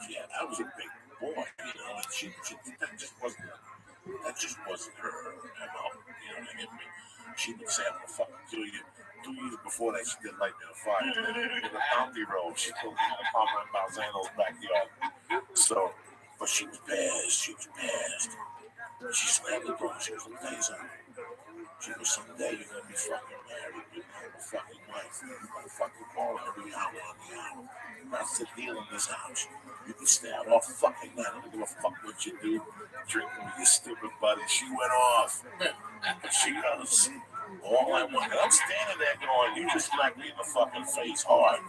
Yeah, I was a big boy, you know, and that just wasn't her MO. You know what I mean? She would say, I'm gonna fucking kill you. 2 years before that, she did light me on fire. In the bounty road, she killed me in the Palmer and Balzano's backyard. So, but she was pissed. She was pissed. She slammed the door. She was amazing. She goes, someday you're gonna be fucking married. You're gonna have a fucking wife. You're gonna fucking call every hour on the hour. That's the deal in this house. You can stay out all fucking night. I don't give a fuck what you do. Drinking with your stupid buddy. She went off. She goes, all I want. And I'm standing there going, you just smacked me in the fucking face hard.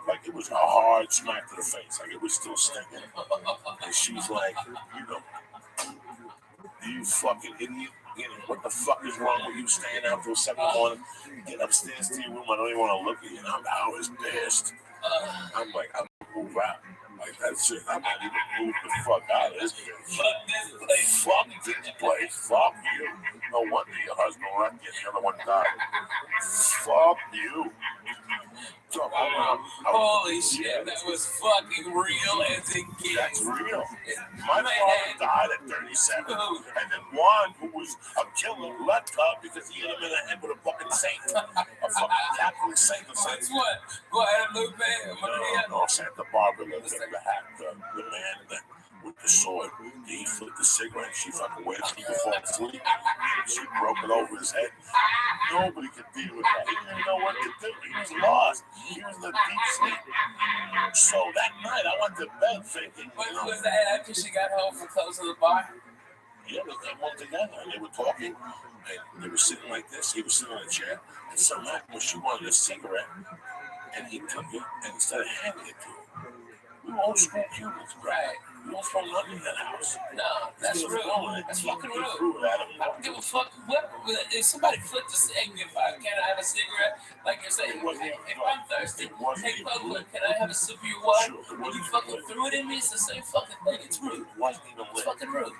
Like it was a hard smack to the face. Like it was still stinging. And she's like, you know, you fucking idiot. You know, what the fuck is wrong with you staying out till 7 in the morning? Get upstairs to your room. I don't even want to look at you. And I was pissed. I'm like, I'm gonna move out. Like, that's it. I'm not even move the fuck out of this bitch. Fuck this place. Fuck you. No wonder your husband left you and the other one died. Fuck you. Holy shit, that was fucking real as it gets. That's real. My father died at 37, and then one who was a killer left her because he hit him in the head with a fucking saint. A fucking Catholic saint or something. That's what? Go ahead and look back. No, Santa Barbara, the man that with the sword, he flipped the cigarette, she fucking waited for him to fall asleep. She broke it over his head. Nobody could deal with that. He didn't even know what to do. He was lost. He was in a deep sleep. So that night, I went to bed thinking. Was that after she got home from closing the bar? Yeah, they came all together and they were talking. And they were sitting like this. He was sitting on a chair. And somehow, when she wanted a cigarette, and he took it and instead of handing it to her. We were old school Cubans, right? We don't throw nothing in that house. No, that's rude. That's fucking rude. I don't give a fuck. What if somebody flipped a cigarette? Can I have a cigarette? Like you're saying, if I'm thirsty, hey, look, can I have a sip of your water? And you fucking threw it in me. It's the same fucking thing. It's rude. It's fucking rude.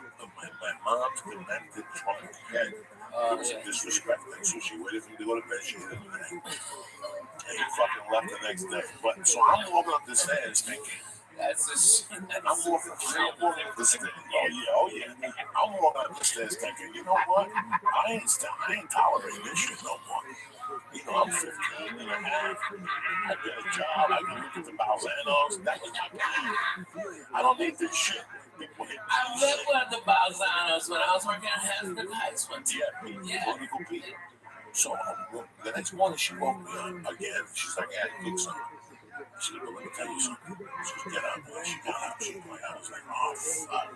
My mom's demented drunk head. It was a disrespect thing, so she waited for me to go to bed. She hit him in the head. And he fucking left the next day. But so I'm walking up the stairs thinking. That's a shit. I'm walking up the stairs. Oh yeah. I'm walking up the stairs thinking, you know what? I ain't tolerating this shit no more. You know, I'm 15 and a half. I get a job. I can look at the Balzanos. That was my plan. I don't need this shit. I lived with the Balzanos when I was working at Hasbrook Heights one time. Yeah. So the next morning she woke me up again. She's like, yeah, cook something. She said, well, let me tell you something. She said, get up. She got up. She was like, I was like, oh, fuck.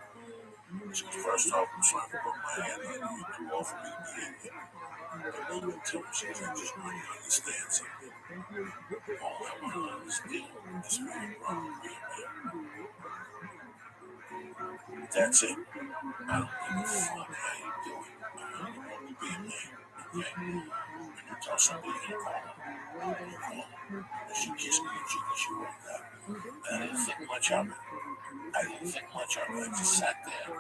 She was first off, I'm sorry to put my hand on you. Too low for me to be in here. And then she was like, just want you to understand something. All I want to understand is for you, bro. That's it. I don't give a fuck how you do it. I only want to be a man. Okay? When you tell somebody to call them, you call them. And she kissed me and she woke up. And I didn't think much of it. I just sat there.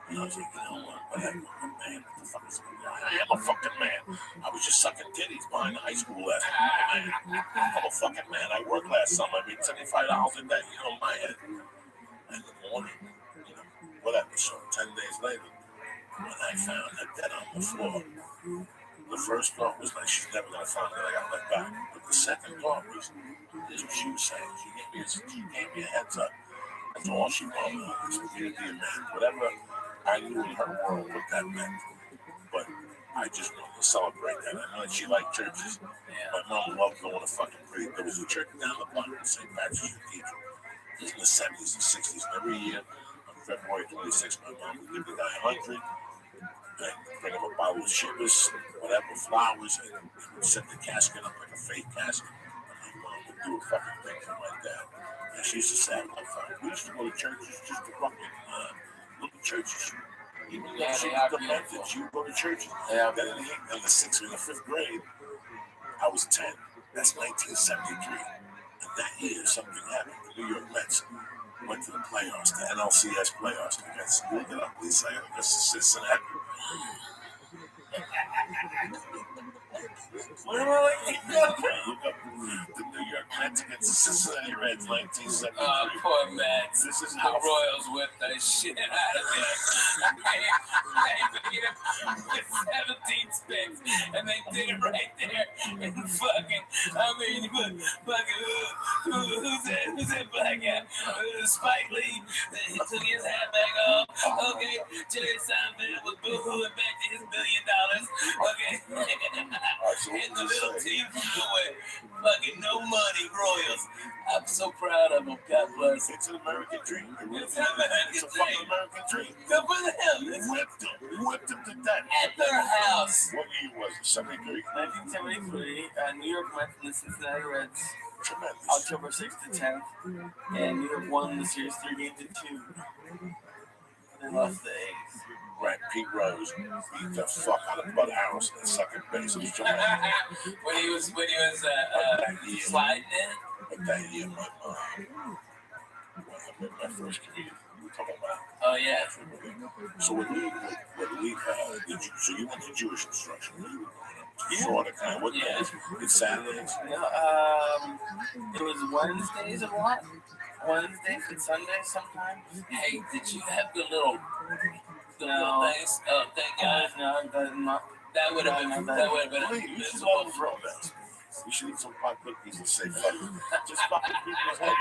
And I was like, you know what? Whatever. I'm a man. What the fuck is going on? I am a fucking man. I was just sucking titties behind the high school last night. I'm a fucking man. I worked last summer. I made $75 a day, you know, in my head. And in the morning, you know, whatever. So 10 days later, when I found her dead on the floor, the first thought was like, she's never going to find her. I got let back. But the second thought was, this is what she was saying. She gave me a heads up. That's all she wanted was for me to be a man. Whatever I knew in her world what that meant. But I just wanted to celebrate that. I know that she liked churches. My mom loved going to fucking pray. There was a church down the block in St. Patrick's Cathedral. This in the 70s and 60s. And every year, on February 26th, my mom would give the guy 100. And bring him a bottle of Chivas, whatever, flowers, and would set the casket up like a fake casket. And my mom would do a fucking thing for my dad. And she used to say, we used to go to churches just to fucking look at churches. Even though she was demented, she would go to churches. Then in the 6th or the 5th grade, I was 10. That's 1973. And that year, something happened. The New York Mets went to the playoffs, the NLCS playoffs against, look it up, please, against Cincinnati. What am I looking up? Look up the New York Mets against the Cincinnati Reds, 1973. Oh, poor Mets. This is The how Royals whipped the shit out of them. They with 17 spins, and they did it right there. And fucking, who's that black guy? Spike Lee. He took his hat back off. Okay, Jerry Seinfeld was boo-hooing back to his $1 billion. Okay, and the little team flew away. Fucking no money, Royals. I'm so proud of them. God bless. it's an American dream. It's an American It's a dream. fucking American dream. Good for them. Whipped him to death. At their house. What year was it? 73? 1973, New York Mets and the Cincinnati Reds. Tremendous. October 6th to 10th. And New York won the series 3-2. They lost the A's. Right, Pete Rose beat the fuck out of Bud Harrelson at second base. It was tremendous. when he was sliding in. But that year, my first comedian, we were talking about. Oh yeah. So what did you went to Jewish instruction? Florida kind of what days? It's Saturdays. It was Wednesdays a lot. Wednesdays and Sundays sometimes. Hey, did you have the little things? Oh, thank God. No, that would have been You should love throwbacks. You should eat some pot cookies and say fuck it. Just fucking people's head.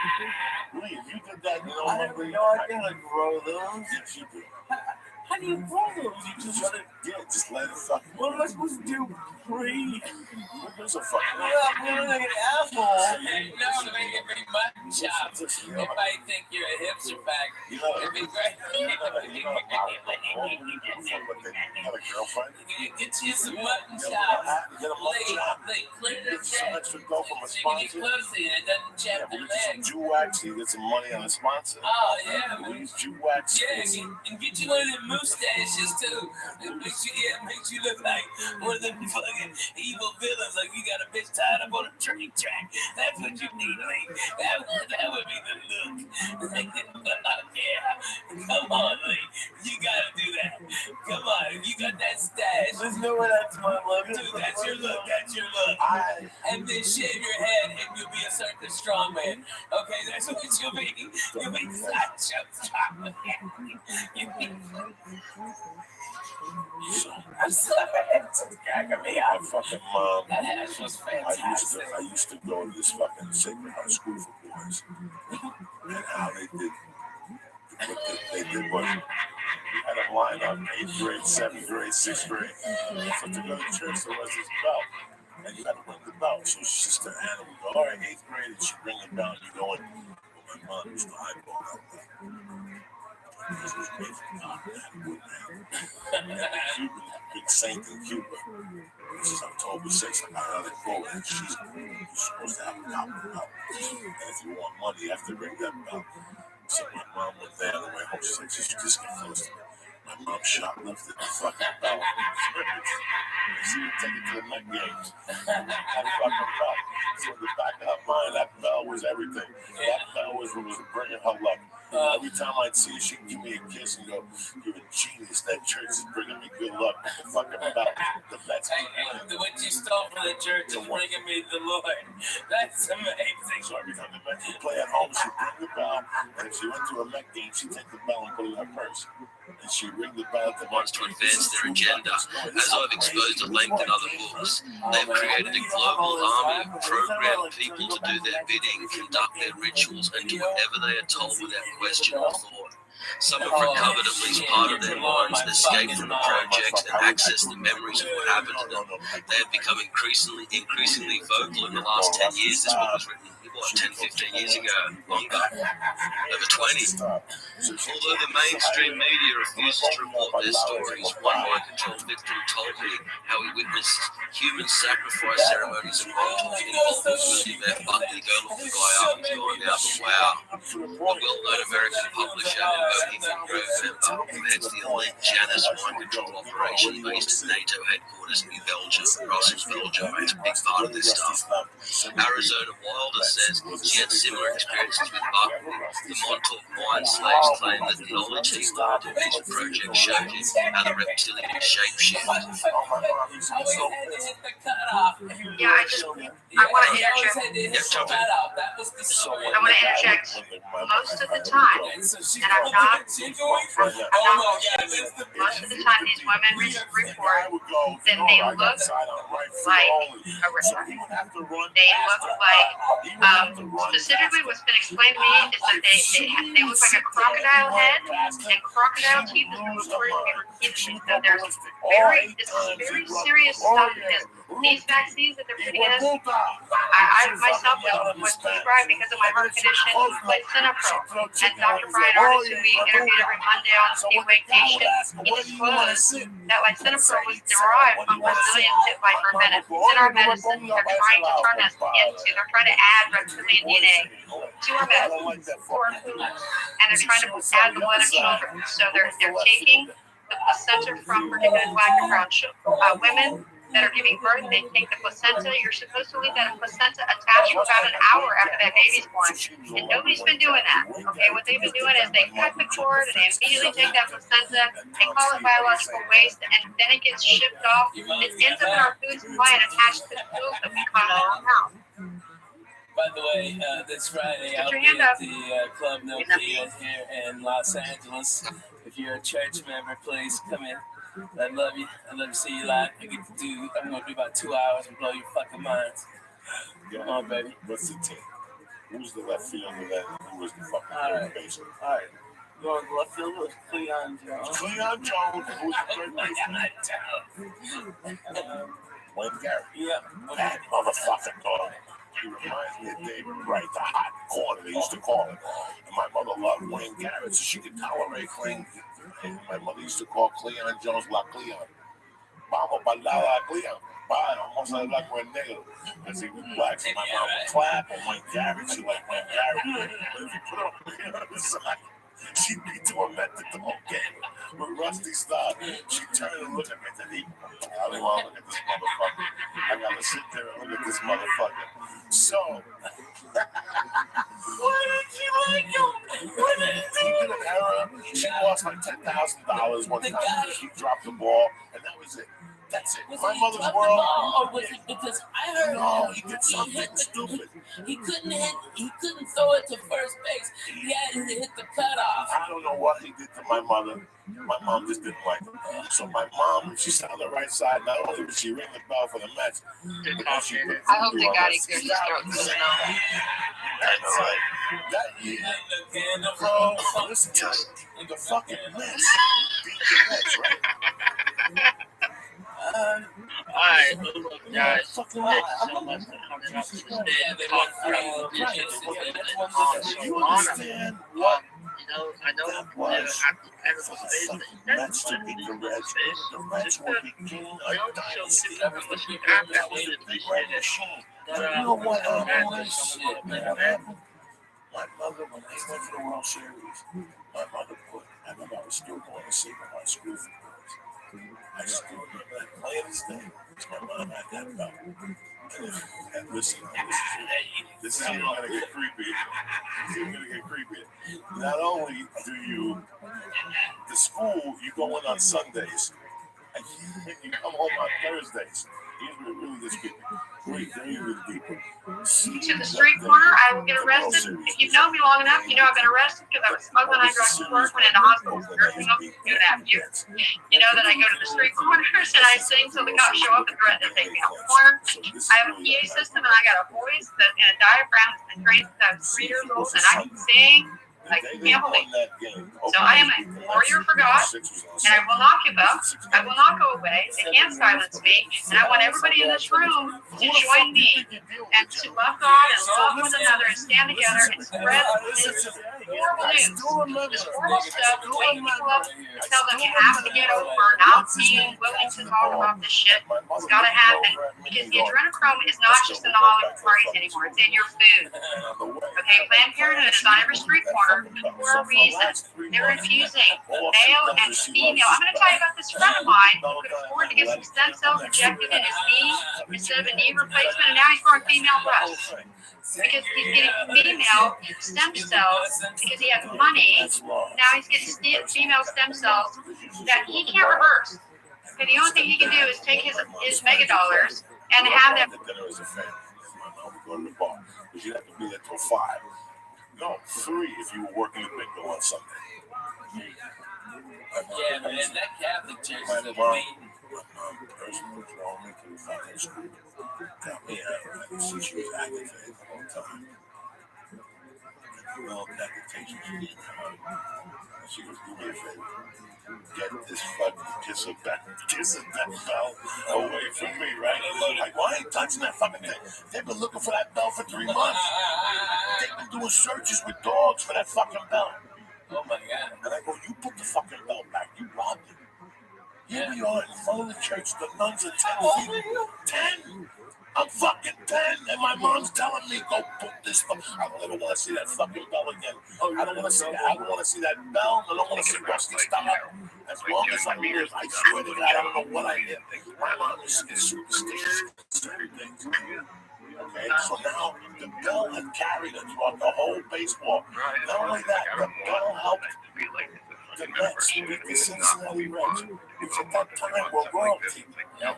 Lee, if you did that, you know I have no idea how to grow those. Yes, you do. How do you grow those? You just let it. Yeah, just let it fucking. What am I supposed to do? Breathe. Who's a fucking. I'm like an asshole. No, to make it big mutton chops. Listen, If I think you're a hipster bag, you know, it'd be great. you know, have a girlfriend? Get you some mutton Get chops. a mutton chop. They clear Get their some neck. extra dough from a So you can get sponsor. pussy and it doesn't Yeah, chap we the get some leg. Jew wax, you get some money on a sponsor. Oh, yeah. We use Jew wax. Yeah, and get you one of them mustaches too. It makes you look like one of them fucking evil villains, like you got a bitch tied up on a train track. That's what you need, Lee. That would be the look. Yeah, come on, Lee. You gotta do that. Come on, you got that stash. There's no way that's my look. Dude, that's your look. That's your look. And then shave your head, and you'll be a circus strongman. Okay, that's what you'll be. You'll be such a strongman. I'm sorry, it's cracking me up. My fucking mom. That hash was fantastic. I used to go to this fucking Sacred Heart School for Boys. And how they did what had them line up 8th grade, 7th grade, 6th grade. So to go to church, there was this belt. And you had to ring the bell. So Sister Anna would go, all right, 8th grade, and she'd ring the bell, and you go in. Well, my mom used to eyeball that bell. This was made from non-wood now. Big saint in Cuba. This is October 6th. I got another quote, and you're supposed to have a copy of the bell. And if you want money, you have to ring that bell. So my mom went there on the way home. She's like, just get close to me. My mom shoplifted the fucking bell. She would take it to the Met games. That fucking bell. So in the back of her mind, that bell was everything. That bell was what was bringing her luck. Every time I'd see her, she'd give me a kiss and go, "You're a genius. That church is bringing me good luck." The fucking bell. The Mets. What you stole from the church is bringing me the Lord. That's amazing. So every time the Mets would play at home, she'd ring the bell. And if she went to a Met game, she'd take the bell and put it in her purse. And she'd ring the bell at the wants to advance their agenda. As I've exposed at length in other books, they've created a global army of programmed people to do their bidding, conduct their rituals, and do whatever they are told without question or thought. Some have recovered at least part of their minds, escaped from the projects, and accessed the memories of what happened to them. They have become increasingly vocal in the last 10 years. This book was written, 10, 15 years ago, longer, over 20. Although the mainstream media refuses to report their stories, one mind-controlled victim told me how he witnessed human sacrifice ceremonies and rituals involved in their Buckley go look the guy up and going out, but wow. A well-known American publisher and Bohemian Grove member who heads the elite Janus mind control operation based at NATO headquarters in New Belgium, Brussels, Belgium, is a big part of this stuff. Arizona Wilder said says she had similar experiences with Buck. The Montauk mind slaves claim that the knowledge he learned in this project showed him how the reptilian shapeshift. Yeah, I want to interject. Most of the time, and I'm not most of the time these women report that they look like a reptile. They look like, specifically what's been explained to me is that they look like a crocodile head, and crocodile teeth is reported to be repeated. So this is very serious stuff. These vaccines that they're putting in us, I myself was prescribed because of my heart condition, lisinopril. And Dr. Brian Artis, who we interviewed every Monday on Steve Vacation, he disclosed that lisinopril was derived from Brazilian pit viper venom. It's in our medicine. They're trying to turn us into, they're trying to add reptilian DNA to our medicine for our food. And they're trying to add the blood of children. So they're taking the placenta from particularly black and brown women that are giving birth. They take the placenta. You're supposed to leave that placenta attached for about an hour after that baby's born. And nobody's been doing that. Okay, what they've been doing is they cut the cord and they immediately take that placenta. They call it biological waste, and then it gets shipped off. It ends up in our food supply and attached to the food that we call our house. By the way, this Friday I'll be at the Club No Kia here in Los Angeles. If you're a church member, please come in. I love you. I love to see you live. I'm gonna do about 2 hours and blow your fucking minds. Come on, baby. What's the team? Who's the left fielder that who was the fucking baseman? All right. Going left fielder was Cleon Jones. Cleon Jones. Who was the third baseman? Wayne Garrett. Yeah. That motherfucking dog. He reminds me of David Wright, the hot corner they used to call him. And my mother loved Wayne Garrett, so she could tolerate Cleon. My mother used to call Cleon Jones La Cleon. Mama, balada Cleon. Almost like Wayne Negro. Because he was black, so my mom would clap. And Wayne Garrett, she liked Wayne Garrett. But if you put her on the side, she'd be tormented the whole game. With Rusty style, she turned and looked at me and said, I don't want to look at this motherfucker. I gotta sit there and look at this motherfucker. So, why did she like him? She did an error. She lost like $10,000 one time because she dropped the ball, and that was it. That's it. My mother's world. Or was it because I heard he did something stupid. He couldn't throw it to first base. He had to hit the cutoff. I don't know what he did to my mother. My mom just didn't like him. So my mom, she sat on the right side. Not only would she ring the bell for the Mets, but she would. I hope the guy clears his throat. That's right. That year, listen to it. The fucking Mets beat the Mets, right? Alright, look, guys. Thank you so much for coming up to the stand. Talk about this. You understand what? I know that was the space that you Mets to beat the Reds. The Reds will begin a dynasty. that was listening after that. We appreciate it. But, You know what? My mother, when they went to the World Series, my mother put, I remember I was still going to see my school for girls. I still remember that playing this thing. My mom had that belt. And listen, this is even going to get creepy. Not only do you, the school, you go in on Sundays, and you come home on Thursdays. These were really this people. Great, really people. To the street corner, I will get arrested. If you know me long enough, you know I've been arrested because I was smuggling hydroxychloroquine went into hospital. Nursing homes do that. You know that I go to the street corners and I sing till the cops show up and threaten to take me out the corner. I have a PA system and I got a voice and a diaphragm that's been trained since I was 3 years old, and I can sing. I can't believe it. So I am a warrior for God, and I will not give up. I will not go away. They can't silence me. And I want everybody in this room to join me and to love God and love one another and stand together and spread the horrible I news. still remember. This horrible stuff, waking people up, tell them you have to get over not being willing to talk about this shit. It's got to happen because the adrenochrome is not just in the holiday parties anymore. It's in your food. Okay, Planned Parenthood is on every street corner for a reason. They're infusing male and female. I'm going to tell you about this friend of mine who could afford to get some stem cells injected in his knee instead of a knee replacement, and now he's growing female breasts. Because he's getting female stem cells because he has money. Now he's getting female stem cells that he can't reverse. Okay, the only thing he can do is take his mega dollars and have them. Go to the bar because you have to be there till 5. No, 3 if you were working the bingo on Sunday. Yeah, man, that Catholic church is a beating. My mom personally drove me to the fucking school. Got me out since she was agitated the whole time. Well, agitation she didn't have. She goes, do me a favor. Get this fucking kiss of that bell away from me, right? Like, why ain't touching that fucking thing? They've been looking for that bell for 3 months. They've been doing searches with dogs for that fucking bell. Oh my God. And I go, you put the fucking bell back. You robbed it. Here we are in front of the church. The nuns are 10 feet. 10? I'm fucking 10. And my mom's telling me, go put this fucking... I don't ever want to see that fucking bell again. I don't want to see that. I don't want to see that bell. I don't want to see Rusty stomach. As long as I live, I swear to God, I don't know what I did. My mom is superstitious in certain things. Okay, so now the bell had carried her throughout the whole baseball. Not only that, the bell helped the Mets beat the Cincinnati Reds, which at that time were royalty. Okay. Now,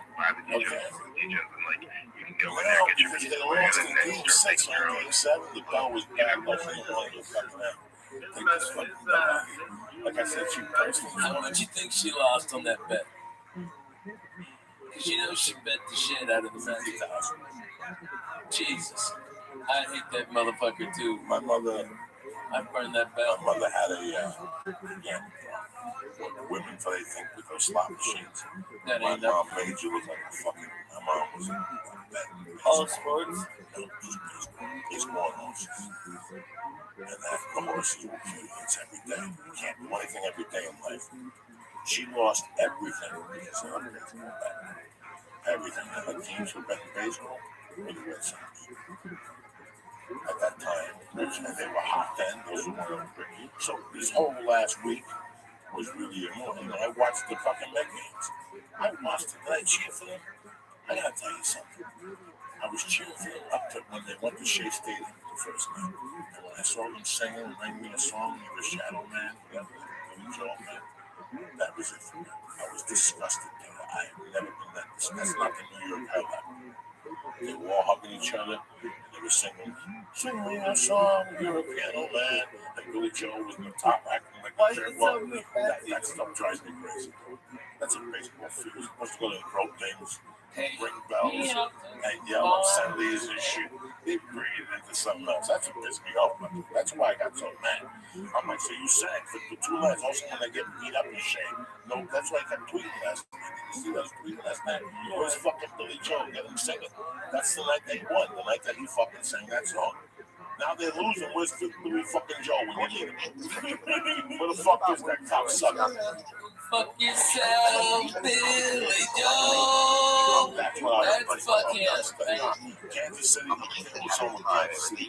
because they lost in Game 6 or Game 7, the bell was bad. Like they wanted to fucking out. They just fucking bell out here. Like I said, she personally. How much you think she lost on that bet? Because you know she bet the shit out of the Mets. Jesus. I hate that motherfucker too. My mother, I burned that bell. my mother had a women play think with those slot machines. That My ain't mom nothing. made you look like a fucking. My mom was a All sports. It's more horses. And that the horses will kill you. It's every day. You can't do anything every day in life. She lost everything because of her baseball bet. Everything. And her teams were betting baseball with the Red Sox. At that time, and they were hot then. Those were one of them. So this whole last week was really annoying. I watched the fucking Met games. I watched it. Did I cheer for them? I gotta tell you something. I was cheering for them up to when they went to Shea Stadium the first night. And when I saw them singing and bring me a song, You Were Shadow Man, Billy Joel, man, that was it for me. I was disgusted. I have never been that disgusted. That's not the New York Hell. They were all hugging each other, and they were singing me a song, You're a Piano Man, and Billy Joel was in the top acting like a jerk. Well, that stuff drives me crazy. That's a baseball field. You're supposed to go to rope things, ring bells, and yell obscenities and shit. They breathe into something else. That's what pissed me off. That's why I got so mad. I'm like, so you sang for the 2 nights. Also, when they get beat up and shit. No, that's why I kept tweeting last night. Did you see that I was tweeting last night? Where's fucking Billy Joel? Get him singing. That's the night they won. The night that he fucking sang that song. Now they're losing. Where's Billy fucking Joel when you need him? Where the fuck is that cocksucker? Fuck yourself, Billy Joel. That's what I That's fucking us, man. Kansas City was home with Kansas City.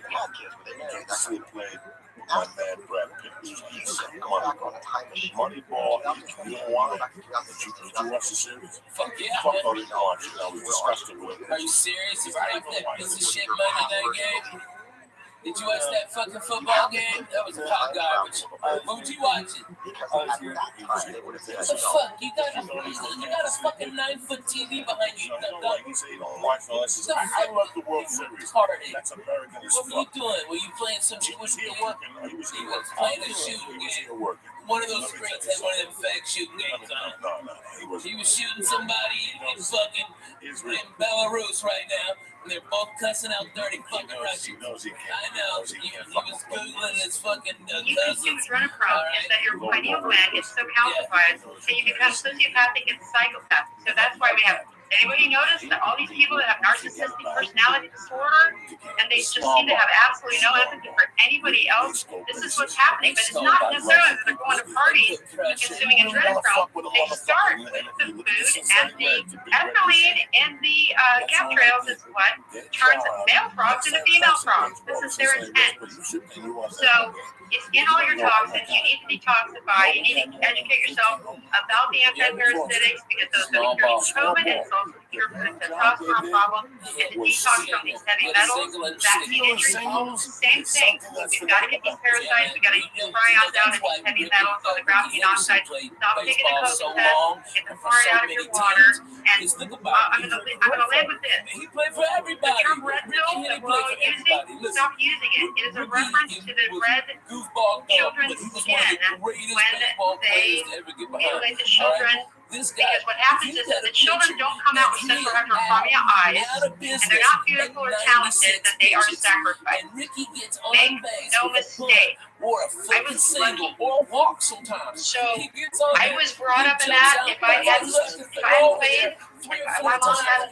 Kansas City played my man Brad Pitt. He's Moneyball. You know why? Did you watch the series? Fuck yeah. Fuck, I didn't watch it. I was disgusted with it. Are you serious? You brought up that piece of shit Monday night game? Did you watch that fucking football game? That was hot garbage. What would you watch it? What the fuck? You got a fucking 9-foot TV behind you. I love the World Series. That's American as What were you doing? Were you playing some shit? He was playing a shooting game. One of those screens had one of them fake shooting games on it. No, He was shooting somebody in fucking in Belarus right now. And they're both cussing out dirty fucking Russians. I know. He was Googling his fucking You adrenochrome is that your pineal gland is so calcified that you become sociopathic and psychopathic. So that's why we have Anybody notice that all these people that have narcissistic personality disorder, and they just seem to have absolutely no empathy for anybody else? This is what's happening, but it's not necessarily that they're going to parties and consuming adrenochrome. They start with the food, and the ethylene in the chemtrails is what turns male frogs into female frogs. This is their intent. So it's in all your toxins. You need to detoxify. You need to educate yourself about the antiparasitics, because those are curing COVID and it's also cure for the testosterone problem, and to detox from these heavy metals, vaccine injuries, same thing. We've got to get these parasites. We've got to fry on down to these heavy metals on the graphene oxides. Stop taking the COVID test. Get the fluoride out of your water. And I'm gonna live with this. The term red pill that we're all using, stop using it. It is a reference to the red children's skin when they mutilate the children. Because what happens is that the children don't come out with central heterochromia eyes, and they're not beautiful or talented, that they are sacrificed. Make no mistake. I was lucky. So I was brought up in that. If I hadn't played, if my mom hadn't,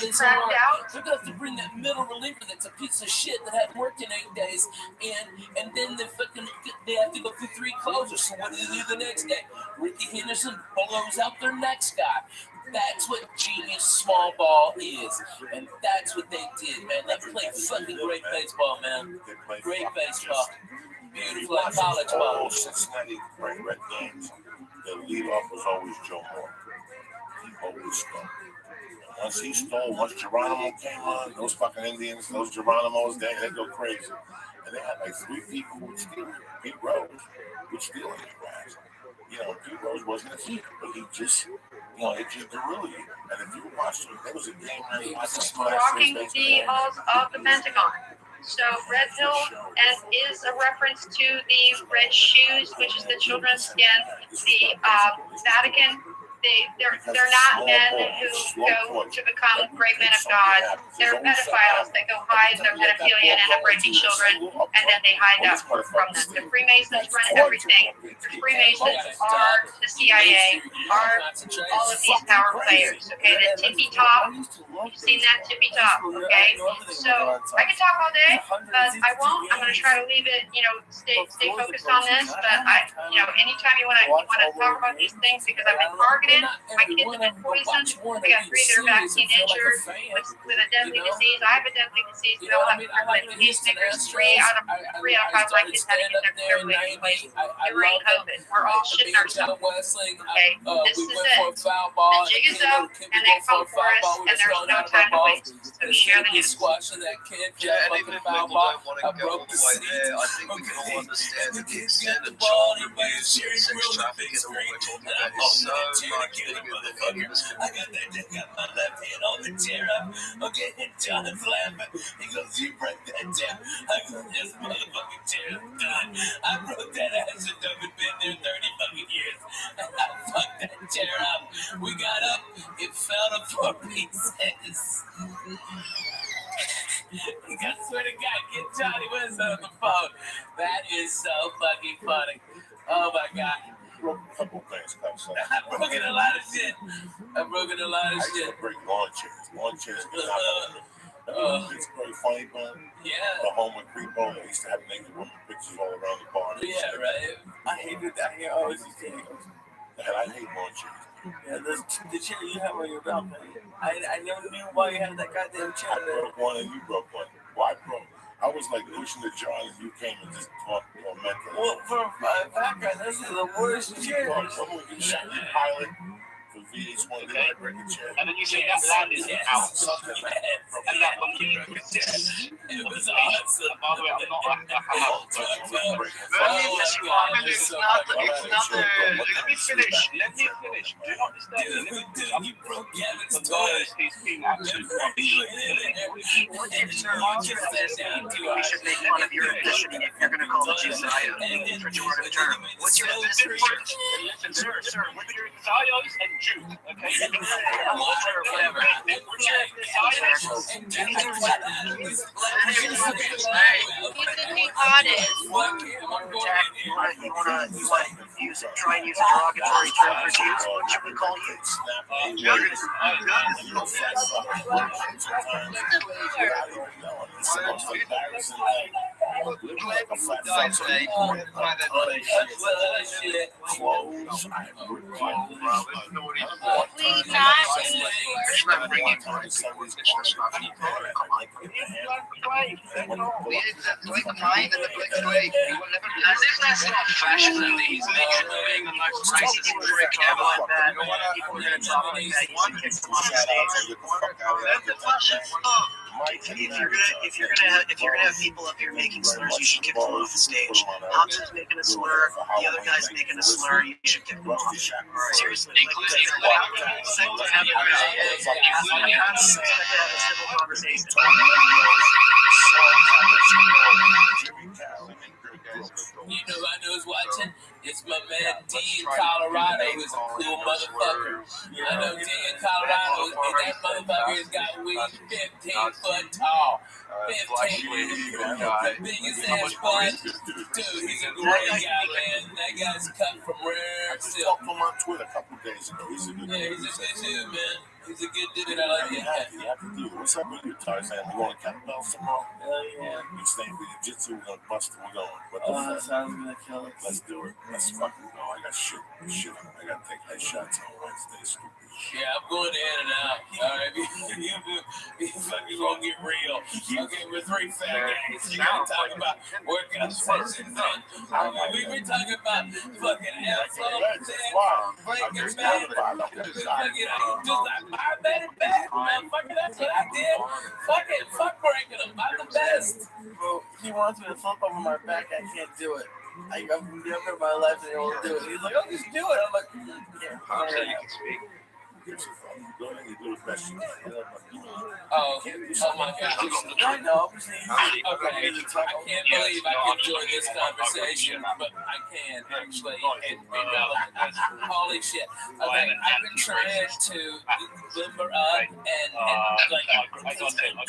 just cracked out. They're gonna have to bring that middle reliever that's a piece of shit that hadn't worked in 8 days, and then they have to go through 3 closures. So what do they do the next day? Ricky Henderson blows out their next guy. That's what genius small ball is, and that's what they did, man. They played fucking great baseball, man. Great baseball. Beautiful college ball. Cincinnati Red games, the leadoff was always Joe Moore. He always stole. Once he stole, once Geronimo came on, those fucking Indians, those Geronimos, they go crazy. And they had like 3 people who would steal it. Pete Rose would steal it. You know, Pete Rose wasn't a thief, but he just, it just guerrilla you. And if you watched him, there was a game where he was walking the halls of the Pentagon. So red pill is a reference to the red shoes, which is the children's skin. The Vatican, they're not men who go to become great men of God. They're pedophiles that go hide their pedophilia and end up raping children, and then they hide up from them. The Freemasons run everything. The Freemasons are the CIA, are all of these power players. Okay, the tippy top. You've seen that tippy top. Okay, so I can talk all day, but I won't. I'm going to try to leave it. Stay focused on this. But anytime you want to talk about these things, because I've been targeted. My kids have been poisoned. We got 3 that are vaccine injured with a deadly disease. I have a deadly disease. We all have deadly pacemakers. 3 out of 5 of my kids had to get their clear bleeding during COVID. We're all shitting ourselves. Okay, this is it. The jig is up, and they come for us, and there's no time to waste. So share the news. Yeah, and even if people don't want to go all the way there, I think we can all understand that the extent of child abuse and sex trafficking and what we're talking about is so much bigger than any of us can I got my left hand on the tear up. Okay, and John's laughing. He goes, "You break that down." I go, "This motherfucking tear up done. I broke that ass and I've been there 30 fucking years. And I fucked that tear up. We got up, it fell to 4 pieces." I swear to God, get Johnny West on the phone. That is so fucking funny. Oh my God. Broke a couple things. I've broken a lot of shit. I used to break lawn chairs. Lawn chairs was not it's very funny, but the home with Creepo, they used to have naked women pictures all around the bar. Yeah, right. I hated that. I always used to hate those. I hate lawn chairs. Yeah, the chair you have on your balcony. I never knew why you had that goddamn chair I broke one and you broke one. Why broke? I was like wishing that John and you came and just tormented. Well, for a background, this is the worst chair. You shot the pilot for VH1, then I break a chair. And then you say that landed out. And that one you broke it. It was awesome. By the way, I'm not like that. Let me finish. Do not disturb me. You broke Kevin's Because toilet. he's being absolutely We should make fun of your ambition if you're going to call the Josiah a pejorative term. What's your ambition? Listen, sir, with your desires and Jew, okay? Whatever. What's your desires and Jew? You could be honest. You want try and use a derogatory term for Jews, what should we call you? As if that's not fashion that he's mentioned being the most racist prick ever. People are going to talk like that. You should kick them off the stage. If you're gonna have people up here making slurs, you should kick them off the stage. Hobson's making a slur, the other guy's making a slur, you should kick them off. Seriously, Including expect to have a civil conversation. You know who I know is watching? It's my man D in Colorado, who's a cool motherfucker. I know D in Colorado, and that motherfucker has got wings 15 foot tall. 15, the biggest ass butt. Dude, he's a great guy, man. That guy's cut from rare silk. Him on Twitter a couple days ago. He's a good Yeah, he's a good dude, man. He's a good dude. I like that. What's up with you, Tarzan? We going to kettlebell tomorrow? Hell yeah. You staying for jiu-jitsu? We're going to bust it. We're going. What the Oh, that fuck? sounds gonna kill us. Let's do it. Let's fucking go. I got shit. I got to take headshots on Wednesday. Stupid shit. Yeah, I'm going in and out. All right, you fucking gonna get real. Okay, we're three fat guys. You gotta talk about workout sessions. We've been talking about fucking airflow, breaking bad, just like my better back, motherfucker. That's what I did. Fuck breaking them. I'm the best. Bro, he wants me to flip over my back. I can't do it. I've been younger in my life and I won't do it. He's like, oh, just do it. I'm like, yeah. I'm saying you can speak. Go ahead and do the best you can. Oh my God. I know. I'm saying, Okay, I can't believe I can join this conversation, but I can actually. Holy shit. Okay, I've been trying to limber up and like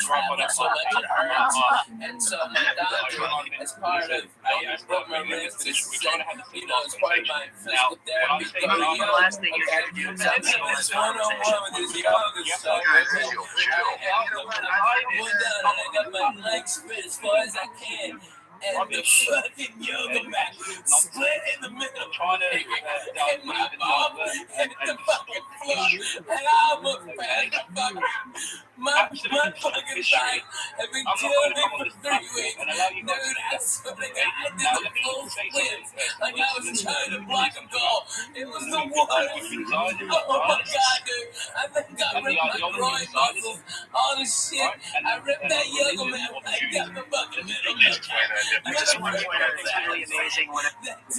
travel so much it hurts. And so my doctor, as part of, I broke my wrist, as part of my physical therapy, The last thing you're going to do is have this one-on-one with this yoga stuff. I got my legs split as far as I can. And the fucking yoga mat split in the middle. And my ball hit the fucking floor. And I almost fell the fuck. My fucking thigh have been killing me for 3 weeks. Dude, I swear to God, I did the full splits. Like I was trying to block a goal. It was the worst. Oh my God, dude. I think I ripped my groin muscles. All this shit. I ripped that yoga mat. I got the fucking middle. I just want to point out it's really amazing when it's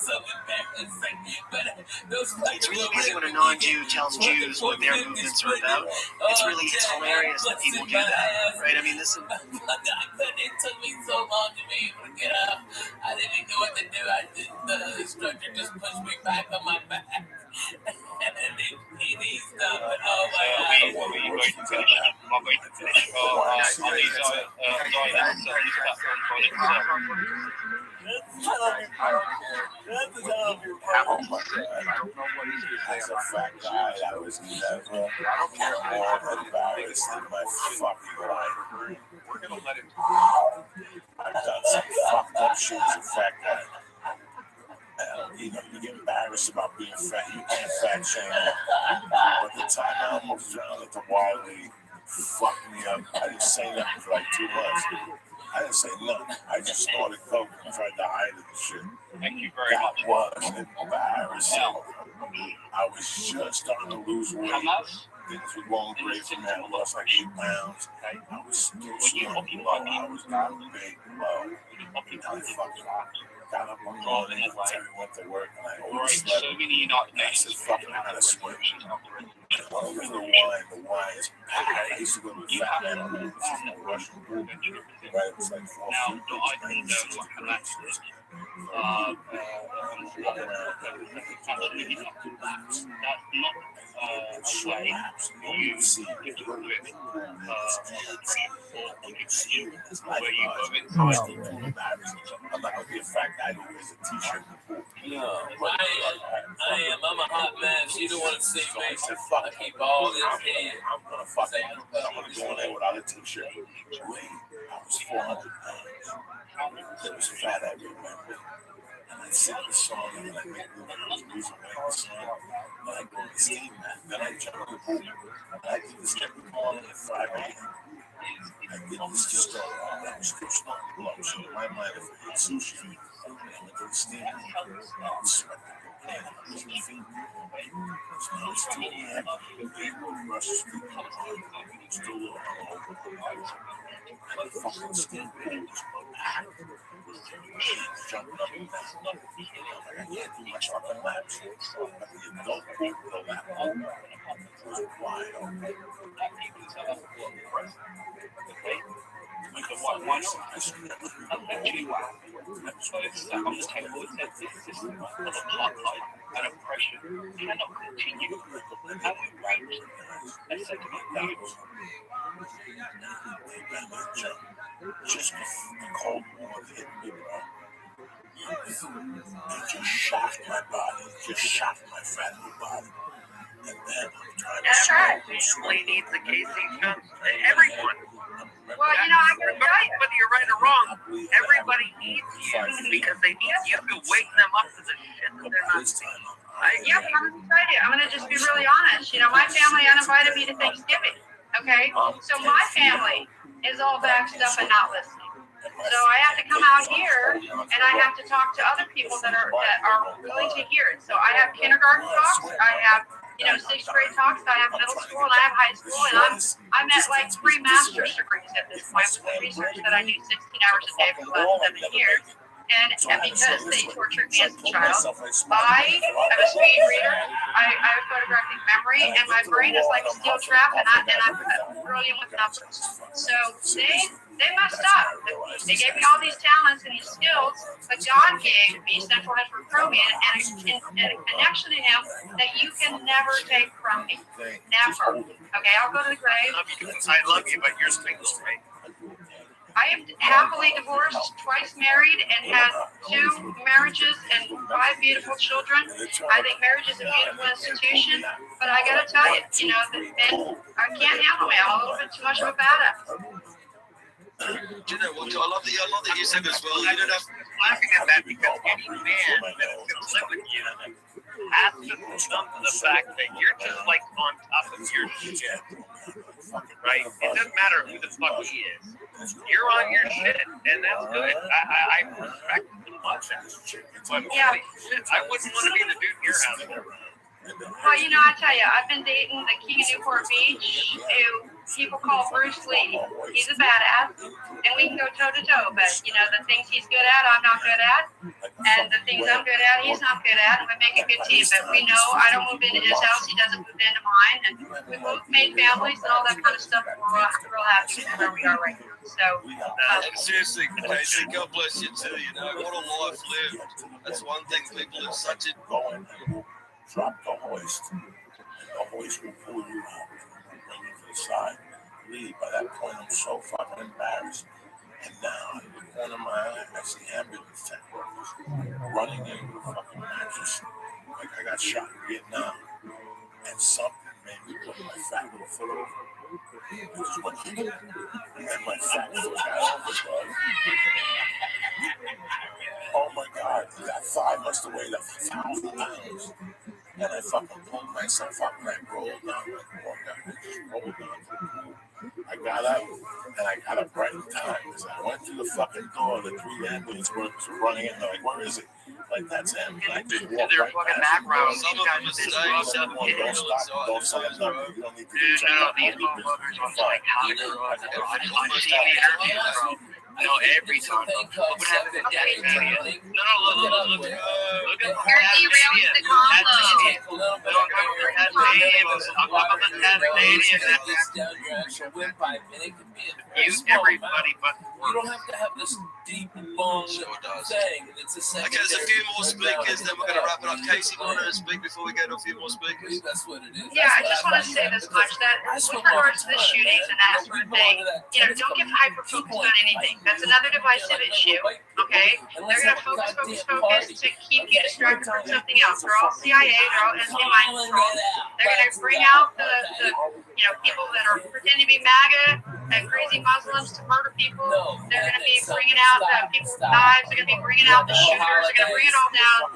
so embarrassing. But it's really amazing when a non-Jew tells Jews what their movements are about. It's hilarious that people do that, right? I mean, this is. It took me so long to be able to get up. I didn't even know what to do. The instructor just pushed me back on my back. And then he stopped. Oh my God. What were you going to finish? Am I going to finish? On these As a fact guy, I was never more embarrassed in my fucking life. I've done some fucked up shit as a fat guy. You get embarrassed about being fat. You can't fat shame. But the time I almost drowned at the Wiley fucked me up. I didn't say nothing for like 2 months. I didn't say nothing. I just snorted coke and tried to hide it and shit. Thank you very much. That was embarrassing. I was just starting to lose weight. Things were going great for me. I lost like 8 pounds. I was still snorting low. I was not big low. I fucking got up one morning and went to work and I overslept. I said, fuck it, I gotta swim. Well, the wine is packed. I used to go to the fat man on the Russian group. Right, it was like 4 feet. I'm not gonna be a fat guy who wears a t-shirt. No, I am. I'm a hot mess. You don't want to see me. I keep all this in. I'm gonna go in there without a t-shirt. I was 400 pounds. It was fat, I remember. And I sing the song and I make the music like the song. And I go to steam that. Then I jump in the pool. And I did this every morning at 5 a.m. I did this to start off. I was still starting to blow up. So in my mind, if I had sushi, I went to the steam room. I was sweating. And I was feet. So I was still happy. They were across the street. Still a little hungover. And the fucking steam pool was packed. Jumping up and down. I can't do my fucking laps. But the adult pool, the lap pool, was wide open. Like a fucking ice cream. On the table it says this system of apartheid and oppression cannot continue. Have we reached a second Just the cold water hit me, bro. It just shocked my body. It just shocked my fat little body. And then I'm trying to That's right. Family needs a casing shot. Everyone. Well, you know, I can tell you. Whether you're right or wrong, everybody needs you because they need you to wake them up to the shit that they're not seeing. Yep, I'm gonna tell you. I'm gonna just be really honest. You know, my family uninvited me to Thanksgiving. Okay, so my family is all backed up and not listening. So I have to come out here and I have to talk to other people that are willing to hear it. So I have kindergarten talks. I have 6th grade talks. I have middle school and I have high school, and I'm at like 3 master's degrees at this point with research that I do 16 hours a day for the last 7 years. And because they tortured me as a child, I am a speed reader. I have photographic memory, and my brain is like a steel trap, and I'm brilliant with numbers. So they messed up. They gave me all these talents and these skills, but God gave me central head for chromium and a connection to Him that you can never take from me. Never. Okay, I'll go to the grave. I love you, but you're single, right? I am happily divorced, twice married, and had 2 marriages and 5 beautiful children. I think marriage is a beautiful institution, but I gotta tell you, that men, I can't handle me. I'm a little bit too much of a badass. Do you know what? I love that you said as well. You don't have Laughing at that because any man that is going to live with you has to stump the fact that you're just like on top of your shit. Right? It doesn't matter who the fuck he is. You're on your shit, and that's good. I respect it much. But Yeah. I wouldn't want to be the dude in your house. Well, I tell you, I've been dating the king of Newport Beach, who people call Bruce Lee. He's a badass, and we can go toe to toe. But the things he's good at, I'm not good at, and the things I'm good at, he's not good at, and we make a good team. But we know I don't move into his house, he doesn't move into mine, and we both made families and all that kind of stuff. And we're real happy with where we are right now. So, seriously, Casey, God bless you too. What a life lived. That's one thing people have such a drop the hoist, and the hoist will pull you out and bring you to the side. Really, by that point, I'm so fucking embarrassed. And now, in the corner of my eye, I see ambulance tech workers running into the fucking mattress like I got shot in Vietnam. And something made me put my fat little foot over. And my fat foot got over. Oh my God, that thigh must have weighed 1,000 pounds. And I fucking pulled myself up and I rolled down. I got up and I got up right in time because I went through the fucking door. The 3 ambulance workers were running in. They're like, "Where is it?" Like, that's him. And I just walked right fucking past background. Some of them are staying, some of them Don't stop. Don't say nothing. You don't need to do These motherfuckers are like how to every time. What happened to Daddy Daddy? No, look. you're derailing the combo. You, everybody, but you don't have to have this deep long Sure does. thing. It's a Okay, there's a few more speakers, then we're going to wrap it up. Casey, want to speak before we get a few more speakers? That's what it is. Yeah, I just want to say this much, that with regards to the shootings and that sort of thing, don't get hyper-focused on anything. That's another divisive issue, okay? They're going to focus to keep you distracted from something else. They're all CIA, they're all NC mind control. They're going to bring out the people that are pretending to be MAGA and crazy Muslims to murder people. They're going to be bringing out people with knives. They're going to be bringing out the shooters. They're going to bring it all down.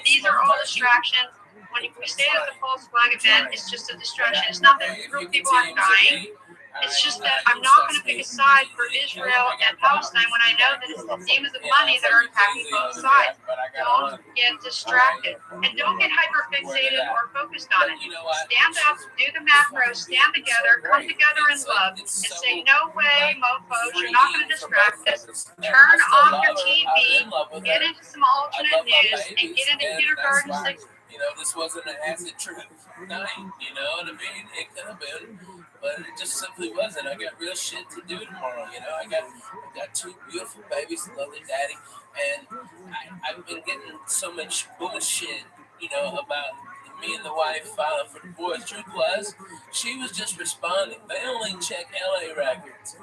These are all distractions. When we say that the false flag event is just a distraction, it's not that real people aren't dying. It's just that I'm not going to pick a side for Israel and Palestine when I know that it's the demons of money that are attacking both sides. Don't get distracted. And don't get hyper-fixated or focused on it. Stand up, do the macro, stand together, come together in love, and say, no way, mofos, you're not going to distract us. Turn off your TV, get into some alternate news, and get into kindergarten 6. This wasn't an acid trip night, you know what I mean? It could have been, but it just simply wasn't. I got real shit to do tomorrow, I got 2 beautiful babies, lovely daddy, and I've been getting so much bullshit, about me and the wife filing for divorce. Truth was, she was just responding. They only check LA records.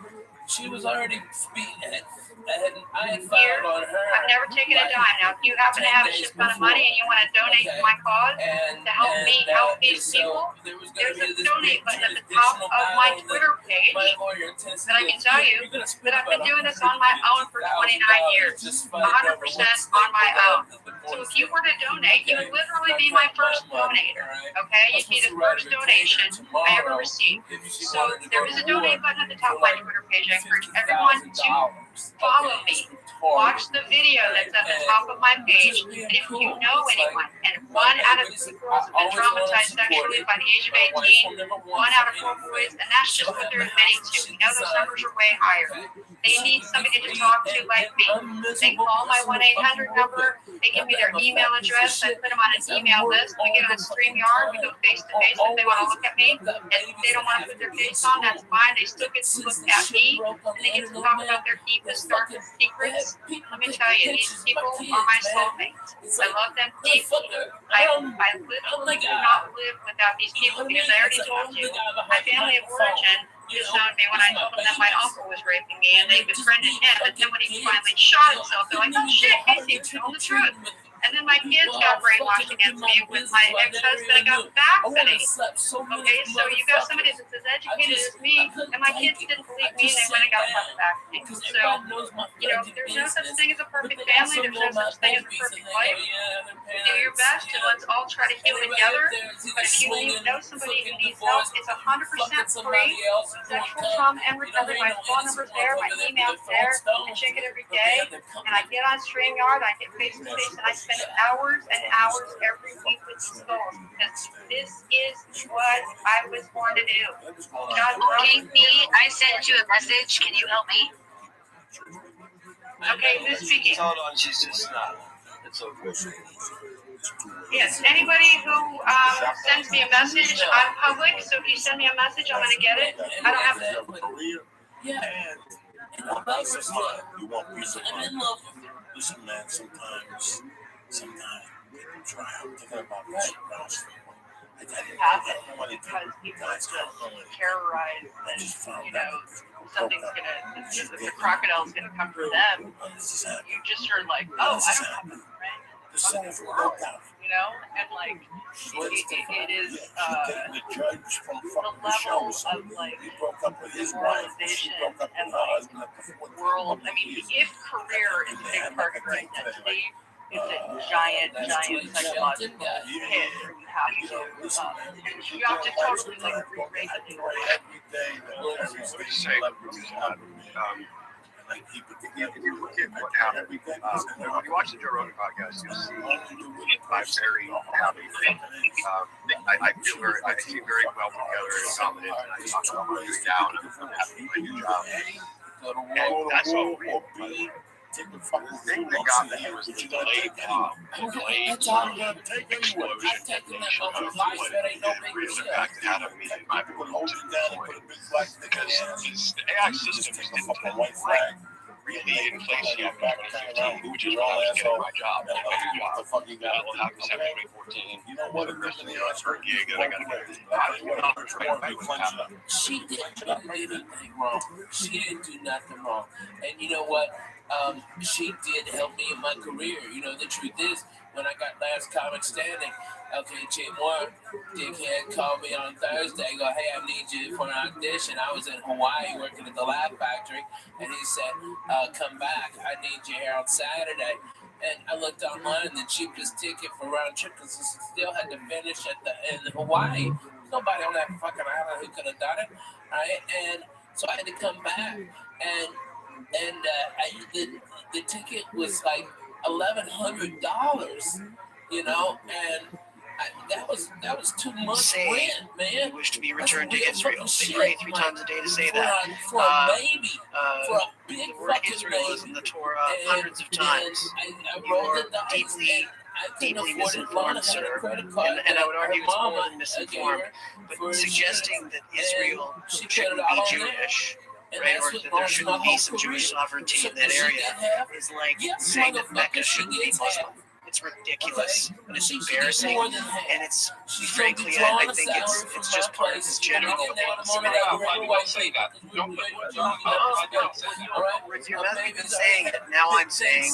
She was already beating it. I had filed on her. I've never taken a dime. Now, if you happen to have a shit ton of money and you want to donate to my cause to help me help these people, there's a donate button at the top of my Twitter page that I can tell you that I've been doing this on my own for 29 years, 100% on my own. So if you were to donate, you would literally be my first donator, okay? You'd be the first donation I ever received. So there is a donate button at the top of my Twitter page. I encourage everyone to follow me. Watch the video that's at the top of my page. And if you know anyone, and 1 out of 2 girls have been traumatized sexually by the age of 18, 1 out of 4 boys, and that's just what they're admitting to. We know those numbers are way higher. They need somebody to talk to like me. They call my 1-800 number. They give me their email address. I put them on an email list. We get on StreamYard. We go face to face if they want to look at me. And if they don't want to put their face on, that's fine. They still get to look at me. And they get to talk about their deepest, darkest secrets. Let me tell you, these people are my soulmates. I love them deeply. I literally do not live without these people because I already told you, my family of origin disowned me when I told them that my uncle was raping me and they befriended him. And then when he finally shot himself, they're like, oh shit, Casey, you're telling the truth. And then my kids got brainwashed against me with my ex-husband and got vaccinated. Okay, so you got somebody that's as educated as me, and my kids didn't believe me, and they went and got vaccinated. So, there's no such thing as a perfect family. There's no such thing as a perfect life. Do your best, and let's all try to heal together. But if you know somebody who needs help, it's 100% free. Sexual trauma and recovery. My phone number's there, my email's there. I check it every day, and I get on StreamYard, I get face-to-face, and I spend hours and hours every week with these souls because this is what I was born to do. Okay, me, I sent you a message. Can you help me? Okay, who's speaking? Hold on, she's just not. It's okay. Yes, anybody who sends me a message, I'm public, so if you send me a message, I'm going to get it. I don't have to. Yeah. You want peace of mind. Listen, man, sometimes people try out thinking about this house. Because people are just terrorized and, something's the crocodile's gonna come for them. You just are like, oh, I don't have a friend. And like, it is the level of like demoralization and like world. I mean, if career is a big part of your identity, it's a giant psychological hit for how you do. You have to totally like rewrite the thing. If you look at what happened, when you watch the Joe Rogan podcast, you'll see I'm very happy. I seem very well together and confident, and I talk about what I'm doing now, and I'm happy with my new job. And that's all real. The thing that got me was the delayed pop, the delayed explosion that really impacted how to meet my because the AI system just didn't work. really in place yet by 2015, which is when I was getting my job. What the fuck you got? Well, now December 2014. You know what? The rest of the first gig that I got to get this. She didn't do anything wrong. She didn't do nothing wrong. And you know what? She did help me in my career. You know, the truth is, when I got last comic standing, okay, Jim Moore, dickhead, called me on Thursday, go, hey, I need you for an audition. I was in Hawaii working at the Laugh Factory, and he said, come back. I need you here on Saturday. And I looked online, the cheapest ticket for round trip, because I still had to finish in Hawaii. Nobody on that fucking island who could have done it, right? And so I had to come back, and the ticket was like $1,100, you know, and that was too much rent, man. You wish to be returned to Israel. They pray 3 times a day to say that. For a baby, for a big the word fucking Israel baby. is in the Torah hundreds of times. I You rolled are the dice. deeply misinformed, sir. And I would argue it's more than misinformed. But suggesting that Israel shouldn't be Jewish, right, or that there shouldn't be some Jewish sovereignty in that area is like saying that Mecca shouldn't be Muslim. It's ridiculous, and it's embarrassing, and it's, frankly, I think it's just part of this general You're not even saying it. Now I'm saying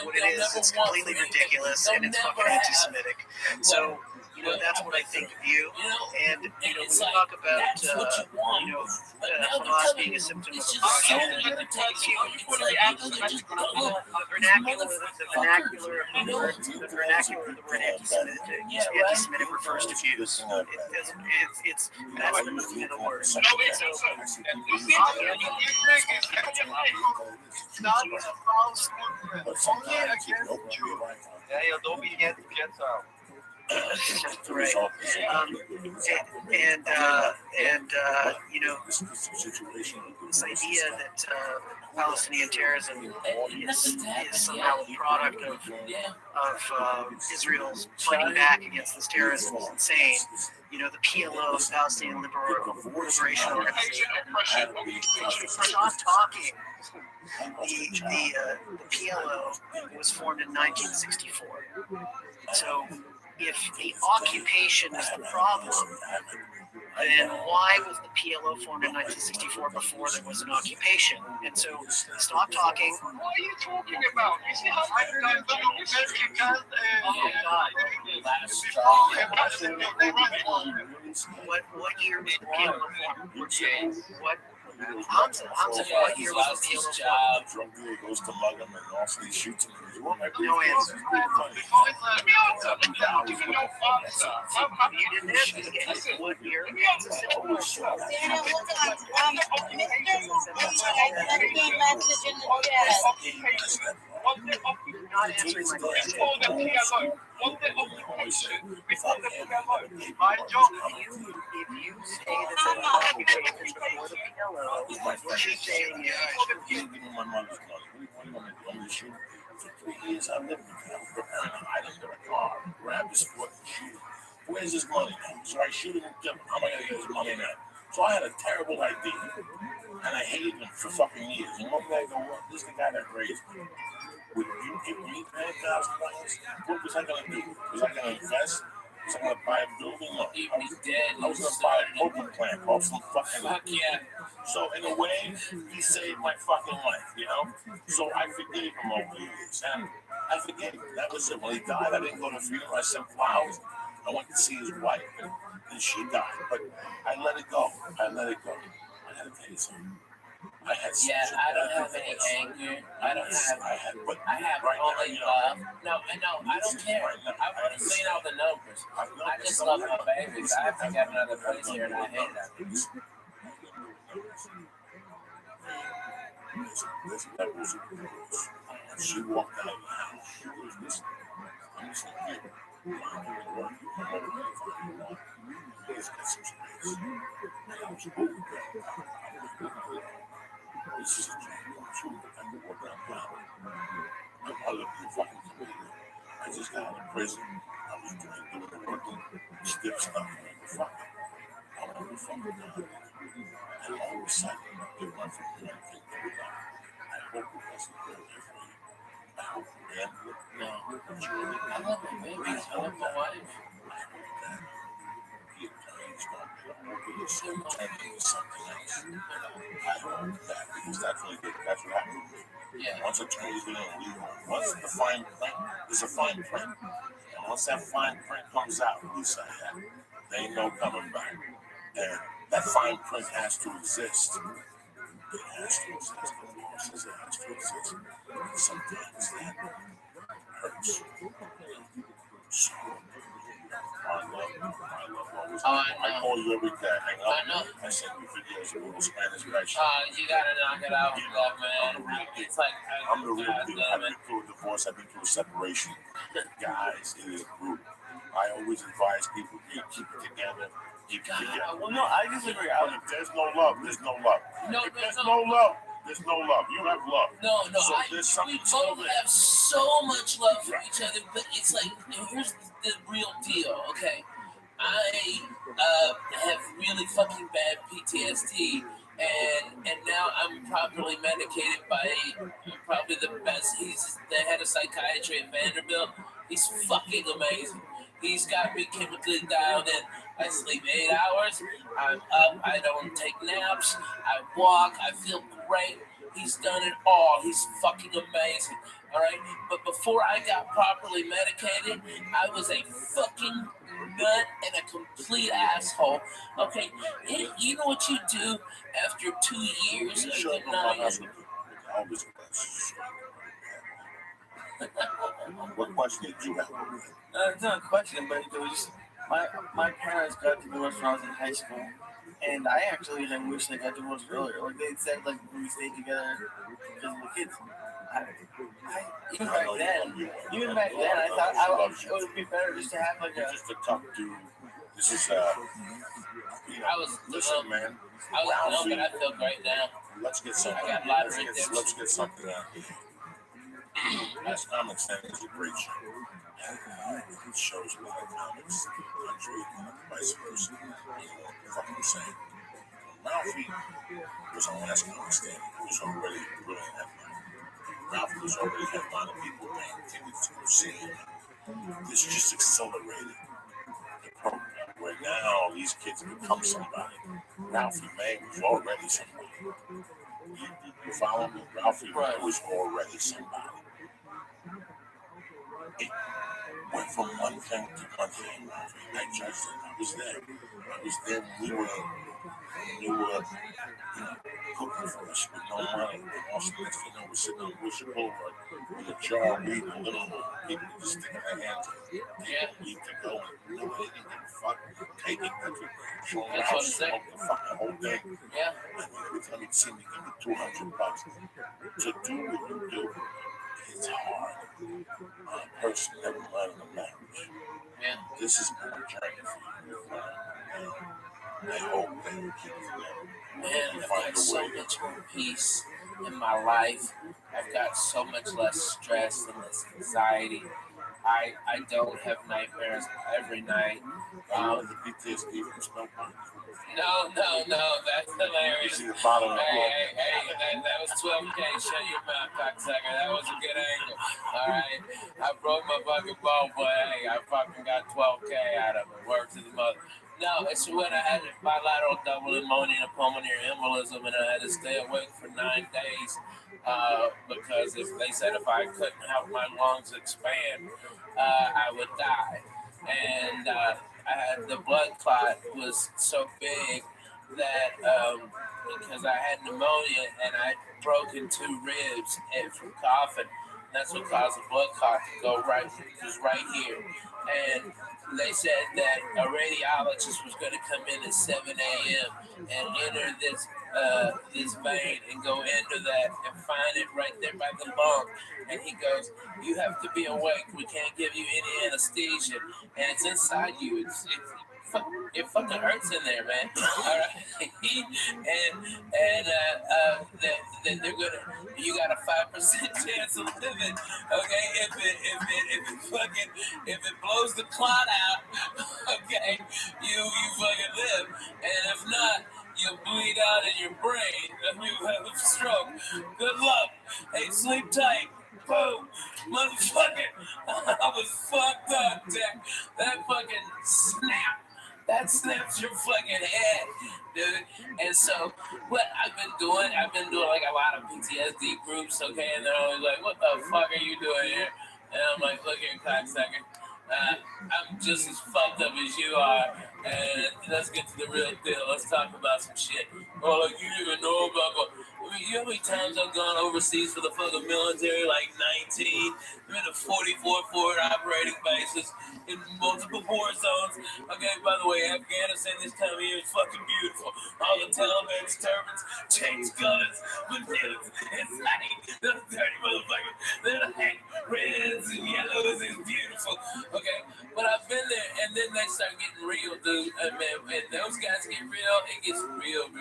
what it is. It's completely ridiculous, and it's fucking anti-Semitic. So, you know, that's what I think of you. And, you know, when you talk about, you know, Hamas being a symptom of the vernacular of the word anti-Semitic refers to Jews. It's that's the movement of the word. So, right. You know, this idea that Palestinian terrorism is somehow a product of Israel's fighting back against this terrorism is insane. You know, the PLO, the Palestinian Liberation Organization, stop talking. The PLO was formed in 1964. So, if the occupation is the problem, then why was the PLO formed in 1964 before there was an occupation? And so, stop talking. What are you talking about? You see how I've done the document? What year was the PLO formed? What? Hamza, what year was the PLO formed? Drug dealer goes to mug him and also he shoots him. No answer. You didn't ask me again. What year? Daniel, hold on. I sent a message in the chat. You're not answering my question. Was the occupation before the PLO? My job. If you say that the occupation before the PLO, what you're saying is Give me my mother's money. What do you want me to shoot? For 3 years, I lived in California. I didn't get a car, grab the sport and shoot. Where's his money now? So I shoot him and kill him. How am I going to get his money now? So I had a terrible idea. And I hated him for fucking years. And one day I go, well, this is the guy that raised me. Would you give me $10,000? What was I going to do? Was I going to invest? Was I going to buy a building? No. I was going to buy a poker plant off some fucking... Fuck yeah. So in a way, he saved my fucking life, you know? So I forgave him over the years. And I forgave him. That was it. When he died, I didn't go to the funeral. I sent flowers. I went to see his wife, and she died. But I let it go. I had to tell you something. I don't have any anger. I have only love. No, I don't care. I've already seen all the numbers. I just love my babies. I have to get another place here, and I hate it. She walked out of the house. She was listening. I'm just like, here. Please get some space. This is a dream. I'm working on God. I love you fucking community. I just got out of prison. I was doing the working, stiff stuff. Fuck it. I want to fucking God. And all of a sudden, it went from one thing to another. I hope No. I love my babies. I love my wife. Because that's what happens. Yeah. Once a attorney's going to leave, once the fine print, there's a fine print. And once that fine print comes out, Lisa, there ain't no coming back. And that fine print has to exist. It has to exist. The law says it has to exist. And sometimes that hurts. So, I love always. I call you every day. Hang up. I know. I send you videos of little Spanish guys. You gotta knock it out, man. It's like I'm the real deal. I've been through a divorce. I've been through a separation. Guys, it is brutal. I always advise people to keep it together. Keep it together. Well, no, I disagree. If there's no love, there's no love. If there's no love, there's no love. You have love. No. So We both have so much love for each other, but it's like, here's the real deal, okay? I have really fucking bad PTSD, and now I'm properly medicated by probably the best. He's the head of psychiatry at Vanderbilt. He's fucking amazing. He's got me chemically dialed in. I sleep 8 hours. I'm up. I don't take naps. I walk. I feel great. He's done it all. He's fucking amazing. All right? But before I got properly medicated, I was a fucking nut and a complete asshole. Okay? You know what you do after 2 years of denying? What question did you have? It's not a question, but it was just my parents got divorced when I was in high school, and I actually wish they got divorced earlier. Like they said, like we stayed together because of the kids. Even back then, I thought it would be better just to have like You're just a tough dude. This is listen, man. But I feel great now. Let's get something. Let's get something out. Last Comic Center is a great show. It shows a lot of comics in the country and vice versa. You know what the fuck I'm saying? Ralphie was on Last Comic Stand. He was already really headlining. Ralphie was already headlining. People paying tickets to go see him. This just accelerated the program where now these kids become somebody. Ralphie May was already somebody. You follow me? Ralphie May was already somebody. It went from one thing to one thing. I judged it. I was there when you were cooking for us with no money. And also, next thing you know, we're sitting on Bush Boulevard with a jar of weed and a little people just sticking their hands in it. Weed to go and no anything. Fuck. Taking that to the house, smoke the fucking whole thing. Yeah. I mean, every time you see me, give me $200 to do what you do. It's hard. A person never learned a language. Yeah. This has been a journey for you. I hope that you keep it together. Man, I've got so much more peace in my life. I've got so much less stress and less anxiety. I don't have nightmares every night. The PTSD from smoking. No, that's hilarious. You see the bottom of the book. Hey, that was 12K. Shut your mouth, cocksucker. That was a good angle. All right, I broke my fucking bone, but hey, I fucking got 12K out of it. Word to the mother. No, it's when I had bilateral double pneumonia and pulmonary embolism, and I had to stay awake for 9 days because they said if I couldn't help my lungs expand, I would die. And the blood clot was so big that because I had pneumonia and I'd broken 2 ribs from coughing, that's what caused the blood clot to go right here. And they said that a radiologist was going to come in at 7 a.m. and enter this vein and go into that and find it right there by the lung. And he goes, "You have to be awake. We can't give you any anesthesia, and it's inside you. It fucking hurts in there, man." All right, and they're gonna. You got a 5% chance of living. Okay, if it blows the clot out, okay, you fucking live, and if not, you'll bleed out in your brain and you have a stroke. Good luck. Hey, sleep tight. Boom. Motherfucker. I was fucked up, Jack. That fucking snap. That snaps your fucking head, dude. And so, what I've been doing like a lot of PTSD groups, okay? And they're always like, what the fuck are you doing here? And I'm like, look here, cocksucker. I'm just as fucked up as you are, and let's get to the real deal. Let's talk about some shit. Oh, like you didn't even know about. You know how many times I've gone overseas for the fucking military? Like 19. I'm in a 44 forward operating bases in multiple war zones. Okay, by the way, Afghanistan this time of year is fucking beautiful. All the Taliban's turbans change colors, but it's like those dirty motherfuckers. They're like reds and yellows. It's beautiful. Okay, but I've been there, and then they start getting real, dude. And man, when those guys get real, it gets real.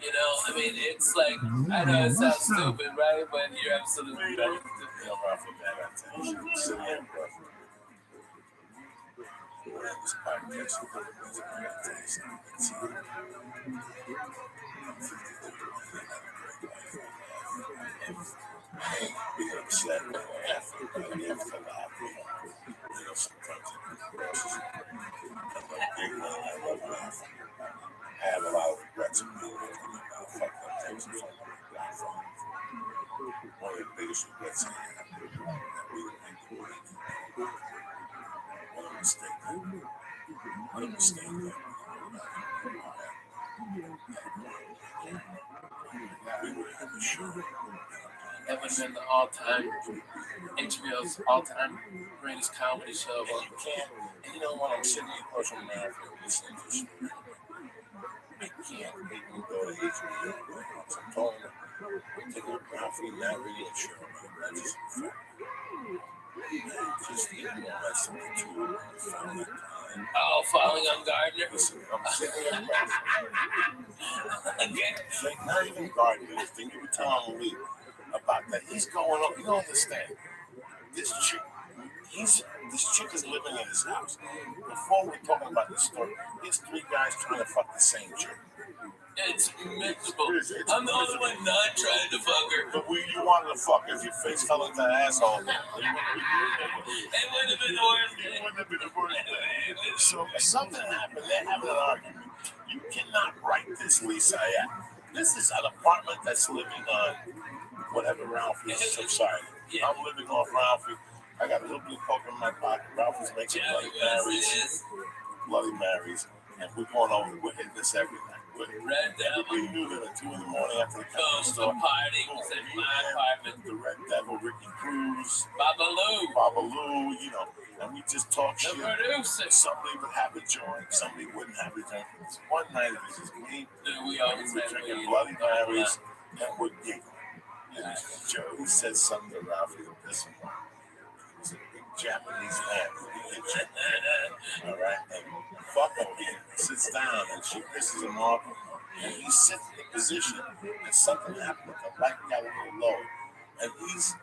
You know, I mean, it's like, I know it sounds stupid, right? But you're absolutely right. I have a lot of regrets of being fucked up things. One of the biggest regrets I have is that we were in What a mistake. What a mistake. We were in the show. That would have been the all-time, HBO's all-time greatest comedy show. And you can't, and you know what, I'm sitting here across from America listening to this story. I can't make me go to HBO. So I'm telling them, I'm taking a Ralphie, Larry, and Cheryl. That's just a fact. Just even though that's something too, found that time. Oh, falling on Gardner. Listen, I'm sitting here again. Like, not even Gardner. This thing you were telling me about that. He's going up. You don't understand. This chick is living in his house. Before we're talking about this story, there's 3 guys trying to fuck the same chick. It's miserable. I'm the only one not trying to fuck her. But you wanted to fuck her. If your face fell into an asshole, it wouldn't have been the worst. So something happened. They're having an argument. You cannot write this, Lisa. This is an apartment that's living on whatever Ralphie is. I'm sorry. I'm living off Ralphie. I got a little bit of coke in my pocket. Ralphie's making Bloody Marys. And we're going over. We're hitting this every night. Red Devil. We knew that at 2 in the morning after the party was in my apartment. The Red Devil, Ricky Cruz, Babaloo, you know, and we just talk shit. Somebody would have a joint, somebody wouldn't have a joint. One night it was just me. We always were drinking Bloody Marys and would giggle. And Joe said something to Ralphie to piss him off. He was a big Japanese man. All right, and fuck him. He sits down and she pisses him off, and he sits in the position, and something happened. The light got a little low, and he's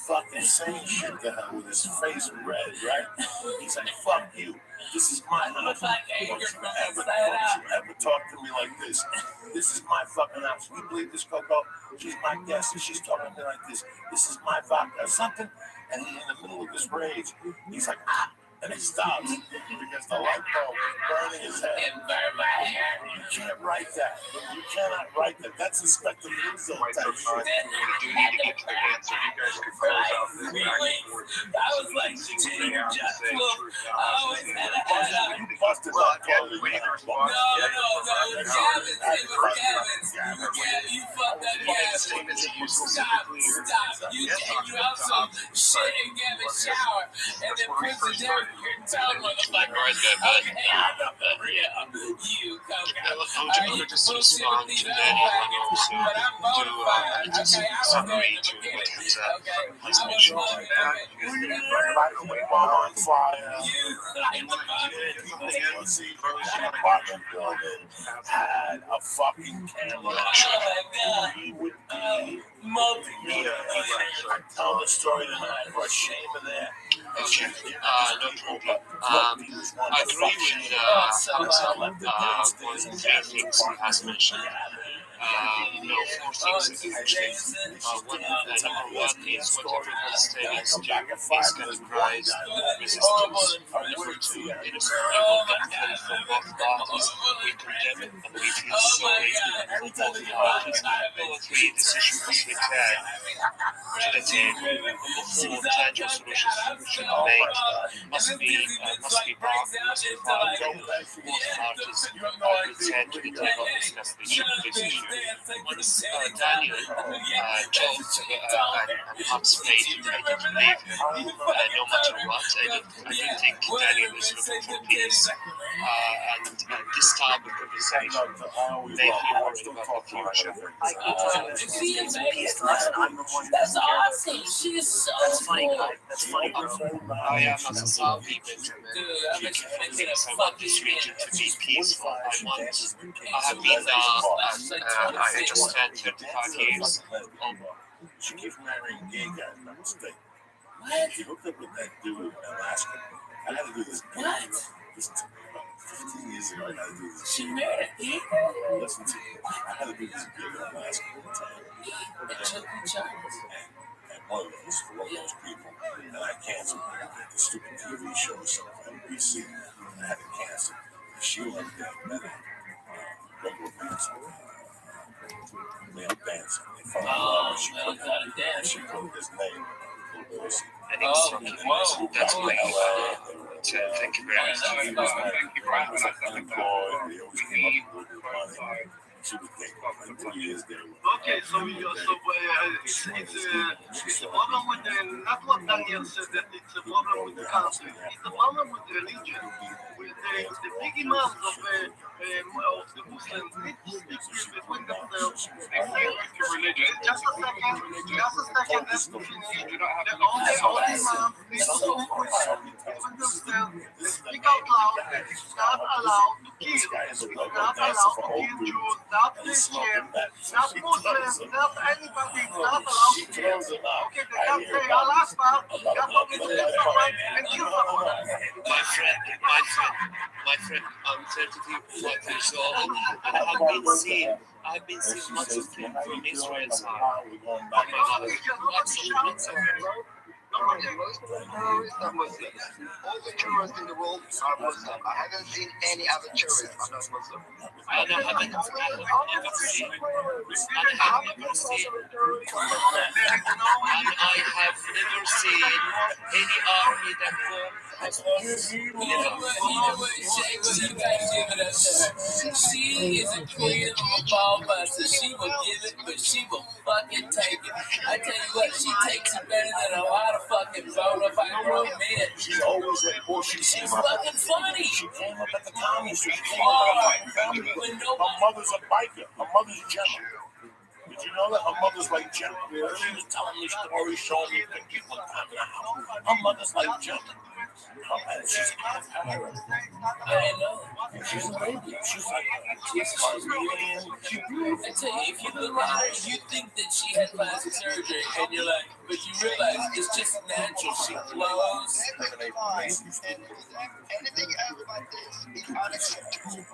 fucking saying shit to her with his face red, right? He's like, "Fuck you. This is my house. Don't you ever talk to me like this? This is my fucking house. You believe this, Coco? She's my guest, and she's talking to me like this. This is my vodka or something." And he's in the middle of his rage. He's like, "Ah." And he stops because the light bulb is burning his head. It burned my hair. You can't write that. You cannot write that. That's Inspector Clouseau type shit. You need to get to the answer. You guys can close out this I was like, I always had a head up. You busted that quality. No, Gavin, you fucked up Gavin. Stop. You also shit in Gavin's shower and then Prince of Derek. You're telling motherfucker. Okay, you Coco. You bullshit with these other dragons, but I'm bonafide. Okay, I was there in the beginning. Okay, I was on fire. You like That apartment building had a fucking camera. oh my He would be multi-media. I tell the story tonight for shame in there. I agree with what Kathy has mentioned. No, four things actually. Number one is whatever the status is categorized resistance. Number two, it is horrible content from both parties. We condemn it and we feel sorry for both parties. Number three, this issue must return to the table before tangible solutions should be made. Must be barred. Both parties return to the table and discuss the issue. Once Daniel chose and Hub's fate, I didn't leave him no matter what. I don't think Daniel was looking for peace. And this type of conversation made me worry about the future. That's awesome. She is so cool. That's funny, bro. I am not a selfie, Dude, I bet you I making a want this region to be peaceful. I have been I just spent 35 years. She keeps marrying gay guys by mistake. What? She hooked up with that dude in Alaska. I had to do this. What? This 15 years ago, I had to do this. She married a gay? Listen to me. I had to do this gig in Alaska one time. And Chuck E. Cheese. And one of those people, and I canceled the stupid TV show on NBC. And I had to cancel. And she went there and met regular dancing. Male dancing. They found out she put his name on the pussy. And it was from the whoa. That's great. Thank you very much. He was unemployed. He always came up with money. She was dating for 3 years there. Okay, so it's a problem with the, not what Daniel said, that it's a problem with the country. It's a problem with religion, with the big imams of the Muslims. They speak between themselves. They say it's a religion. Just a second, let me finish. All the imams, they speak between themselves. They speak out loud. It's not allowed to kill. It's not allowed to kill Jews. Not Christian, not Muslims, not anybody, not allowed to kill. Okay, they can't say Allah Akbar, that's what we do and kill someone. My friend, I'm 35 years old, and I've been seeing lots of things from Israel side. Lots of Most of the terrorists are Muslims. All the terrorists in the world are Muslim. I haven't seen any other terrorists are not Muslim. I haven't never seen any army that She is a queen of a ball buster. She will give it, but she will fucking take it. I tell you what, she takes it better than a lot of fucking bona fide grown men. She's always at bullshit. She's fucking funny. She came up at the comedy store. She came up at a family. Her mother's a biker. Her mother's Gemma. Did you know that her mother's like Gemma? She was telling me stories, showing me pictures one time in the house. Her mother's like Gemma. She's I know. she's a lady. She's like I tell you, if you look at her, you think that she had plastic surgery, and you're like, but you realize it's just natural. She glows. Anything else like this is unacceptable.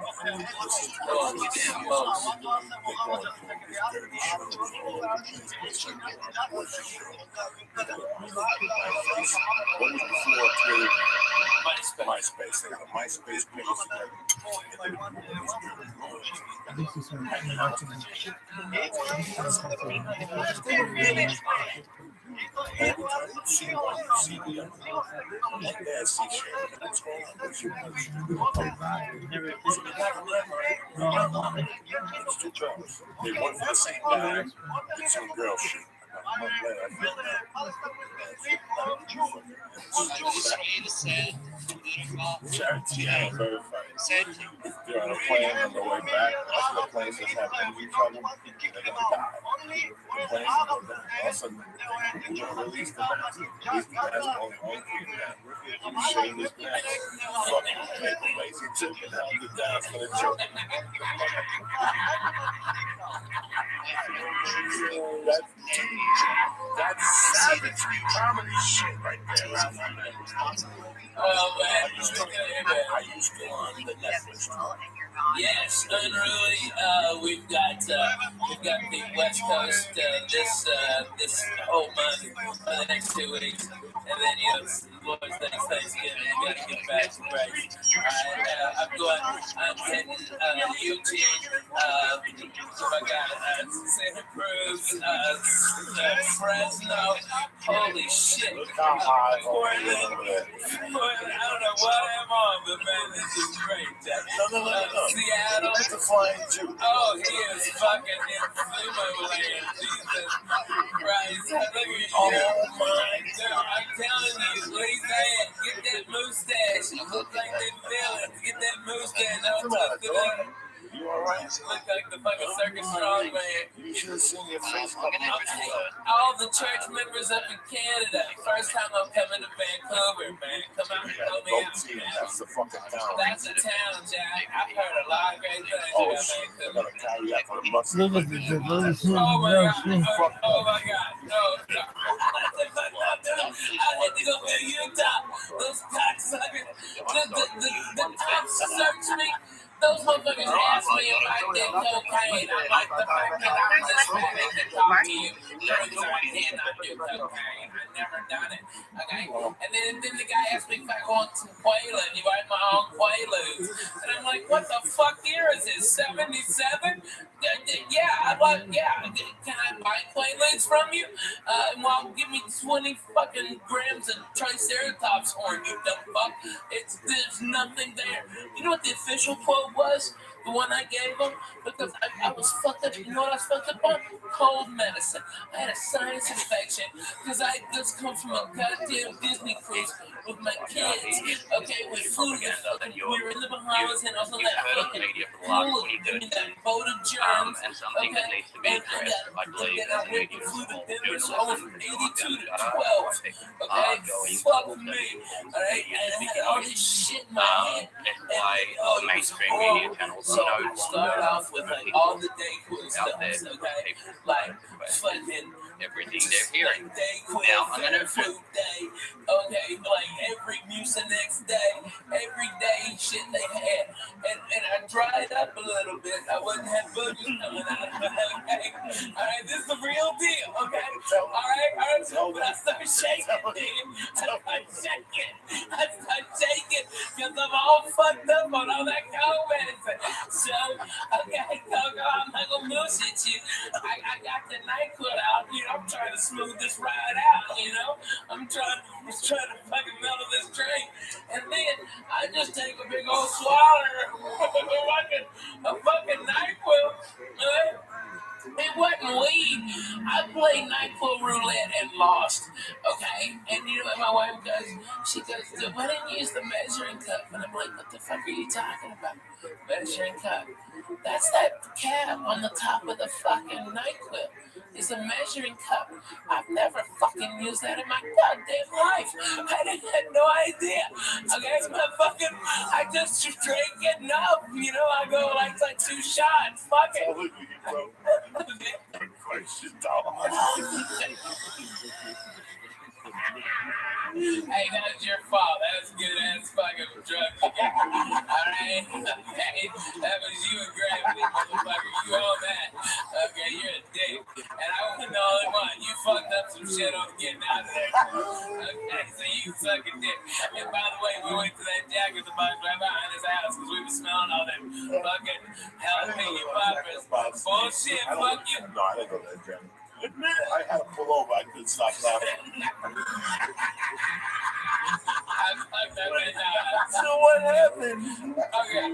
MySpace. MySpace page. They went for the same guy. Did some girl shit. Yeah, very funny. They're on a plane on the way back. After the plane just had engine trouble, they're gonna die. The plane's gonna go down. All of a sudden, we're gonna release the mask. Release the mask on the shave his mask. Fucking paper lazy took it out the down for the joke. That's savage comedy shit right there. I used to on the Netflix. Yes, unruly. We've got the West Coast this whole month for the next 2 weeks, and then it's Lord's Day, Thanksgiving. You gotta get back to break. I'm heading Eugene. I got Santa Cruz, Fresno. Holy shit! Portland. I don't know what I'm on, but man, this is great. No. Seattle. It's a flying Jew. Oh, he is fucking in Sumo land. Jesus Christ. Look at you. Oh, my God. I'm telling you, what he's saying, get that mustache. You look like that villain. Get that mustache. Don't twist it up. You alright? You look like the fucking circus strong man. You should have seen your face. All the church members up in Canada. First time I'm coming to Vancouver, man. Come out and help me out. That's the fucking town. That's a town, Jack. I've heard a lot of great things about Vancouver. I gotta carry out for the bus. Look at the Oh my God. No. I had to go to Utah. Those cocksuckers. The cops searched me. Those motherfuckers asked me if I did cocaine. I'm like, the fact that I'm this fat, they can talk to you. Literally, I cannot do cocaine. I've never done it. Okay? And then the guy asked me if I want some Quaaludes. You want my own Quaaludes? And I'm like, what the fuck year is this? 77? Yeah. I'm like, yeah. Can I buy Quaaludes from you? Well, give me 20 fucking grams of Triceratops horn, you dumb fuck. There's nothing there. You know what the official quote was? The one I gave him? Because I was fucked up. You know what I was fucked up on? Cold medicine. I had a sinus infection because I had just come from a goddamn Disney cruise with my kids. Okay, we flew we were in the Bahamas and I was on that fucking pool in that boat of germs. Okay, and then I went and flew to Denver, so I went from 82 to 12. Okay, fuck me. Alright, and I had all this shit in my head. And mainstream media channels. So I started off with like all the day cool stuff, okay? Like fucking everything they're hearing. Now I'm gonna food day, okay? Like every Mucinex day, every day shit they had, and I dried up a little bit. I wouldn't have boogers coming out of my head. Okay, all right, this is the real deal, okay? All right. So when I start shaking, I start shaking because I'm all fucked up on all that cold medicine. So okay, Coco, I'm not gonna bullshit you. I got the NyQuil out. You know, I'm trying to smooth this ride out. You know, I'm trying to fucking mellow this drink, and then I just take a big old swallow of fucking NyQuil. It wasn't weed. I played NyQuil roulette and lost. Okay? And you know what my wife does? She goes, why didn't you use the measuring cup? And I'm like, what the fuck are you talking about? Measuring cup. That's that cap on the top of the fucking NyQuil. It's a measuring cup. I've never fucking used that in my goddamn life. I had no idea. Okay, I just drank it enough. You know, I go like 2 shots. Fuck it. Hey, that's your fault. That's a good ass fucking drug. Alright? Hey, that was you and Gravity, motherfucker. You own that. Okay, you're a dick. And I wasn't the only one. You fucked up some shit on getting out of there. Okay, so you suck a dick. And by the way, we went to that Jack in the Box right behind his house because we were smelling all them fucking jalapeno poppers. Bullshit, fuck you. No, I didn't go to that Jack. I had to pull over. I couldn't stop laughing. So what happened? Okay, all right.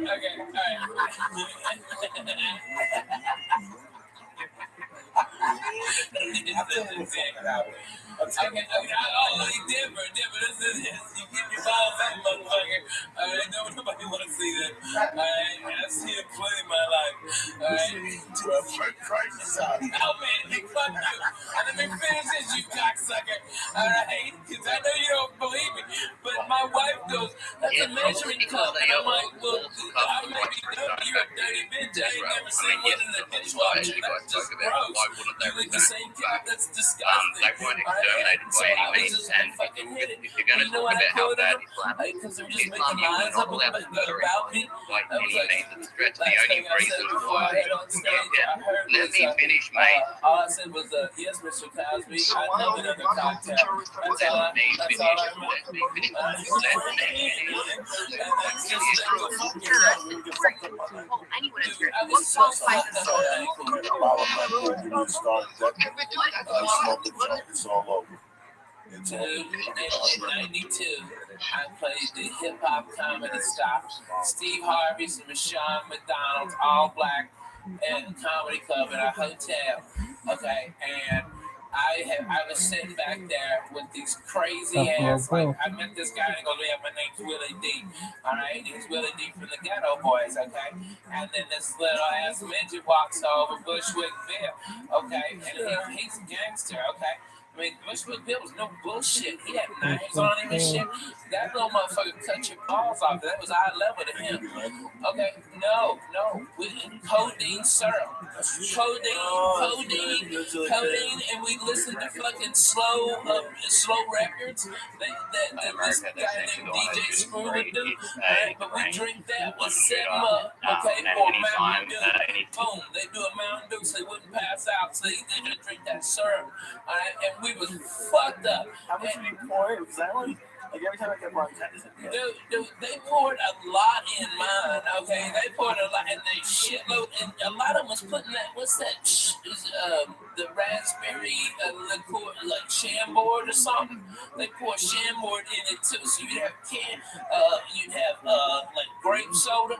Denver, this is this. You get your balls back, motherfucker. Alright, nobody want to see that. Alright, I've seen it plenty in my life. Alright, crisis out. Oh man, fuck you. And let me finish this, you cocksucker. Alright, because I know you don't believe me, but my wife goes, that's a measuring cup. And I'm like, well, I may be dumb, you're a dirty bitch. I ain't never seen one in the dishwasher. That's just gross. why wouldn't they You look the return? same kid. That's disgusting. They weren't exterminated by any means. And if you're going to talk about how bad Islam Because they're is, just making lines up allowed to about me. by I was any like, means of the threat. The last only thing I said reason before I why. head on stage, I heard Let me was, finish, mate. all I said was, yes, Mr. Cosby, So I why love don't another you cocktail. That's Let all me I finish. remember. Let me finish. Let me Dude, I was so fucked up on that cool. It's all over. It's Dude, all in 92, I played the hip hop comedy stop. Steve Harvey's and Rashawn McDonald's, all black, and comedy club at a hotel. Okay, and I was sitting back there with these crazy ass, like, I met this guy and he goes, yeah, my name's Willie D. Alright, he's Willie D from the Ghetto Boys, okay? And then this little ass midget walks over, Bushwick Bill, okay? And he's a gangster, okay? I mean, Bushwick Bill was no bullshit. He had knives on him and shit. That little motherfucker cut your balls off. That was eye level to him. Okay, no. Codeine syrup. Codeine, and we listened to fucking slow records that this guy named DJ Screw would do. Right? But we drink that with 7-Up, okay, or Mountain Dew. Boom, they do a Mountain Dew so they wouldn't pass out, so they just drink that syrup. All right, and we was fucked up. How much did you pour it? Was that one? Like every time I get one, Dude, they poured a lot in mine, okay? They poured a lot, and they shitload, and a lot of them was putting that, what's that, the raspberry liqueur, like Chambord or something? They poured Chambord in it too, so you'd have like grape soda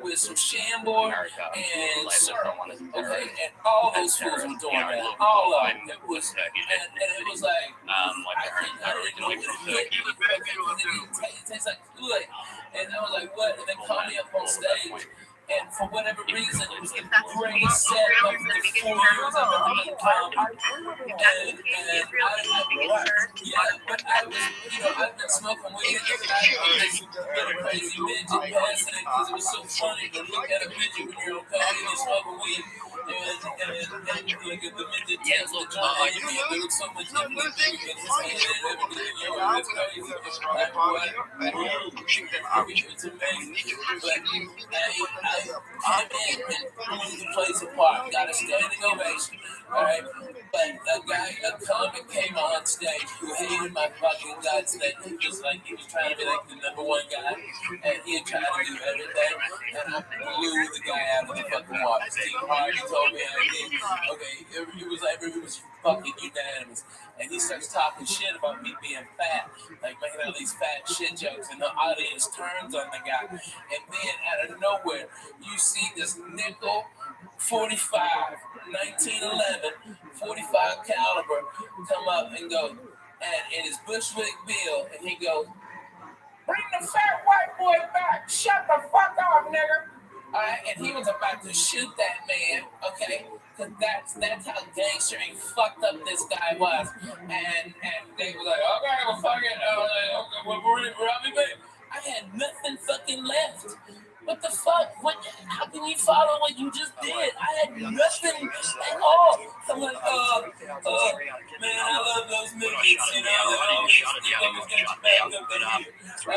with some Chambord and syrup, okay? And all those fools were doing that, all of them. It was, and it was like, I didn't know what it tastes like Kool-Aid. And I was like, what? And they called me up on stage. And for whatever reason, it was the greatest set of the 4 years I've ever been comedy. But I was, I've been smoking weed and I was getting crazy midget passing it because it was so funny to look at a midget when you're on comedy and smoking weed. And you look at the midget test the joint and you look so much different than you in his head and everything. It's crazy. It's amazing. But I came in and blew the place apart. Got a standing ovation. Alright? But a comic came on stage who hated my fucking guts. That he was trying to be like the number one guy. And he had tried to do everything. And I blew the guy out of the fucking water. Steve Harvey told me I did. Okay, it was fucking unanimous. And he starts talking shit about me being fat, like making all these fat shit jokes, and the audience turns on the guy. And then out of nowhere, you see this nickel 45, 1911, 45 caliber come up and go, and it is Bushwick Bill, and he goes, bring the fat white boy back, shut the fuck up, nigga. All right, and he was about to shoot that man, okay? Because that's how gangster and fucked up this guy was. And they were like, okay, well, fuck it. Okay, well, Rabbi, I had nothing fucking left. What the fuck? How can you follow what you just did? I had nothing at all. I'm like, man, I love those midgets, you know. They always get you back up in here. I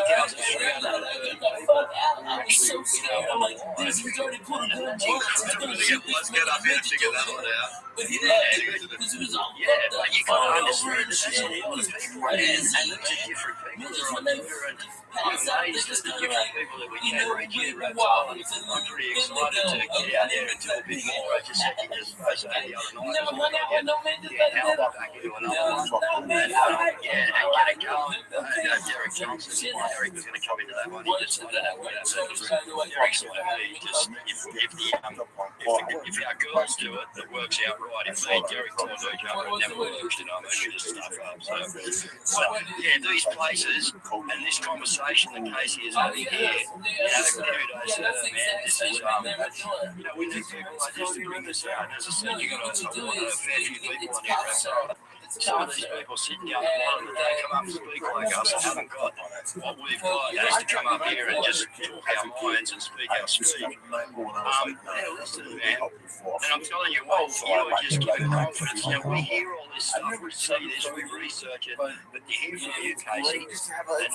was so scared. I'm like, this is already put a gun once. He's going to shoot this midget over there. But he loved it because it was all fucked up. You can't understand the shit. It was crazy, man. Midgets, when they pass out, they just kind of like, weird wobbles and then they go, okay, I never tell people. You never hung out with no midgets like that? No, man, I like Derek Johnson, Derek was going to come into that one. He just decided to wait out. Derek's the one who just, if our girls do it, it works out right. If they, Derek told each other, it never pushed it on, they just stuff up. So, these places and this conversation that Casey is having here, kudos, man, this is, we need people like this to bring this out. And as I said, you've got a fair few people on here. some of these people sitting down the bottom that don't come up and speak like us and haven't got what we've got is to come up here and just talk our minds and speak our speak. They're listening, man. And I'm telling you what, you are just giving confidence. Now, we hear all this stuff, we see this, we research it, but to hear from you, Casey, and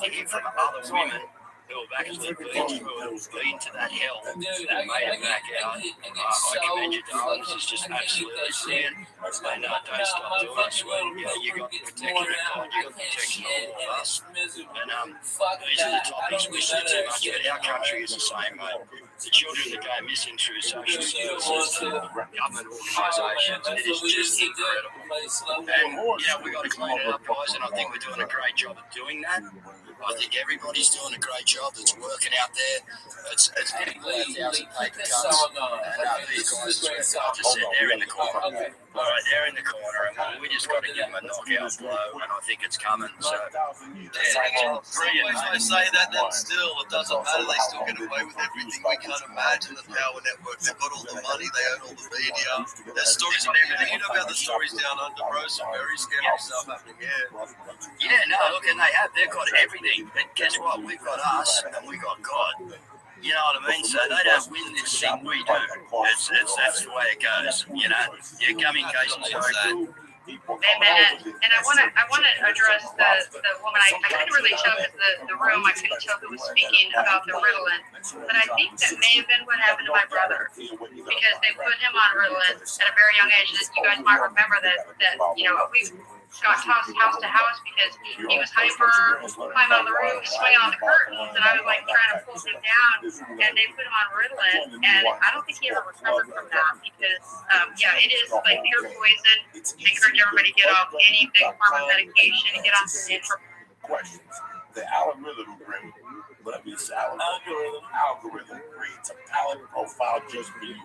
to hear from other women who have actually been to that hell and made it back out, I commend you, darling. This is just absolutely brilliant. And don't stop doing it, sweet. You got the protection of God, you got the protection of all of us. And these are the topics we see too much, but our country is the same, mate. The children that go missing through social services, government organisations, it is just incredible. And, we got to clean it up, guys, and I think we're doing a great job of doing that. I think everybody's doing a great job that's working out there. It's getting 1,000 paper cuts. And these guys, as I just said, they're in the corner. All right, they're in the corner, and we just got to give them a knockout blow, and I think it's coming. So, brilliant. They say that, then still, it doesn't matter. They still get away with everything. We can't imagine the Power Network. They've got all the money, they own all the media. There's stories on everything. You know about the stories down under, bro? Some very scary stuff happening here. Yeah, no, look, and they've got everything. But guess what? We've got us, and we got God. You know what I mean? So they don't win this thing, we do. That's the way it goes. You know, you come in, Casey, sorry. Amen. And I want to address the woman. I couldn't really tell because the room, I couldn't tell who was speaking about the Ritalin. But I think that may have been what happened to my brother, because they put him on Ritalin at a very young age. You guys might remember that we got tossed house to house because he was hyper, climbing on the roof, swinging on the curtains, and I was like trying to pull him down, and they put him on Ritalin, and I don't think he ever recovered from that because, it is like pure poison. They encourage everybody to get off any big form of medication and get on some questions. The algorithm creates a palette profile just for you.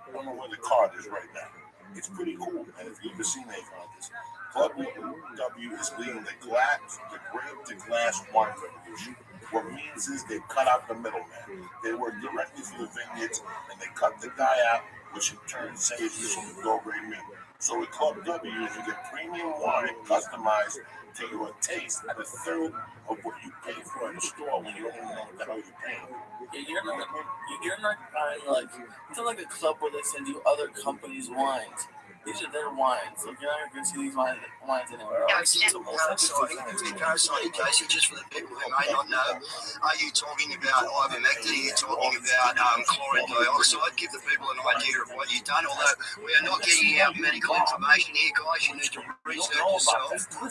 I don't know where the card is right now. It's pretty cool, and if you've ever seen anything like this, Club W is leading the grape-to-glass wine revolution. What it means is they cut out the middleman. They work directly through the vineyards, and they cut the dye out, which in turn saves you some low-grade meat. So with Club W, you get premium wine customized to your taste at a third of what you pay for in the store when you don't even know what the hell you're paying. Yeah, you're not buying it's not like a club where they send you other companies' wines. These are their wines. Like, you're not going to see these wines anywhere else. It's parasite, Casey, just for the people who may not know. Are you talking about ivermectin? Are you talking about chlorine dioxide? Give the people an idea of what you've done. Although we are not getting out medical information here, guys. You need to research yourself. But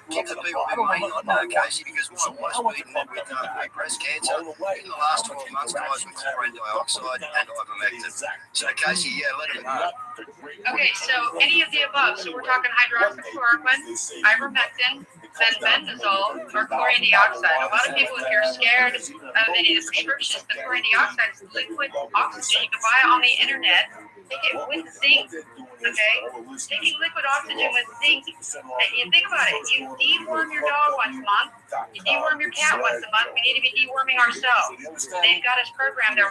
give the people who may not know, Casey, because my wife's beaten it with breast cancer in the last 12 months, guys, with chlorine dioxide and ivermectin. So, Casey, let them know. Okay, so any of the above. So we're talking hydroxychloroquine, ivermectin, benzimidazole, or chlorine dioxide. A lot of people, if you're scared of any of the prescriptions, the chlorine dioxide is liquid oxygen. You can buy it on the internet. Take it with zinc. Okay? Taking liquid oxygen with zinc. You think about it. You deworm your dog once a month. You deworm your cat once a month. We need to be deworming ourselves. They've got us programmed. They're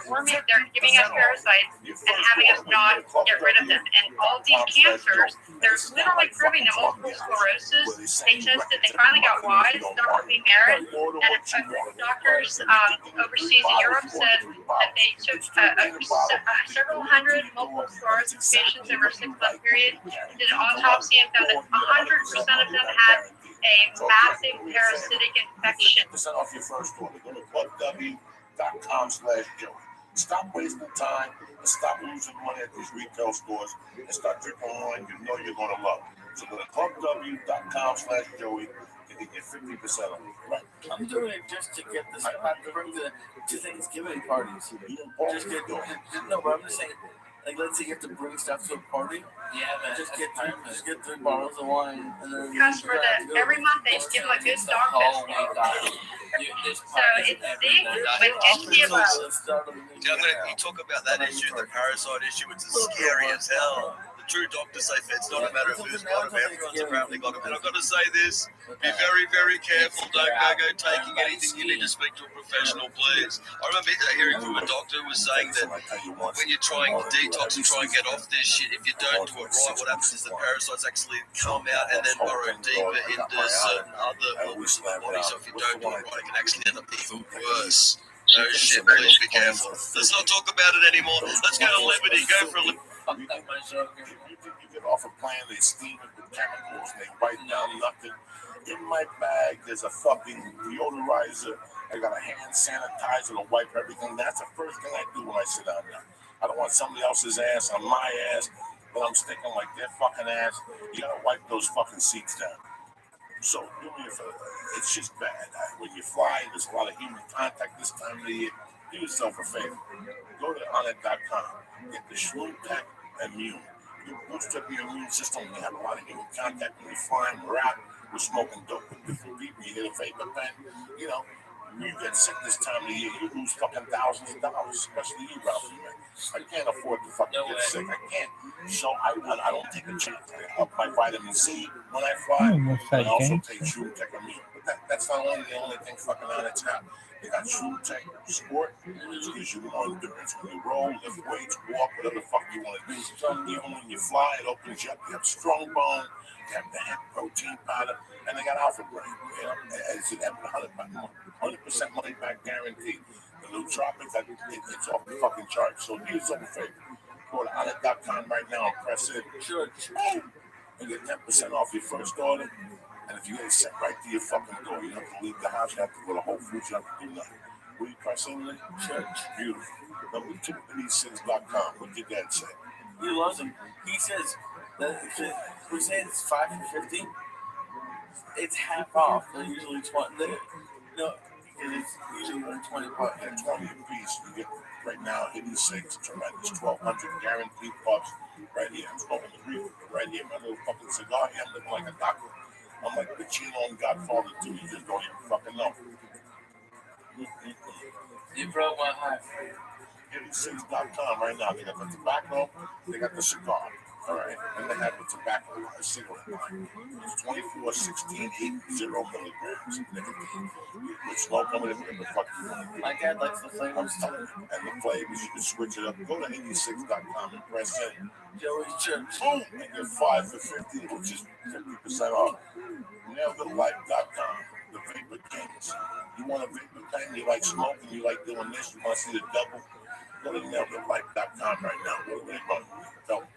giving us parasites and having us not get rid of them. And all these cancers, they're literally proving that multiple sclerosis. They tested. They finally got wise. Dr. Lee Merritt and doctors overseas in Europe said that they took several hundred multiple sclerosis patients over a 6-month period, did an autopsy, and found that 100% of them had a massive parasitic infection. % off your first order. Go to clubw.com/Joey. Stop wasting time and stop losing money at these retail stores and start drinking wine you know you're going to love. So go to clubw.com/Joey and get 50% off. Right. I'm doing it just to get this to bring to Thanksgiving parties. But I'm just saying, let's say you have to bring stuff to a party. Yeah, man. Just get 3 bottles of wine, and then customer that every month they give them a good dog biscuit. So it's big, but it's the above. You talk about that issue, the parasite issue. It's scary as hell. The true doctors say it's not a matter of who's got them. Everyone's apparently got them. And I've got to say this, be very, very careful. Don't go taking anything. You need to speak to a professional, please. I remember hearing from a doctor who was saying that when you're trying to detox and try and get off this shit, if you don't do it right, what happens is the parasites actually come out and then burrow deeper into certain other organs of the body. So if you don't do it right, it can actually end up even worse. No shit, please be careful. Let's not talk about it anymore. Let's go to Liberty. Go for Liberty. You think you get off a plane, they steam it with chemicals, and they wipe down nothing. In my bag, there's a fucking deodorizer. I got a hand sanitizer to wipe everything. That's the first thing I do when I sit down there. I don't want somebody else's ass on my ass, but I'm sticking like their fucking ass. You gotta wipe those fucking seats down. So do me a favor. It's just bad. When you fly, there's a lot of human contact this time of the year. Do yourself a favor. Go to ootd.com. Get the Shroom Tech Immune. You boost up your immune system. You have a lot of human contact when you're flying. We're out. We're smoking dope with different people. You get a vapor pen. You know, you get sick this time of the year. You lose fucking thousands of dollars, especially you, Ralphie, man. I can't afford to fucking get sick. I can't. So I don't take a chance. I up my vitamin C when I fly. I also take Shroom Tech Immune. But that's not only the only thing fucking on its app. They got Shroom Tech Sport, which gives you more endurance when you roll, lift weights, walk, whatever the fuck you want to do. Even when you fly, it opens you up. You have strong bone, you have the hemp protein powder, and they got Alpha Brain. You know, it's an 100% money back guarantee. The nootropics, it's off the fucking chart. So do yourself a favor. Go to ootd.com right now and press it. And get 10% off your first order. And if you get it sent right to your fucking door, you don't have to leave the house, you have to go to Whole Foods, you have to do nothing. Will you press in there? Church. Beautiful. Number 2, these6.com. What did your dad say? He loves them. He says that we say it's 5 for $50. It's half off. They're usually 20. No, it's usually 20 bucks. And 20 a piece. You get right now 86, tremendous 1,200 guaranteed puffs right here. I'm smoking the reef right here. My little fucking cigar here. I'm looking like a doctor. I'm like Pacino and Godfather too. You just don't even fucking know. You broke my heart. 86.com right now. They got the tobacco, they got the cigar. All right. And they have the tobacco, a cigarette line. It's 24, 16, 80 milligrams. With smoke coming in, whatever the fuck you want to do. My dad likes the flavors. And the flavors, you can switch it up. Go to 86.com and press in. Joey's Church. Boom! And get 5 for 50, which is 50% off. NailTheLife.com. The Vapor Kings. You want a vapor pen? You like smoking? You like doing this? You want to see the double? Go to NailTheLife.com right now. What do they want? Double.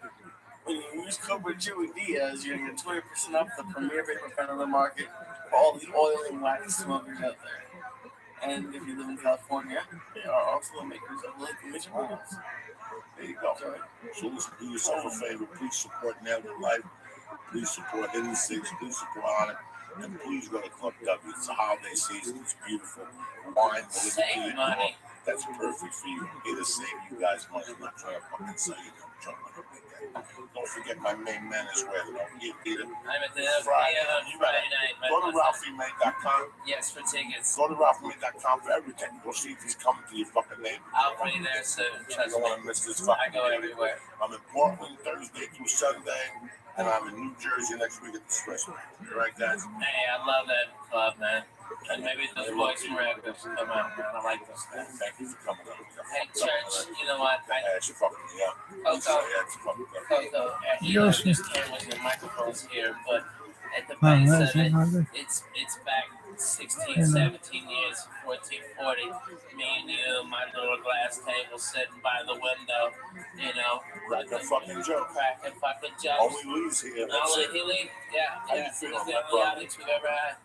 When you use code Joey Diaz, you're going to get 20% off the premier vapor pen on the market for all the oil and wax smokers out there. And if you live in California, they are also the makers of Lake Mission Oils. There you go. So listen, do yourself a favor. Please support Nail the Life. Please support 86. Please support on it. And please go to Club W. It's the holiday season. It's beautiful. Wine, Save money. That's perfect for you. It'll save you guys money. I'm not trying to fucking sell you. I'm trying to make that. Don't forget my main man as well. Don't get either. I'm at the Friday. Friday night. Go to RalphieMay.com. Yes, for tickets. Go to RalphieMay.com for everything. Go see if he's coming to your fucking neighborhood. I'll bring you there soon. You Trust don't me. want to miss this fucking I go everywhere. I'm in Portland Thursday through Sunday, and I'm in New Jersey next week at the Expressway. You right, guys? Hey, I love that club, man. And maybe those boys from Rabbi come out, man. I like those guys. Thank you for coming out. Hey, church, you know what? That's fucking me up. Coco, you know, there's cameras and microphones here, but at the base of it, it's back 16, 17 years, 14, 40. Me and you, my little glass table sitting by the window, you know. Crack a fucking joke. Cracking fucking jokes. Only Lee's here. Only he leave? Yeah. How you feeling, He's the my only brother? audience we've ever had.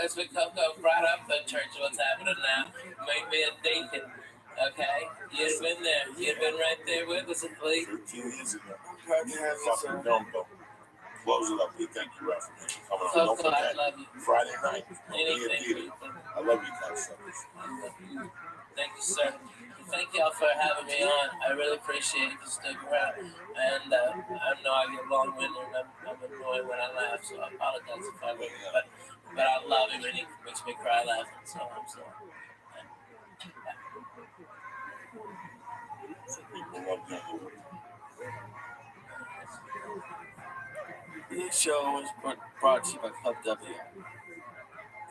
That's what Coco brought up the church. What's happening now? Maybe a deacon. Okay, you'd been there. You'd been right there with us, please. 13 years ago. Fucking dumbo. Close it up. We thank you, Ralph, for coming. Don't Coco, I forget, love you. Friday night. Anything. I love you, cocksuckers. Thank you, sir. Thank y'all for having me on. I really appreciate you sticking around. And I know I get long-winded and I'm annoyed when I laugh, so I apologize if I do. But I love it when he makes me cry laughing. So I'm sorry. Yeah. This show is brought to you by Club W.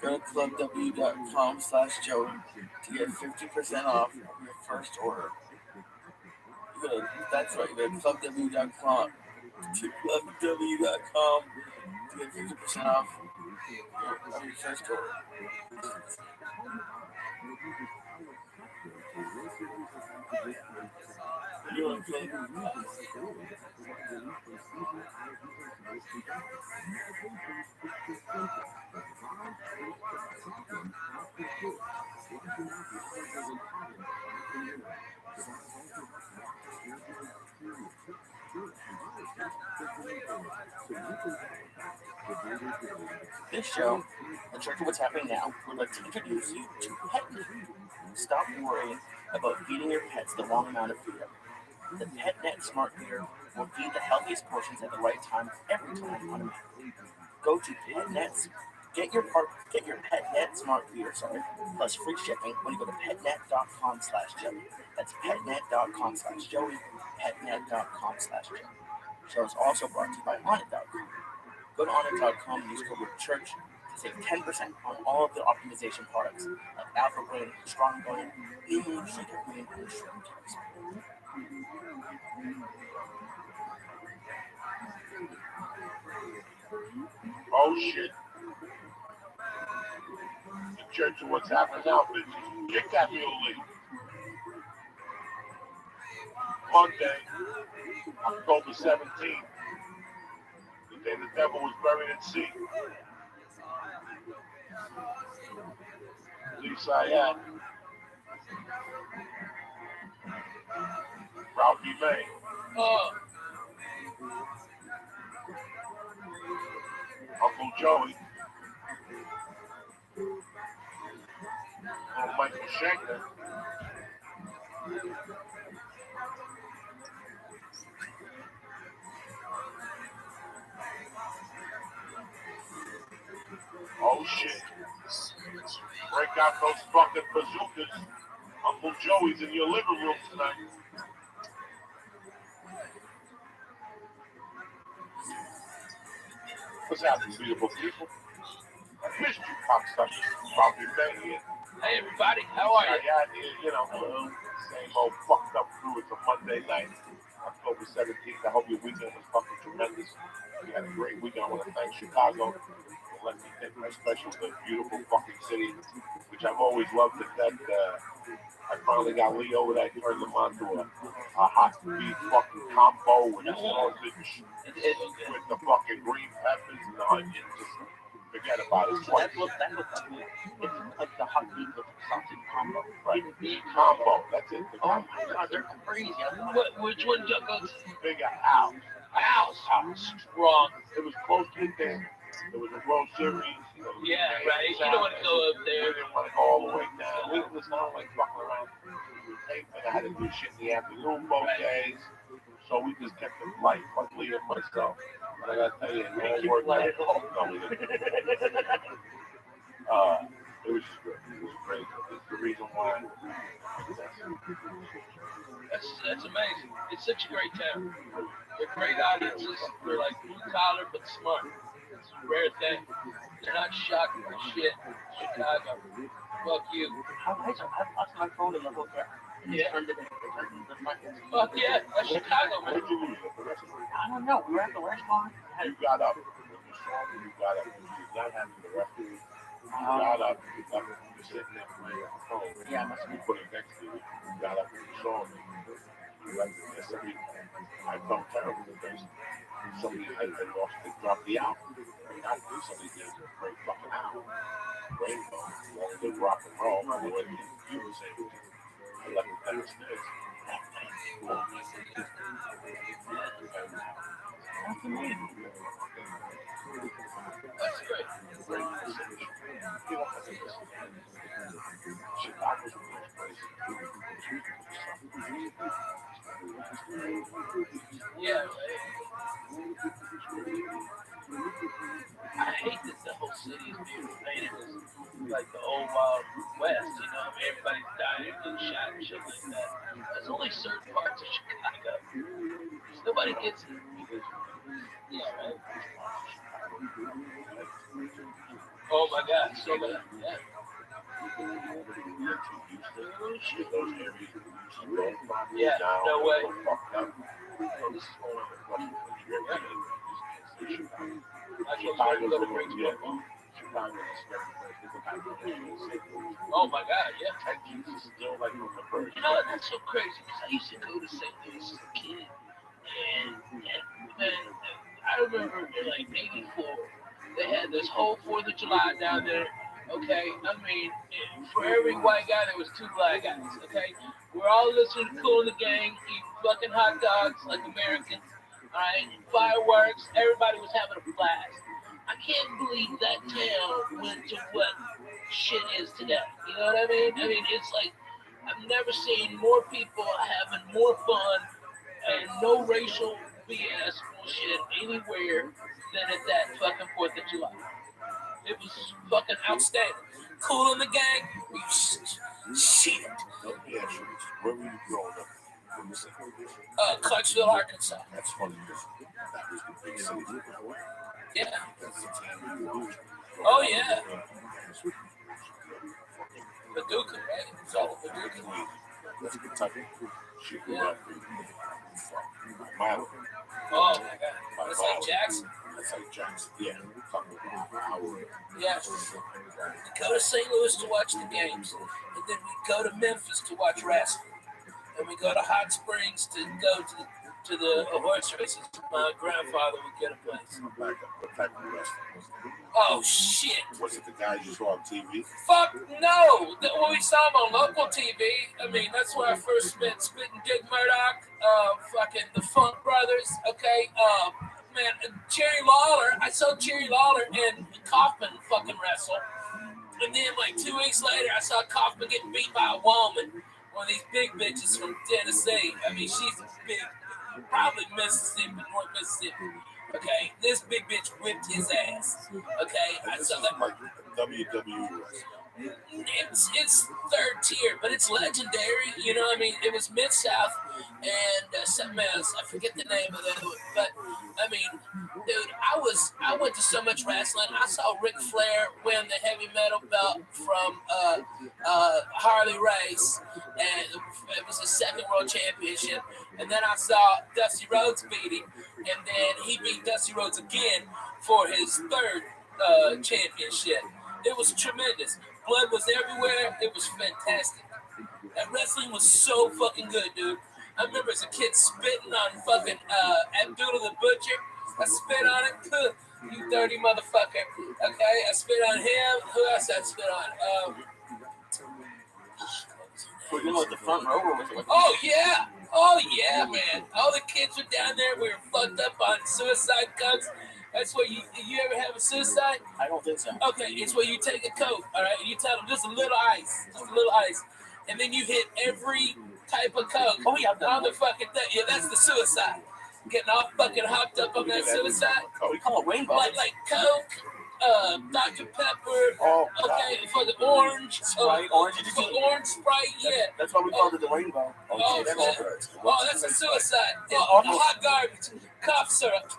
Go to clubw.com/Joey to get 50% off your first order. That's right, go to clubw.com to get 50% off your first order. You want to play? This show, The Church of What's Happening Now, would like to introduce you to PetNet. Stop worrying about feeding your pets the wrong amount of food. The PetNet Smart Feeder will feed the healthiest portions at the right time every time on a meal. Go to PetNet, get your PetNet Smart Feeder, plus free shipping when you go to petnet.com/Joey. That's petnet.com/Joey, petnet.com/Joey. Show is also brought to you by Onnit.com. Go to Onnit.com and use code CHURCH to save 10% on all of the optimization products like Alpha Brain, Strong Brain, Lean Sugar Brain, and Shrimp Tax. Oh shit. The Church of What's Happening Now, bitches. Kick that mule lead. Monday, October 17th. The day the devil was buried at sea. Lisa Ayat. Rabbi May. Uncle Joey. Little Michael Schenker. Oh shit. Break out those fucking bazookas. Uncle Joey's in your living room tonight. What's happening, beautiful people? I missed you, cocksuckers. Probably been here. Hey, everybody, how are you? You know, same old fucked up crew. It's a Monday night, October 17th. I hope your weekend was fucking tremendous. You had a great weekend. I want to thank Chicago for letting me take my special to the beautiful fucking city, which I've always loved. That I finally got Lee over there. I turned them on to a hot beef fucking combo with the sausage, with the fucking green peppers and the onions. Just forget about it. That looks like the hot meat with the sausage combo. Right, meat combo. That's it. Oh my god, they're crazy. Which one you got? Bigger house. Strong. It was close to the thing. There was a World Series. Yeah, right. You don't want to go up there. We didn't want to go all the way down. We was not like fucking around. I had to do shit in the afternoon both days. So we just kept it light, like Lee and myself. But I gotta tell you, it all worked out. No, we didn't. It was just good. It was great. It's the reason why. That's amazing. It's such a great town. They're great audiences. They're like blue collar but smart. It's a rare thing. They're not shocked for shit. Chicago. Fuck you. I've lost my phone in the whole crowd. Yeah. Fuck yeah. That's Chicago, man. Where did you lose it? I don't know. We're at the restaurant. You got up. When you saw me, you got up. You did not have the rest of it. You got up. You got up. You're sitting there playing on the phone. Yeah, I must have. You put it next to you. You got up and you saw me. You left it there. Somebody, I felt terrible because somebody had lost. They dropped the album. Somebody did a great fucking album. Rainbow. Long live rock and roll. I know what you were saying. I left it downstairs. That's amazing. That's great. Chicago's the best place. Yeah, I hate that the whole city is being painted as like the old Wild West, you know, everybody's dying and shot and shit like that. There's only certain parts of Chicago nobody gets it. Yeah, right. Oh my God, so bad. Yeah. Yeah, no way. Oh my God, yeah. You know, that's so crazy because I used to go to St. Louis as a kid, and man, I remember in like '84, they had this whole 4th of July down there. Okay, I mean, for every white guy, there was 2 black guys. Okay, we're all listening to Cool in the Gang, eat fucking hot dogs like Americans. All right, fireworks. Everybody was having a blast. I can't believe that town went to what shit is today. You know what I mean? I mean, it's like I've never seen more people having more fun and no racial BS bullshit anywhere than at that fucking 4th of July. It was fucking outstanding. Cool in the Gang. Shit. Where were you growing up? Clarksville, Arkansas. That's funny. That was the big city. Yeah. That's the town. Oh yeah. Paducah, right? It's all Paducah. That's Kentucky. She grew Yeah. up in Mile. Oh my God. That's like Jackson. That's like Jackson. Yeah. Talking about Howard. Yeah. We go to St. Louis to watch the games, and then we go to Memphis to watch wrestling, and we go to Hot Springs to go to the horse races. My grandfather would get a place. What type of wrestling was it? Oh shit! Was it the guy you saw on TV? Fuck no! When we saw him on local TV, I mean that's where I first met Spittin' Dick Murdoch, fucking the Funk Brothers. Okay, man, Jerry Lawler. I saw Jerry Lawler and Kaufman fucking wrestle. And then, like 2 weeks later, I saw Kaufman getting beat by a woman. One of these big bitches from Tennessee. I mean, she's a big, probably Mississippi, North Mississippi. Okay, this big bitch whipped his ass. Okay, I This saw is that. like WWE wrestling. It's third tier, but it's legendary. You know, what I mean, it was Mid South and something else. I forget the name of that, but I mean, dude, I went to so much wrestling. I saw Ric Flair win the heavy metal belt from Harley Race, and it was his second world championship. And then I saw Dusty Rhodes beat him, and then he beat Dusty Rhodes again for his third championship. It was tremendous. Blood was everywhere. It was fantastic. That wrestling was so fucking good, dude. I remember as a kid spitting on fucking Abdullah the Butcher. I spit on it. You dirty motherfucker. Okay, I spit on him. Who else I spit on? You know what the front row was like? Oh yeah, man. All the kids were down there. We were fucked up on suicide cuts. That's where you ever have a suicide? I don't think so. Okay, it's where you take a Coke, all right, and you tell them just a little ice, and then you hit every type of Coke. Oh yeah, on the fucking thing. Yeah, that's the suicide. Getting all fucking hopped up on that suicide. We call it rainbow. Like Coke, Dr. Pepper, okay, for the orange, Sprite, orange Sprite, yeah. That's why we called it the rainbow. That's a suicide. Oh, hot garbage, cough syrup,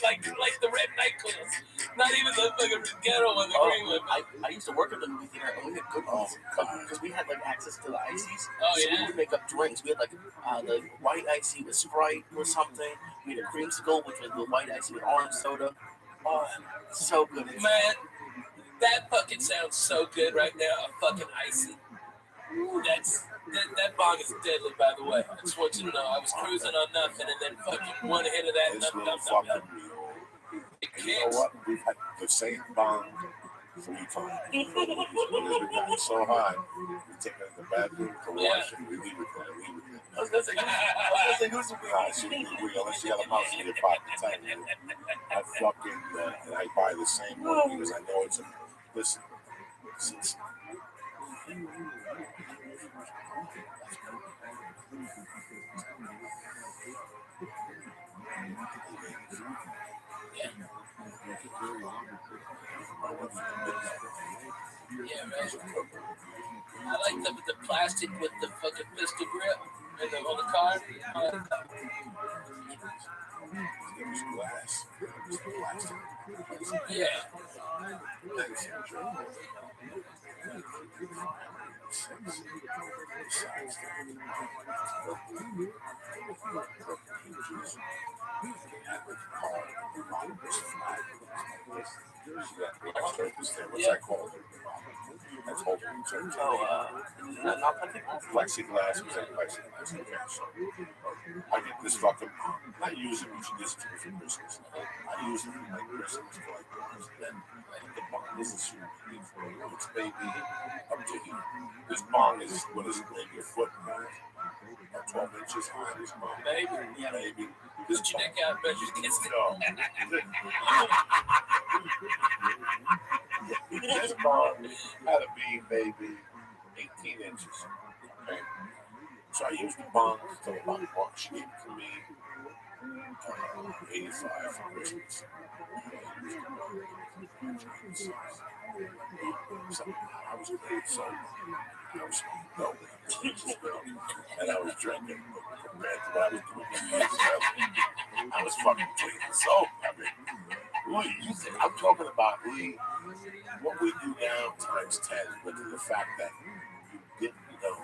like the red NyQuil. Not even the fucking ghetto one, the green one. I used to work at the movie theater, and we had good ones because we had like access to the ices. Oh so yeah. we would make up drinks. We had like the white icy with Sprite or something. We had a creamsicle, which was the white icy with orange soda. Oh, so good. Man, that fucking sounds so good right now. A fucking icy. That bong is deadly, by the way. I just want you to know. I was cruising on nothing, and then fucking one hit of that. Nothing. You know what? We've had the same bong 3 times. We've gotten so high, we take it in the bathroom to wash it, we leave it there. I was gonna say who's Unless you have a mouse in your pocket, I fucking and I buy the same one because I know it's a listen. Yeah, man. I like the plastic with the fucking pistol grip and on the car. It was glass. It was plastic. Yeah. What's that called? That's holding plexiglass. Was that plexiglass? Okay, so I get this fucking. I use it, but you use it for different reasons. I use it for my Christmas for like bonds. Then the bong is a super for it's maybe up to here. This bong is what is it? Maybe a foot and a half, 12 inches high. This bong, maybe. This Put your neck out, but you can still. no. This bong had to be maybe 18 inches. Okay. So I used the bong till about March. She gave it to me 85 for Christmas. So I was great, so I was no, and I was drinking compared to what I was doing. I was fucking drinking so. I mean, Lee, I'm talking about Lee. What we do now times 10, but to the fact that you didn't know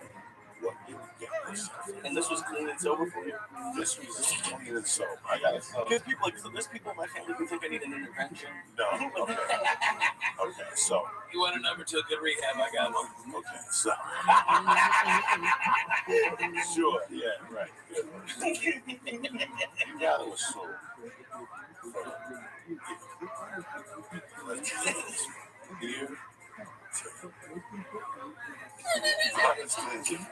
what you were getting yourself. And this was clean and sober for you? This was clean and sober. I gotta say. Because people like, so there's people in my family who think I need an intervention. No. Okay. Okay. So. You want a number to a good rehab? I got one. Okay. So. Sure. Yeah. Right. Good. You got it was sober. Here.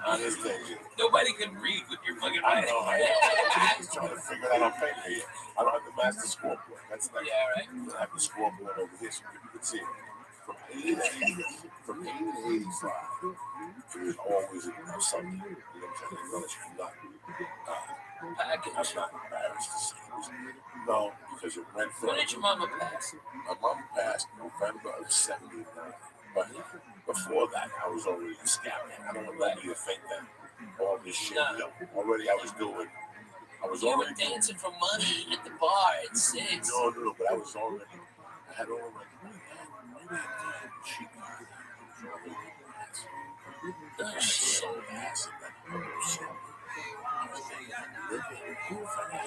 Honest thinking. Nobody can read with your fucking I mind. know. I'm trying to figure that out on paper here. I don't have the master scoreboard. That's like, Yeah, right. I have the scoreboard over here so people can see it. From 80 to 85, there's always something. You know what I'm saying? I'm not embarrassed to say it. No, because it went from. When did your mama pass? My mom passed November of '79. But before that, I was already a scamming. I don't want you to think that all this shit. No. Already I was doing. I was You were already dancing for money at the bar at 6. No, but I was already. I had already. Cheap. I sold ass and then I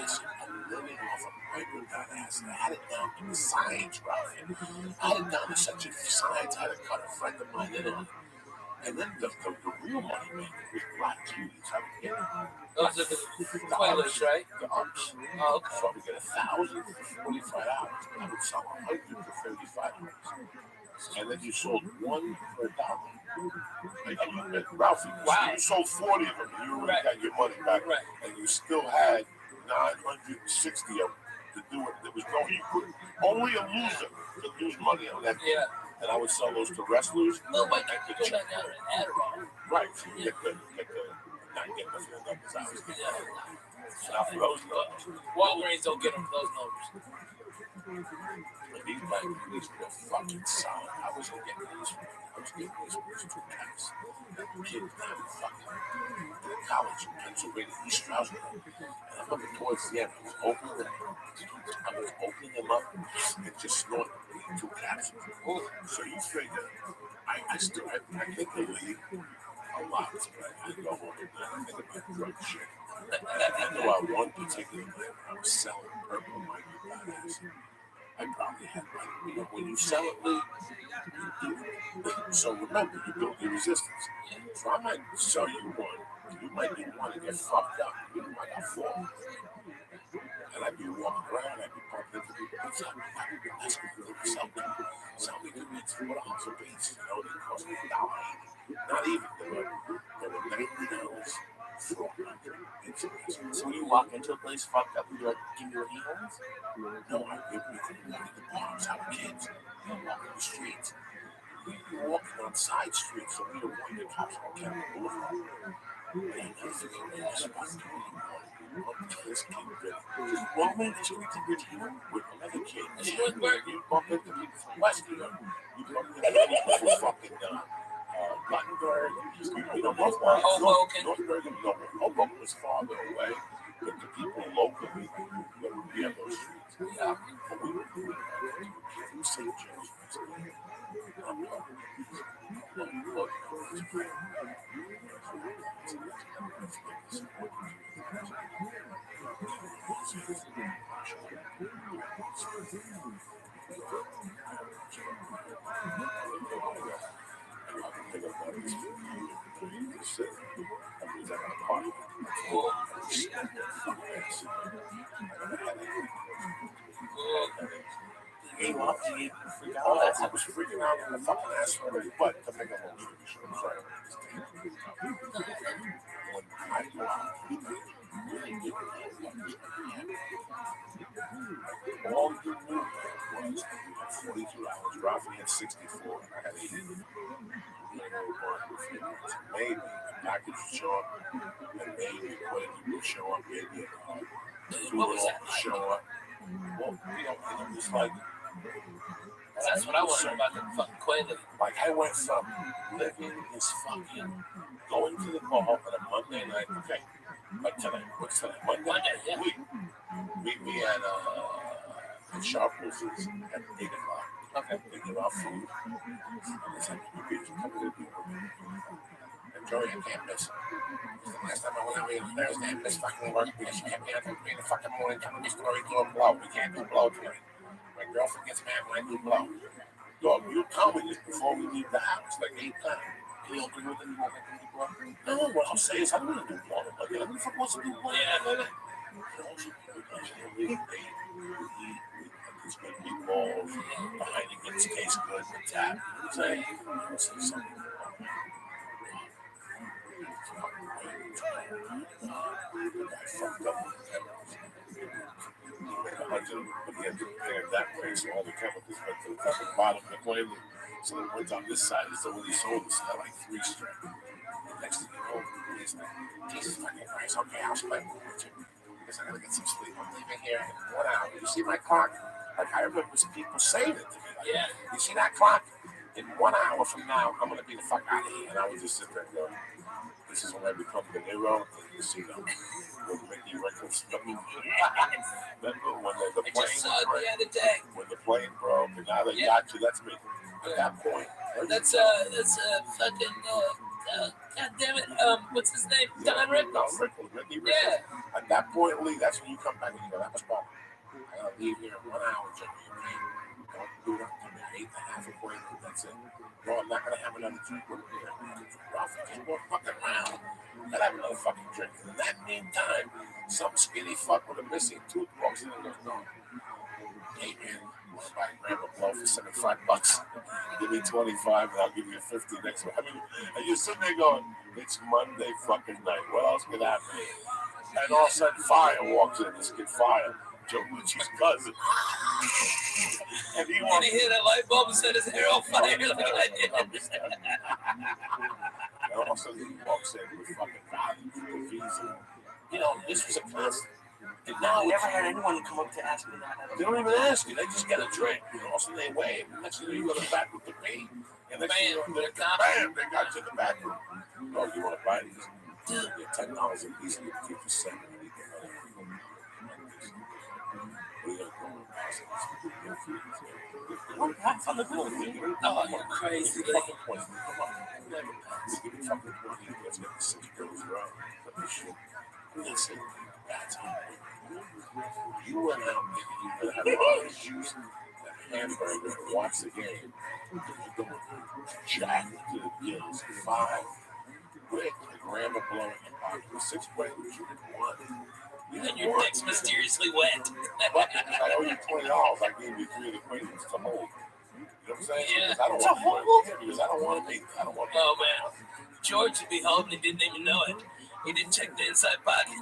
was living off of paper that ass. And I had it down to the science, Rabbi. I had it down to such a science. I had to cut a friend of mine in on it. And then the real money maker was black cuties. I would get Those are the toilets, right? the ups. Oh, okay. So I would get 1,000 for $45. I would sell 100 for $35. And then you sold one for $1. Like, Ralphie, wow. You sold 40 of them. You already got your money back. Right. And you still had 960 of them to do it. There was no, you couldn't, only a loser could lose money on that. Yeah. And I would sell those to wrestlers. Nobody could go back out and Adderall. Right. So you get the, not get the numbers out. Not for those numbers. Walgreens don't get them for those numbers. But these black police were fucking solid. I was getting these two caps. Kid down fucking college in Pennsylvania, East Stroudsburg. And I'm looking towards the end. I was opening them up and just snorting two caps. So you figure, I think they leave a lot, but I go home and I think about drug shit. I know I one particular night I was selling purple Michael badass. I probably had like, when you sell it, Lee, so remember, you build your resistance. So I might sell you one. You might be one and get fucked up. You know, I got 4. And I'd be walking around, I'd be bumping into people. I'd be asking for them to sell me good beats for $4 a piece. You know, they cost me $1.80. Not even. They were $90. So when you walk into a place fucked up, would you like give me what he owns? No, I couldn't go to the bars, have kids. You don't walk in the streets. We were walking on side streets, so we avoid the cops on Campbell Boulevard. And I never forget when I was about 21. This kid just roaming the streets of Virginia with another kid. And you bump into people from Western. You bump into people from fucking Guttenberg. You know, Northburg was farther away. But the people locally, Gave up, you freak Oh, out. I was freaking out in the fucking ass already, but to make a long story short, I'm sorry. When I go out, all you knew was 42 hours, Rafi had 64, I had 80. Maybe a package would show up, and maybe Quayle would show up, maybe What was that? show up. Well, and it was like, That's what I wanted about the fucking Quayle. like I went from living this fucking, going to the ball on a Monday night, okay, like tonight, what's tonight? Monday, yeah. We had sharp losers at 8 o'clock. Okay. They give out food. And it's like, you people come to the people. And Joey, I can't miss. Last time I went out here Thursday, I missed fucking work because she kept me out till 3 in the fucking morning telling me story doing blow. We can't do blow tonight. My girlfriend gets mad when I do blow. Dog, you tell me this before we leave the house, like 8 times. You don't agree with it? You won't do blow? No, what I'm saying is I don't want to do blow. Like, who the fuck wants to do blow? Yeah, it's good meatballs, the Heinekens taste good with that. Say, something. That place, all the chemicals went to the fucking bottom of the toilet. So it went on this side. So when he sold us, like 3 straight. Next thing you know, he's like, Jesus fucking Christ, okay, I'll split with you. Because I gotta get some sleep. I'm leaving here in 1 hour. You see my clock? Like I remember people saying it to me. Like, yeah. You see that clock? In 1 hour from now, I'm gonna be the fuck out of here. And I would just sit there and go, this is when I become the hero of the casino. With Mickey Records. Remember when the plane broke? When the plane broke, and now they got you. That's me. At that point. That's fucking God damn it. What's his name? Don Rickles. Don Rickles. Yeah. At that point, Lee, that's when you come back and you go, that was fun. I gotta leave here in 1 hour, Jimmy. Don't do that. Come here, 8.5 a point. That's it. No, I'm not gonna have another drink with me. Ralph, just walk fucking around. Gotta have another fucking drink. And in that meantime, some skinny fuck with a missing tooth walks in and goes, no. Hey man, grab a blow for $75. Give me 25 and I'll give you 50 next week. I mean, and you're sitting there going, it's Monday fucking night. What else could happen? And all of a sudden, Fire walks in. This kid, Fire, Joe Gucci's cousin. And he hit that light bulb and set his hair on fire like I did. And all of a sudden, he walks in with fucking value, visa. You know, this was a constant. And now I never had anyone come up to ask me that. They don't even ask you. They just get a drink. You know, so they wave. And next thing you go to the back with the pee. And next thing you know, bam, they got you in the back room. Oh, you want to buy these? Dude, get $10 a piece and you keep the 7. That's on the building. Oh, you're crazy. Listen, that's how you went out and you had a lot of juice, a hamburger, and watch the game. You're going jack to the gills. 5 quick, a gram of blow in your pocket. 6 ways you didn't want. And your dick's mysteriously wet. But I owe you $20. I gave you 3 of the queens to hold. You know what I'm saying? Yeah. Because I don't want to be. Oh man, George would be home and he didn't even know it. He didn't check the inside pocket.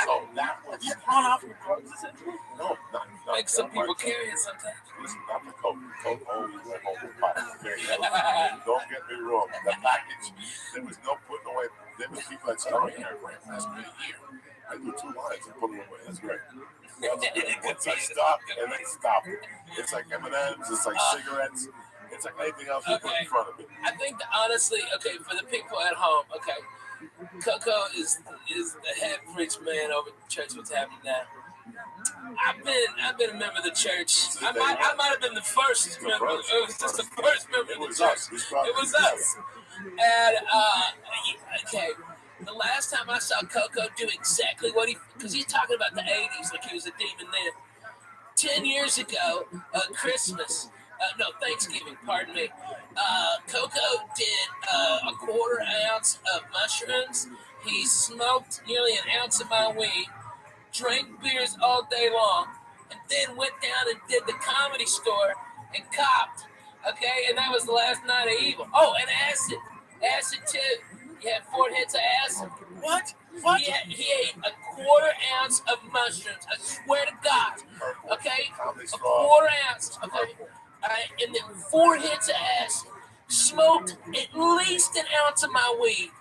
So that was on off your drugs, is it? No, not like some people carry it sometimes. Listen, not the coke. Coke always went home with pocket. Don't get me wrong. The package, there was no putting away. There was people that said, "Oh yeah, Graham, that's me here. I do 2 lines and put them away. That's great." Once I stop, and then stop. It's like M&Ms. It's like cigarettes. It's like anything else you put in front of me. I think that honestly, okay, for the people at home, okay, Coco is the head preach man over the church. What's happening now? I've been a member of the church. I might have been the first member. It was just the first member of the church. It was us. And okay, the last time I saw Coco do exactly what because he's talking about the '80s, like he was a demon then. 10 years ago, Christmas, no, Thanksgiving, pardon me, Coco did a quarter ounce of mushrooms. He smoked nearly an ounce of my weed, drank beers all day long, and then went down and did the Comedy Store and copped. Okay, and that was the last night of evil. Oh, and acid too. He had 4 hits of acid. What? He ate a quarter ounce of mushrooms. I swear to God. Okay, a quarter ounce. Okay, and then 4 hits of acid. Smoked at least an ounce of my weed.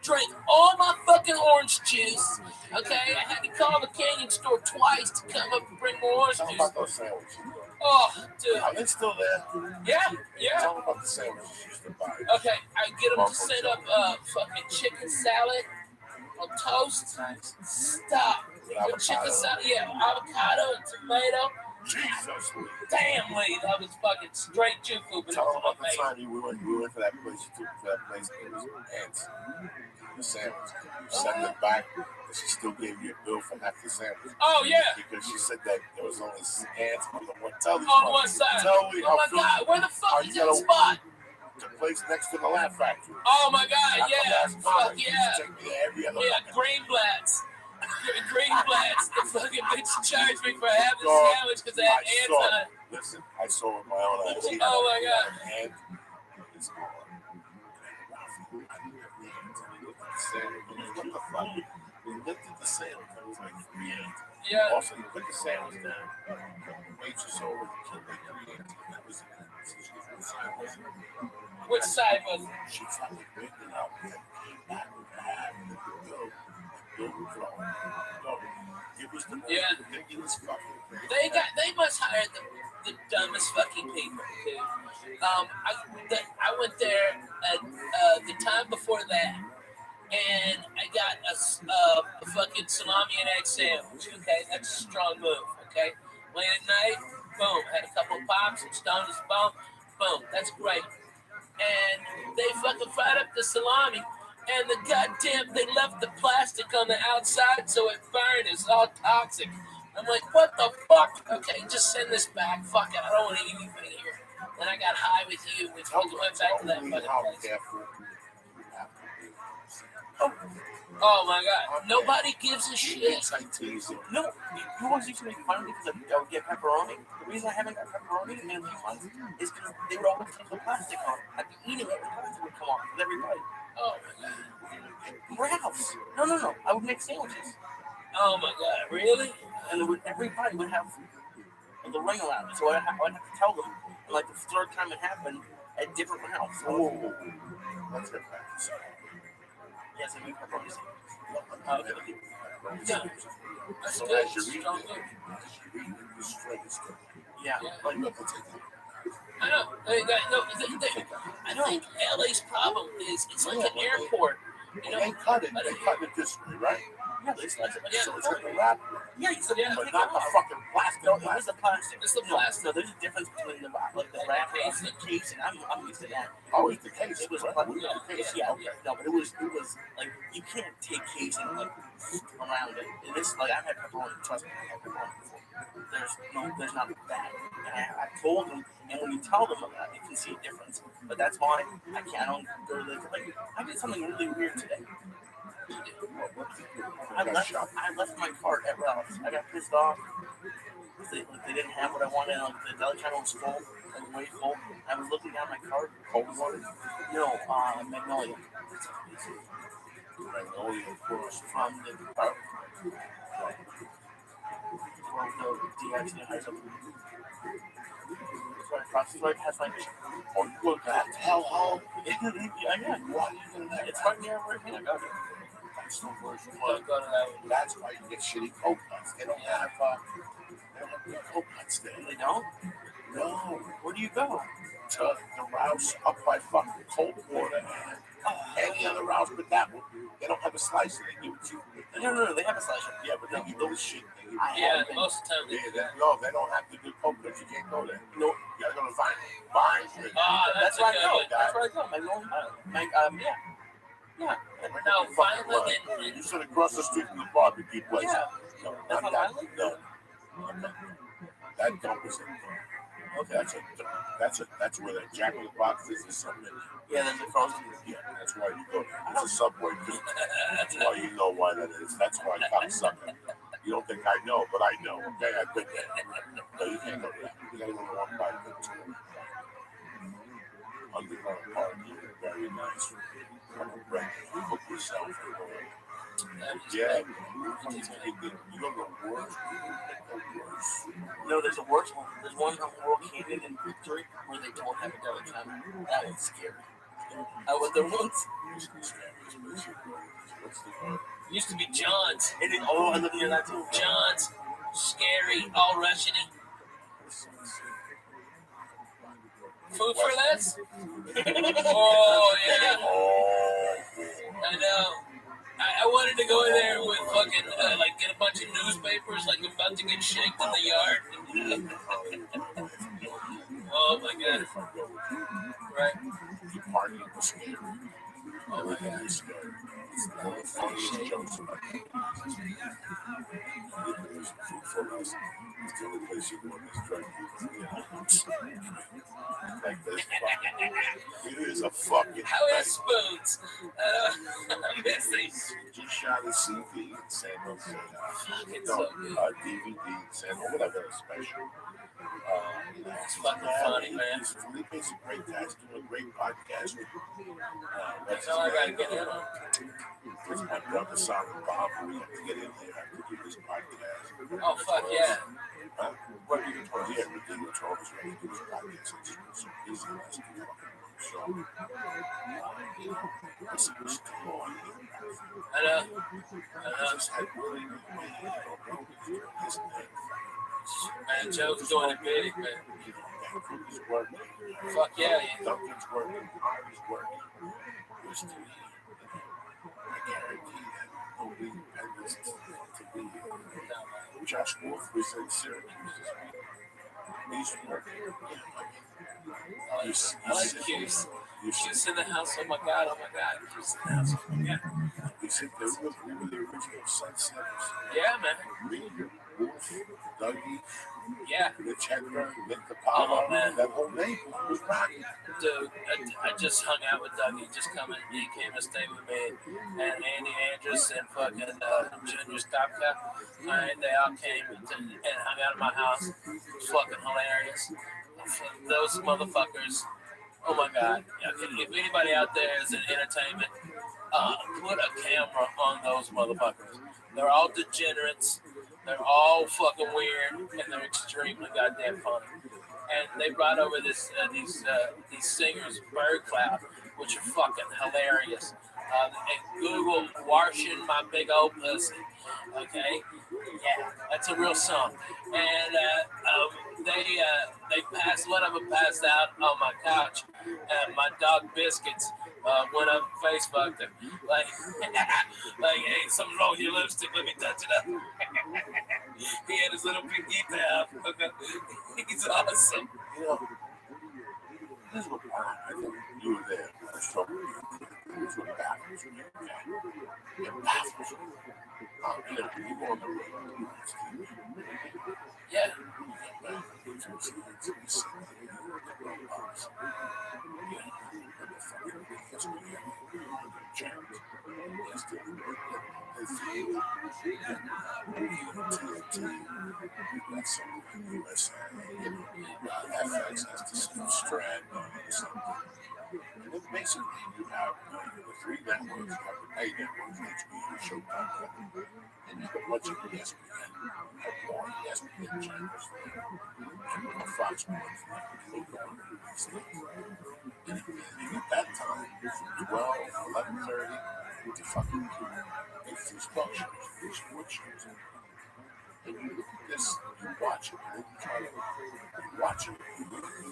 Drank all my fucking orange juice. Okay, I had to call the Canyon store twice to come up and bring more orange Tell juice. about those sandwiches. Oh, dude. Are they still there? Yeah. Tell them about the sandwiches you used to buy. Okay, I get them to set up fucking chicken salad on toast. Stop. With chicken salad, avocado and tomato. Jesus. Damn, Lee, that was fucking straight Jew food. But Tell them it about was the amazing. time we went to that place. You took to that place. It was ants. The sandwich. You sent it back. And she still gave you a bill for half the sandwich. Oh, yeah. Because she said that there was only ants on the one. Tell me. On one side. Tell me Oh, my God. Where the fuck is that spot? The place next to the Laugh Factory. Oh, my God. Yeah. Fuck yeah. Take me there every other Yeah, Greenblatt's. Greenblatt's. The fucking bitch charged me for having a sandwich because they had ants on it. Listen, I saw it with my own eyes. Oh, my God. And it's gone. What the fuck? We lifted the sandwich. It was like 3 ants. Yeah. Also, you put the sandwich down. Waitress over the kid like 3 ants. That was Which side was it? She fucking picked it up. Yeah. They must hire the dumbest fucking people too. I went there at the time before that, and I got a fucking salami and egg sandwich. Okay, that's a strong move. Okay, late at night, boom, had a couple of pops, some stoned as bone, boom, that's great. And they fucking fried up the salami. And the goddamn, they left the plastic on the outside so it burned. It's all toxic. I'm like, what the fuck? Okay, just send this back. Fuck it, I don't want to eat anything here. Then I got high with you. We fucking went back to that fucking place. Oh my God, nobody gives a shit. No, you always used to make fun of me because I would get pepperoni. The reason I haven't got pepperoni in a few months is because they would always take the plastic off. I'd be eating it, the plastic would come off with every bite. Oh my God. Ralph's. No. I would make sandwiches. Oh my God, really? And every bite would have the ring around it. So I'd have to tell them. And like the third time it happened at different Ralph's. Oh, that's good. Yes, I make pepperoni sandwiches. Yeah. That's So good. as you're eating Strong it, move. the straight is good. Yeah. Like, look, it's I know. I think LA's problem is it's like an airport. You know, they cut it this way, right? Yeah, they slice it like So it's like a wrap, yeah, you said Yeah. but not the fucking plastic. No, it is the plastic. It's the plastic. No, there's a difference between the wrap and the case, and I'm used to that. Oh, it's the case. It was right? like, The case. yeah, Okay. no, but it was like you can't take casing like around it. And this like I've had pepperoni. Trust me, I've had pepperoni before. There's not that. And I told them, and when you tell them about it, you can see a difference. But that's why I don't go to like I did something really weird today. I left my cart at Ralph's. I got pissed off because they didn't have what I wanted. Like the deli channel was full, like way full. I was looking down my cart. Cold water? No, Magnolia. Magnolia, of course. From the DX high school. Right has like Look, that's hellhole. yeah. What even that? It's right near where I got it. That's the worst don't one. go to that one. That's why you get shitty coke nuts. They don't have good coke nuts there. They don't? No. Where do you go? to rouse up by fucking cold water. Any other rouse but that one. They don't have a slicer. They give it to you. No, they have a slicer. Yeah, but they give you the shit. Yeah, most of the time. No, they don't have to do cold cuts. You can't go there. No. You gotta go to Vines. That's where I go. That's where I go. Yeah. No, Fucking Violet line. You sit across the street from the barbecue place. Yeah. No, That's not not that. No. That dump is in. Okay. That's where the Jack in the Box is or something. Yeah, there's a frozen. Yeah, that's why you go. It's a Subway. That's why you know why that is. That's why cocksucker. You don't think I know, but I know. Okay, I've been there. No, you can't go there. You gotta go to one by the two. Underground park. Very nice. Cook yourself. Yeah. You go to the worst. No, there's a worse one. There's one on World Canyon in Victory where they don't have a deli counter. That one's scary. I was there once. used to be John's. I live near that too. John's, scary, all Russian-y. Food for less? Oh, yeah. I know. I wanted to go in there with fucking, get a bunch of newspapers, like about to get shaked in the yard. Oh, my God. Right. Oh, my God. It is a fucking. How is spoons? I'm missing. Just shot a CD in San Jose. DVD in San Jose. Whatever, a special. It's fucking funny, man. Felipe's a great guy. He's doing a great podcast with. That's all I gotta get in on. With my brother Simon Bob, we have to get in there to do this podcast. Oh, fuck yeah. Huh? What are you doing? Yeah, we did it. Always ready to do this podcast. It's so busy last week. So, listen, it's too long. I know. I just had really Man, Joe's doing it big, man. He's working. Fuck yeah. Duncan's working. Harvey's working. There's three. I guarantee that nobody had this to be here. Josh Wolf was in Syracuse this week. He's working. I like Q's. Q's in the house. Oh my God. Q's in the house. Yeah. We said we were the original Sunsetters. Yeah, man. Wolf, Dougie, yeah, Rich Hedberg, Nick DiPaolo, that whole neighborhood was rocking. Dude, I just hung out with Dougie. He came to stay with me, and Andy Andrews and fucking Junior Stopka. And they all came and hung out at my house. It was fucking hilarious. Those motherfuckers. Oh my God. If anybody out there is in entertainment, put a camera on those motherfuckers. They're all degenerates. They're all fucking weird, and they're extremely goddamn funny. And they brought over these singers, Bird Cloud, which are fucking hilarious. And Google "Washing My Big Old Pussy." Okay, yeah, that's a real song. And they passed one of them passed out on my couch, and my dog Biscuits went up and Facebooked him like, hey, something's wrong with your lipstick. Let me touch it up. He had his little pinky tab. He's awesome. You know, this is what I think you were there. I was talking to you. It was what baffles me. It baffles me. You go on the road. Yeah. Basically, you have the three networks. You have the pay networks, HBO, Showtime, and you have a bunch of ESPN. You have more ESPN channels there. And Fox Sports, and at that time, from 12, 11:30 to fucking these talk shows, these sports shows. And you look at this, you watch it, and then you try to watch it, you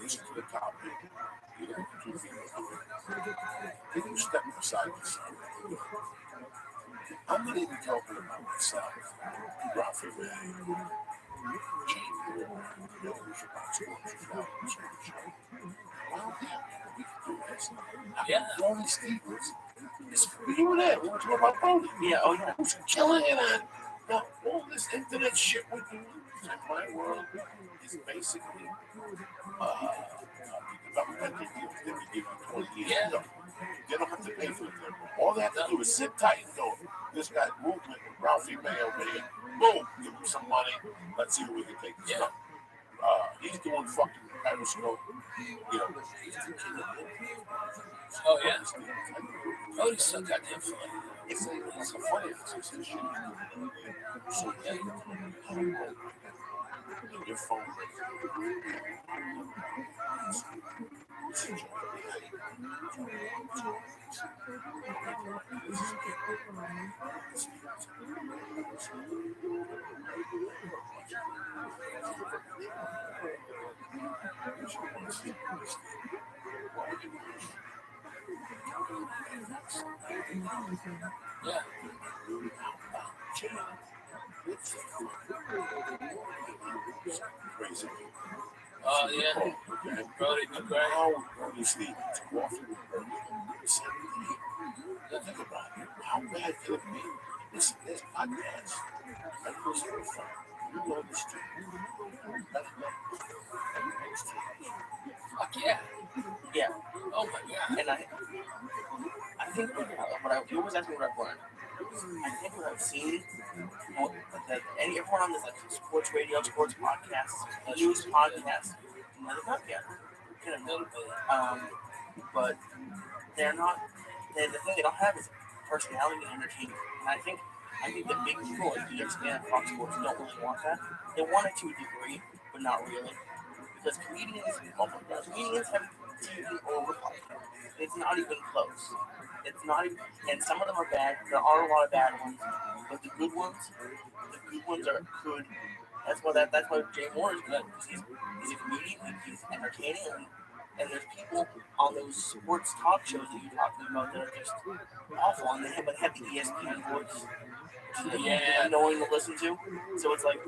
listen to the topic, Can you step aside the sun? I'm not even talking about myself. Rafi, Yeah. Ronnie Stevens. You were there. We were talking about Brody. Yeah, oh yeah. Who's killing it on? Now, all this internet shit we do in my world is basically governmental deals. They can give you 20 years. Yeah. They don't have to pay for it. All they have to do is sit tight and go, this guy's movement, Ralphie Mayo, man. Boom, give him some money. Let's see who we can take this stuff. He's doing fucking Periscope. You know, Oh, yeah. Oh, he's so goddamn funny. it's like a funny shit. So, yeah, your phone. Yeah. Crazy. Oh, yeah. Brody, good guy. How Brody Stevens walking with Brody. Think about it. How bad could it be? Listen, there's podcasts. I was from. You know this too. Fuck yeah. Yeah. Oh my god. And I think what you always ask me what I've learned. I think what I've seen, that everyone on this like sports radio, sports podcasts, news podcasts, another podcast, but they're not. The thing they don't have is personality and entertainment. And I think the big people like ESPN and Fox Sports don't really want that. They want it to a degree, but not really, because comedians have TV over podcasts. It's not even close. It's not even, and some of them are bad. There are a lot of bad ones, but the good ones are good. That's why Jay Moore is good, because he's a comedian, he's entertaining, and there's people on those sports talk shows that you're talking about that are just awful, and they have the ESPN voice, which is annoying to listen to. So it's like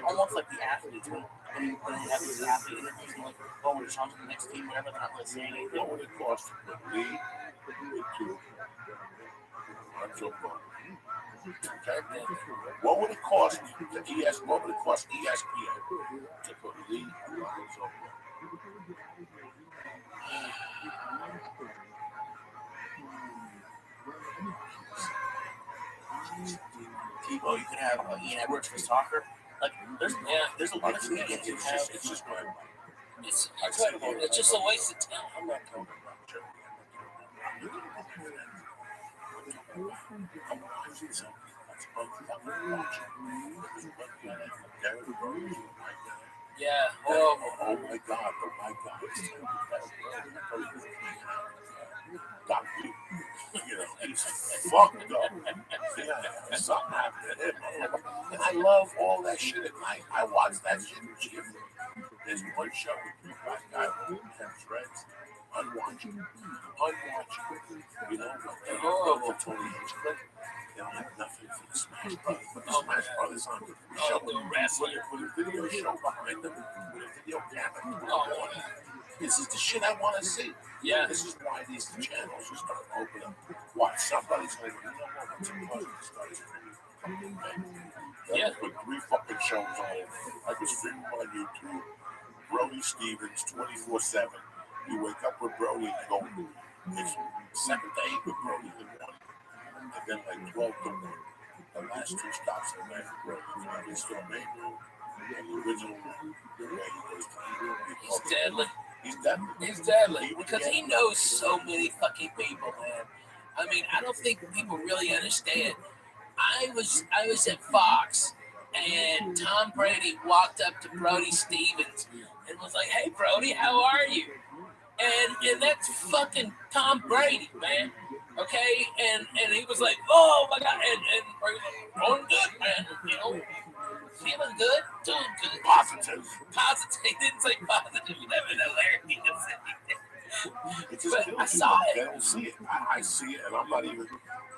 almost like the athletes when they have these athlete interviews and like, oh, we're just on to the next team, whatever. They're not really saying anything. What would it cost to lead to okay? What would it cost to ESPN? What would it cost ESPN to put lead on? Tebow, you could have Ian Edwards for soccer. Like, there's a lot of comedians who have. It's just my mind. It's incredible. It's just a waste of time. I'm not talking about Jerry. I'm watching something that's unfucking watching. Yeah. Oh my God. Got you. You know, he's fucked up. Yeah, something happened to him. And I love all that shit at night. I watch that shit in Jim. There's one show with black guy who has dreads. Unwatchable. You know, they're horrible. Tony Hitchcock. They don't have nothing for the Smash Brothers. But the Smash Brothers on the show with a video show behind them, with a video camera. Oh, this is the shit I want to see. Yeah. This is why these channels are starting to open up. Watch, somebody's going to know what's important to start. Yeah. Put 3 fucking shows on. I can stream on YouTube. Brody Stevens 24/7. You wake up with Brody and go, it's 7 to 8 with Brody in the morning. And then like 12 to 1. The last 2 stops at night with Brody. It's still main room and the original room. The way he goes to eat. He's deadly. He's deadly. Because he knows so many fucking people, man. I mean, I don't think people really understand. I was at Fox, and Tom Brady walked up to Brody Stevens and was like, "Hey, Brody, how are you?" And that's fucking Tom Brady, man. Okay, and he was like, "Oh my God," and Brady was like, "Doing good, man. You know, feeling good, doing good, positive." He didn't say positive. That was hilarious. saw it. They don't see it. I see it, and I'm not even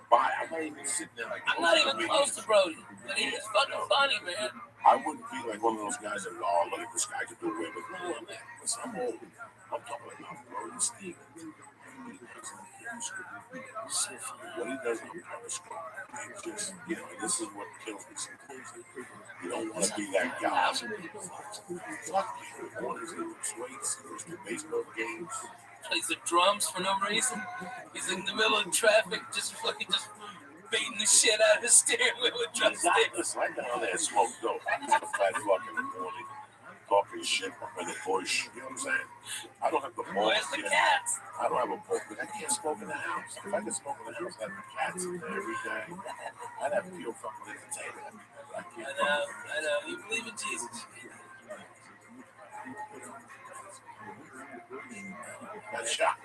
by. I'm not even sitting there like. I'm not even close to Brody, but he is fucking funny, man. I wouldn't be like one of those guys that, oh, look at this guy can do women. Listen, I'm old. I'm talking about Brody Stevens. What he does on Periscope, it just, you know, this is what kills me sometimes. You don't want to be that guy. Fuck you. What is it? Weights, goes to baseball games. Plays the drums for no reason. He's in the middle of traffic, just beating the shit out of his steering wheel with drumsticks. Listen, I got on there and smoked dope. I was a fat fuck in the morning, talking shit in the bush. You know what I'm saying? I don't have the balls. Where's the cats? I don't have a book, but I can't smoke in the house. If I could smoke in the house, I'd have the cats in there every day. I'd have pure fucking entertainment. I know. You believe in Jesus. That shot.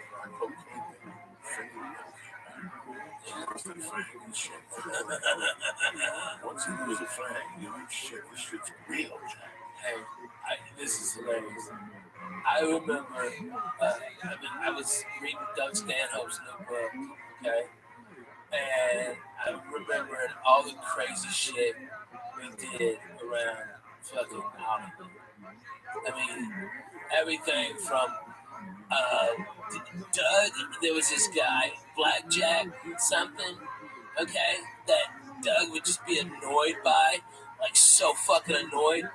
Once he was a flag, you know, shit, this shit's real, Jack. Hey, this is hilarious. I remember, I was reading Doug Stanhope's new book, okay? And I remembered all the crazy shit we did around fucking Hollywood. I mean, everything from Doug, there was this guy, Blackjack something, okay, that Doug would just be annoyed by, like so fucking annoyed.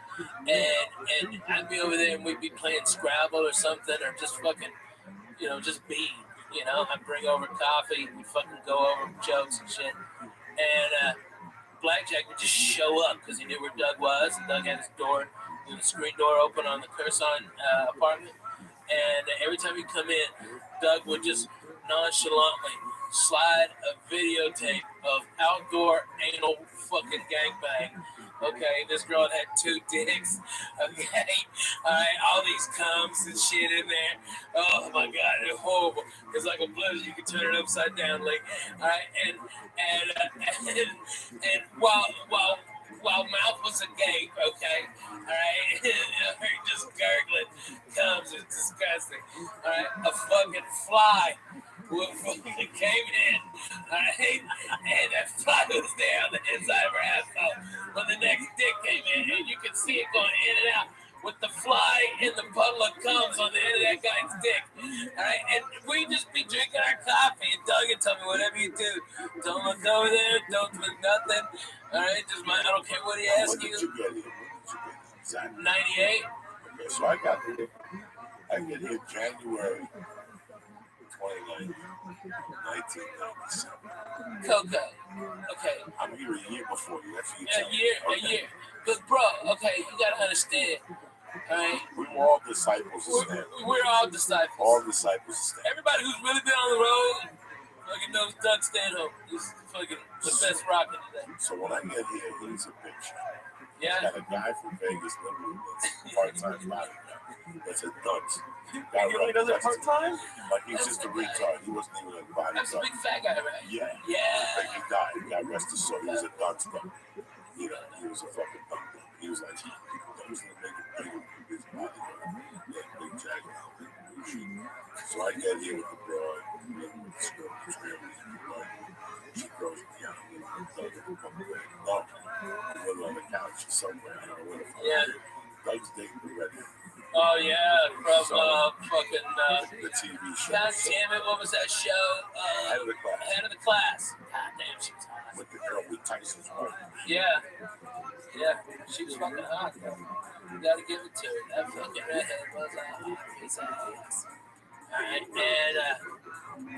And I'd be over there and we'd be playing Scrabble or something, or just fucking, you know, just being, you know, I'd bring over coffee, we'd fucking go over jokes and shit. And Blackjack would just show up because he knew where Doug was, and Doug had his door, the screen door open on the Curson apartment. And every time he'd come in, Doug would just nonchalantly slide a videotape of outdoor anal fucking gangbang. Okay, this girl had 2 dicks. Okay, all right, all these cums and shit in there. Oh my God, it's horrible. It's like a blizzard. You can turn it upside down, like, all right, and while mouth was a gape, okay, all right, just gurgling comes. It's disgusting. All right, a fucking fly fucking came in, all right, and that fly was there on the inside of her asshole. When the next dick came in, and you could see it going in and out with the fly and the puddle of comes on the end of that guy's dick. All right, and we just be drinking our coffee, and Doug would tell me, whatever you do, don't look over there, don't do nothing. All right, just I don't care what he asks you. When did you get here? Exactly. 98. Okay, so I get here January 29th, 1997. Coco. Okay. I'm here a year before you. That's what you tell me. A year. But bro, okay, you gotta understand. All right. We were all disciples of Stan. We're all disciples. All disciples of Stan. Everybody who's really been on the road fucking knows Doug Stanhope is fucking the best rocker today. So when I get here, he's a bitch. Yeah. Got a guy from Vegas living that's part-time bodyguard. That's a dunce. He really does it part-time? Like he's just a retard. He wasn't even a bodyguard. That's a big fat guy, right? Yeah. Yeah. Like he died. He got arrested, so he was a dunce, but you know, he was a fucking dumb. He was like, he was gonna make it big with his bodyguard. Yeah, big jacket. So I get here with the broad, she throws me out. No, we're on the couch somewhere. I don't know where the fuck. Yeah. Doug's dating the redhead. Oh yeah, from fucking the TV show. God damn it, what was that show? Head of the Class. Head of the Class. God damn, she was hot. With the girl with Tyson's wife. Yeah. Yeah, she was fucking hot. You gotta give it to her. That fucking redhead was a hot piece of ass. Alright, and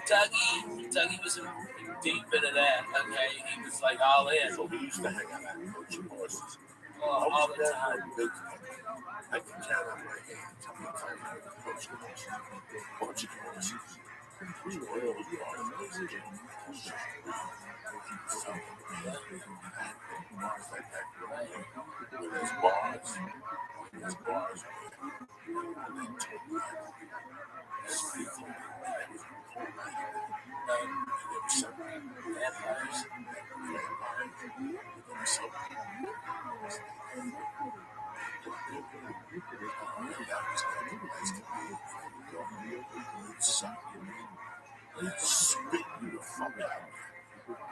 Dougie was deep into that, okay? He was like all in. So we used to hang out at coaching horses. All the time. I can count on my hands how many times I coached horses. Coaching horses. There's bars. There's bars. They spit you the fuck out.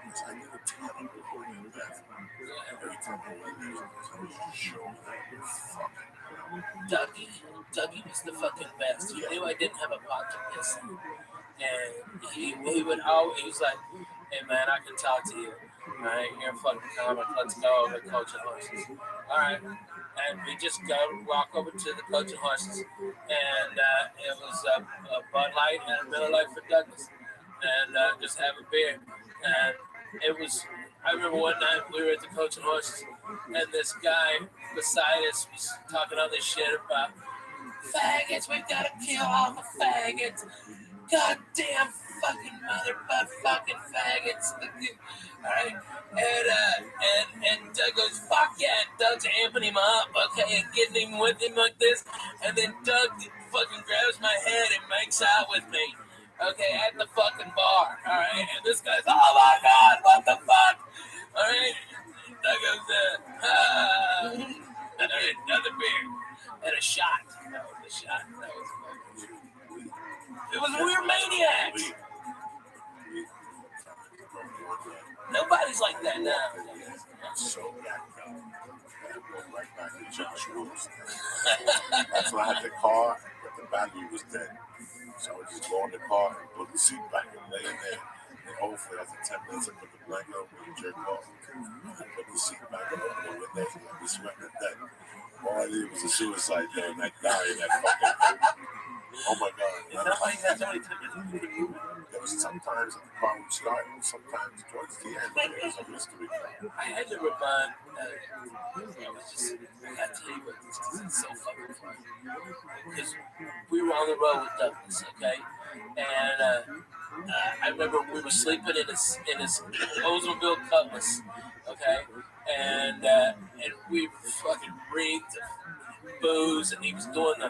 It's like you're a town recording that. Every time I went there, I was showing fuck. Dougie was the fucking best. He knew I didn't have a pot to piss in. And he would always, he was like, hey man, I can talk to you. All right, you're a fucking comic. Let's go over to Coach and Horses. All right. And we just walk over to the Coach and Horses. And it was a Bud Light and a Miller Lite for Douglas. And just have a beer. And it was, I remember one night we were at the Coach and Horses. And this guy beside us was talking all this shit about faggots. We've got to kill all the faggots. Goddamn fucking motherfucking faggots. Alright. And Doug goes, fuck yeah. Doug's amping him up, okay, and getting him with him like this. And then Doug fucking grabs my head and makes out with me. Okay, at the fucking bar. Alright. And this guy's, oh my god, what the fuck? Alright. Doug goes, another beer. And a shot. That was a shot. That was it was we were maniacs. Nobody's like that now. So right back to Josh Woods. That's when I had the car, but the battery was dead. So I would just go in the car and put the seat back and lay in there. And hopefully after 10 minutes I put the blanket over and jerk off. I put the seat back and open the window and I was sweating to death. All I did was a suicide there and I died in that fucking. Oh my God. There was sometimes the car would start, and sometimes towards the end, there was a mystery. I had to remind, I gotta tell you what, this is so fucking funny. Because we were on the road with Douglas, okay? And I remember we were sleeping in his Oldsmobile Cutlass, okay? And we fucking reeked of booze, and he was doing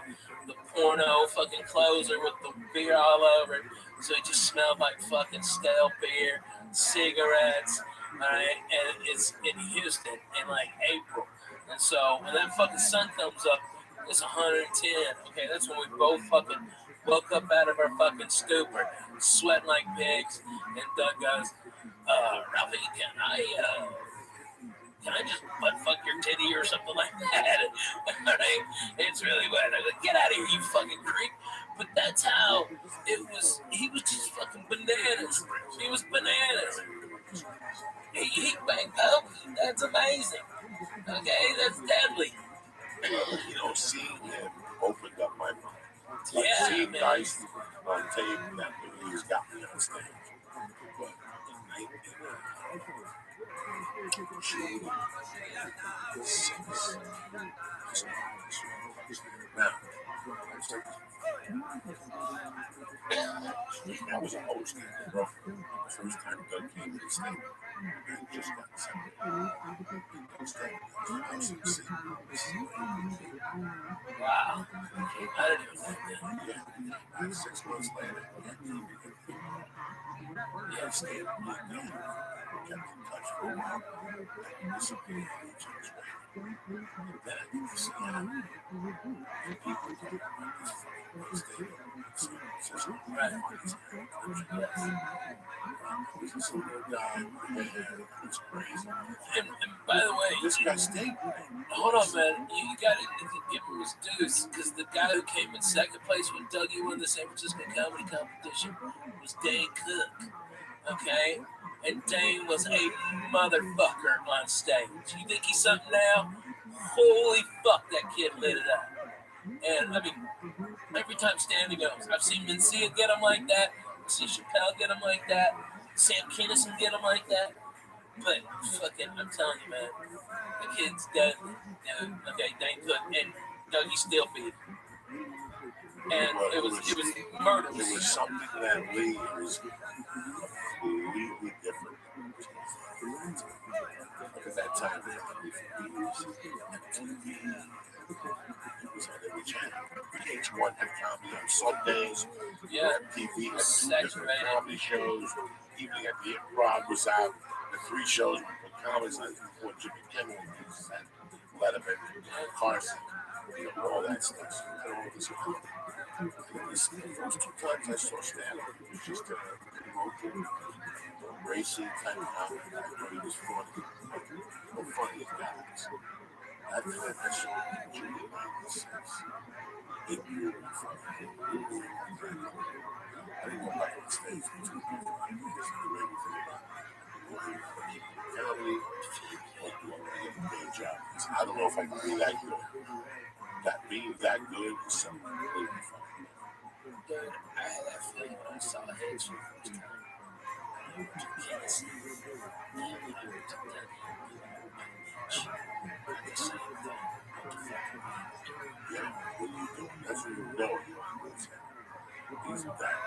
the porno fucking closer with the beer all over it. So it just smelled like fucking stale beer, cigarettes, alright? And it's in Houston in like April. And so when that fucking sun comes up, it's 110. Okay, that's when we both fucking woke up out of our fucking stupor, sweating like pigs. And Doug goes, Rabbi, can I just butt fuck your titty or something like that? Alright? It's really wet. I go, get out of here, you fucking creep. But that's how it was. He was just fucking bananas. He was bananas. He backed up. That's amazing. Okay, that's deadly. You know, seeing him opened up my mind. Like Yeah, seeing man. guys on tape that he's got me on stage. But now, I was a host, bro. The first time Doug came to the state, I just got accepted. Wow. I didn't even think that. Yeah. And 6 months later, I stayed up with him. Kept in touch for a while. And disappeared on each other's way. Then I get to see him. And people talk about this fucking state. Right. He's a single guy. It's crazy. And by the way, This guy stayed. hold on, man. You gotta give him his dues, because the guy who came in second place when Dougie won the San Francisco comedy competition was Dane Cook. Okay? And Dane was a motherfucker on stage. You think he's something now? Holy fuck, that kid lit it up. And I mean, every time Stanley goes, I've seen Mencia get him like that. I've seen Chappelle get him like that. Sam Kinison get him like that. But fucking, I'm telling you, man, the kid's deadly. Dude, okay, Dane Cook and Dougie still beat him. And it was murderous. It was something that Lee was completely different. At that time, it was on every channel. VH1 had comedy on Sundays. Yeah. MTV had 2 different comedy shows. Evening at the Improv was out. The 3 shows were comedy nights before Jimmy Kimmel and Letterman, Carson, all that stuff. So all this These first 2 times I saw stand-up, it was just a local, racy type of comedy. I thought he was funny. No funny as that. That time I saw Julie 96. It really fucking I didn't go back on stage for 2 years. The way we think about it. Comedy, or do I want to get a day job? I don't know if I can be that good. That being that good is something completely fucking. Dude, I had that feeling when I saw Hitch the first time. You can't see me. You never took that in. The same thing. Yeah, what are you doing? That's what you know. He's that.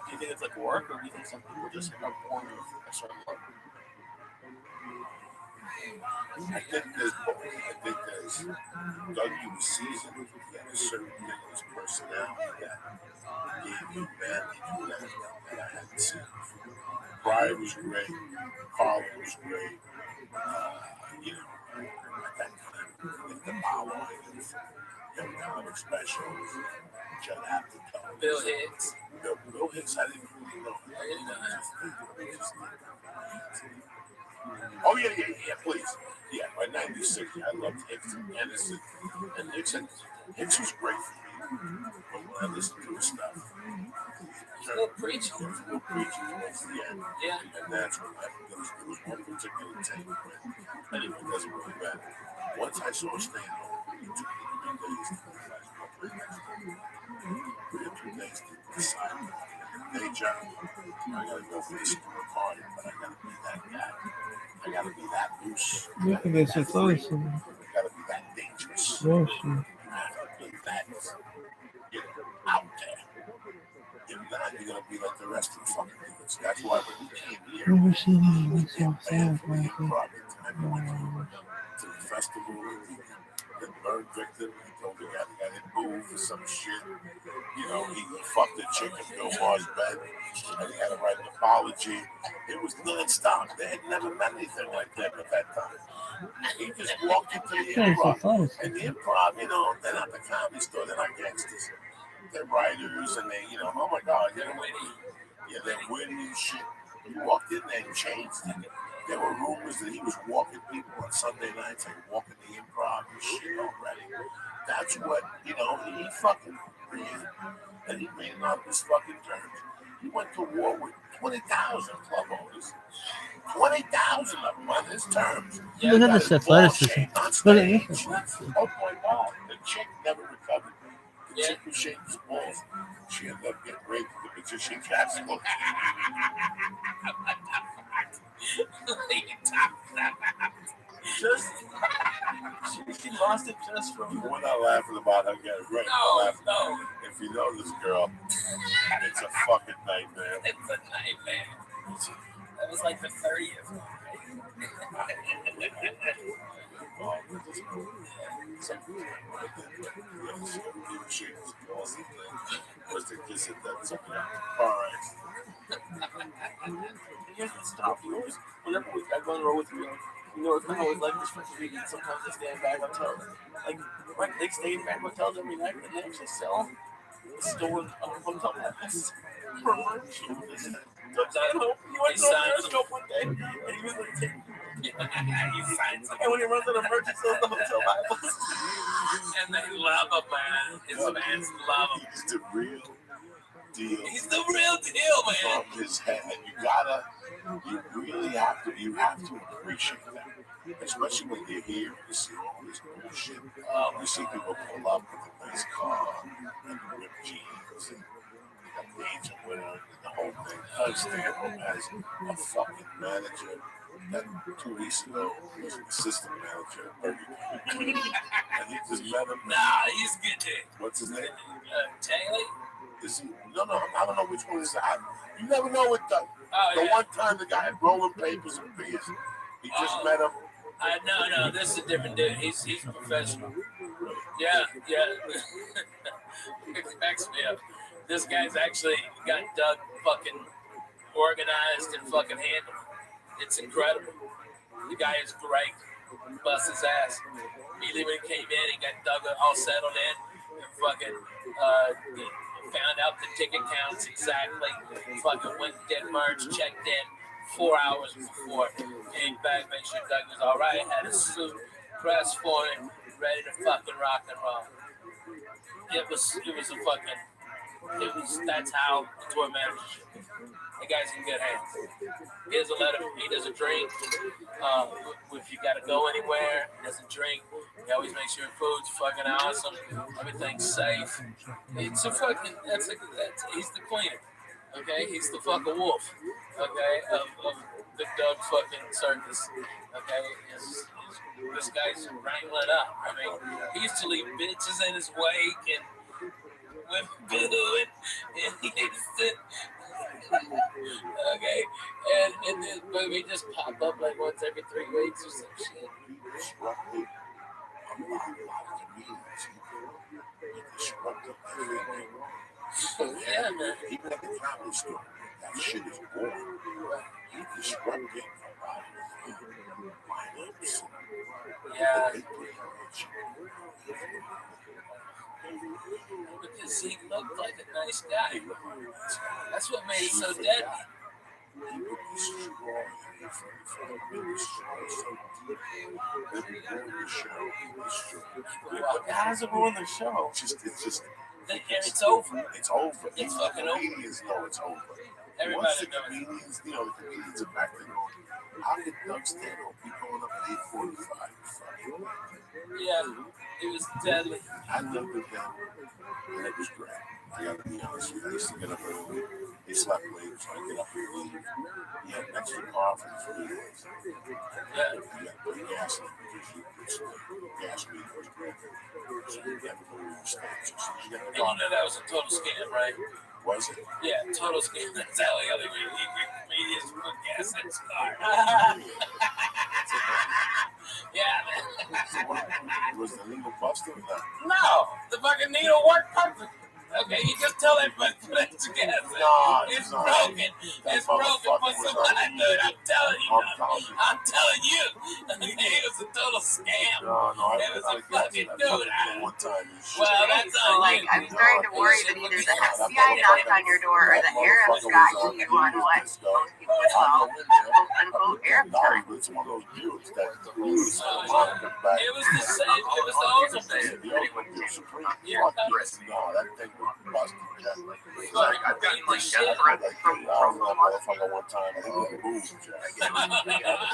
Do you think it's like work, or do you think some people just are born with a certain look? I think there's both. I think there's Dougie was seasoned. He had a certain thing in his personality that gave you manly that I hadn't seen before. Brian was great. Carl was great. You know, at that time, the Bow Wow, Young Comic Specials, Judd Apatow. Bill Hicks. Bill Hicks, I didn't really know. Oh, yeah, please. Yeah, by 96, I loved Hicks and Anderson. And Hicks was great for me. But when I listened to his stuff, Still preaching. towards the end. Yeah. And that's when there was one particular take. Anyway, it doesn't really matter. Once I saw stand-up, it took me 3 days to realize what my next thing was. 3 days to decide day job. I gotta go for this recording, but I gotta be that guy. I gotta be that loose. Yeah, that's a close. I gotta be that dangerous. Yes. I have to be that, out there. If not, you're gonna be like the rest of the fucking dudes. That's why when we came here, Never seen we it. didn't ban for the improv time we went to the festival. The burn victim, he told the guy that got moved for some shit. You know, he fucked a chick in Bill Maher's bed, and he had to write an apology. It was non-stop. They had never met anything like that at that time. He just walked into the improv. And the improv, you know, they're not the Comedy Store, they're not gangsters. They're writers, and they, you know, oh my God, they're witty. Yeah, they're witty and shit. He walked in there and changed it. There were rumors that he was walking people on Sunday nights, like walking the improv and shit already. That's what, you know, he fucking ran. And he made it on his fucking terms. He went to war with 20,000 club owners. 20,000 of them on his terms. Yeah, look at this athleticism. Look at this. Oh my God, the chick never recovered. The chick who shaved his balls, she ended up getting raped with the magician castle. Just she lost it just from. We're not laughing about her getting raped. No. If you know this girl, it's a fucking nightmare. It's a nightmare. That was like the 30th. Was the kiss at that something car accident. Here's what stopped you always. Whenever I go on the road with you, you know, it's not always like this for the weekend. Sometimes they stay in bad hotels. Like, right, they stay in bad hotels every night, and they actually sell stolen hotel rooms for lunch. You went to the scope one day, and he was like, and when he runs out of merch, he sells the hotel Bibles. And they love him, man. His fans love him. He's the real deal. He's the real deal, man. From his head, and you really have to appreciate that, especially when you're here and you see all this bullshit. You see people pull up with a nice car and ripped jeans and a major winner and the whole thing. Stand up as a fucking manager that 2 weeks ago was an assistant manager at Burger King. And he just met him. Nah, he's good there. What's his name? Taylor? Is he? No, I don't know which one is that. You never know what the one time the guy rolling papers and beers. He just met him. No, this is a different dude. He's professional. Yeah. It cracks me up. This guy's actually got Doug fucking organized and fucking handled. It's incredible. The guy is great. Bust his ass. Immediately when he came in, he got Doug all settled in. fucking found out the ticket counts exactly. Fucking went to Denmark, checked in 4 hours before. Came back, made sure Doug was all right. Had his suit pressed for him, ready to fucking rock and roll. That's how the tour manager should be. The guy's in good hands. He doesn't let him, he doesn't drink. If you gotta go anywhere, he doesn't drink. He always makes sure food's fucking awesome. Everything's safe. It's a fucking, he's the cleaner. Okay? He's the fucking wolf. Okay? Of the Doug fucking circus. Okay? This guy's wrangling up. I mean, he used to leave bitches in his wake and women booing. And he used to, okay, and this movie just pop up like once every 3 weeks or some shit. He disrupted a lot of communities. He disrupted everything. Yeah, man. Even at the comedy store, that shit is boring. He disrupted a lot of lineups. Yeah. Because he looked like a nice guy. That's what made it so deadly. He would destroy How's it ruin the show? It's just. It's over. It's over. It's fucking over. Comedians know it's over. Everybody Once the knows. comedians, the comedians are back there going, how did Doug Stanhope be going up at 8:45? Yeah, it was deadly. I lived with them, and it was great. I gotta be honest with you. I used to get up early. They slept late, so I get up and leave. He had an extra car for the freeways. Yeah. You got to put gas in because gas meter was great. So you got to go to your station. So you got to And you know that was a total scam, right? Was it? Yeah, total scam. That's how the other comedians put gas in his car. Yeah, man. Was the needle busted or not? No, the fucking needle worked perfect. Okay, you just tell everybody to put it together. It's broken. It's broken for somebody, dude. I'm telling you. I'm telling you. It was a total scam. It was a fucking dude. Well, that's all Like, I'm starting to worry that either the FBI knocked on your door or the Arabs got you on what most people would call quote-unquote Arab time. It's one of those dudes that it was the same. It was the older thing. No, that thing was busted. Like, I've gotten like death threats from motherfucker one time. He was moved.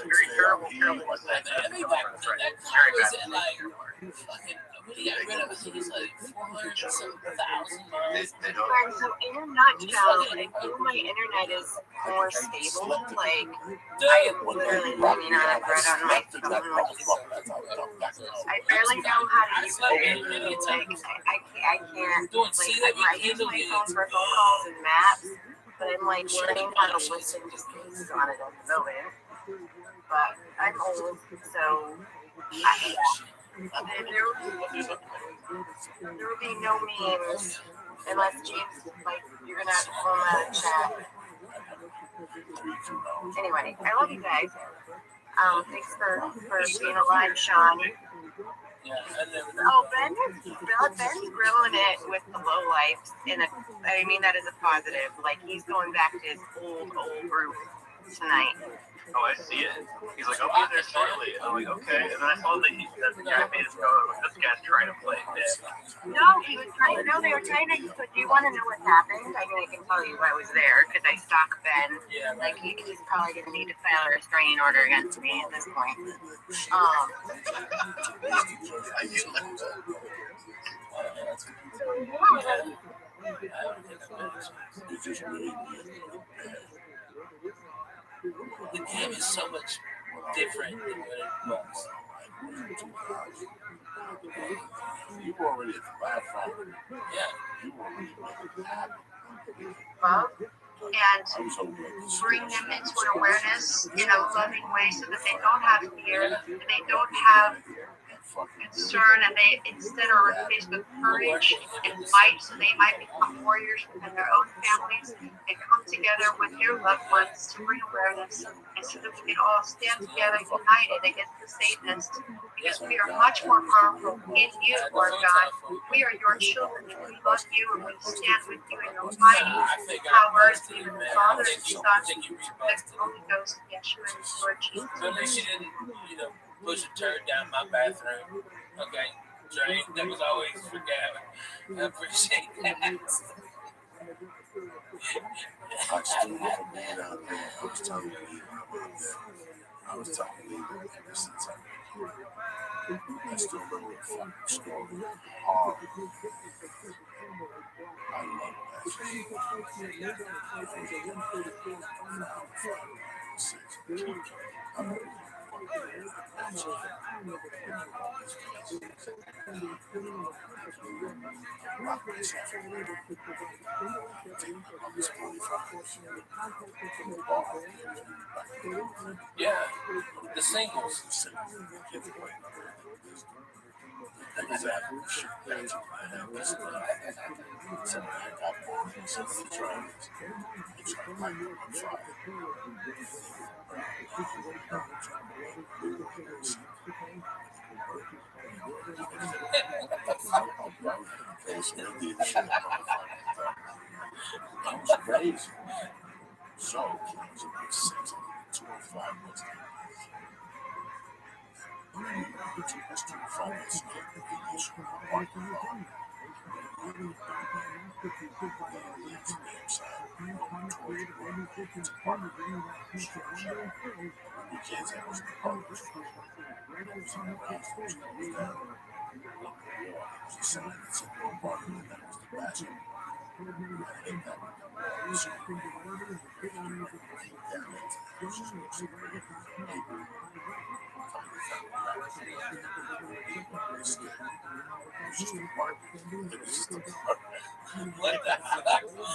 very terrible, terrible. I think that car was at like fucking. When he got rid of it, it was like 400,000 miles. Right, so in a nutshell, I feel my internet is more stable. Like, I am literally running on a thread on my phone. I barely know how to use it. Like, I can't. Like, I use my phone for phone calls and maps, but I'm like learning how to listen to things on it at the moment. But I'm old, so there will be no memes unless James, like, you're gonna have to pull him out of chat. Anyway, I love you guys. Thanks for being alive, Sean. Oh, Ben's grilling it with the low life, I mean that is a positive. Like, he's going back to his old group tonight. Oh, I see it. He's like, I'll be there shortly. I'm like, okay. And then I saw that the guy made us go, this guy's trying to play dead. No, they were trying to, do you want to know what happened? I mean, I can tell you I was there, because I stalked Ben. Like, he's probably going to need to file a restraining order against me at this point. The game is so much different than what it was. You were already at the platform. Yeah. You were already making it happen. Love and bring them into an awareness in a loving way so that they don't have fear, and they don't have concern, and they instead are faced with courage and fight, so they might become warriors within their own families and come together with their loved ones to bring awareness, and so that we can all stand together united against the Satanists, because we are much more powerful in you, Lord God. We are your children, and we love you, and we stand with you in your mighty powers, in the Father, and the Son, and the Holy Ghost, Yeshua, and Lord Jesus. But at least she didn't, push a turd down my bathroom. Okay, Dre, that was always forgiven. I appreciate that. I still love being out there. I was telling you about that. I was telling you ever since I still remember the fucking story. Hard. I love Yeah, the singles. Exactly. I was crazy. So, I was about 6, 25 minutes.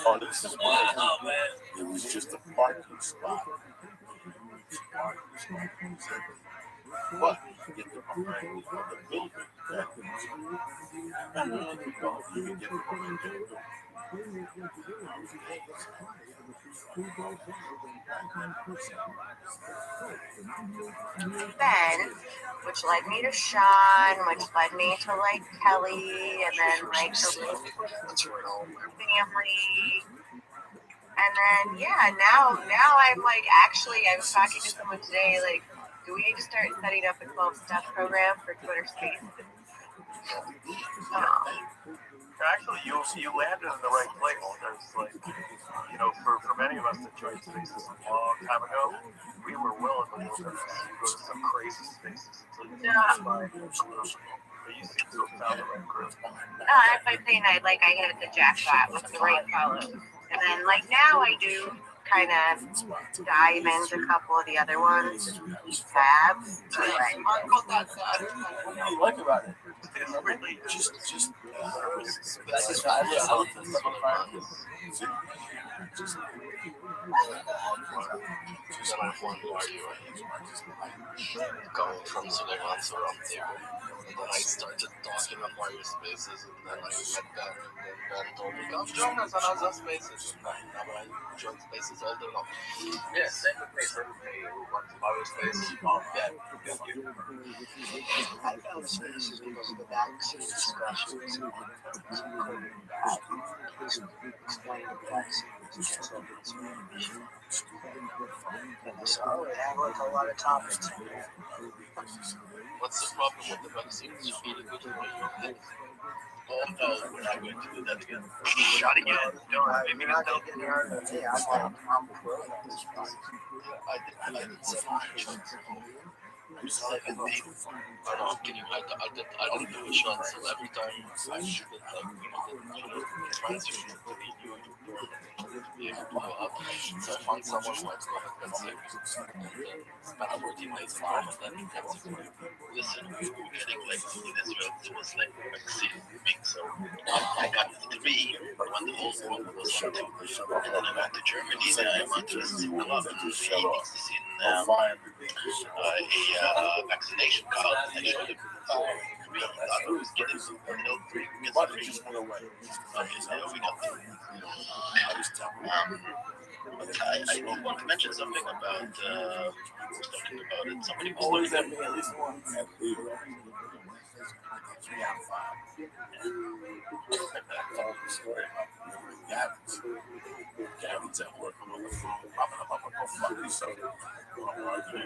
Oh, this is wow, man. It was just a parking spot. But you get the behind of the building. And then you go, you can get the behind of the building. Then, which led me to Sean, which led me to like Kelly, and then like the family. And then now I'm like, actually I was talking to someone today, like, do we need to start setting up a 12-step program for Twitter Spaces? Actually, you landed in the right place. There's like, for many of us that joined spaces a long time ago, we were well in the wilderness. You go to some crazy spaces until you find a group. But you seem to have found the right group. That's my thing. I hit the jackpot with the right follows. And then like now I do kind of dive into a couple of the other ones, tabs. What do you like about it? It's really just That's just I love this stuff on fire. Going from Suleiman Saram there. And then I started talking on Mario Spaces, and then I met Ben, and then Ben told me, come join us on other spaces. And now I join spaces all day long. yeah, same with me. We went to Mario Space. Oh, yeah, thank you. I found spaces because of the vaccine discussions. Explain the vaccine. So they have like a lot of topics. What's the problem with the vaccine? It's really good for your health. Oh no, we're not going to do that again. Shot again. Maybe not going to get hurt. Yeah, I'm pro. I did 7 shots. 17. I don't kidding. I don't do a shot, so every time I shoot it, the transfer to you be able to go up. So I found someone who has got a vaccine and spent 14 days in home, and then that's it. Listen, we were getting like in Israel, it was like vaccine booming, so I got 3 when the whole world was on 2. And then I went to Germany, then I went to see a lot of meetings in a vaccination card. I showed him. I thought he was getting some just went away. We got I want to mention something about talking about it. Somebody was Always at me at least once. Gavin's at work. I'm on the phone. Fuck yourself.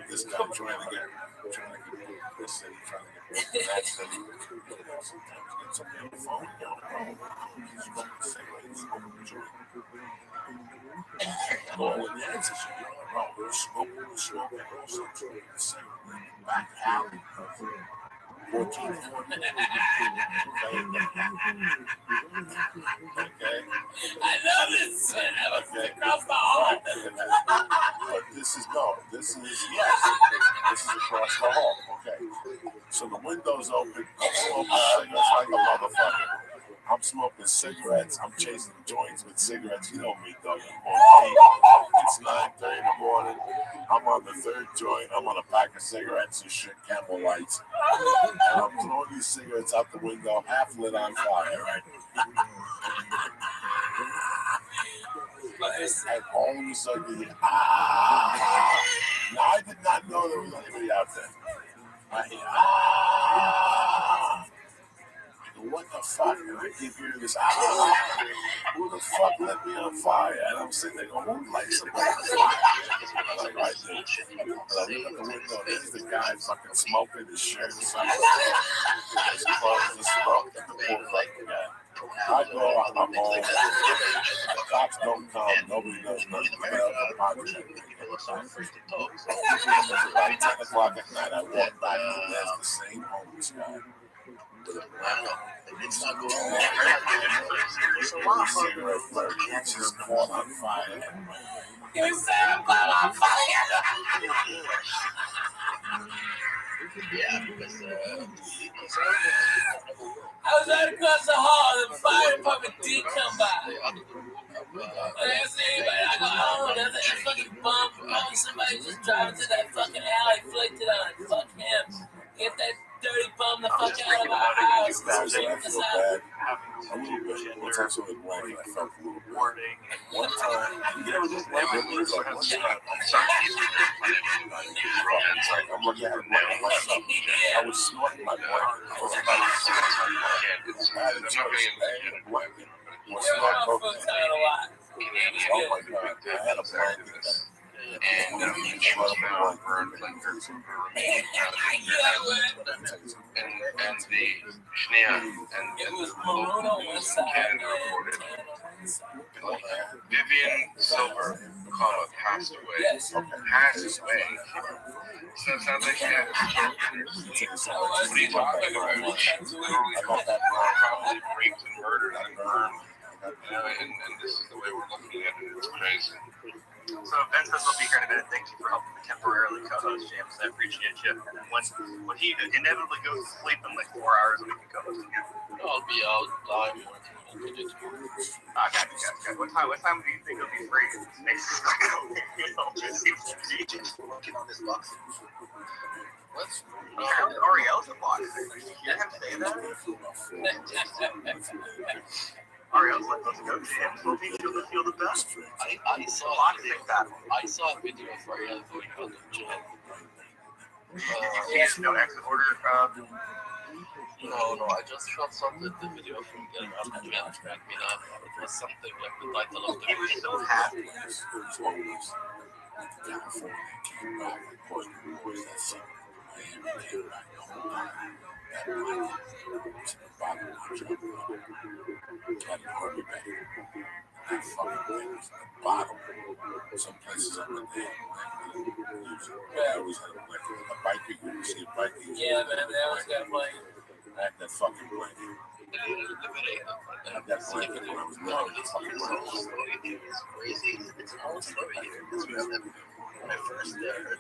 This guy trying to get this city, trying to get that city. Sometimes get somebody on the phone. Smoking cigarettes, smoking joint. Oh, and the answer should be like, we're smoking, also drinking the cigarette. Back alley. 14. Okay. I love this shit. I was across the hall. But this is across the hall. Okay. So the window's open. I'm smoking cigarettes like a motherfucker. I'm smoking cigarettes. I'm chasing joints with cigarettes. You know me, dog. It's 9:30 in the morning. I'm on the third joint. I'm on a pack of cigarettes and shit, Camel Lights. And I'm throwing these cigarettes out the window, half lit on fire, right? And all of a sudden you hear, ah! Now I did not know there was anybody out there. I hear, ah! What the fuck? And I keep hearing this, ah! Who the fuck lit me on fire? And I'm sitting there going, who lights somebody on fire? I'm like, right there. And I look out the window, there's the guy fucking smoking his shirt. His clothes, the smoke, and the poor fucking guy. I go out, I'm home. The cops don't come. Nobody knows nothing about the project. About 10 o'clock at night, I walk back and there's the same homeless guy. It's not going on. Cigarette flirt, it's just caught on fire. You said I'm on fire. Yeah, because I was right across the hall. The fire department did come by. I didn't see anybody. I go, oh, there's a fucking bump. Oh, somebody just driving to that fucking alley, flicked it on it. Fuck him. Get that dirty bum the fuck out of our house. I feel bad. A little bit. It's also a blanket. I felt a little warning. One time, I'm looking at it myself. I was snorting my blanket. I was about to see I had a choice. I had a blanket. Was not broken. Oh my God. I had a blanket. And the Schnee and Canada reported Vivian Silver passed away. So it sounds like she had a stroke in her sleep. What are you talking about? Probably raped and murdered and burned. And this is the way we're looking at it. It's crazy. So Ben says he'll be here in a minute. Thank you for helping me temporarily co-host James. I appreciate you. When he inevitably goes to sleep in like 4 hours, we can co-host again. I'll be out live. Okay. What time do you think he'll be free? Next week. Working on this boxing. What's Ariel's a boxer? You hear him say that? Ariel's like, let's go, James. We'll teach you to feel the best. I saw a video of Ariel going out of jail. He has no exit order. No, I just shot something the video from the jail. It was something like the title of the video. He was so happy. Bottom. Some places up in there. I always had a blanket. A biking, you see a biking. Yeah, man, they always got a blanket. I had that fucking blanket. I had that blanket when I was little. It's crazy. It's an old story here. When I first heard,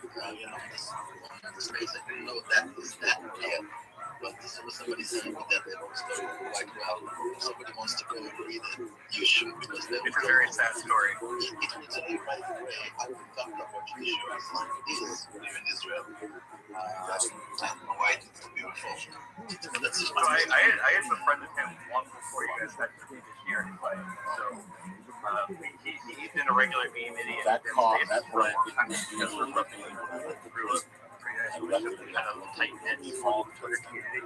this race, I didn't know that was that real. But somebody said that they don't start like, well, if somebody wants to go and read it, you should, because they It's a very sad story. It literally, by the way, I would come to watch the show. This live in Israel. White, it's beautiful. That's just So I had befriended him long before you guys had this year anyway. So he's been a regular meme idiot. That car, that for a brand, long time. Because we're roughly through a pretty nice relationship, kind of tight-knit, small Twitter community.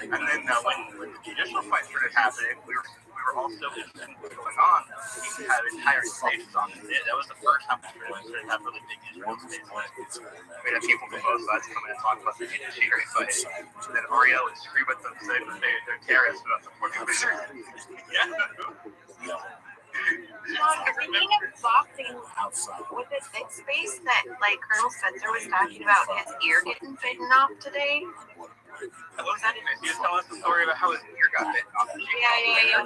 And then when the judicial fight started happening, we were all so interested in what's going on. We had entire stages on it. That was the first time we started to have really big Israel stages. We had people from both sides come in and talk about the judiciary fight. And then Ariel would scream at them saying that they're terrorists about supporting Israel. Sean, speaking of boxing, was it Thick Space that like Colonel Spencer was talking about his ear getting bitten off today? What was that? You just tell us the story about how his ear got bitten off. Yeah.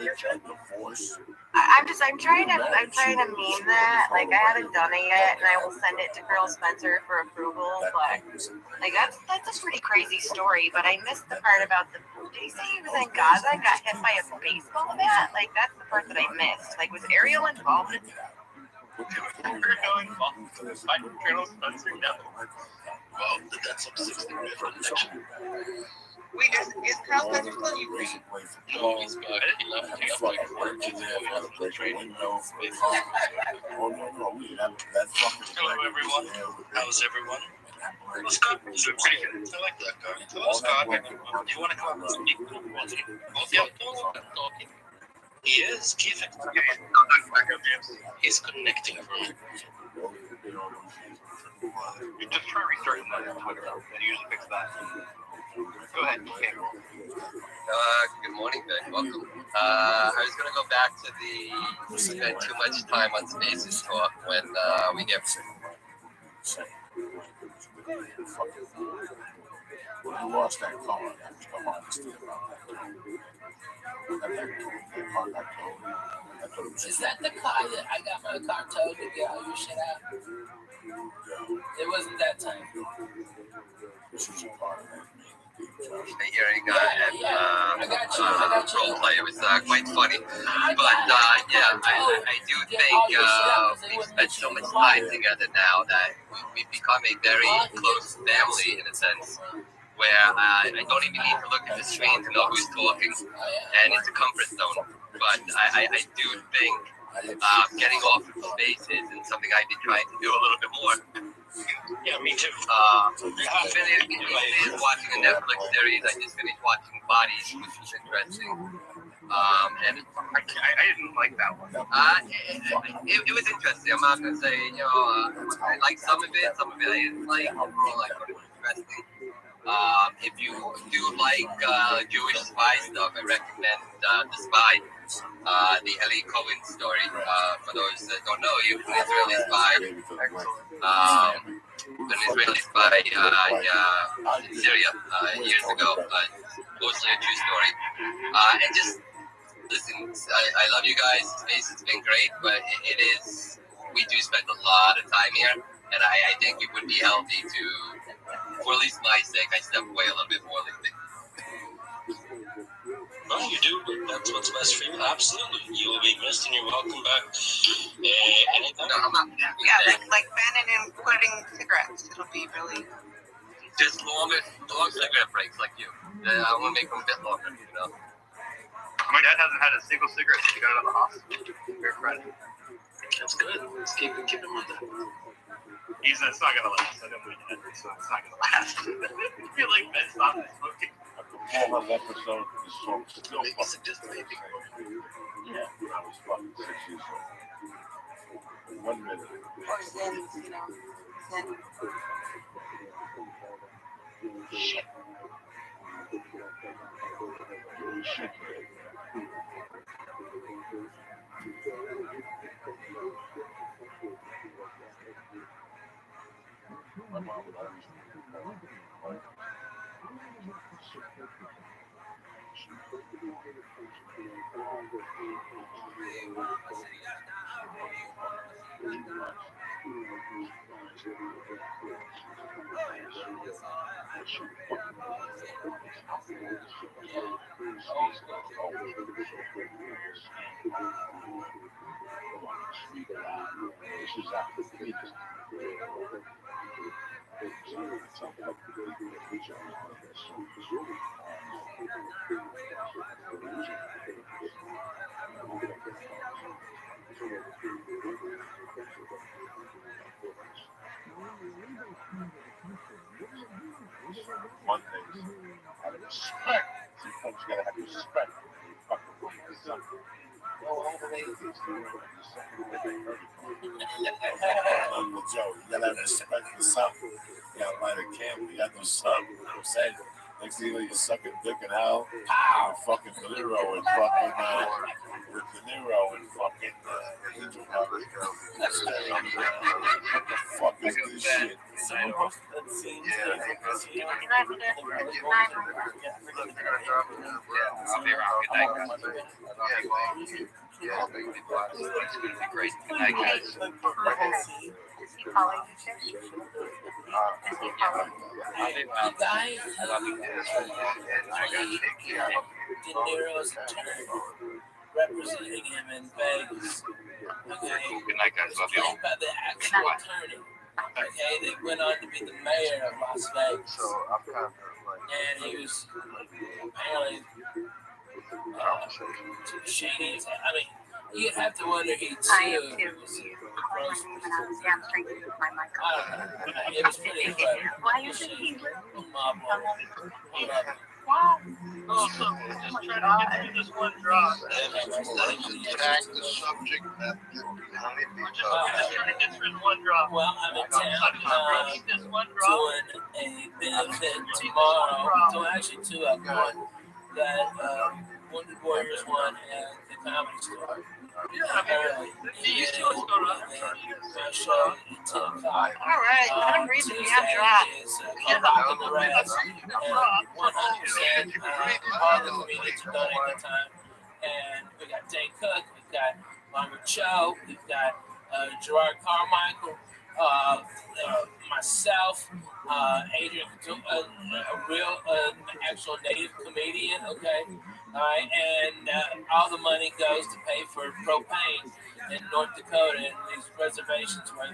I'm trying to meme that. Like I haven't done it yet, and I will send it to Colonel Spencer for approval. But like that's a pretty crazy story. But I missed the part about the. Did he say he was in Gaza and got hit by a baseball bat? Like that's the part that I missed. Like was Ariel involved in that? Colonel Spencer, no. well, that's up 60 for the next year. Wait, is Colonel Spencer still in Ukraine? No, he's back. He left to get back to work to the training. Oh, no, we have that fucking. Hello, everyone. How's everyone? Well, Scott is pretty good. I like that guy. Hello, Scott. Do you want to come and speak? Yeah, I'm talking. He is. Keith. He's connecting for me. You just try restarting that on Twitter. It usually fixes that. Go ahead. Okay. Good morning, Ben. Welcome. I was going to go back to the spend too much time on Spaces talk when we get. When I lost that car, that's the hardest thing about it. Is that the car that I got my car towed to get all your shit out? It wasn't that time. This is a part of that. Hearing role play. It was quite funny. But I do think we've spent so much time together now that we've become a very close family in a sense where I don't even need to look at the screen to know who's talking, and it's a comfort zone. But I do think getting off of Spaces is something I've been trying to do a little bit more. Yeah, me too. I finished watching a Netflix series. I just finished watching Bodies, which was interesting. And I didn't like that one. It was interesting. I'm not gonna say I liked some of it. Some of it I didn't like. Overall, I thought it was interesting. If you do like Jewish spy stuff, I recommend The Spy, the Eli Cohen story. For those that don't know, he was an Israeli spy. An Israeli spy in Syria years ago. Mostly a true story. And just listen, I love you guys. Space has been great, but it is. We do spend a lot of time here, and I think it would be healthy to, for at least my sake, I step away a little bit more lately. Well, you do, but that's what's best for you. Absolutely. You will be missed, and you're welcome back anytime. No, I'm not. Yeah, like banning and quitting cigarettes. It'll be really. Just long cigarette breaks like you. I want to make them a bit longer, you know. My dad hasn't had a single cigarette since he got out of the hospital. Very proud. That's good. Let's keep him with that. It's not gonna last. I know we did, so it's not gonna last. I feel like Ben stopped smoking. 400 episode of the song still Maybe suggest maybe. Yeah, when I was fucking 6 years old. 1 minute. Or Zen's, Zen. Shit. Shit. My mom would always One thing, out of respect, sometimes you gotta have respect. Joe, you gotta have respect for something. You gotta light a candle, you gotta do something. You know what I'm saying? Next thing you know, you're sucking dick and hell. Pow! Fucking De Niro and fucking with De Niro and fucking what the fuck is this shit? Someone posted that scene. Yeah. I'll be around. Good night, guys. Yeah, it's gonna be great. Good night, guys. Is he calling you too? Is he calling you? The guy De Niro's attorney representing him in Vegas. Okay. Good night, guys. Love you all. Played by the actual attorney. Okay, they went on to be the mayor of Las Vegas. And he was apparently shady as hell. I mean, you'd have to wonder he'd sue. I am too. Calling my name and I was down drinking with my mic. I don't know. It was pretty incredible. Why are you thinking? Mob Also, just trying to get through this one drop. Attack the subject matter behind We're each just other. trying to get through one drop. Well, I'm in town This one drop. doing a benefit tomorrow. So actually two of them. One that Wounded Warriors one and the Comedy Store. Show at 10 o'clock. All right, I'm reason we have drop. Come back in the rest. 100% all the comedians are donating their time. And we got Dane Cook, we've got Margaret Cho, we've got Gerard Carmichael, myself, Adrian, a real actual native comedian, okay? All right, and all the money goes to pay for propane in North Dakota and these reservations where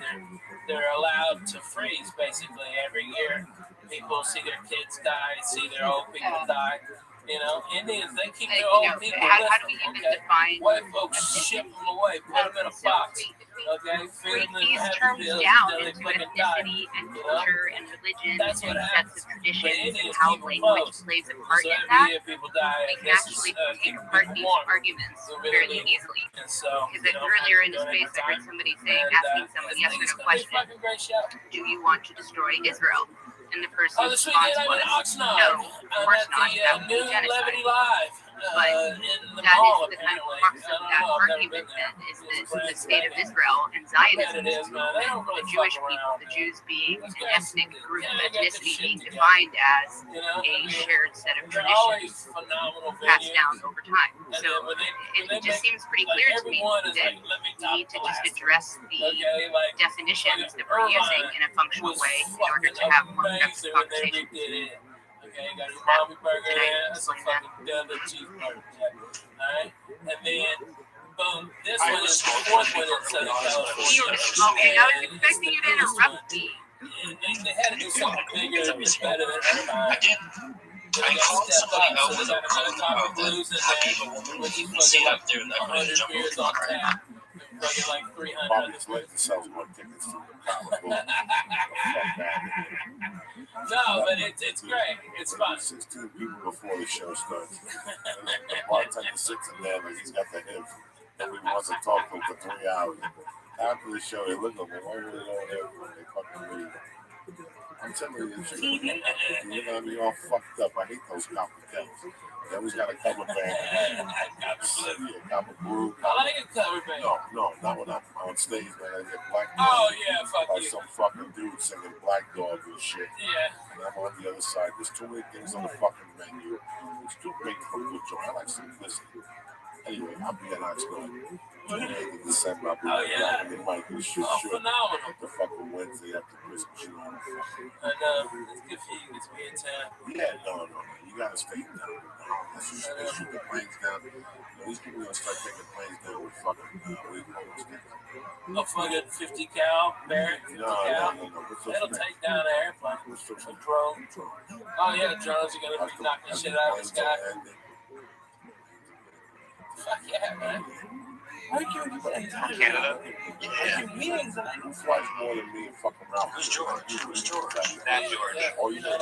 they're allowed to freeze basically every year. People see their kids die, see their old people die. You know, Indians, they keep their old people how with do we them, even okay? define White folks ship them away, put them in a box, okay? Feed break them in these happy terms pills down until they into fucking die. ethnicity and culture and religion That's and what sets happens. of traditions and Indians how keep them language close. plays a part So in every that? year people die, We and can this actually is pick keeping apart people these warm. arguments So fairly really, easily. and so, Because earlier in the space, I heard somebody saying, asking someone yesterday a question, great show. do you want to destroy Israel? And the person's Oh, this weekend response I'm in was, Oxnard. no, of I'm course at not. the That would be new genocide. Levity Live But in the that mall, is the kind of apparently. crux I of don't that know. I've never been argument there. then, is the state of Israel and Zionism, It is, man. They don't and really the Jewish fuck people, around, the man. Jews being an Those guys, ethnic group yeah, of they got their ethnicity shit being together. defined as You know, a shared set of they're always traditions phenomenal passed venues. down over time. And So then when it just make, seems pretty like, clear to me everyone is that like, let me we top need to the just last. address the Okay, like, definitions that we're Irvine using in a functional was way in order to fucking have more productive amazing when they conversations. redid it. Okay, you got your mommy burger Did I there, that's a explain that? fucking double cheeseburger. Alright? And then, boom, this one is the fourth one in Southern California. Okay, I was expecting you to interrupt me. And they had to do something bigger and better than Irvine. I called somebody out So with they a got another call Coffee Blues in there, which is see fucking up there in that 100 jump beers on tap. And fucking like 300 Bobby other Flake sells more tickets to the comic book. No, but it's great. It's fun. 16 people before the show starts. The bartender sits in there like he's got the hiv. Nobody wants to talk to him for 3 hours. After the show, they look at me. Why would they don't have when they fucking leave? I'm telling you, you're gonna be all fucked up. I hate those copycats. They always got a cover band. Cover brew. I like a cover band. No, not when I'm on stage, man. They get Black Dog. Oh, yeah, fuck Like you. some fucking dude singing Black Dog and shit. Yeah. And I'm on the other side. There's too many things on the fucking menu. It's too big for a good joint. I like simplicity. Anyway, I'll be an Oxnard. December. Oh, yeah. It might be shit. Oh, phenomenal. The fucking Wednesday after Christmas, you know. I know. It's good for you to be in town. Yeah, no. You gotta stay down. Let's shoot the planes down. These people gonna start taking planes down with fucking repost. A fucking 50 cal Barrett, 50 cal. No. That'll take down an airplane. A drone. Oh, yeah, drones are gonna be knocking shit out of the sky. Fuck yeah, man. Why are you doing Canada? Yeah. Meetings and I Who flies more than me and fuck around? Who's George? That George. Oh, you know Wait,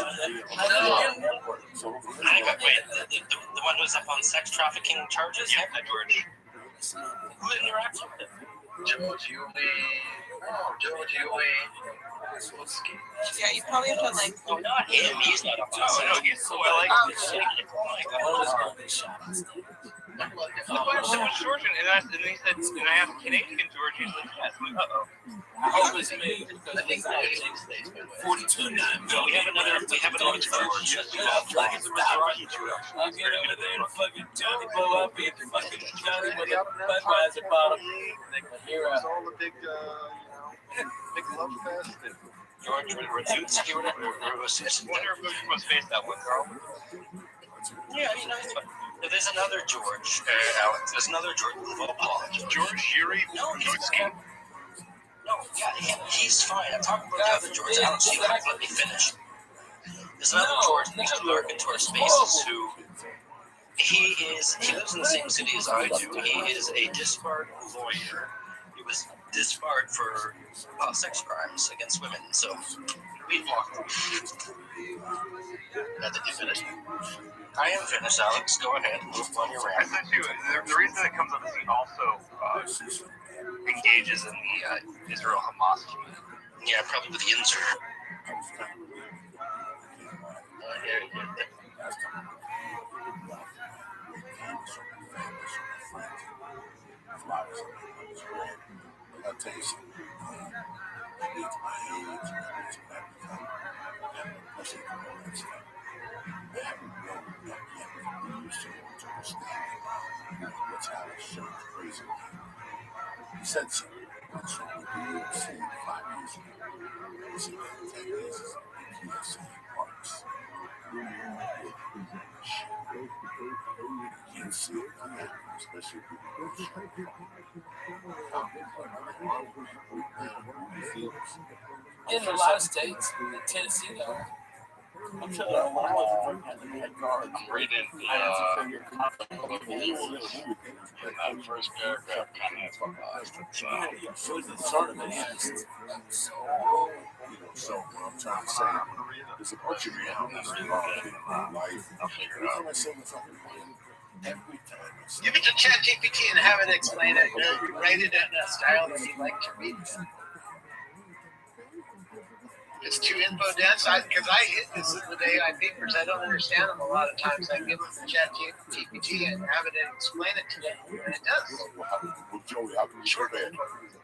the one who's up on sex trafficking charges? Yeah, that George. Who interacts with him? George Yeah, you probably have to like. No, not him. He's not up on sex. No, he's cool. I like this shit. So was George, and he said, and I asked Canadian George, he's like, yes. I'm like, uh-oh. I hope it's me. I think 42 9. No, we have another George. I'll get over there and fucking Johnny blow up in fucking Johnny with a Budweiser bottle. Like a hero. All the big, big love fest. George Radzinski or whatever. I wonder if we must face that one, Carl. Yeah, you know, it's fine. There's another George, Alex. There's another George. George Yuri Radzinski. No, yeah, he's fine. I'm talking about the other George. Alex, you have to let me finish. There's another George who used to lurk into our spaces who he lives in the same city as I do. He is a disbarred lawyer. He was disbarred for sex crimes against women. So we blocked him. Now, did you finish? I am finished, Alex. Go ahead. On your rant. Essentially, the reason it comes up is he also engages in the Israel-Hamas community. Yeah, probably with Yinzer. I'll tell you something. It's my age, it's my I haven't grown up yet. You used to understand what's how it's so crazy. He said something. What's wrong with you? You said 5 years ago. He said 10 years ago. PSA parks. You can't see it on that, especially if In a lot of states, in Tennessee, though. I'm sure that when I was working at the head guard, I'm reading the first paragraph kind So what I'm trying to say, there's a bunch of realities involved in my life. Every time I say the fucking plan, every time I say Give it to ChatGPT and have it explain it. Write it in a style that you like to read. It's too info dense. Because I hit this in the AI papers. I don't understand them a lot of times. I give it to ChatGPT and have it explain it to me, and it does. Well, Joey, how can you show that?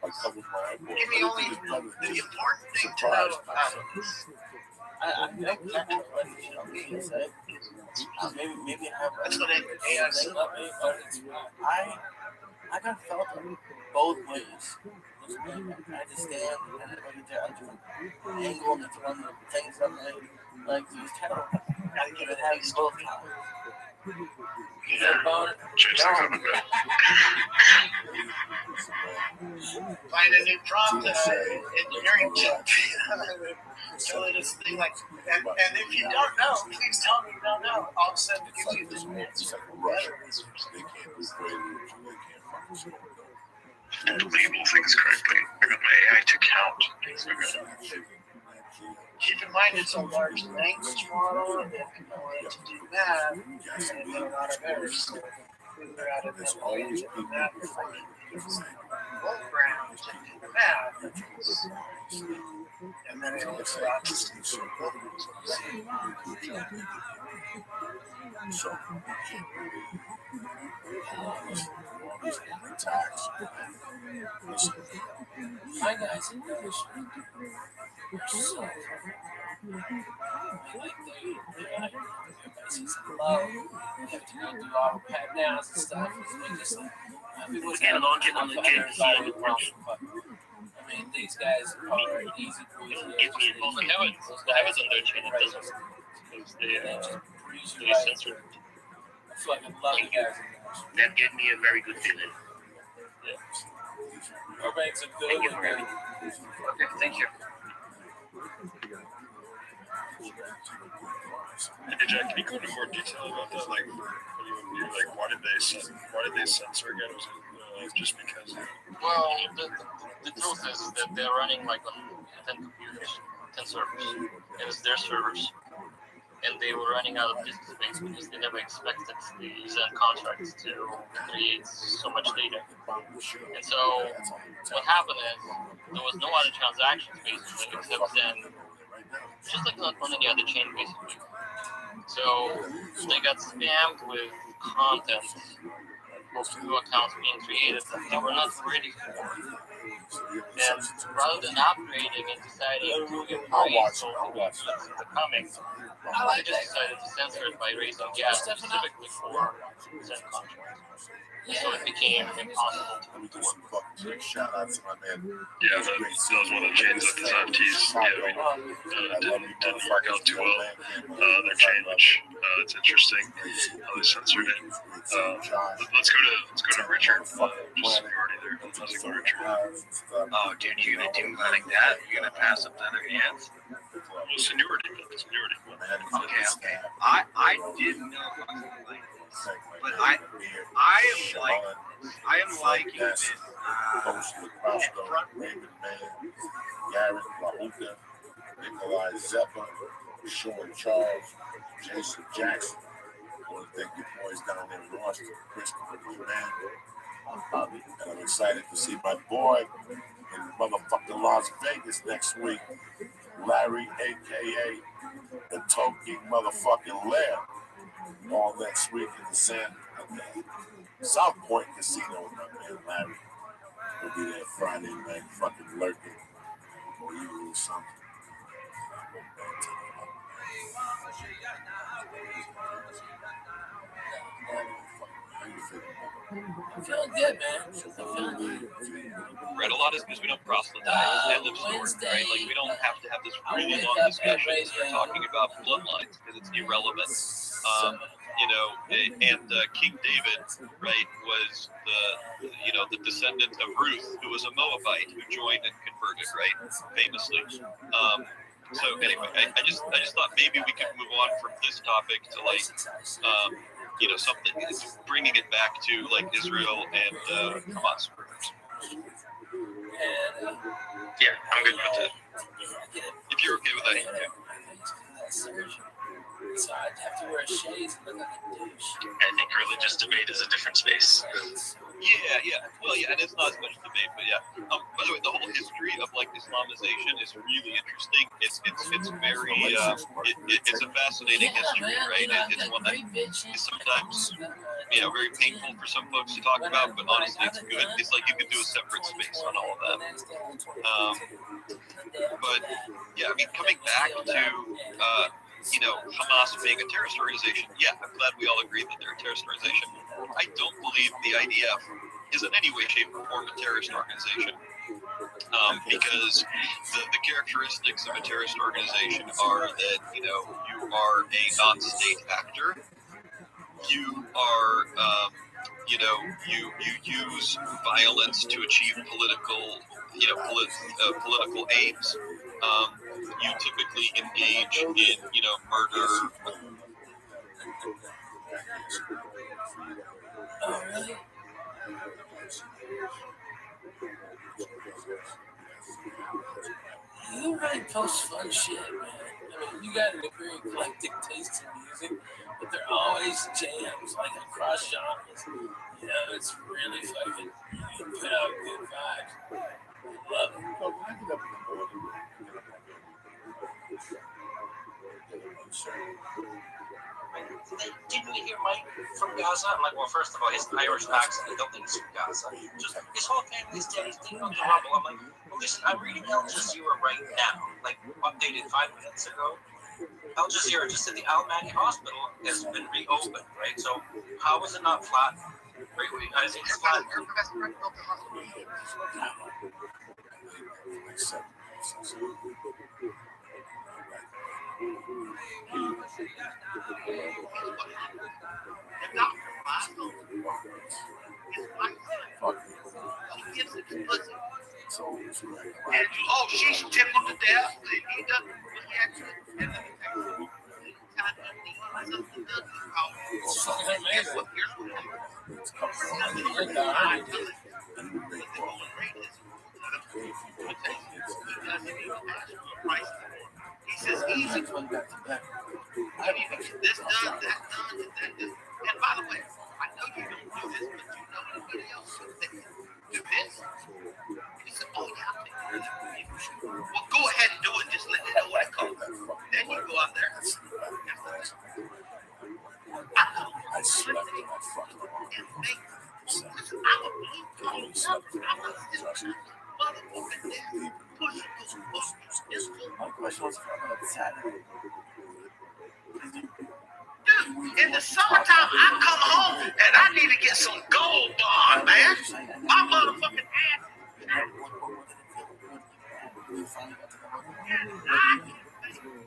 I come with my iPhone. Give me only the important thing to know about it. I think that's what you should say. Maybe have That's what AI said. I got felt both ways. I just stand and I get to angle and to run the things that like these terrible. I give it having both colors. Find a new prompt engineering tip. So this thing like, and if you don't know, please tell me you don't know. All of a sudden it gives you this answer. Label things correctly. I got my AI to count. Keep in mind it's a large language model that can go in to do math, and there are a lot of errors. Figure out if there's always people math from both grounds to do the math. And then it looks like Hi guys, English. So, love. You have to go do all the pat downs and stuff. It's just like Again, launching on the jet. I mean, these guys are easy breezy. Well, the heavens on their chain, it doesn't. Because they censor it. I fucking love the guys. That gave me a very good feeling. Yeah. Our banks are good. Thank you, Rabbi. Okay, thank you. Hey, Jack, can you go into more detail about that? Like, why did they censor again? Was it just because? Well, the truth is that they're running like on 10 computers, 10 servers, and it's their servers. And they were running out of disk space because they never expected the Zen contracts to create so much data. And so what happened is there was no other transactions basically except Zen, just like on any other chain basically. So they got spammed with content, new accounts being created that they were not ready for. And rather than upgrading and deciding to embrace all the goods that are coming, they just decided to censor it by raising gas specifically for Zen contracts. So it became impossible to work. Shout out to my man. Yeah, that was one of the chains that the NFTs didn't work out too well. Their chain, which it's interesting how they censored it. Let's go to Richard. Just already there. How's it going, Richard? Oh, dude, you're gonna do like that? You're gonna pass up the other hands? Well, seniority. Okay. I didn't know it was like this, but I am liking this. Front Raven Man, Garrett LaHookah, Nikolai Zeppa, Sean Charles, Jason Jackson. I want to thank you boys down there in Austin, Christopher, man. And I'm excited to see my boy in motherfucking Las Vegas next week, Larry, aka the Toki motherfucking Lair, all next week in the South Point Casino, my man Larry. We'll be there Friday night, fucking lurking, or you or something. I'm feeling good, man. I'm feeling good. Right, a lot is because we don't proselytize end of story, right? Like, we don't have to have this really long discussion and start talking about bloodlines because it's irrelevant. And King David, right, was the descendant of Ruth, who was a Moabite who joined and converted, right, famously. So anyway, I just thought maybe we could move on from this topic to something, bringing it back to like Israel and Hamas. Yeah, I'm good with that. If you're okay with that, yeah. So I'd have to wear shades and look like a douche. I think religious debate is a different space. Yeah. Well, yeah, and it's not as much debate, but yeah. By the way, the whole history of like Islamization is really interesting. It's very it's a fascinating history, right? It's one that is sometimes very painful for some folks to talk about, but honestly, it's good. It's like you could do a separate space on all of that. But yeah, I mean, coming back to Hamas being a terrorist organization. Yeah, I'm glad we all agree that they're a terrorist organization. I don't believe the IDF is in any way, shape, or form a terrorist organization. Because the characteristics of a terrorist organization are that, you are a non-state actor. You are, you use violence to achieve political aims. You typically engage in, murder. Oh, really? You really post fun shit, man. I mean, you got a very eclectic taste in music, but they're always jams, like across genres. It's really fucking, you put out good vibes. Love it. Didn't you hear Mike from Gaza? I'm like, well, first of all, his Irish accent, I don't think he's from Gaza. Just his whole family's dead, he's thinking on the rubble. I'm like, well, listen, I'm reading Al Jazeera right now, like updated 5 minutes ago. Al Jazeera just said the Al Madi Hospital has been reopened, right? So how is it not flat? Great week. I think it's fun. Oh, she's tickled to death. He doesn't react to it. And let me tell you, anytime you need something done, guess what? Here's what he says, easy. I need to get this done, that done, and that done. And by the way, I know you don't do this, but you know anybody else that can do this? He said, oh, yeah, I'll take care of that. Well, go ahead and do it. Just let me know what it costs. Then you go out there. I slept in that fucking I'm a blue collar sucker. I'm a motherfucking nigga. Pushing those buttons. It's cool. My question was from Saturday. Dude, in the summertime, I come home and I need to get some gold bond, man. My motherfucking ass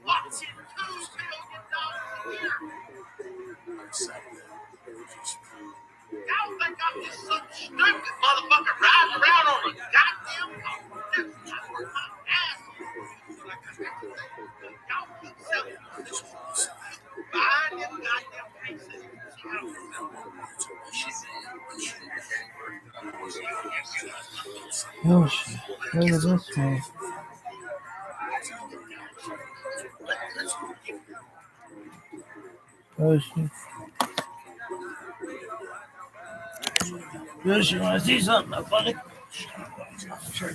watching $2 billion a year. Y'all think I'm just some stupid motherfucker riding around on a goddamn car? Dude, I work my ass off. Y'all keep selling buying them goddamn cases. Oh shit. Look at this one. Oh shit. Yoshi, you wanna see something, buddy? Sure.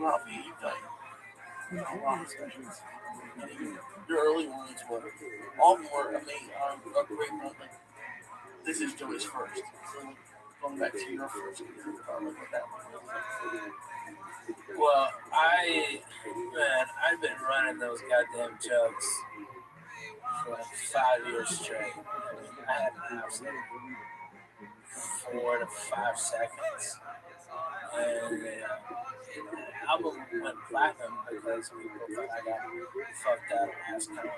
Rabbi, you've done a lot of specials. Your early ones were all more amazing. A great one. Like, this is Joey's first. So going back to your first, what that one was. Well, I've been running those goddamn jokes for like 5 years straight. I had an absolute 4 to 5 seconds. And the album went platinum because people thought I got fucked out last time.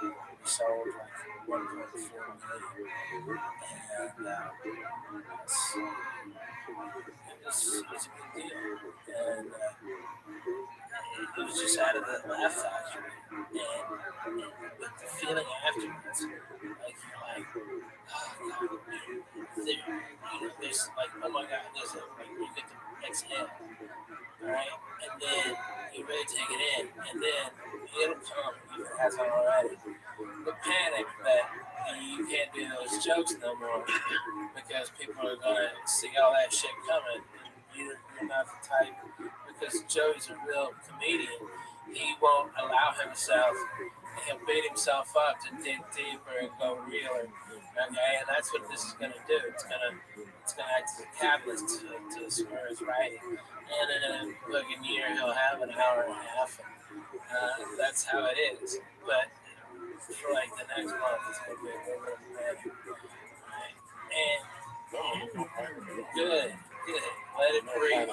We sold like 1.4 million. And it's a big deal. And it was just out of the Laugh Factory. And the feeling afterwards, like you're like, oh God, there's like, oh my God, there's like you get to exhale, right? And then you really take it in, and then it'll come if it hasn't already. The panic that you can't do those jokes no more because people are gonna see all that shit coming. You're not the type, because Joey's a real comedian. He won't allow himself. He'll beat himself up to dig deeper and go realer. Okay, and that's what this is gonna do. It's gonna act as a catalyst to spur his writing. And in a fucking year, he'll have an hour and a half. And, that's how it is. But for like the next month, it's gonna be a little bit of magic. Right? And good. Let it breathe.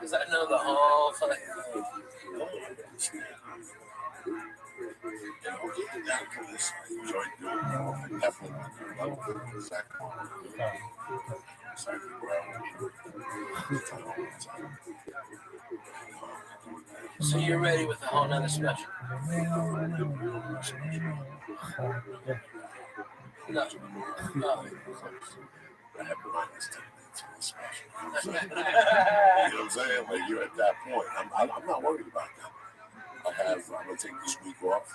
Because I know the whole fucking thing. So you're ready with a whole nother special? No. I have to write this 10 minutes for this special. You know what I'm saying? Like, you're at that point. I'm not worried about that. I'm going to take this week off.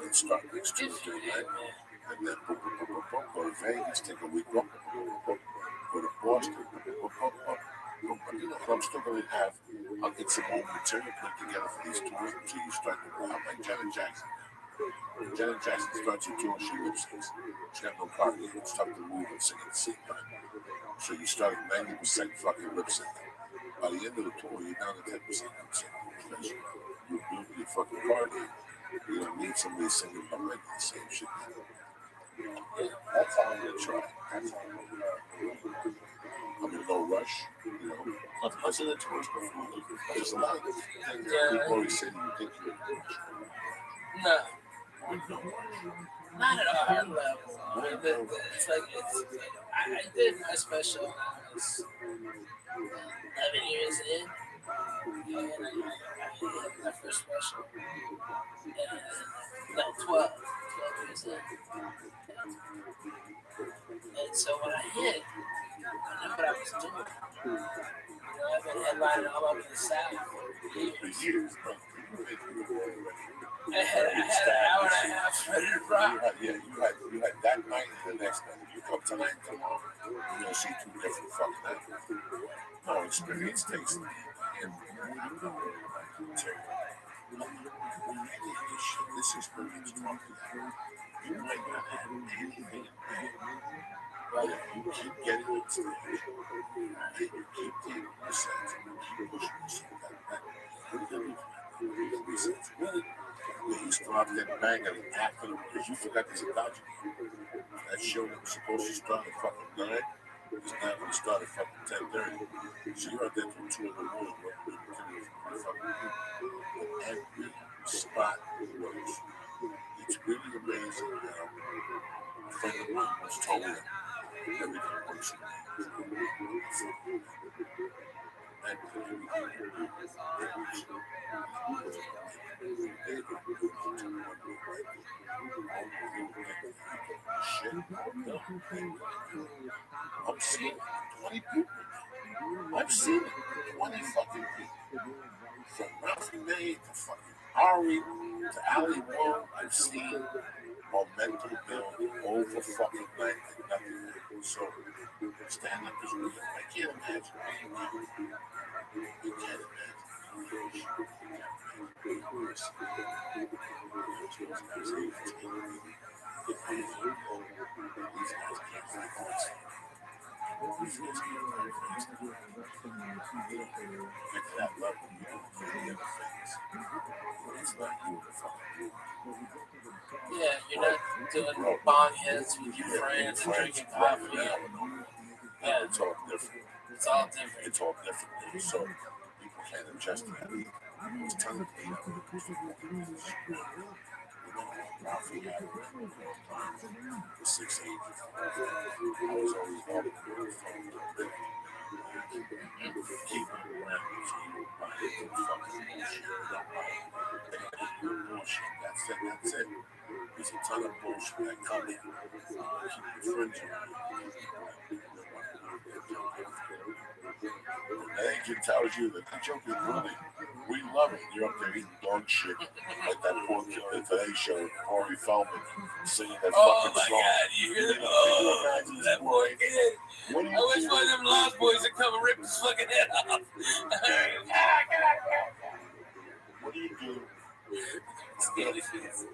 and start next Tuesday, right? And then boom, boom, boom, boom, boom, go to Vegas, take a week off, boom, boom, boom, go to Boston, boom, boom, boom, boom, boom. But you know, I'm still going to have, I'll get some more material put together for these tours until you start to go out like Janet Jackson. When Janet Jackson starts her tour, she lip syncs. She got no cardio. It's tough to move and sing at the same time. So you start at 90% fucking lip sync. By the end of the tour, you're down to 10% lip sync. Because you build your fucking cardio. You don't need somebody singing behind you the same shit. That's how I'm going to try. That's how I'm going to try. I'm in no rush, you know. Not much of the tours before. There's a lot of things that people always say you think you're in a rush. No. Not at a hard level. I mean, it's like, I did my special when I was 11 years in. And I hit my first special. And, no, 12 years in. And so when I hit, I knew what I was doing. You know, I've been headlining all over the South for years. I had an hour and a half ready to rock. You had that night and the next night. You come tonight, tomorrow, you're going to see two different fucking nights. No experience takes and this experience talking. You might not have anything, but if you keep getting it to the and you keep taking the sense and you keep pushing yourself you still have that bang and after them because you forgot there's a dodge. That show that was supposed to start at fucking 9 is now going to start at fucking 10:30. So you're out there till 2 in the morning working with every spot works. It's really amazing how a friend of mine was told that everything works. I'm seeing 20 people. I've seen 20 fucking people. From Ralphie May to fucking Ari to Ali Wong, I've seen momentum build over fucking night and nothing happened. So stand up is real. I can't imagine being you. You can't imagine. Yeah, you're not doing bong hits with your friends and drinking coffee. Yeah, it's all different. It's all different. It's all different. So people can't adjust to that. I was telling people, Ralphie had the 6 8. I was always helping him. Keep him around. That's it. There's a ton of bullshit that come in. Keep your friends around. That agent tells you that the joke is funny. We love it. You're up there eating dog shit. Like that poor kid on the Today Show, Corey Feldman, singing that fucking song. Oh my God, you hear that? Oh, that boy kid. I wish one of them Lost Boys would come and rip his fucking head off. What do you do? Scaly face.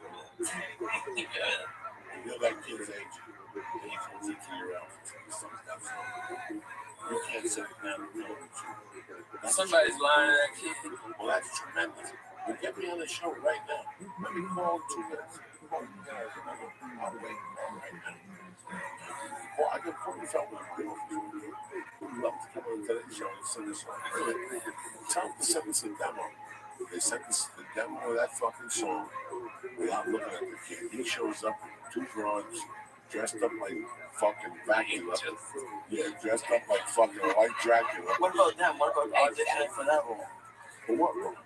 You're that kid's age. And he comes into your outfit. You can't sit down and deal with you. Somebody's lying to that kid. Well, that's tremendous. Well, get me on the show right now. Let me call 2 minutes. I'll wait right now. Well, I can Corey Feldman. We'd love to come on today's show and sing a song. Tell them to send us a demo. They sent us the demo of that fucking song without looking at the kid. He shows up with 2 broads, dressed up like fucking Dracula. Yeah, dressed up like fucking white Dracula. What about them? What about auditioning for that role? For what role?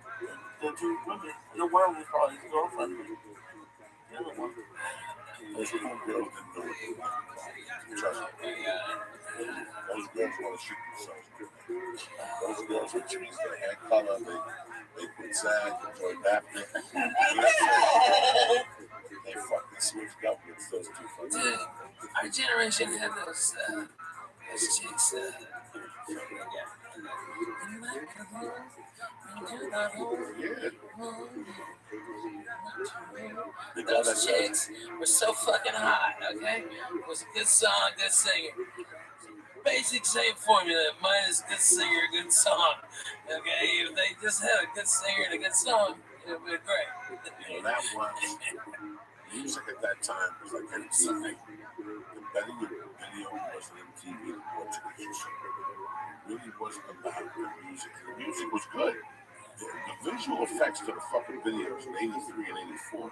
The 2 women. The one was probably his girlfriend. The other one. Those cool girls didn't do it. Trust me. Those girls want to shoot themselves. Those girls are changing their hair color. They put sag, enjoy napkin. our generation had those chicks. Those chicks were so fucking hot, okay? It was a good song, good singer. Basic same formula, minus good singer, good song. Okay, if they just had a good singer and a good song, it would be great. Well, that was music at that time was like MTV. The better your video was on MTV, the more television. It really wasn't about the music. The music was good. The visual effects to the fucking videos in 83 and 84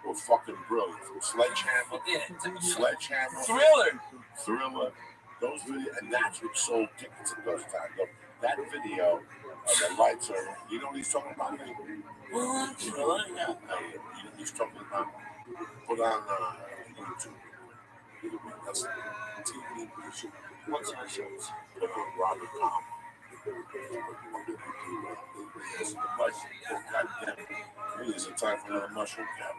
were fucking brilliant. From Sledgehammer, Thriller, those videos, and that's what sold tickets at those times. That video, the lights are, you know what he's talking about? Thriller? Yeah. He's talking about, put on YouTube. That's TV music. What's our shows? Look at Robert Palm. Really, is it time for another mushroom cap?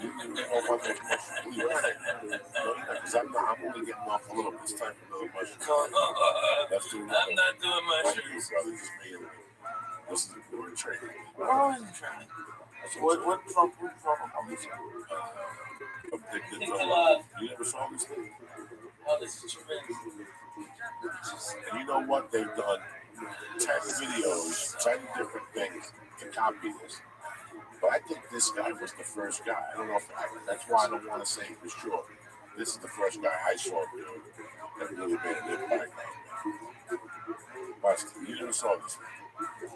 You know about those mushrooms? Because I'm only getting off a little bit. It's time for another mushroom. Let's do another. I'm not doing mushrooms. This is we're trading. We're always trying. What from? You never saw this thing? Oh, this is tremendous. And you know what? They've done 10 videos, 10 different things to copy this. But I think this guy was the first guy. I don't know if that's why I don't want to say for sure. This is the first guy I saw do that really made an impact. Watch this. You never saw this thing.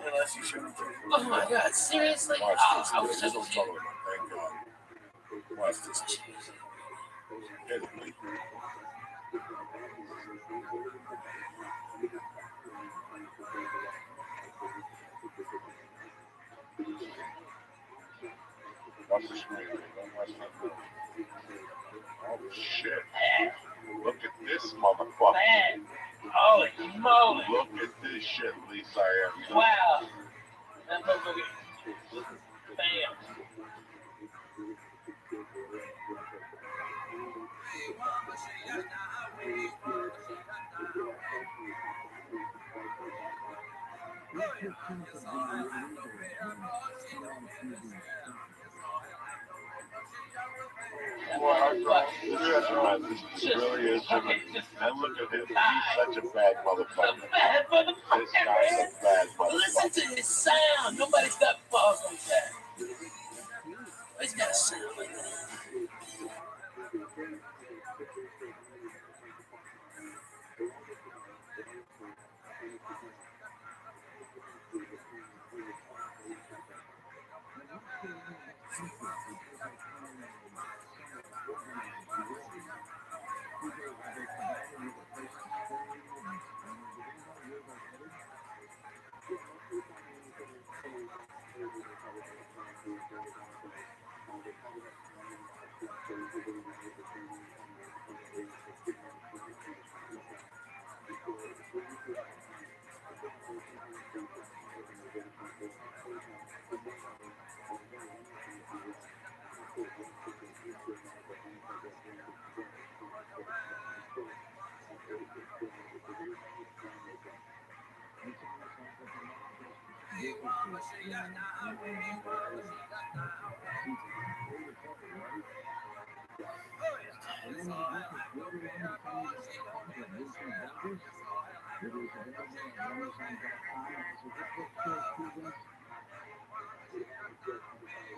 Unless you shouldn't. Oh my God! Seriously? Watch this. I was This is what I'm talking about. Thank God. Watch this. Get it, please. Watch the screen. Don't watch that. Oh shit. Look at this motherfucker. Holy moly. Look at this shit, Lisa. Wow. That motherfucker. Bam. This really is. And look at him. He's such a bad motherfucker. This guy's a bad motherfucker. Listen to his sound. Nobody's got balls like that. He's got a sound like that.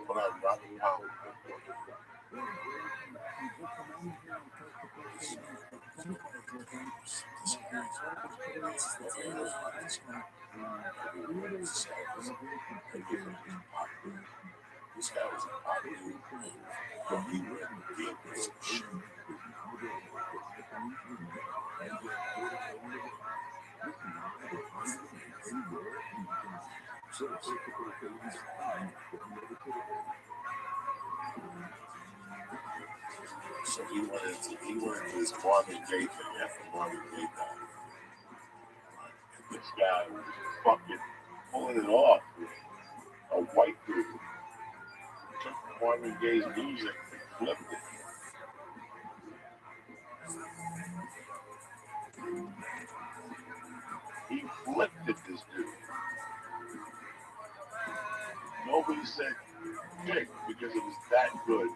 What up, Rabbi? This guy was a hot dude. But he really did this shit. So he went into this Marvin Gaye thing after Marvin Gaye died. This guy was fucking pulling it off. A white dude took Marvin Gaye's music and flipped it. he said pick because it was that good.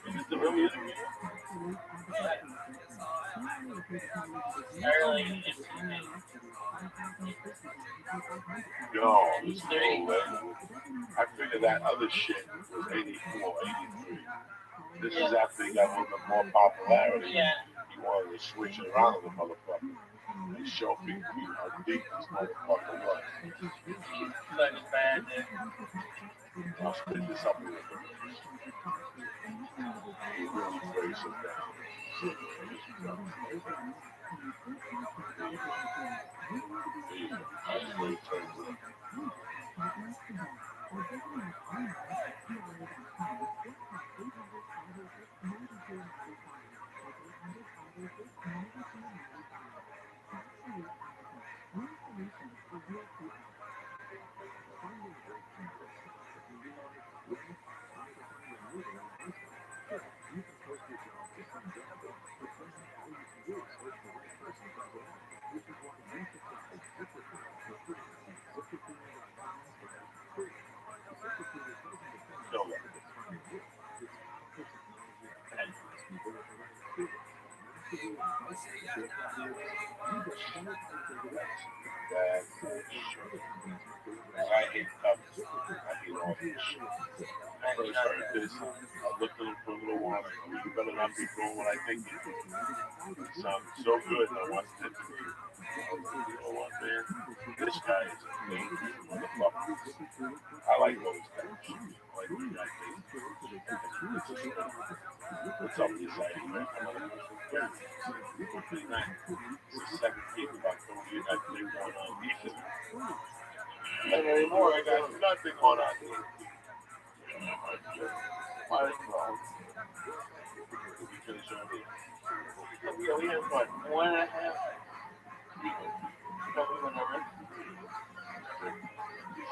Is this the real interview? No, it's no way. I figured that other shit was 84, 83. This is after he got a little bit more popularity. Yeah. He wanted to switch it around with the motherfucker. And show people how deep this motherfucker was. Like bad, dude. I'll split this up a little bit. He really breaks it down. That's what he turns up. I hate covers. I hate all this shit. I first heard this. I looked at him for a little while. You better not be doing what I think you do. It sounded so good. I watched it. You know what, man? This guy is a dangerous motherfucker. I like those guys. I like the guy. What's up, this guy? Man? Pretty nice. It's the second people I told you that they want on me. Not anymore. I got nothing on us. Why? Because we have what, 1.5? Probably whenever.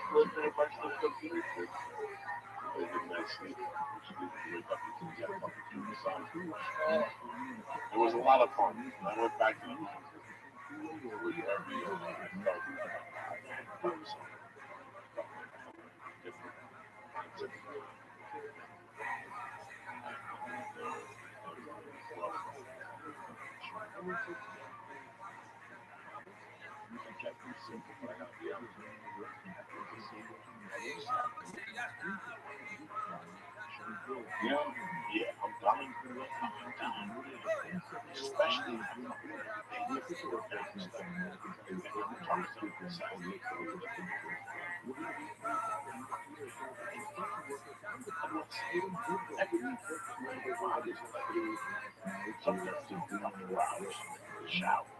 Split in a bunch of cookies. They did nice sleep. It was a lot of fun. I went back to the house. With Rabbi, I felt yeah, I'm dying. Especially shower.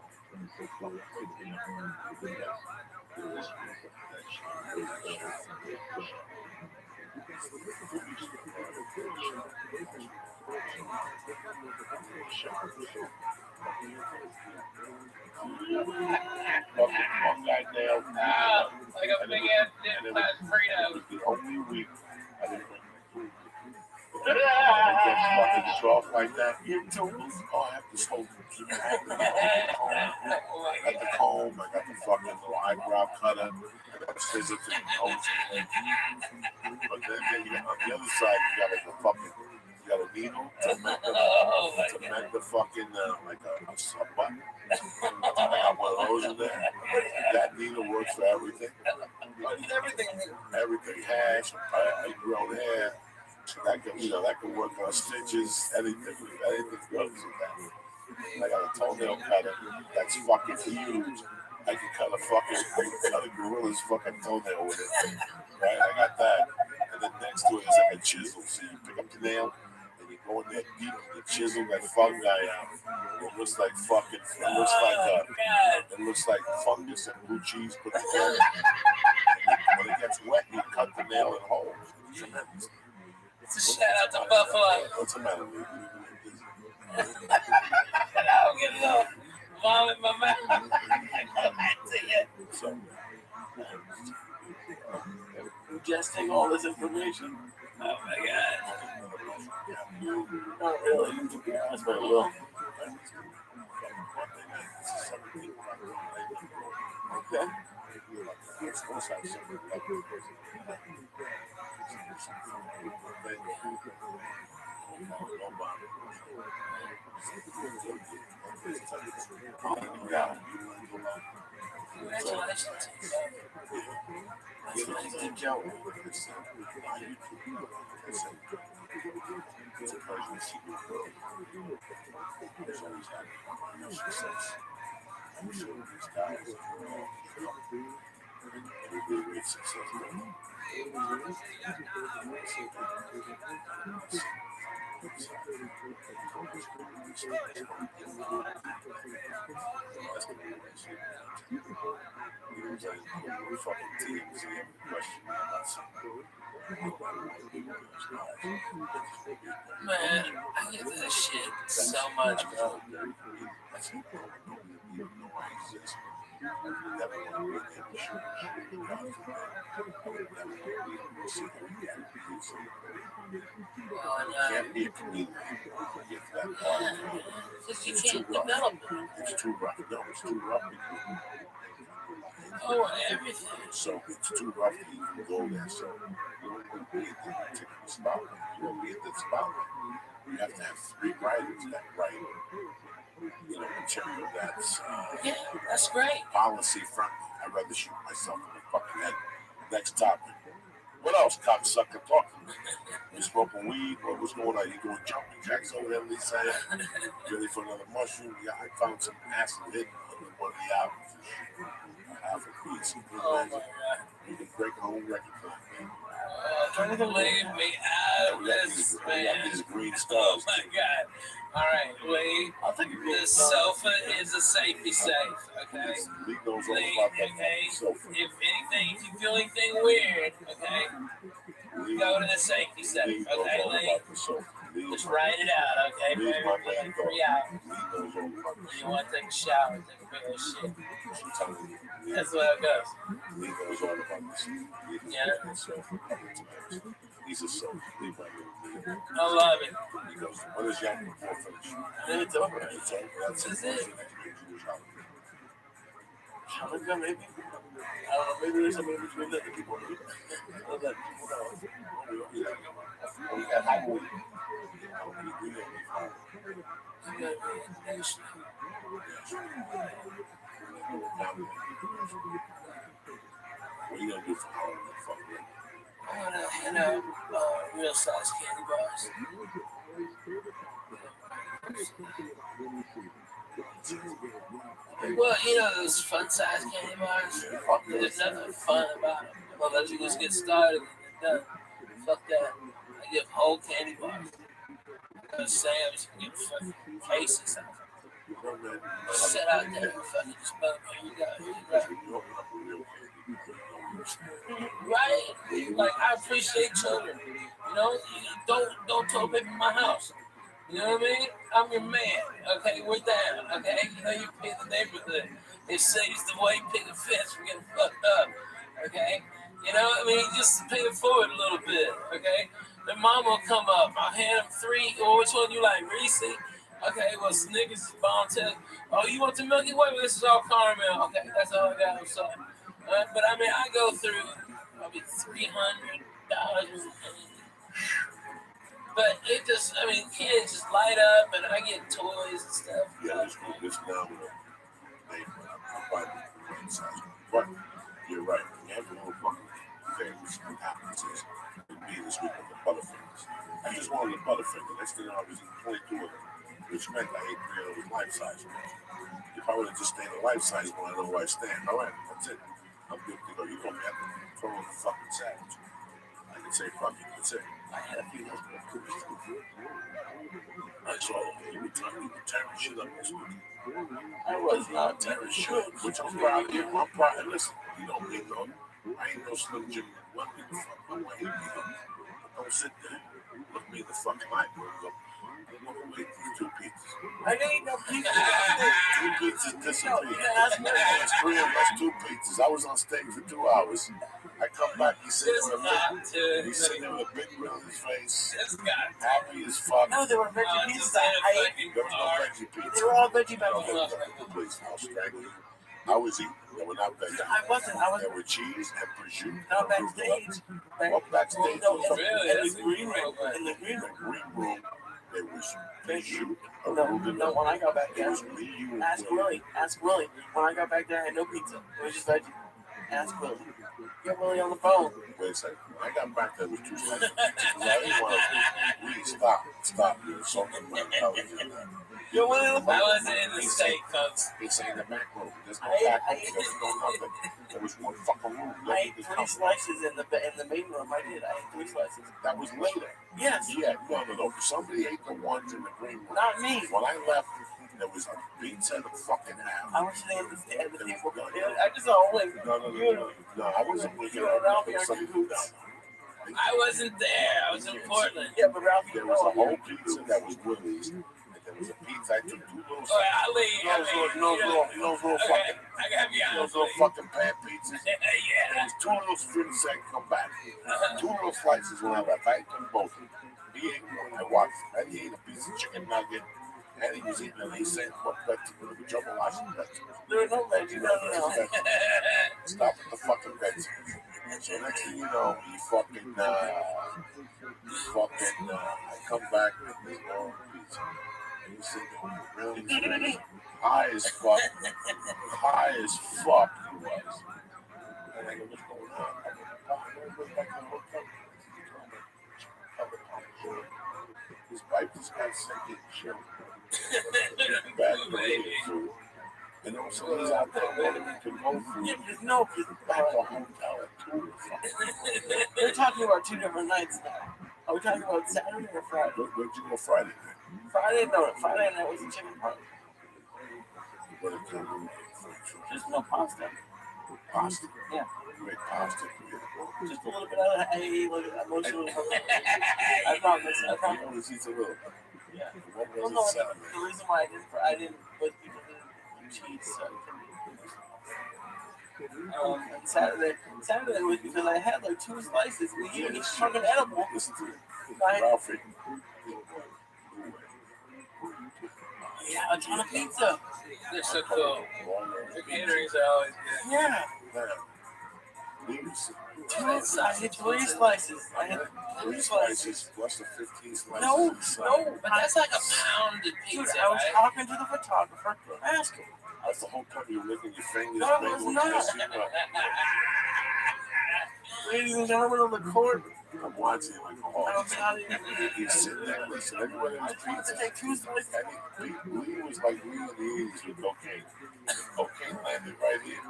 Like a big ass dip class Frito. The only week I didn't bring my food. It gets fucking soft like that. Oh, I have to slow I got the comb, I got the fucking little eyebrow cutter, I got the scissors and the nose. But then you got, on the other side, you got like a fucking, you got a needle to mend the fucking, like a button. I got one of those in there. That needle works for everything. Everything. Hash, grown hair. That can work on stitches, anything goes with that. I got a toenail cutter that's fucking huge. I can cut a gorilla's fucking toenail with it. Right? I got that. And then next to it is like a chisel. So you pick up the nail and you go in there deep and you chisel that fungi out. It looks like fungus and blue cheese put together. When it gets wet, you cut the nail in holes. Tremendous. It's a shout out to Buffalo. What's the matter? I'll get a little bomb in my mouth. So, Ingesting all this information. Oh my god. Not really, to be honest, but it will. Okay. Congratulations. Man, I get that shit so much, bro. Can't be a comedian. Because you can't develop it. It's too rough. No, it's too rough. Oh, everything. So it's too rough to even go there. So you don't want to be at the particular spot. You don't be at that spot. You have to have 3 writers that write, material that's yeah, that's great. Policy friendly. I'd rather shoot myself in the fucking head. Next topic. What else, cocksucker? Talk to me. You smoking weed? Or what's going on? You doing jumping jacks over there, Lisa? Ready for another mushroom? Yeah, I found some acid hidden in one of the albums. Half a piece. Oh my God. You can break my own record for that, man. Leave me out of this, man. These green Oh stars. my God. All right, Lee. The sofa is a safety safe, okay? Lee knows all Lee, about that okay? sofa. If anything, if you feel anything weird, okay, go to the safety safe, Lee knows okay, all Lee? about the sofa. Just write it out, okay? For Lee's my everybody man, in 3 dog. hours. Lee knows all about the You want to take a shower, take a bit of shit. I'm telling you. That's what it goes. Lee knows all about this. Yeah. He's a soul. Lee, my man. I love it. He goes, what is Yom Kippur finish? It's over. It's over. That's This is it. it. Hanukkah, maybe? I don't know. Maybe there's something between that that people do. That people know. We got Halloween. What are you gonna do for Halloween? I'm gonna hand out real size candy bars. Well, those fun size candy bars. There's nothing fun about them. Unless you just get started and you're done. Fuck that. I give whole candy bars. Sam's, you get fucking cases out. Sit out there and fucking just bum. Here you go. Right? Like, I appreciate children. Don't throw paper in my house. You know what I mean? I'm your man. Okay, we're down. Okay, you pay the neighborhood. It saves the way you pay the fence from getting fucked up. Okay, just pay it forward a little bit. Okay, the mom will come up. I'll hand them 3. Or which one you like, Reese? Okay, well, Snickers is bomb too. Oh, you want the Milky Way? Well, this is all caramel. Okay, that's all I got. I'm sorry. But I go through probably $300. But it just, kids just light up, and I get toys and stuff. Yeah, this phenomenal. But you're right. You have a little fucking things that happens is me this week with the Butterfingers. I just wanted the Butterfinger. Next thing I was in 22 of them, which meant I ate 3 of those life size ones. If I would have just stayed a life size one, I know where I stand. All right, that's it. I'm good to go. You don't have to throw in the fucking sandwich. I can say fuck you. That's it. I had a few of those cookies. I saw you were tearing shit up this week. I was not tearing shit up, which I'm proud of you. I'm proud. And listen, you don't need no. I ain't no Slim Jim. What the fuck? I'm like, don't sit there. Look me in the fucking eye. I'm gonna wait for 2 pizzas. I need no pizza. 2 pizzas disappeared. That's 3 of us, 2 pizzas. I was on stage for 2 hours. I I come back, he's sitting there with a big grin on his face, happy as fuck. No, they were veggie pizzas. There was no veggie pizza. They were all veggie No, pizzas. please, I'll strangle you. I was eating. They were not veggie. I wasn't. There were cheese and prosciutto. Not backstage. Well, backstage. No, Really? in the green room. In the green In the room. green room, there was prosciutto. No, when I got back There there, was me, you, ask Willie. Ask Willie. When I got back there, I had no pizza. It was just veggie. Ask Willie. Get Willie on the phone. Wait a second. When I got back there, there was 2 slices of pizza. I didn't want to. Please stop. You're insulting my intelligence. Get Willie on the phone. I wasn't in the state, folks. It's in the back room. There's no back room. There's no nothing. There was one fucking room. I ate 3 slices in the main room. I did. I ate 3 slices. That was later. Yes. Yeah, no. Somebody ate the ones in the green room. Not me. When I left, there was a pizza and a fucking half. I was sitting at the table. I just saw Willie. No, I wasn't looking You and Ralphie at are something. cahoots. I wasn't there. I was in Portland. Yeah, but Ralphie, There was a whole pizza that was Willie's. And there was a pizza. I took 2 little. All right, I'll leave. Those little fucking. I gotta be honest. Those little fucking pan pizzas. There Yeah. was 2 little strips that come back. 2 little slices when I left. I ate them both. He ate one. I watched. And he ate a piece of chicken nugget. And he was eating it. He said, "What vegetables? The trouble watching vegetables." there were no veggies. No. Stop with the fucking vegetables. So next thing you know, he fucking. I come back with this long pizza. And he's sitting there really straight. High as fuck. He was. And I go, "What's going on?" I go back to the hotel. His wife just got sick and shit. Bad food. And also he's out there ordering to go food. Yeah, there's no. Back to hotel at 2 We're talking about 2 different nights now. Are we talking about Saturday or Friday? Where'd you go Friday night? Friday night was a chicken party. Just no pasta. Pasta? Yeah. You made pasta. Just a little bit of it. I ate emotional. I promise. It's a little. Yeah. What Well, was no, it Saturday? the reason why I didn't was because of cheese. So and Saturday was because I had like 2 slices. And each fucking edible. Listen to it. Right. Ralphie. Yeah, a ton of pizza. They're so cool. The caterings are always good. Yeah. Leaves. I had 3 slices. I had 3 slices plus the 15 slices. No. But that's like a pounded Dude, pizza, I was right? talking to the photographer. Ask him. That's the whole time you're licking your fingers. No, it was not. Ladies and gentlemen of the court, I'm watching like, oh, I'm telling you. he's sitting there, listen, everybody I was tried to pizza. take 2 slices. Lee was like Lee in the 80s with cocaine. Cocaine landed right here.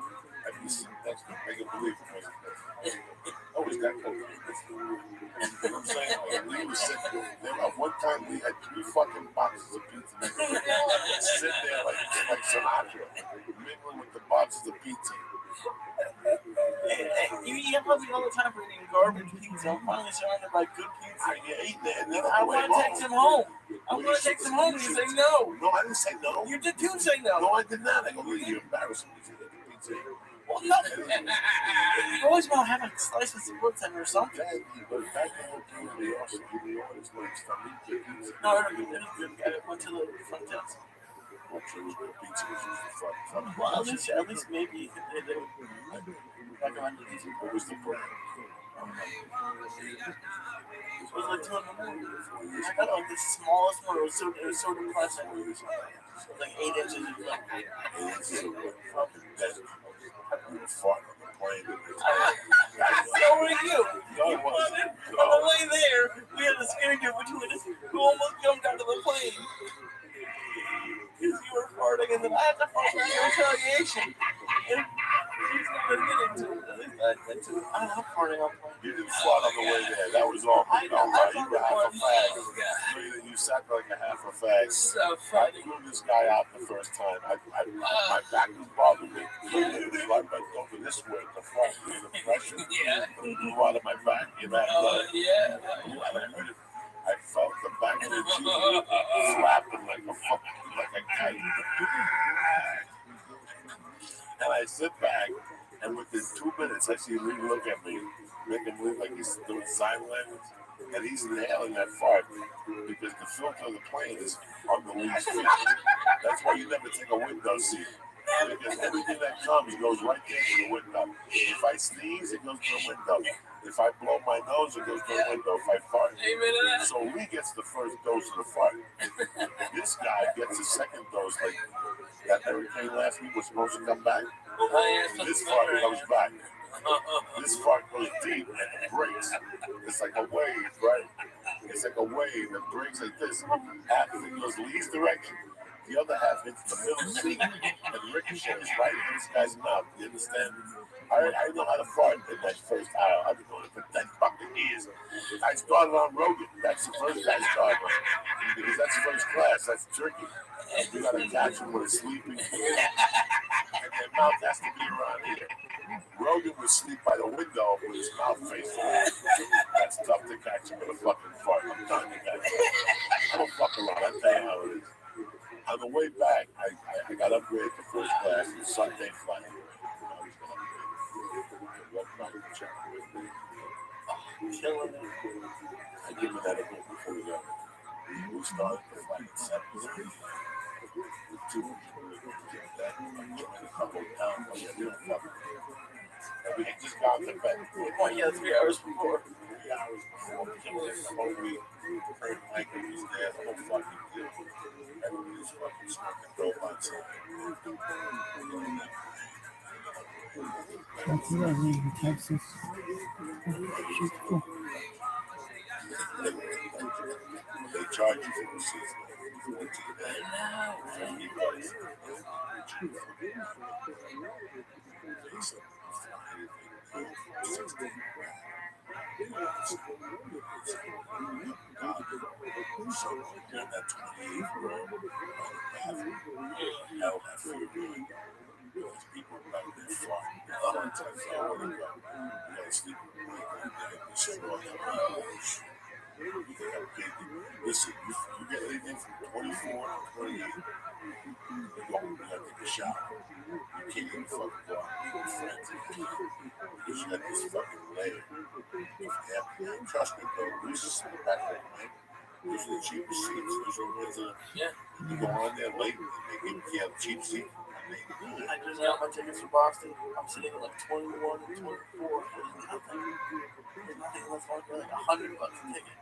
And he's sitting next to him, make him believe it wasn't there. Oh, he's got cocaine. You know what I'm saying? Like, Lee was sitting there. At one time, Lee had 3 fucking boxes of pizza. Sitting there like Sinatra, mingling with the boxes of pizza. You have me all the time for eating garbage pizza. I'm finally surrounded by good pizza. I ate that, and then I want to take some home. I want to take some home. You say no. No, I didn't say no. You did too say no. No, I did not. I go, you're embarrassing me to the pizza. Well, no. You always want to have a slice of sports center or something. But back in the hotel, they also give me orders like stuff. No, it was good. I went to the front desk. Well, pizza was usually front. Well, at least maybe they would recommend it. What was the brand? It was like 2 in the morning. I got like the smallest one. It was so depressing. It was like 8 inches of like 8 inches of what? Fucking desert. You were farting on the plane. So were you. No, it wasn't. On the way there, we had a scare between us who almost jumped out of the plane. Because you were farting, and then I had to fart for your retaliation. And she's not going to get into it. At least I went to it. I love farting on planes. You didn't fart on the way there. That was all. I know. You were half a fag. You sat like a half a fag. So I funny. flew this guy out the first time. My back was bothering me. It was like over this way, the front, the pressure. Yeah. It blew out of my back. You know, Yeah. I felt the back of the jeep flapping like a kite. And I sit back, And within 2 minutes, I see Lee look at me, make him look like he's doing sign language, and he's inhaling that fart because the filter of the plane is on the least feet. That's why you never take a window seat. Because everything that comes goes right there to the window. If I sneeze, it goes to the window. If I blow my nose, it goes to the window. If I fart, so Lee gets the first dose of the fart. This guy gets the second dose. Like that hurricane last week was supposed to come back. This fart comes back. This fart goes deep and it breaks. It's like a wave, right? It's like a wave that breaks like this. Half of it goes Lee's direction. The other half hits the middle seat and ricochets right in this guy's mouth. You understand? I know how to fart in that first aisle. I've been doing it for 10 fucking years. I started on Rogan. That's the first I started on. Because that's first class. That's tricky. You gotta catch him when he's sleeping. And their mouth has to be around here. Rogan would sleep by the window with his mouth facing out. That's tough to catch him with a fucking fart. I'm done to catch him. I don't fuck around. I tell you how it is. On the way back, I got upgraded to first class in Sunday flight. I give him that before we go. We started the flight at 7:30. With 2 that a couple of pounds. Oh, yeah, we don't fuck. And we had just gone to bed. Oh, yeah, 3 hours before. 3 hours before. The whole week. Frank Michael was there the whole fucking deal. Everybody's fucking smoking dope outside. That's what I mean in Texas. Shit's cool. They charge you for the season. So during that 28th row, hell that food really. Because people back there flying. A lot of times I want to go. You gotta sleep in the night. You should go on that. You think I'm kidding? Listen, you get anything from 24 to 28, you go home, you gotta take a shower. You can't even fucking go out and meet with friends. Because you got this fucking layer. Trust me, bro. This is in the back of the plane. Those are the cheapest seats. Those are ones that you go on there late and they give you a cheap seat. I just got my tickets for Boston. I'm sitting at like 21 and 24. There's nothing less like $100 a ticket,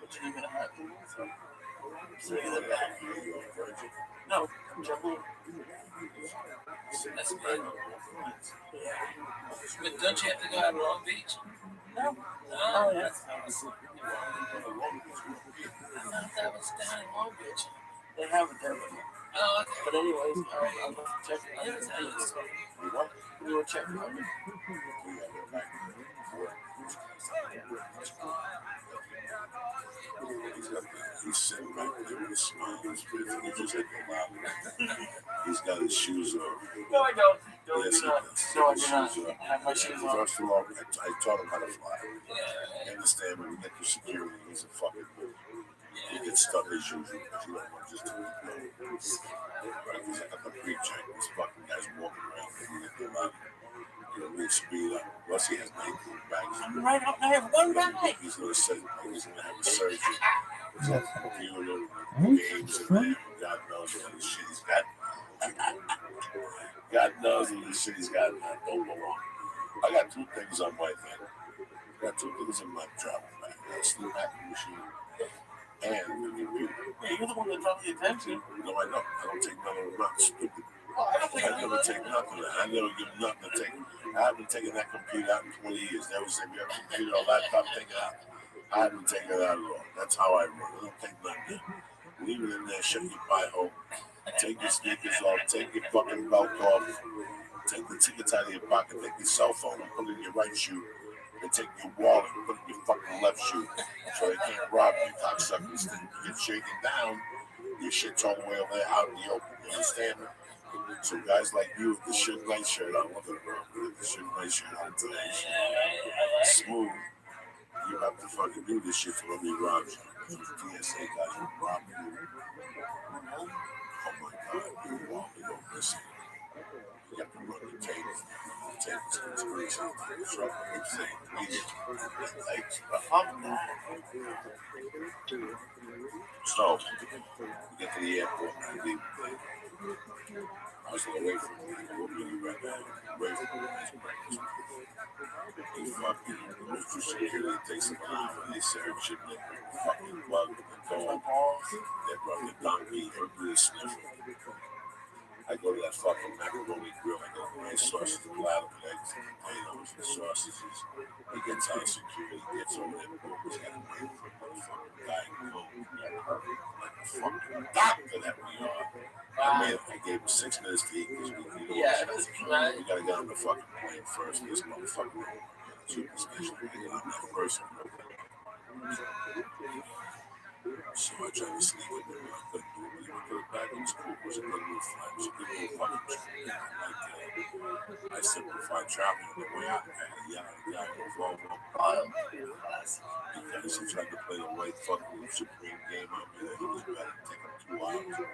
which ain't gonna happen. So I'm sitting in the back. No, JetBlue. That's good. But don't you have to go out to Long Beach? No. Oh, yeah. I thought that was down in Long Beach. They have it there, but oh, okay. But anyways, I'm checking. We were checking on it. He's sitting back there with a smile on his face and he just hit the loud. He's got his shoes on. No, I don't. Yes, No, I do not. I have my shoes on. First of all, I taught him how to fly. I understand when we get through security, he's a fucking he gets stuck as usual because you don't want just to go. Right? Because I got the pre-check. This fucking guy's walking around and he get them out. We speed up. Plus, he has 19 bags. Right out, I have one bag. He's going to say he's going to have a surgery. There's a computer, games in there. God knows what this shit he's got. God knows what this shit he's got. Don't belong. I got 2 things on my thing. I got 2 things in my travel bag. I got a sleep apnea machine and the computer. You're the one that draws the attention. No, I don't. I don't take none of them. I'm not stupid. I never take nothing. I never give nothing to take. I haven't taken that computer out in 20 years. They always say, we have a computer or laptop, take it out. I haven't taken it out at all. That's how I run. I don't take nothing. Leave it in there, shut your pie hole. Take your sneakers off. Take your fucking belt off. Take the tickets out of your pocket. Take your cell phone and put it in your right shoe. And take your wallet and put it in your fucking left shoe. So they can't rob you, cocksuckers. Then you get shaken down. Your shit's all the way over there out in the open. You understand me? So guys like you with the shit night shirt on, look at bro, with the shit night shirt on today. Smooth. You have to fucking do this shit to let me rob you. The TSA guys will rob you. Oh my God, you walk, you don't listen. You have to run the tape. The tape is conspiracy. So, we get to the airport, and I leave. I was away from him. I will be right back. Away from him. He fucking goes through security, takes him an hour. They serve shit like a fucking bug. They brought the donkey or do the sniffle. I go to that fucking macaroni grill. I got nice sausage, bladder with eggs and potatoes and sausages. He gets out of security, gets over there, boom, he's got to wait for a motherfucking guy to go. Like a fucking doctor that we are. I gave him 6 minutes to eat because we gotta get on the fucking plane first. This motherfucker superstition. We get on that first. So I tried to sneak in there, but I couldn't do it. But he went to the back. It was cool. It was a good little flight. It was a good little fucking trip. I simplified traveling on the way out. I had to yell at the guy on Volvo. Because he tried to play the white fucking Supreme game on me that he was better to take him 2 hours.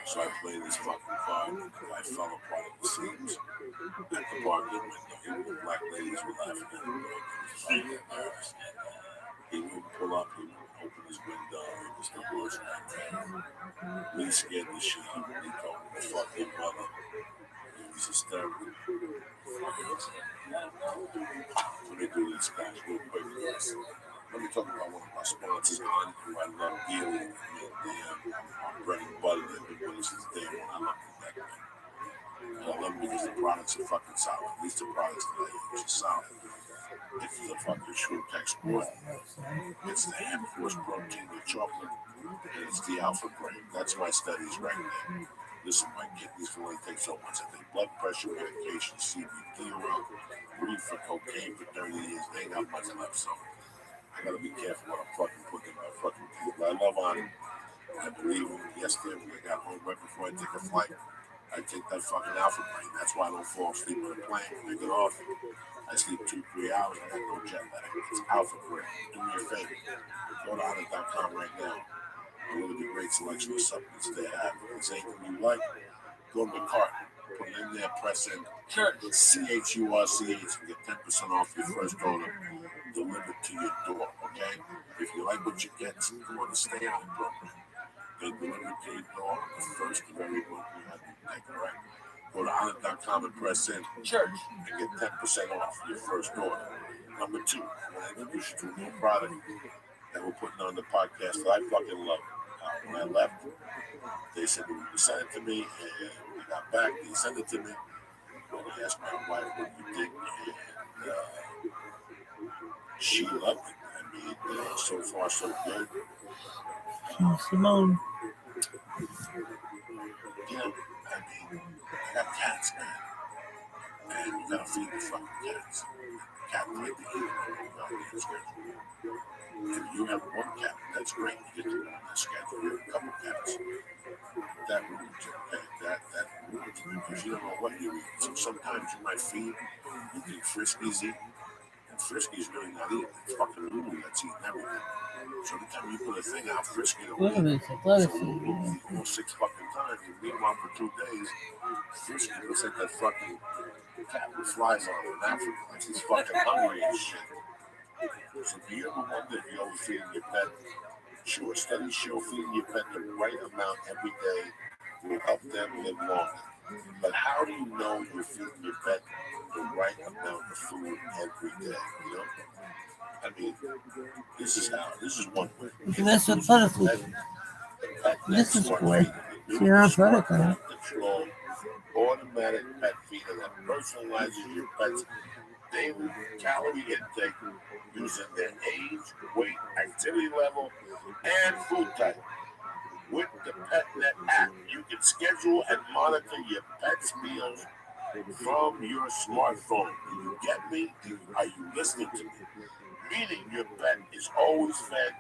So I played this fucking card, and the guy fell apart at the seams. At the parking window, the black ladies were laughing at him. He was embarrassed. He wouldn't pull up, he wouldn't open his window. It was the worst nightmare. We scared the shit out of him. He told me to fuck your mother. It was hysterical. Let me do these guys real quick. Let me talk about one of my sponsors, who I love dearly. Bread and butter that we've been since day one. I love that guy. I love them because the products are fucking solid. At least the products that I use are solid. It's the fucking Shrimp Export. It's the Ham Force protein with chocolate. And it's the Alpha Brain. That's my studies right there. Listen, my kidneys can only take so much. I take blood pressure medication, CBD oil, weed for cocaine for 30 years. They ain't got much left, so I gotta be careful what I'm fucking putting in my fucking teeth. But I love on it. I believe him. Yesterday when I got home right before I take a flight, I take that fucking Alpha Brain. That's why I don't fall asleep on the plane when I get off. I sleep 2-3 hours. I got no jet lag. It's Alpha Brain. Do me a favor. Go to ootd.com right now. Look at the great selection of supplements they have. If it's anything you like, go to the cart. Put it in there, press in. CHURCH and get 10% off your first order delivered to your door, okay? If you like what you get, you want to stay on the program. They deliver to your door the first of every month you have your day, correct? Go to ootd.com and press in church and get 10% off your first order. Number 2, I want to introduce you to a new product that we're putting on the podcast that I fucking love. When I left, they said they would send it to me, and when I got back, they sent it to me. And I asked my wife what you think, and she loved it. I mean, so far so good. Simone. Yeah, I mean, I got cats, man. And you gotta feed the fucking cats. Cat like to eat on schedule. If you have one cat, that's great. You get to go on that schedule. You have a couple cats. That ruins it. That ruins it because you don't know what you're eating. So sometimes you might feed, you think Friskies eat, and Friskies really not eating. It's fucking Lulu that's eating everything. So every time you put a thing out, Frisky will eat. So Lulu eat almost 6 fucking times. And meanwhile, for 2 days, Frisky looks like that fucking cat with flies on it in Africa. Like he's fucking hungry and shit. So do you ever wonder if you're overfeeding your pet? Sure, studies show feeding your pet the right amount every day will help them live longer. But how do you know you're feeding your pet the right amount of food every day? You know? I mean, this is one way. That's a policy. This is great. You're on protocol. Control automatic pet feeder that personalizes your pet's daily calorie intake using their age, weight, activity level, and food type. With the PetNet app, you can schedule and monitor your pet's meals from your smartphone. Do you get me? Are you listening to me? Meaning your pet is always fed,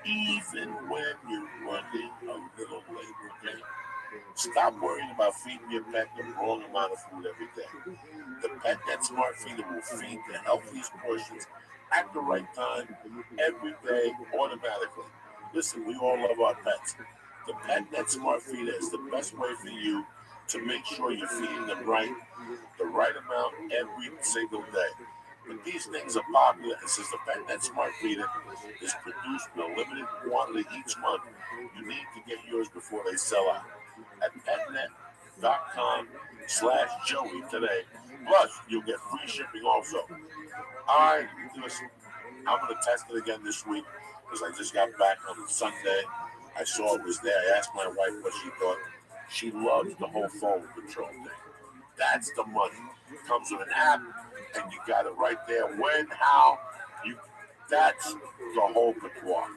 even when you're running a little late, okay? Stop worrying about feeding your pet the wrong amount of food every day. The PetNet Smart Feeder will feed the healthiest portions at the right time, every day, automatically. Listen, we all love our pets. The PetNet Smart Feeder is the best way for you to make sure you're feeding them the right amount every single day. But these things are popular, and since the PetNet Smart Feeder is produced in a limited quantity each month, you need to get yours before they sell out at petnet.com/Joey today. Plus, you'll get free shipping also. All right, listen, I'm going to test it again this week because I just got back on Sunday. I saw it was there. I asked my wife what she thought. She loves the whole phone control thing. That's the money. It comes with an app, and you got it right there. When, how, that's the whole patois.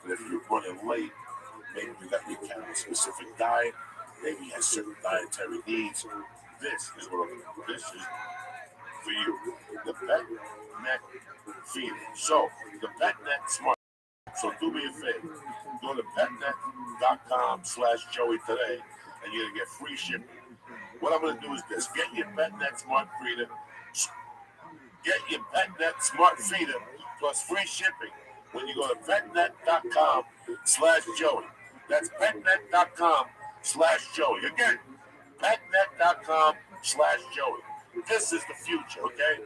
And if you're running late, maybe you got your cat on a specific diet, maybe you have certain dietary needs. This is for you. The PetNet feeder. So, the PetNet Smart. So do me a favor. Go to petnet.com/Joey today, and you're going to get free shipping. What I'm going to do is this. Get your PetNet Smart Feeder. Get your PetNet Smart Feeder plus free shipping when you go to petnet.com/Joey. That's petnet.com/Joey. Again, petnet.com/Joey. This is the future, okay?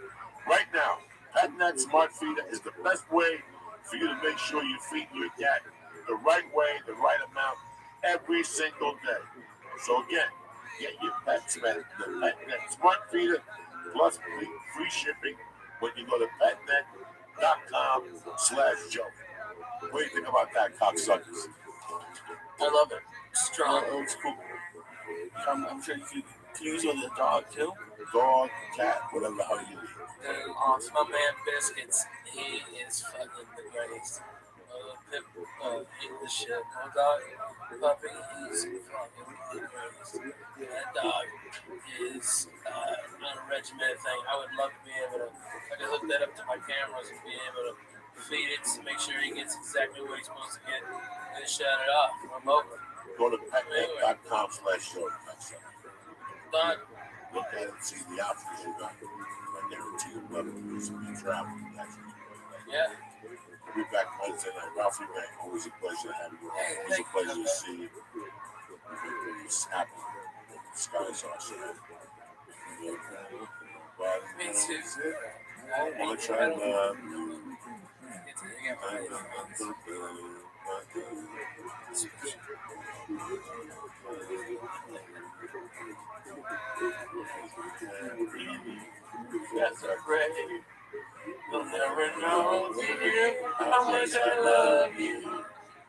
Right now, PetNet Smart Feeder is the best way for you to make sure you feed your cat the right way, the right amount, every single day. So again, get your the PetNet Smart Feeder plus free shipping when you go to petnet.com/Joey. What do you think about that, cocksuckers? I love it. Strong, old school. I'm sure you can use it with a dog too. Dog, cat, whatever the hell you need. Awesome. My man Biscuits, he is fucking the greatest. English bulldog puppy, he's fucking the greatest. That dog is on a regimented thing. I would love to be able to, I could hook that up to my cameras and be able to feed it to make sure he gets exactly what he's supposed to get and shut it off remotely. Go to petnet.com/Joey. Done. Look at it and see the options you got. I guarantee you'll love it because you'll be traveling. Yeah. We'll be back Wednesday night. Ralphie Bank, always a pleasure to have you. Always a pleasure to see you. You're happy. The skies are so Me too. I want to try love you. That's our bread. You'll never know, dear, how much I love you.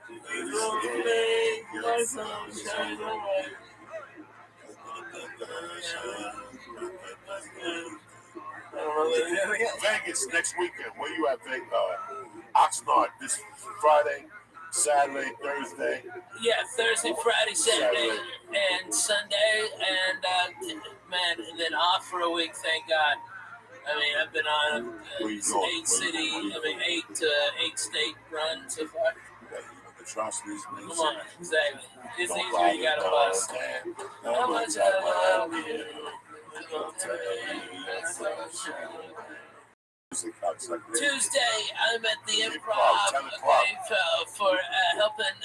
You don't make my sunshine away. Vegas next weekend. Where you at, Vegas? Oxnard this Friday, Saturday, Thursday. Yeah, Thursday, Friday, Saturday, and Sunday, and and then off for a week. Thank God. I mean, I've been on 8 state run so far. Atrocities. Come on, exactly. It's easier. You gotta bust. How much I love you. Tuesday, I'm at the Improv for helping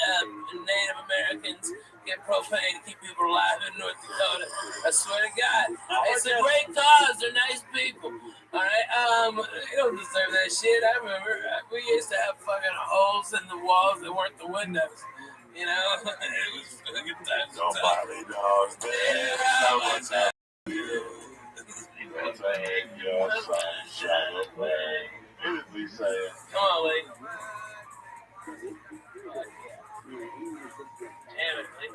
Native Americans get propane to keep people alive in North Dakota. I swear to God, it's a great cause. They're nice people. All right, they don't deserve that shit. I remember we used to have fucking holes in the walls that weren't the windows. You know, it was fucking times. Nobody knows how much I love you. Because I hate your sunshine away. Immediately saying, come on, Lee. Damn it, Lee.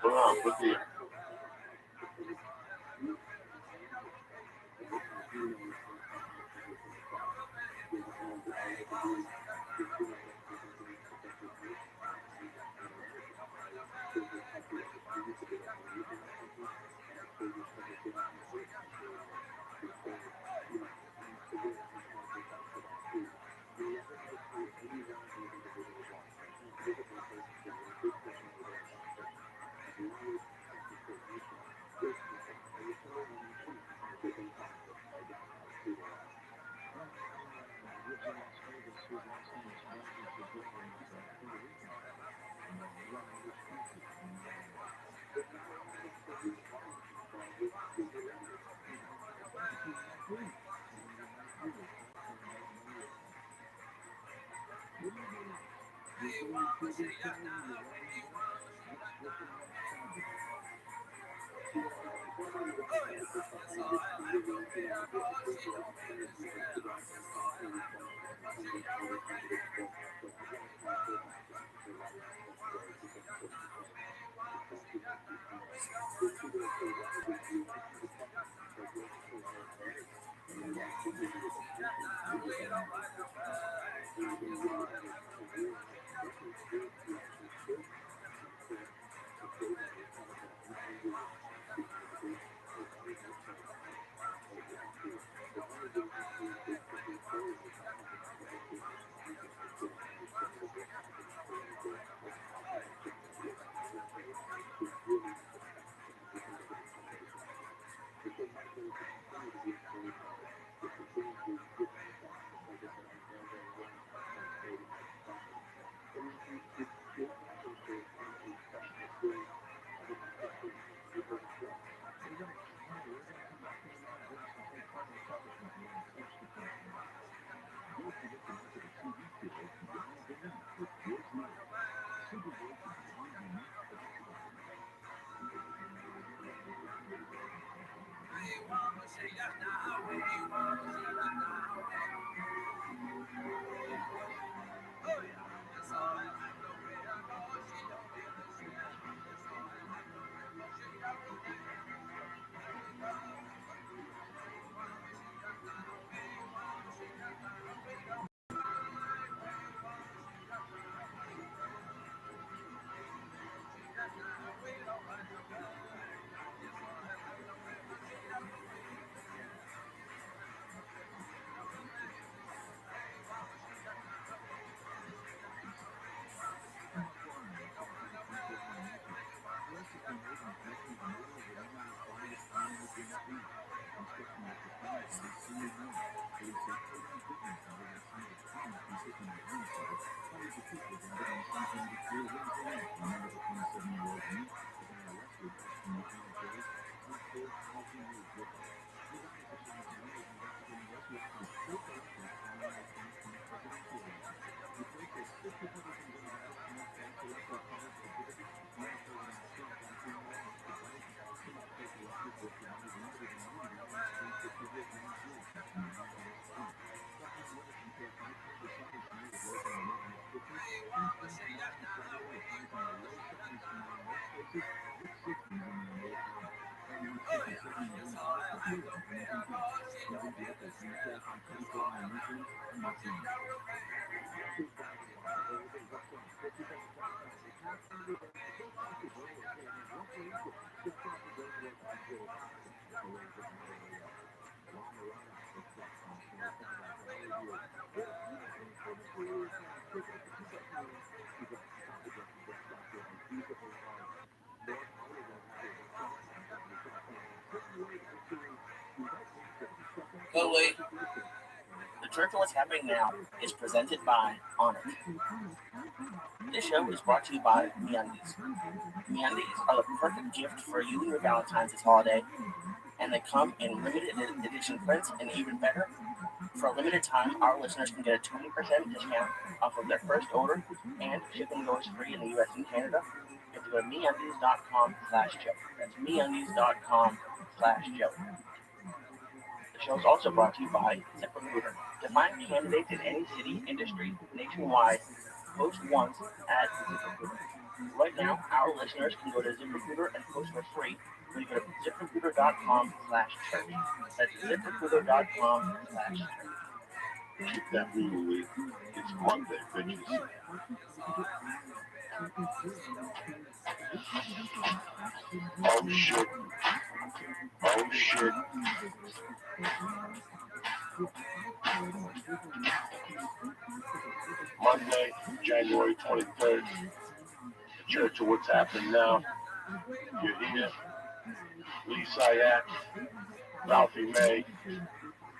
hold on, look here. Go wait. The Church of What's Happening Now is presented by Honor. This show is brought to you by MeUndies. MeUndies are the perfect gift for you and your Valentine's this holiday, and they come in limited edition prints, and even better, for a limited time, our listeners can get a 20% discount off of their first order, and shipping goes free in the US and Canada. You have to go to MeUndies.com/joke. That's MeUndies.com/joke. The show is also brought to you by ZipRecruiter. To find candidates in any city, industry, nationwide, post once at ZipRecruiter. Right now, our listeners can go to ZipRecruiter and post for free when you go to ZipRecruiter.com/church. That's ZipRecruiter.com/church. Keep that movie. It's Monday, bitches. Oh shit. Oh shit. Monday, January 23rd. The Church of What's Happening Now. You're here. Lee Syatt, Ralphie May,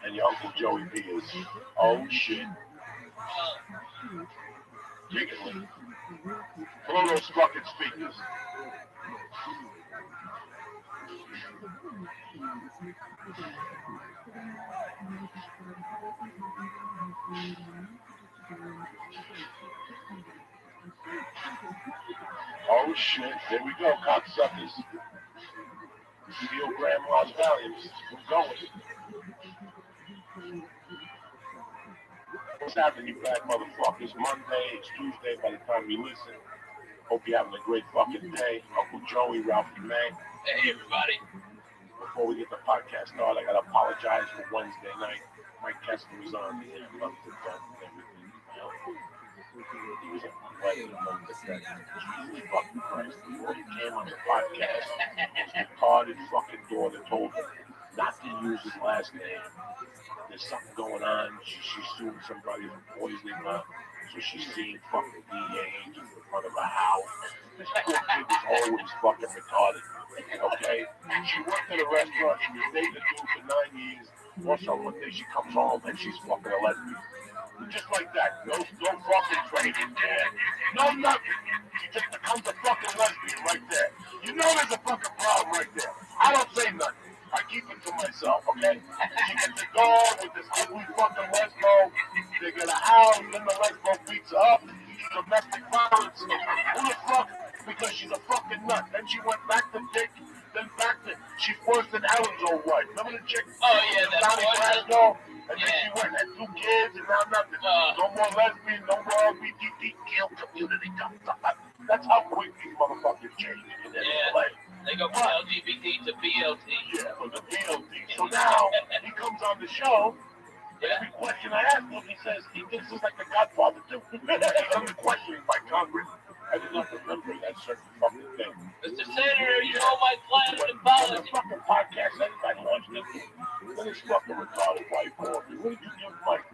and your Uncle Joey Peters. Oh shit. Giggling. Pull those fucking speakers. Oh shit, there we go, cocksuckers. Steal grandma's values. We're going. What's happening, you bad motherfuckers? Monday, it's Tuesday by the time you listen. Hope you're having a great fucking day. Uncle Joey, Ralphie May. Hey, everybody. Before we get the podcast started, I gotta apologize for Wednesday night. Mike Kessler was on the loved it done and everything. He was at my wedding, loved it done. Jesus fucking Christ. Before he came on the podcast, his retarded fucking daughter told him not to use his last name. There's something going on. She's suing somebody for poisoning her. So she's seeing fucking DEA agents in front of her house. This poor kid is always fucking retarded. Okay? She worked at a restaurant. She was dating a dude for 9 years. Also, one day she comes home and she's fucking a lesbian. Just like that. No fucking training, man. No nothing. She just becomes a fucking lesbian right there. You know there's a fucking problem right there. I don't say nothing. I keep it to myself, okay? She gets a dog with this ugly fucking lesbo. They get a house, then the lesbo beats her up. Domestic violence. Who the fuck? Because she's a fucking nut. Then she went back to Dick, then back to... She's worse than Ellen's old wife. Remember the chick? Oh, yeah, that's Glasgow? And then she went and had 2 kids and now nothing. No more lesbian, no more LGBTQ community. That's how quick these motherfuckers change in LA. They go from LGBT to BLT. Yeah, from the BLT. So now he comes on the show. Every question I ask him, he says he thinks he's like the Godfather too. He's under questioning by Congress. I did not remember that certain fucking thing. Mr. Senator, you know my plan to policy. Fucking podcast, anybody wants to do. Then this fucking retarded white boy. What did you give Mike?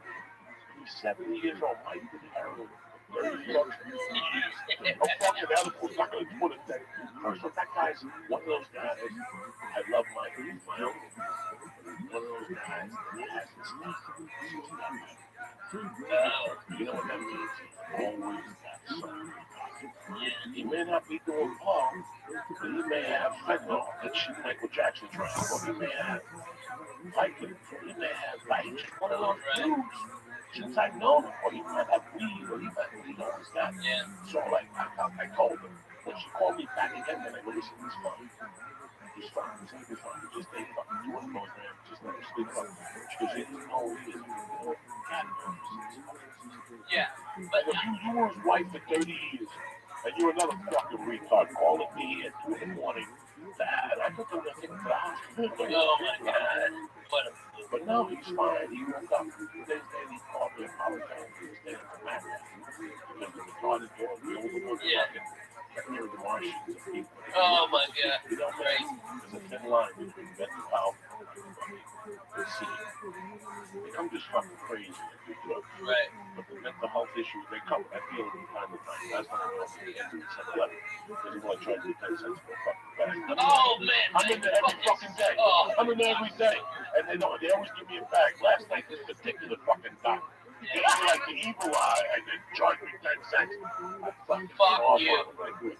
He's 70 years old. Mike did heroin. 30 bucks. No fucking edible. Not gonna do it today. First of all, that guy's one of those guys. I love Mike. He's my uncle. One of those guys that has his stuff. You know what that means? Always got something. He may not be doing blow, but he may have fentanyl that Michael Jackson tried, or he may have Viking, he may have like one of those dudes since I've known him, or he might have weed, or he might always got. So like I told him when she called me back again, then I go, listen, he's fine. He's fine. He's fine. He's fine. Just ain't fucking doing a program. Just let him sleep up. Because he doesn't know who he is. Yeah, but you were his wife for 30 years, and you're another fucking retard calling me at 2 in the morning. Dad, I thought they were going to take him to the hospital. Oh my God. But no, he's fine. He woke up 2 days later. He called me, apologized. He was staying at the mat. Because the retarded dog, the older one, kept hearing the Martians and people. Oh my God. You know, man, there's a thin line between mental health and the city. I'm just fucking crazy. Right. But the mental health issues, they come. I feel it from time to time. That's not enough to get to the 7-Eleven. Because you want to try to get 10 cents for a fucking bag. Oh, man. I'm in there every fucking day. I'm in there every day. And they always give me a bag. Last night, this particular fucking doctor. It's like the evil eye, and they charge me 10 cents. Fuck you. I do $1.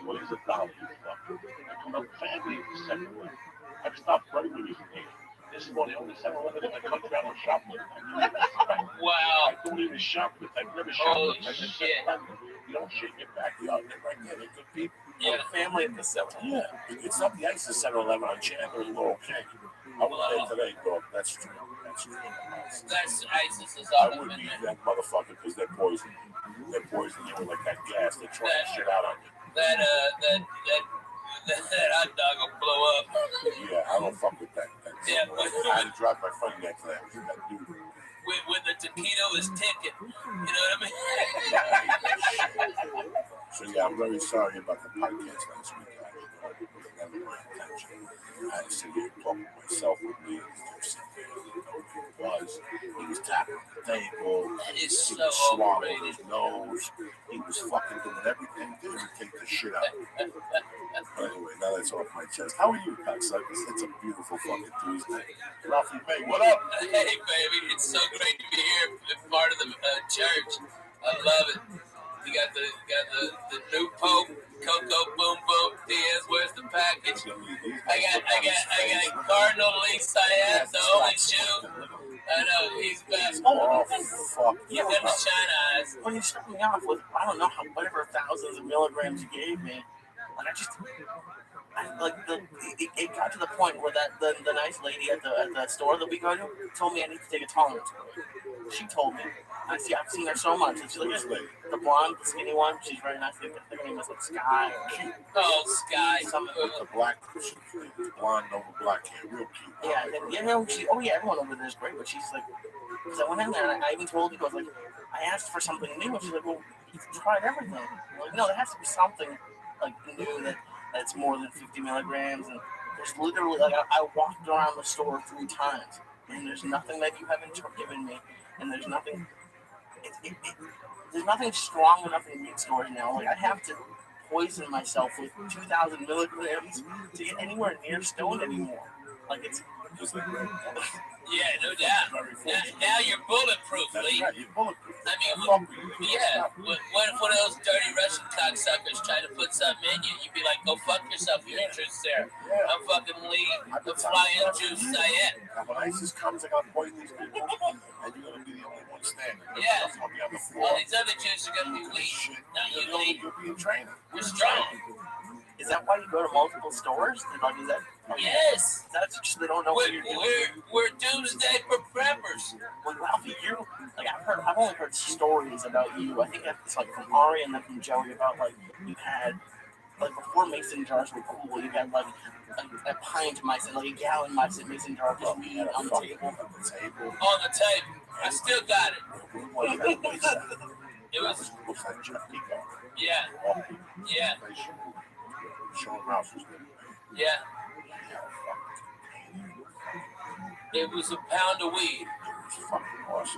What is $1? You fuck. I come up family in the 7-Eleven. I've stopped running with these things. This is one of the only 7-Eleven in the country I don't shop with. Wow. I don't even shop with. I've never shopped with. Holy shit. You don't shit in your backyard. They're right there. They're good people. Yeah, family at the 7-Eleven. Yeah. It's not the ice, the 7-Eleven on Chandler. We're okay. I was there today, dog. That's true. That's true. That's ISIS is I all wouldn't in eat there. that motherfucker because they're poison. They're poison you with like that gas. They try that shit out on you. That hot dog will blow up. Yeah, I don't fuck with that. Yeah, but I had to drop my funny neck to that dude. when the taquito is ticking, you know what I mean? So yeah, I'm very sorry about the podcast last week. It was never my intention. I had to sit here and talk with myself with me. He was tapping the table. That is He so was swallowing overrated. his nose. He was fucking doing everything to irritate the shit out of me. But anyway, now that's off my chest. How are you, cocksuckers? It's a beautiful fucking Tuesday. Ralphie May, what up? Hey, baby, it's so great to be here, part of the church. I love it. You got the new Pope, Coco Boom Boom Diaz. Where's the package? I got Cardinal Lee Syed, the only Jew. I know, he's back. Oh, fuck. He's got the China eyes. When you start me off with, I don't know, whatever thousands of milligrams you gave me, like, it got to the point where the nice lady at the store that we go to told me I need to take a tolerance quiz. She told me. I've seen her so much. And she's like, the blonde, the skinny one, she's very nice. I think her name is like Sky. Oh, Sky. Something with the black, blonde over black hair, real cute. Yeah, and you know, everyone over there is great, but she's like, because I went in there and I even told you, I was like, I asked for something new, and she's like, well, you've tried everything. I'm like, no, there has to be something like new that's more than 50 milligrams, and there's literally, like, I walked around the store 3 times, and there's nothing that you haven't given me, and there's nothing, there's nothing strong enough in meat stores now. Like, I have to poison myself with 2,000 milligrams to get anywhere near stoned anymore. Like, it's yeah, no doubt. Now you're bulletproof, Lee. I mean, yeah. What if one of those dirty Russian cocksuckers tried to put something in you? You'd be like, go fuck yourself. Your interest there. I'm fucking Lee, the flying Jew Sayed. When ISIS comes, I gotta poison these people, and you're gonna be the only one standing. Yeah. I'll be on the floor. All these other Jews are gonna be weak. Not you, Lee. You'll be in training. We're strong. Is that why you go to multiple stores? Like, is that? Yes. That's just they don't know what you're doing. We're doomsday for preppers. Well, Ralphie, I've only heard stories about you. I think it's like from Ari and then from Joey about like you had like before mason jars were cool. You had like a pint mason, like a gallon mason jar just being on the table. On the table. I still got it. It was. Yeah. Yeah. Yeah. It was a pound of weed.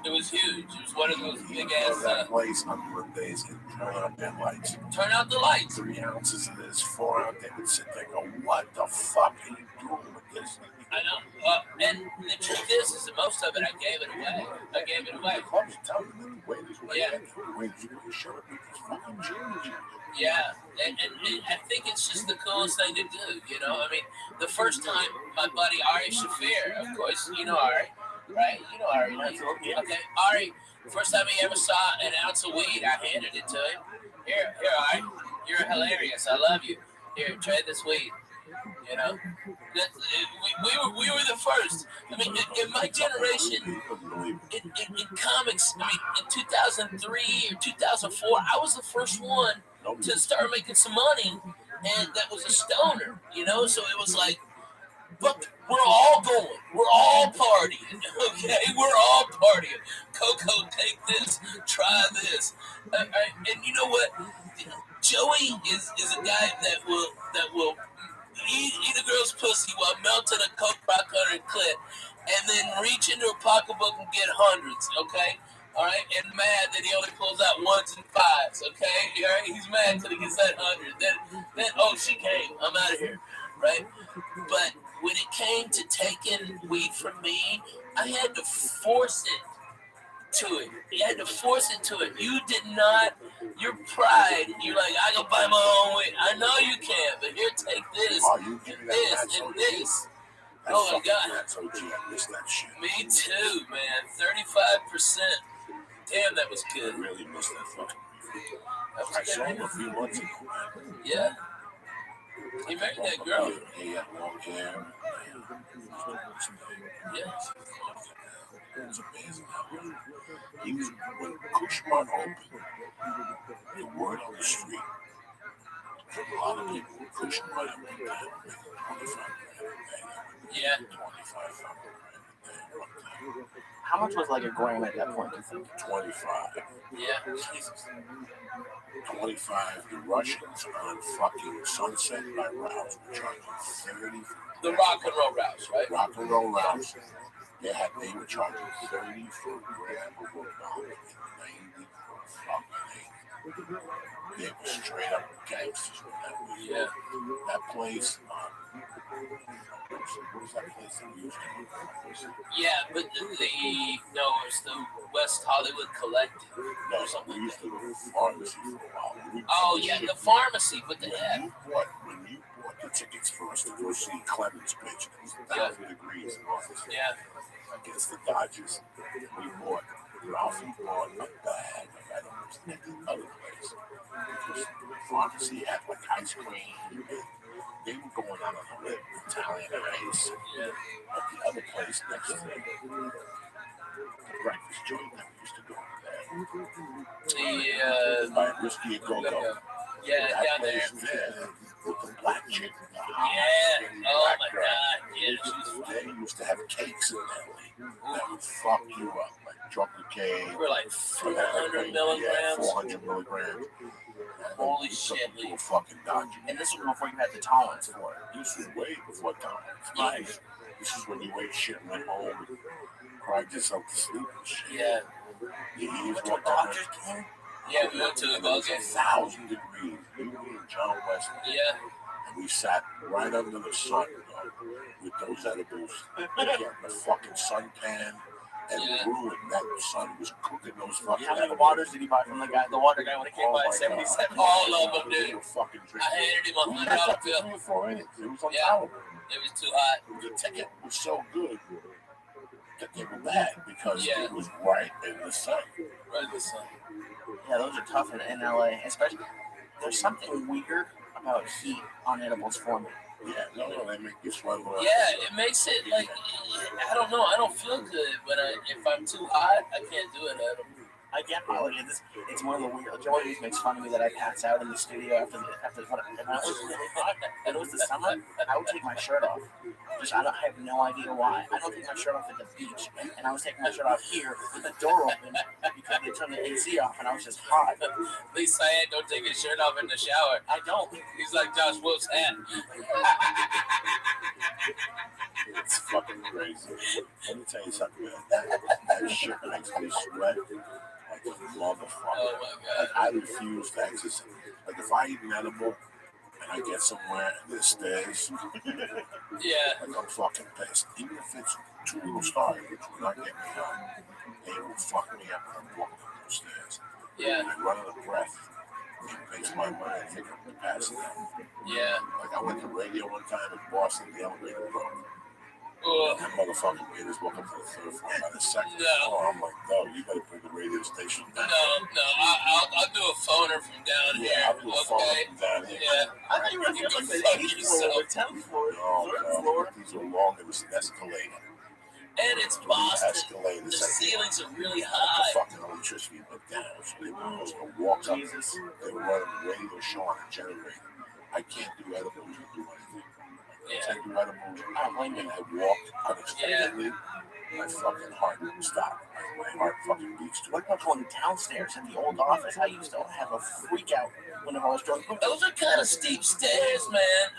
It was huge. It was one of those big ass. That place on good days can turn out their lights. Turn out the lights. 3 ounces of this, 4 ounces. They would sit there and go, what the fuck are you doing with this? I know. And the truth is that most of it I gave it away. Yeah. And I think it's just the coolest thing to do, you know? I mean, the first time my buddy Ari Shafir, of course, you know Ari, right? You know Ari. Okay, Ari, first time he ever saw an ounce of weed, I handed it to him. Here, Ari, you're hilarious. I love you. Here, try this weed. You know, we were the first. I mean, in my generation, in comics, I mean, in 2003 or 2004, I was the first one to start making some money, and that was a stoner. You know, so it was like, but we're all going, we're all partying. Okay, we're all partying. Coco, take this, try this, and you know what? Joey is a guy that will. Eat a girl's pussy while melting a Coke rock on her clit, and then reach into her pocketbook and get hundreds, okay? All right? And mad that he only pulls out 1s and 5s, okay? All right? He's mad until he gets that 100. Then oh, she came. I'm out of here, right? But when it came to taking weed from me, I had to force it to it. You had to force it to it. You did not. Your pride. You're like, I can buy my own weed. I know you can, but here, take this, and this, and this. Oh my God. Me too, man. 35%. Damn, that was good. I really missed that fucking. I saw him a few months ago. Yeah. He married that girl. He had long hair. Yeah. It was amazing. He was, when Kushman opened, the word on the street from a lot of people, Kushman went down 25 grand a day. Yeah. 25 grand a day. How much was like a gram at that point, do you think? 25. Yeah. Jesus. 25. The Russians on fucking Sunset by Rouse were charging 30. The rock and roll rouse, right? Rock and roll rouse. They were charging 30 for a gram of $1 and 90 for fucking 8. They were straight up gangsters with that weed. Yeah. That place, what was that place that we used to go? Yeah, but it's the West Hollywood Collective. No, we used to go to the pharmacy for a while. Oh, yeah, the pharmacy. What the heck? When you bought the tickets for us to go see Clemens' bitch, it was 1,000 degrees in office. Yeah. against the Dodgers. Ralphie bought a bag of edibles at the other place. Because pharmacy had like ice cream, and they were going out on the lip, Italian ice. At the other place next to the breakfast joint that we used to go there. By Whiskey and Go-Go. Yeah, That down there. place there with the black chick. Yeah. Oh my God. Yeah, They used to have cakes in there that would fuck you up, like chocolate cake. We're like 400 milligrams. Yeah, 400 milligrams. Holy shit, Lee. Fucking Dodger. And this was before you had the tolerance for it. This was way before tolerance. Right. This is when you ate shit and went home and cried yourself to sleep and shit. Yeah. The ears were Dodgers came. Yeah, we went to the ball game. 1,000 degrees. Me and John West. Yeah. And we sat right under the sun with those edibles. Getting the fucking suntan and ruined. That sun was cooking those fucking How many waters did he buy from the water guy when he came by 77? All of them, dude. Fucking I handed him $100 bill. 3 or 4 innings. It was Yeah. untolerable. It was too hot. The ticket was so good that they were bad because it was right in the sun. Right in the sun. Yeah, those are tough in LA. Especially, there's something weird about heat on edibles for me. Yeah, no, they make you sweat. Yeah, it makes it like, I don't know, I don't feel good, but if I'm too hot, I can't do it. I get it's one of the weird. Joey always makes fun of me that I pass out in the studio after if I was really hot and it was the summer, I would take my shirt off. I have no idea why. I don't take my shirt off at the beach, and I was taking my shirt off here with the door open because they turned the AC off, and I was just hot. At least I don't take his shirt off in the shower. I don't. He's like Josh Wolf's hat. It's fucking crazy. Let me tell you something, man. That shit makes me sweat like a motherfucker. Oh my God. Like, I refuse to exercise. Like, if I eat an edible and I get somewhere and there's stairs, yeah, like, I'm fucking pissed. Even if it's 2 little stars, which will not get me up, they will fuck me up when I'm walking up those stairs. Yeah. I run out of breath. It makes my mind think I'm passing out. Yeah. Like, I went to radio one time in Boston, the elevator broke. That motherfucker made us walk up to the 3rd floor by the 2nd floor. I'm like, no, you better bring the radio station down. No, I'll do a phoner from down here. I'll do a phoner from down here. Yeah. I thought you were going to like the 8th floor or 10th floor. No, these are long. It was an escalator. And it's Boston. Escalator. The ceilings are really The high. fucking electricity went down, so they were supposed to walk up. They were running the radio show on a generator. I can't do edibles or do anything. I can't do edibles. I don't blame you. I walked unexpectedly. My fucking heart didn't stop. My heart fucking beats to it. What about going downstairs in the old office? I used to have a freak out whenever I was drunk. Those are kind of steep stairs, man.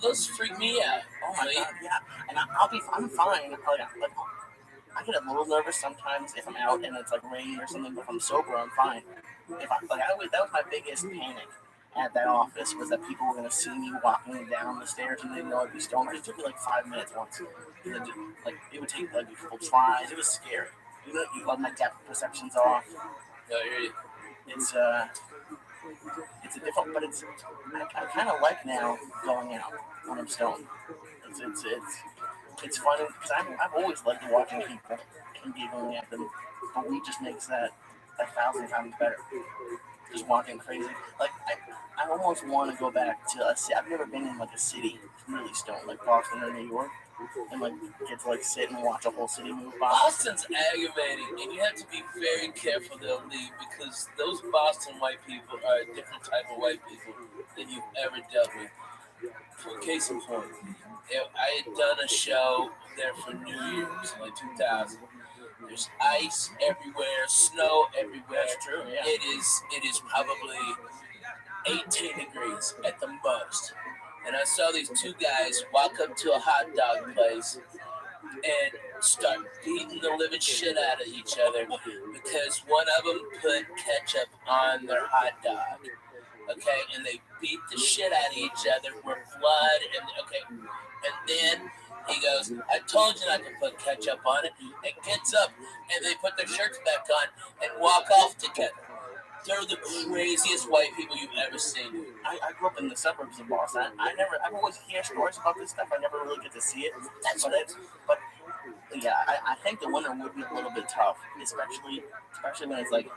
Those freak me out. Oh my God, yeah. And I'm fine. I get a little nervous sometimes if I'm out and it's like raining or something, but if I'm sober, I'm fine. That was my biggest panic at that office, was that people were going to see me walking down the stairs and they didn't know I'd be stoned. It took me like 5 minutes once. It would take like a couple tries. It was scary. My depth perception's off. It's a different, but I kind of like now going out when I'm stoned. It's fun because I've always liked watching people and giggling at them, but weed just makes that 1,000 times better. Just walking crazy. Like I almost want to go back to a city. I've never been in like a city really stoned, like Boston or New York, and like get to like sit and watch a whole city move by. Boston's aggravating, and you have to be very careful though, Lee, because those Boston white people are a different type of white people than you've ever dealt with. For case in point, I had done a show there for New Year's, like 2000. There's ice everywhere, snow everywhere. That's true, yeah. It is probably 18 degrees at the most. And I saw these 2 guys walk up to a hot dog place and start beating the living shit out of each other because one of them put ketchup on their hot dog. Okay, and they beat the shit out of each other with blood and then he goes, I told you not to put ketchup on it, and gets up and they put their shirts back on and walk off together. They're the craziest white people you've ever seen. I grew up in the suburbs of Boston. I've always heard stories about this stuff. I never really get to see it. But Yeah, I think the winter would be a little bit tough, especially when it's like,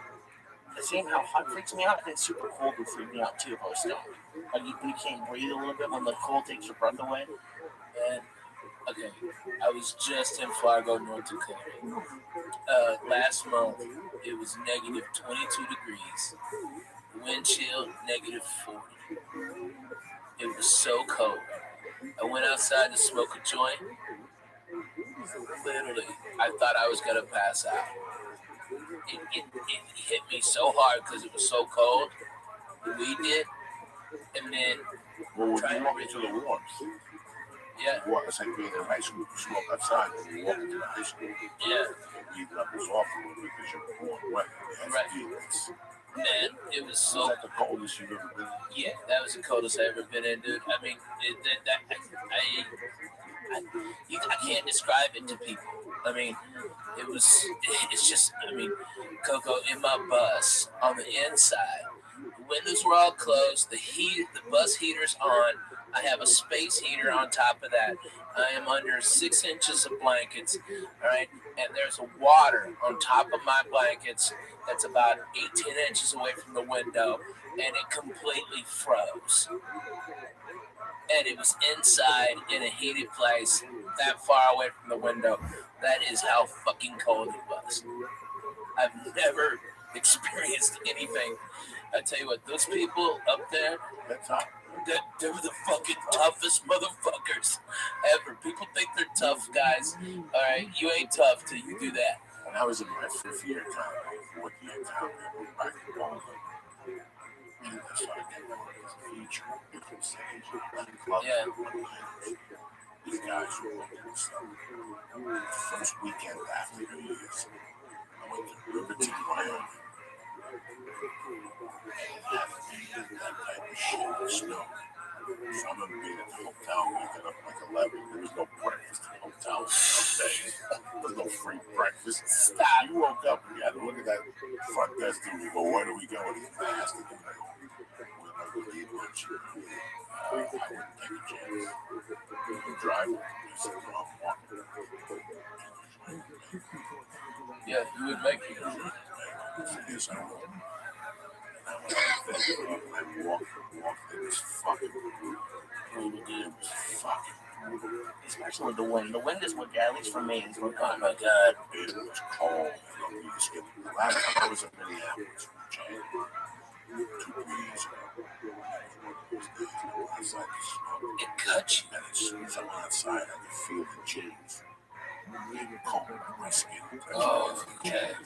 seeing how hot freaks me out. I think super cold would freak me out too if I was stoned. Like you can't breathe a little bit when the cold takes your breath away. And okay, I was just in Fargo, North Dakota. Last month, it was negative 22 degrees. Wind chill, negative 40. It was so cold. I went outside to smoke a joint. Literally, I thought I was going to pass out. It hit me so hard because it was so cold. The weed did. And then... Well, when you walk into the warmth, yeah. It's like being in high school. You smoke outside when you walk into the high school. Yeah. The weed levels off a little bit because you're going wet. Right. Man, it was so... Was that the coldest you've ever been in? Yeah, that was the coldest I ever been in, dude. I mean, I can't describe it to people. I mean, it's just, I mean, Coco, in my bus, on the inside, the windows were all closed, the bus heater's on, I have a space heater on top of that, I am under 6 inches of blankets, all right, and there's water on top of my blankets that's about 18 inches away from the window, and it completely froze. And it was inside in a heated place that far away from the window. That is how fucking cold it was. I've never experienced anything. I tell you what, those people up there, they were the fucking toughest motherfuckers ever. People think they're tough, guys. All right, you ain't tough till you do that. When I was in my 5th year of college, 4th year of college, I moved back to Boston. And I started getting work as a feature. Yeah. These guys were looking at stuff. First weekend after New Year's, I went to Riverton, Wyoming. That type of shit in the snow. So I'm gonna be at the hotel waking up like 11. There was no breakfast in the hotel some days. There's no free breakfast. Stop. You woke up and you had to look at that front desk and you go, where do we go? And he's fast and I wouldn't eat lunch. I wouldn't take a chance. You drive, you said, no, I'm walking. Yeah, you would make it. Yes, I will. I walked in this fucking brutal, dude. It was fucking brutal. Especially with the wind. The wind is what, at least for me, is what, oh my God. It was cold. You just get, the last time I was in Minneapolis, 2 years ago, it cut you. And as soon as I'm outside, I can feel the jeans getting cold on my skin. Oh, okay. And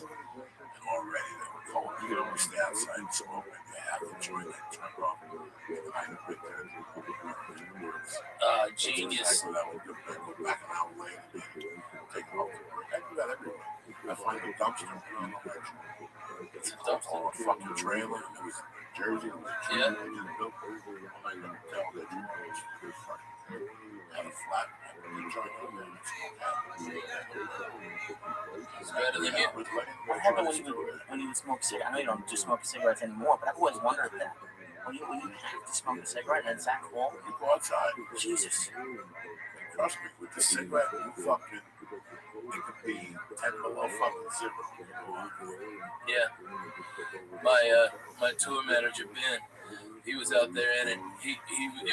already they were cold. You can only stay outside and smoke, and you have to join that turn off. I quit there. Genius. Exactly that would go back an hour later, take off the break. I do that everywhere. I find a dumpster on the ledge. It's a dumpster. A fucking trailer. It was Jersey. It was a trailer. They just built it. I can tell that you was fucking had a flat. And you join over there and it's better than you. What happened when you would smoke cigarettes? I know you don't just smoke cigarettes anymore, but I've always wondered that. When you have to smoke a cigarette and it's that cold, you go outside. Jesus. Trust me, with the cigarette, you fucking, it could be 10 below fucking 0. Yeah. My tour manager, Ben, he was out there and it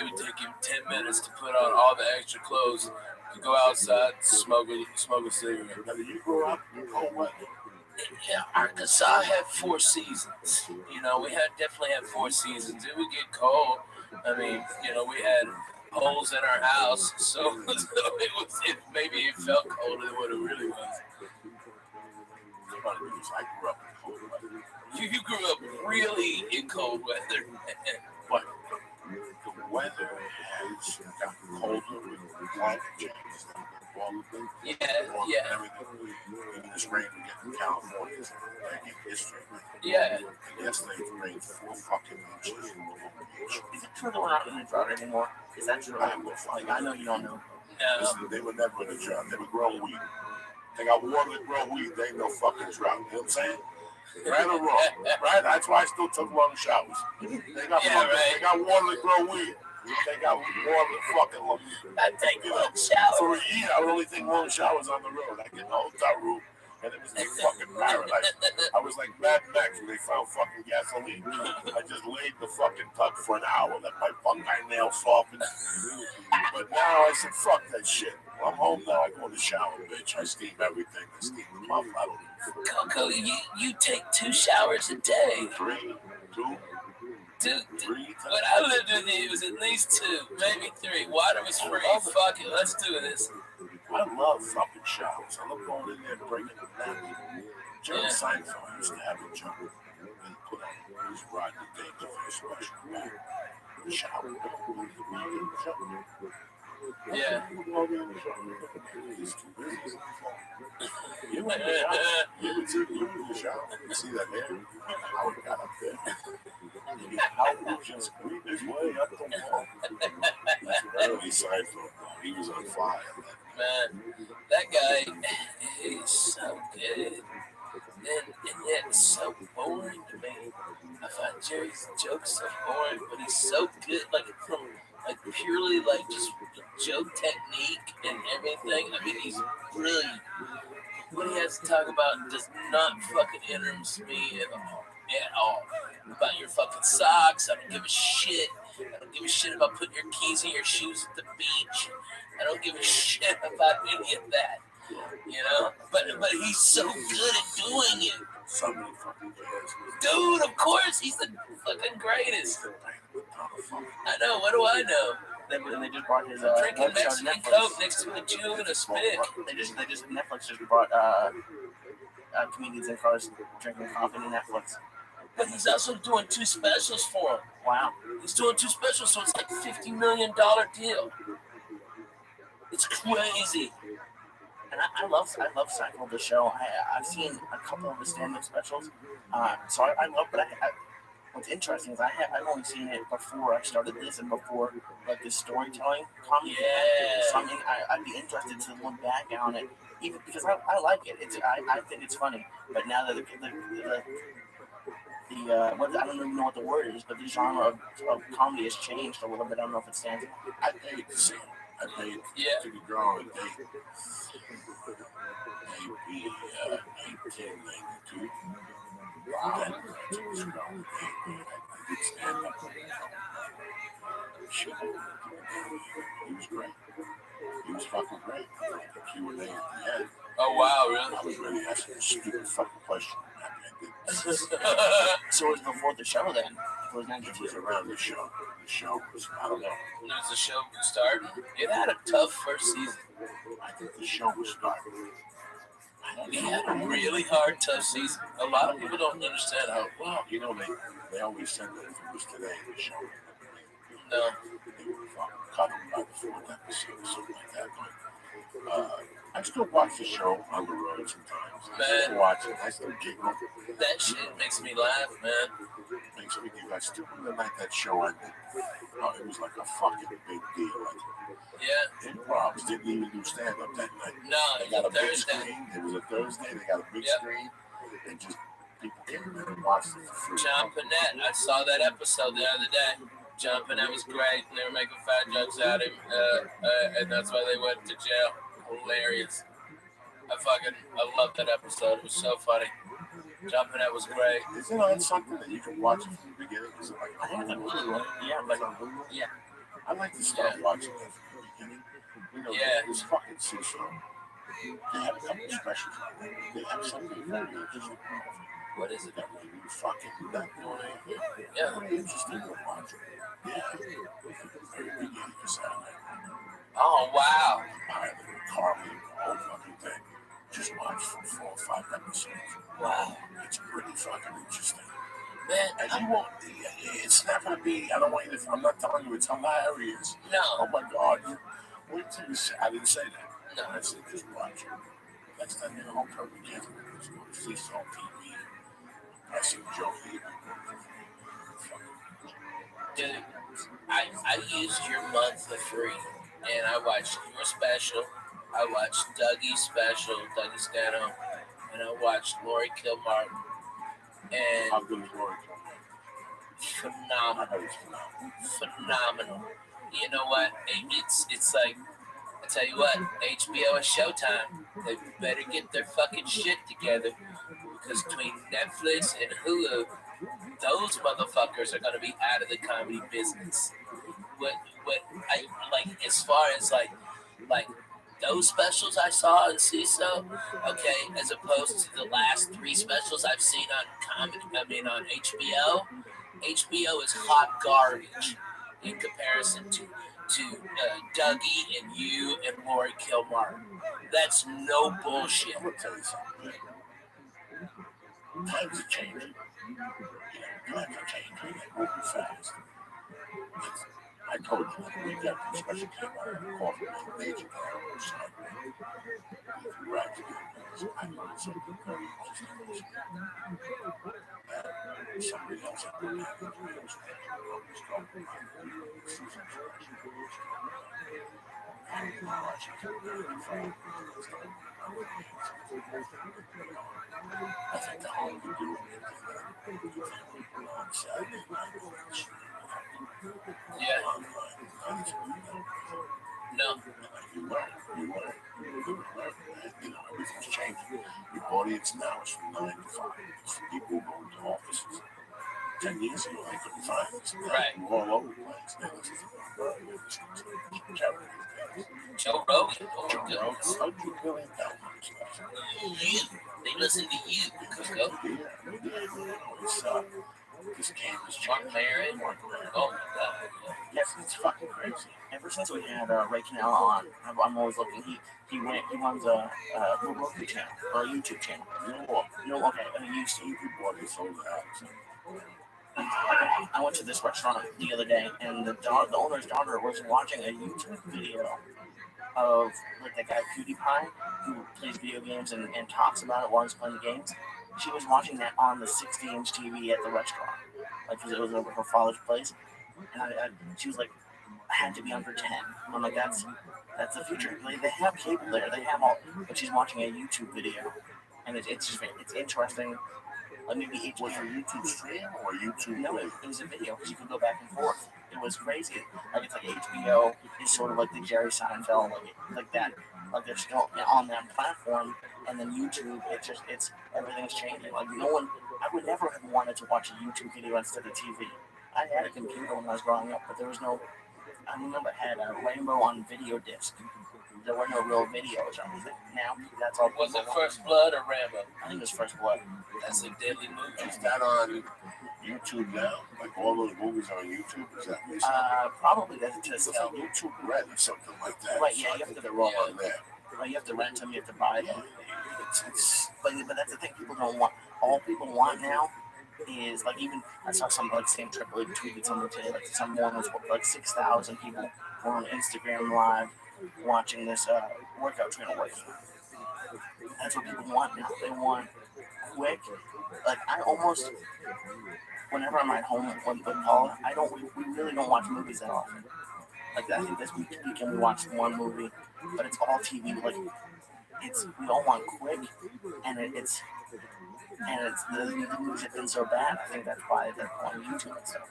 would take him 10 minutes to put on all the extra clothes to go outside, smoke a cigarette. Now, did you grow up in cold weather? Yeah, Arkansas had 4 seasons. You know, we definitely had 4 seasons. It would get cold. I mean, you know, we had holes in our house, so maybe it felt colder than what it really was. I grew up in cold weather. You grew up really in cold weather. But the weather has gotten colder with climate change. Yeah. Even this rain we get in California is making history. Yeah. And yesterday it rained 4 fucking inches. Is it true that we're not in a drought anymore? Is that true? I know you don't know. No. Listen, they were never in a drought. They were growing weed. They got water to grow weed. They ain't no fucking drought. You know what I'm saying? Right or wrong? Right? That's why I still took long showers. They got water to grow weed. You think I was more than fucking long? I take long showers. For a year, I would only take long showers on the road. I get in a hotel room, and it was like fucking paradise. I was like Mad Max when they found fucking gasoline. I just laid in the fucking tub for an hour, let my fucking nails soften. But now I said, fuck that shit. I'm home now. I go in the shower, bitch. I steam everything. I steam the muff. I don't even. Coco, you take 2 showers a day. 3, 2. Dude, when I lived with you, it was at least 2, maybe 3. Water was free. Fuck it, let's do this. I love fucking showers. I love going in there and breaking them down. Jerry Seinfeld used to have a joke. He put on his Rodney Dangerfield special back. The shower. Yeah. He's too busy. You went in the shower. You went in the shower. You see that hair? How it got up there. How it just screamed his way up the wall. Jerry Seinfeld, he was on fire. Man, that guy is so good. And yet so boring to me. I find Jerry's jokes so boring, but he's so good, like from like purely like just joke technique and everything. I mean, he's brilliant. What he has to talk about does not fucking interest me at all. About your fucking socks, I don't give a shit. I don't give a shit about putting your keys in your shoes at the beach. I don't give a shit about any of that. You know, but he's so good at doing it. Somebody fucking cares. Dude, of course, he's the fucking greatest. I know, what do I know? They just brought his drinking Mexican Coke next to a Jew and a spick. Netflix just brought comedians in cars drinking coffee to Netflix. But he's also doing 2 specials for him. Wow. He's doing 2 specials, so it's like $50 million deal. It's crazy. And I love Seinfeld, the show. I've seen a couple of his stand-up specials. So I love, but what's interesting is I've only seen it before I started this and before like this storytelling comedy. Yeah. So I mean, I'd be interested to look back on it, even because I like it. I think it's funny. But now that what I don't even know what the word is, but the genre of comedy has changed a little bit. I don't know if it stands. I paid to see it. I paid to be drawn at 1892. Then to was drawn I did stand up. Shit. He was great. He was fucking great. The Q&A at the end. Oh, wow, really? I was really asking a stupid fucking question. So it was before the show then? It was around the show. The show was, I don't know. When was the show started? It had a tough first season. I think the show was started. It had a really hard, tough season. A lot of people don't understand how. Well, you know, they always said that if it was today, the show would have been made. No. They would have cut him by the 4th episode or something like that. But I still watch the show on the road sometimes. I still watch it. I still giggle. That shit makes me laugh, man. Makes me giggle. I still remember that show ended. It was like a fucking big deal. Yeah. Improvs didn't even do stand-up that night. No, they got a big screen. It was a Thursday. They got a big screen. And just people came in and watched it for free. John Panette. I saw that episode the other day. John Panette was great, and they were making fat jokes at him, and that's why they went to jail. Hilarious. I loved that episode. It was so funny. John Panette was great. Isn't it something that you can watch it from the beginning? Is it like I have a Hulu one. Yeah, I'd like to start watching it from the beginning. You know, it was fucking Cecil. They have a couple of specials. They have something very interesting. What is it? That really fucking that very interesting to watch. Yeah. Very beginning of Saturday. Oh, wow. Pilot with Carly, the whole fucking thing. Just watched for 4 or 5 episodes. Wow. It's pretty fucking interesting. Man, and you won't, it's not going to be, I don't want you to, I'm not telling you it's hilarious. No. Oh my God. Wait till you say, I didn't say that. No. I said just watch it. Next time you're home, probably get it. It's going to see on TV. I see Joe here. Dude, I used your month for free, and I watched your special. I watched Dougie's special, Dougie Stanhope, and I watched Lori Kilmartin. And how good is Lori? Phenomenal. Phenomenal. You know what? It's like, I tell you what, HBO and Showtime, they better get their fucking shit together, because between Netflix and Hulu, those motherfuckers are gonna be out of the comedy business. What I like, as far as like those specials I saw on CISO, okay, as opposed to the last three specials I've seen on on HBO. HBO is hot garbage in comparison to Dougie and you and Lori Kilmartin. That's no bullshit. I'm gonna tell you something. Times are changing. Times are changing. Moving fast. I told you that we got this special came out of the coffee with major arrows. Right. I know something very interesting. Somebody else out there. I think the whole we do on Saturday night. Yeah. No. You know, everything's changing. The audience now is from 9 to 5. It's people who go into offices. 10 years ago, they couldn't find us. Right. We're all over the place. Joe Rogan. You. They listen to you, Coco. This game is Mark Maron. Oh my god. Yes, it's fucking crazy. Ever since we had Ray Canella on, I'm always looking. He runs a Roku channel or a YouTube channel. No, okay, a YouTube board. I went to this restaurant the other day, and the owner's daughter was watching a YouTube video of like the guy PewDiePie who plays video games and talks about it while he's playing the games. She was watching that on the 60-inch TV at the restaurant, like because it was over her father's place, and she was like, I had to be under 10. I'm like, that's the future. Like, they have cable there, they have all, but she's watching a YouTube video, and it's interesting. Like maybe it was a YouTube stream or YouTube. No, it was a video because you could go back and forth. It was crazy. Like it's like HBO is sort of like the Jerry Seinfeld, like that. Like they're still on that platform, and then YouTube. It's everything's changing. Like no one, I would never have wanted to watch a YouTube video instead of TV. I had a computer when I was growing up, but there was no. I remember I had a Rainbow on video disc. There were no real videos on it. Now that's all. Was it First Blood or Rambo? I think it was First Blood. That's a deadly movie. Is that on YouTube now? Like all those movies are on YouTube? Is that probably that's just like YouTube Red or something like that. Right, yeah, you have to they're all on there. Right, you have to rent them, you have to buy them. But that's the thing people don't want. All people want now is like even I saw some like Sam Tripoli tweeted something today, like someone was like 6,000 people were on Instagram Live watching this workout trainer working. That's what people want now. They want quick. Like I almost, whenever I'm at home with Paula, we really don't watch movies that often. Like I think this weekend we watched one movie, but it's all TV. Like we all want quick, and it's the movies have been so bad. I think that's why they're on YouTube and stuff.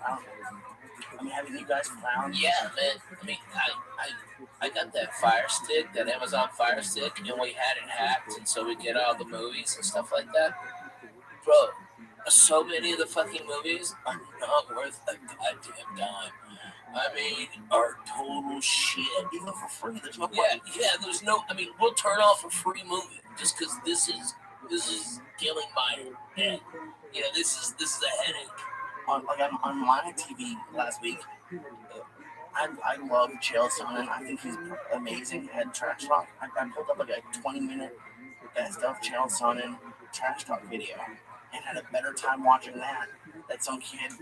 I mean, haven't you guys found? Yeah, man. I mean, I got that Fire Stick, that Amazon Fire Stick, and we had it hacked, and so we get all the movies and stuff like that. Bro, so many of the fucking movies are not worth a goddamn dime. I mean, are total shit. Even for free, there's no point. Yeah, there's no. I mean, we'll turn off a free movie just because this is killing my head. You know, this is a headache. On my TV last week, I love Chael Sonnen. I think he's amazing at Trash Talk. I pulled up like a 20-minute best of Chael Sonnen Trash Talk video and had a better time watching that some kid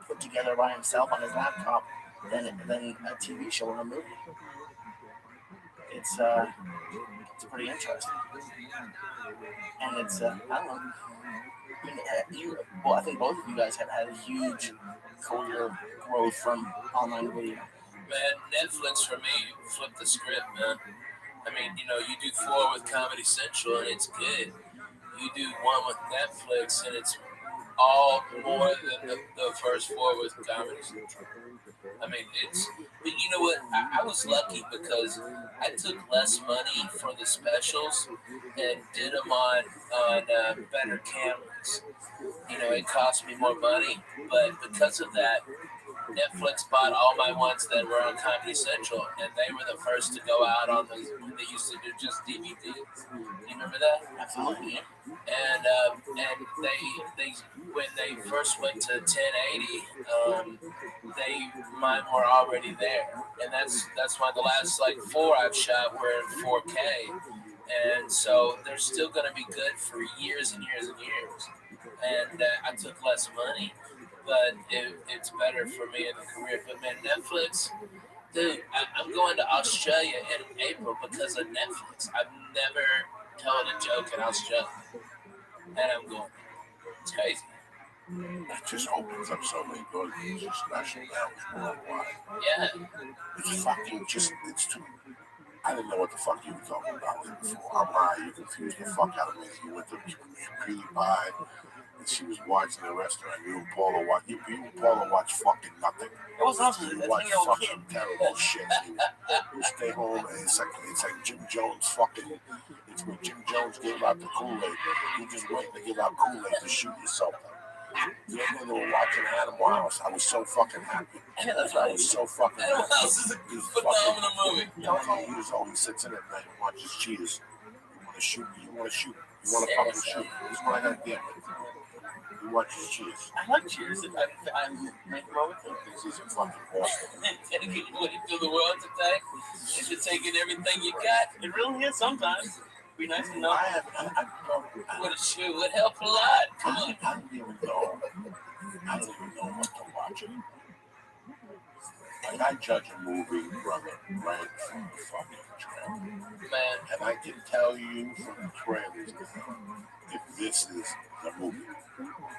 put together by himself on his laptop than a TV show or a movie. It's pretty interesting, and it's I don't know. I think both of you guys have had a huge career growth from online video. Man, Netflix for me flipped the script, man. I mean, you know, you do 4 with Comedy Central and it's good. You do 1 with Netflix and it's all more than the first 4 with Comedy Central. I mean, but you know what? I was lucky because I took less money for the specials and did them on better cameras. You know, it cost me more money, but because of that, Netflix bought all my ones that were on Comedy Central, and they were the first to go out on those when they used to do just DVDs. You remember that? Absolutely. And they when they first went to 1080, mine were already there, and that's why the last like 4 I've shot were in 4K, and so they're still gonna be good for years and years and years. And I took less money, but it's better for me in the career. But man, Netflix, dude, I'm going to Australia in April because of Netflix. I've never told a joke in Australia, and I'm going. It's crazy. It just opens up so many doors. It's just national now worldwide. Yeah. It's fucking just, it's too. I didn't know what the fuck you were talking about before. I'm high, you confused the fuck out of me. You went to PewDiePie, and she was watching the restaurant. You and Paula watch fucking nothing. It was awesome. You watch fucking terrible shit. You stay home, and it's like Jim Jones fucking. It's when Jim Jones gave out the Kool-Aid. You just waiting to give out Kool-Aid to shoot yourself. The other day they were watching Animal House. I was so fucking happy. I was so fucking happy. Animal House is a phenomenal movie. 20 years old. He sits in at night and watches cheers. You want to shoot. You want to fucking shoot. This is what I got to get with. He watches Cheers. I like Cheers. I'm making wrong with him. He's a fucking awesome. Taking what to the world today? Is it taking everything you got? It really is sometimes. Be nice to know. What a shoot. Would help a lot. Come on. I don't even know what to watch. Like, I judge a movie, brother, right from the fucking trailer. Man. And I can tell you from the trailers if this is the movie.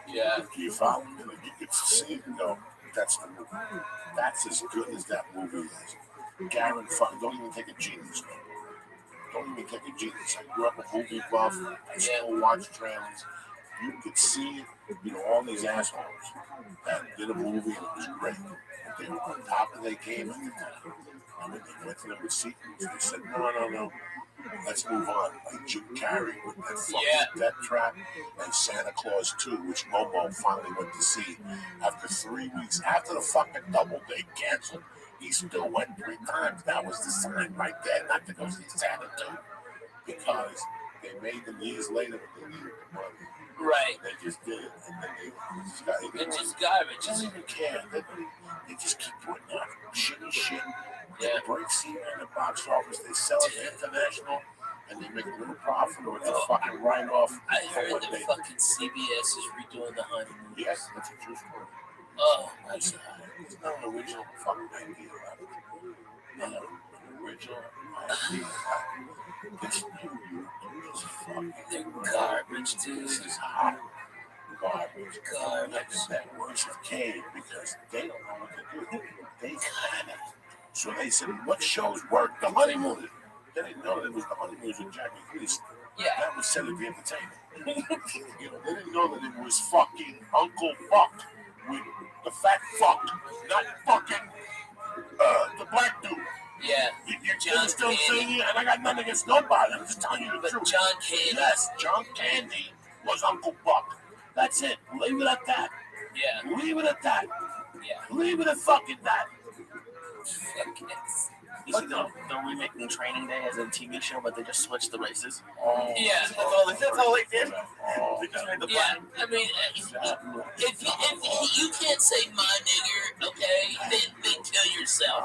Yeah. You follow me? Like, you can see it and go, that's the movie. That's as good as that movie is. Guaranteed. Don't even take a genius, man. Don't even take a genius. I grew up a movie buff. I still watch trailers. You could see, all these assholes that did a movie and it was great. They were on top of their game at the time. And when they went to them with sequels, they said, no. Let's move on. Like Jim Carrey with that fucking Death Trap and Santa Claus 2, which Momo finally went to see after 3 weeks. After the fucking Doubleday canceled, he still went 3 times. That was the sign right there, not to go see Santa 2. Because they made them years later when they needed the money. Right. They just did it. And then it's just garbage. They don't even care. They just keep putting out shitty shit. They break even in the box office. They sell it international, and they make a little profit, or it's a fucking write-off. I heard that fucking CBS is redoing the Honeymoon. Yes, that's a true story. Oh, my God. It's not an original fucking idea. Not an original idea. This new is fucking. They're garbage, dude. This is hot. Garbage. That works with Cave because they don't know what to do. They kind of. So they said, what shows work? The Honeymoon. They didn't know it was the Honeymoon with Jackie Gleason. Yeah. That was Celebrity Entertainment. They didn't know that it was fucking Uncle Buck with the fat fuck, not fucking the black dude. Yeah. You understand what I'm saying? And I got nothing against nobody. I'm just telling you the truth. John Candy. Yes, John Candy was Uncle Buck. That's it. Leave it at that. Yeah. Leave it at that. Yeah. Leave it at fucking that. You see, they're remaking Training Day as a TV show, but they just switched the races. Oh, yeah. That's all they did. They just made the yeah. I mean, if you can't say my nigger, okay, then kill yourself.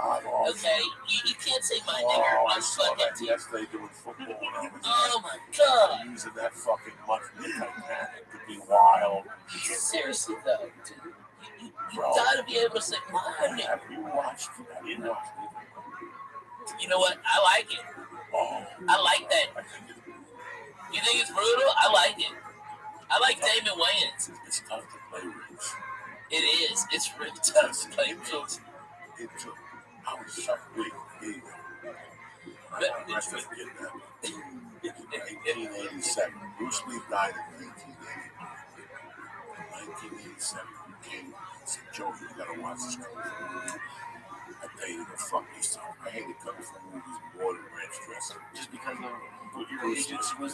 Okay? You can't say my nigger on fucking TV. Yes, they do in football. Oh my God. Using that fucking money to Titanic to be wild. Seriously, though, dude. You gotta be able to say my nigger. Have you watched it? You know what? I like it. I like that. You think it's brutal? I like it. I like Damon Wayans. It's tough to play rings. It is. It's really tough to play rings. I was so weak. I must have been that. In 1987. Bruce Lee died in 1980. In 1987, he came and said, Joe, you gotta watch this movie. I tell you, the fuck, he kung fu movies more than ranch dressing. Just because of Bruce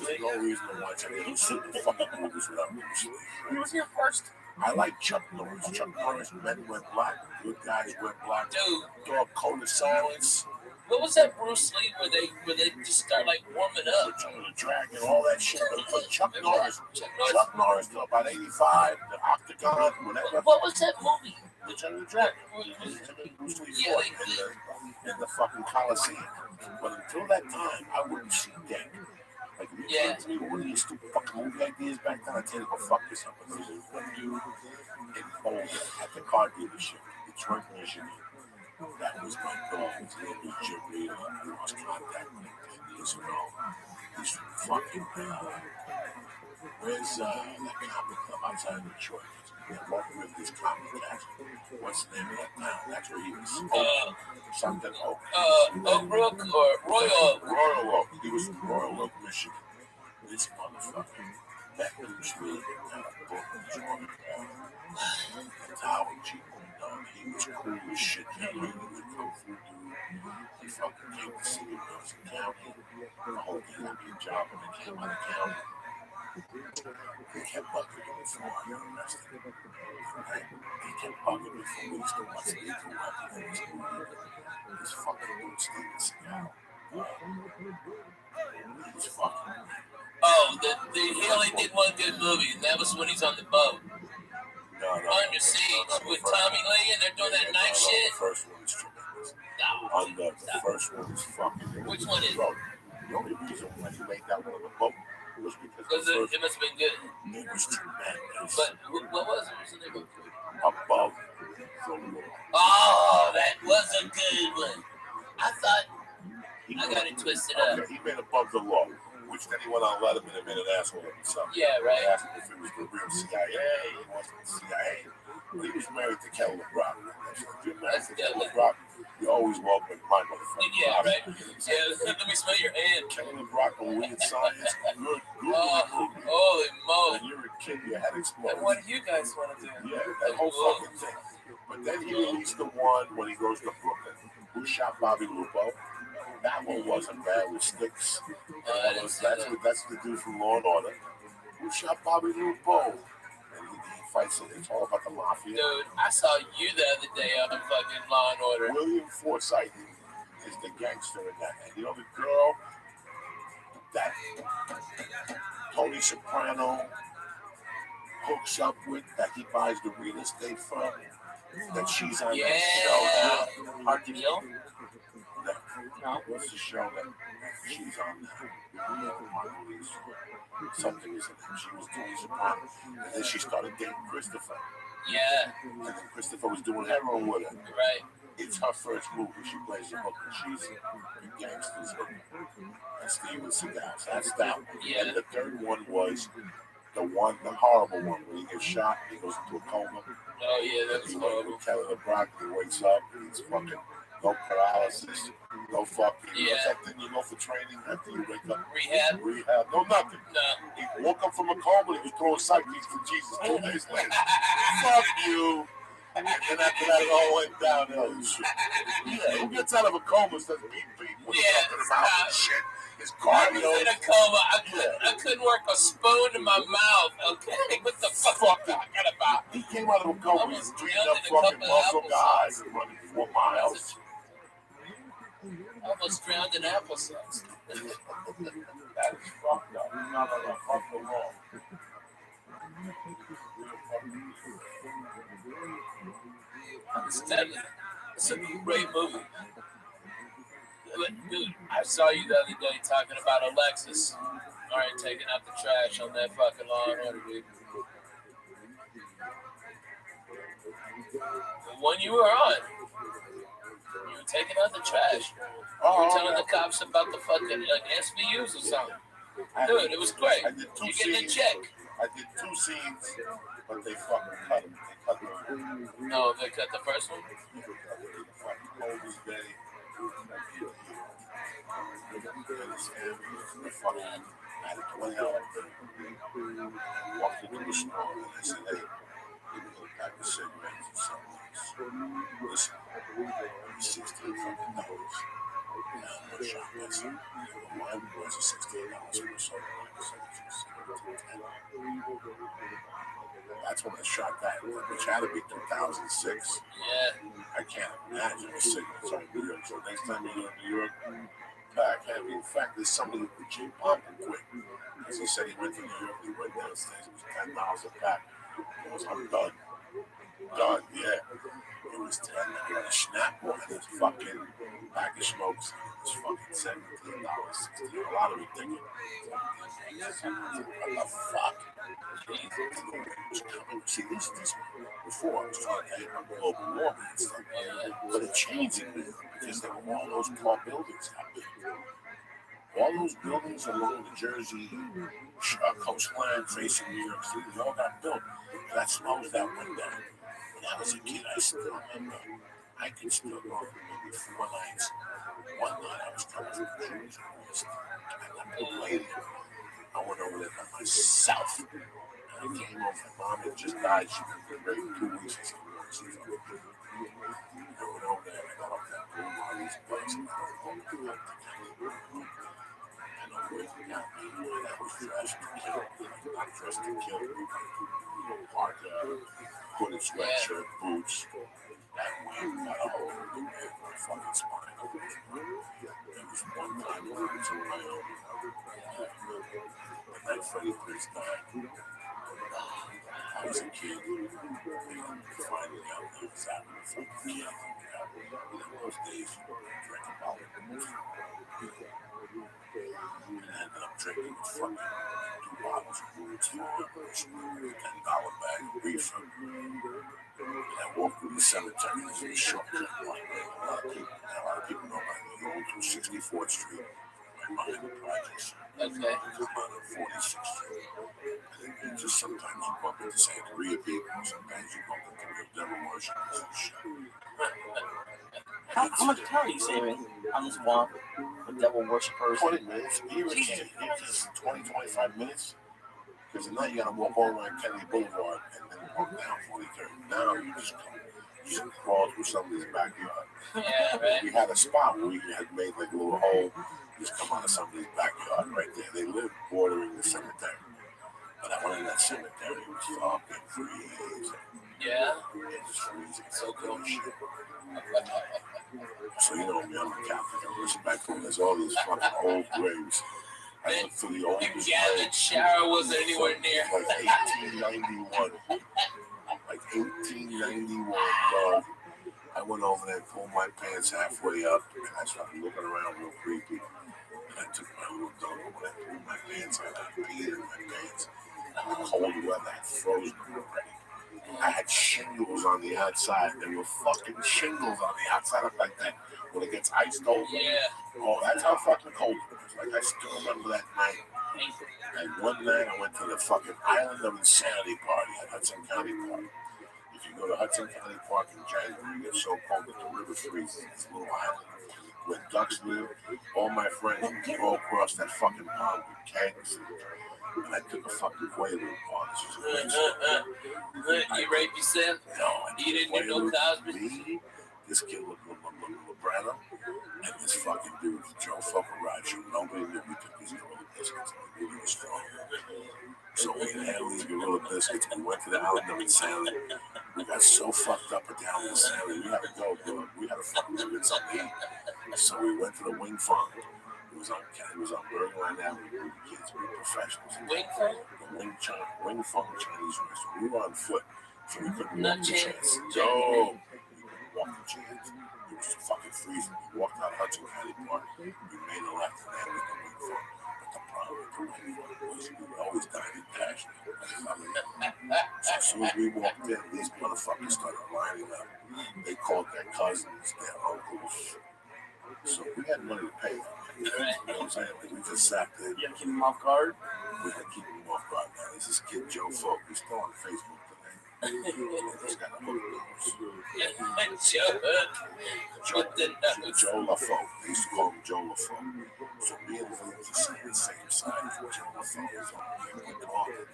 Lee. There's no reason to watch any of those stupid fucking movies without Bruce Lee. he was here first. I like Chuck Norris. Chuck Norris, Men Went Black, Good Guys Went Black. Dude, Dog Code of Silence. what was that Bruce Lee where they just start like warming up? Return of the Dragon, all that shit. But Chuck Norris till about 85, the Octagon, whatever. What was that movie? Return of the Dragon. Bruce Lee fought in the fucking Coliseum. But until that time, I wouldn't see Dick. Like, if you came to me with one of these stupid fucking movie ideas back then, I'd tell you to go fuck yourself. But there was one dude in Boulder at the car dealership, Detroit, Michigan. That was my dog. His name was Jim Reed. I lost contact with him 10 years ago. He's from fucking, where's that comic club outside of Detroit? They're working with this comic cast. What's the name of that town? That's where he was. Something Oak. Oak Brook or Royal Oak? Royal Oak. He was from Royal Oak, Michigan. This motherfucker, that Bruce Lee, had a book in his one Tower Jeep. He was cool as shit. He really was a kung fu dude. He fucking came to see me when I was in county. The whole thing got me a job when I came out of county. They kept bugging me before I got arrested. They kept bugging me for weeks to watch the legal weapon in this movie. This fucking dude Steven Seagal. He was fucking. Oh, he only did one good movie, and that was when he's on the boat. Under Siege with Tommy Lee, and they're doing that knife shit. The first one is tremendous. The first one is fucking. Which one is? The only reason why he made that one on the boat was because it must have been good. It was tremendous. But what was it? What's the name of it? Above the Law. Oh, that was a good one. I thought I got it twisted up. Okay, he made Above the Law, which then he went on Letterman and made an asshole of himself. Yeah, right. They asked him if it was the real CIA. He wasn't the CIA. He was married to Kelly LeBrock. If you're married to Kelly LeBrock, you're always welcome in my motherfucker. Yeah, right. Yeah, let me smell your hand. Kelly LeBrock on Weird Science. Good. Holy moly. When you're a kid, your head explodes. And what do you guys want to do? Yeah, that whole fucking thing. But then he released the one when he goes to Brooklyn. Who shot Bobby Lupo? That one wasn't bad with Sticks. That's the dude from Law and Order. Who shot Bobby Lupo? And he fights him. It's all about the mafia. Dude, I saw you the other day on fucking Law and Order. William Forsythe is the gangster in that. And you know the girl that Tony Soprano hooks up with, that he buys the real estate from, that she's on that show. Hard to Kill? No. What's the show that she's on now? Something is in it. She was Tony Soprano. And then she started dating Christopher. Yeah. And then Christopher was doing heroin with her. Right. It's her first movie. She plays a hooker. She's a gangster's hooker. And Steven Seagal. So that's that one. Yeah. And the third one was the horrible one, where he gets shot, he goes into a coma. Oh, yeah, that was horrible. Kelly LeBrock, he wakes up, he's fucking no paralysis, no fucking. Yeah. What's that thing you go for training after you wake up? Rehab? No, nothing. No. He woke up from a coma, he was throwing sight beats for Jesus 2 days later. Fuck you. And then after that, it all went downhill. Yeah, who gets out of a coma says beep beep when he's talking about shit? His I cardio. was in a coma. I couldn't work a spoon in my mouth. Okay, what the fuck are you talking about? He came out of a coma. He's beating up fucking muscle guys and running 4 miles. Almost drowned in applesauce. That is fucked up. He's not on a fucking wall. It's a great movie. Dude, I saw you the other day talking about Alexis. All right, taking out the trash on that fucking Law and Order, dude. The one you were on. You were taking out the trash. You were telling the cops about the fucking SVUs or something. Dude, it was great. You're getting a check. I did 2 scenes, but they fucking cut them. They cut them. No, they cut the first one? Coldest day. I had a 20-hour thing. I walked into the store and I said, hey, give me a pack of cigarettes or something. Listen, $16 fucking. I'm shocked myself. Mine was $16 or so. That's when I shot that, which had to be 2006. Yeah. I can't imagine a signature in New York. So next time you go to New York, pack heavy. In fact, there's somebody with Jim Pop and quit. As he said, he went to New York, he went downstairs, it was $10 a pack. He goes, I'm done. Done, yeah. It was 10. I got a Snapple and this fucking pack of smokes. It was fucking $17, $16. A lot of it thinking, what the fuck? See, this before I was trying to get on global warming and stuff, but it changed in New York because there were all those tall buildings out there. All those buildings along the Jersey coastline facing New York City, they all got built. That slows that one down. When I was a kid, I still remember, I can still go maybe 4 nights. One night I was coming from Jersey, and I lady, I went over there by myself. I came home, my mom had just died. She'd been raped 2 weeks or something. I went over there and I got off that room, all these bugs, and I went home to and I went and got me, and I was dressed to kill. Not dressed to kill. Parker, hooded sweatshirt, boots. That wing got a hole in my fucking spine. There was one time when I was on my own. The night Freddie Prinze died. I was a kid, and finally I was out with a fucking kid. In those days, you wouldn't drink a bottle. And I ended up drinking fucking 2 bottles of booze, $10 bag of reefer. And I walked through the cemetery. This was a shortcut. A lot of people know about it. You go through 64th Street, right behind the projects. Okay. On 46th Street. And just sometimes you bump into Sangria people, sometimes you bump into real devil worshippers and shit. How much time are you saving on this walk with devil worshippers? 20 minutes. Even it's 20, 25 minutes. Because at night you gotta walk all around Kennedy Boulevard and then walk down 43rd. Now you just crawl through somebody's backyard. Yeah, right. We had a spot where we had made like a little hole, just come out of somebody's backyard right there. They lived bordering the cemetery. But I went in that cemetery, it was fucking freezing. Yeah. It was freezing. So cool. Shit. So you know me, I'm a Catholic. I listen back home. There's all these fucking old graves. I looked for the oldest grave. Yeah, the shower wasn't anywhere near. Like 1891. Like 1891, dog. I went over there and pulled my pants halfway up, and I started looking around real creepy. And I took my little dog when I pulled my pants out. I peed in my pants. The cold weather had frozen already. I had shingles on the outside. There were fucking shingles on the outside of like that when it gets iced over. Yeah. Oh, that's how fucking cold it was. Like I still remember that night. And one night I went to the fucking Island of Insanity party at Hudson County Park. If you go to Hudson County Park in January, it gets so cold that the river freezes. It's a little island where ducks live. All my friends go across that fucking pond with kegs. And I took a fucking Quaalude. Oh, this was a great story. You raped yourself? No, I You didn't do no Cosby? Me, this kid with Librano, and this fucking dude, Joe Fogaraccio. Nobody knew we took these gorilla biscuits. We knew we were strong. So we inhaled these gorilla biscuits and we went to the Island of Insanity. We got so fucked up at the Island of Insanity. We had to go, dude. We had to fucking get something to eat. So we went to the Wing Farm. It was on Bergen Line Avenue. We were kids, we were professionals. Wing Farm? The Wing Farm Chinese restaurant. We were on foot, so we couldn't Not walk the chance. chance. No, we couldn't walk the chance. It was fucking freezing. We walked out Hudson County Park. We made a left and then we could Wing Farm. But the problem with the Wing Farm was we would always dine in cash. So as soon as we walked in, these motherfuckers started lining up. They called their cousins, their uncles. So we had money to pay them. You know what I'm saying? Like, we just sat there. You had to keep them off guard? We had to keep them off guard. Now, there's this kid, Joe Folk. He's still on Facebook today. He's got a hook nose. Joe LaFoe. They used to call him Joe LaFoe. So me and him just sat on the same side, watching the photos on him. We're talking.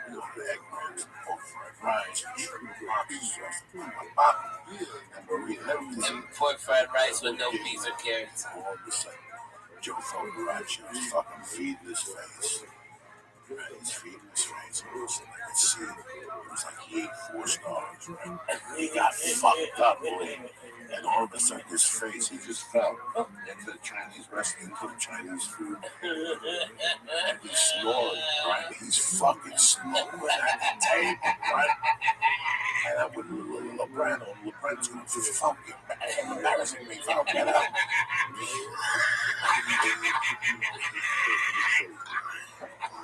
We ordered eggplants and pork fried rice and shrimp and lobster sauce and and Marie and everything. And pork fried rice with no peas or carrots. All of a sudden, Joe felt right. She was fucking feeding his face. Right, he's feeding his face. And I could see it. It was like he ate 4 stars. Right? He got fucked up, boy. And all of a sudden, his face, he just fell into the Chinese restaurant, into the Chinese food. And he's snoring, right? He's fucking snoring at the table, right? And I went to LeBron's going to fucking embarrassing me if I don't get up.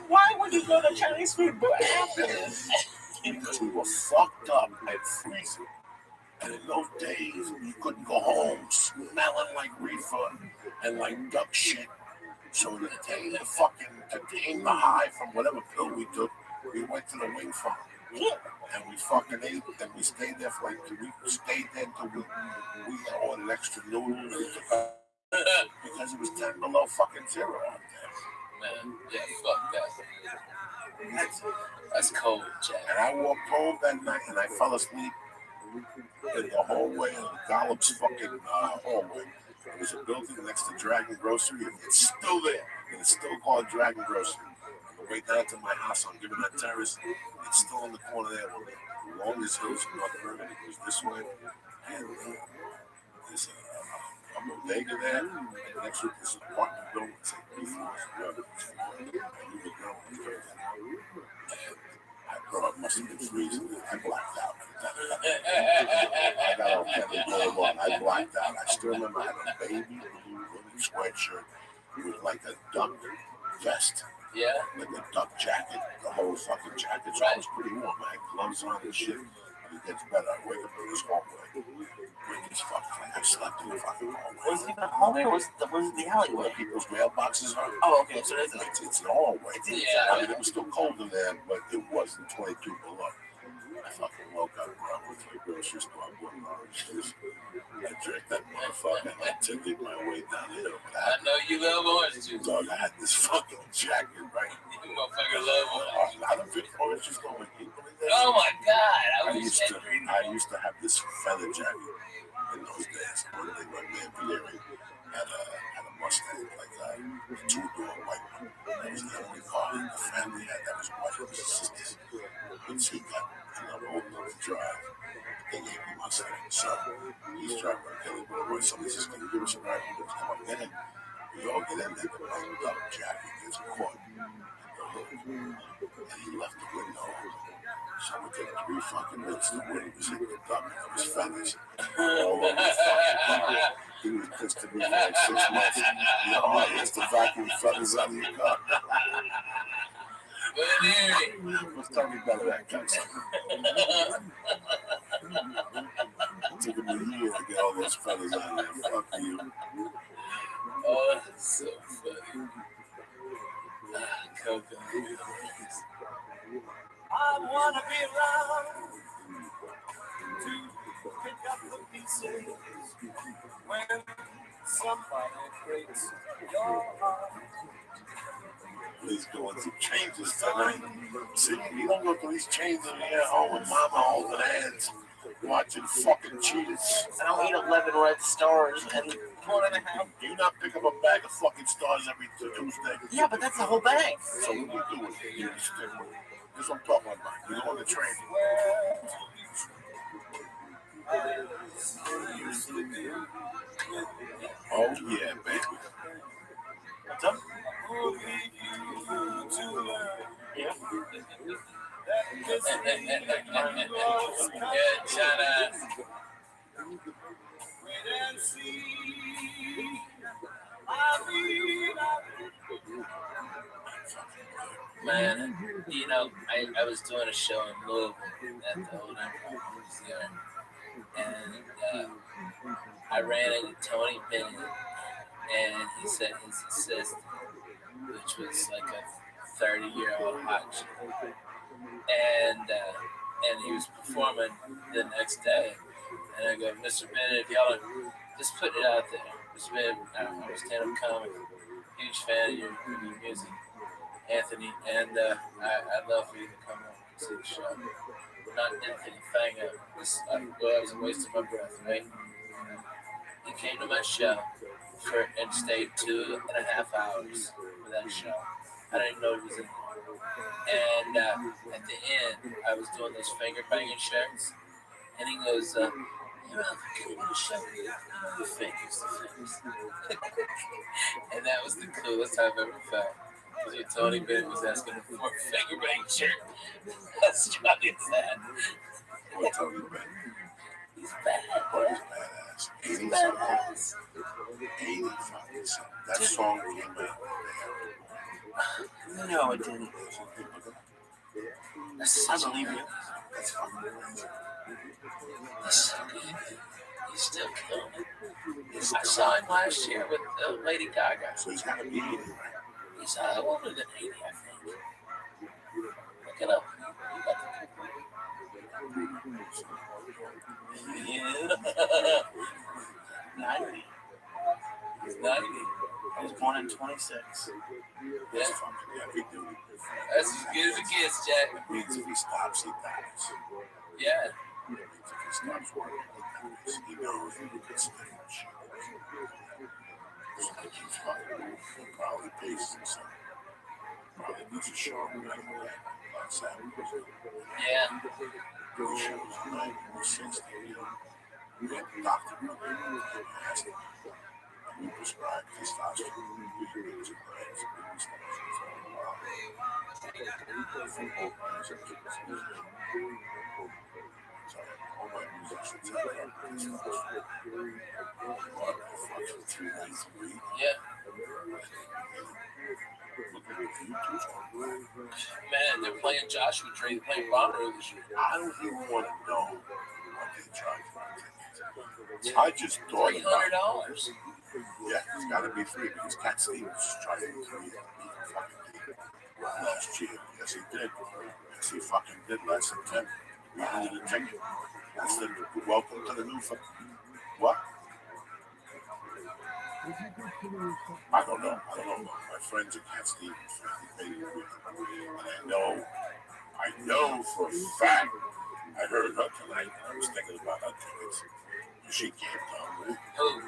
Why would you go to Chinese food after this? Because we were fucked up and freezing. And in those days, you couldn't go home smelling like reefer and like duck shit. So to tame the high from whatever pill we took, we went to the wing farm. And we fucking ate, and we stayed there for like 2 weeks. We stayed there until we ordered extra noodles because it was 10 below fucking zero out there. Man, yeah, fuck that. That's cold, Jack. And I walked home that night and I fell asleep in the hallway of Gollop's fucking hallway. There was a building next to Dragon Grocery, and it's still there. And it's still called Dragon Grocery. On the way down to my house on Gibbonette Terrace, it's still in the corner there. Along this hills in North Bergen, it goes this way. And there's a bodega there. And next to it, there's an apartment building. It's like 3 floors. And you could go and go there. Bro, I must have been freezing. I blacked out. I got all kind of going on. I blacked out. I still remember I had a baby blue sweatshirt with like a duck vest. Yeah. Like a duck jacket. The whole fucking jacket. So I was pretty warm. I had gloves on and shit. And it gets better. I wake up in this hallway. Quick as fuck. Like I slept in the fucking hallway. Was it the hallway or was it the alleyway? Where people's mailboxes are. Oh, okay. So it's an hallway. Yeah. I mean, it was still colder there, but it wasn't 22 below. I fucking woke up, bro. I went to the grocery store. I bought an orange juice. I drank that motherfucker and I took it my way down the hill. I know you love orange juice. Dog, I had this fucking jacket, right? You motherfucker love orange juice. I don't think orange juice going to eat. Oh my God. I used to have this feather jacket in those days. One day my man Pierre had a Mustang, like a 2-door white one. That was the only car the family had that was white. It was his sister's. Once he got old enough to drive, they gave me Mustang. So he's driving Kelly Boy. Somebody says, "Can you give us a ride?" He goes, "Come on, get in." We all get in there. The white duck jacket gets caught in the hood. And he left the window open. So we took 3 fucking minutes to win. He was hitting the duck and it was feathers all over the fucking car. He was pissed at me for like 6 months. You know, I used to vacuum feathers out of your car. What's tell me about that cocksucker? It took him a year to get all those feathers out of there. Fuck you. Oh, that's so funny. Coco. I wanna be around to pick up the pieces when somebody breaks your heart. He's doing some changes tonight. See, you don't go through these changes in here home with mama holding hands, watching fucking cheetahs. I don't eat 11 red stars and 1.5. Do you not pick up a bag of fucking stars every Tuesday? Yeah, but that's the whole bag. So what do you do with it? You just stick with it. That's what I'm talking about. You go on the train. Oh yeah, baby. What's up? Yeah. Yeah, China. Wait and see. Man, you know, I was doing a show in Louisville at the Old Empire Museum, and I ran into Tony Bennett, and he said his assistant, which was like a 30-year-old hot chick, and he was performing the next day, and I go, Mr. Bennett, if y'all just put it out there, Mr. Bennett, I'm a stand-up comic. huge fan of your music, Anthony, and I'd love for you to come up and see the show. Not anything a thing of this. I was a waste of my breath, right? He came to my show and stayed 2.5 hours for that show. I didn't even know he was in there. And at the end, I was doing those finger banging shows, and he goes, "You know, can you show me the fingers, the fingers?" And that was the coolest I've ever felt. Because Tony Bennett was asking him for a finger bang shirt. That's strong as that. What Tony Bennett? He's bad. Oh, he's badass. He's badass. 80 fucking something. That song came out. No, it didn't. I believe you. That's fucking amazing. He's still killing it. I saw him last year with Lady Gaga. So he's got to be 80, right? He's older than 80, I think. Look it up. Yeah. 90. He's 90. I was born in 26. That's fucking heavy dude. That's as good as it gets, Jack. It means if he stops, he dies. Yeah. It means if he stops working, he dies. He knows he can stage. So he keeps fucking probably pays himself. Probably needs a show right away on Saturdays. Yeah. Go shows tonight, we're 60. We had the doctor come in and asked him. We prescribed testosterone. We give it to brands and we start for a while. Football players are kids. So all my music should take up testosterone. Fucking 3 nights a week. Yeah. Man, they're playing Joshua Tree. They're playing Bonnaroo this year. I don't even want to know what they charge for tickets. I just thought about $300. Yeah, it's got to be free because Cat Stevens tried to create a fucking game last year. Yes, he did. Yes, he fucking did last September. We handed a ticket. That's the welcome to the new what? I don't know. My friends at Cat Stevens, they paid it. And I know for a fact, I heard her tonight. I was thinking about her tickets. She can't come.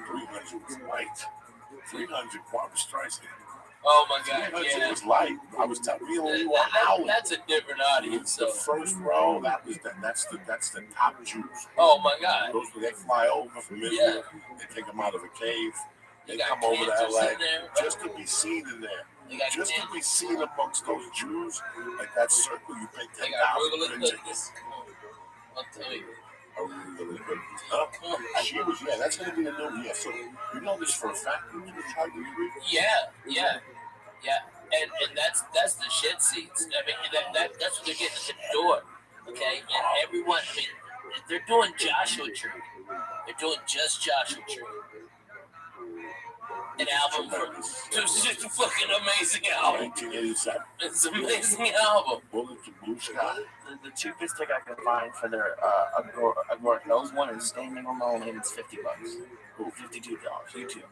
300 was light. 300 Barbra Streisand. Oh my God! 300 Yeah. was light. I was telling you, we were howling. That's a different audience. The first row, that's the top Jews. Oh my God! Those they fly over from Israel. Yeah. They take them out of a cave. They got come over to LA just to be seen in there. Just to be seen amongst those Jews, like that circle you pay $10,000 for tickets. I'll tell you. She was, that's going to be the new year. So you know this for a fact. Yeah. And that's the shit seats. I mean, that's what they're getting at the door. Okay, and everyone. I mean, they're doing Joshua Tree. They're doing just Joshua Tree. An album it's just a fucking amazing album. 1987. It's an amazing album. Bullet to Blue Sky. The cheapest ticket I can find for their Agora Hills one is standing room only, and it's $50. $52. YouTube.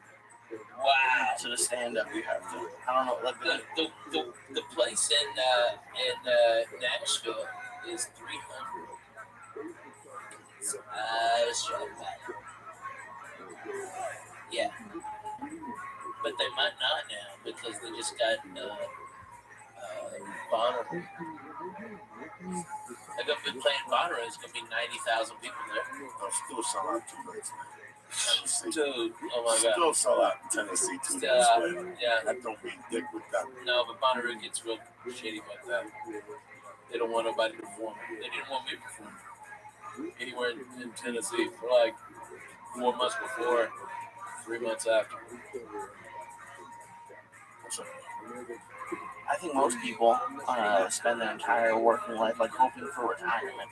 Wow. So to stand up, you have to. I don't know. Like the place in Nashville is $300. Let's try that. Yeah. But they might not now because they just got Bonnaroo. They're going to be playing Bonnaroo. It's going to be 90,000 people there. They'll still sell out 2 nights. Dude, oh my God. Still sell out in Tennessee 2 nights. Yeah. That don't mean dick with that. No, but Bonnaroo gets real shady about that. They don't want nobody to perform. They didn't want me to perform anywhere in Tennessee for like 4 months before, 3 months after. I think most people spend their entire working life like hoping for retirement.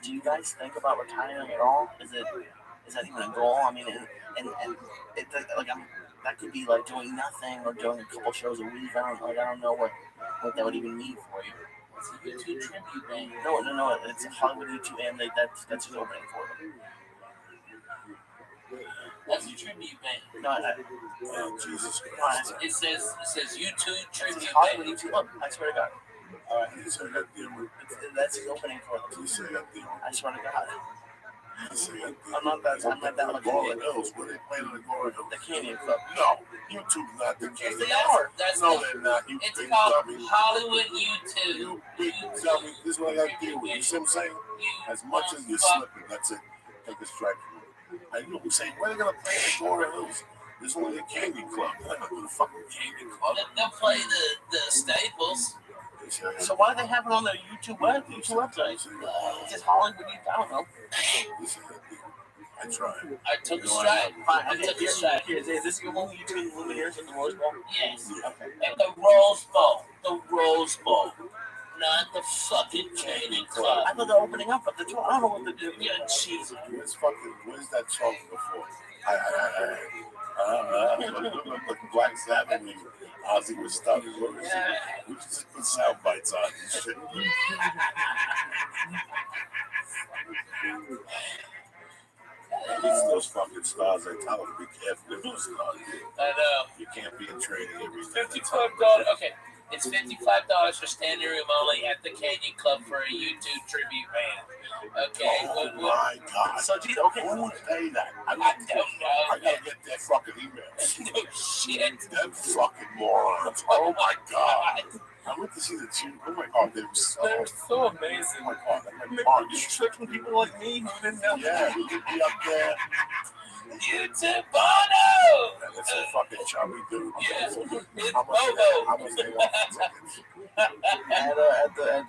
Do you guys think about retiring at all? Is that even a goal? I mean, and it's like that could be like doing nothing or doing a couple shows a week. I don't know what that would even mean for you. It's a YouTube tribute band. No. It's a Hollywood YouTube, and that's who's opening for them. That's a tribute band. No, Jesus No, Christ. it says YouTube tribute Hollywood band. YouTube. Look, I swear to God. He said that deal with. That's the opening for He said that deal. I swear to God. He said that deal. I'm not that much. Agora Hills. Where they playing in Agora Hills? The Canyon Club. No, YouTube's not the Canyon. They are. That's No, they're not. You it's big called dummy. Hollywood YouTube. You big dummy. This is what I got to deal with. You see what I'm saying? As much as you're slipping, that's it. Take a strike from me. I know I'm saying, where are they going to play in Agora Hills? There's only a Canyon Club. They're not going to fucking Canyon Club. They'll play the staples. So why do they have it on their YouTube website? It's just Hollywood. I don't know. I tried. I took a stride. Fine. I took a stride. Is this your only YouTube Lumineers at the Rose Bowl? Yes. Okay. At the Rose Bowl. The Rose Bowl. Not the fucking Canyon Club. I thought they're opening up at the tour. I don't know what they're doing. Yeah, Jesus. Where's that song before? Like Black Sabbath and Ozzy was stuck. We just put sound bites on and shit. It's those fucking stars. I tell them, be careful with those stars. I know. You can't be in training every day. $55. Okay. It's $55 for standing room only at the Canyon Club for a YouTube tribute band. Okay. Oh my God. So, geez, okay. Who would pay that? I don't know. I gotta get their fucking emails. No shit. Them fucking morons. Oh my God. I went to see the two. Oh my God, they were so amazing. Oh my God, that Maybe punch. you're tricking people like me who didn't know. Yeah, you could be up there. YouTube Bono! That's a fucking chubby dude. Yeah, it's How much they want for tickets? At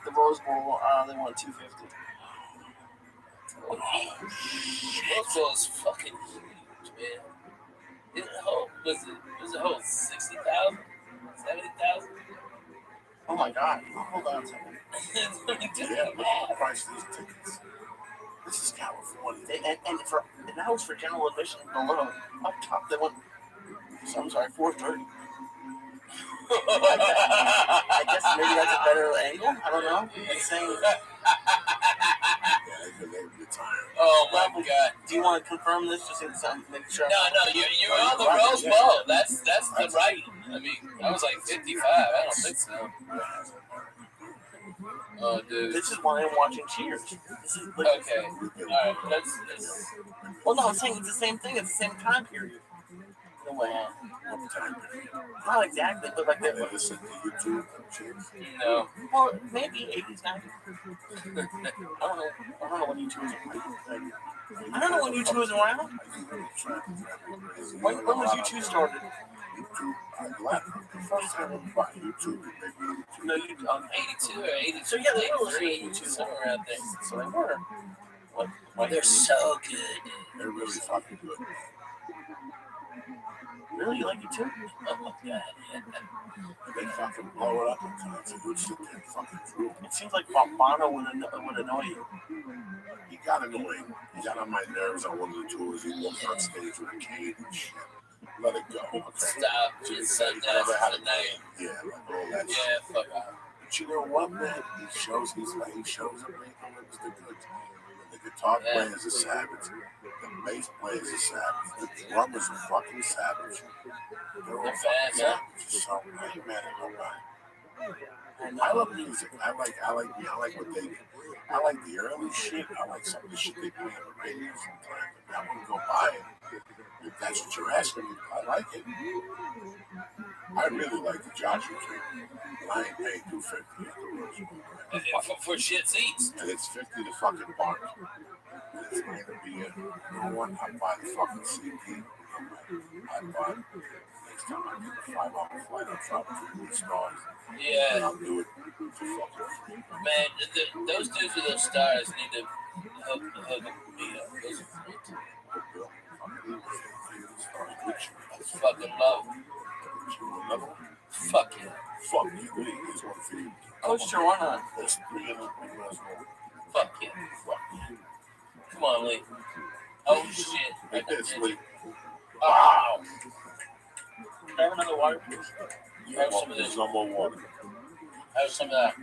the Rose Bowl, they want $250. Rose Bowl is fucking huge, man. Was it whole 60,000? 70,000? Oh my God. Hold on a second. Yeah, look at the price of these tickets. This is California. And that was for general admission alone. Up top, they went. So I'm sorry, 430. I guess maybe that's a better angle. I don't know. It's saying. Oh my God! Do you want to confirm this? Just in some, make sure. No, you're on the Rose Bowl. That's the right. I mean, I was like 55. I don't think so. Oh, dude. This is why I'm watching Cheers. This is like, okay. All right. That's. Well, no, I'm saying it's the same thing. It's the same time period. No way. Not exactly, but like that. No. Well, maybe 80s, 90s. I don't know when YouTube was around. I don't know when YouTube was around. When was YouTube started? No, 82 or 83. So yeah, they were listening to YouTube somewhere around there. So they were. They're so good. They're really fucking good. Really, you like YouTube? Oh my God, yeah. They fucking blow it up and good shit. They fucking true. It seems like Bono would annoy you. He got annoying. He got on my nerves on one of the tours. He walked on stage with a cane and shit. Let it go. Okay? Stop. It's Sunday night. Yeah, like all that shit. Yeah, fuck off. But you know what, man? He shows up. He shows up. The guitar players are savage. The bass players are savage. The drummers are fucking savage. They're all fucking savage. So I ain't mad at nobody. I love music. I like what they do. I like the early shit. I like some of the shit they play on the radio sometimes. I want to go buy it. If that's what you're asking me, I like it. I really like the Joshua Tree. I ain't paying $250 for shit seats. and it's 50 to fucking park. And it's going to be you know what? I buy the fucking CD. I buy it. Next time I get a 5-hour flight, I'll drop $3 stars. Yeah. And I'll do it for fucking free. Man, those dudes with those stars need to hook me up. Those are free too. That's fucking love. Fuck yeah. Fuck you. Here's one for you. Oh, sure, why not? There's 3 of them. Fuck yeah. Come on, Lee. Oh shit. Like this, Lee. Wow. Can I have another water, please? Have some of There's this. no more water. Have some of that.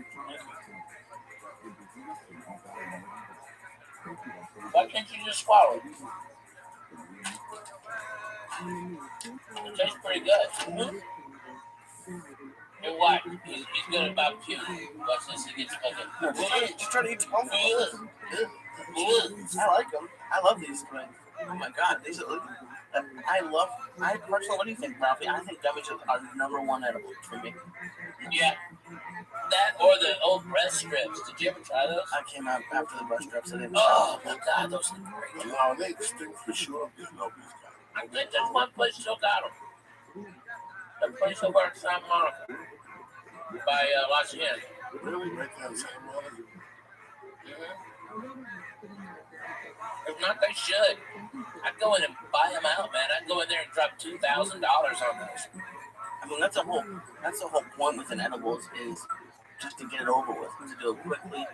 Why can't you just swallow? It tastes pretty good. And what? He's good about puking. Watch this, he gets fucking. Just try to eat tofu. I like them. I love these things. Oh my god, these are. I personally, what do you think, Ralphie? I think gummies are number one edible for me. Yeah. That or the old breast strips. Did you ever try those? I came out after the breast strips. I didn't. Oh my god, those are great. No, they stink for sure. Nobody's got them. I think there's one place still got them. The place over in Santa Monica by Los Angeles. Really? Right there in Santa Monica? If not, they should. I'd go in and buy them out, man. I'd go in there and drop $2,000 on those. I mean, that's the whole point with an edibles is just to get it over with, to do it quickly.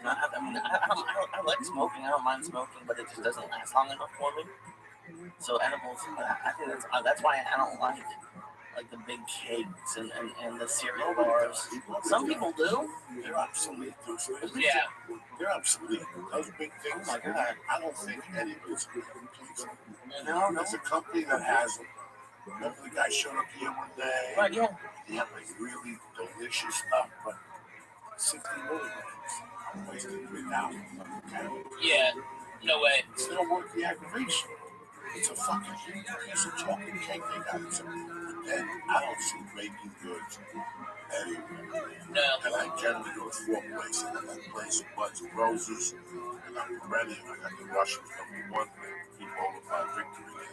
I like smoking. I don't mind smoking, but it just doesn't last long enough for me. So edibles, I think that's why I don't like the big cakes and the cereal bars. Some people do. They're obsolete. Yeah. They're obsolete. Those big things. Oh my god. I don't think anybody's going to replace them. No. There's a company that has them. Remember the guy showed up here one day? Right, yeah. He had like really delicious stuff, but 60 milligrams. I'm wasting 3,000. Yeah. No way. It's not worth the aggravation. It's a fucking piece of chocolate cake they got. But then I don't see baking goods anywhere. No. And I generally go to 4 places. I got that place with Buds and Roses. I got Moretti. I got the Russians number 1. Keep over by Victory.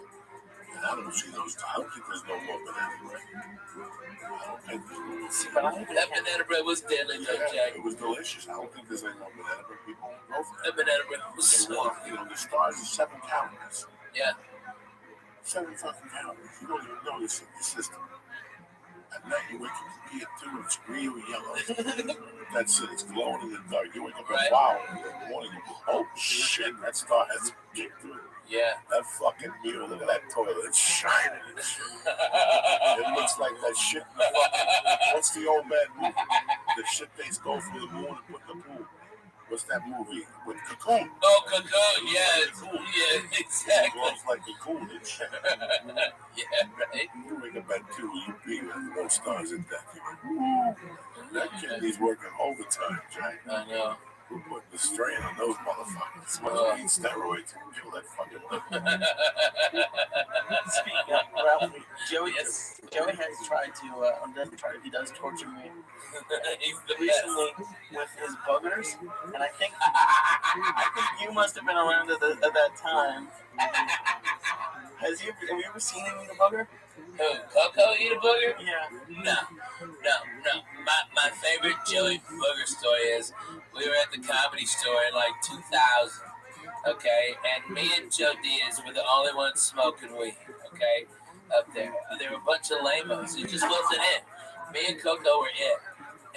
And I don't see those. I don't think there's no more banana bread. I don't think there's no more. That banana bread was deadly, though, Jack. It was delicious. I don't think there's any more banana bread. People won't go for that. The banana bread was so good. The stars are 7 calories. Yeah. 7 fucking calories. You don't even notice in the system. At night you wake up to it too, and it's real yellow. That's it. It's glowing in the dark. You wake up and wow, in the morning. Oh shit, that star has a kick to it. Yeah. That fucking mirror, look at that toilet. It's shining. It looks like that shit in the fucking, what's the old man movie? The shit they go through the moon and put in the pool. What's that movie? With Cocoon. Oh, Cocoon, yeah. Cocoon. Yeah, exactly. It looks like Cocoon and shit. Yeah, right. You wake up at 2 and you pee and no stars in that. That kid needs working overtime, Jack. I know. We're putting the strain on those motherfuckers. Eat steroids and kill that fucking Speaking of Ralphie, Joey has tried to, he does torture me recently with his boogers, and I think you must have been around at that time. Have you ever seen him eat a booger? Who, Coco eat a booger? Yeah. No. My favorite Joey booger story is we were at the Comedy Store in like 2000, okay? And me and Joe Diaz were the only ones smoking weed, okay? Up there. There were a bunch of lamos. It just wasn't it. Me and Coco were it.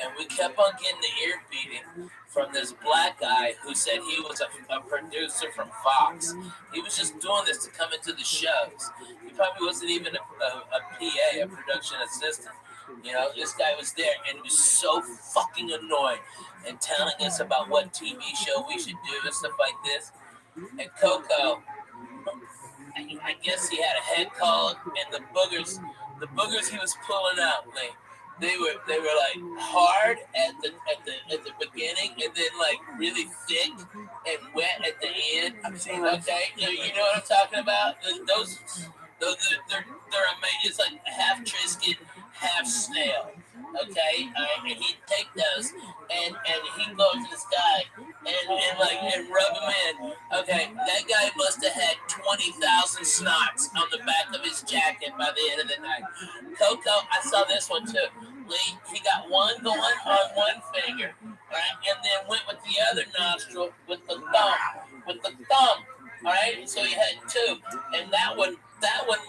And we kept on getting the ear beating from this black guy who said he was a producer from Fox. He was just doing this to come into the shows. He probably wasn't even a PA, a production assistant. You know, this guy was there and he was so fucking annoying and telling us about what TV show we should do and stuff like this. And Coco, I guess he had a head cold, and the boogers he was pulling out, like, they were like hard at the beginning, and then like really thick and wet at the end. Okay, you know what I'm talking about? Those they're amazing. It's like half Triscuit, half snail. Okay, and he'd take those and he'd go to this guy and rub him in. Okay, that guy must have had 20,000 snots on the back of his jacket by the end of the night. Coco, I saw this one too. He got one going on one finger, right, and then went with the other nostril with the thumb. All right, so he had 2, and that one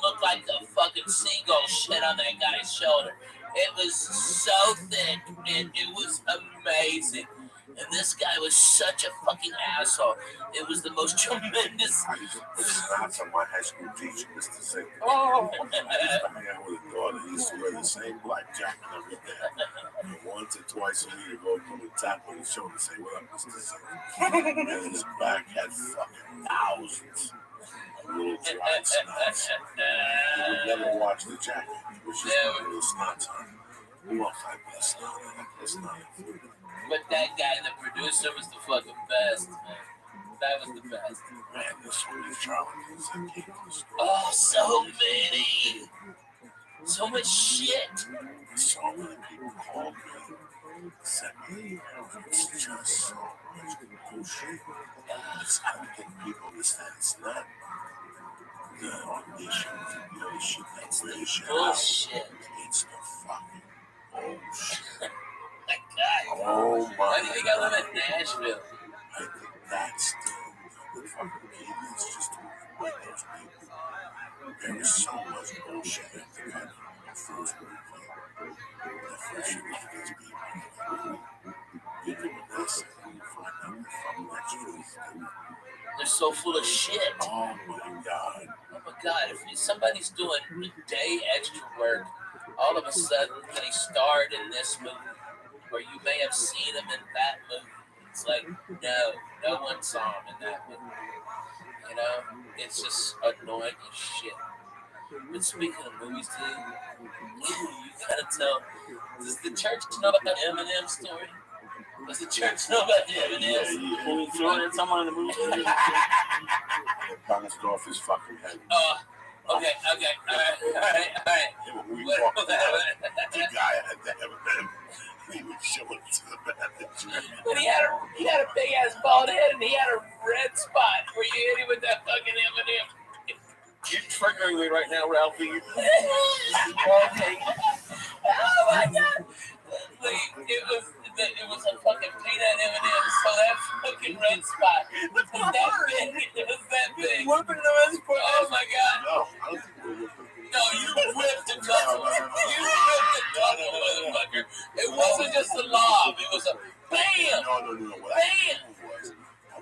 looked like a fucking seagull shit on that guy's shoulder. It was so thick, and it was amazing. And this guy was such a fucking asshole. It was the most tremendous. I used to put snots on my high school teacher, Mr. Singh. Oh. I had with a daughter. He used to wear the same black jacket every day. And once or twice a week, he'd go up and tap on his shoulder and say, "What up, Mr. Singh?" And his back had fucking thousands of little dry snots. You would never watch the jacket. It was just my little snots on. Who else had that snot? But that guy, the producer, was the fucking best, man. That was the best. Man, there's so many charlatans that came to the store. Oh, so many. So much shit. So many people called me. Said, hey, it's just so much bullshit. I don't think people understand it's not the auditions, the shit that's really shit. Bullshit. It's the fucking bullshit. My God. Oh my. Why do you think I live in Nashville? I think that's the fucking game is just to avoid those people. There is so much bullshit at the kind of first movie. The first movie is people. You do this and you find out the fucking next truth. They're so full of shit. Oh my God. Oh my God. If somebody's doing a day extra work, all of a sudden they starred in this movie, or you may have seen them in that movie. It's like, no one saw him in that movie. You know, it's just annoying as shit. But speaking of movies, too, you gotta tell. Does the church know about the Eminem story? Does the church know about the Eminem? Can you throw that someone in the movie? It bounced off his fucking head. Okay, all right. We walked out, the guy had the Eminem. He was showing it to the manager. But he had a big ass bald head and he had a red spot where you hit him with that fucking M&M. You're triggering me right now, Ralphie. Oh my God! It was a fucking peanut M&M, so that fucking red spot was that big. It was that big. Whipping the red spot. Oh my God! No, I don't think we were whipping. No, you whipped the double. You whipped the double, motherfucker. It wasn't just a lob. It was a bam. No. What I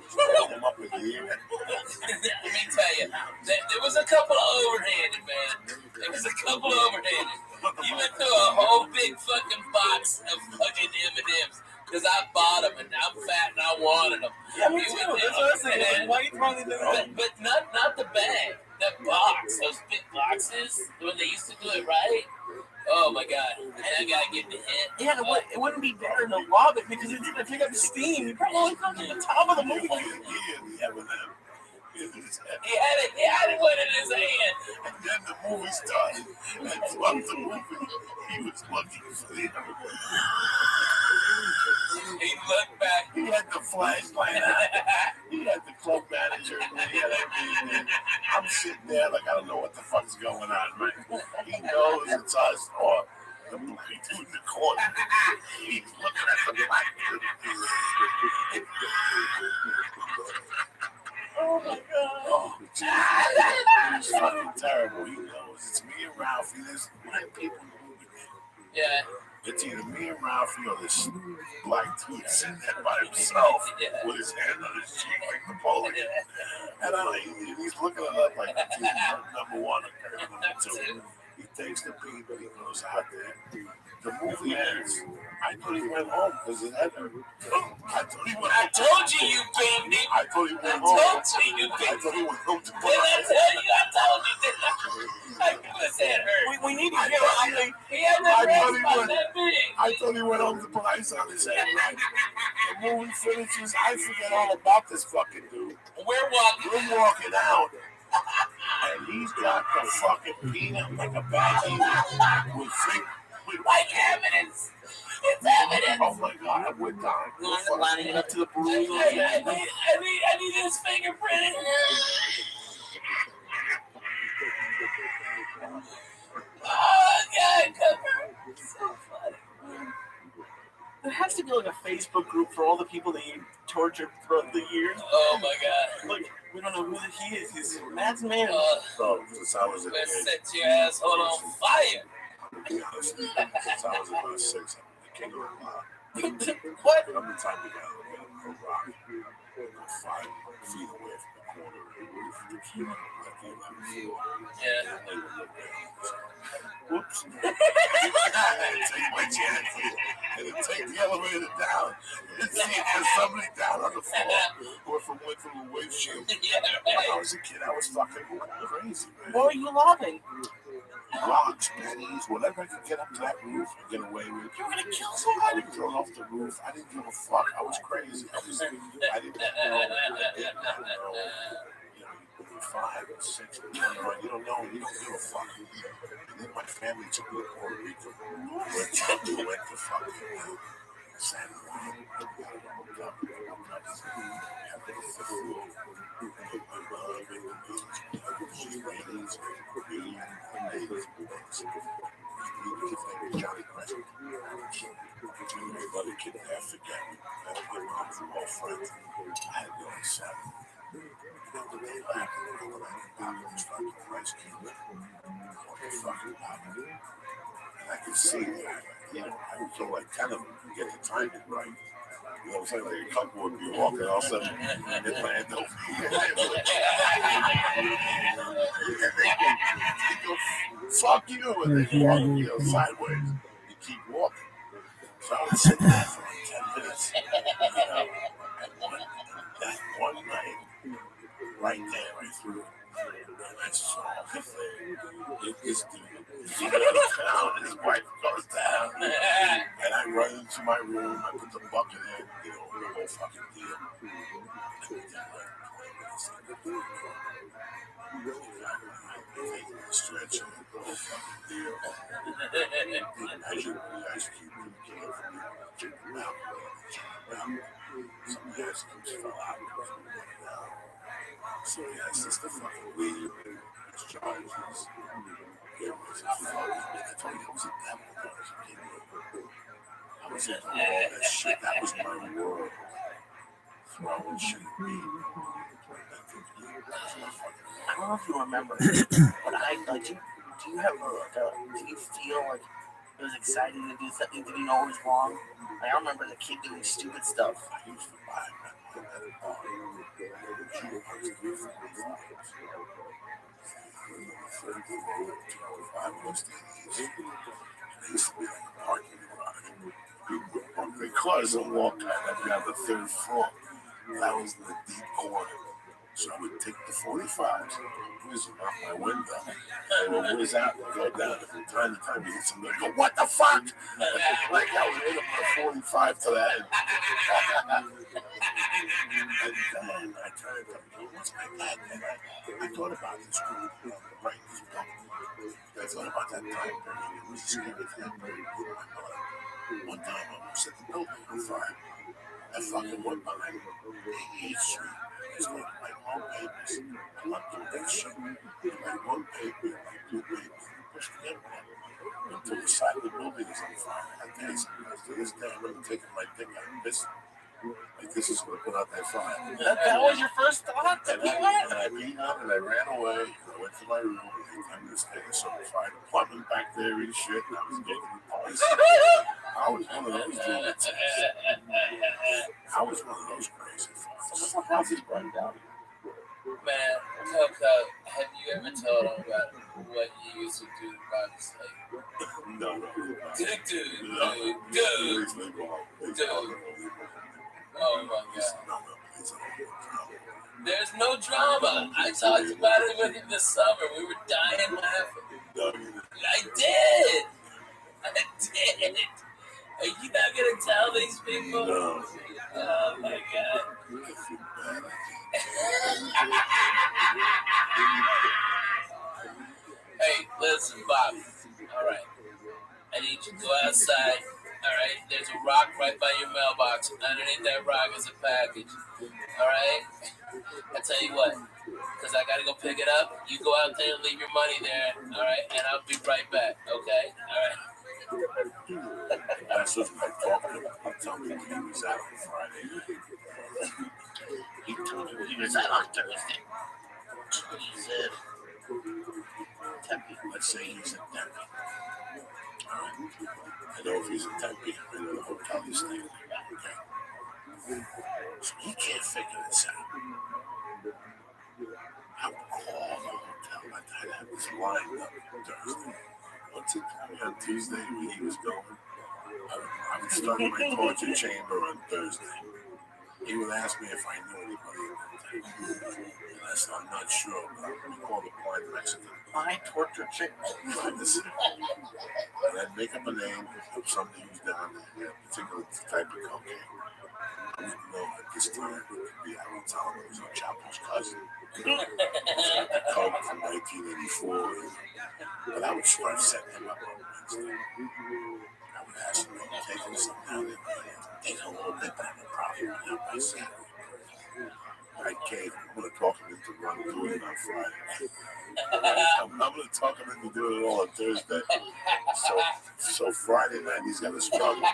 was rolling him up in the air. Let me tell you, there was a couple of overhanded, man. There was a couple of overhanded. You went through a whole big fucking box of fucking M&Ms. Because I bought them and I'm fat and I wanted them. Yeah, me too. That's what I said. Why you trying to do that? But not the bag. That box. Those big boxes. When they used to do it right. Oh my God. And I gotta get the hit. Yeah, it wouldn't be better to lob it because it's gonna pick up the steam. You probably come to the top of the movie. He had it one in his hand. And then the movie started. And throughout the movie, he was looking for the He looked back. He had the flashlight on. He had the club manager. He had everything. I'm sitting there like I don't know what the fuck's going on, right? He knows it's us or the black dude in the corner. He's looking at the black dude. Oh my God. Oh, Jesus. It's fucking terrible. He knows. It's me and Ralphie. There's black people in the movie. Yeah. It's either me and Ralphie or this black dude sitting there by himself with his hand on his cheek like Napoleon. And he's looking at us like number one or number two. He takes the beat, but he goes out there. The movie ends. I thought he went home because it had I told you, you baby. I thought he went home. I told you, I thought he went home to Did I tell you? I told you. I knew his head hurt. We need to get on the. He had that red spot that big. I thought he went home to put ice on his head, right? The movie finishes. I forget all about this fucking dude. We're walking out. And he's got the fucking peanut like a baggie with like evidence. It's evidence. Oh my God, we're dying. Lining it up to the bruise. I need his fingerprint. Oh God, Cooper. So funny. There has to be like a Facebook group for all the people that you tortured throughout the years. Oh my God. Like, we don't know who he is. He's Matt's man. So, since I was a kid. Set your asshole on fire. Since I was about 6, I'm the king of the block. What? I'm the type of guy that will rock 5 feet away from the corner of the roof. Yeah. Whoops. Take my chance. and then take the elevator down and see if there's somebody down on the floor or if it went through the windshield. When I was a kid, I was fucking crazy, man. What were you loving? Rocks, pennies, whatever I could get up to that roof and get away with. You were gonna kill somebody. I would throw it off the roof. I didn't give a fuck. I was crazy. I didn't know. I did not know. You know, you're 5 or 6, you don't know. You don't give a fuck. And then my family took me to Puerto Rico. We went to fucking San Juan. Johnny Preston. Another kid that I forget. My mom's all friends. I had no son. They laughed when I was fucking Christ King. What the fucking happened? And I could see that. You know, I would kill like 10 of them to get the timing right. You know what I'm saying? Like a couple would be walking, all of a sudden, it landed over here. They go, fuck you, and they walk, you know, sideways. You keep walking. So I would sit there for like 10 minutes. You know, that one night, right there, right through it. And I saw the thing. This dude, he goes down, and his wife goes down. And I run into my room, I put the bucket in, you know, the whole fucking deal. And we did like 20 minutes. Taking the stretch and the whole fucking deal. I measured the ice cube and came from me. Check them out. Some of the ice cubes fell out. So yeah, it's just the fucking weed. It's charges. It was a fucking, I told you, it was a devil when I was a kid. I was into all that shit. That was my world. Throwing shit at me. I don't know if you remember, but I like. Do you have like do you feel like it was exciting to do something? Did you know it was wrong? Like, I remember the kid doing stupid stuff. I used to buy them at the bar. Because I walked out, I'd be on the 3rd floor. That was in the deep corner. So I would take the 45s, whiz them out my window, and I would whiz out and go down. And from time to time, you hit somebody and go, what the fuck? Like I was able to put a 45 to that. And then I turned to him, what's my dad? And I thought about this group, right? I thought about that time period. It was a scary time period with my mother. One time I almost set the building on fire. I fucking went behind him. He hates me. He's going to write long papers. I'm not doing that shit. He write one paper, like 2 papers. Push the other one until the side of the building is on fire. I tell you something, to this day, I'm really taking my dick out and pissing. Like this is going to put out that fire. That was your first thought? And I beat up and I ran away. I went to my room and I was taking some fire plumbing back there and shit. And I was getting toys. I was one of those dudes. I was one of those crazy fuckers. The house is burned down. Man, Coco, have you ever told him about what you used to do to Bobby Slade? No. Dude. Oh my God. There's no drama. I talked about it with him this summer. We were dying laughing. I did. Are you not gonna tell these people? No. Oh my God. Hey, listen, Bobby. All right. I need you to go outside. All right. There's a rock right by your mailbox. Underneath that rock is a package. All right. I tell you what, because I gotta go pick it up. You go out there and leave your money there. All right. And I'll be right back. Okay. All right. That's what I talked about. He told me he was out on Friday. He told me he was out on Thursday. He said, Tempe. Let's say he's in Tempe. All right. I know if he's in Tempe, I know the hotel he's staying at. Okay. So he can't figure this out. I would call the hotel. I'd have this lined up Thursday. Once he told me on Tuesday where he was going, I would start my torture chamber on Thursday. He would ask me if I knew anybody in that town. And I said, I'm not sure, but we call the blind Mexican. My torture chamber. And I'd make up a name of somebody who's down there, a particular type of cocaine. I wouldn't know at this time it could be, I would tell him it was on Chapo's cousin. Coke from 1984. But I would start setting him up on Wednesday. I would ask him, taking something down there, take a little bit, but I would probably run out by Saturday. I came, I'm going to talk him into running through it on Friday. I'm going to talk him into doing it all on Thursday. So Friday night, he's got to struggle.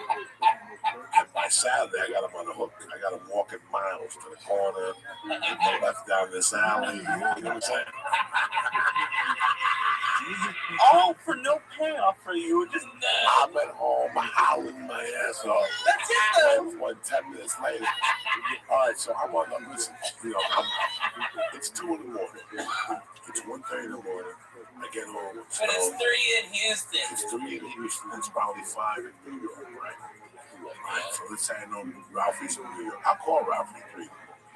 And by Saturday, I got him on the hook. I got him walking miles to the corner, left down this alley. You know what I'm saying? All for no payoff for you. Just I'm at home, howling my ass off. That's it, though. 10 minutes later. All right, so I'm on the listen. It's 2 in the morning. It's 1:30 in the morning. I get home. But it's 3 in Houston. It's 3 in Houston. It's probably 5 in New York, right? Right. So let's say I know Ralphie's in New York. I'll call Ralphie 3.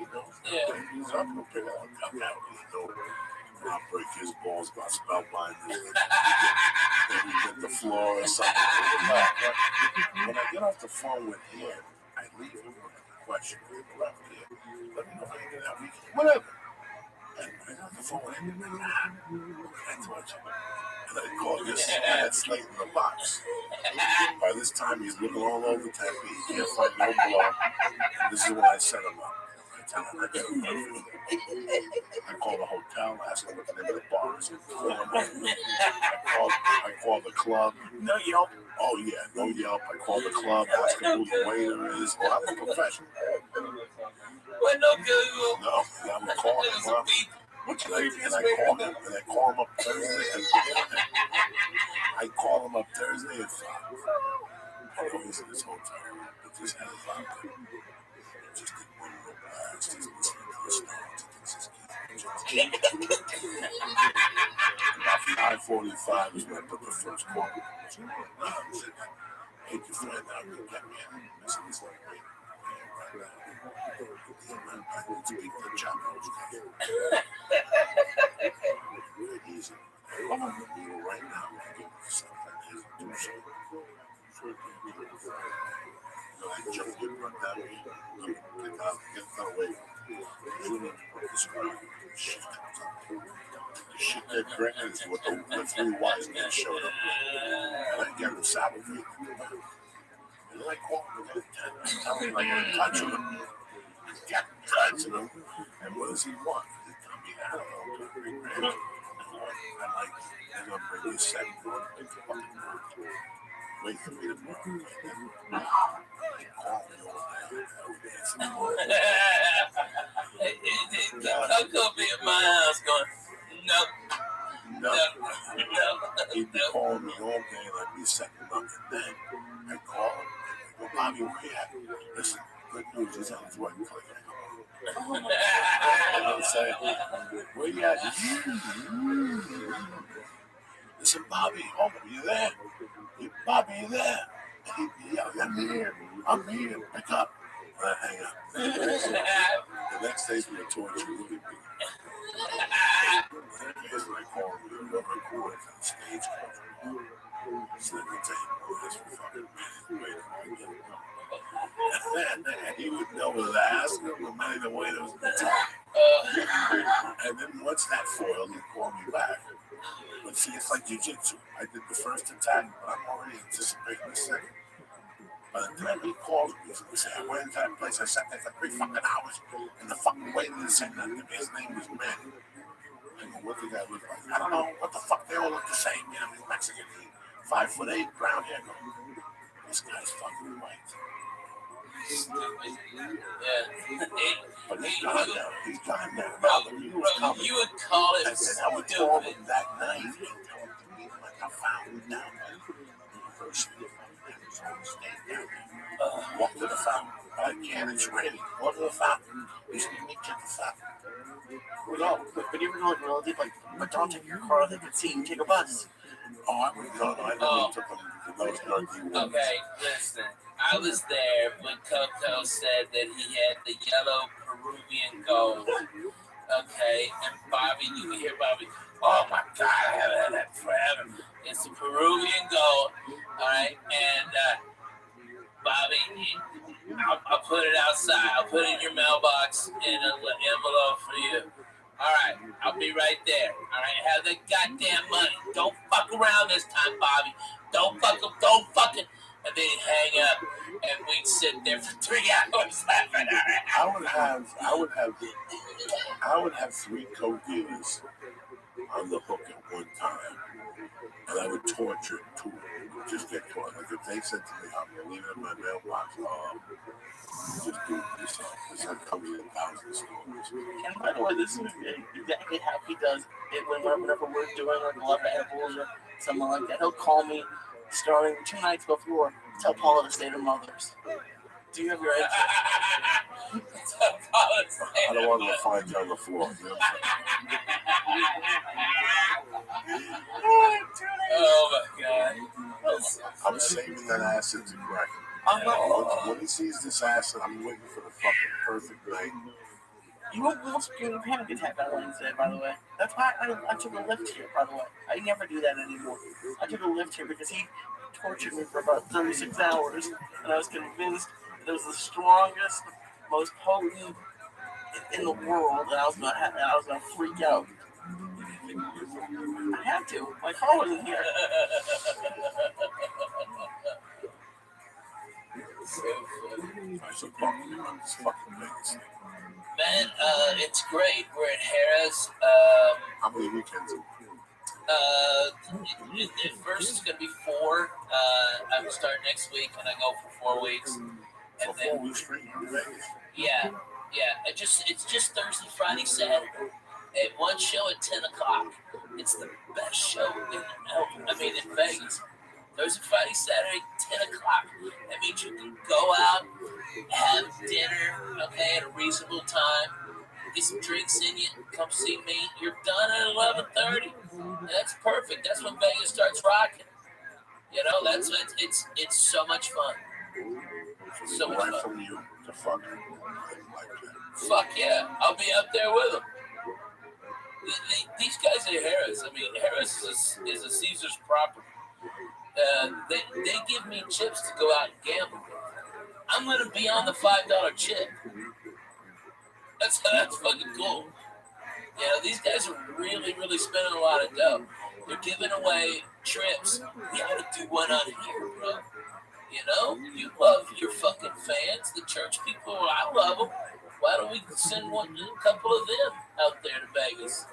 You know? Yeah. He's not going to pick it up. You know? I'll break his balls about spellbinders. Maybe hit the floor or something. When I get off the phone with him, I leave him with a question. Let me know how you get that weekend. Whatever. And I got the phone with him. I told you. And I called this man Slate in the box. By this time, he's looking all over the tape. He can't find no blow. This is when I set him up. I get him perfect. I call the hotel, ask him what the name of the bar is. I call the club. No Yelp. Oh, yeah, no Yelp. I call the club, ask him who the waiter is. Oh, I'm a professional. What, no Google? No, I'm going to call him up. What's And I call him up Thursday. I call him up Thursday at 5. I know he's in his hotel room, but just had a vodka. Just did one real blast. He's listening to the Stones. He thinks he's About 5:45 is when I put the first call. Hey, you find out you get me in. I said, he's like, wait. I need to speak to Chapo's cousin. Easy. I'm on the deal right now. I give you something. Do something. I just get run down here. Get away. Junior described the shit comes up. The shit they're bringing is what the 3 wise men showed up with. And I get them salivating. And I call him again. I tell him, like, I'm touching him. Get touching him. And what does he want? He tell me, I don't know. I'm like, they're going to bring you 7 going to pick up the word. Wait for me tomorrow. They call me all day. I'm going to be at my house going, no. He'd be calling me all day and I'd be setting him up. And then I'd call him. Well, Bobby, where you at? Listen, good news. He's on his way. You know what I'm saying? Where you at? Listen, Bobby, oh, you there? Bobby, you there? And he'd be yelling, I'm here, pick up. And I hang up. The next day's we were tortured. Really big. Here's what I call him. We were recording for the stage cover. So let me tell you, this fucking man. And he would know what to ask him, no matter the way there was the time. And then once that foiled, he'd call me back. But see, it's like jiu-jitsu. I did the first attack, but I'm already anticipating the second. By the time he calls me, he said, I went into that place, I sat there for 3 fucking hours, and the fucking waiter didn't say nothing to me. His name was Ben. I go, what the guy look like? I don't know. What the fuck? They all look the same. You know, he's Mexican. 5'8", brown hair. This guy's fucking white. Yeah. But he's gone now. He's gone now. Bro, you would call it stupid. I would call him that night and tell him to meet him like I found him down at the University of Walk to the fountain. I can't. It's ready. Walk to the fountain. You should meet at the fountain. No, but you ever go like relative, like, but don't take your car, they could see you take a bus. Oh, I would go. I never took them. Okay, listen. I was there when Coco said that he had the yellow Peruvian gold. Okay, and Bobby, you can hear Bobby. Oh my God, I haven't had that forever. It's the Peruvian gold. All right, and Bobby, I'll put it outside. I'll put it in your mailbox in an envelope for you. All right, I'll be right there. All right, have the goddamn money. Don't fuck around this time, Bobby. Don't fucking. And then he'd hang up, and we'd sit there for 3 hours laughing. I would have 3 coke dealers on the hook at one time, and I would torture 2 of them. Just get caught. Like if they said to me, "I'm gonna leave it in my mailbox," just do it yourself. This comes in thousands of stories. And by the way, this is exactly how he does it whenever we're doing like a lot of edibles or something like that. He'll call me starting 2 nights before, tell Paula to stay to Mother's. Do you have your answer? I don't want to find you on the floor. You know oh my God. I'm saving that acid to crack him. When he sees this acid, I'm waiting for the fucking perfect night. You almost gave a panic attack on Wednesday, by the way. That's why I took a lift here, by the way. I never do that anymore. I took a lift here because he tortured me for about 36 hours, and I was convinced that it was the strongest, most potent in the world, and I was gonna freak out. I had to. My car wasn't here. Man, it's great. We're at Harrah's. How many weekends? At first it's gonna be 4. I'm starting next week, and I go for 4 weeks. So 4 weeks straight in Vegas. Yeah. It's just Thursday, Friday, Saturday. At one show at 10 o'clock. It's the best show in Vegas. Thursday, Friday, Saturday, 10 o'clock. That means you can go out, have dinner, okay, at a reasonable time, get some drinks in you, come see me. You're done at 11:30. That's perfect. That's when Vegas starts rocking. You know, it's so much fun. So much fun. From you to fuck. Fuck yeah, I'll be up there with them. These guys at Harrah's, Harrah's is a Caesar's property. They give me chips to go out and gamble. I'm going to be on the $5 chip. That's fucking cool. You know, these guys are really, really spending a lot of dough. They're giving away trips. We ought to do one on here, bro. You know, you love your fucking fans, the church people. I love them. Why don't we send a couple of them out there to Vegas?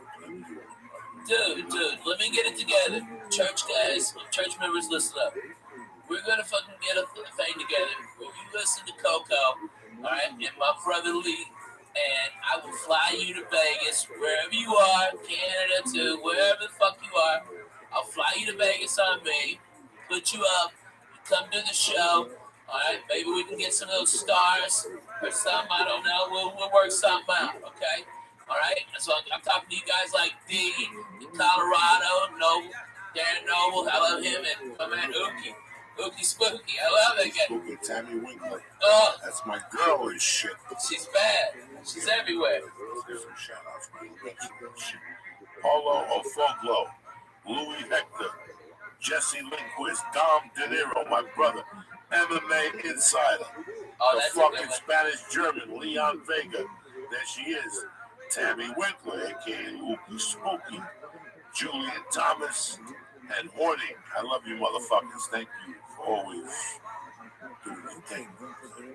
Dude, let me get it together. Church guys, church members, listen up. We're going to fucking get a thing together. You listen to Coco, all right, and my brother Lee, and I will fly you to Vegas, wherever you are, Canada too, wherever the fuck you are. I'll fly you to Vegas on me, put you up, come to the show, all right? Maybe we can get some of those stars or something, I don't know. We'll work something out, okay? All right? So I'm talking to you guys like D in Colorado, Noble, Darren Noble, I love him, and my man Ookie Spooky, I love that guy. Spooky, Tammy Winkler. Oh, that's my girl and shit. She's bad. She's everywhere. There's some shout-outs, Paulo Ofoglo, Louis Hector, Jesse Lindquist, Dom De Niro, my brother, MMA Insider, the fucking Spanish German, Leon Vega. There she is, Tammy Winkler, aka Ookie Spooky, Julian Thomas, and Horny. I love you, motherfuckers. Thank you for always doing your thing.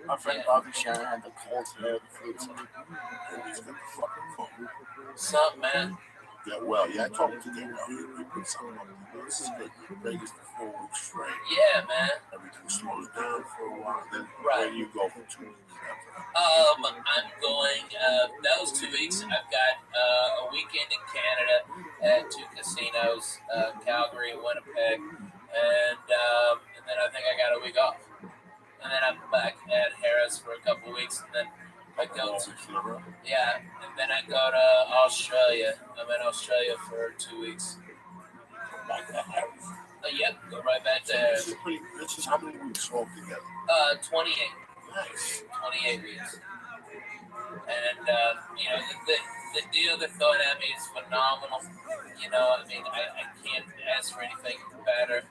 My friend Bobby Shannon had the cold today with the food. He's got the fucking cold. What's up, man? Get well. Yeah, I talked to them. We put something up. This is good. Vegas for 4 weeks straight. Yeah, man. Everything slows down for a while. Then right. You go for 2 weeks. I'm going, those 2 weeks, I've got a weekend in Canada at 2 casinos, Calgary, Winnipeg, and then I think I got a week off. And then I'm back at Harrah's for a couple of weeks, and then I go to, and then I go to Australia. I'm in Australia for 2 weeks. Yep, go right back there. This is how many weeks all together? 28. Nice. 28 weeks. And, the deal they're throwing at me is phenomenal. I mean, I can't ask for anything better.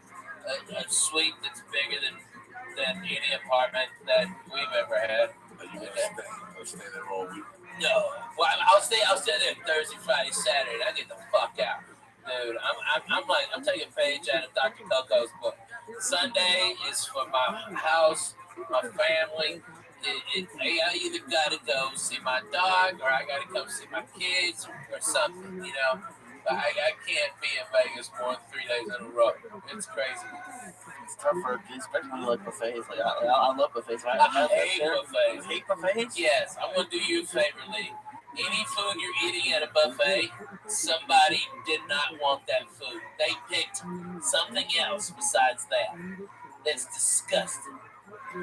A suite that's bigger than any apartment that we've ever had. I'll stay there all week. No, well, I'll stay there Thursday, Friday, Saturday. I get the fuck out, dude. I'm taking a page out of Dr. Coco's book. Sunday is for my house, my family. I either gotta go see my dog or I gotta come see my kids or something, But I can't be in Vegas more than 3 days in a row. It's crazy. It's tough for kids, especially when you like buffets. Like I love buffets. I hate buffets. You hate buffets? Yes, I'm gonna do you a favor, Lee. Any food you're eating at a buffet, somebody did not want that food. They picked something else besides that. That's disgusting.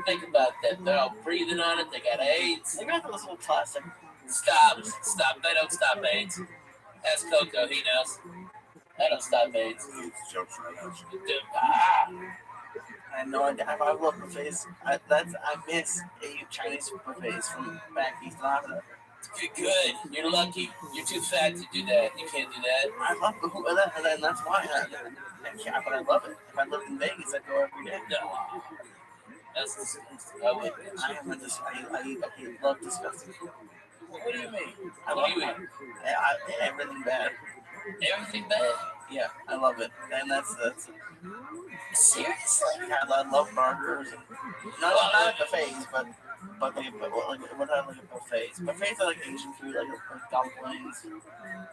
Think about that. They're all breathing on it. They got AIDS. They got those little plastic. Stop. They don't stop AIDS. Ask Coco. He knows. They don't stop AIDS. I know. I love buffets. I miss Chinese buffets from back east. Good. You're lucky. You're too fat to do that. You can't do that. I love that, and that's why I can't. But I love it. If I lived in Vegas, I'd go every day. No. That's disgusting. I love disgusting food. What do you mean? What do you mean? Everything bad. Everything bad? Yeah, I love it. And that's seriously? Yeah, I love burgers. Not at buffets, but what I like at buffets. Buffets are like Asian food, like dumplings,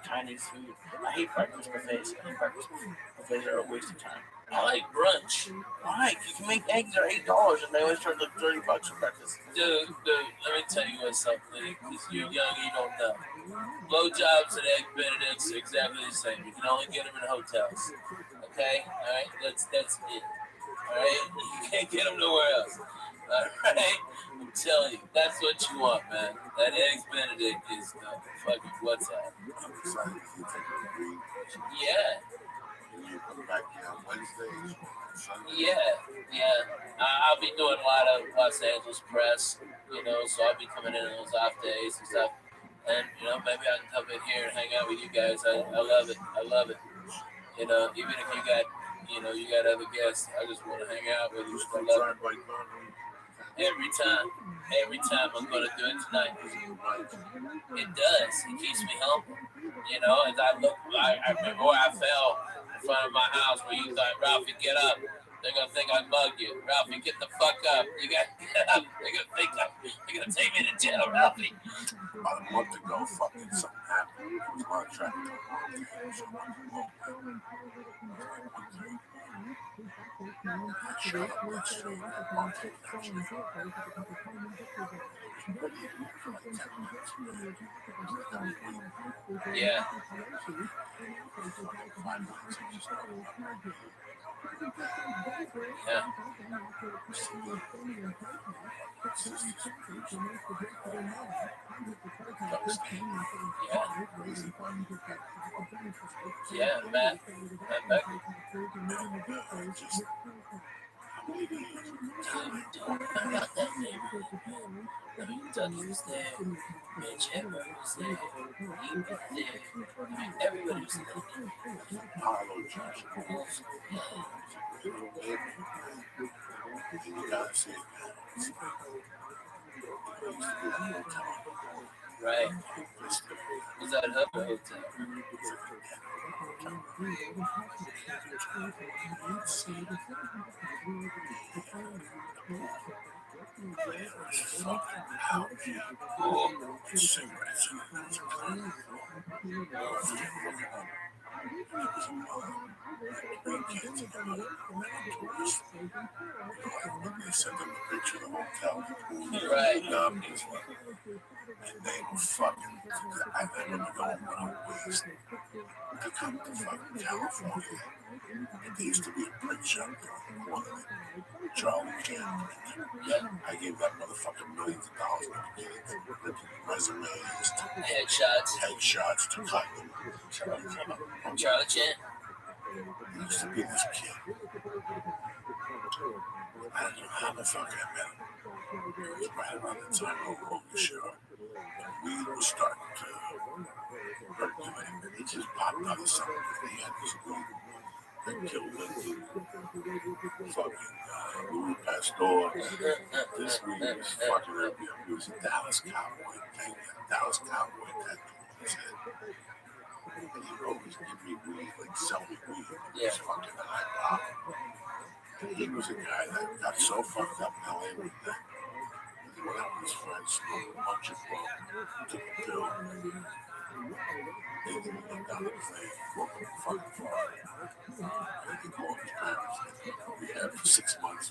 Chinese food. I hate breakfast buffets. I think breakfast buffets are a waste of time. I like brunch. Why? You can make eggs are $8 and they always charge like $30 for breakfast. Dude, let me tell you something, because you're young, you don't know. Blowjobs and egg benedicts are exactly the same. You can only get them in hotels. Okay? Alright? That's it. Alright? You can't get them nowhere else. Alright? I'm telling you, that's what you want, man. That eggs benedict is the fucking what's that? Yeah. Yeah. I'll be doing a lot of Los Angeles press, so I'll be coming in on those off days and stuff. And, maybe I can come in here and hang out with you guys. I love it. Even if you got other guests, I just want to hang out with you. I love it. Every time I'm going to do it tonight. It does. It keeps me humble. As I remember where I fell in front of my house where you thought, Ralphie, get up. They're going to think I mugged you. Ralphie, get the fuck up. You got to get up. They're going to take me to jail, Ralphie. About a month ago, fucking something happened. It was a lot of traffic. Yeah. Yeah, Matt. About that neighborhood. Dougie was there. Mitch Edward was there. He was there. Everybody was there. Harlow Josh. You gotta see it. Right. Was that Hub Hotel? They sent them a picture of the hotel. Right. And they were fucking. I remember going on a waste to come to fucking California. And there used to be a print shop there on the corner of Charlie King. I gave that motherfucker millions of dollars to get it. Resumes, headshots to cut them. Charlie Chan. There used to be this kid. I don't know how the fuck I met him. It was right around the time of Rogan show. And weed was starting to percolate. And he just popped out of something. He had this weed that killed Lincoln. Fucking Louis Pasteur. This weed was fucking everywhere. He was a Dallas Cowboy thing. Dallas Cowboy tattoo on his head. And he would always give me weed, like sell me weed. It was fucking high pop. And he was a guy that got so fucked up in LA one day. He went out with his friends, smoked a bunch of blow, took a pill. They didn't get down to the plane, woke up in fucking Florida. And he called his parents. We had for 6 months.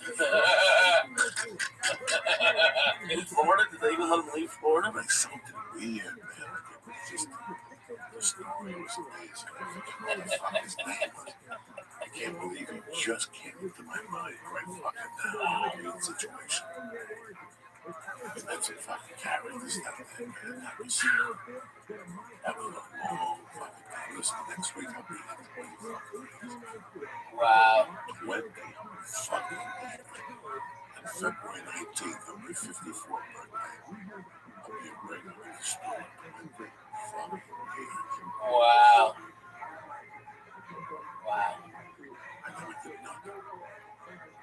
In Florida? Did they even let him leave Florida? Like something weird, man. Like it was just, the story was amazing. I forget what the fuck his name was. I can't believe it just came into my mind right fucking now. Weird situation. And that's a fucking characters down there, man. That was a long fucking time. Listen, next week I'll be in the Wow. 20 fucking years. And February 19th, on my 54th birthday, I'll be a regular in the store. 20 fucking years. Wow. Wow. I never did nothing.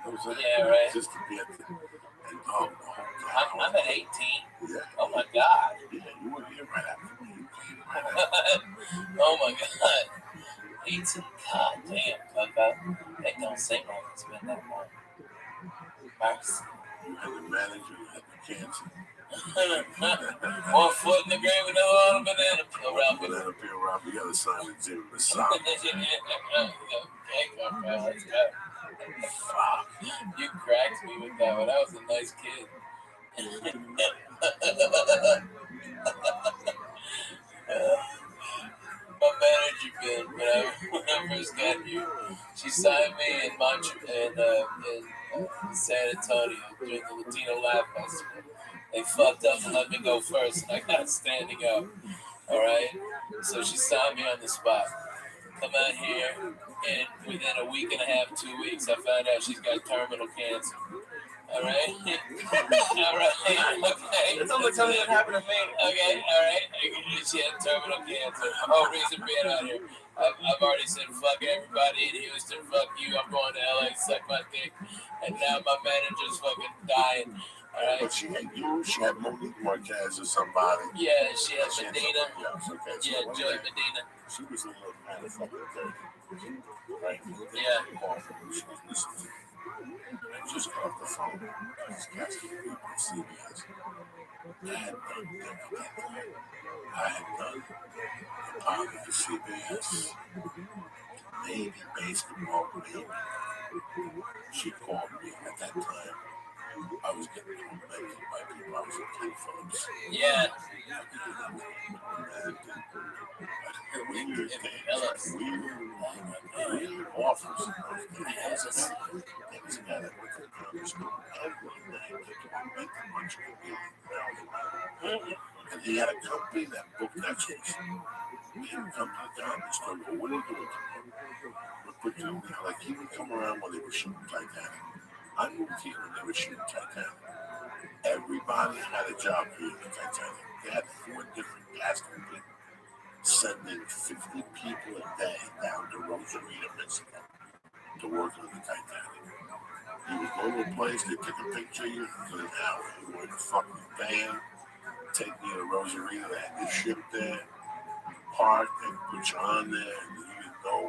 What was that? Yeah, right. Just to be at the, and oh, the whole time. I'm at 18. Yeah. Oh my God. Yeah, you were here right after me. You came right after me. Oh my God. 18. God damn, Coco. That don't seem like it's been that long. Mercy. You had the manager, you had the cancer. 1 foot in the grave with no other banana peel, Rabbi. Banana peel, Rabbi. You gotta sign with Jimmy Masala. Okay, Coco, let's go. Fuck. You cracked me with that one. I was a nice kid. My manager been when I first got here. She signed me in San Antonio during the Latino Live Festival. They fucked up and let me go first, and I got standing up. All right, so she signed me on the spot. Come out here, and within a week and a half, 2 weeks, I found out she's got terminal cancer. All right, all right, okay. It's only something that happened to me. Okay, all right. She had terminal cancer. Whole reason being out here. I've already said fuck everybody in Houston. Fuck you. I'm going to LA. Suck my dick. And now my manager's fucking dying. All right. But she had you. She had Monique Marquez or somebody. Yeah, she had Medina. Okay, so Yeah, Joy Medina. She was a little kind of fucking dirty, right? Yeah. She was listening. I just got off the phone. I was casting people at CBS. I had done the pilot for CBS. Maybe basketball, maybe. She called me at that time. I was getting tormented by people. I was at Ken Phillips. Yeah. Weird offers. There was a guy that went to the grammar school every night to torment a bunch of people. And he had a company that booked extras. He would come to the grammar school. Well, what are you doing tomorrow? We're doing that. Like, he would come around when they were shooting Titanic. I moved here when they were shooting Titanic. Everybody had a job here in the Titanic. They had 4 different casting people sending 50 people a day down to Rosarito, Mexico to work on the Titanic. You would go to a place, they take a picture of you for an hour. You were in a fucking van, take me to Rosarito, they had the ship there, park, and put you on there, and you didn't know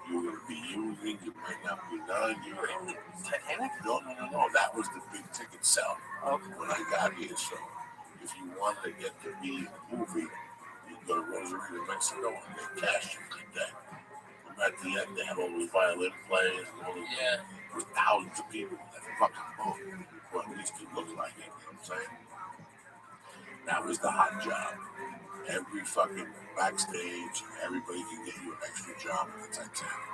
you were going to be using, you might not be done. You were in the Titanic? No, that was the big ticket sell when I got here. So if you wanted to get to be in the movie, you'd go to Rosarito, Mexico, and they cashed you like that. And at the end, they had all those violin players and all those, with thousands of people that fucking boat, or at least it looked like it, you know what I'm saying? That was the hot job. Every fucking backstage, everybody can get you an extra job at the Titanic.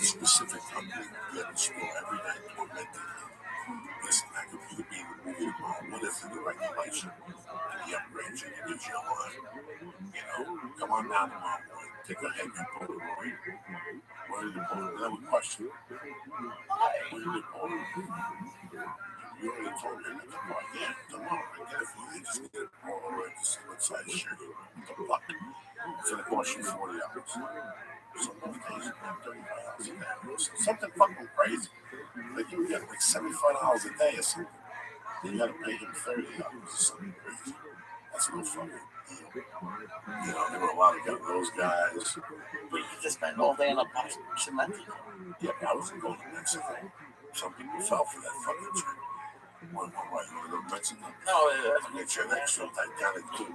The specific company would be at the store every night tormenting you. Listen, you could be in the movie tomorrow. What if you write your life and he upgrades you and gives you a line? You know, come on down tomorrow morning, take a head and pull it away. Where did you pull it? That was a question. Where did you pull it? You already told me that tomorrow. Yeah, tomorrow. I get it for you. They just get it all over to see what size shirt you want. The buck. So it costs you $40. So most days you pay $35 a day. Something fucking crazy. Like you get like $75 a day or something. Then you gotta pay him $30 or something crazy. That's no fucking deal. You know, there were a lot of those guys. But you just spent all day in a box cement. Yeah, but I wasn't going to Mexico. Some people fell for that fucking trip. Why, you want to go to Mexico? No, it's your next show, Titanic too.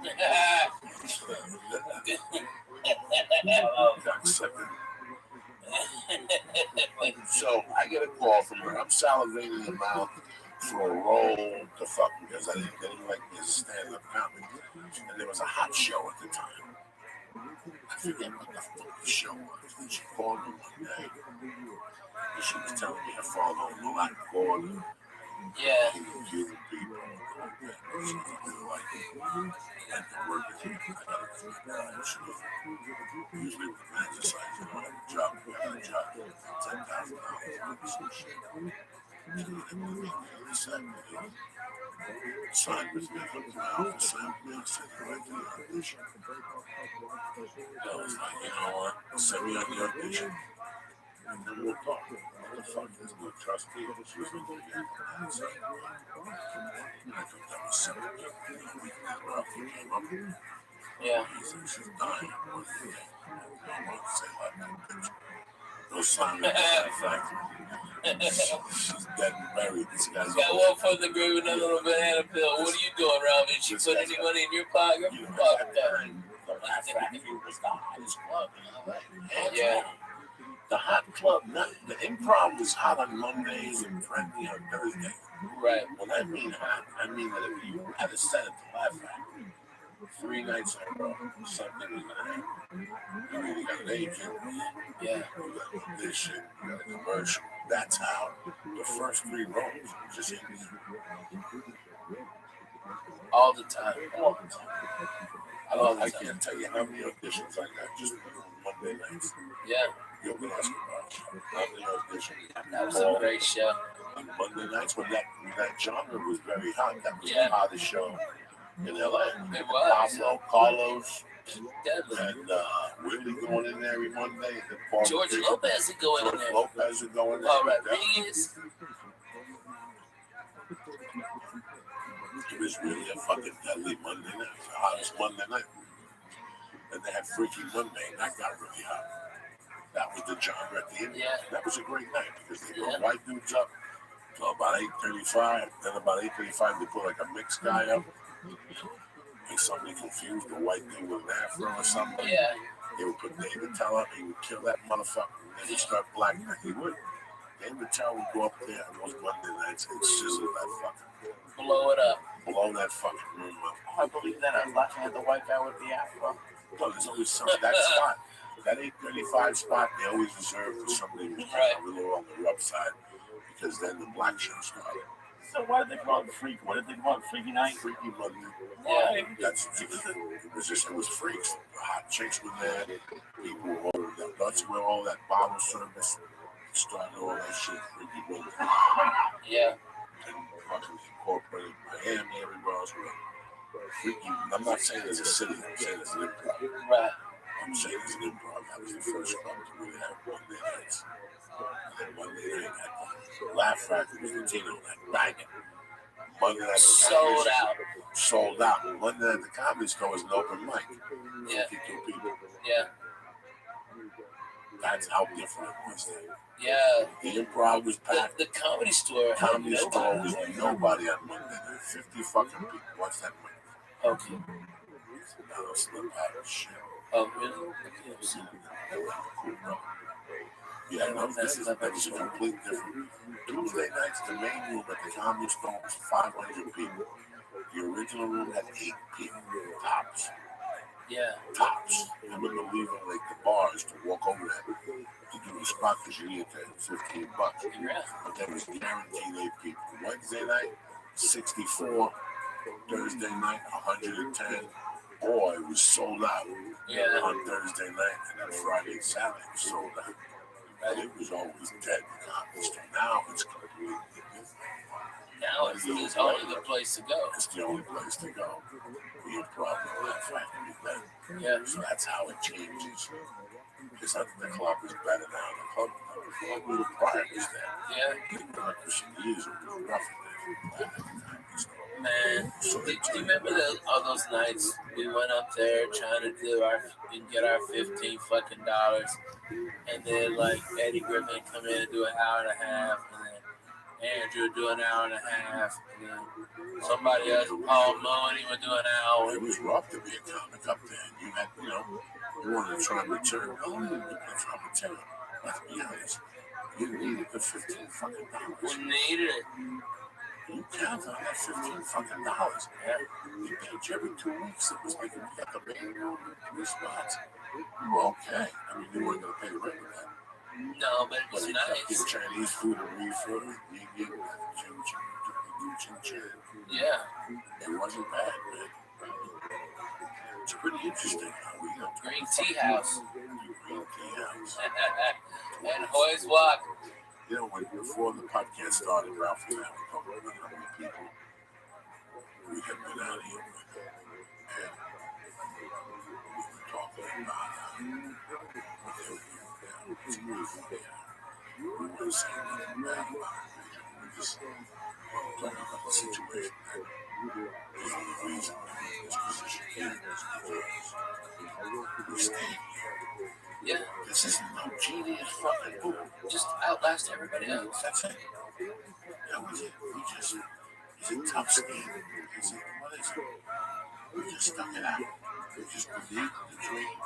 So I get a call from her. I'm salivating in the mouth for a role to fuck because they didn't like me as a stand-up comic. And there was a hot show at the time. I forget what the fuck the show was. And she called me one day. And she was telling me her father in the Latin Quarter. Yeah. He was Cuban people. She didn't like it. And the work with him, I got to do it. Usually with an exercise, you don't have a job. You got a job. $10,000. Signed with me, looked around, signed with me, sent me right to the audition. I was like, you know what? Send me on the audition. And then we'll talk. What the fuck is no trustee? She was looking at the outside. I thought that was something. Came up. Yeah. She's dying. I want to say like that picture. No sign of that fact. She's dead and buried. This guy's got one foot in the grave with another little banana peel. What are you doing, Rabbi? She put any money in your pocket? Fuck that. Was the hottest club in LA. Yeah. The hot club, the improv was hot on Mondays and friendly on Thursdays. Right. When I mean hot, I mean that if you had a set at the Laugh Factory 3 nights in a row, something was gonna happen. You either got an agent, yeah, you got this shit, you got a commercial. That's how the first 3 rows were just hit me. All the time. All the time. I can't tell you how many auditions I got just on Monday nights. Yeah. You'll be asking about how many auditions. That was a great show. On Monday nights when that genre was very hot, that was the hottest show in LA. It was. Pablo, Carlos, deadly. And Willie going in there every Monday. And George Lopez is going in there. Lopez is going in there. Rodriguez. It was really a fucking deadly Monday night. It was the hottest Monday night. And they had Freaky Monday, and that got really hot. That was the genre at the end. Yeah. That was a great night because they put white dudes up till about 8:35. Then about 8:35, they put like a mixed guy up. And somebody confused the white dude with an afro or something. Yeah. They would put David Tell up, he would kill that motherfucker, and then he'd start black. He would. David Tell would go up there on those Monday nights and sizzle that fucking. Blow it up. Blow that fucking room up. I believe that I was laughing at the white guy with the afro. No, there's always something. That spot, that 8:35 spot, they always reserve for somebody who's a little on the rough side because then the black show started. So why did they call it Freak? What did they call it? Freaky Night? Freaky Monday. Yeah. It was freaks. Hot chicks were there. People were all that nuts with all that bottle service. Started all that shit. Freaky Monday. Yeah. And fucking incorporated Miami, everywhere else. Freaky. I'm not saying it's a city. I'm saying it's an improv. Right. I'm saying it's an improv. That was the first club to really have Monday nights. And then Monday night at the Laugh Factory was Latino night. Banging. Monday night sold out. Sold out. Monday night at the Comedy Store was an open mic. Yeah. 52 people. Yeah. That's how different it was then. Yeah. The improv was packed. The Comedy Store. Comedy Store was nobody on Monday night. 50 fucking people. What's that money? Okay. Now it's slip out of shit. Oh, really? Yeah, no, that was a complete different. Tuesday nights, the main room at the Comedy Store was 500 people. The original room had 8 people, tops. Yeah. Tops. I remember leaving like the bars to walk over there to do the spot because you needed $15. But there was guaranteed 8 people. Wednesday night, 64. Thursday night, 110. Boy, it was sold out. Yeah. On Thursday night, and then Friday and Saturday was sold out. And it was always dead. Now it's completely different. Now it's only the place to go. It's the only place to go. The improv factory then. Yeah. So that's how it changes. It's not that the club is better now. The club prior was there. Yeah. Because years it was rough. Man, do you remember all those nights we went up there trying to get our $15 fucking dollars, and then like Eddie Griffin come in and do an hour and a half, and then Andrew do an hour and a half, and then somebody else, Paul Mooney would do an hour. It was rough to be a comic up there. You had, you wanted to try material. Oh, you wanted to try material. Let's be honest. You needed the $15 fucking dollars. We needed it. You counted on that $15 fucking dollars. Yeah. You paid you every 2 weeks. It was like you got the main room and 3 spots. You were okay. I mean, you weren't going to pay rent with that. No, but it was nice. You kept Chinese food and reefer. You Yeah. It wasn't bad, man. It's pretty interesting. Green Tea House. Green Tea House. And Hoy's Walk. Before the podcast started, Ralph and I were talking about how many people we had been out here with. And we were talking about what they were doing. It's beautiful there. We weren't saying anything bad about it. We were just talking about the situation. The only reason we're in this position here is because we stayed here. Yeah. This is no genius fucking move. Just outlast everybody else. That's it. That was it. Is it tough skin? What is it? We just stuck it out. We just believed the dream.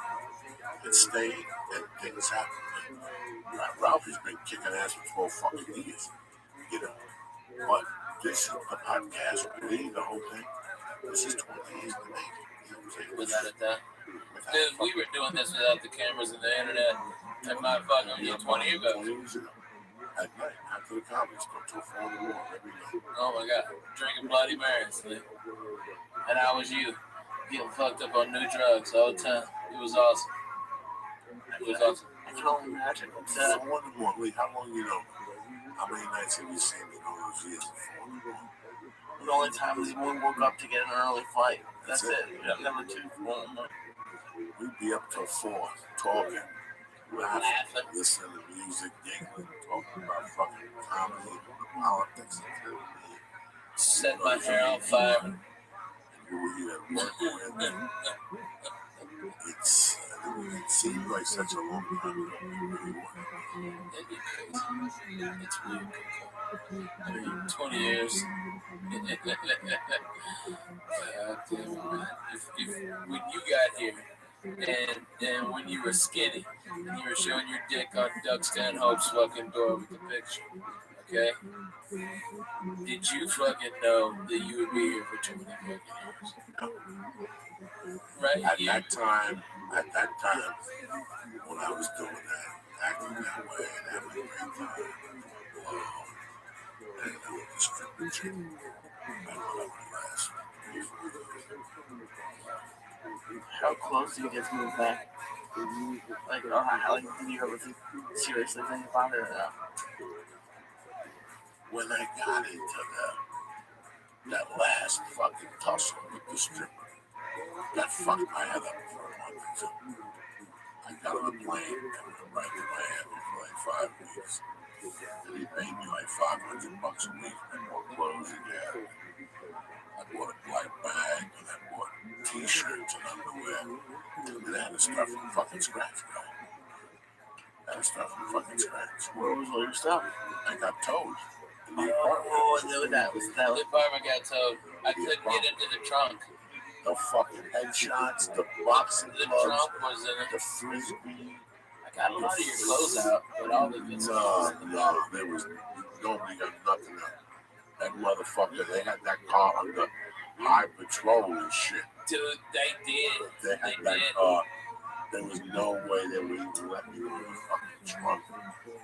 It stayed, and things happened. Ralph has been kicking ass for 12 fucking years. But this is the podcast, really, the whole thing. This is 20 years to make. Without a doubt. Dude, we were doing this without the cameras and the internet. And my fucking 20 years ago. At night, after the comedy store, till 4 in the morning, every day. Oh my God, drinking Bloody Marys. And I was you, getting fucked up on new drugs all the time. It was awesome. It was awesome. I can only imagine. So I wonder more, Lee, how long you know? How many nights have you seen me in all those years? The only time is when we woke up to get an early flight. That's it. Number 2. We'd be up till 4, talking, laughing, listening to music, giggling, talking about fucking comedy, politics, and set my hair on fire. And who we had worked with. It seemed like such a long time ago. It really was. It's weird. 20 years. God damn it, man. When you got here, and when you were skinny, and you were showing your dick on Doug Stanhope's fucking door with the picture, okay? Did you fucking know that you would be here for 20 fucking years? Right? At that time, when I was doing that, acting that way, and having a great time, and I was the stripper chick, I love the last. How close did you get to move back? Like, did you ever seriously think about it or not? When I got into that last fucking tussle with the stripper, that fucked my head up for a month or two. I got on a plane and went right to Miami for like 5 weeks. And he paid me like $500 a week. I bought clothes again. I bought a black bag and I bought t-shirts and underwear. And I had to start from fucking scratch, bro. I had to start from fucking scratch. Where was all your stuff? I got towed. Oh, no, that was the apartment got towed. I couldn't get into the trunk. The fucking headshots, the boxing the gloves, trunk was in it. the frisbee. I got a lot of your clothes out, but all the good stuff was in the No, there was nobody got nothing out. That motherfucker, they had that car under high patrol and shit. Dude, they did. They had that car. There was no way they would even let me in the fucking trunk.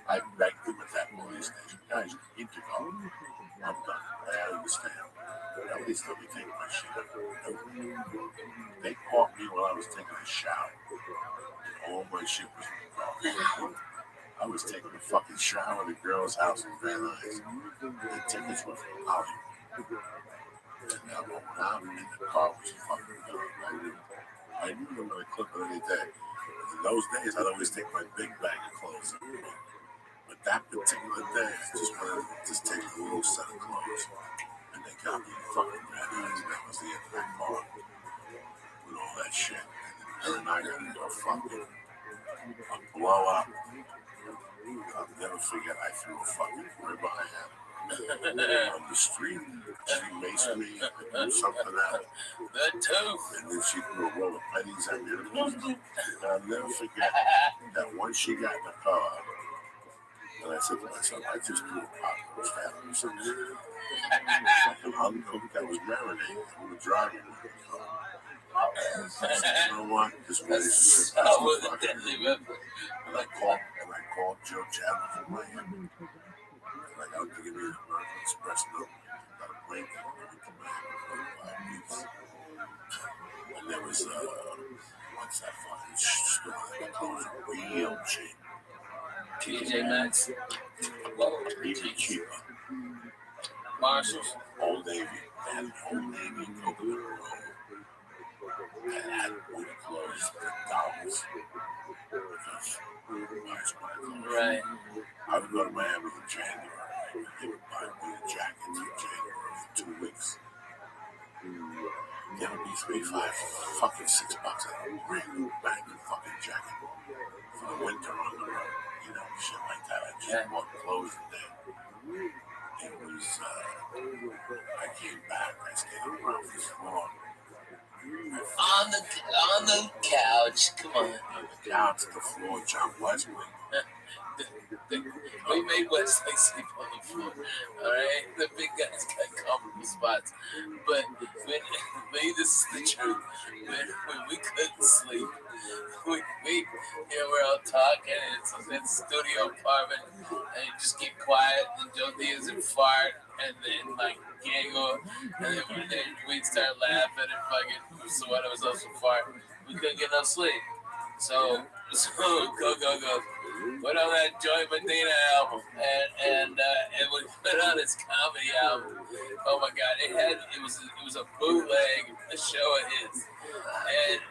I begged them at that police station. Guys, keep the car. I'm done. I understand. That they still be taking my shit. They caught me while I was taking a shower. All my shit was in the car. I was taking a fucking shower at a girl's house in Van Nuys. The tickets were from Hollywood. And when I'm in the car was fucking good. I knew them when I clip it any day. In those days, I'd always take my big bag of clothes. But that particular day, I just wanted to just take a little set of clothes. And they got me fucking Van Nuys. That was the end of that car. With all that shit. And then I got into a fucking blow up. I'll never forget, I threw a fucking ribeye at her on the street. She maced me and threw something at her. The tooth. And then she threw a roll of pennies at me. And I'll never forget that once she got in the car, and I said to myself, I just threw a pot that was fat or something. Fucking uncooked that was marinated. We were driving with the car. I said, you know what? This relationship has to fucking end. And I called Joe Chandler from Miami. And I got to give me an American Express note. Got a break and everything back for 5 weeks. And there was, what's that fucking store that closed real cheap? TJ Maxx. Even cheaper. Marshalls. Old Navy. They had an Old Navy coconut roll. That had winter clothes for $1. Because right. I would go to Miami in January and they would buy me a jacket in January for 2 weeks. There would be $3, $5, fucking $6 a brand new bag of fucking jacket for the winter on the road. You know, shit like that. I just bought clothes and then it was, I came back, I stayed on Ralph's floor. On the couch, come on. On the couch, the floor, John Wesley. We made Wesley sleep on the floor. Alright? The big guys got comfortable spots. But when this is the truth. When we couldn't sleep, we we're all talking and it's a studio apartment and you just get quiet and Joe Diaz would fart and then like giggle and then we'd start laughing and fucking so one of us else would fart. We couldn't get no sleep. So go. Put on that Joy Medina album and we put on his comedy album. Oh my God, it was a bootleg show of his, and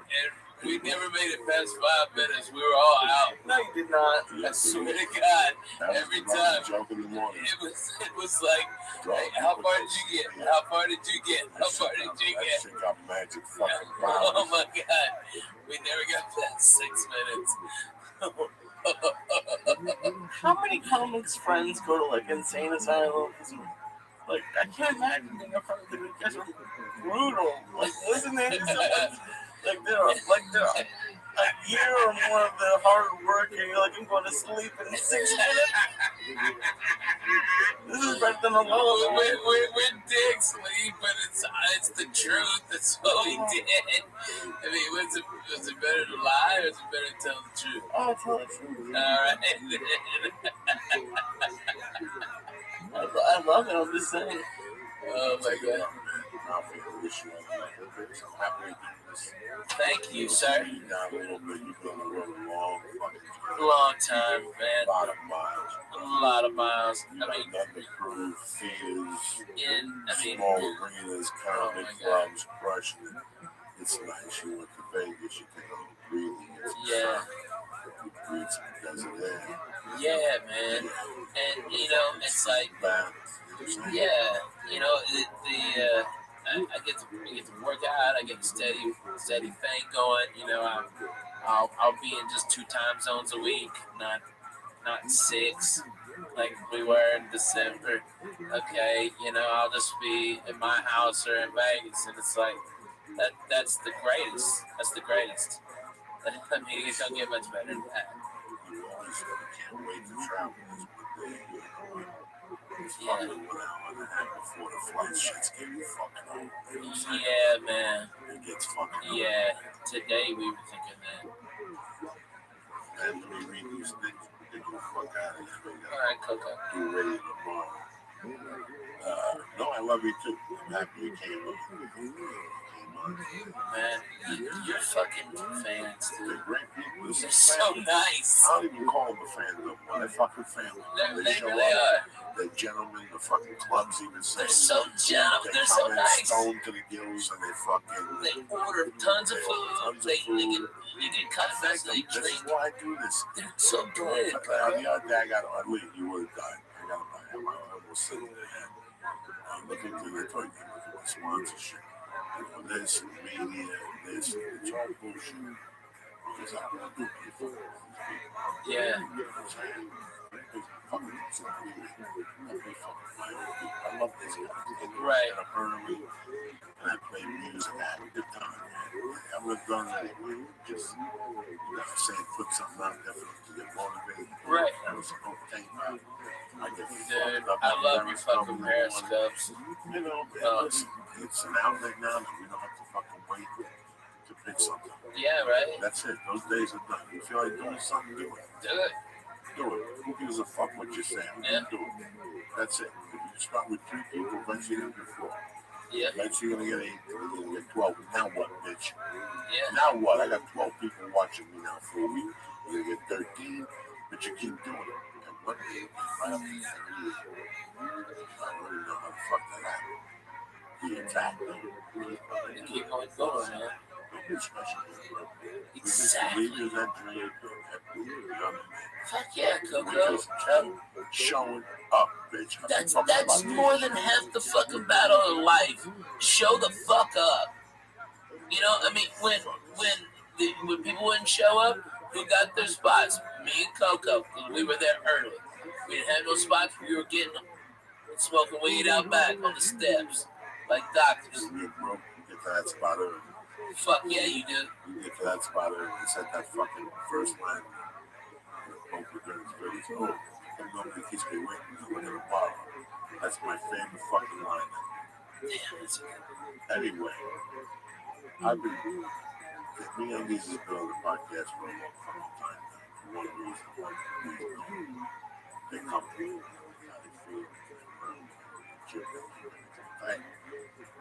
we never made it past 5 minutes. We were all out. No, you did not. I swear to God, every time Joke in the morning. it was like, hey, how far did you get? How far did you get? How far did you That get? shit got magic fucking Oh powers. my God, we never got past 6 minutes. How many comics friends go to like insane asylums? Like I can't imagine being a friend with you guys are brutal. Like listening to someone like they're a year or more of the hard work and you're like I'm going to sleep in 6 minutes. This is better than a lullaby. We dig sleep, but it's the truth. That's what we did. I mean, was it better to lie or was it better to tell the truth? Oh, tell the truth. All right. I love it. I'm just saying. Oh my God. Thank you, sir. Long time, man. A lot of miles. A lot of miles. I mean, underground theaters, small arenas, comedy clubs, crushing it. It's nice. You went to Vegas, you take a little breathing. Yeah. You breathe some desert air. Yeah, man. And it's like, yeah, I get to work out. I get a steady thing going. I'll be in just 2 time zones a week, not 6 like we were in December. Okay, I'll just be in my house or in Vegas, and it's like that's the greatest. That's the greatest. I mean, it don't get much better than that. Can't wait to travel this weekend. Yeah. Before the flight shit's getting fucking over. Yeah, man. It gets fucking over. Yeah. Today we were thinking that. And let me read these things. We're getting the fuck out of here. All right, Coco. Get ready tomorrow. No, I love you too. I'm happy you came on. Man, you're fucking fans, dude. They're great people. They're so nice. I don't even call them a fan no more. They're fucking family. They show really up. are. They're gentlemen. The fucking clubs even say they're so gentle. They're so in nice. stoned to the gills and they fucking. They order tons of food. They get customers. They this drink. is why I do this. They're so good. The other day I leave. You would have died. I got my almost sitting there. I'm looking through the toy. Look at my sponsorship. This media, this, it's all bullshit. Because I don't do it. Yeah. I love this guy. Right. And I'm early, and I play music. I have a good time. I would have done it. Just, say, put something out there to get motivated. Right. That was okay. I get Dude, I love your fucking periscopes. You know, it's an outlet now that we don't have to fucking wait to pick something. Yeah, right. That's it. Those days are done. You feel like doing something, do it. Do it. Do it. Who gives a fuck what you say? Yeah. Do it. That's it. If you start with 3 people, eventually you're going to get 4. Yeah. Eventually you're going to get 8. You're going to get 12. Now what, bitch? Yeah. Now what? I got 12 people watching me now for a week. You're going to get 13, but you keep doing it. And one day, right up to 30 years, I really know how the fuck that happened. The attack. You keep on going, man. Exactly. Fuck yeah, Coco. Showing up, bitch. That's more than half the fucking battle of life. Show the fuck up. You know, I mean, when people wouldn't show up, who got their spots? Me and Coco, because we were there early. We didn't have no spots. We were getting smoking weed out back on the steps, like doctors. You get to that spot early. Fuck yeah, you do. You get to that spot early. You set that fucking first line. Oh, nobody keeps me waiting. Look at the bottom. That's my favorite fucking line. Damn, anyway, I've been. Me and these has been on the podcast for a long fucking time now. For one reason. They come to me.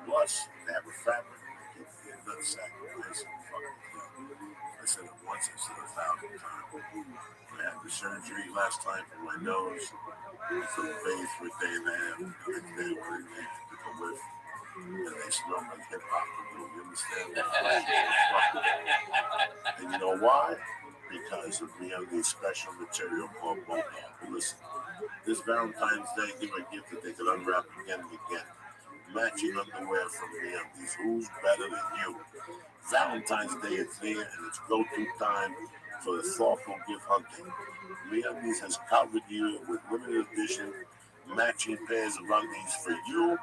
Plus, they have a fabric. They're not sacrificing fucking. I said it once, I said 1,000 times. I had the surgery last time for my nose. For the face for a day and a half. The next day, one day to go with. And they smell like hip hop. You understand? And you know why? Because of me having this special material called Momo. Listen, this Valentine's Day, give a gift that they can unwrap again and again. Matching underwear from MeUndies. Who's better than you? Valentine's Day is there, and it's go-to time for the thoughtful gift hunting. MeUndies has covered you with limited edition matching pairs of undies for you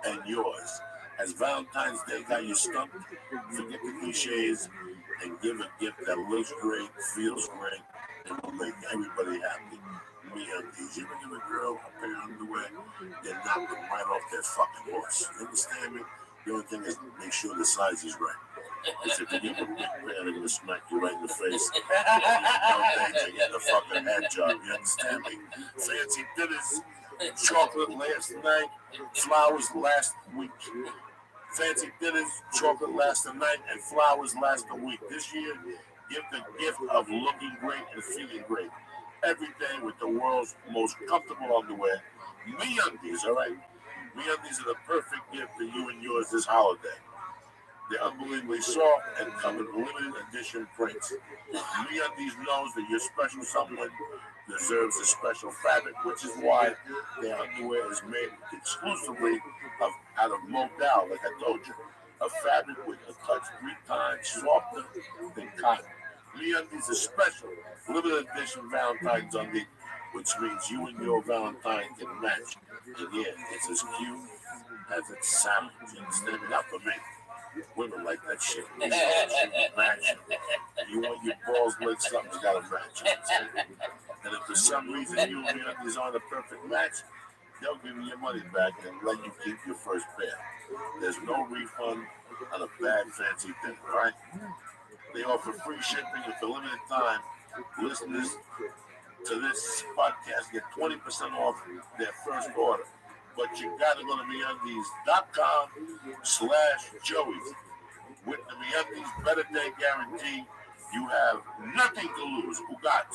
and yours. As Valentine's Day got you stumped, forget the cliches and give a gift that looks great, feels great, and will make everybody happy. MeUndies. You ever give a girl a pair of underwear, they knock them right off their fucking horse. You understand me? The only thing is make sure the size is right. Because if you give them a big pair, they're going to smack you right in the face. Nowadays, they get the fucking head job. You understand me? Fancy dinners, chocolate last night, flowers last week. Fancy dinners, chocolate last a night, and flowers last a week. This year, give the gift of looking great and feeling great. Every day with the world's most comfortable underwear. MeUndies, all right? MeUndies are the perfect gift for you and yours this holiday. They're unbelievably soft and come in limited edition prints. MeUndies knows that your special someone deserves a special fabric, which is why their underwear is made exclusively out of modal, like I told you. A fabric with a touch 3 times softer than cotton. MeUndies is special, limited edition Valentine's undie, which means you and your Valentine can match. And yeah, it's as cute as it sounds. You understand me? Not for me. Women like that shit. Match. You want your balls like something's got to match. And if for some reason you and MeUndies aren't a perfect match, they'll give you your money back and let you keep your first pair. There's no refund on a bad fancy thing, right? They offer free shipping and for limited time. Listeners to this podcast get 20% off their first order. But you gotta go to MeUndies.com/Joey. With the MeUndies Better Day Guarantee, you have nothing to lose. Who got?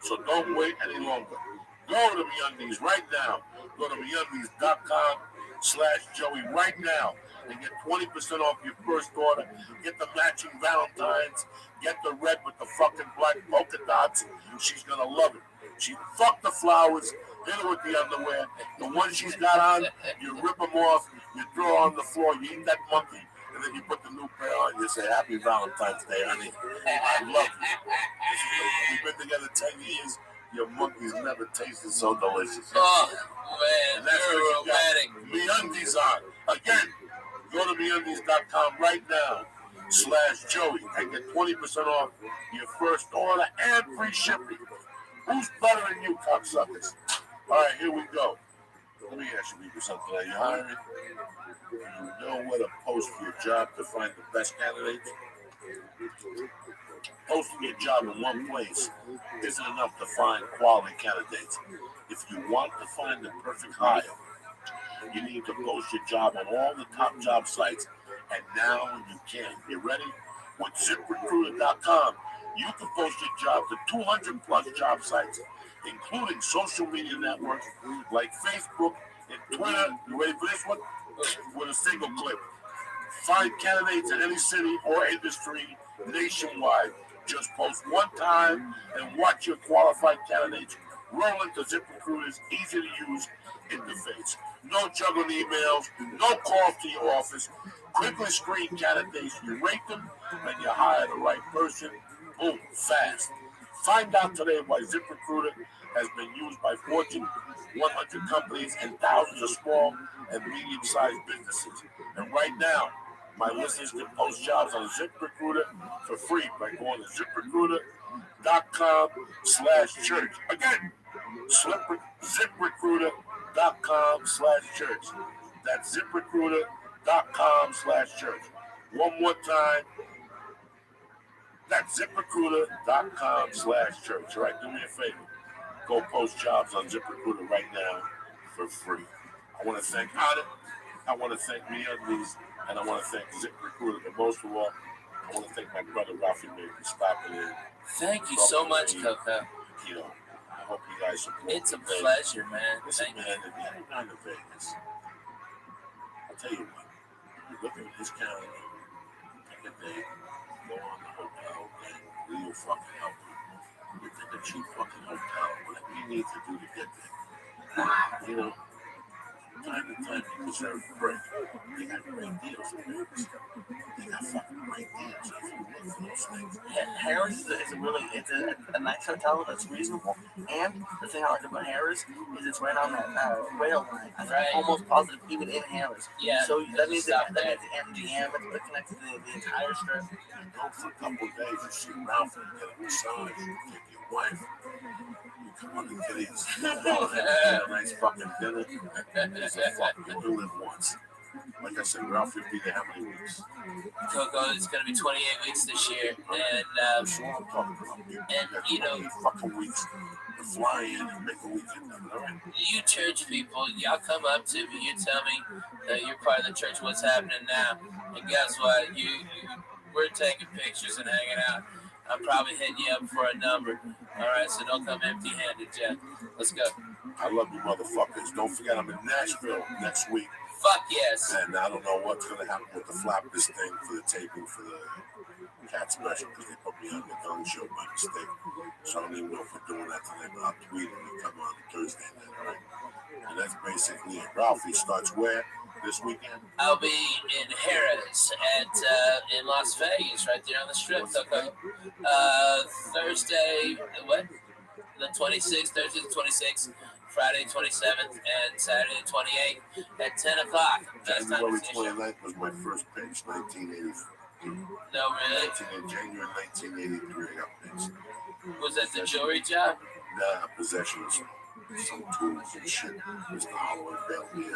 So don't wait any longer. Go to MeUndies right now. Go to MeUndies.com/Joey right now and get 20% off your first order. Get the matching Valentine's. Get the red with the fucking black polka dots. She's gonna love it. She fucked the flowers, hit her with the underwear. The one she's got on, you rip them off, you throw her on the floor, you eat that monkey, and then you put the new pair on. You say, Happy Valentine's Day, honey. I love you. We've been together 10 years. Your monkeys never tasted so delicious. Oh, man, and that's you're romantic. MeUndies on. Again, go to MeUndies.com right now /Joey and get 20% off your first order and free shipping. Who's better than you, cocksuckers? All right, here we go. Let me ask you something. Are you hiring? You know where to post your job to find the best candidates? Posting your job in one place isn't enough to find quality candidates. If you want to find the perfect hire, you need to post your job on all the top job sites, and now you can. You ready? With ZipRecruiter.com, you can post your job to 200 plus job sites, including social media networks like Facebook and Twitter. You ready for this one? With a single click. Find candidates in any city or industry nationwide. Just post one time and watch your qualified candidates roll into ZipRecruiter's easy-to-use interface. No juggling emails, no calls to your office. Quickly screen candidates, you rate them, and you hire the right person. Boom, fast. Find out today why ZipRecruiter has been used by Fortune 100 companies and thousands of small and medium-sized businesses. And right now, my listeners can post jobs on ZipRecruiter for free by going to ZipRecruiter.com/church. Again, ZipRecruiter.com/church. That's ZipRecruiter.com/church. One more time. That's ZipRecruiter.com/church. All right, do me a favor. Go post jobs on ZipRecruiter right now for free. I want to thank Anna. I want to thank MeUndies. And I want to thank ZipRecruiter, but most of all, I want to thank my brother Rabbi for stopping in. Thank you so much, Coco. You know, I hope you guys support. It's a pleasure, man. Listen, Thank man, you. if you haven't gone to Vegas, I'll tell you what. You look at this calendar, pick a day, go on the hotel, and we'll fucking help you. You pick a cheap fucking hotel, whatever you need to do to get there. You know, time to time, you deserve a break. They got great deals in Vegas. They got fucking great deals. If you look for those things. Harris is a nice hotel that's reasonable. And the thing I like about Harris is it's right on that rail line. I'm almost positive even in Harris. Yeah. So that means the MGM is connected to the entire strip. Go for a couple of days and see Ralph and get a massage. Take your wife. You come on the kitties. Have a nice fucking dinner. It's a fucking you live once. Like I said, Ralph will be there how many weeks? Coco, it's going to be 28 weeks this year. And, you know, fucking weeks to fly in and make a weekend of it, all right? You church people, y'all come up to me, you tell me that you're part of the church, what's happening now. And guess what? We're taking pictures and hanging out. I'm probably hitting you up for a number. All right, so don't come empty-handed, Jack. Let's go. I love you motherfuckers. Don't forget I'm in Nashville next week. Fuck yes. And I don't know what's going to happen with the flap this thing for the taping for the cat special because they put me on the gun show by mistake. So I don't even know if we're doing that today, but I'll tweet it and come on Thursday night, all right? And that's basically it. Ralphie starts where this weekend? I'll be in Harris in Las Vegas, right there on the strip. Thursday, what? The 26th, Thursday the 26th. Friday 27th and Saturday 28th at 10 o'clock. January 29th was my first pitch, 1983. No, really? January 1983, I got pitched. Was that the jewelry job? Nah, possession of some tools and shit. It was the Hollow Bell. Yeah. You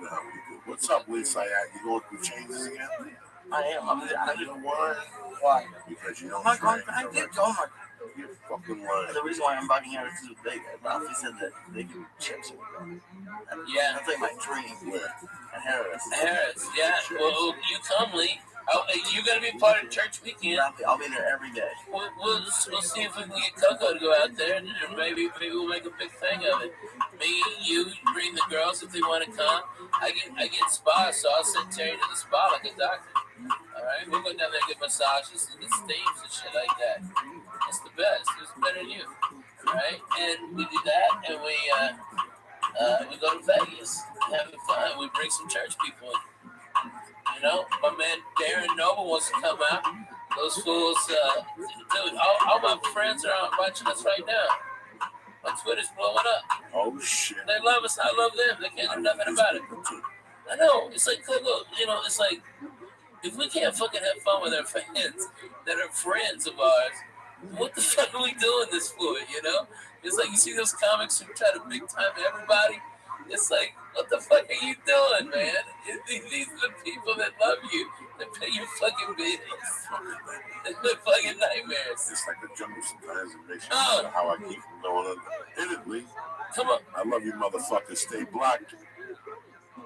know how we do. What's up, Lisa? You going through changes again? I am. You know why? Why? Because you don't I did go. You're fucking lying. The reason why I'm bugging out is because Ralphie said that they give chips. Yeah. That's like my dream. Where? Harris. Harris, yeah. Well, you come, Lee. You're going to be part of church weekend. I'll be there every day. We'll see if we can get Coco to go out there, and maybe we'll make a big thing of it. Me, you bring the girls if they want to come. I get spa, so I'll send Terry to the spa like a doctor. All right, we'll go down there and get massages and get steams and shit like that. It's the best. It's better than you. All right, and we do that, and we go to Vegas, having fun. We bring some church people in. You know, my man Darren Noble wants to come out. Those fools, dude, all my friends are watching us right now. My Twitter's blowing up. Oh, shit. They love us. I love them. They can't do nothing about it. I know. It's like, look, you know, it's like, if we can't fucking have fun with our fans that are friends of ours, what the fuck are we doing this for, you know? It's like, you see those comics who try to big time everybody? It's like, what the fuck are you doing, man? These are the people that love you, that pay your fucking bills. They're fucking nightmares. It's like the jungle sometimes. It makes you wonder how I keep from going under. Hit it, Lee. Come on. I love you, motherfuckers. Stay blocked.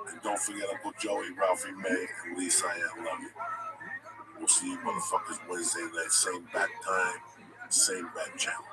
And don't forget Uncle Joey, Ralphie May, and Lisa. I love you. We'll see you motherfuckers Wednesday night. Same back time, same back channel.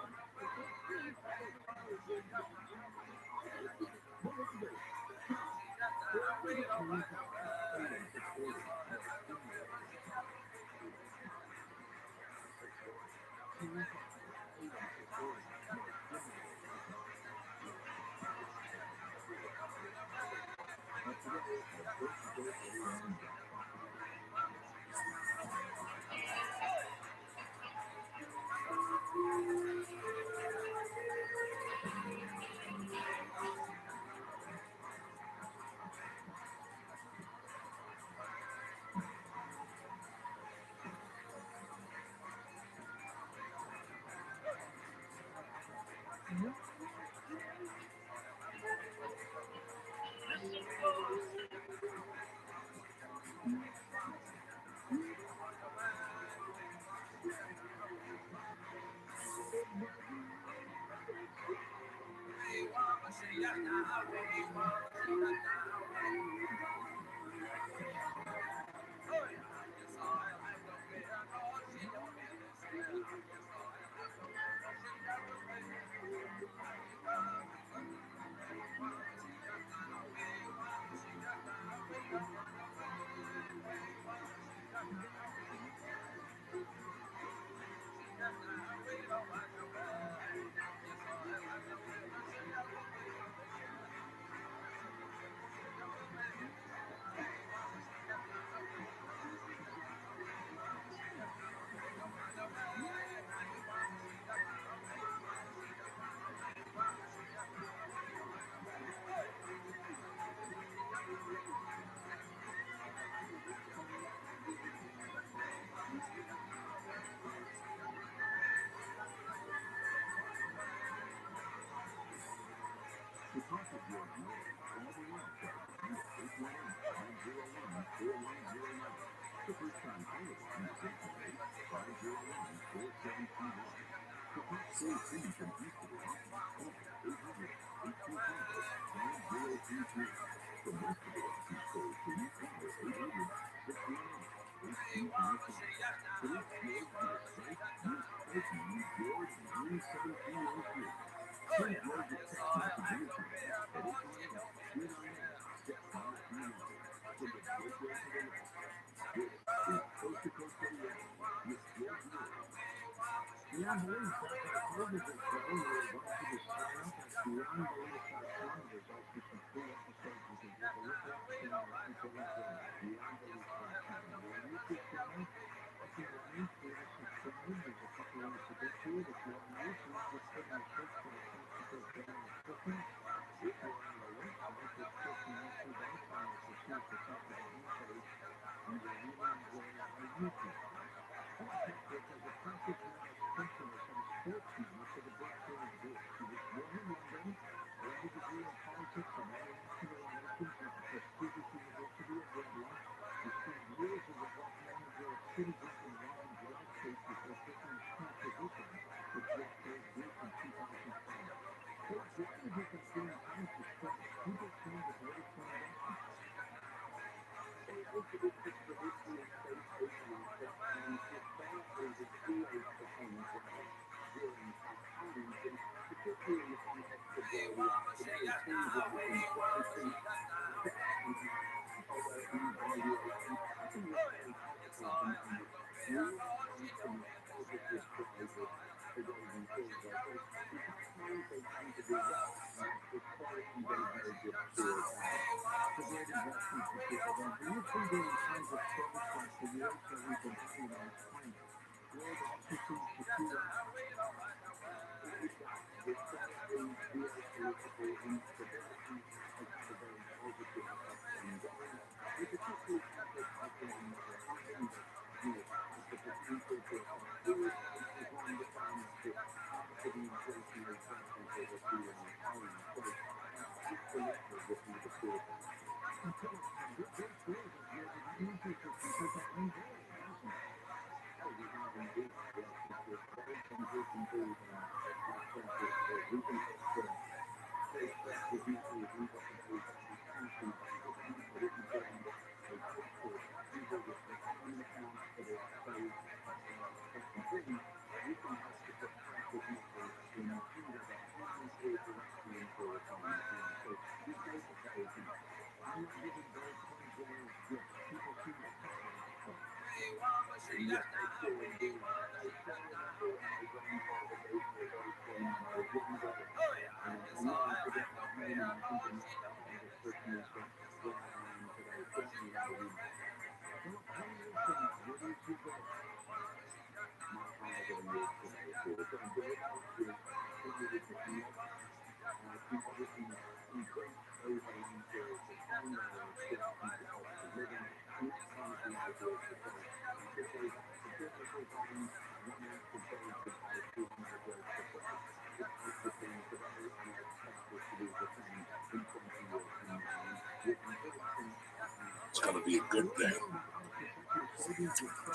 It's going to be a good day.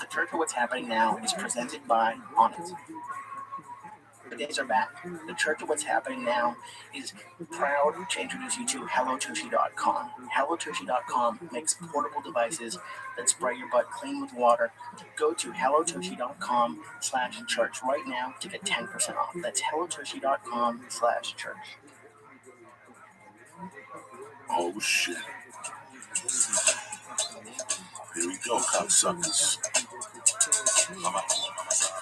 The Church of What's Happening Now is presented by Onnit. The days are back. The Church of What's Happening Now is proud to introduce you to HelloTushy.com. HelloTushy.com makes portable devices that spray your butt clean with water. Go to HelloTushy.com/church right now to get 10% off. That's HelloTushy.com/church. Oh shit. Here we go, cocksuckers.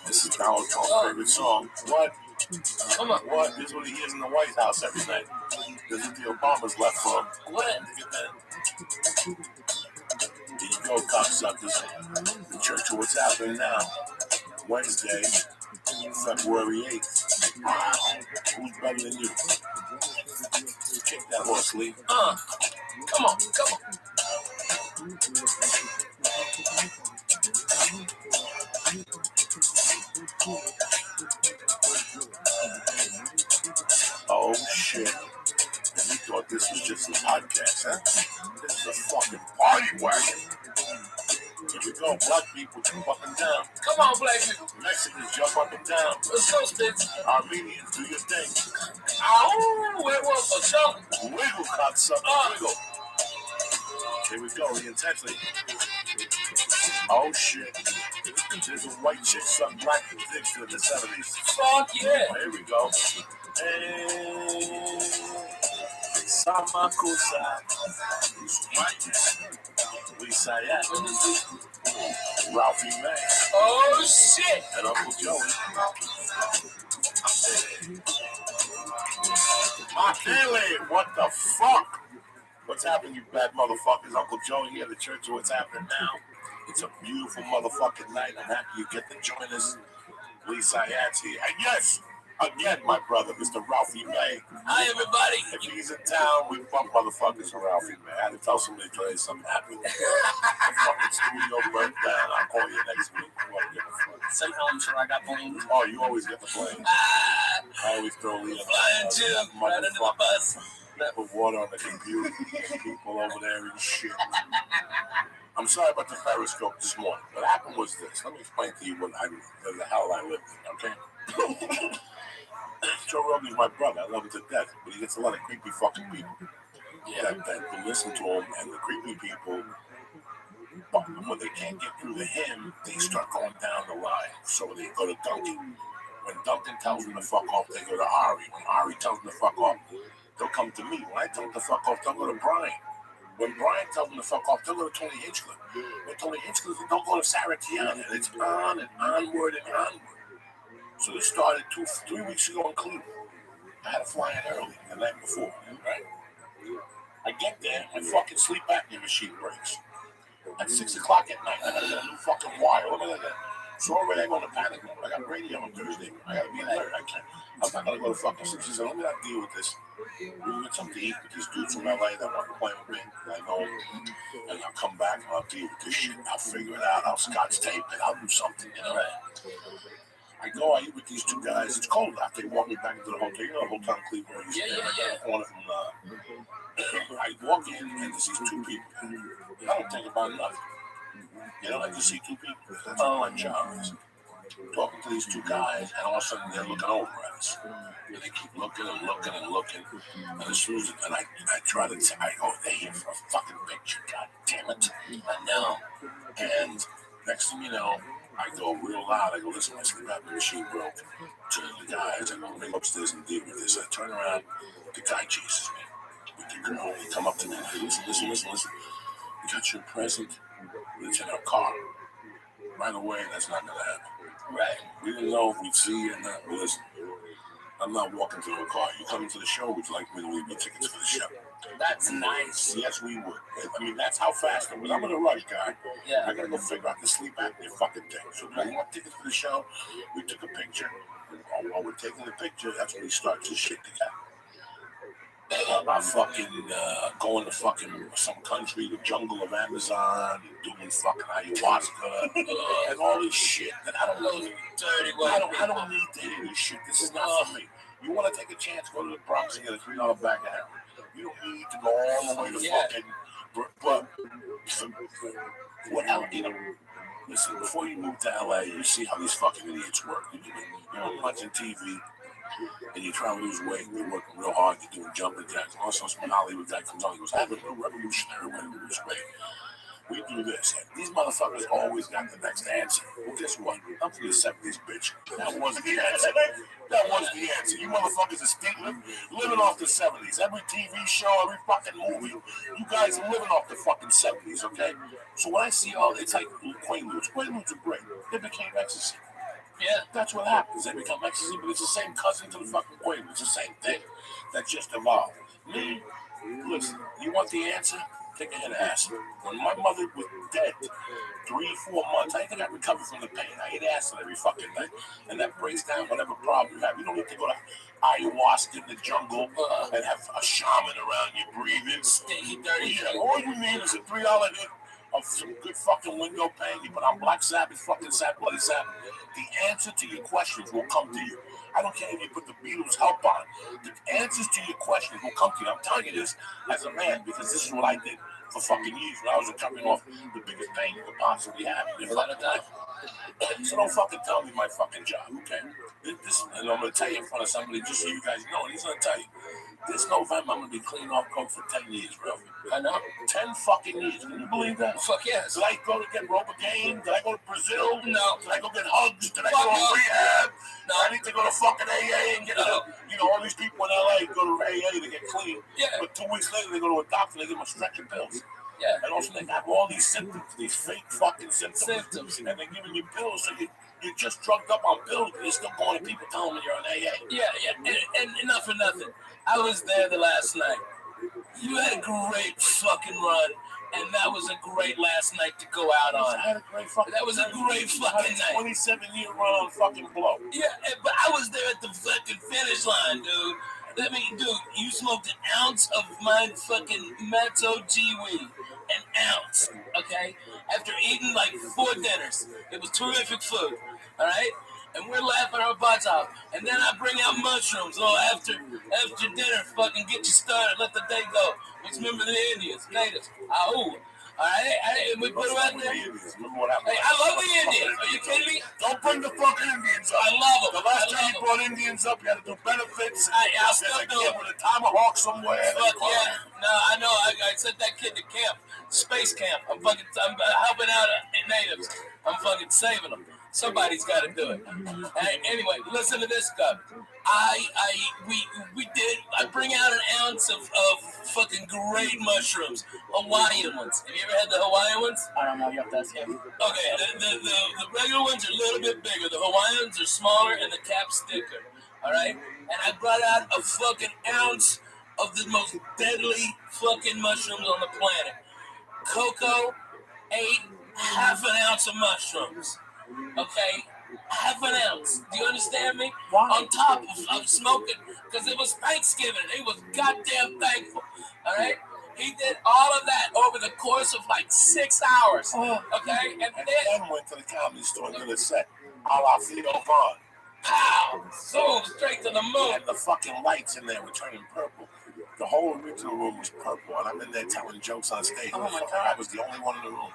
This is Donald Trump's favorite song. What? Come on. What? This is what he hears in the White House every night. This is what the Obamas left for him. What? Here you go, cocksuckers. The Church of What's Happening Now. Wednesday, February 8th. Who's better than you? Kick that horse, Lee. Come on. Oh shit. And we thought this was just a podcast, huh? This is a fucking party wagon. Here we go, black people jump up and down. Come on, black people. Mexicans jump up and down. Let's go, Sticks. Armenians, do your thing. Oh, it was a show. Wiggle, cocksucker, wiggle. Here we go, the intensity. Oh shit. There's a white chick suck black dicks in the 70s. Fuck yeah. Here we go. Hey, Samakusa. Lisa, yeah. Ralphie May. Oh shit. And Uncle Joey. Makele, what the fuck? What's happening, you bad motherfuckers? Uncle Joey here, the Church of What's Happening Now. It's a beautiful motherfucking night. I'm happy you get to join us. Lisa Yats here. And yes, again, my brother, Mr. Ralphie May. Hi, everybody. If he's in town, we bump motherfuckers for Ralphie May. I had to tell somebody today something happened. The fucking studio burnt down. I'll call you next week. Somehow I'm sure I got blamed. Oh, you always get the blame. I always throw Lee on Flying Jim, right under the bus. Put water on the computer. People over there and shit. I'm sorry about the Periscope this morning. What happened was this. Let me explain to you the hell I lived in, okay? Joe Rogan's my brother. I love him to death, but he gets a lot of creepy fucking people that listen to him, and the creepy people And when they can't get through to him, they start going down the line. So they go to Duncan. When Duncan tells them to fuck off, they go to Ari. When Ari tells them to fuck off, they'll come to me. When I tell them to fuck off, they'll go to Brian. When Brian tells them to fuck off, they'll go to Tony Hinchcliffe. When Tony Hinchcliffe, they'll go to Sarah Tiana. And it's on and onward and onward. So it started 3 weeks ago in Cleveland. I had to fly in early the night before, right? I get there, my fucking sleep apnea machine breaks. At 6 o'clock at night, I gotta get a new fucking wire. Look at that. So already I go to panic mode. I got radio on Thursday. I gotta be alert. I'm not gonna go to fucking sleep. She said, let me not deal with this. We'll get something to eat with these dudes from LA that want to play with me. And I go, and I'll come back and I'll deal with this shit. I'll figure it out. I'll scotch tape it. I'll do something, you know. I go, I eat with these two guys. It's cold out. They walk me back into the hotel. You know, the hotel in Cleveland. One of them, I walk in and there's these two people. I don't think about nothing. You know, I just see two people. That's what my job is. Talking to these two guys, and all of a sudden they're looking over at us. And they keep looking and looking and looking. And as soon as I try to I go, they're here for a fucking picture. God damn it. I know. And next thing you know, I go real loud. I go, listen, my sleep apnea machine broke. To the guys, I go, bring upstairs and deal with this. I turn around, the guy chases me. With the girl, he come up to me and I go, listen. We got your present. It's in our car. Right away, that's not gonna happen. Right. We didn't know if we'd see you or not. But listen, I'm not walking to a car. You come to the show, would you like me to leave your tickets for the show? That's nice. Yes, we would. I mean, that's how fast it was. I'm in a rush, guy. Yeah. I gotta go figure out the sleep apnea fucking thing. So, you want tickets for the show? We took a picture. And while we're taking the picture, that's when we start to shit together. About fucking going to fucking some country, the jungle of Amazon, doing fucking ayahuasca, and all this shit that I don't know. I don't need to hear this shit. This is not for me. You want to take a chance, go to the Bronx and get a $3 bag of heroin. You don't need to go all the way to fucking. But what else, you know? Listen, before you move to LA, you see how these fucking idiots work. You're watching TV. And you try to lose weight, you're working real hard, you're doing jumping jacks. Also, some Hollywood guy comes on, he goes, I have a new revolutionary way to lose weight. We do this. And these motherfuckers always got the next answer. Well, guess what? I'm from the 70s, bitch. That was the answer. That was the answer. You motherfuckers are still living off the 70s. Every TV show, every fucking movie, you guys are living off the fucking 70s, okay? So when I see all, it's like Quaaludes. Quaaludes are great. They became ecstasy. Yeah, that's what happens. They become ecstasy, but it's the same cousin to the fucking Quaaludes. It's the same thing that just evolved. Me, listen, you want the answer? Take a hit of acid. When my mother was dead, 3-4 months, I think I recovered from the pain. I ate acid every fucking night, and that breaks down whatever problem you have. You don't need to go to ayahuasca in the jungle and have a shaman around you breathing. Stinky, dirty. Yeah, all you need is a $3 hit of some good fucking window pane. You put on Black Sabbath, fucking Bloody Sabbath. The answer to your questions will come to you. I don't care if you put the Beatles' help on. The answers to your questions will come to you. I'm telling you this as a man because this is what I did for fucking years when I was recovering off the biggest pain you could possibly have in your fucking life. So don't fucking tell me my fucking job, okay? This, and I'm gonna tell you in front of somebody just so you guys know, and he's gonna tell you. This November, I'm gonna be clean off coke for 10 years, bro. I know. 10 fucking years. Can you believe that? Fuck yes. Did I go to get Robogaine? Did I go to Brazil? No. Did I go get hugs? Did I go to rehab? No. I need to go to fucking AA and get all these people in LA go to AA to get clean. Yeah. But 2 weeks later, they go to a doctor and they give them a stretch of pills. Yeah. And also they have all these symptoms, these fake fucking symptoms. And they're giving you pills so you're just drugged up on pills, but you're still going to people telling them you're on AA. Yeah. And enough for nothing. I was there the last night. You had a great fucking run, and that was a great last night to go out on. I had a great fucking. That was a great fucking night. 27-year run on fucking blow. Yeah, but I was there at the fucking finish line, dude. I mean, dude, you smoked an ounce of my fucking Matzo G weed. An ounce, okay? After eating like 4 dinners. It was terrific food, all right? And we're laughing our butts off. And then I bring out mushrooms. Oh, after dinner, fucking get you started. Let the day go. Let's remember the Indians, natives. Ahoo. All right, we put them out there. Hey, I love the Indians. Are you kidding me? Don't bring the fucking Indians up. I love them. The last time you brought Indians up, you had to do benefits. I'll still do it with a tomahawk somewhere. Fuck yeah. No, I know. I sent that kid to camp, space camp. I'm helping out natives. I'm fucking saving them. Somebody's got to do it. Anyway, listen to this guy. I bring out an ounce of fucking great mushrooms, Hawaiian ones. Have you ever had the Hawaiian ones? I don't know. You have to ask him. Okay, the regular ones are a little bit bigger. The Hawaiians are smaller and the cap's thicker. All right, and I brought out a fucking ounce of the most deadly fucking mushrooms on the planet. Coco ate half an ounce of mushrooms. Okay, half an ounce. Do you understand me? Why? On top of smoking, because it was Thanksgiving. He was goddamn thankful. All right, he did all of that over the course of like 6 hours. Okay, and then went to the comedy store and did a set. A la Theo Vaughn. Pow! Boom! Straight to the moon. And the fucking lights in there were turning purple. The whole original room was purple, and I'm in there telling jokes on stage. Oh my God. I was the only one in the room.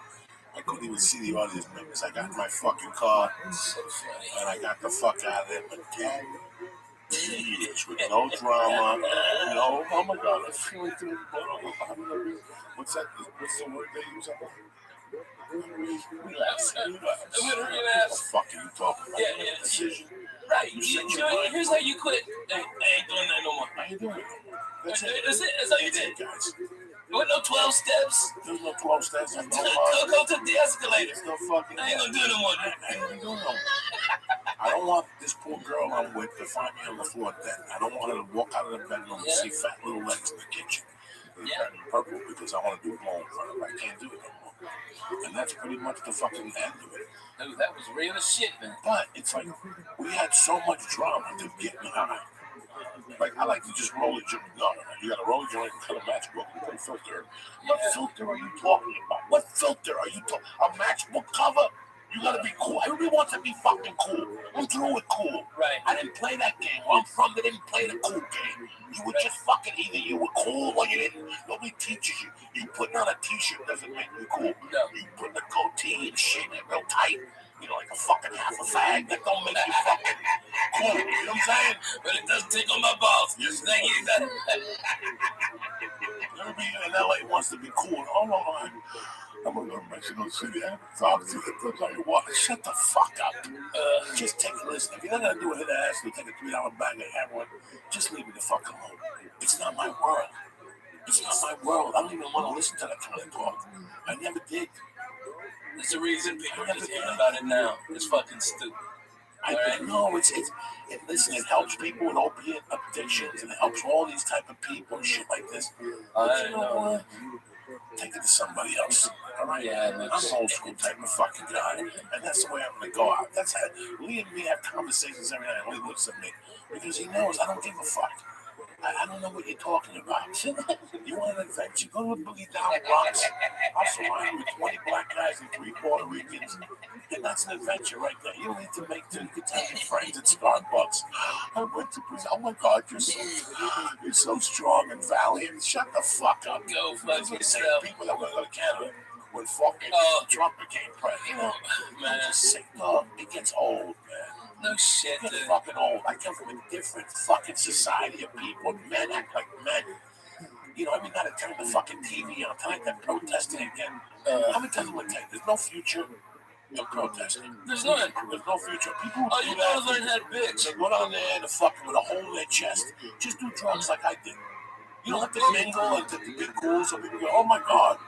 I couldn't even see the audience members. I got in my fucking car, and I got the fuck out of there. But 10 years with no drama, no, oh my God, I'm feeling through the what's that? What's the word they use? Relapse. What the fuck are you talking about? Yeah. Decision. Right. Here's how you quit. I ain't doing that no more. How you doing? That's how you did. Guys. There were no 12 steps. There's no 12 steps. Go to the escalator. There's no fucking. I ain't gonna do no more. I ain't gonna do no more. I don't want this poor girl I'm with to find me on the floor dead. I don't want her to walk out of the bedroom and see fat little legs in the kitchen. Yeah. Purple because I want to do blown front of her. I can't do it no more. And that's pretty much the fucking end of it. Dude, that was real as shit, man. But it's like we had so much drama to get me high. Like I like to just roll a joint. No. You got to roll a joint and cut a matchbook and put a filter. What filter are you talking about? What filter are you talking? A matchbook cover? You gotta be cool. Everybody wants to be fucking cool. I'm through with cool. Right. I didn't play that game. Where I'm from, they didn't play the cool game. You were just fucking either you were cool or you didn't. Nobody teaches you. You putting on a t-shirt doesn't make you cool. No. You putting a goatee and shit it real tight. You know, like a fucking half a fag. That don't make you fucking cool. You know what I'm saying? But it does tickle my balls. Yes, thank you. Everybody in LA wants to be cool. Oh no, I'm gonna go to Mexico City and talk to you. Tell you what, shut the fuck up. Just take a listen. If you're not gonna do a hit ass, you'll take a $3 bag of heroin. Just leave me the fuck alone. It's not my world. It's not my world. I don't even want to listen to that kind of talk. I never did. There's a reason people are just hearing about it now. It's fucking stupid. I know listen, it helps people with opiate addictions and it helps all these type of people and shit like this. But you know what? Take it to somebody else. All right? Yeah, I'm an old school type of fucking guy. And that's the way I'm going to go out. That's how Lee and me have conversations every night. Lee looks at me because he knows I don't give a fuck. I don't know what you're talking about. You want an adventure? Go to a boogie down Bronx. I'll surround you with 20 black guys and 3 Puerto Ricans. And that's an adventure right there. You don't need to make 2. You can tell your friends at Starbucks. I went to prison. Oh my God, you're so strong and valiant. Shut the fuck up. Go fuck yourself. People that want to go to Canada when fucking Trump became president. You know, man, just sick dog. It gets old, man. No shit, dude. Fucking old. I come from a different fucking society of people. Men act like men. You know, every night I turn the fucking TV on. Tonight they're protesting again. How many times am I telling you? There's no future in protesting. There's none. There's no future. People all you know is learn how to bitch. They go down there to fucking with a hole in their chest. Just do drugs like I did. You don't have to mingle and to be cool so people go, oh my God,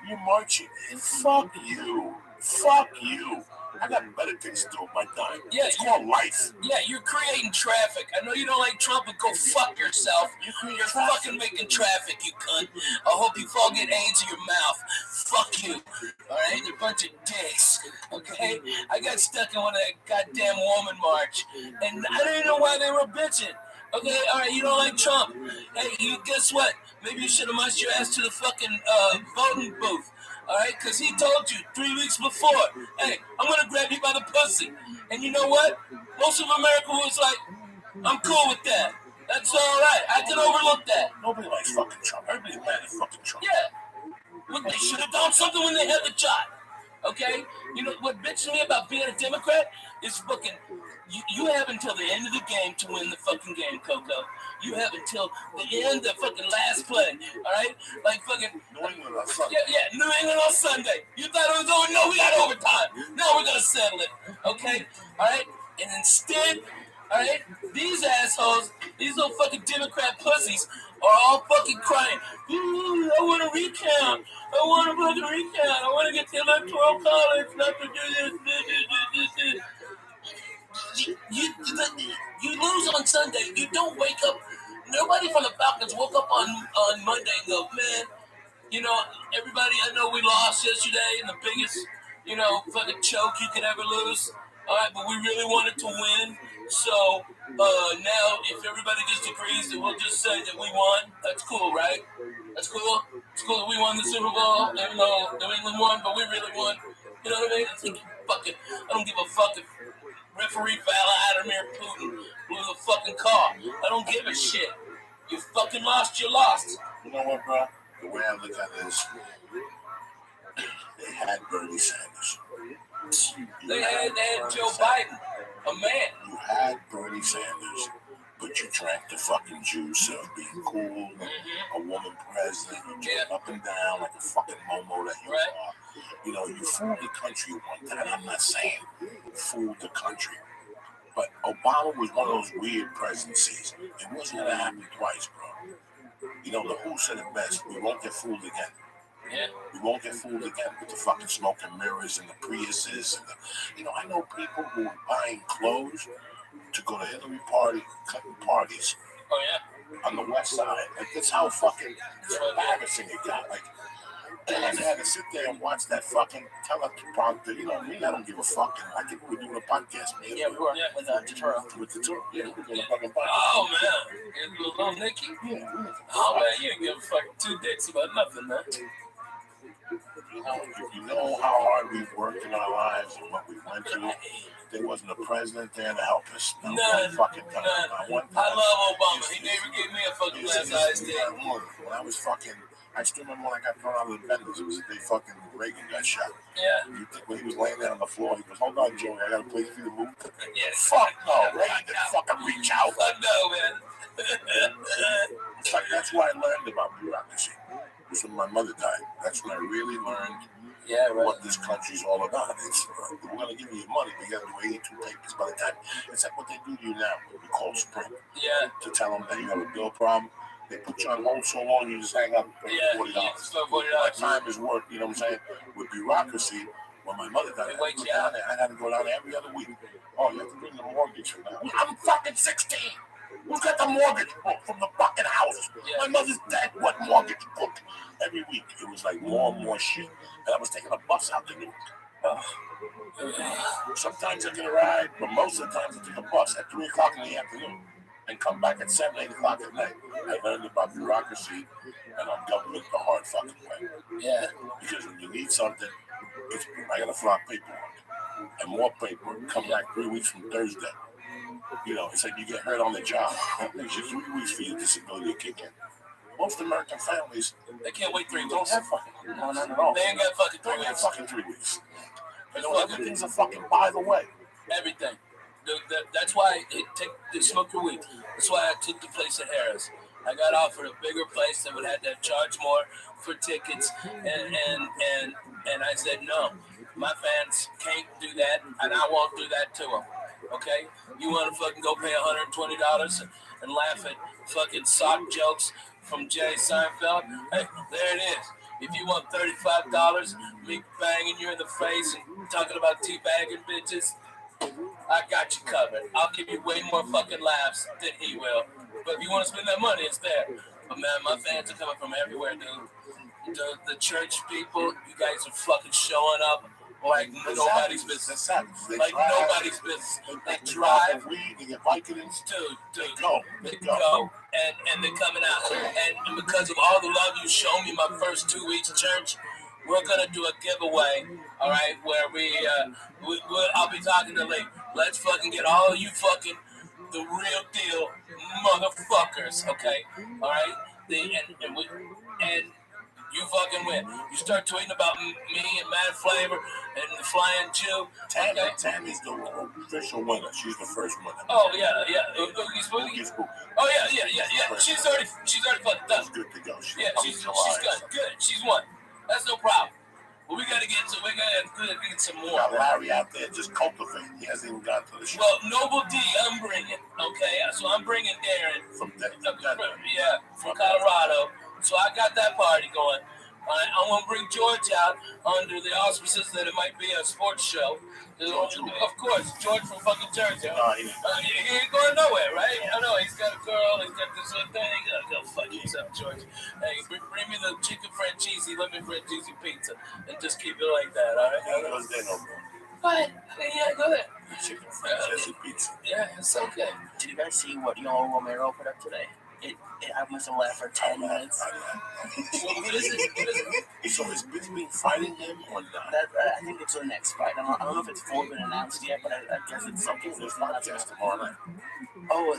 you're marching. Fuck you. Fuck you. I got better things to do with my time. Yeah, it's called life. Yeah, you're creating traffic. I know you don't like Trump, but go fuck yourself. You're fucking making traffic, you cunt. I hope you all get AIDS in your mouth. Fuck you. All right, you're a bunch of dicks. Okay, I got stuck in one of that goddamn woman march, and I didn't know why they were bitching. Okay, all right, you don't like Trump. Hey, you guess what? Maybe you should have marched your ass to the fucking voting booth. All right, because he told you 3 weeks before, hey, I'm going to grab you by the pussy. And you know what? Most of America was like, I'm cool with that. That's all right. I can overlook that. Nobody likes fucking Trump. Everybody's mad at fucking Trump. Yeah. Well, want something when they have the shot. Okay? You know what bitches me about being a Democrat is fucking. You have until the end of the game to win the fucking game, Coco. You have until the end, the fucking last play. All right? Like fucking. New England on Sunday. Yeah, New England on Sunday. You thought it was over? No, we got overtime. Now we're gonna settle it. Okay? All right? And instead, all right, these assholes, these little fucking Democrat pussies, are all fucking crying. Ooh, I want to recount. I want to fucking recount. I want to get the electoral college not to do this. You lose on Sunday. You don't wake up. Nobody from the Falcons woke up on Monday and go, man, you know, everybody, I know we lost yesterday in the biggest, you know, fucking choke you could ever lose. All right, but we really wanted to win. So now, if everybody just agrees that we'll just say that we won, that's cool, right? That's cool. It's cool that we won the Super Bowl, even though New England won, but we really won. You know what I mean? It's like, fucking, I don't give a fuck if referee Vladimir Putin blew the fucking call. I don't give a shit. You fucking lost, you lost. You know what, bro? The way I look at it is, they had Bernie Sanders. They had Joe Biden, a man. You had Bernie Sanders, but you drank the fucking juice of being cool, a woman president, you jumped up and down like a fucking momo that you are. You know, you fooled the country one time. I'm not saying you fooled the country, but Obama was one of those weird presidencies. It wasn't going to happen twice, bro. You know, the Who said it best, we won't get fooled again. Yeah. We won't get fooled again with the fucking smoke and mirrors and the Priuses. And the, you know, I know people who are buying clothes to go to Hillary Clinton parties. Oh, yeah? On the west side. Like, that's how fucking embarrassing it got. Like, I had to sit there and watch that fucking teleprompter. You know me, I don't give a fuck. I think we're doing a podcast, man. Yeah, we're with Totoro. With the Totoro. Yeah, we're doing a fucking podcast. Oh, man. And little Nicky? Yeah. Oh, man, you didn't give a fucking two dicks about nothing, man. If you know how hard we've worked in our lives and what we went through, there wasn't a president there to help us. None. Fucking time. None. I love Obama. He never gave me a fucking glass of iced tea. When I was fucking, I still remember when I got thrown out of the vendors. It was the day fucking Reagan got shot. Yeah. When he was laying there on the floor, he goes, "Hold on, Joey, I got a place for you to move." Yeah. Fuck no, Reagan didn't fucking reach out. Fuck no, man. It's like, that's why I learned about bureaucracy. It was when my mother died. That's when I really learned what this country's all about. It's, we're going to give you your money, but you got to do 82 papers by the time. It's like what they do to you now, what we call spring. Yeah. To tell them that you have a bill problem. They put you on hold so long, you just hang up and pay $40. My time is worth, you know what I'm saying? With bureaucracy, when my mother died, I had to go down there every other week. Oh, you have to bring the mortgage from now. I'm fucking 16. Who's got the mortgage book from the fucking house? Yeah. My mother's dead. What mortgage book? Every week, it was like more and more shit. And I was taking a bus out to Newark. Sometimes I get a ride, but most of the times I take a bus at 3 o'clock in the afternoon and come back at 7, 8 o'clock at night. I learned about bureaucracy and our government the hard fucking way. Yeah. Because when you need something, I gotta fill out paperwork. And more paperwork. Come back 3 weeks from Thursday. You know, it's like you get hurt on the job. It takes you 3 weeks for your disability to kick in. Most American families, they can't wait 3 weeks. Don't have fucking, no, not at all. They ain't got fucking 3 weeks. They have fucking 3 weeks. You know, everything's a fucking by the way. Everything. That's why they smoke your weed. That's why I took the place at Harris. I got offered a bigger place that would have to charge more for tickets, and I said no. My fans can't do that, and I won't do that to them. Okay? You want to fucking go pay $120 and laugh at fucking sock jokes from Jerry Seinfeld? Hey, there it is. If you want $35, me banging you in the face and talking about teabagging bitches, I got you covered. I'll give you way more fucking laughs than he will. But if you want to spend that money, it's there. But man, my fans are coming from everywhere, dude. The church people, you guys are fucking showing up like nobody's business. Like nobody's business. They drive. They get Vicodins. Dude. They go. And they're coming out. And because of all the love you showed me my first 2 weeks of church, we're gonna do a giveaway, all right, where I'll be talking to Lee. Let's fucking get all of you fucking the real deal motherfuckers, okay, all right. And You fucking win. You start tweeting about me and Mad Flavor and the Flying Jew. Tammy's the official winner. She's the first winner. Oh yeah. Oogie Spooky. Oh yeah. She's already fucked up. She's good to go. She's good. She's won. That's no problem. But we gotta get some more. Got Larry out there just cultivating. He hasn't even got to the show. Well, Noble D, I'm bringing. Okay, so I'm bringing Darren from Colorado. So I got that party going. I'm gonna bring George out under the auspices that it might be a sports show. Of course, George from fucking Jersey. He ain't going nowhere, right? I know he's got a girl. He's got this other thing. Go fuck yourself, George. Hey, bring me the chicken francese, lemon francese pizza, and just keep it like that. All right? What? Yeah, go ahead. Chicken francese pizza. Yeah, it's okay. Did you guys see what Yoel Romero put up today? I must have laughed for 10 minutes. What is it? So is Bisbee fighting him or not? I think it's the next fight. I don't know if it's fully been announced yet, but I guess it's something that's not tomorrow night. Oh,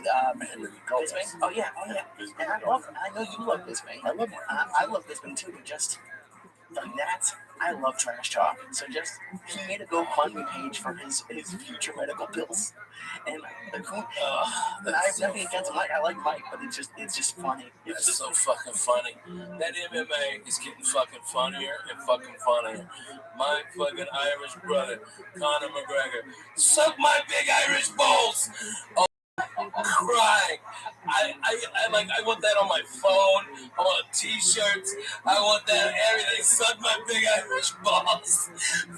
Bisbee? Oh yeah. And I know you love Bisbee. I love Bisbee too, but just like that, I love trash talk. So just he made a GoFundMe page for his future medical bills, and I have nothing against Mike. I like Mike, but it's just funny. It's so fucking funny. That MMA is getting fucking funnier and fucking funnier. My fucking Irish brother, Conor McGregor, suck my big Irish balls. Oh, crying. I want that on my phone. I want t-shirts. I want that everything. Suck my big Irish balls.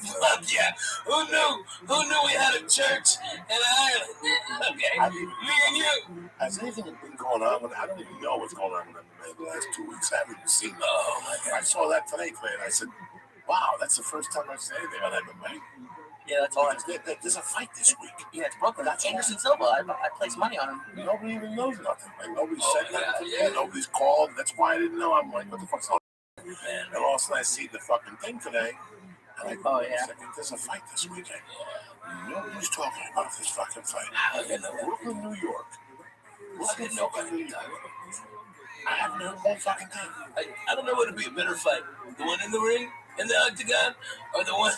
Fuck yeah. Who knew we had a church in Ireland? Okay. Me and you. Has anything been going on? I don't even know what's going on with MMA the last 2 weeks. I haven't even seen that. Oh my God. I saw that today, and I said, wow, that's the first time I've seen anything on MMA. Yeah, that's all. There's a fight this week. Yeah, it's Brooklyn. That's Anderson Silva. I placed money on him. Nobody even knows nothing. Like, nobody said nothing. Yeah. Nobody's called. That's why I didn't know. I'm like, what the fuck's going on? And all of a sudden I see the fucking thing today. I'm like, oh yeah, there's a fight this weekend. Nobody's talking about this fucking fight. Brooklyn, New York. Brooklyn, New York. I have no one fucking thing. I don't know what would be a better fight. The one in the ring, in the octagon, or the one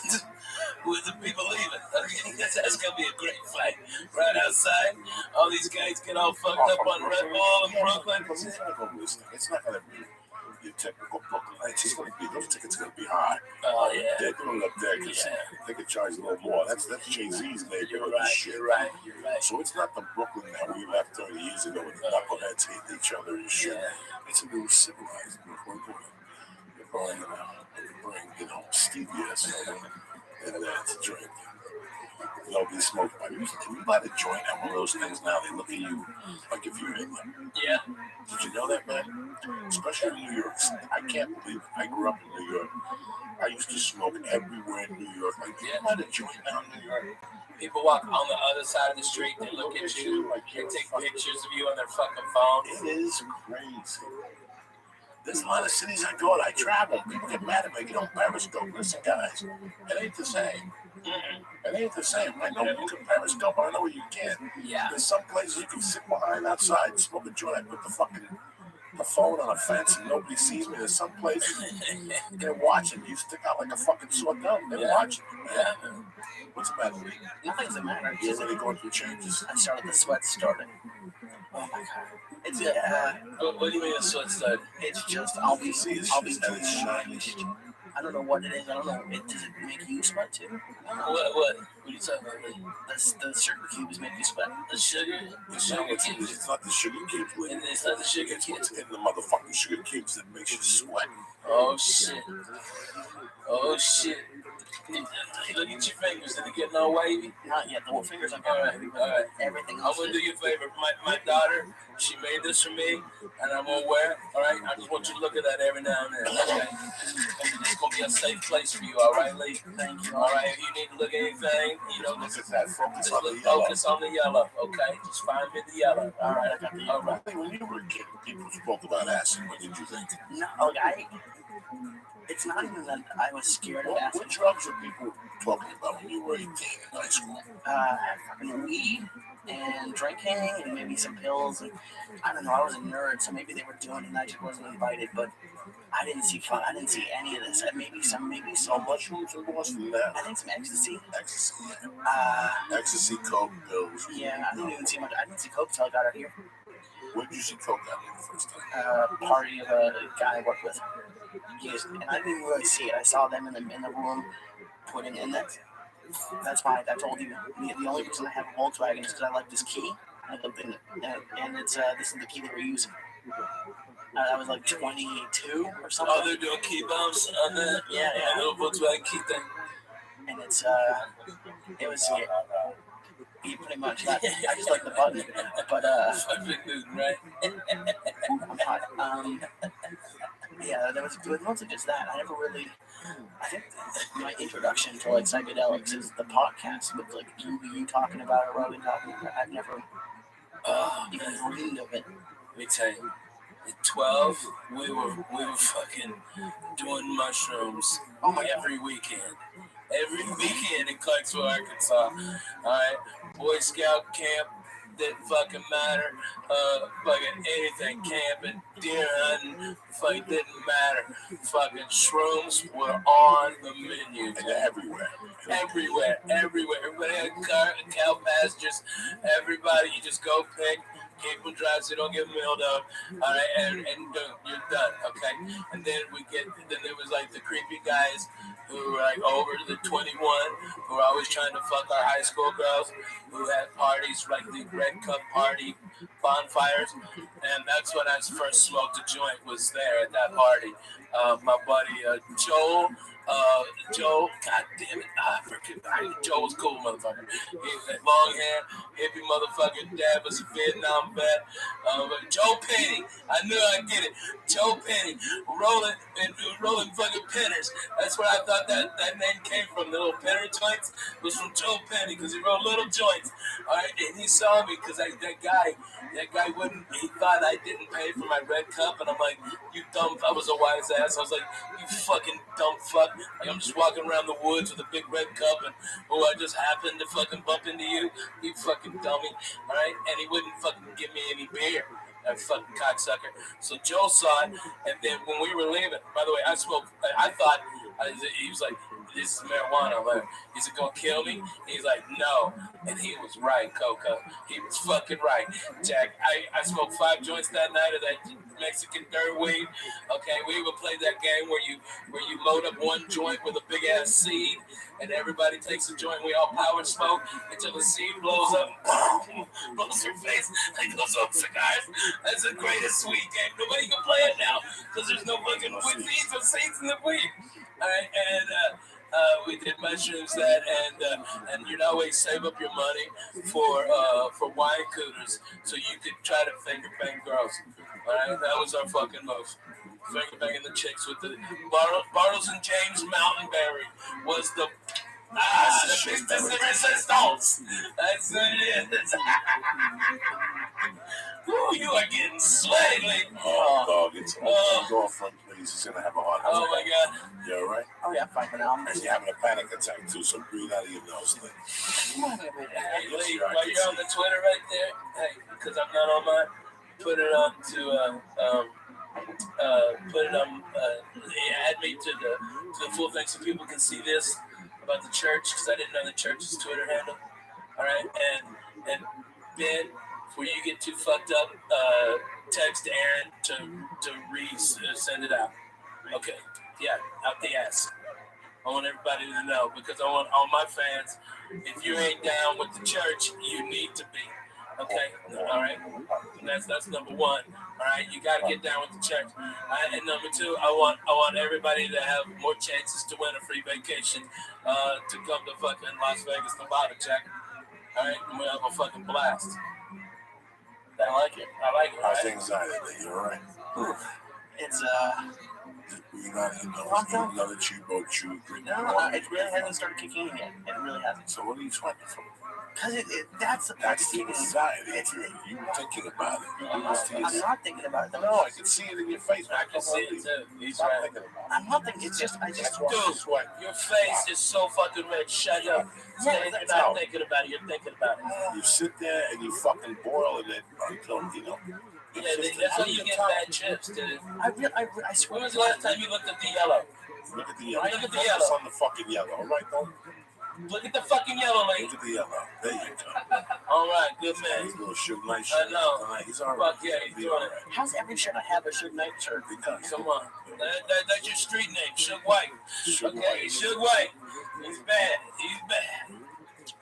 with the people leaving. That's going to be a great fight. Right outside, all these guys get all fucked up on Red Bull in Brooklyn. It's not going to be your typical Brooklyn. It's going to be, those tickets are going to be high. Oh, yeah. They're doing it up there because they could charge a little more. That's Jay-Z's neighborhood. You're right. So it's not the Brooklyn that we left 30 years ago with the knuckleheads hating each other and shit. It's a new civilized Brooklyn. They're going bring, stevia and to drink. Nobody smokes. Can you buy the joint at one of those things now? They look at you like if you're in them. Yeah. Did you know that, man? Especially in New York. I can't believe it. I grew up in New York. I used to smoke everywhere in New York. Like, you buy the joint now in New York. People walk on the other side of the street, they look at you, they take pictures of you on their fucking phone. It is crazy. There's a lot of cities I go and I travel. People get mad at me. Get on Periscope. Listen, guys, it ain't the same. It ain't the same. I know you can Periscope, but I know you can't. Yeah. There's some places you can sit behind outside and smoke a joint with the phone on a fence and nobody sees me. There's some places they're watching. You stick out like a fucking sore thumb. They're watching. Yeah. What's the matter with you? Nothing's the matter. You're really going through changes. I started the sweat starting. Oh my God. It's what do you mean the sweat started? It's just I'll be shiny. I don't know what it is. I don't know. Does it make you sweat too? What? What are you talking about? The sugar cubes make you sweat. The sugar cubes. It's not the sugar cubes. It's not the sugar cubes. It's in the motherfucking sugar cubes that makes you sweat. Oh shit. Look at your fingers. Are they getting all wavy? Not yet. The fingers are all right. Everything. I'm gonna do you a favor. My daughter, she made this for me, and I'm gonna wear it. All right. I just want you to look at that every now and then. Okay. It's gonna be a safe place for you. All right, Lee. Thank you. All right. If you need to look at anything, look at that. Focus on the yellow. Okay. Just find me the yellow. All right. I got the yellow. All right. When you were a kid, people spoke about acid. What did you think? No, it's not even that I was scared of acid. What drugs were people talking about when you were 18 in high school? Weed and drinking and maybe some pills. And I don't know. I was a nerd, so maybe they were doing it and I just wasn't invited. But I didn't see any of this. Maybe some mushrooms in Boston now. I think some ecstasy. Ecstasy, coke, pills. Yeah, I didn't even see much. I didn't see coke till I got out here. Where did you see coke out here the first time? Party of a guy I worked with. And I didn't even really see it. I saw them in the room putting in that. That's why I told you. The only reason I have a Volkswagen is because I like this key. And it's this is the key they were using. I was like 22 or something. Oh, they're doing key bumps on the little Volkswagen key thing. And it was pretty much that. I just like the button, but right? I'm hot. Yeah, there was mostly just that. I never really. I think my introduction to like psychedelics is the podcast with like you talking about it, Rogan talking about it. I've never even dreamed of it. Let me tell you, at 12, we were fucking doing mushrooms every weekend. Every weekend in Clarksville, Arkansas. All right, Boy Scout camp didn't fucking matter. Fucking anything, camping, deer hunting, fucking didn't matter. Fucking shrooms were on the menu. And they're everywhere. Everybody had cow pastures. Everybody, you just go pick. Cable drive so you don't get milled up. All right, and you're done. Okay, and then there was like the creepy guys who were like over the 21, who were always trying to fuck our high school girls, who had parties like the Red Cup party bonfires, and that's when I first smoked a joint. Was there at that party. My buddy Joel, god damn it, Joe was cool, motherfucker. He had long hair, hippie motherfucker. Dad was a Vietnam vet. Joe Penny, I knew I'd get it. Joe Penny, rolling fucking pinners. That's where I thought that name came from. The little pinner joints was from Joe Penny because he rolled little joints. All right, and he saw me because that guy wouldn't. He thought I didn't pay for my Red Cup, and I'm like, you dumb. I was a wise ass. I was like, you fucking dumb fuck. Like, I'm just walking around the woods with a big Red Cup, and I just happened to fucking bump into you. You fucking dummy. All right, and he wouldn't fucking give me any beer. That fucking cocksucker. So Joe saw it, and then when we were leaving, by the way, I smoked. I thought he was like, "This is marijuana." I'm like, "Is it gonna kill me?" He's like, "No," and he was right, Coco. He was fucking right, Jack. I smoked 5 joints that night of that Mexican dirt weed. Okay, we would play that game where you load up one joint with a big ass seed, and everybody takes a joint. We all power smoke until the seed blows up, blows your face, like those old cigars. That's the greatest weed game. Nobody can play it now because there's no fucking seeds or seeds in the weed. All right, and we did mushrooms that, and you'd always save up your money for wine cooters so you could try to finger bang girls. All right, that was our fucking move. Finger banging the chicks with the Bartles and James Mountainberry was the resistance. That's what it is. Ooh, you are getting sweaty lately. Oh, dog, it's girlfriend, please. He's gonna have a heart attack. Oh my god. You all right? Oh yeah, fine for now. And you're having a panic attack too, so breathe out of your nose. Hey, Lee, while you're on the Twitter right there, hey, because I'm not on mine, put it on to add me to the full thing so people can see this about the church, because I didn't know the church's Twitter handle. All right, and Ben, before you get too fucked up, text Aaron to send it out. Okay, yeah, out the ass. I want everybody to know, because I want all my fans, if you ain't down with the church, you need to be. Okay, all right. And that's number one. All right, you got to get down with the church. And number two, I want everybody to have more chances to win a free vacation to come to fucking Las Vegas, Nevada, Jack. All right, and we'll have a fucking blast. I like it. How's anxiety? You all right? It's just breathe out of your nose. Another chew. No, it really hasn't started kicking in yet. It really hasn't. So what are you swiping for? Because that's the anxiety. You're thinking about it. I'm not thinking about it. No, I can see it in your face. I can see it too. He's not right. thinking about it. I'm not thinking. It's just. Dude, your face is so fucking red. Shut up. You're not thinking about it. You're thinking about it. You sit there and you fucking boil it until, Yeah, that's how you get bad chips, dude. I swear. When was the last time you looked at the yellow? Look at the yellow. Look at the Focus yellow. on the fucking yellow, all right, though? Look at the fucking yellow, lady. Look at the yellow. There you go. All right, good man. He's a little Suge Knight I shirt. know. He's all right. Fuck yeah, he's doing it. How's every shirt I have a Suge Knight shirt? He does. Come on. That's your street name, Suge White. Suge Okay, White. Suge White. He's bad. He's bad.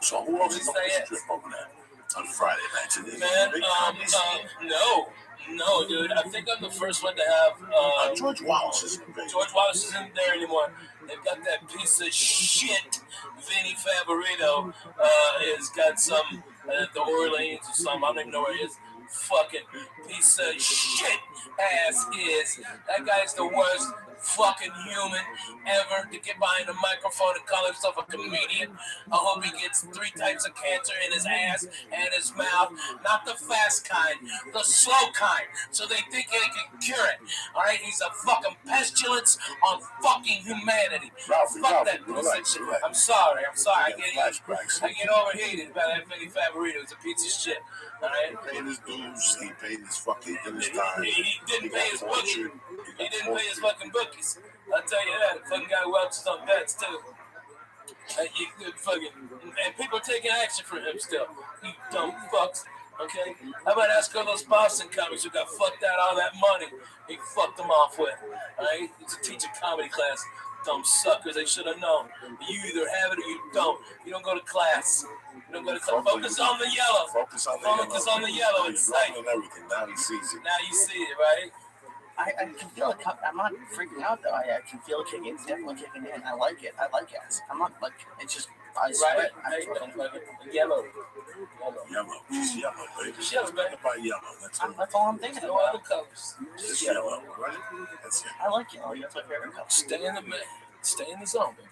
So who else is on the strip over there on Friday nights? Man, no, dude. I think I'm the first one to have. George Wallace isn't there. George Wallace isn't there anymore. They've got that piece of shit, Vinny Favorito. Has got some at the Orleans or something. I don't even know where he is. Fucking piece of shit ass is. That guy's the worst fucking human ever to get behind a microphone and call himself a comedian. I hope he gets 3 types of cancer in his ass and his mouth. Not the fast kind, the slow kind. So they think they can cure it. Alright, he's a fucking pestilence on fucking humanity. Fuck that piece of shit. I'm sorry. I get overheated by that Vinny Favorito. It's a piece of shit. Alright? He paid his dues, he paid his fucking time. He didn't pay his bookie. He didn't pay his fucking bookies. I'll tell you that. The fucking guy welches on bets too. And people are taking action for him still. You dumb fucks. Okay? How about ask all those Boston comics who got fucked out all that money he fucked them off with? Alright? To teach a comedy class. Dumb suckers, they should have known. You either have it or you don't. You don't go to class. You don't go to class. Focus on the yellow. Focus on the yellow. It's safe. Everything. Now he sees it. Now you see it, right? I can feel it. I'm not freaking out though. I can feel it kicking. It's definitely kicking in. I like it. I like it. I'm not like it's just. I swear. Yellow. Yellow. Just yellow, baby. Just yellow, baby. By yellow. That's all I'm thinking. No other colors. Just yellow, right? That's it. I like yellow. That's my favorite color. Stay in the zone, baby.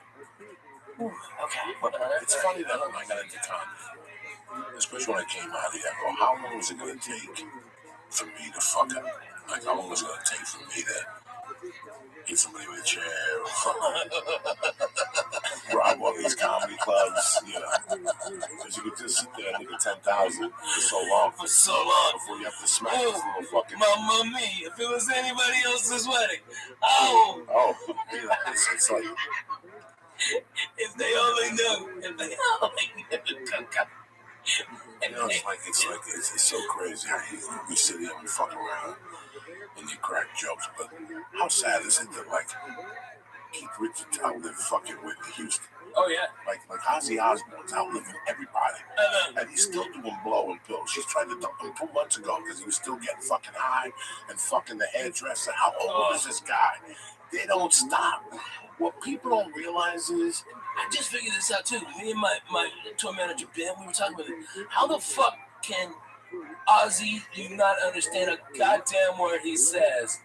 Ooh, okay. It's funny that when I got into comedy, especially when I came out here, I go, how long was it going to take for me to fuck up? Like, how long was it going to take for me to hit somebody with a chair or rob one of these comedy clubs, you know? Because you could just sit there and look at 10,000 for so long before you have to smack this little fucking... Mamma mia, if it was anybody else's wedding. It's like... If they only knew. You know, it's so crazy how you sit here and you fuck around and you crack jokes, but how sad is it that, like, Keith Richards outlived fucking Whitney Houston? Oh, yeah. Like Ozzy Osbourne's outliving everybody. And he's still doing blow and pills. She's tried to dump him 2 months ago because he was still getting fucking high and fucking the hairdresser. How old is this guy? They don't stop. What people don't realize is, I just figured this out too. Me and my tour manager Ben, we were talking about it. How the fuck can Ozzy do not understand a goddamn word he says,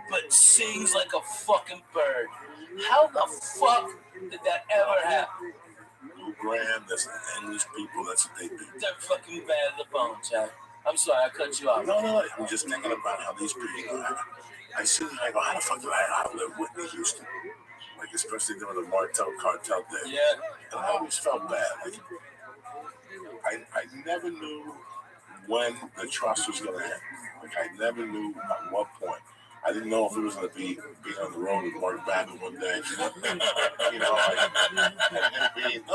but sings like a fucking bird? How the fuck did that ever happen? Lou Graham, there's English people, that's what they do. They're fucking bad at the bone, Jack. I'm sorry, I cut you off. No, I'm just thinking about how these people, I sit and I go, how the fuck do I outlive Whitney Houston? Like, especially during the Martel Cartel day. Yeah. And I always felt bad. Like, I never knew when the trust was going to end. Like, I never knew at what point. I didn't know if it was going to be being on the road with Mark Babbitt one day. You know,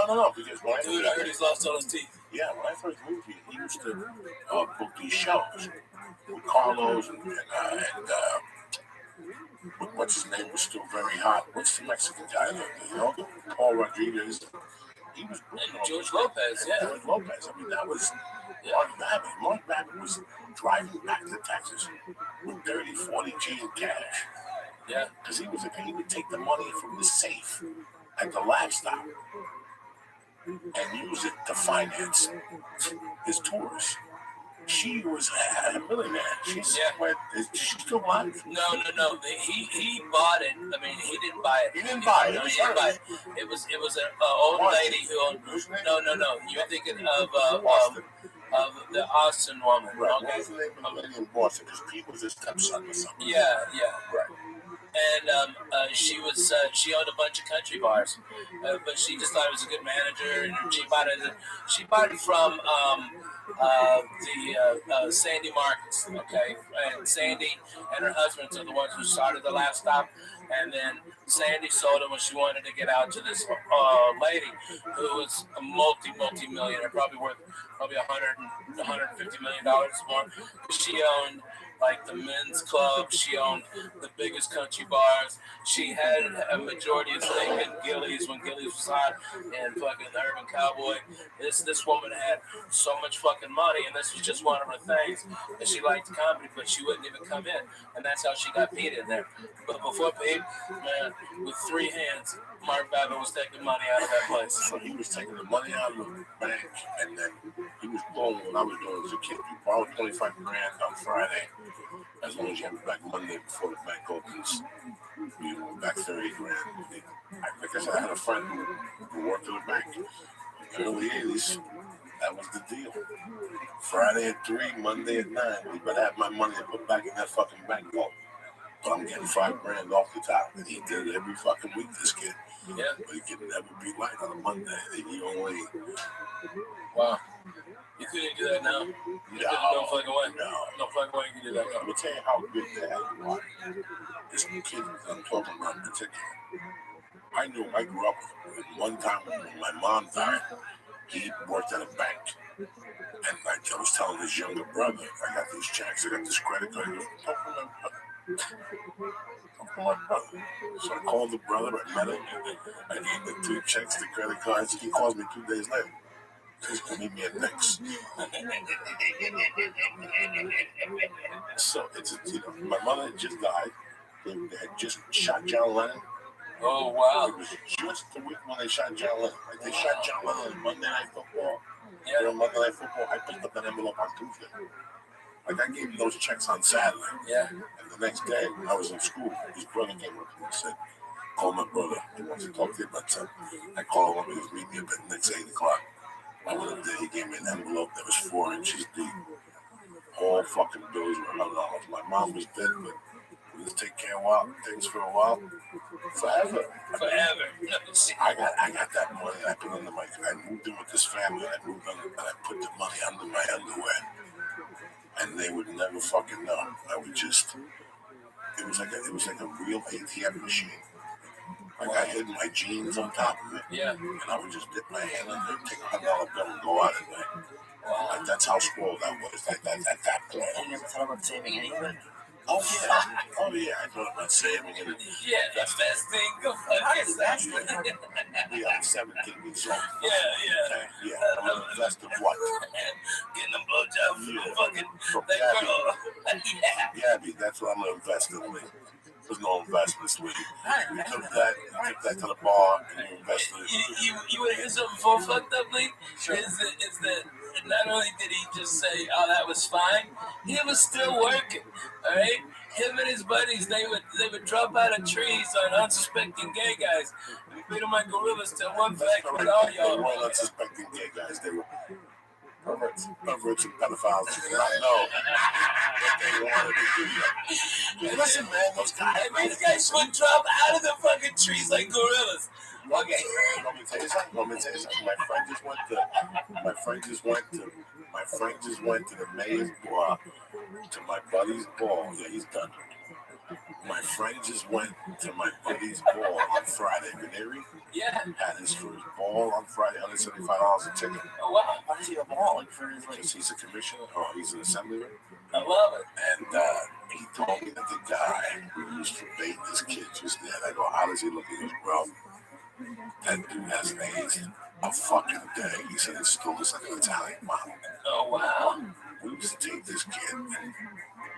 no, because when I heard he's lost all his teeth. Yeah, when I first moved here, he used to book these shows with Carlos and what's his name was still very hot. What's the Mexican guy? You know, Paul Rodriguez. He was George Lopez, yeah. George Lopez. I mean, that was Mark Babbitt. Mark Babbitt was driving back to Texas with 30, 40 G in cash. Yeah. Because he would take the money from the safe at the lab stop and use it to finance his tours. She was a millionaire. She's still alive. No. He bought it. I mean, he didn't buy it. He didn't buy it. It was an old lady who owned. No. You're thinking of the Austin woman. Right. What was the name of the lady in Boston? Because Pete was his stepson or something. Yeah. Right. and she owned a bunch of country bars, but she just thought it was a good manager, and she bought it from the Sandy Marcus, okay, and Sandy and her husband are the ones who started the last stop, and then Sandy sold it when she wanted to get out to this lady who was a multi-millionaire, probably worth probably $150 million more. She owned like the men's club. She owned the biggest country bars. She had a majority of stake in Gillies when Gillies was hot and fucking the Urban Cowboy. This woman had so much fucking money, and this was just one of her things. And she liked comedy, but she wouldn't even come in, and that's how she got Pete in there. But before Pete, man, with three hands, Mark Babbitt was taking money out of that place. So he was taking the money out of the bank, and then he was blowing when I was doing as a kid. You borrowed 25 grand on Friday, as long as you have it back Monday before the bank opens. You were back 30 grand. Like I said, I had a friend who worked at the bank in the early 80s. That was the deal. Friday at 3, Monday at 9. We better have my money to put back in that fucking bank vault. But I'm getting 5 grand off the top. And he did it every fucking week, this kid. Yeah. But he could never be light on a Monday. He only... Wow. You couldn't do that now? No fucking way. No fucking way you can do that now. Let me tell you how good that you are. This kid I'm talking about in particular. I grew up one time when my mom died. He worked at a bank. And like I was telling his younger brother, I got these checks, I got this credit card. He goes, talk to my brother. So I called the brother, I met him, I gave him the 2 checks, the credit cards. He calls me 2 days later. He's going to meet me at next. So it's, my mother had just died. They had just shot John Lennon. Oh, wow. It was just the week when they shot John Lennon. Like they shot John Lennon on Monday Night Football. Yeah. During Monday Night Football, I picked up an envelope on Tuesday. Like I gave him those checks on Saturday. Yeah. And the next day, when I was in school, his brother came up to me and said, call my brother. He wants to talk to you about something. I called him up and he was meeting me up at the next 8 o'clock. I went up there, he gave me an envelope that was 4 inches deep. All fucking bills were $100. My mom was dead, but we just take care of things for a while. Forever. I got that money. I put under my. I moved in with this family. I moved under, and I put the money under my underwear, and they would never fucking know. I would just. It was like a real ATM machine. Like I hid my jeans on top of it. Yeah. And I would just dip my hand in there, take a $100 bill, and go out at night. Like that's how spoiled I was. Like that at that point. You never thought about saving anything? Oh yeah, I thought about saving it. Yeah, that's best thing. Go fuck it. Yeah, I'm 17 years old. Yeah. Okay? Yeah, I'm gonna invest in what? Getting them blowjobs from fucking that girl. Gabby, that's what I'm gonna invest in. There's no investments with you. You took that to the bar and you invested it. You want to hear something for fucked up, Lee? Sure. Is that not only did he just say, "Oh, that was fine," he was still working. All right, him and his buddies, they would drop out of trees on unsuspecting gay guys. We beat them like gorillas till one fact with all y'all. They weren't unsuspecting gay guys. They were perverts and pedophiles who did not know what they wanted to do. Hey, listen, man, these guys would drop out of the fucking trees like gorillas. Okay. Let me tell you something. My friend just went to the mayor's bar, to my buddy's ball. Yeah, he's done. My friend just went to my buddy's ball on Friday. Canary? Yeah. Had his first ball on Friday, $175 a ticket. Oh, wow. Why does he have a ball? Because he's a commissioner, or he's an assemblyman. I love it. And he told me that the guy who used to bait this kid just did. I go, how does he look? He goes, bro, that dude hasn't aged a fucking day. He said it still looks like an Italian model. Oh, wow. We used to take this kid, and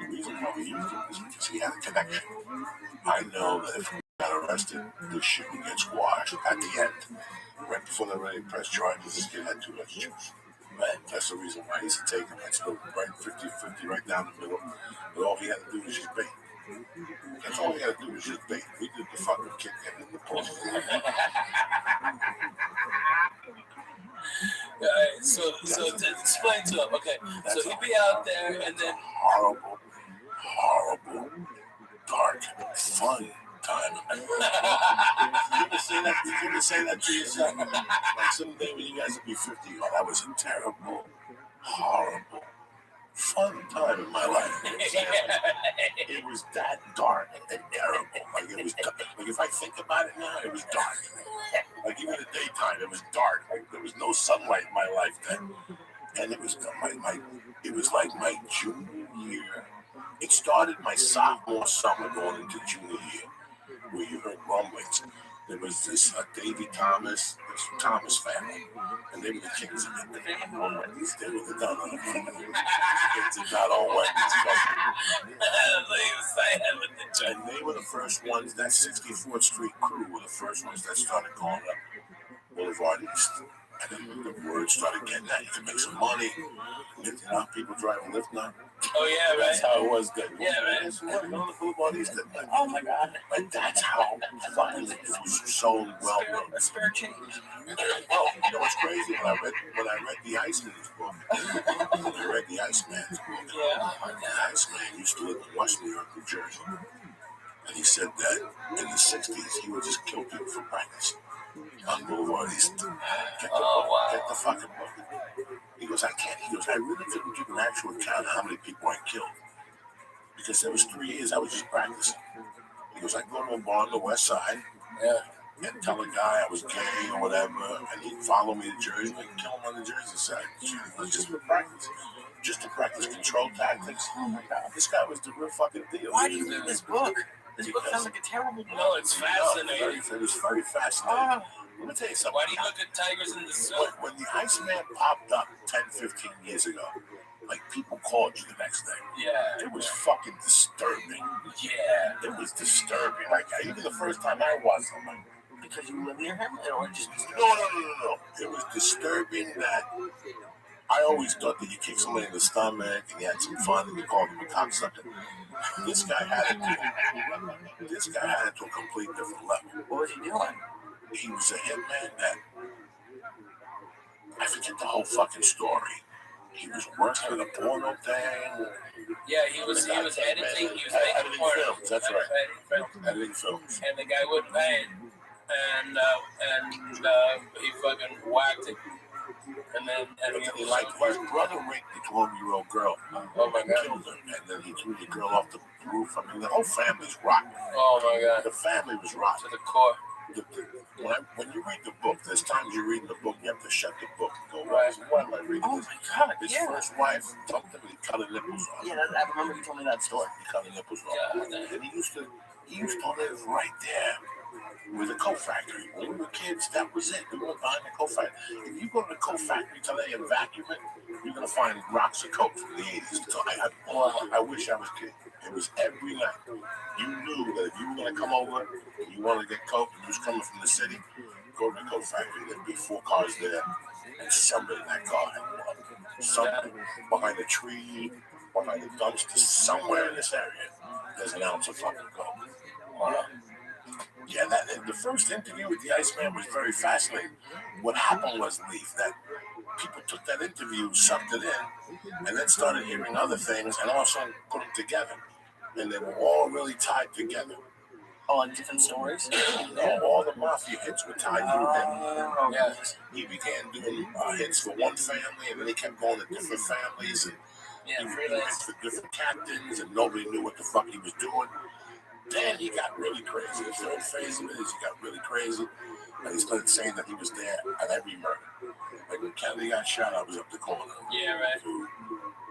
the reason why we used him is because he had a connection. I know that if we got arrested, this shit would get squashed at the end. Right before they ready to press charges, this kid had 2 left to choose. Right. That's the reason why he used to take him. That's right 50-50 right down the middle. But all he had to do was just bait. That's all he had to do was just bait. We did the fucking kick him in the post. Alright, so to explain to him, okay, so he'd be out there and then horrible, dark, fun ever say that to yourself? Like someday when you guys will be 50, oh, that was a terrible, horrible, fun time in my life. It was that dark and terrible. Like it was, like if I think about it now, it was dark. Like even in the daytime, it was dark. Like there was no sunlight in my life then, and it was it was like my junior year. It started my sophomore summer going into junior year, where you heard rumblings. There was this Davy Thomas, this Thomas family, and they were the kings of it. They were the Wendy's. They were the Dunham. They did not own Wendy's. And they were the first ones, that 64th Street crew were the first ones that started calling up Boulevard East. And then the word started getting that you can make some money. You know, people driving Lyft now. Oh yeah, right. That's how it was then. Yeah, right. That's what on the Boulevard East. Oh my God. Like that's how fucking it was so well known. A spare change. Well, you know what's crazy? When I read the Iceman's book, the Iceman used to live in West New York, New Jersey, and he said that in the '60s he would just kill people for practice on Boulevard East. Get the fucking book. He goes, I can't. He goes, I really couldn't give an actual account of how many people I killed because there was 3 years I was just practicing. He goes, I go to a bar on the West Side, and tell a guy I was gay or whatever, and he'd follow me to Jersey and kill him on the Jersey side. Just for practice. Just to practice control tactics. Oh my God. This guy was the real fucking deal. Why do you read this book? This book sounds like a terrible book. No, it's fascinating. It was very fascinating. Let me tell you something. Why do you look at tigers in the sun? When the Iceman popped up 10, 15 years ago, like people called you the next day. Yeah. It was fucking disturbing. Yeah. It was disturbing. Like even the first time I watched him, like, because you live near him, or just disturbing? No. It was disturbing that I always thought that you kicked somebody in the stomach and you had some fun and you called him a cocksucker. This guy had it to a complete different level. What was he doing? He was a hitman that I forget the whole fucking story. He was working at a porno thing. Yeah, he was editing. He was making porno. Films. That's right. Editing films. And the guy wouldn't pay him, and he fucking whacked it. And then he liked his brother raped the 12-year-old girl. Oh my God! Killed her, and then he threw the girl off the roof. I mean, the whole family's rotten. Oh my God! The family was rotten to the core. When you read the book, there's times you read the book, you have to shut the book and go, right. Why am I reading this? Oh my God, his first wife dumped him and he cut her nipples off. Yeah, I remember you told me that story. He cut her nipples off. And he used to live right there with a coat factory. When we were kids, that was it. We were behind the coat factory. If you go to the coat factory today and vacuum it, you're going to find rocks of coke from the 80s. So I wish I was kidding. It was every night. You knew that if you were going to come over and you wanted to get coke and you was coming from the city, go to the coke factory. There'd be 4 cars there, and somebody in that car had one. Somebody behind a tree, behind a dumpster, somewhere in this area, there's an ounce of fucking coke. Yeah, the first interview with the Iceman was very fascinating. What happened was, Leaf, that people took that interview, sucked it in, and then started hearing other things and also put them together. And they were all really tied together. Oh, like different stories? All the mafia hits were tied through him. Yeah. He began doing hits for one family, and then he kept going to different families, and he would do hits for different captains, and nobody knew what the fuck he was doing. Then he got really crazy. The third phase of it is he got really crazy, and he started saying that he was there at every murder. Like when Kennedy got shot, I was up the corner. Yeah, right.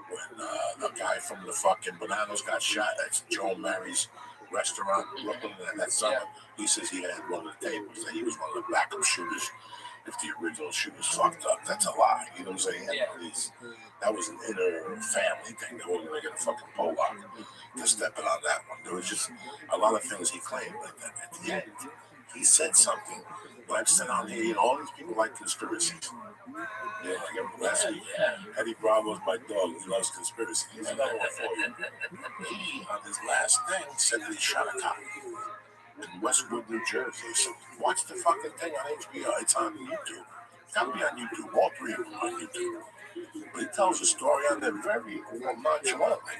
When the guy from the fucking Bananas got shot, that's Joe Mary's restaurant in Brooklyn, and that summer, he says he had one of the tables, that he was one of the backup shooters. If the original shooters fucked up, that's a lie. You know what I'm saying? That was an inner family thing. They weren't going to get a fucking Pollock to step in on that one. There was just a lot of things he claimed. But then at the end, he said something. But I've said on here, all these people like conspiracies. Like every last week, Eddie Bravo's my dog. He loves conspiracies. He's another one for you. He, on his last thing, said that he shot a cop in Westwood, New Jersey. So watch the fucking thing on HBO. It's on YouTube. It's got to be on YouTube. All 3 of them on YouTube. But he tells a story on there very nonchalantly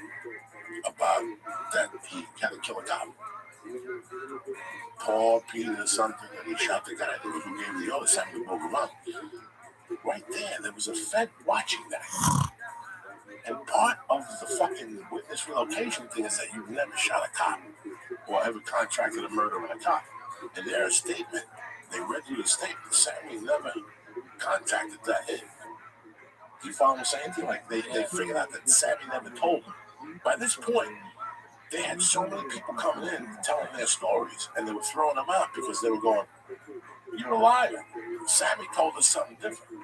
about that he had to kill a cop. Paul, Peter, or something, and he shot the guy who gave the other side of the book around. Right there was a Fed watching that. And part of the fucking witness relocation thing is that you've never shot a cop or ever contracted a murder with a cop. In their statement, they read you the statement. Sammy never contacted that hit. You follow what I'm saying? Like they figured out that Sammy never told them. By this point, they had so many people coming in telling their stories, and they were throwing them out because they were going, "You're a liar. Sammy told us something different."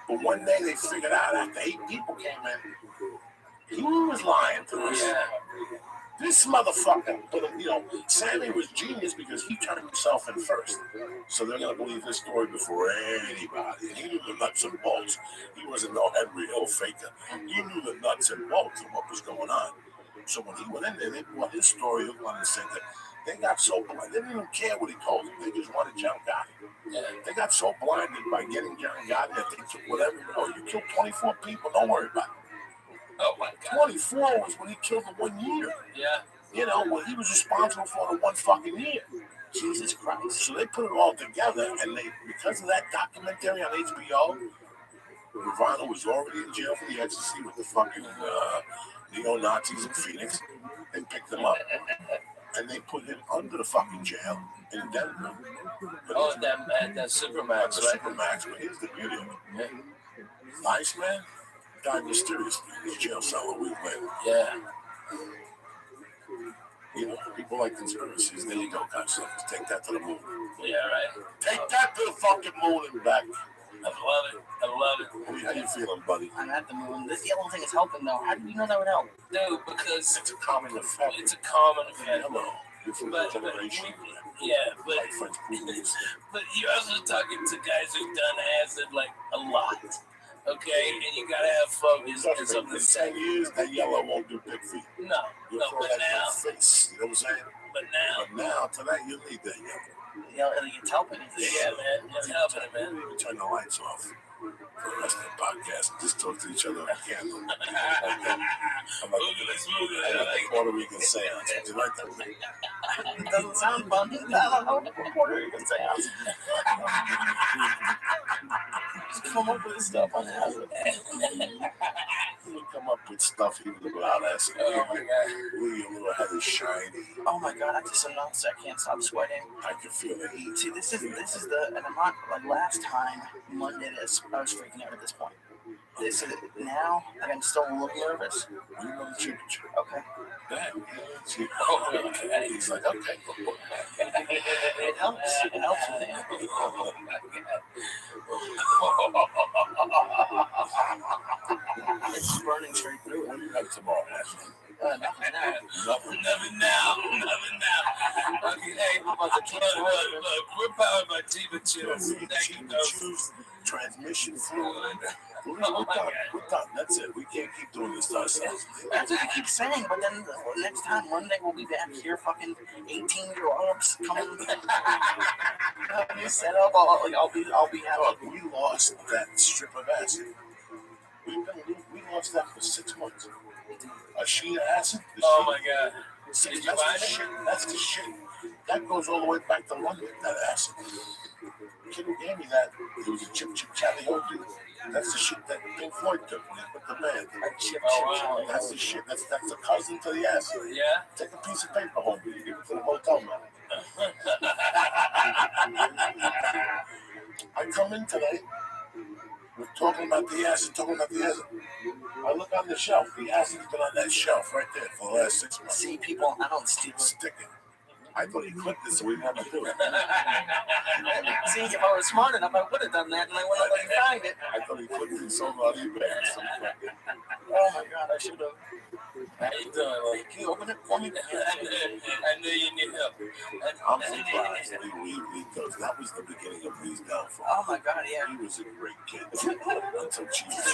But one day they figured out after 8 people came in, he was lying to us. This motherfucker, but Sammy was genius because he turned himself in first. So they're gonna believe his story before anybody. And he knew the nuts and bolts. He wasn't no Henry Hill faker. He knew the nuts and bolts of what was going on. So when he went in there, they brought his story hook, line, and sinker. They got so blind. They didn't even care what he told them. They just wanted John Gotti. They got so blinded by getting John Gotti that they took whatever. Oh, you killed 24 people. Don't worry about it. Oh my God. 24 was when he killed the 1 year. Yeah. When he was responsible for the 1 fucking year. Jesus Christ. So they put it all together, and because of that documentary on HBO, Ravana was already in jail for the ecstasy with the fucking neo-Nazis in Phoenix. They picked him up, and they put him under the fucking jail in Denver. At that Supermax, the Supermax, but here's the beauty of it. Yeah. Iceman died mysteriously in his jail cell a week later. Yeah. People like conspiracies. There you go, guys. Take that to the moon. Yeah, right. Take that to the fucking moon and back. I love it. How you feeling, buddy? I'm at the moon. This yellow thing is helping, though. How did you know that would help? Dude, because it's a common effect. Hello. You're from the generation. But you're also talking to guys who've done acid like a lot. Okay, and you gotta have focus and something to say. 10 years, that yellow won't do big feet. No, but now. Face, you know what I'm saying? But now, tonight, you need that yellow. It's helping. Yeah, man. It's helping it, man. We turn the lights off for the rest of the podcast and just talk to each other on candle. I'm like Puerto Rican seance. Would you like that? It doesn't sound fun. I don't know Puerto Rican seance. Just come up with stuff on acid. We come up with stuff even without acid. Oh my God. Your little head is shiny. Oh my God, I just announced I can't stop sweating. I can feel the heat. See, this is and I'm not like last time Monday. I was freaking out at this point. This is now. I'm still a little nervous. You know the temperature. Okay. He's like, okay. It helps. It helps with it. It's running straight through. What do you have tomorrow, Ashley? Nothing now. Okay, hey, look, we're powered by Tiva Chews. Transmission fluid. We're done. That's it. We can't keep doing this to ourselves. That's what you keep saying, but then next time, Monday, we'll be back here, fucking 18-year-olds coming. You set up, I'll be out. We lost that strip of acid. We lost that for 6 months. A sheet of acid? Oh my God. That's the shit. That goes all the way back to London, that acid. The kid who gave me that, it was a Chip Charlie dude. That's the shit that Pink Floyd took with the band. That's the shit. That's the cousin to the acid. Yeah. Take a piece of paper home and you give it to the hotel man. I come in today. We're talking about the acid. I look on the shelf. The acid's been on that shelf right there for the last 6 months. See, people, I don't steal it. Stick it. I thought he clipped it so we didn't have to do it. See, if I was smart enough, I would have done that, and I would have let you find it. I thought he clipped it so on eBay. Oh my God, I should have. How you doing? Can you open it for me? I knew you need help. I'm surprised because that was the beginning of Lee's downfall. Oh my God, yeah. He was a great kid until Chiba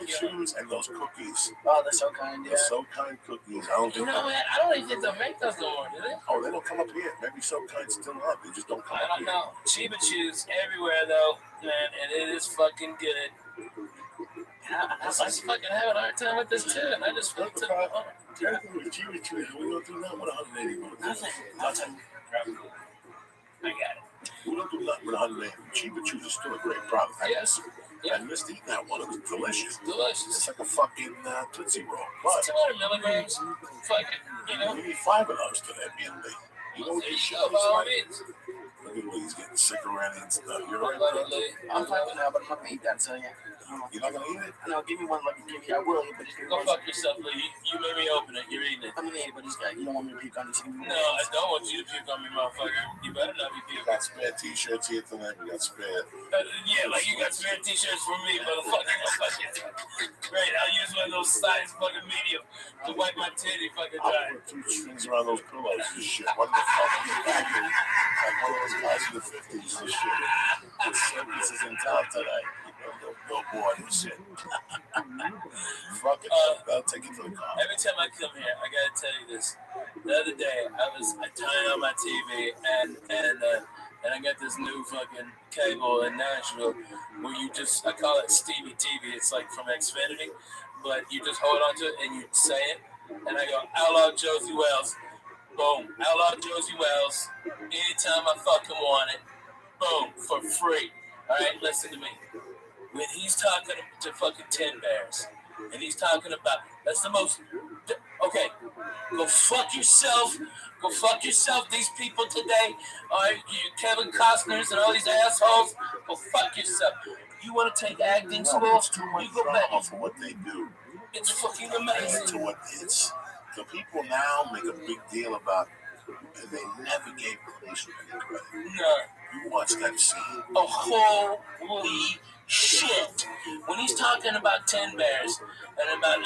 Chews and those cookies. Oh, they're so kind, yeah. They're so kind cookies. You know what? I don't even think they'll make those no more, do they? Oh, they don't come up here. Maybe so kind still up. They just don't come up here. I don't know. Chiba Chews everywhere though, man, and it is fucking good. I was fucking having a hard time with this too, and I just felt it. Cheaper Chews. We don't do nothing with 180 bucks. Nothing. I got it. We don't do nothing with 180. Cheaper Chews is still a great product. Yes. I missed eating that one. It was delicious. Delicious. It's like a fucking Tootsie Roll. It's 200 milligrams. Fucking, you know. You need 5 of those today, B&B. You know what you should by all means. Look at Lee's getting sick already and stuff. You're right, I'm fine with that, but I'm not gonna eat that, so yeah. You're not gonna eat it? No, give me one. Like, I will, but just go fuck yourself, Lee. You made me open it. You're eating it. I'm gonna eat it, but this guy, you don't want me to puke on this. No, I don't want you to puke on me, motherfucker. You better not be puking. Got spare t-shirts here tonight. We got spare. Yeah, like you got spare t-shirts for me, motherfucker. Great, I'll use one of those size fucking medium to wipe my titty fucking dry. I'll put 2 strings around those pillows and shit. What the fuck is that? Like one of those guys in the 50s and shit. The service is in town today. Go board and shit. Fuck it. I'll take it to the car. Every time I come here, I gotta tell you this. The other day, I turned on my TV and I got this new fucking cable in Nashville where you just, I call it Stevie TV. It's like from Xfinity, but you just hold on to it and you say it. And I go, Outlaw Josie Wells. Boom. Outlaw Josie Wells. Anytime I fucking want it. Boom. For free. All right, listen to me. When he's talking to fucking 10 Bears, and he's talking about, that's the most, okay, go fuck yourself. Go fuck yourself, these people today. All right, you Kevin Costners and all these assholes. Go fuck yourself. You want to take acting school? You go back. For what they do. It's fucking amazing. To what it's, the people now make a big deal about, and they never gave police any credit. No. You watch that scene. Oh, holy shit. When he's talking about 10 Bears and about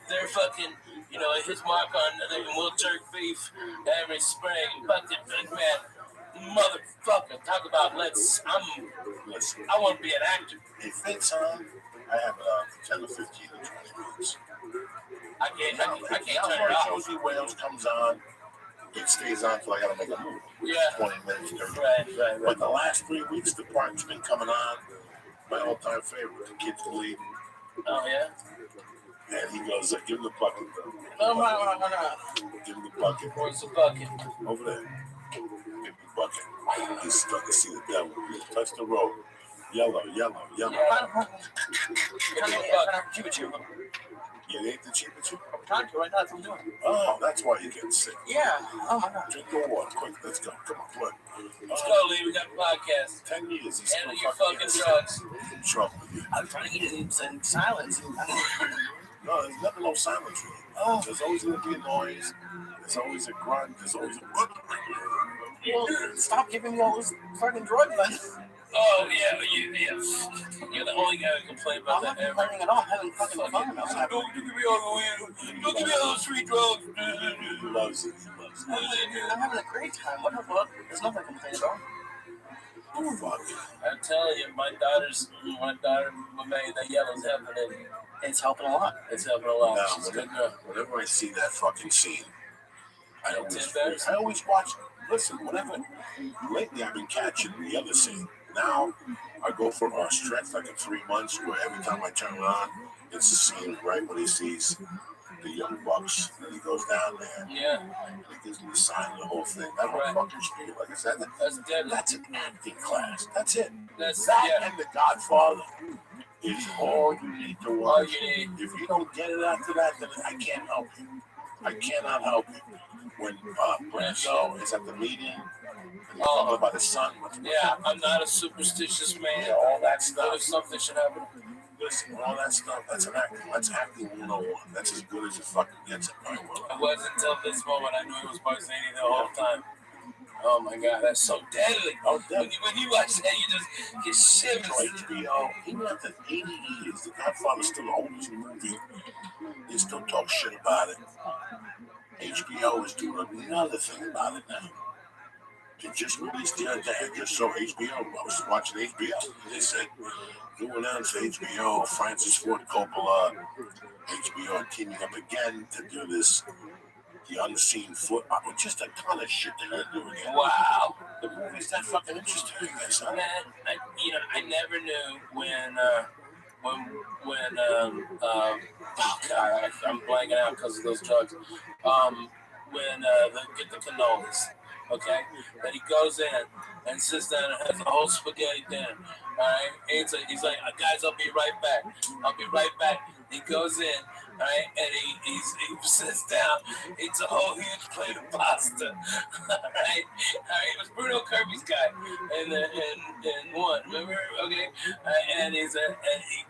their fucking, you know, his mark on the will jerk beef every spring, fucking big man, motherfucker, talk about listen, I want to be an actor. If it's on, I have it on for 10 or 15 or 20 minutes. I can't turn it off. Josie Wales comes on. It stays on till I gotta make a move. Yeah. 20 minutes, 30 minutes. Right. But the last 3 weeks, the part's been coming on. My all-time favorite, the Kids Believe. Oh, yeah? And he goes, give him the bucket. No. Give him the bucket. Where's the bucket? Over there. Give him the bucket. He's stuck to see the devil. Touch the road. Yellow. Keep it cheap. You ain't the cheaper too? I'm trying to right now. That's what I'm doing. Oh, that's why you're getting sick. Yeah. Oh my God. Drink the water, quick. Let's go. Come on, quick. Let's go, Lee. We got a podcast. 10 years. He's Handle still your fucking drugs. In trouble. I'm trying to eat it in silence. No, there's never no silence. Oh, there's always going to be a noise. There's always a grunt. There's always a... Well, stop giving me all those fucking drugs, then. Oh, yeah, but you're the only guy who complain about that ever. I'm not complaining at all. I'm having fucking fun. Don't give me all the weed. Don't give me all those free drugs. He loves it. I'm having a great time. What the fuck? There's nothing to complain about. Oh, fuck. I'm telling you, my daughter made that yellow's helping it. It's helping a lot. It's helping a lot. Now, She's a good girl. whenever I see that fucking scene, I always watch. Listen, lately I've been catching the other scene. Now I go for a stretch like in 3 months where every time I turn around, it's a scene right when he sees the young bucks and he goes down there. Yeah. And he gives me the sign of the whole thing. That whole fucking spiel, like I said, that's an acting class. That's it. And The Godfather is all you need to watch. If you don't get it after that, then I can't help you. I cannot help you. When Brando is at the meeting, and he's talking about his son. Yeah, I'm not a superstitious man. Yeah, all that stuff. If something should happen. Listen, all that stuff, that's an acting. That's acting 101. That's as good as it fucking gets in my world. It wasn't until this moment I knew it was Barzani the whole time. Oh my God, that's so deadly. Oh, deadly. When you watch that, you just get shivers. HBO, even after 80 years, The Godfather's still the oldest movie. They still talk shit about it. HBO is doing another thing about it now. They just released the other day. I just saw HBO. I was watching HBO. They said, new announce HBO, Francis Ford Coppola, HBO teaming up again to do this, the unseen foot. Just a ton of shit they're going to do again. Wow. The movie's that fucking interesting, I guess. Huh? Man, I never knew when oh God, I'm blanking out because of those drugs. When they get the cannolis, okay, that he goes in and sits down and has a whole spaghetti dinner. All right, he's like, guys, I'll be right back. I'll be right back. He goes in, all right, and he sits down, eats a whole huge plate of pasta. All right, it was Bruno Kirby's guy, and one, remember? Okay, and he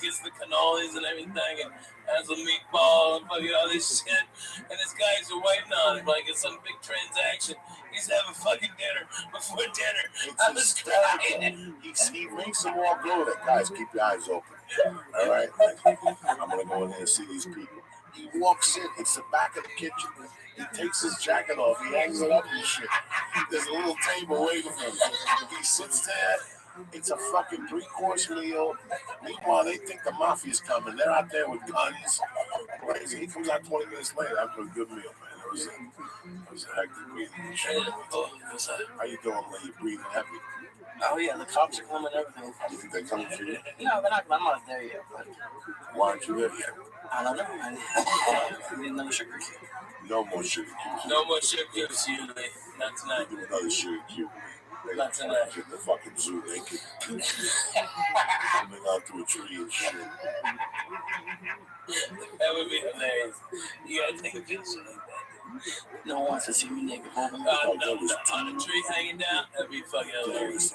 gets the cannolis and everything, and has a meatball and fucking all this shit, and this guy's waiting on him like it's some big transaction. He's having fucking dinner before dinner. I was crying. He makes them all go there. Guys, keep your eyes open. All right? I'm going to go in there and see these people. He walks in. It's the back of the kitchen. He takes his jacket off. He hangs it up and shit. There's a little table waiting for him. He sits there. It's a fucking 3-course meal. Meanwhile, they think the mafia's coming. They're out there with guns. He comes out 20 minutes later after a good meal, man. It was a hectic breathing. How you doing, man? You breathing heavy? Oh yeah, the cops are coming and everything. You think they're coming for you? No, they're not. I'm not there yet. But why aren't you there yet? I don't know. I need another sugar cube. No more sugar cubes. No more sugar cubes, you. Not tonight. Do another sugar cube. Not tonight. Get the fucking zoo naked. Coming out to a tree and shit. That would be hilarious. You gotta take a picture like that. No one wants to see me naked. No, on a tree hanging down, that'd be fucking hilarious.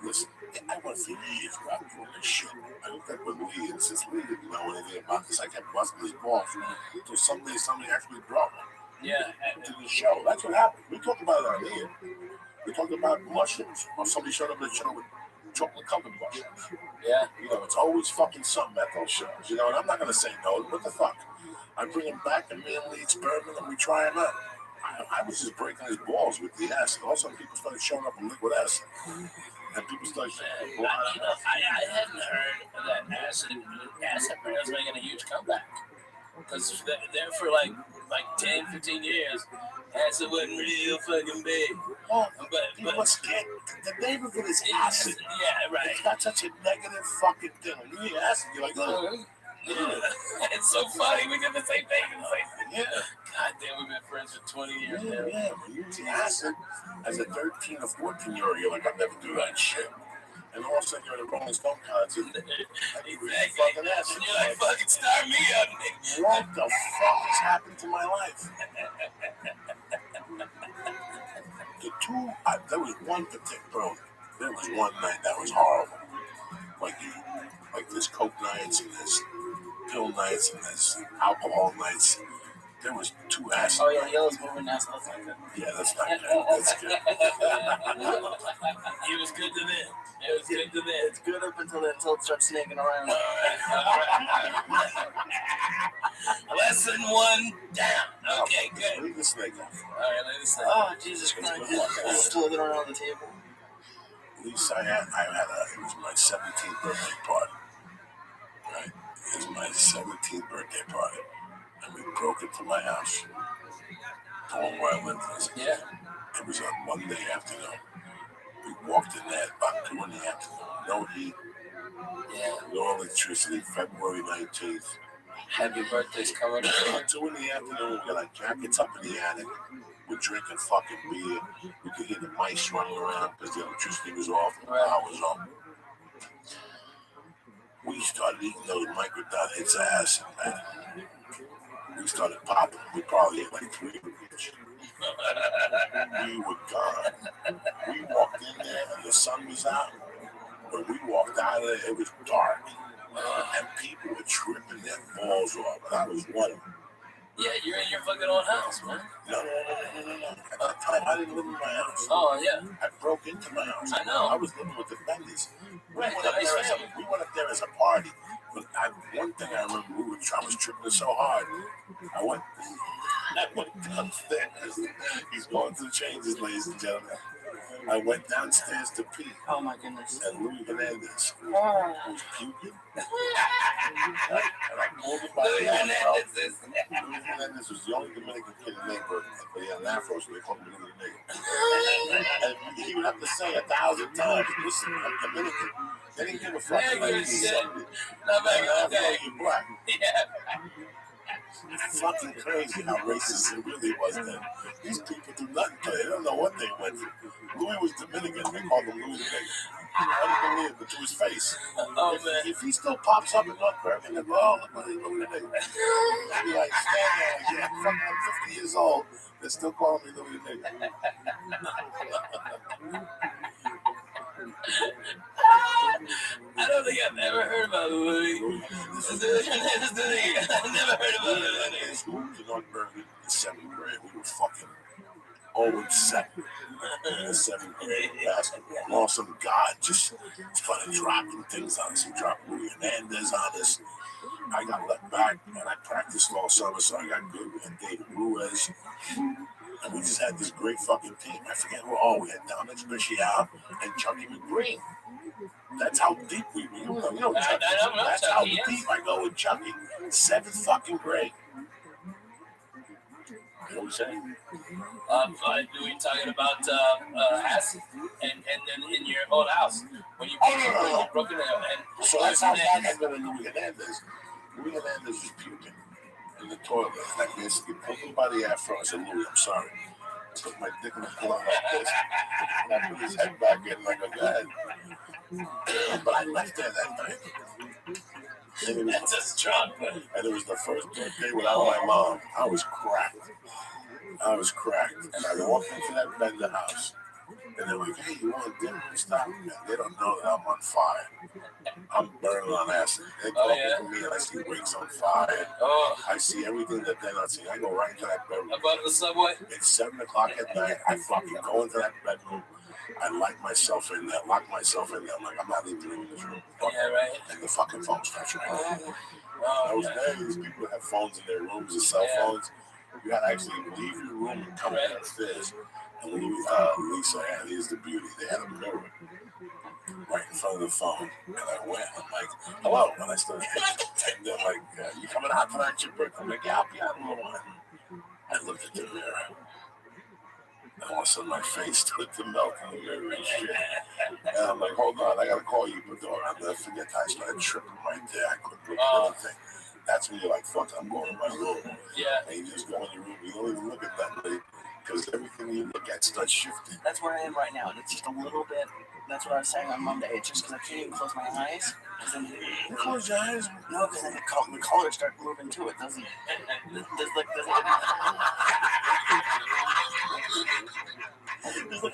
Listen, I went for years without doing this shit. I looked at with Lee, and since Lee didn't know anything about this, I kept busting his balls. Until someday somebody actually brought one. Yeah. To the show. That's what happened. We talked about it on here. We talked about mushrooms. Or somebody showed up at the show with chocolate covered mushrooms. Yeah. You know, it's always fucking something at those shows. You know, and I'm not going to say no. What the fuck? I bring him back and me and Lee experiment and we try him out. I was just breaking his balls with the acid. Also, people started showing up with liquid acid. And people started saying, I hadn't heard of that acid was making a huge comeback. Because there for like 10, 15 years, acid wasn't real fucking big. Oh, but what's scared? The neighborhood is acid. Yeah, right. It's not such a negative fucking thing. When you hear acid, you're like, oh. Yeah. It's so funny. We did the same thing. Yeah. God damn, we've been friends for 20 years now. Yeah. When you see acid as a 13 or 14-year-old, you're like, I'll never do that shit. And all of a sudden, you're at a Rolling Stone concert. Exactly. Fucking acid. And you're like, fucking start me up, nigga. What the fuck has happened to my life? There was one particular, there was one night that was horrible. Like there's coke nights and there's pill nights and there's alcohol nights. There was 2 acid. Oh yeah, Yellow's moving now, so that's not good. Yeah, that's not good. That's good. It was good to them. It's good up until it starts snaking around. All right. Lesson 1 down. Okay, good. Leave the snake out. All right, let me snake. Oh, Jesus Christ. Slithering around the table. Lisa, it was my 17th birthday party. Right? It was my 17th birthday party. And we broke into my house. The one where I lived. Yeah. It was on Monday afternoon. We walked in there about 2 in the afternoon. No heat. Yeah. No electricity. February 19th. Happy birthday's coming up. 2 in the afternoon. We got our jackets up in the attic. We're drinking fucking beer. We could hear the mice running around because the electricity was off. The power was on. We started eating those microdot hits ass, man. We started popping. We probably ate like 3 of each. We were gone. We walked in there and the sun was out. When we walked out of there, it was dark. And people were tripping their balls off. And I was one of them. Yeah, you're in your fucking own house, man. No. At that time, I didn't live in my house. Oh, yeah. I broke into my house. I know. I was living with the Bendis. We Right, went up there as a party. But one thing I remember, I was tripping so hard. I went downstairs. He's going through changes, ladies and gentlemen. I went downstairs to pee. Oh my goodness. And Louis Hernandez was puking. And I pulled him by the ass. Louis Hernandez was the only Dominican kid in the neighborhood, but he had an afro, so they called him Louis Nigga. And he would have to say 1,000 times, listen, I'm Dominican. They didn't give a fuck in 1970. You're black. It's fucking crazy how racist it really was then. These people do nothing to it. They don't know what they went through. Louis was Dominican. They called him Louis the Nigga. Unbelievable to his face. If he still pops up in North Bergen, they go, oh, look what he's Louis the Nigga. I'd be like, stand there like, yeah, fucking, I'm 50 years old. They're still calling me Louis the Nigga. I don't think I've ever heard about Louis. I've never heard about Louis. We moved to North Bergen in 7th grade. We were fucking 0-7 in the 7th grade basketball. Awesome God just started dropping things on us. He dropped Louis Hernandez on us. I got let back, and I practiced all summer, so I got good with David Ruiz. And we just had this great fucking team. I forget who all we had. Dominic Special and Chucky McGreen. That's how deep we were. You know Chucky. That's how deep I go with Chucky. 7th fucking grade. You know what I'm saying? We were talking about acid and then in your old house when you broke it down. So that's how bad I got into Louis Hernandez. Louis Hernandez was puking in the toilet. And I basically pulled him by the afro. I said, Louis, I'm sorry. I put my dick in the corner like this. And I put his head back in and I go, go ahead. But I left there that night. That's a strong one. And it was the first birthday without my mom. I was cracked. And I walked into that bed in the house. And they're like, hey, you want dinner and stuff? And they don't know that I'm on fire. I'm burning on acid. They go up to me and I see wings on fire. I see everything that they're not seeing. I go right into that bedroom. Above the subway? It's 7 o'clock at night. I fucking go into that bedroom. I lock myself in there. I'm like, I'm not leaving this room. Yeah, right. And the fucking phone starts ringing. Those days, people have phones in their rooms, the cell phones. You gotta actually leave your room and come downstairs. And Lisa, here's the beauty. They had a mirror right in front of the phone. And I went, I'm like, hello. And I started and they're like, you coming out tonight, your birthday? I'm like, yeah, I'll be out in a little while. I looked at the mirror. And all of a sudden, my face started to melt in the mirror and shit. And I'm like, hold on, I gotta call you, Bador. I'll never forget how I started tripping right there. I couldn't look at anything. That's when you're like, fuck, I'm going to my room. Yeah. And you just go in your room. You don't even look at that lady because everything you look at starts shifting. That's where I am right now. And it's just a little bit, that's what I was saying on Monday. It's just because I can't even close my eyes. Then, you close your eyes? No, because then the colors start moving too. It doesn't. There's like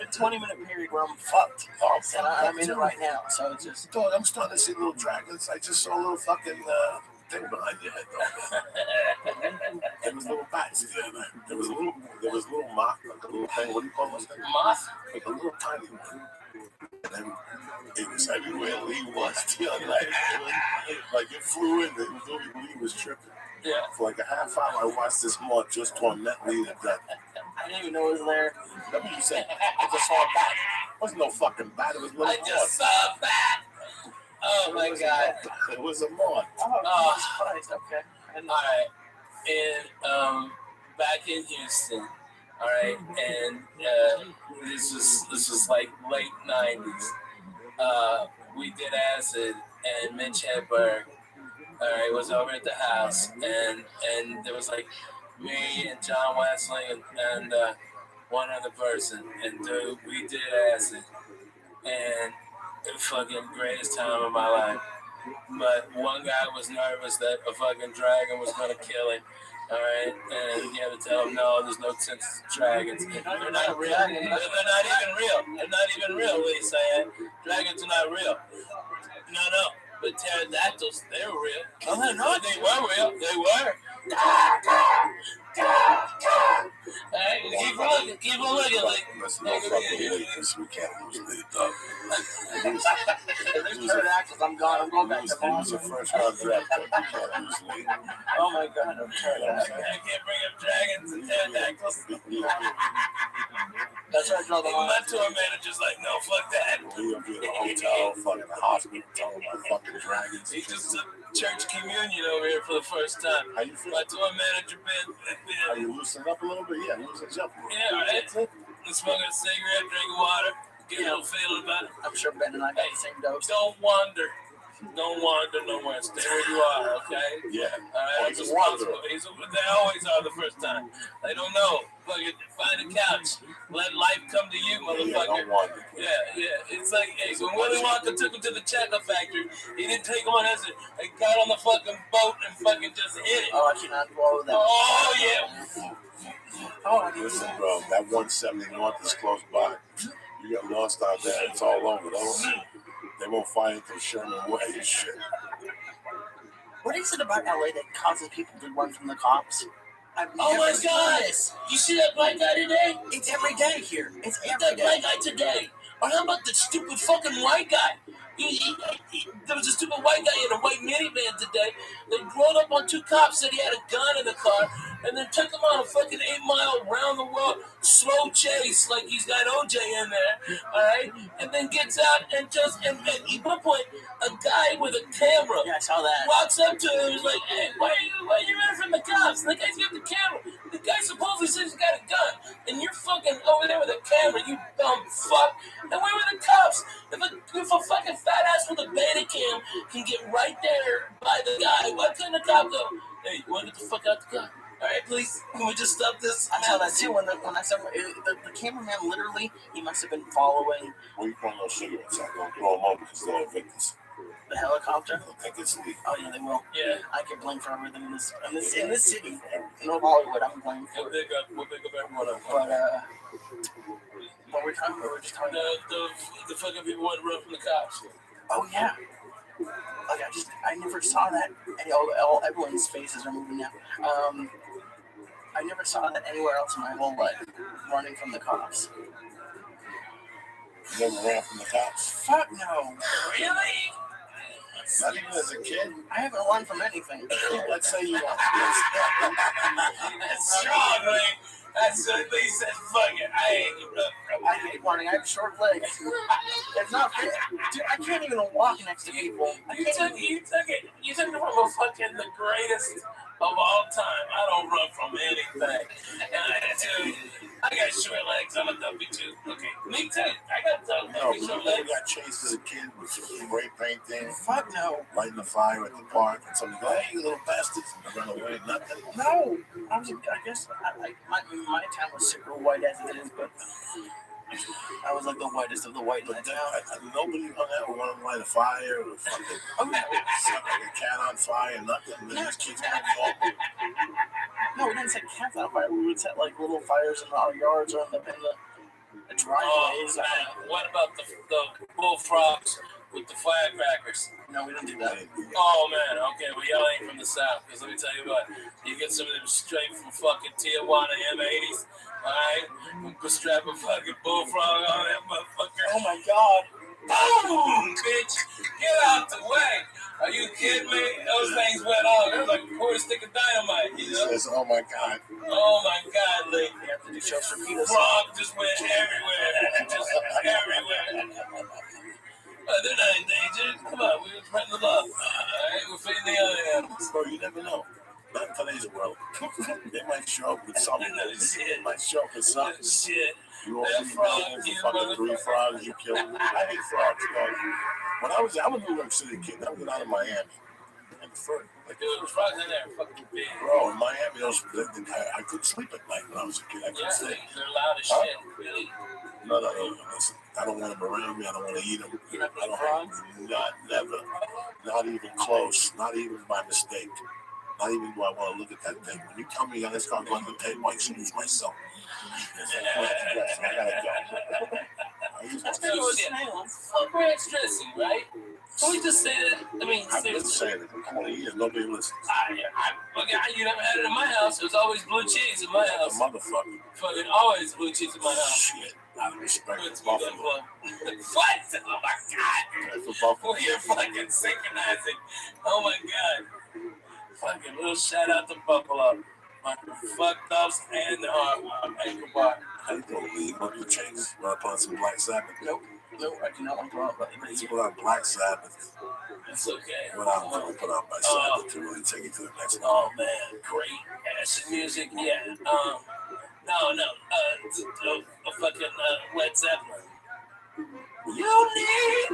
a 20-minute period where I'm fucked. And I'm in it right now. So it's just. Dog, I'm starting to see little dragons. I just saw a little fucking thing behind your head, dog. There was little bats the other night. There was a little moth, like a little thing. What do you call those things? Moth? Like a little tiny one. And then it was everywhere Lee was the other night. Like it flew in. Lee was tripping. Yeah. For like a half hour, I watched this moth just torment Lee to death. I didn't even know it was there. That's what you said. I just saw a bat. It wasn't no fucking bat. It was a little moth. I just saw a bat. Oh my God. It was a moth. Oh, Christ. Okay. All right. And back in Houston. All right, and this was like late 90s. We did acid, and Mitch Hedberg, all right, was over at the house, and there was like me and John Wesley and one other person, and dude, we did acid, and the fucking greatest time of my life. But one guy was nervous that a fucking dragon was gonna kill him. All right, and you have to tell them, no, there's no sense of dragons. They're not real. They're not even real. They're not even real, what he's saying. Dragons are not real. No. But pterodactyls, they were real. Oh, no, they were real. They were. All right, keep on looking. Like, listen, no fucking Lee, because we can't lose Lee, dog. Pterodactyls, I'm gone. I'm going back to Boston. It was a first-round draft pick. We can't lose Lee. Oh, my God. I can't bring up dragons and pterodactyls. That's where I draw the line. My tour manager's like, no, fuck that. We'll be in a hotel, fucking the hospital, talking about fucking dragons. He just took church communion over here for the first time. How you feel? My tour manager been. Are you loosening up a little bit? Yeah, loosening up. Yeah, right. Smoking a cigarette, drinking water, get a little feeling about it. I'm sure Ben and I got the same dose. Don't wander. Don't wander nowhere. Stay where you are, okay? Yeah. All right, that's responsible. They always are the first time. They don't know. Fucking find a couch. Let life come to you, motherfucker. Yeah. It's like, hey, when Willy Wonka took him to the chocolate factory, he didn't take him on as he got on the fucking boat and fucking just hit it. Oh, I cannot follow that. Oh, yeah. Oh, listen, bro, that 170 North is close by. You get lost out there, it's all over. They won't find it till Sherman Way and shit. What is it about LA that causes people to run from the cops? Oh my God! You see that black guy today? It's every day here. It's every that day. Black guy today. Or how about the stupid fucking white guy? There was a stupid white guy in a white minivan today. They rolled up on two cops, said he had a gun in the car, and then took him on a fucking 8-mile round the world slow chase like he's got OJ in there, all right? And then gets out and just, and at one point, a guy with a camera walks up to him and is like, hey, why are you running from the cops? And the guy's got the camera. The guy supposedly says he's got a gun, and you're fucking over there with a camera, you dumb fuck. And where were the cops? If a fucking fat ass with a beta cam can get right there by the guy, why couldn't the cop go, hey, you want to get the fuck out the car? All right, please, can we just stop this? I saw that too when I saw the cameraman literally, he must have been following. Where you putting those cigarettes at? Don't throw them over because they'll evict us. The helicopter? I think it's legal. Oh yeah, they will. Yeah. I get blamed for everything in this city. In Hollywood, I'm blamed for it. We'll pick up everyone up. But what we're talking about, the fucking people want to run from the cops. Oh yeah. Like I never saw that. And everyone's faces are moving now. I never saw that anywhere else in my whole life. Running from the cops. You never ran from the cops? Fuck no. Really? Not even as a kid. I haven't run from anything. Let's say you want. That's strong, man. That's what they said. Fuck it. I hate running. I have short legs. It's not fair. Dude, I can't even walk next to people. You took it from a fucking the greatest of all time. I don't run from anything. And I got short legs. I'm a dumpy too. Okay, me too. I got dumpy short legs. You got chased as a kid with spray paint thing. Fuck no. Lighting the fire at the park, and somebody go, "Hey, you little bastards!" and run away. Nothing. No, I guess my town was super white as it is, but I was like the whitest of the white in that town. Nobody hung out with one of them light a fire or fucking set like a cat on fire, nothing. And then these kids got involved. No, we didn't set cats on fire. We would set like little fires in our yards or in the driveways. What about the bullfrogs with the firecrackers? No, we didn't do that. Oh man, okay, well y'all ain't from the south, because let me tell you what, you get some of them straight from fucking Tijuana M80s, alright? Strap a fucking bullfrog on that motherfucker. Oh my god. Boom, bitch! Get out the way! Are you kidding me? Those things went off. It was like a quarter stick of dynamite, you know? He says, oh my god. Oh my god, Lee. You have to do shows for Peter. Frog just went everywhere. Just everywhere. They're not endangered. Come on, we were spreading the love. Alright, we're feeding the other animals. Bro, you never know. Not in today's world. They might show up with something. They might show up with something. Shit. You also need fucking 3 frogs you killed. I hate frogs, dog. When I was a New York City kid, I was out of Miami. And dude, the frogs in there are fucking big. Bro, in Miami, I couldn't sleep at night when I was a kid. I couldn't sleep. They're loud as shit. Really? No. Listen, I don't want them around me. I don't want to eat them. You're not playing frogs? Never. Not even close. Not even by mistake. Not even do I want to look at that thing. When you tell me I start going to the table, I excuse myself. I gotta go. That's pretty fuck ranch dressing, right? Can we just say that? I mean, I've been saying it for 20 years. Nobody listens. You never had it in my house. There's always blue cheese in my house. Motherfucker. Fucking always blue cheese in my house. Shit. Out of respect for Buffalo. What? Oh my god. Well, you're fucking synchronizing. Oh my god. Fucking little shout out to Buffalo. My fucked ups and the ankle bar. How you doing, Lee? You want to change? Want to put on some Black Sabbath? Nope, I do not want to put on Black Sabbath. Let's put on Black Sabbath. It's okay. What I'm going to put on by Sabbath to really take it to the next level. Oh man, great acid music. Yeah. Fucking Led Zeppelin. You need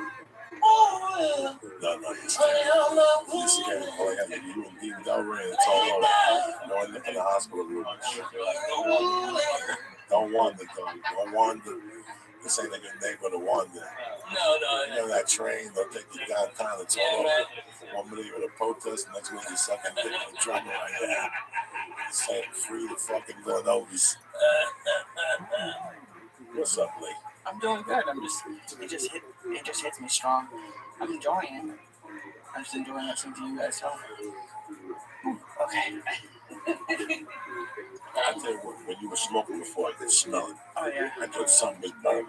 more. No, you're scared. You're scared. All I got to you and Dean Delray, and it's all over. No one in the hospital room. Don't wander, though. Don't wander. This ain't a good neighbor to wander. No. You know that train, they'll take you downtown, it's all over. 1 minute you're at a protest, next minute you're sucking dick in the drummer right there. Saying free the fucking Villanovis. What's up, Lee? I'm doing good. It just hits me strong. I'm enjoying it. I'm just enjoying listening to you guys talk. Okay. I tell you what, when you were smoking before, I could smell it. Oh yeah. I thought something was burning.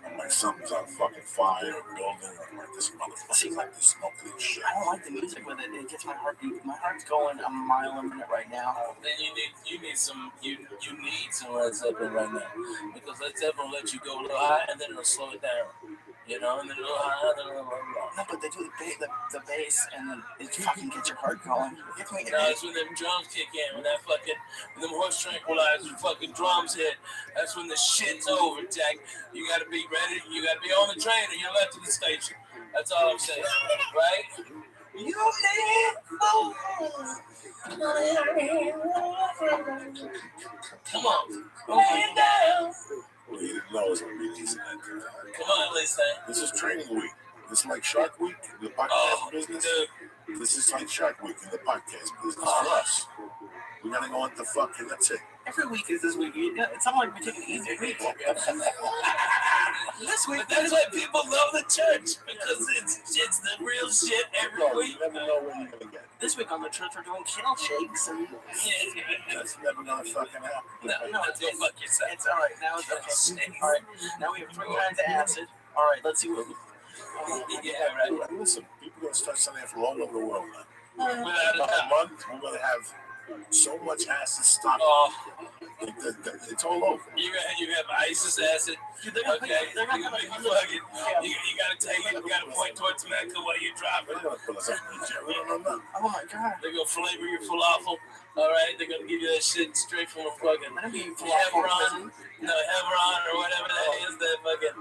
I'm like, something's on fucking fire or building. I'm like, this motherfucker's like this smoking and shit. I don't like the music with it. It gets my heart beat. My heart's going a mile a minute right now. Then you need some Led Zeppelin right now, because Led Zeppelin will let you go a little high and then it'll slow it down. You know, and then a little high, then a little low. No, but they do the bass, and then it fucking gets your heart going. It's when them drums kick in, when them horse tranquilizer fucking drums hit. That's when the shit's over, Jack. You gotta be ready. You gotta be on the train, or you're left to the station. That's all I'm saying, right? You need come on, lay it down. Well, you didn't know it was going to be decent. Come on, listen. This is training week. This is like Shark Week in the podcast business. Dude. This is like Shark Week in the podcast business for us. We're going to go into fucking, that's it. Every week is this week. It's not like we're taking it easy week. This week. But that's why people love the church, because it's the real shit every week. You never know where you're going to get. This week on the church, we're doing kale shakes. And that's never going to fucking happen. No, it's going to fuck yourself. It's all right. Now it's okay. All right. Now we have 3 kinds of acid. All right. Let's see what we right. Listen, people are going to start sending it from all over the world now. Without About a month, we're going to have so much acid stock. It's all over. You have ISIS acid. Okay. You gotta take it. You gotta point towards Mecca while you're driving. Oh my god. They're gonna flavor your falafel. All right. They're gonna give you that shit straight from a fucking Hebron. No, Hebron or whatever that is. That fucking.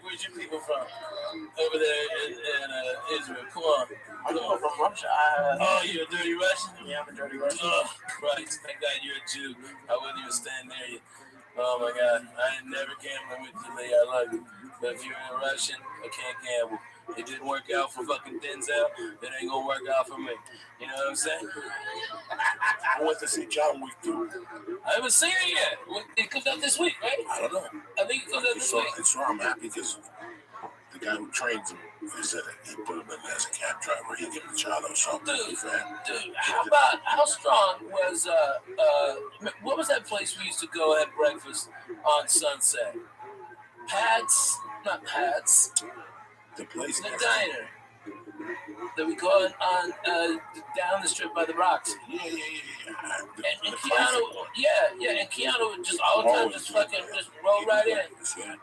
Where's your people from? Over there in Israel. Come on. I'm from Russia. You're a dirty Russian? Yeah, I'm a dirty Russian. Oh, Christ. Thank God you're a Jew. I wouldn't even stand near you. Oh my God. I ain't never gambling with you, Lee. I love you. But if you're a Russian, I can't gamble. It didn't work out for fucking Denzel. It ain't gonna work out for me. You know what I'm saying? I went to see John Wick 2. I haven't seen it yet. It comes out this week, right? I don't know. I think it comes out this week. It's wrong. I'm happy because the guy who trains him, he said he put him in as a cab driver. He gave him a child or something. Dude, how strong was what was that place we used to go have breakfast on Sunset? Not Pat's. The place. The diner that we go on down the strip by the rocks. Yeah. And Keanu, and Keanu would just all the time just roll right in.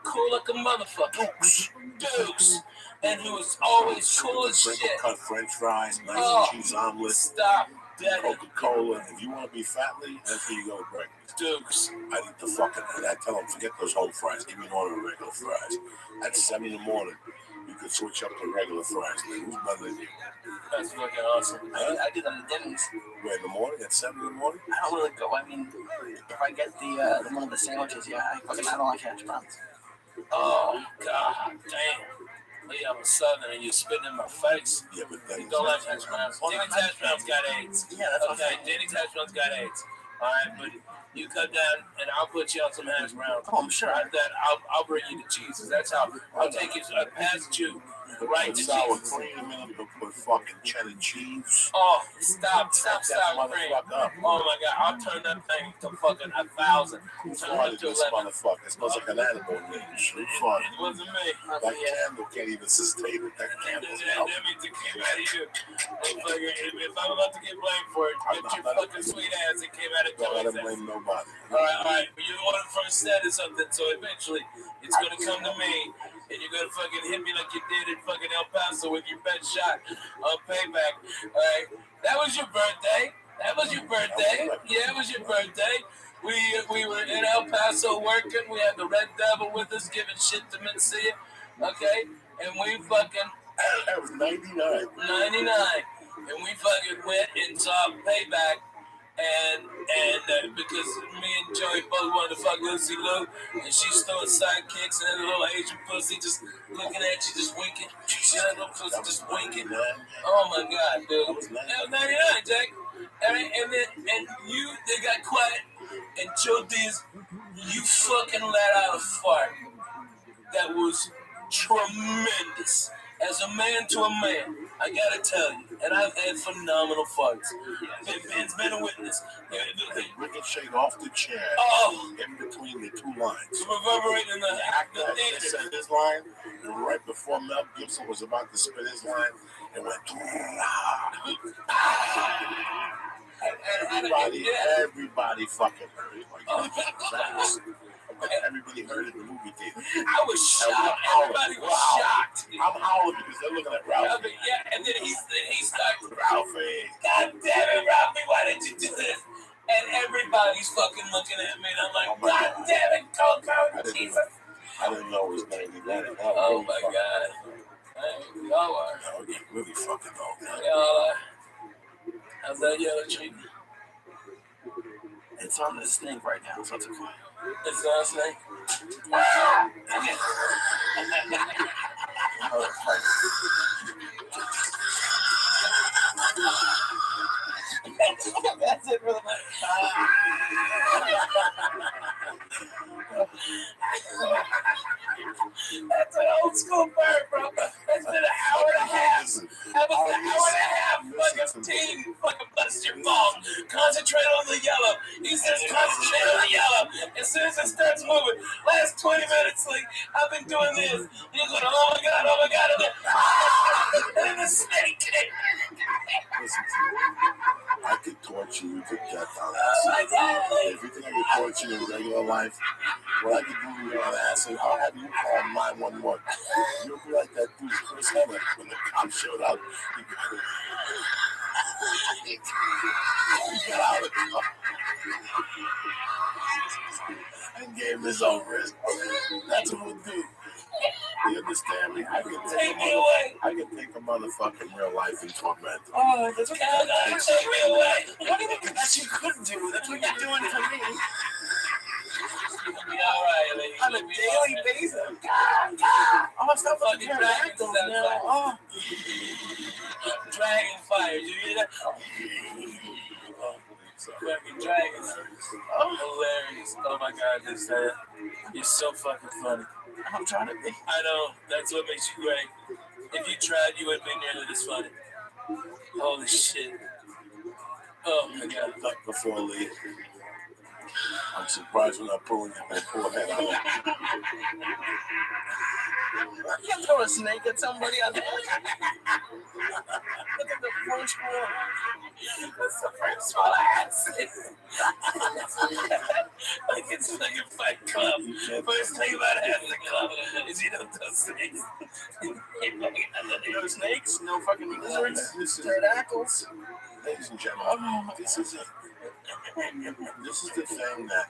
Cool like a motherfucker. Dukes. And he was always cool as shit. Cut French fries, nice cheese omelet. Stop. Coca-Cola. If you want to be fatly, that's where you go to breakfast. Dukes. I eat the fucking, and I tell them, forget those home fries. Give me an order of regular fries. At 7 in the morning, you could switch up to regular fries. Like, who's better than you? That's fucking awesome. I do that at Denny's. Where, in the morning? At 7 in the morning? I don't really go. I mean, if I get the one of the sandwiches, I don't like hash browns. Oh, God damn. Lee, I'm a Southern and you're spitting in my face. Yeah, but then you don't like hash browns. Denny's hash browns got AIDS. Yeah, that's okay. Denny's hash browns got AIDS. All right, but you cut down and I'll put you on some hash browns. Oh, I'm sure. I'll bring you the cheese. That's how I'll take you past you. Right to sour Jesus. cream in them, put fucking cheddar cheese. Oh, stop That sour cream. motherfucker up. Oh my God, I'll turn that thing to fucking 1,000. Who Turn it farted up to this 11. motherfucker? It smells like an animal leash. Who farted? It wasn't me. That candle can't even sustain it. That candle's That means it came out of you. If I'm about to get blamed for it, get your fucking sweet ass. It came out of Don't let Joey's him ass. blame nobody. All right. But you're the one who first said something, so eventually it's gonna come to me, and you're gonna fucking hit me like you did in fucking El Paso with your best shot on payback. All right. That was your birthday. Yeah, it was your birthday. We were in El Paso working. We had the Red Devil with us giving shit to Mencia. Okay? And we fucking... That was 99. 99. And we fucking went and saw Payback. And because me and Joey both wanted to fuck Lucy Lou, and she's throwing sidekicks, and that little Asian pussy just looking at you, just winking. That little pussy just winking. Oh my God, dude. That was 99, Jack. And they got quiet, and Joe Diaz, you fucking let out a fart that was tremendous. As a man to a man, I gotta tell you, and I've had phenomenal farts. Ben's been a witness. They ricocheted off the chair in between the two lines. Reverberating in the actor said his line, and right before Mel Gibson was about to spit his line, it went. Everybody fucking heard it. Everybody heard it in the movie theater. I was shocked. Everybody was shocked. I'm howling because they're looking at Ralphie. Yeah, and then he starts, Ralphie. God damn it, Ralphie, why did you do this? And everybody's fucking looking at me, and I'm like, God damn it, Coco, Jesus. I didn't know it was 99. Oh my God. Y'all are. Y'all get really fucking old. Y'all are. How's that yellow treat? It's on this snake right now, so it's okay. It's on snake? That's it for the night. That's an old school bird, bro. That's been an hour and a half. That was an hour and a half. Fucking team, fucking bust your balls. Concentrate on the yellow. He says concentrate on the yellow. As soon as it starts moving, last 20 minutes, like, I've been doing this. You're going, oh my God. And then the snake came. Listen to me. I could torture you to death on this. If you think I could torture you in regular life, what I could do to you on acid, I'll have you call 911. You'll be like that dude, Chris Heller, when the cops showed up. He got out of the car and gave him his own wrist. That's what we'll do. You understand me? I can take a motherfucking real life and torment. Oh, that's okay. Take me away. What do you think that you could do? That's what you're doing to me. You'll be alright, lady. On a daily basis. Oh, stop fucking pterodactyls now. Oh. Dragon fire, you hear that? Fucking dragons. Hilarious. Oh my God, this you're so fucking funny. I'm trying to be. I know. That's what makes you great. If you tried, you wouldn't be nearly this funny. Holy shit. Oh my God. Like before, Lee. I'm surprised when I pulling your poor head out. You can't throw a snake at somebody on the Look at the first one. That's the first one I had seen. Like it's like a fight club. First thing about having a club is you don't throw snakes. No snakes, no fucking lizards, pterodactyls. Ladies and gentlemen, this is it. This is the thing that.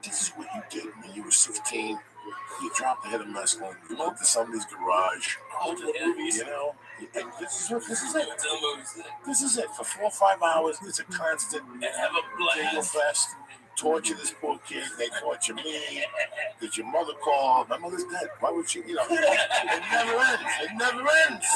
This is what you did when you were 16. You dropped the head of mescaline. You went to somebody's garage. You know, and this is it. This is it. For 4 or 5 hours, it's a constant. And have a blast. Fest. Torture this poor kid. They torture me. Did your mother call? My mother's dead. Why would she? You know, it never ends. It never ends.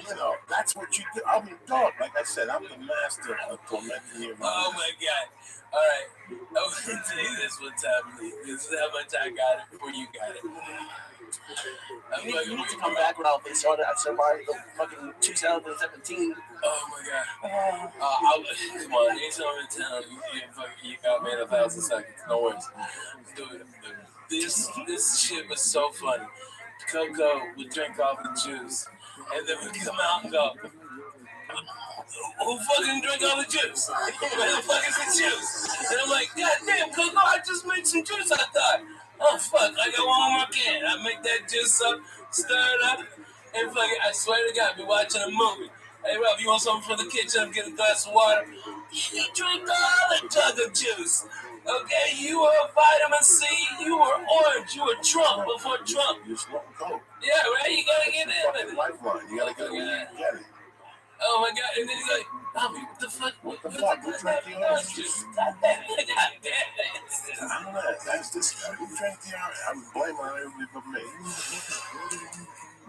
You know, that's what you do. I mean, dog. Like I said, I'm the master of tormenting you. Oh my God. All right. I was going to tell you this one time, Lee. This is how much I got it before you got it. You need to come back when all they started. I survived the fucking 2017. Oh my god. Come on, anytime in town, you got me in 1,000 seconds. No worries. Dude, this shit was so funny. Coco would drink off the juice, and then we'd come out and go, who fucking drink all the juice? Where the fuck is the juice? And I'm like, God damn, Coco, I just made some juice, I thought. Oh, fuck, I got one more can. I make that juice up, stir it up, and fucking, I swear to God, be watching a movie. Hey, Rob, you want something from the kitchen? Get a glass of water. You drink all the jug of juice. Okay, you were vitamin C, you were orange, you were Trump before Trump. You smoke coke. Yeah, right? You gotta get in, baby. Lifeline. You gotta get it when you get it. Oh my god, and then he's like, Bobby, what the fuck? What the fuck? Who drank the orange juice? God damn it. I don't know. That's this guy. Who drank the orange? I was blaming on everybody but me.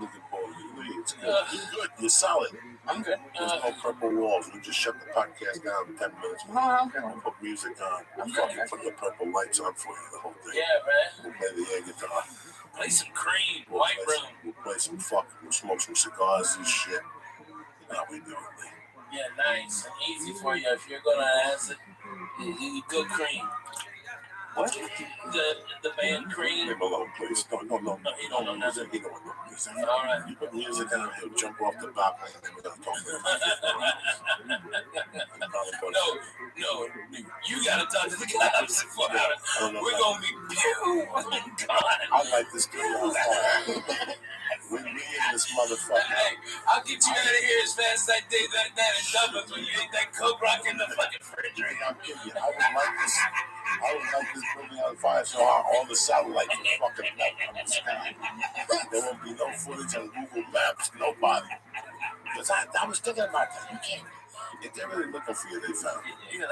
Look at Paul. It's good. You're good. You're solid. I'm good. There's no purple walls. We just shut the podcast down in 10 minutes. I'm good. We'll put music on. We'll fucking put the purple lights on for you the whole day. Yeah, man. We'll play the air guitar. Play some Cream, White Room. We'll play some fucking, we'll smoke some cigars and shit. How we do it, man. Yeah, nice and easy for you if you're gonna answer. Good Cream. What? The band Cream. Leave him alone, please. No. He don't know nothing. He don't know music. All right. You put music on, he'll jump off the balcony and then we're gonna talk No, you gotta talk to the cops for it. We're gonna be pew. I like this guy. With me and this motherfucker. Hey, I'll get you out of here as fast as I did that in Dublin when you ate that Coke Rock in the fucking refrigerator. I'm kidding you. I would like this building on fire so all the satellites will fucking melt from the sky. There won't be no footage on Google Maps, nobody. Because I was thinking about that. You can't. If they're really looking for you, they found you. Yeah,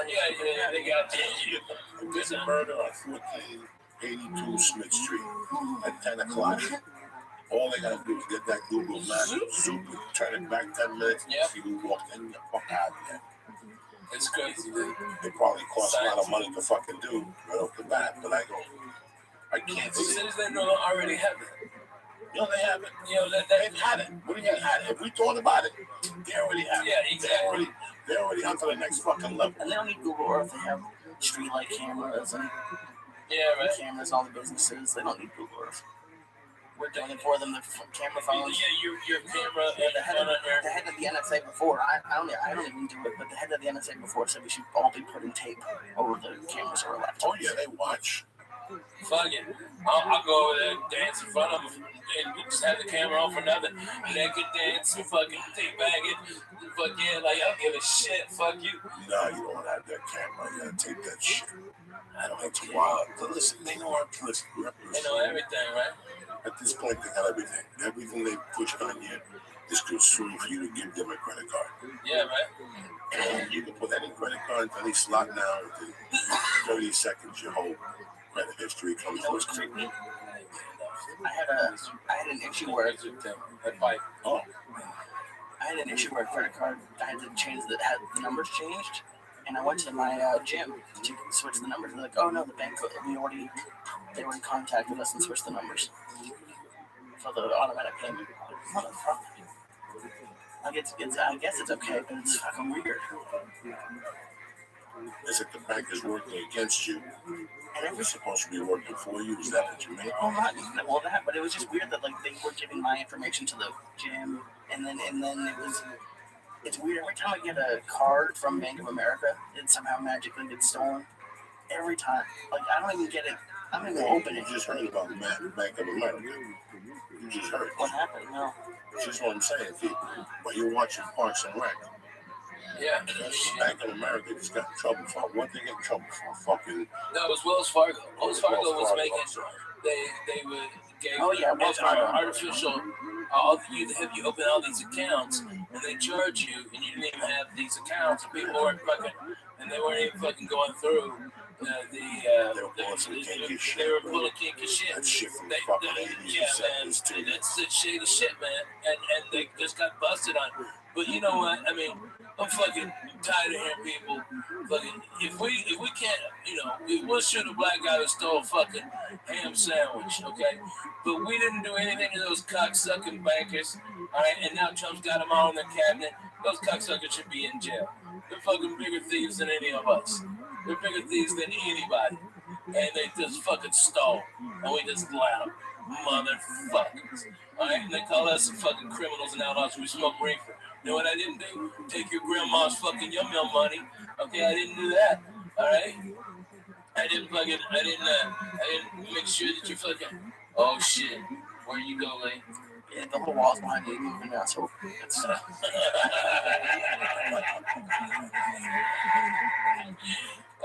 they got you. If there's a murder on 1482 Smith Street at 10 o'clock, all they gotta do is get that Google Maps, zoom it, turn it back 10 minutes, and see who walked in the fuck out of there. It's crazy, dude. They probably cost a lot of money to fucking do right off the bat, but I can't see it. They don't already have it. No, they haven't. They've had it. What do you mean had it? If we thought about it, they already have it. Yeah, exactly. They're already on to the next fucking level. And they don't need Google Earth. They have street light cameras and cameras in all the businesses. They don't need Google Earth. We're doing it for them. The camera phones. Yeah, your camera. The head of the NSA before. I don't even do it, but the head of the NSA before said we should all be putting tape over the cameras or laptops. Oh yeah, they watch. Fuck it. I'll go over there and dance in front of them and just have the camera on for nothing. Naked dance and fucking teabag it. Fuck yeah, like I don't give a shit. Fuck you. No, you don't have that camera. You gotta take that shit. I don't think it's wild. But listen, they know our listen. They know everything, right? At this point, they got everything. Everything they push on you is construed for you to give them a credit card. Yeah, right. And you can put any credit card into any slot now. Within 30 seconds, your whole credit history comes was creepy. I had an issue where I had an issue where a credit card I had to change had the numbers changed, and I went to my gym to switch the numbers. They're like, "Oh no, the bank they already contacted us and switched the numbers for the automatic payment." Motherfucker. I guess it's okay, but it's fucking weird. As if the bank is working against you, and it was supposed to be working for you. Is that what you mean? Well, not all that, but it was just weird that like they were giving my information to the gym, and then it's weird every time I get a card from Bank of America, it somehow magically gets stolen. Every time, like I don't even get it. I don't even open it. You just heard about Bank of America. You just heard. What happened? No. It's just what I'm saying, people. But you're watching Parks and Rec. Yeah. Bank of America just got in trouble for what they get in trouble for? Fucking. No, it was Wells Fargo. Wells Fargo was making. They would give Wells Fargo. Artificial. Have you open all these accounts and they charge you and you didn't even have these accounts and people weren't fucking and they weren't even fucking going through they were pulling some kinky shit. They were pulling kinky shit. That shit from the fucking 80s and 70s too. That's the shady shit, man. And they just got busted on. But you know what? I mean, I'm fucking tired of hearing people But if we can't, we'll shoot a black guy who stole a fucking ham sandwich, okay? But we didn't do anything to those cocksucking bankers, all right? And now Trump's got them all in the cabinet. Those cocksuckers should be in jail. They're fucking bigger thieves than any of us. They're bigger thieves than anybody. And they just fucking stole. And we just let them. Motherfuckers. All right? And they call us fucking criminals and outlaws. We smoke reefer. You know what I didn't do? Take your grandma's fucking yum-yum money. Okay, I didn't do that. All right? I didn't make sure that you fucking, oh shit, where you go, Lee? Yeah, the whole wall's behind you moving now, so it's I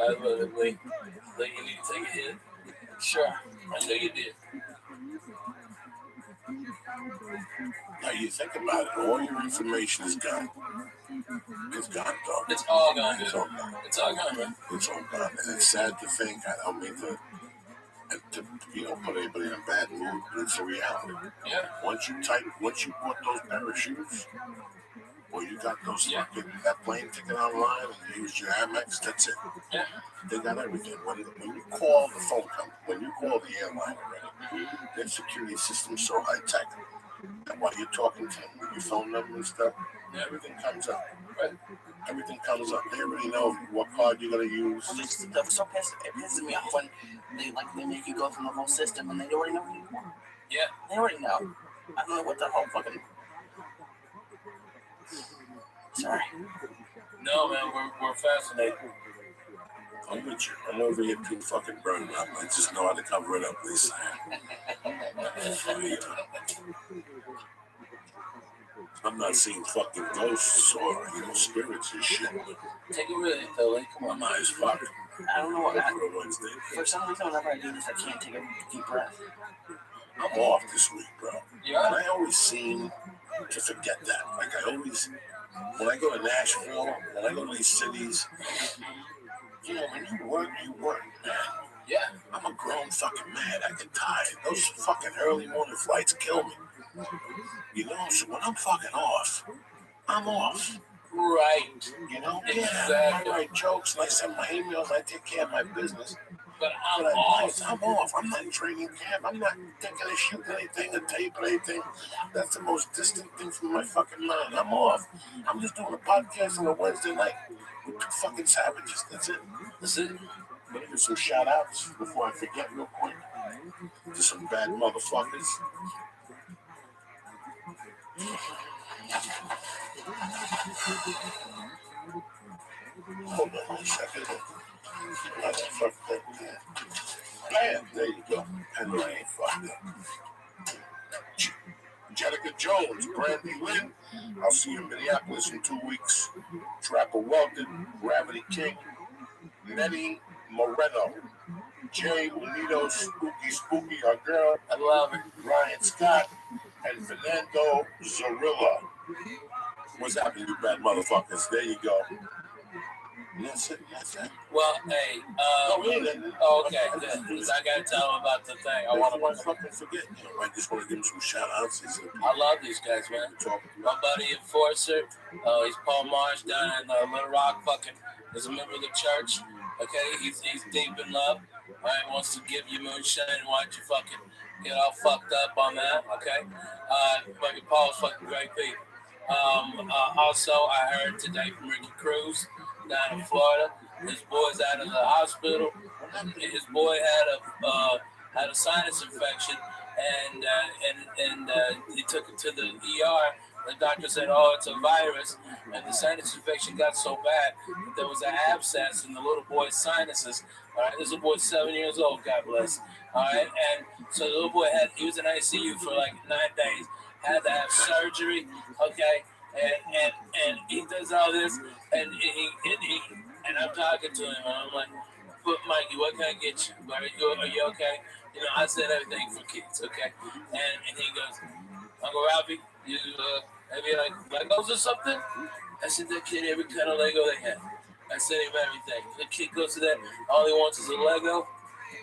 love it, Lee. Lee, you need to take a hit? Sure, I know you did. Now you think about it, all your information is gone. It's gone, dog. It's all gone, dude. It's all gone. It's all gone, man. It's all gone. And it's sad to think, I don't mean to put anybody in a bad mood, but it's a reality. Yeah. Once you bought those pair of shoes, or you got those that plane ticket online and you used your Amex, that's it. Yeah. They got everything. When you call the phone company, when you call the airline already, their security system's so high tech that while you're talking to them with your phone number and stuff, everything comes up. Right. Everything comes up. They already know what card you're gonna use. It pisses me off when they make you go through the whole system and they already know what you want. Yeah. They already know. I don't know what the whole fucking. Sorry. No, man, we're fascinated. I'm with you. I'm over here too fucking burned up. I just know how to cover it up, Lisa. I'm not seeing fucking ghosts or spirits and shit. Take it really, though. Come on. My eyes fucking. I don't know what happened. Wednesday. For some reason, whenever I do this, I can't take a deep breath. I'm off this week, bro. Yeah. And I always seem to forget that. Like when I go to Nashville, when I go to these cities, when you work, man. Yeah. I'm a grown fucking man. I get tired. Those fucking early morning flights kill me. So when I'm fucking off, I'm off. Right. Exactly. I write jokes and I send my emails. I take care of my business. But I'm off. I'm off. I'm not in training camp. I'm not thinking of shooting anything or tape or anything. That's the most distant thing from my fucking mind. I'm off. I'm just doing a podcast on a Wednesday night with two fucking savages. That's it. I'm gonna do some shout outs before I forget real quick to some bad motherfuckers. Hold on a second. Bam, there you go. And I ain't fucked up. Jenica Jones, Brandy Lynn. I'll see you in Minneapolis in 2 weeks. Trapper Weldon, Gravity King, Nettie Moreno, Jay Unito, Spooky, our girl. I love it. Ryan Scott, and Fernando Zorilla. What's happening, you bad motherfuckers? There you go. That's it. Well, hey, okay, good. Because I got to tell them about the thing. I want to fucking forget. I just want to give them some shout outs. I love these guys, man. My buddy Enforcer, he's Paul Marsh down in Little Rock, fucking, is a member of the church. Okay, he's deep in love. Right, wants to give you moonshine and watch you fucking get all fucked up on that. Okay, buddy Paul's fucking great people. Also, I heard today from Ricky Cruz down in Florida. His boy's out of the hospital. His boy had a sinus infection, and he took it to the ER. The doctor said, "Oh, it's a virus," and the sinus infection got so bad that there was an abscess in the little boy's sinuses. All right, this little boy's 7 years old. God bless. All right, and so the little boy he was in ICU for like 9 days. Had to have surgery. Okay. And he does all this, and I'm talking to him, and I'm like, "But Mikey, what can I get you? Are you okay?" I said everything for kids, okay? And he goes, "Uncle Rabbi, you maybe like Legos or something?" I said, "That kid every kind of Lego they have." I said him everything. The kid goes to that, all he wants is a Lego.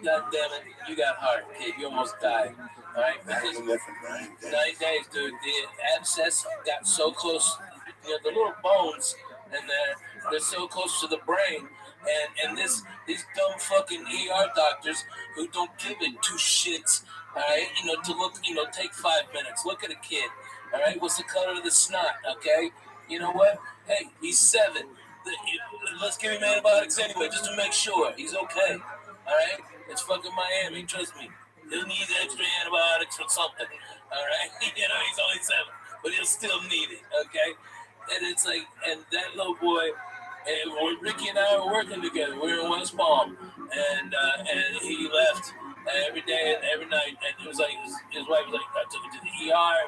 God damn it, you got heart, kid. You almost died. All right, because 9 days, dude. The abscess got so close. The little bones in there, they're so close to the brain And these dumb fucking ER doctors who don't give it two shits, all right, to look, take 5 minutes, look at a kid, all right, what's the color of the snot, okay, you know what, hey, he's 7, let's give him antibiotics anyway, just to make sure he's okay, all right, it's fucking Miami, trust me, he'll need extra antibiotics or something, all right, he's only 7, but he'll still need it, okay, and it's like, and that little boy, and Ricky and I were working together. We were in West Palm, and he left every day and every night. And it was like his wife was like, I took him to the ER.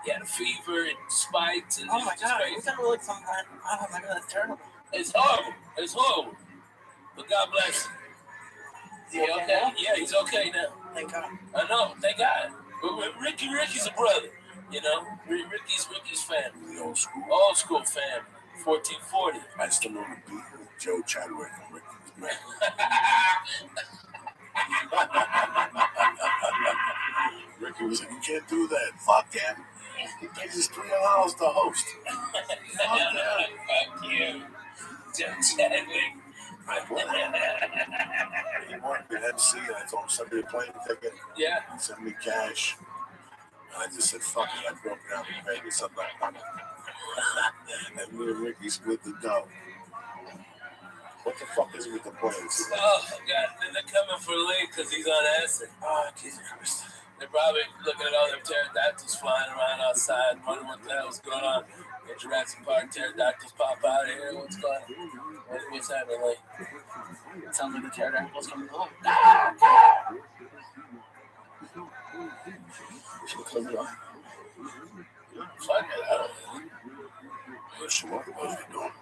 He had a fever and spikes. And oh my god, we gotta look sometime. Oh my god, that's terrible. It's horrible. It's horrible. But God bless him. Is he okay? Yeah, he's okay now. Thank God. I know. Thank God. But Ricky's a brother. Ricky's family. Old school family. 1440. I still know the beat with Joe Chadwick and Ricky. Ricky was like, you can't do that. Fuck him. He pays us $3 to host. Fuck you. Joe Chadwick. He wanted an MC and I told him send me a plane ticket. Yeah. Send me cash. And I just said, fuck it. I broke down and paid me something like that. And me and Ricky split the dough. What the fuck is with the planes? Oh, God. Then they're coming for Lee because he's on acid. Oh, Jesus Christ. They're probably looking at all them pterodactyls flying around outside, wondering what the hell's going on. In Jurassic Park, pterodactyls pop out of here. What's going on? What's happening, Lee? It sounds like the pterodactyls coming home. Should we close it off? Fuck it, I don't know. What are you doing?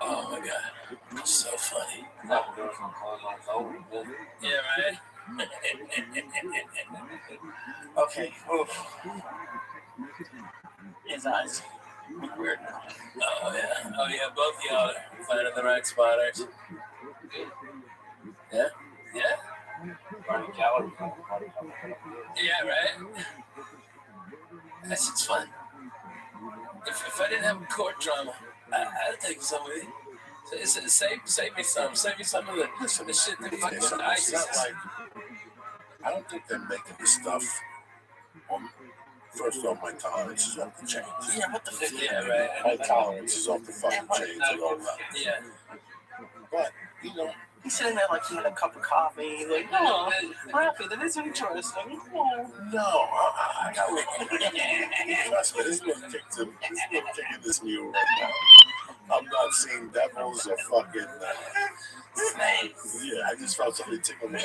Oh my God, so funny. Yeah, right? Okay. Oof. His eyes look weird now. Oh yeah, both of y'all are finding the right spotters. Yeah? Yeah? Yeah, right? That shit's fun. If I didn't have court drama, I'd take some of it. Save me some. Save me some of the shit that fucking ISIS is. I don't think they're making the stuff. First off, my tolerance is off the chains. Yeah, what the fuck? Yeah, right. My tolerance is off the fucking chains and all that. Yeah. But, he's sitting there like he had a cup of coffee. He's like, no, Rabbi, that is interesting. No, I got trust me, this little kick in this mule right now. I'm not seeing devils or fucking snakes. Yeah, I just felt somebody tickle me out.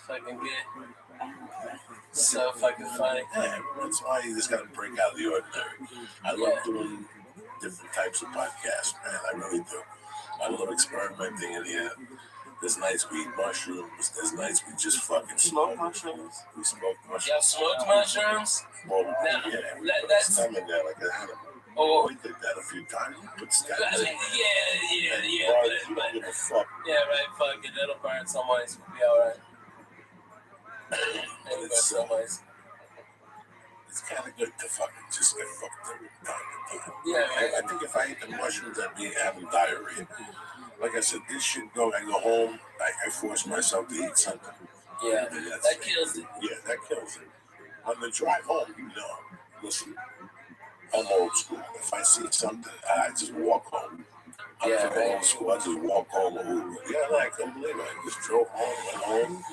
Fucking good. So fucking funny. Yeah, that's why you just gotta break out of the ordinary. I love doing different types of podcasts, man. I really do. I love experimenting in here. There's nights we eat mushrooms. There's nights we just fucking smoke mushrooms. We smoke mushrooms. Y'all smoked mushrooms? Well, Now, yeah, we that's put stem in there like an animal. Oh, we did that a few times. We put stems I in. mean, yeah, But give a fuck. yeah, right. Fuck it, it'll burn some ways. We'll be all right. It'll burn some ways. It's kind of good to fucking just get fucked up time to time. Yeah, right. I think if I ate the mushrooms, I'd be having diarrhea. Like I said, this shit I go home, I force myself to eat something. Yeah, that kills it. Yeah, that kills it. On the drive home, listen, I'm old school. If I see something, I just walk home. I'm from old school. I just walk home. Yeah, I couldn't believe it. I just drove home, went home.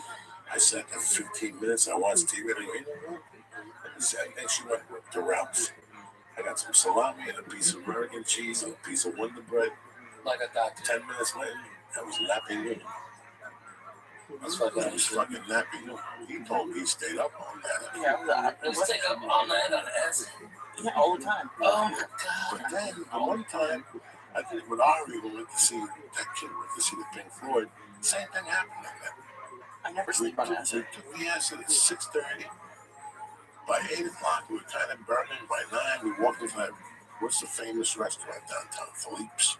I sat there for 15 minutes. I watched TV. And she went to Ralph's. I got some salami and a piece of American cheese and a piece of Wonder Bread. Like a doctor. 10 minutes later, I was napping. I was fucking napping. He told me he stayed up all night. Yeah, I stayed up all night on acid. Yeah, all the time. Oh my God. But then, one time, I think with Ari, we went to see that kid, went to see the Pink Floyd. Same thing happened like that. I never sleep on acid. We took the acid at 6:30. By 8 o'clock, we were kind of burning. By 9, we walked into that, what's the famous restaurant downtown? Philippe's.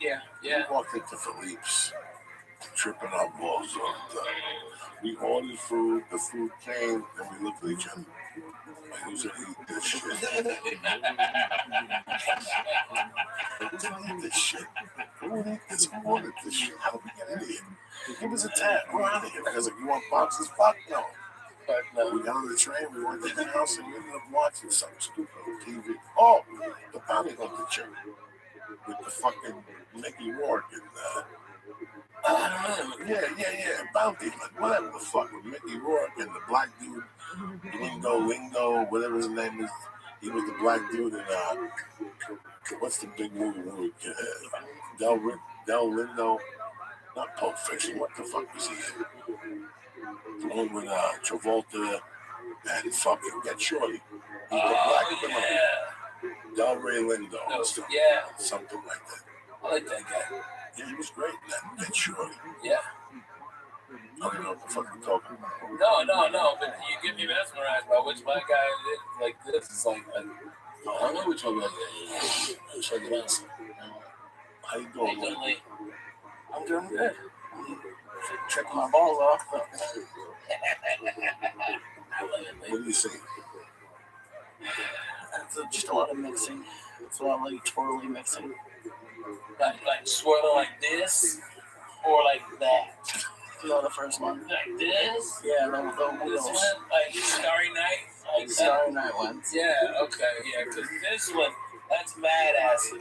Yeah. We walked into Philippe's. tripping our balls all the time. We ordered food, the food came, and we looked at each other. Like, who's gonna eat this shit? Who's gonna eat this shit? Who would eat this? Who ordered this shit? How did we get in here? Give us a tab. We're out of here. I was like, you want boxes? Fuck no. We got on the train, we went to the house, and we ended up watching something stupid on TV. Oh, the Bounty Hunter chick with the fucking Mickey Rourke and yeah, Bounty, like whatever the fuck with Mickey Rourke and the black dude, Lingo, whatever his name is. He was the black dude in what's the big movie? Del Lindo, not Pulp Fiction. What the fuck was he in? The one with Travolta and fucking Get Shorty. He's the black criminal. Del Lindo. Yeah. Something like that. I like that guy. Yeah, he was great in that. Get Shorty. Yeah. I don't know what the fuck we're talking about. No, but you get me mesmerized by which black guy is like this. It's like, I don't know which one black guy is. Check it out. How you doing, Lee? I'm doing good. Checking my balls off. What do you say? It's just a lot of mixing. It's a lot of like twirly mixing. Like swirling like this or like that? No, the first one. Like this? Yeah, the this wheels. one? Like Starry Night? Like Starry Night ones. Yeah, okay, yeah, because this one, that's badass.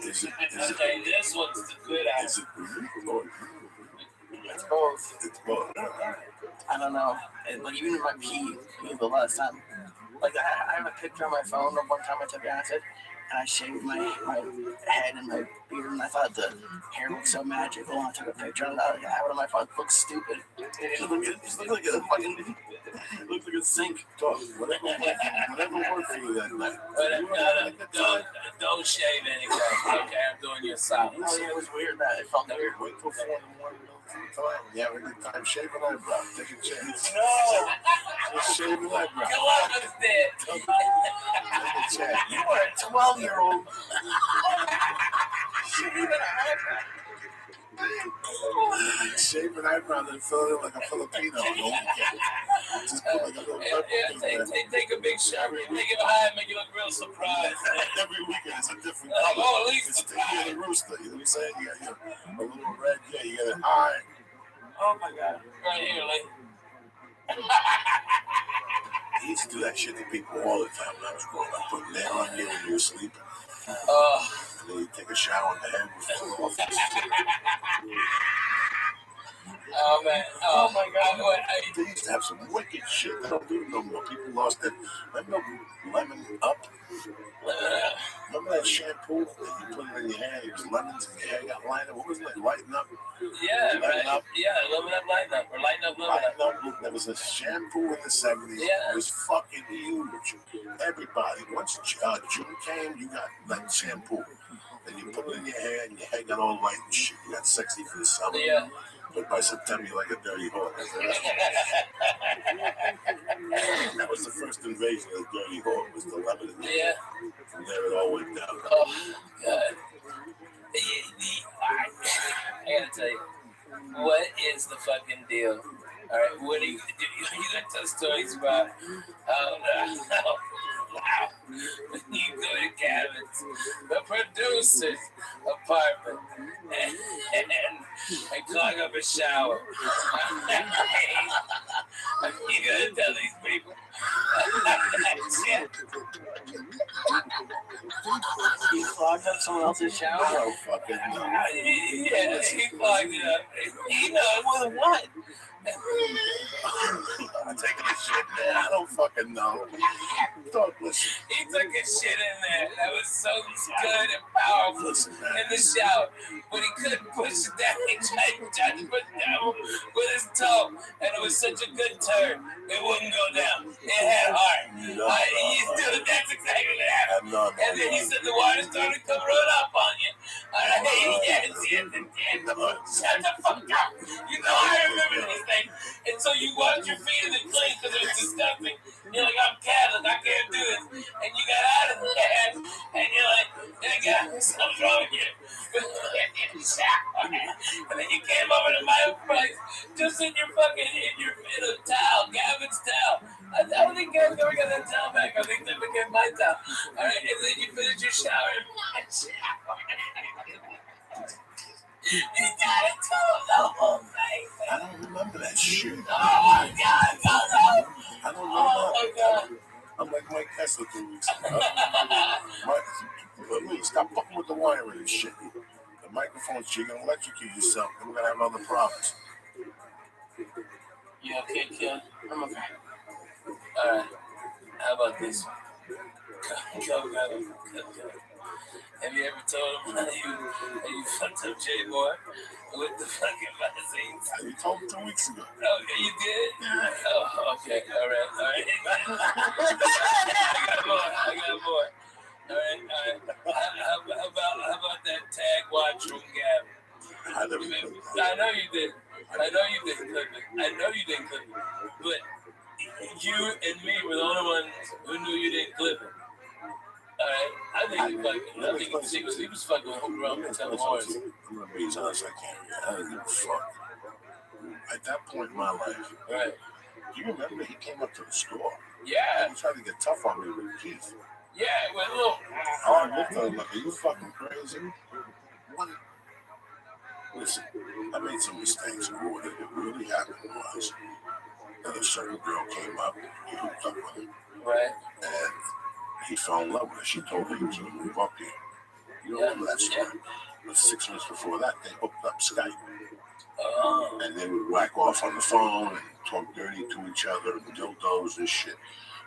Okay, this one's the good ass. Is it green? It's both. It's both. I don't know. Like even in my pee the last time. Like I have a picture on my phone of one time I took acid and I shaved my head and my beard and I thought the hair looked so magical and I took a picture and I have it on my phone. It looks stupid. It looks like a fucking it looks like a sink. Whatever worked for you that night. Don't shave anyway. Okay, I'm doing you a solid. Oh yeah, it was weird that it felt weird. Wait till 4 in the morning. You have a good time shaving eyebrow. Take a chance. No! Just shave an eyebrow. Come on with it. Take a chance. You are a 12-year-old. Shaving an eyebrow. Shave an eyebrow and fill it like a Filipino. Just put like a little purple thing. Take a big shot, make it high, make it look real surprised. Every weekend it's a different color. Oh, at least it's the rooster. You know what I'm saying? You got a little red. Yeah, you got it high. Oh my god. Right here, like. He used to do that shit to people all the time when I was growing up. Put nail on you when you were sleeping. And then you take a shower in the head before off. Oh man! Oh my God! They used to have some wicked shit. They don't do it no more. People lost that. Remember Lemon Up? Remember that shampoo that you put it in your hair? It was lemons and your hair got lighter. What was it? Lighten Up? Yeah, right. Up? Yeah, Lighten Up, Lighten Up, or Lighten Up, Lighten Up. There was a shampoo in the 70s. Yeah. It was fucking huge. Everybody. Once June came, you got that shampoo. Then you put it in your hair and your hair got all light and shit. You got sexy for the summer. Yeah. But by September, you're like a dirty whore. That was the first invasion of the dirty whore. It was the lemon. Yeah. From there, it all went down. Oh, God. I gotta tell you, what is the fucking deal? All right, what are you gonna tell stories about? Wow. You go to Kevin's, the producer's apartment, and clog up a shower. You gotta tell these people. He clogged up someone else's shower? Oh, fucking no. Yeah, he clogged it up. He knows. With what? I'm taking a shit there. I don't fucking know. Don't listen. He took a shit in there that was so good and powerful in the shower, but he couldn't push it down. He tried to put it down with his toe, and it was such a good turn, it wouldn't go down. It had heart. That's exactly what happened. And then he said the water started to come run up on you. Shut the fuck up. You know, I remember this thing. And so you wash your feet in the clean because it was disgusting. You're like, I'm Catholic, I can't do this. And you got out of there, and you're like, something's wrong with you. And then you came over to my place, wiring and shit. The microphone's you're gonna electrocute yourself, and we're gonna have other problems. You okay, kid? I'm okay. Alright. How about this? Go. Have you ever told him how you fucked up J-Boy with the fucking vaccines? You told him 2 weeks ago. Okay, you did? Yeah. Oh, okay. All right. I got more. All right. How about that tag watch from Gab? I know you did. But you and me were the only ones who knew you didn't clip it. All right. I think he was fucking around with Tell Horns. I'm gonna be as honest as I can. I don't give a fuck. At that point in my life, right? Do you remember he came up to the store? Yeah. He tried to get tough on me with Keith. Yeah, well, look. I looked at him like, are you fucking crazy? What? Listen, I made some mistakes. What really happened was that a certain girl came up, he hooked up with him. Right. And he fell in love with her. She told him to move up here. You remember that story? Yeah. But 6 months before that, they hooked up Skype. And they would whack off on the phone and talk dirty to each other and dildos and shit.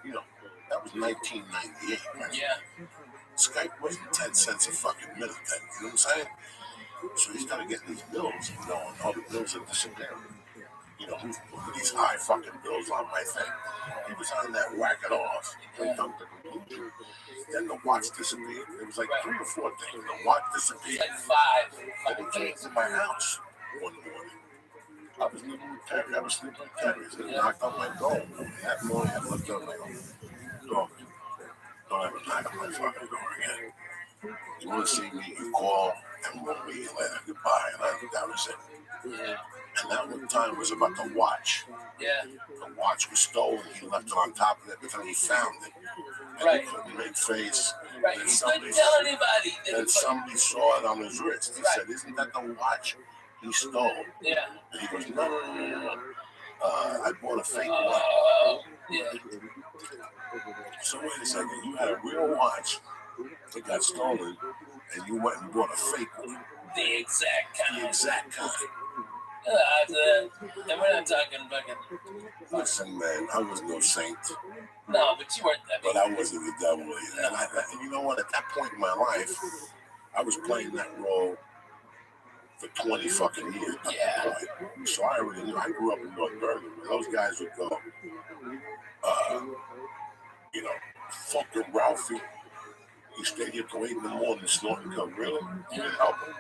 You know, that was 1998, right? Yeah. Skype wasn't 10 cents a fucking minute then, you know what I'm saying? So he started getting these bills, and all the bills are disappearing. You know, who's putting these high fucking bills on my thing? He was on that whack it off. He dumped the conclusion. Then the watch disappeared. It was like 3 or 4 things. The watch disappeared. Like 5. And he came to my house one morning. I was living with Terry. I was sleeping with Terry. He knocked on my door. That morning, I looked up my door. Don't ever knock on my fucking door again. You want to see me, you call, and we'll meet you later. Goodbye. And that was it. Yeah. And that one time was about the watch. Yeah. The watch was stolen. He left it on top of it, but then he found it. And right. He couldn't make face. Right. He couldn't tell anybody. And somebody saw it on his wrist. He said, isn't that the watch he stole? Yeah. And he goes, no. I bought a fake one. Yeah. So wait a second. You had a real watch that got stolen, and you went and bought a fake one. The exact kind. And we're not talking fucking. Listen, man, I was no saint. No, but you weren't that. But I wasn't the devil either. And you know what? At that point in my life, I was playing that role for 20 fucking years. Yeah. So I already knew. I grew up in North Bergen. Those guys would go, you know, fucking Ralphie. He stayed here till 8 in the morning snorting coke. Really? You didn't help him.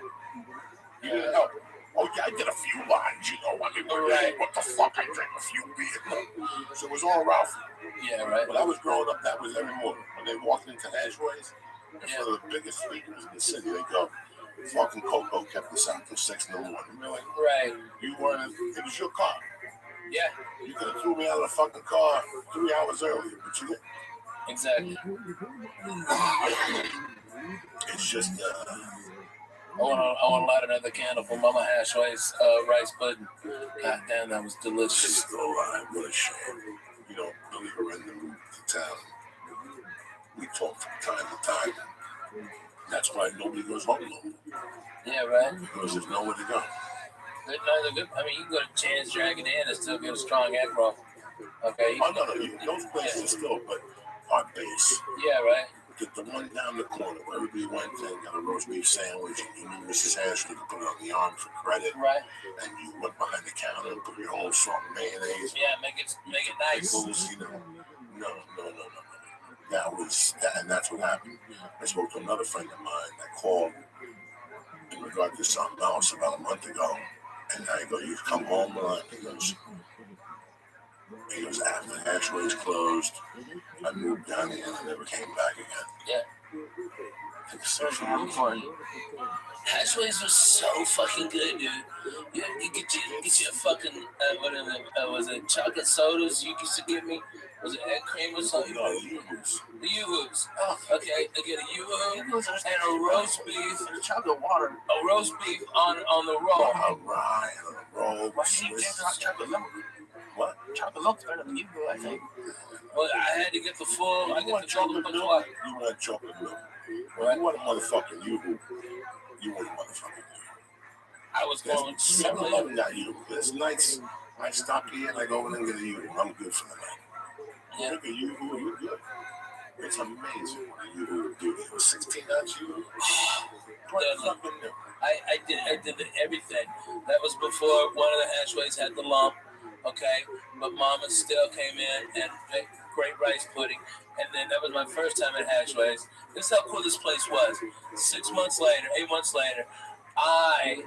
You didn't help him. Oh, yeah, I did a few lines, you know. I mean, what the fuck? I drank a few beers. So it was all Ralphie. Yeah, right. When I was growing up, that was every morning. When they walked into Ashways, one of the biggest speakers in the city, they go, fucking Coco kept us out till 6 in the morning. You're like, right. You weren't, it was your car. Yeah. You could have threw me out of the fucking car 3 hours earlier, but you didn't. Exactly. It's just, I want to light another candle for Mama Ashway's rice pudding. God damn, that was delicious. She's still alive. What a shame. You know, Billy Horrendon moved to town. We talk from time to time. That's why nobody goes home no more. Yeah, right. Because there's nowhere to go. I mean, you can go to Chan's Dragon Inn and still get a strong egg roll. Okay. Oh, no. Those places are still, but our base. Yeah, right. Get the one down the corner where everybody went and got a roast beef sandwich, and you knew Mrs. Ashley could put it on the arm for credit. Right. And you went behind the counter and put your own salt and mayonnaise. Yeah, make it nice. Pickles, you know. No. That was that, and that's what happened. I spoke to another friend of mine that called in regard to something else about a month ago, and I go, "You come home or not?" He goes, after Ashway's closed, I moved down here and I never came back again. Yeah. Ashway's was so fucking good, dude. You get your fucking was it chocolate sodas you used to give me? Was it egg cream or something? No, the Yoo-Hoos. The Yoo-Hoos. Oh, okay. I get a Yoo-Hoo and a roast beef. Chocolate water. A roast beef on the roll. A rye and a roll. Why do you get chocolate milk? What? Chocolate milk's better than Yoo-Hoo, I think. Well, I had to get the full. I got the chocolate milk. You want chocolate milk? Well, you want a motherfucking Yoo-Hoo. You wouldn't motherfucking do it. I was going to Never got you. There's nights I stop here and I go in and get a you. I'm good for the night. Yeah. Look at you, you're good. It's amazing what you do. It was 16 ounce you. I did everything. That was before one of the hatchways had the lump. Okay, but Mama still came in and made great rice pudding. And then that was my first time at Hatchways. This is how cool this place was. 8 months later, I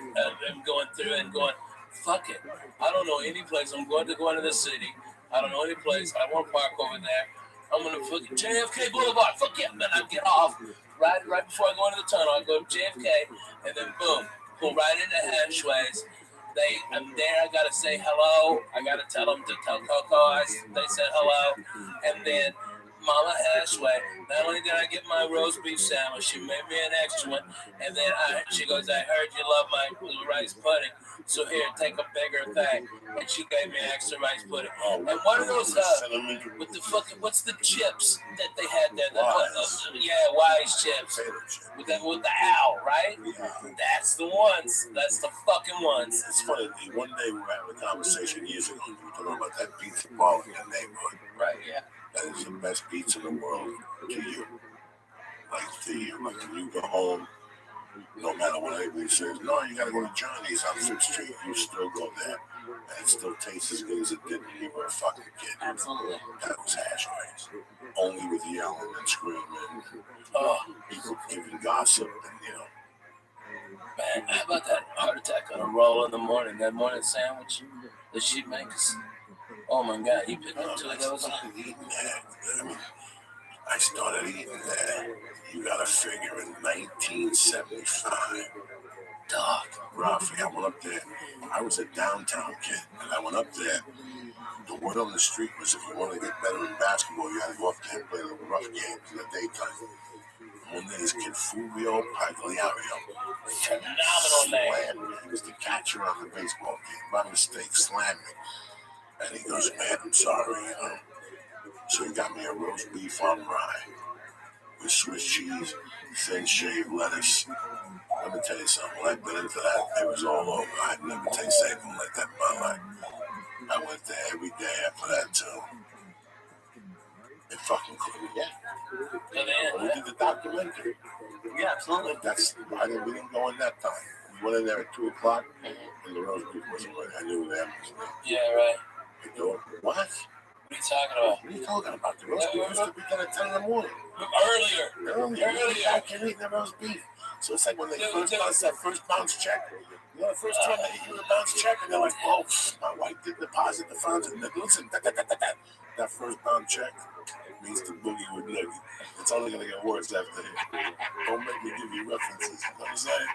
am going through and going, fuck it. I don't know any place. I'm going to go into the city. I don't know any place. I want to park over there. I'm going to fucking JFK Boulevard. Fuck yeah, man. I get off right before I go into the tunnel. I go to JFK and then boom, pull right into Hatchways. I'm there. I gotta say hello. I gotta tell them to tell Coco they said hello, and then Mama Hatchway. Not only did I get my roast beef sandwich, she made me an extra one, and then she goes, "I heard you love my rice pudding, so here, take a bigger thing." And she gave me extra rice pudding. And one of those with the fucking what's the chips that they had there? Wise chips with the owl, right? That's the ones. That's the fucking ones. It's funny. One day we were having a conversation years ago. We were talking about that pizza bar in the neighborhood. Right. Yeah. That is the best pizza in the world to you. Like when you go home, no matter what anybody says, no, you gotta go to Johnny's on 5th Street. You still go there. And it still tastes as good as it did when you were a fucking kid. Absolutely. That was Hatchways. Only with yelling and screaming. People giving gossip and, Man, how about that heart attack on a roll in the morning? That morning sandwich that she makes. Oh my God, you picked up 2 of those? I started eating that. You gotta figure in 1975. Dog. Roughly, I went up there. I was a downtown kid, and I went up there. The word on the street was if you want to get better in basketball, you had to go up there and play the rough games in the daytime. One day, this kid, Fulvio Pagliario, phenomenal name. He was the catcher on the baseball game. By mistake, slammed me. And he goes, "Man, I'm sorry, So he got me a roast beef on rye with Swiss cheese, thin shaved lettuce. Let me tell you something. When I bit into that, it was all over. I'd never tasted anything like that in my life. I went there every day after that, too. It fucking couldn't. Yeah. We did the documentary. Yeah, absolutely. We didn't go in that time. We went in there at 2 o'clock, and the roast beef wasn't ready. I knew that was there. Yeah, right. They go, what? What are you talking about? What are you talking about? The roast beef used to be done at 10 in the morning. Earlier. I can't eat the roast beef. So it's like when they first got that first bounce check. You know, the first time they give you a bounce check, and they're like, "Oh, my wife did deposit the funds." And listen, that first bounce check means to boogie with nigga. It's only gonna get worse after here. Don't make me give you references. You know what I'm saying?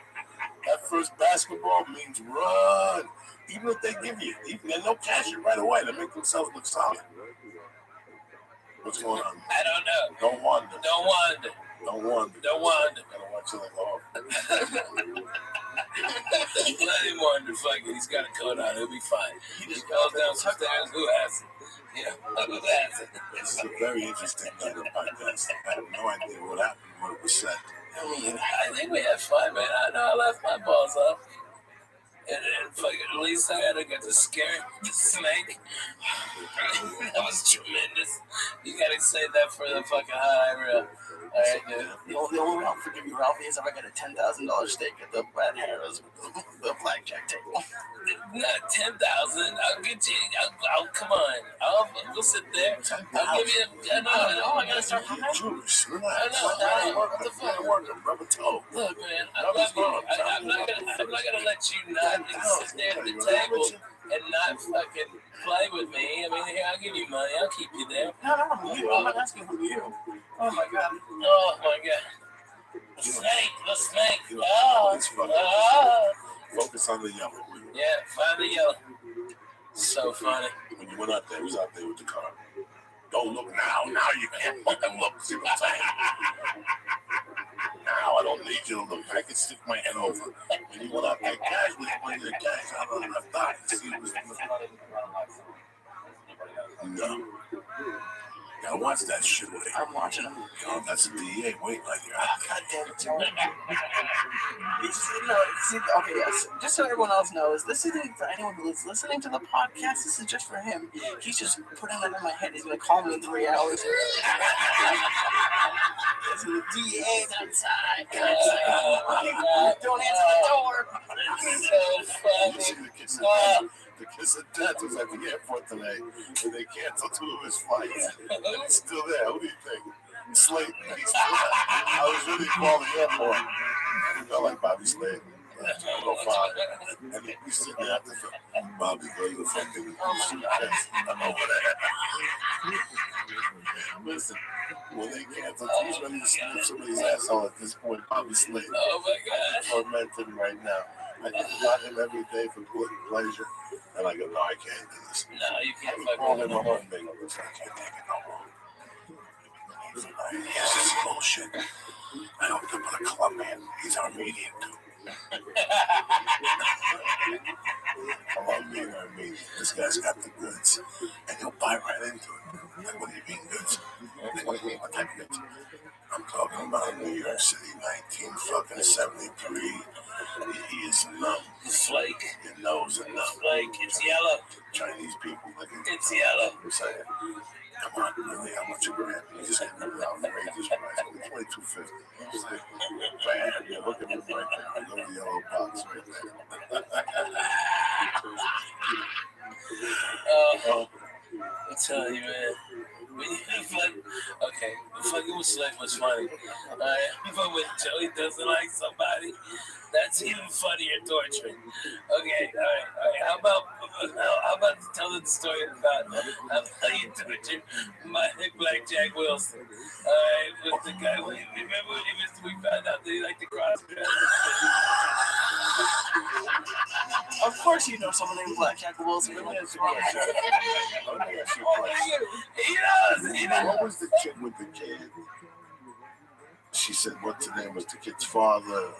That first basketball means run. Even if they give you, they'll cash it right away to make themselves look solid. What's going on? I don't know. Don't wander. Don't wander. Gotta watch it like all. Let him wander. Fuck it. He's got a coat on. He'll be fine. He just goes down some stairs. Who has it? Who has it? This is a very interesting night of podcast. I have no idea what happened, what it was said. I think we had fun, man. I know I left my balls up. And fucking at least I had to get to scare the snake. That was tremendous. You gotta say that for the fucking high reel. Alright, dude. The only way I'll forgive you, Ralphie, is if I get a $10,000 steak at the Brad Harris with the blackjack table. Not 10,000. I'll get you. I'll come on. We'll sit there. I'll give you. I know. I gotta start paying. Juice. I know. What the fuck? Rubber toe. Look, man. I'm not gonna let you not sit there at the table and not fucking play with me. I mean, here, I'll give you money. I'll keep you there. No, I'm not asking for you. Oh my god. The snake. Focus on the yellow. Yeah, find the yellow. So funny. When you went out there, who's out there with the car? Don't look now. Now you can't fucking look. See what I'm saying? Now I don't need you to look. I can stick my head over. When you went out there casually, playing the guys out on the left eye. See what's no. Gotta watch that shit. I'm watching him. That's a DEA waiting right here. God damn it. Okay, yes. Just so everyone else knows, for anyone who's listening to the podcast, this is just for him. He's just putting that in my head. He's gonna call me in 3 hours. There's the DA outside. Don't answer the door. You see the kiss of death was at the airport today, and they canceled 2 of his flights. And he's still there. Who do you think? Slade. He's still there. I was really calling the airport. He felt like Bobby Slade. And we sitting there after Bobby goes to fucking suitcase. I'm over there. Listen, when they cancel, he's ready to snip somebody's asshole at this point. Bobby Slade. Oh my God. Tormenting right now. I think about him every day for pleasure. And I go, no, I can't do this. No, you can't fuck with him. I can't take it no more. This is bullshit. I don't put a club man. He's Armenian too. I love being Armenian. This guy's got the goods. And he'll buy right into it. Like, what do you mean goods? What do you mean, what type of goods? I'm talking about New York City, 1973. He is numb. Flake. Your nose is numb. Flake. It's yellow. Chinese people. It's yellow. I'm saying, come on, really, how much a gram? You just get rid of the outrageous price. $22.50. It's like, bam, you look at me right now. I know the yellow box right there. I'm telling you, man. Okay, the fucking with Slade was funny. Alright, but when Joey doesn't like somebody, that's even funnier torturing. Okay, alright. How about telling the story about how you tortured my Blackjack Wilson? Alright, with the guy, remember when we found out that he liked to cross dress? Of course you know someone named Blackjack Wilson. What was the chick with the kid? She said, what's the name was the kid's father?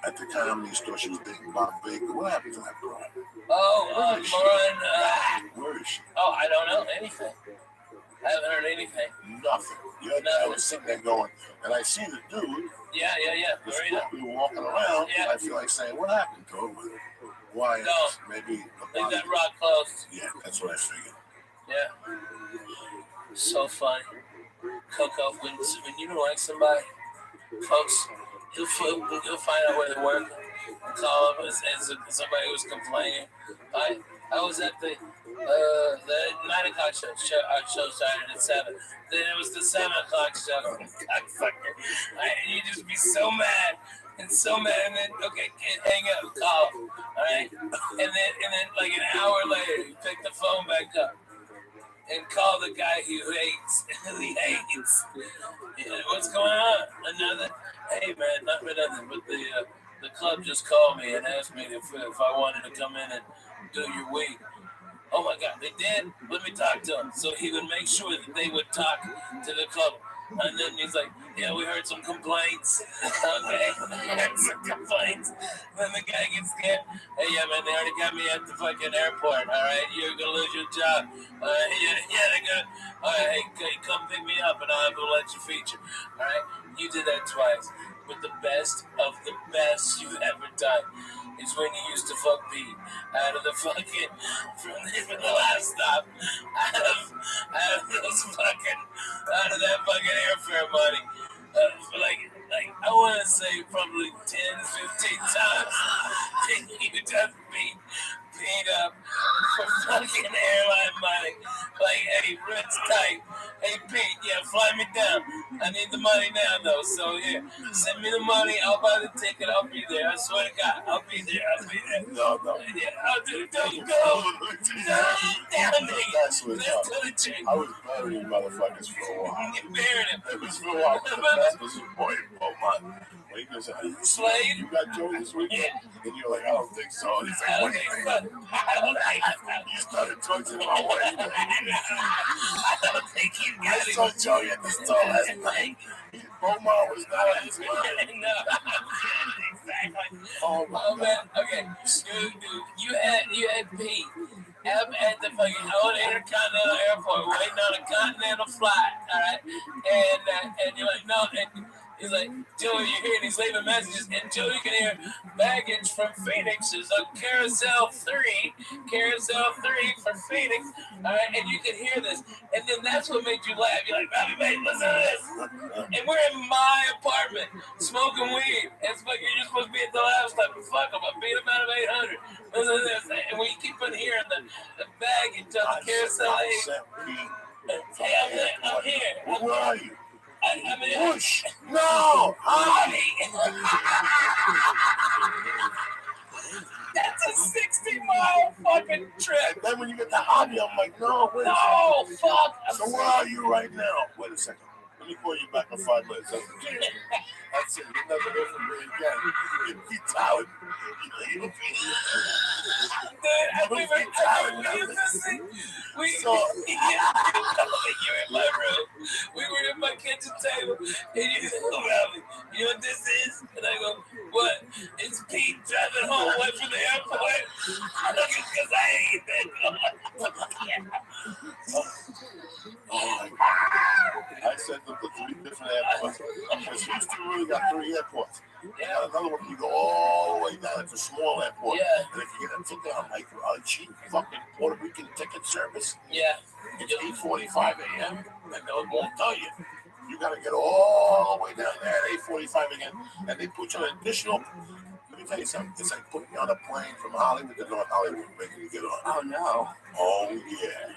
At the comedy store, she was dating Bob Baker. What happened to that girl? Lauren. Where is she? Oh, I don't know anything. I haven't heard anything. Nothing. I was sitting there going, and I see the dude. Yeah. We were walking around, and I feel like saying, what happened to him? Why? No. Maybe They got rock closed. Yeah, that's what I figured. Yeah. So funny. Coco, when you don't like somebody, folks, he'll find out where they work. Call him as somebody who's complaining. I was at the 9 o'clock show. Our show started at 7. Then it was the 7 o'clock show. Cocksucker. You just be so mad. And then okay, hang up, call, all right, and then like an hour later, you pick the phone back up and call the guy who hates. Yeah, what's going on? Another? Hey man, nothing. But the club just called me and asked me if I wanted to come in and do your week. Oh my God, they did. Let me talk to him. So he would make sure that they would talk to the club. And then he's like, yeah, we heard some complaints. Okay, some complaints. Then the guy gets scared. Hey, yeah, man, they already got me at the fucking airport. All right, you're going to lose your job. They're going to. All right, hey, come pick me up and I'll have to let you feature. All right, you did that twice. But the best of the best you've ever done is when you used to fuck Pete out of the fucking, from the last stop, out of that fucking airfare money. Like I want to say probably 10, 15 times you just beat up for fucking airline money. Like, hey, Rick's tight. Hey, Pete, yeah, fly me down. I need the money now, though. So, yeah, send me the money. I'll buy the ticket. I'll be there. I swear to God, I'll be there. No. Yeah, I'll do it. Don't go. Damn, nigga. Let's do the chick. I was burying motherfuckers for a while. You buried him. It was for a while. That was your boy, man. When he goes, Slade? You got Joey this weekend? And you're like, I don't think so. And he's like, what do you think? You started talking about what he did. I don't think you got it. I saw Joey at the store last night. Omar was not on his mind. No. Exactly. Oh, man. Okay. Dude, you had Pete at the fucking old Intercontinental Airport waiting on a continental flight, all right? And you're like, no, He's like, Joey, you're here, and he's leaving messages, and Joey can hear baggage from Phoenix. There's a carousel 3 for Phoenix. All right, and you can hear this, and then that's what made you laugh. You're like, Rabbi, mate, listen to this. And we're in my apartment smoking weed. It's like you're supposed to be at the last time. Fuck them, I beat them out of 800. Listen to this, and we keep on hearing the baggage on the carousel 8. Hey, I'm here. Where are you? I'm in. Push! No! Honey! That's a 60-mile fucking trip. And then when you get the hobby, I'm like, no, wait a No, second. fuck. So where are you right now? Wait a second. Let me call you back in 5 minutes. That's it. You never hear from me again. You'd be tired. Dude, you're in my room. We were at my kitchen table, and you go, Rabbi, you know what this is? And I go, what? It's Pete driving home away from the airport. Because I hate that. Oh my God. I said the 3 different airports. Because Houston really got 3 airports. Yeah. Another one, you go all the way down. It's a small airport. Yeah. And if you get a ticket on like a cheap fucking Puerto Rican ticket service, yeah, it's 8:45 a.m. and they won't tell you. You got to get all the way down there at 8:45 again, and they put you on additional. Let me tell you something. It's like putting you on a plane from Hollywood to North Hollywood, making you get on. Oh no. Oh yeah.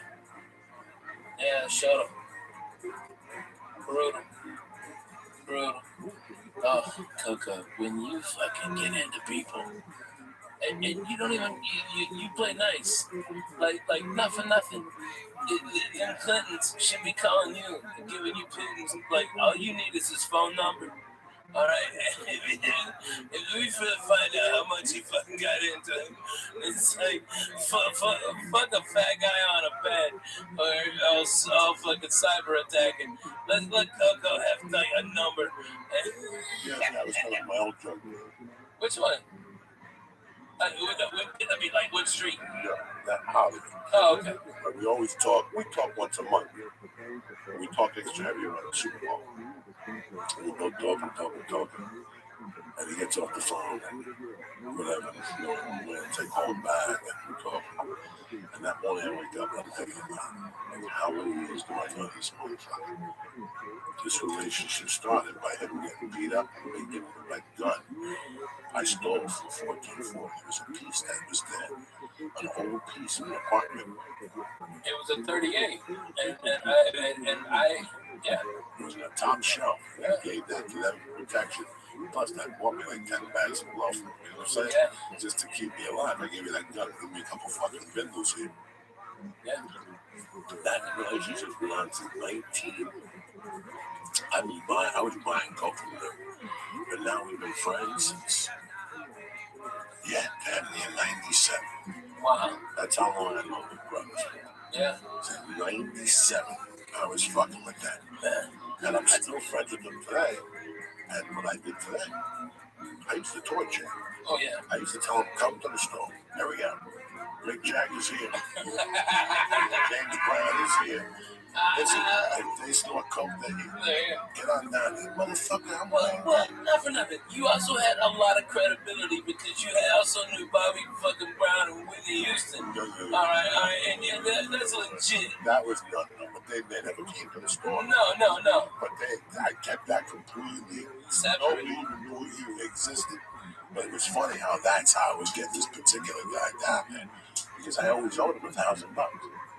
Yeah, shut up. Brutal. Oh, Coco, when you fucking get into people, and you don't even you play nice, like nothing. The Clintons should be calling you and giving you Putin's, like, all you need is his phone number. All right, if we find out how much he fucking got into him, it's like fuck a fat guy on a bed, or else I'll fucking cyber attacking. Let Coco have a number. Yeah, I was telling my old drug dealer. Which one? I mean, like what street? Yeah, that Hollywood. Oh, okay. But we always talk. We talk once a month. We talk extra heavy around the Super Bowl. We go talking. And he gets off the phone and whatever. We're going to take home back and we talk. And that morning I wake up and I'm thinking, like, how many years do I know this motherfucker? This relationship started by him getting beat up and me giving him that gun. I stole from 1440. It was a piece that was there. An old piece in the apartment. It was a 38. And I yeah. It was in a top shelf. I gave that to them for protection. Plus, that bought me like 10 bags of love. You know what I'm saying? Yeah. Just to keep me alive. I gave you that gun. Give me a couple fucking bindles here. Yeah. That relationship went on to 19. I was buying coke from them. But now we've been friends since, damn near 97. Wow. That's how long I know my brothers. Yeah. Since 97. I was fucking with that man. And I'm still friends with them today. And what I did to them, I used to torture him. Oh, yeah. I used to tell him, come to the store. There we go. Rick Jag is here. James Brown is here. Listen, if they snort coke, they get on down here. Motherfucker, I'm well, not for nothing. You also had a lot of credibility because you also knew Bobby fucking Brown and Whitney Houston. Yeah. All right. And that's legit. That was nothing. But they never came to the store. No. But I kept that completely separate. Nobody even knew he existed. But it was funny how that's how I was getting this particular guy down, man. Because I always owed him $1,000.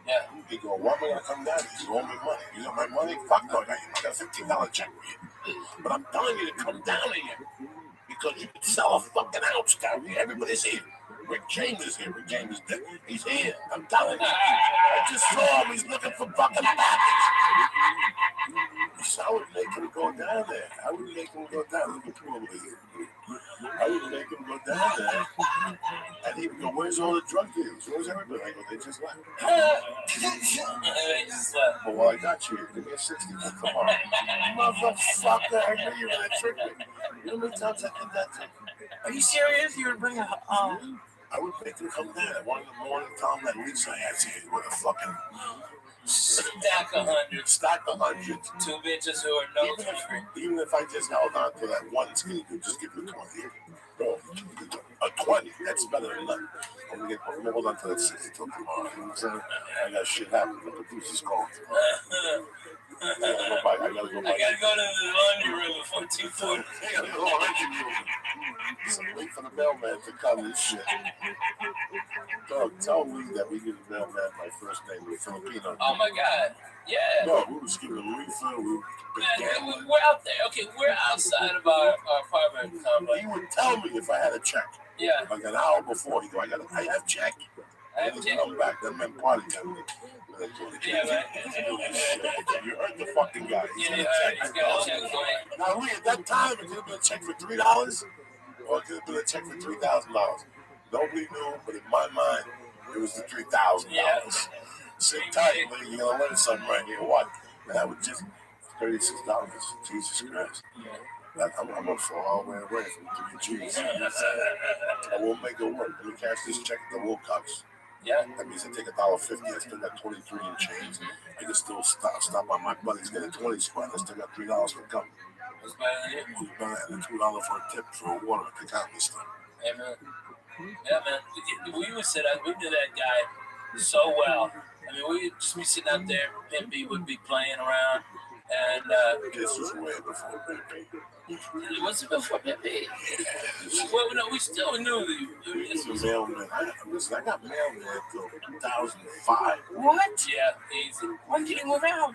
Yeah. He go, why am I gonna come down here? You owe me money. You got my money? Fuck no, I got a $15 check for you. But I'm telling you to come down here because you can sell a fucking ounce down here. Everybody's here. Rick James is here. Rick James is dead. He's here. I'm telling you. I just saw him. He's looking for fucking package. So I would make him go down there. I would make him go down. Look at poor over here. I would make him go down there. And he would go, where's all the drug dealers? Where's everybody? I go, they just left. But while I got you, give me a 60 for tomorrow. Motherfucker, I knew you were going to trick me. You know how many times I did that to him? Are you serious? You would bring a I would make him come down at 1 in the morning, tell him that Lisa has here with a fucking Stack 100. Stack 100. 2 bitches who are no free. Even if I just held on to that one skinny dude, just give me 20. Bro, a 20, that's better than nothing. I'm gonna hold on to that 60 till tomorrow. You know what I'm saying? I got shit happening, but the producer's calling. I gotta go buy. I gotta go to the laundry room before 2:40. I gotta go to the laundry room. So wait for the mailman to come and shit. Dog, tell me that we give the mailman my first name, the Filipino. Oh my God. Yeah. No, we was giving him refill. We're out there. Okay, we're outside of our apartment complex. He would tell me if I had a check. Yeah. Like an hour before, he go, I have check. I have check. Come back, that meant party time. Yeah, right. You heard the fucking guy. He's got a check for you. Now, Lee, at that time, it could have been a check for $3 or it could have been a check for $3,000. Nobody knew, but in my mind, it was the $3,000. Yeah. Sit tight, Lee. You're going to learn something right here. What? And that was just $36. Jesus Christ. I'm going to fall all the way away from 3 G's. I won't make it work. Let me cash this check at the Wilcox. Yeah. That means I take $1.50. I still got 23 and change. I can still stop on my buddies, get a 20 spot. I still got $3 for company. What's better than it? Who's better than $2 for a tip for a water to pick out this stuff? Yeah, man. Yeah, man. We would sit out. We knew that guy so well. I mean, we'd just be sitting out there. Pimpy would be playing around. And this was way before Pimpy. It wasn't before Pimpy. Well, no, we still knew that this was mailman. Listen, I got mailman until 2005. What? Yeah, easy. When did he move out?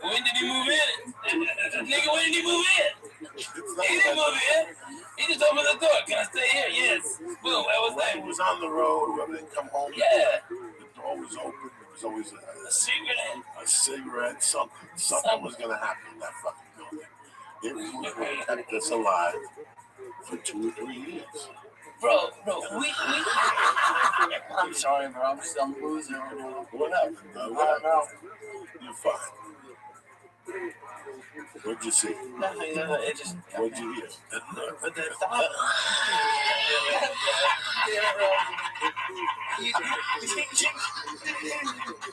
When did he move in? Nigga, when did he move in? He didn't move in. He just opened the door. Can I stay here? Yes. Boom. That was that. He was on the road. Whoever didn't come home. Yeah. The door was open. There was always a cigarette. A cigarette. Something was gonna happen in that fucking building. It was what kept us alive for 2 or 3 years. Bro, we. I'm sorry, bro. I'm losing right now. What happened, bro? You're fine. What'd you see? Nothing. It just. What'd you hear? But the thought.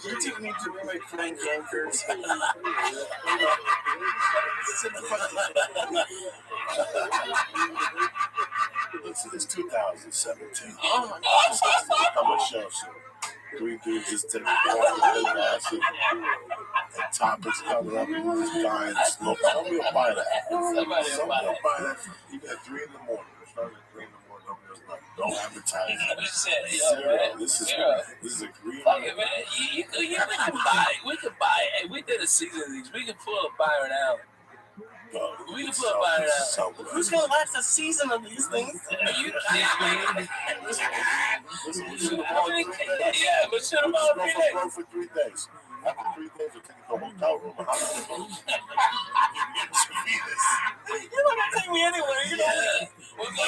You took me to make Frank Yankers. It's 2017. Oh my God. I'm gonna show you. 3 dudes just taking acid and topics coming up and just buying smoke. Somebody will buy that. Somebody will buy that. Even at 3 in the morning. Starting at 3 in the morning. Don't advertise. This is a green. Fuck it, man. We can buy. We could buy. Hey, we did a season of these. We can pull a Byron out. We can pull a Byron out. Who's gonna last a season of these things? You yeah, but shut them out for 3 days. After 3 days, we'll take it to a hotel room. You're not gonna take me anywhere. You know. We'll go to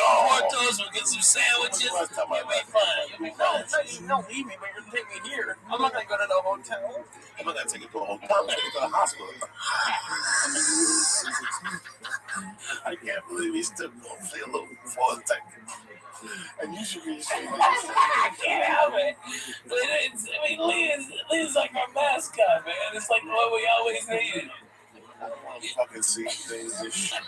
Portos. We'll get some sandwiches. You'll be fine. You'll be fine. Don't leave me, but you're gonna take me here. I'm not gonna go to the hotel. I'm not gonna take it to a hotel. I'm gonna take it to the hospital. I can't believe he's still gonna feel a little for a second. And you should be ashamed of yourself. I can't help it. Lee is like our mascot, man. It's like what we always needed. I don't want to fucking see things and shit.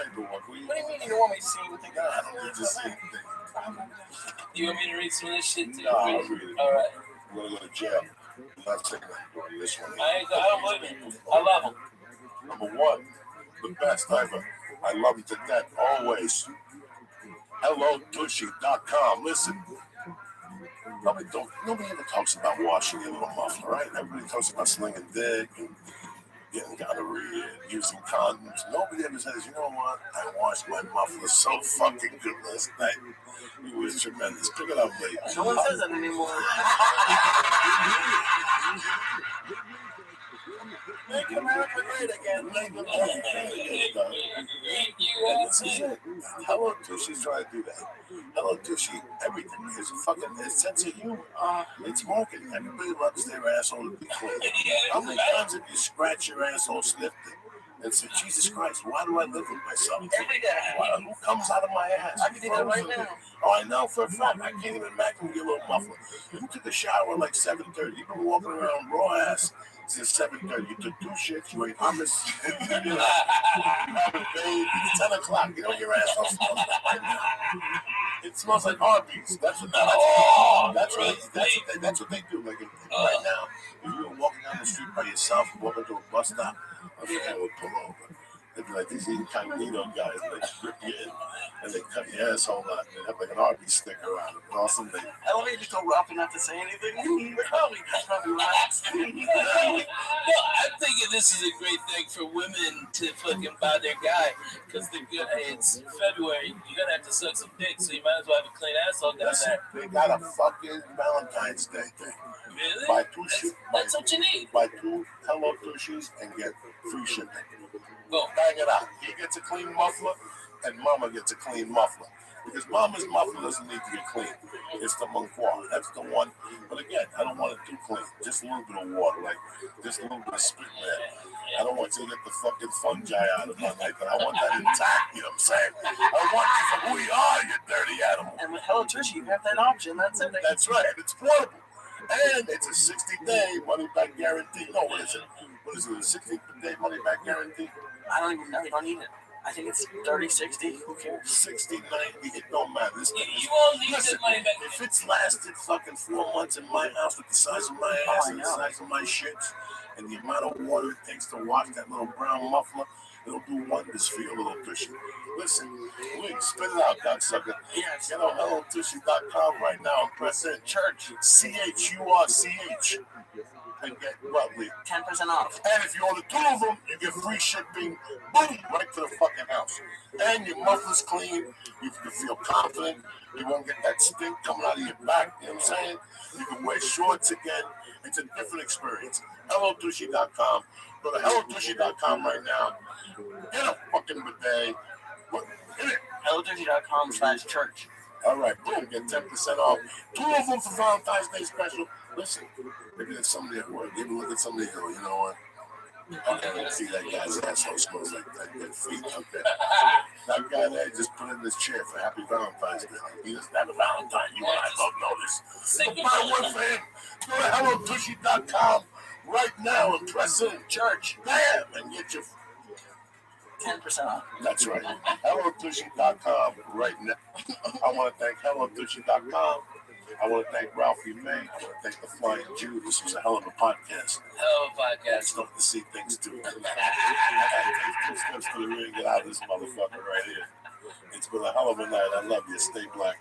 Paperwork. What do you mean you don't want me to see anything? I don't need to see anything. You want me to read some of this shit too? No, I'll read it. All right. I'm gonna go to jail. I'm not taking that this one. I don't believe it. I love him. Number 1, the best ever. I love you to death always. HelloTushy.com. Listen. Nobody ever talks about washing your little muffler, right? Everybody talks about slinging dick and getting gonorrhea and using condoms. Nobody ever says, you know what? I washed my muffler so fucking good last night. It was tremendous. Pick it up, lady. No one says that anymore. Make America great again. This is it. Hello Tushy's trying to do that. Hello Tushy, everything is fucking a sense of humor. It's marketing. Everybody loves their asshole to be clean. How many times have you scratched your asshole, sniffed it, and say, Jesus Christ, why do I live with myself? Every day. Who comes out of my ass? I can do that right now. Oh, I know for a fact. I can't even imagine your little muffler. You took a shower at like 7:30. You've been walking around raw ass since 7:30. You took 2 shits. You ate hummus. You know, it's 10 o'clock. You know your asshole smells like right now. It smells like Arby's. That's what they do. Like right now, if you were walking down the street by yourself, walking to a bus stop, a fan would pull over. They'd be like these incognito guys, and they rip you in, and they cut your asshole out, and they have like an Arby's sticker on it. Awesome. I love you just go rough and not to say anything. Probably relax. No, I'm thinking this is a great thing for women to fucking buy their guy, because it's February. You're gonna have to suck some dick, so you might as well have a clean asshole down there. They got a fucking Valentine's Day thing. Really? Buy 2 shit. That's what you need. Buy 2 Hello Tushies and get free shipping. Go bang it out. He gets a clean muffler, and Mama gets a clean muffler. Because Mama's muffler doesn't need to get clean. It's the Monquois. That's the one. But again, I don't want it too clean. Just a little bit of water, like just a little bit of spit in there. I don't want you to get the fucking fungi out of my life, but I want that intact. You know what I'm saying? I want you for who you are, you dirty animal. And with Hello Tushy, you have that option. That's it. That's right. And it's portable. And it's a 60-day money-back guarantee. No, what is it? What is it, a 60-day money-back guarantee? I don't even know. You don't need it. I think it's 30, 60. Who cares? 60, 90. It don't matter. You won't need Listen, the money back. if it's lasted fucking 4 months in my house with the size of my ass and the size of my shits and the amount of water it takes to wash that little brown muffler, it'll do wonders for your little tushy. Listen, please spit it out, cocksucker. Yes. Get on HelloTushy.com right now and press in church, CHURCH. And get roughly 10% off. And if you order 2 of them, you get free shipping, boom, right to the fucking house. And your muffler's clean. You can feel confident. You won't get that stink coming out of your back. You know what I'm saying? You can wear shorts again. It's a different experience. HelloTushy.com. Go to HelloTushy.com right now. Get a fucking bidet. Get it. HelloTushy.com/church. All right, boom, get 10% off. 2 of them for Valentine's Day special. Listen, maybe there's somebody at work. Maybe look at somebody and go, you know what? I can't see that guy's asshole smells like that feet out there. That guy there just put in this chair for Happy Valentine's Day. He doesn't have a Valentine. You and I both know this. So buy one for him. Go to HelloTushy.com right now and press in church. Bam! And get your 10% off. That's right. HelloTushy.com right now. I want to thank HelloTushy.com. I want to thank Ralphie May. I want to thank the Flying Jew. This was a hell of a podcast. Hell of a podcast. I'm starting to see things too. I got to take 2 steps to the ring and get out of this motherfucker right here. It's been a hell of a night. I love you. Stay black.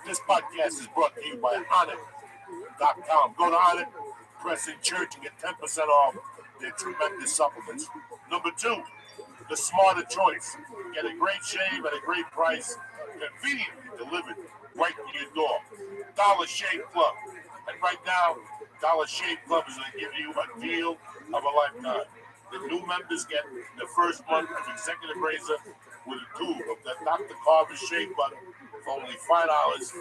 This podcast is brought to you by Onyx.com. Go to Onyx, press in church, and get 10% off their tremendous supplements. Number 2, the smarter choice. Get a great shave at a great price, conveniently delivered right to your door. Dollar Shave Club. And right now, Dollar Shave Club is going to give you a deal of a lifetime. The new members get the first month of executive razor with a tube of the Dr. Carver Shave Butter for only $5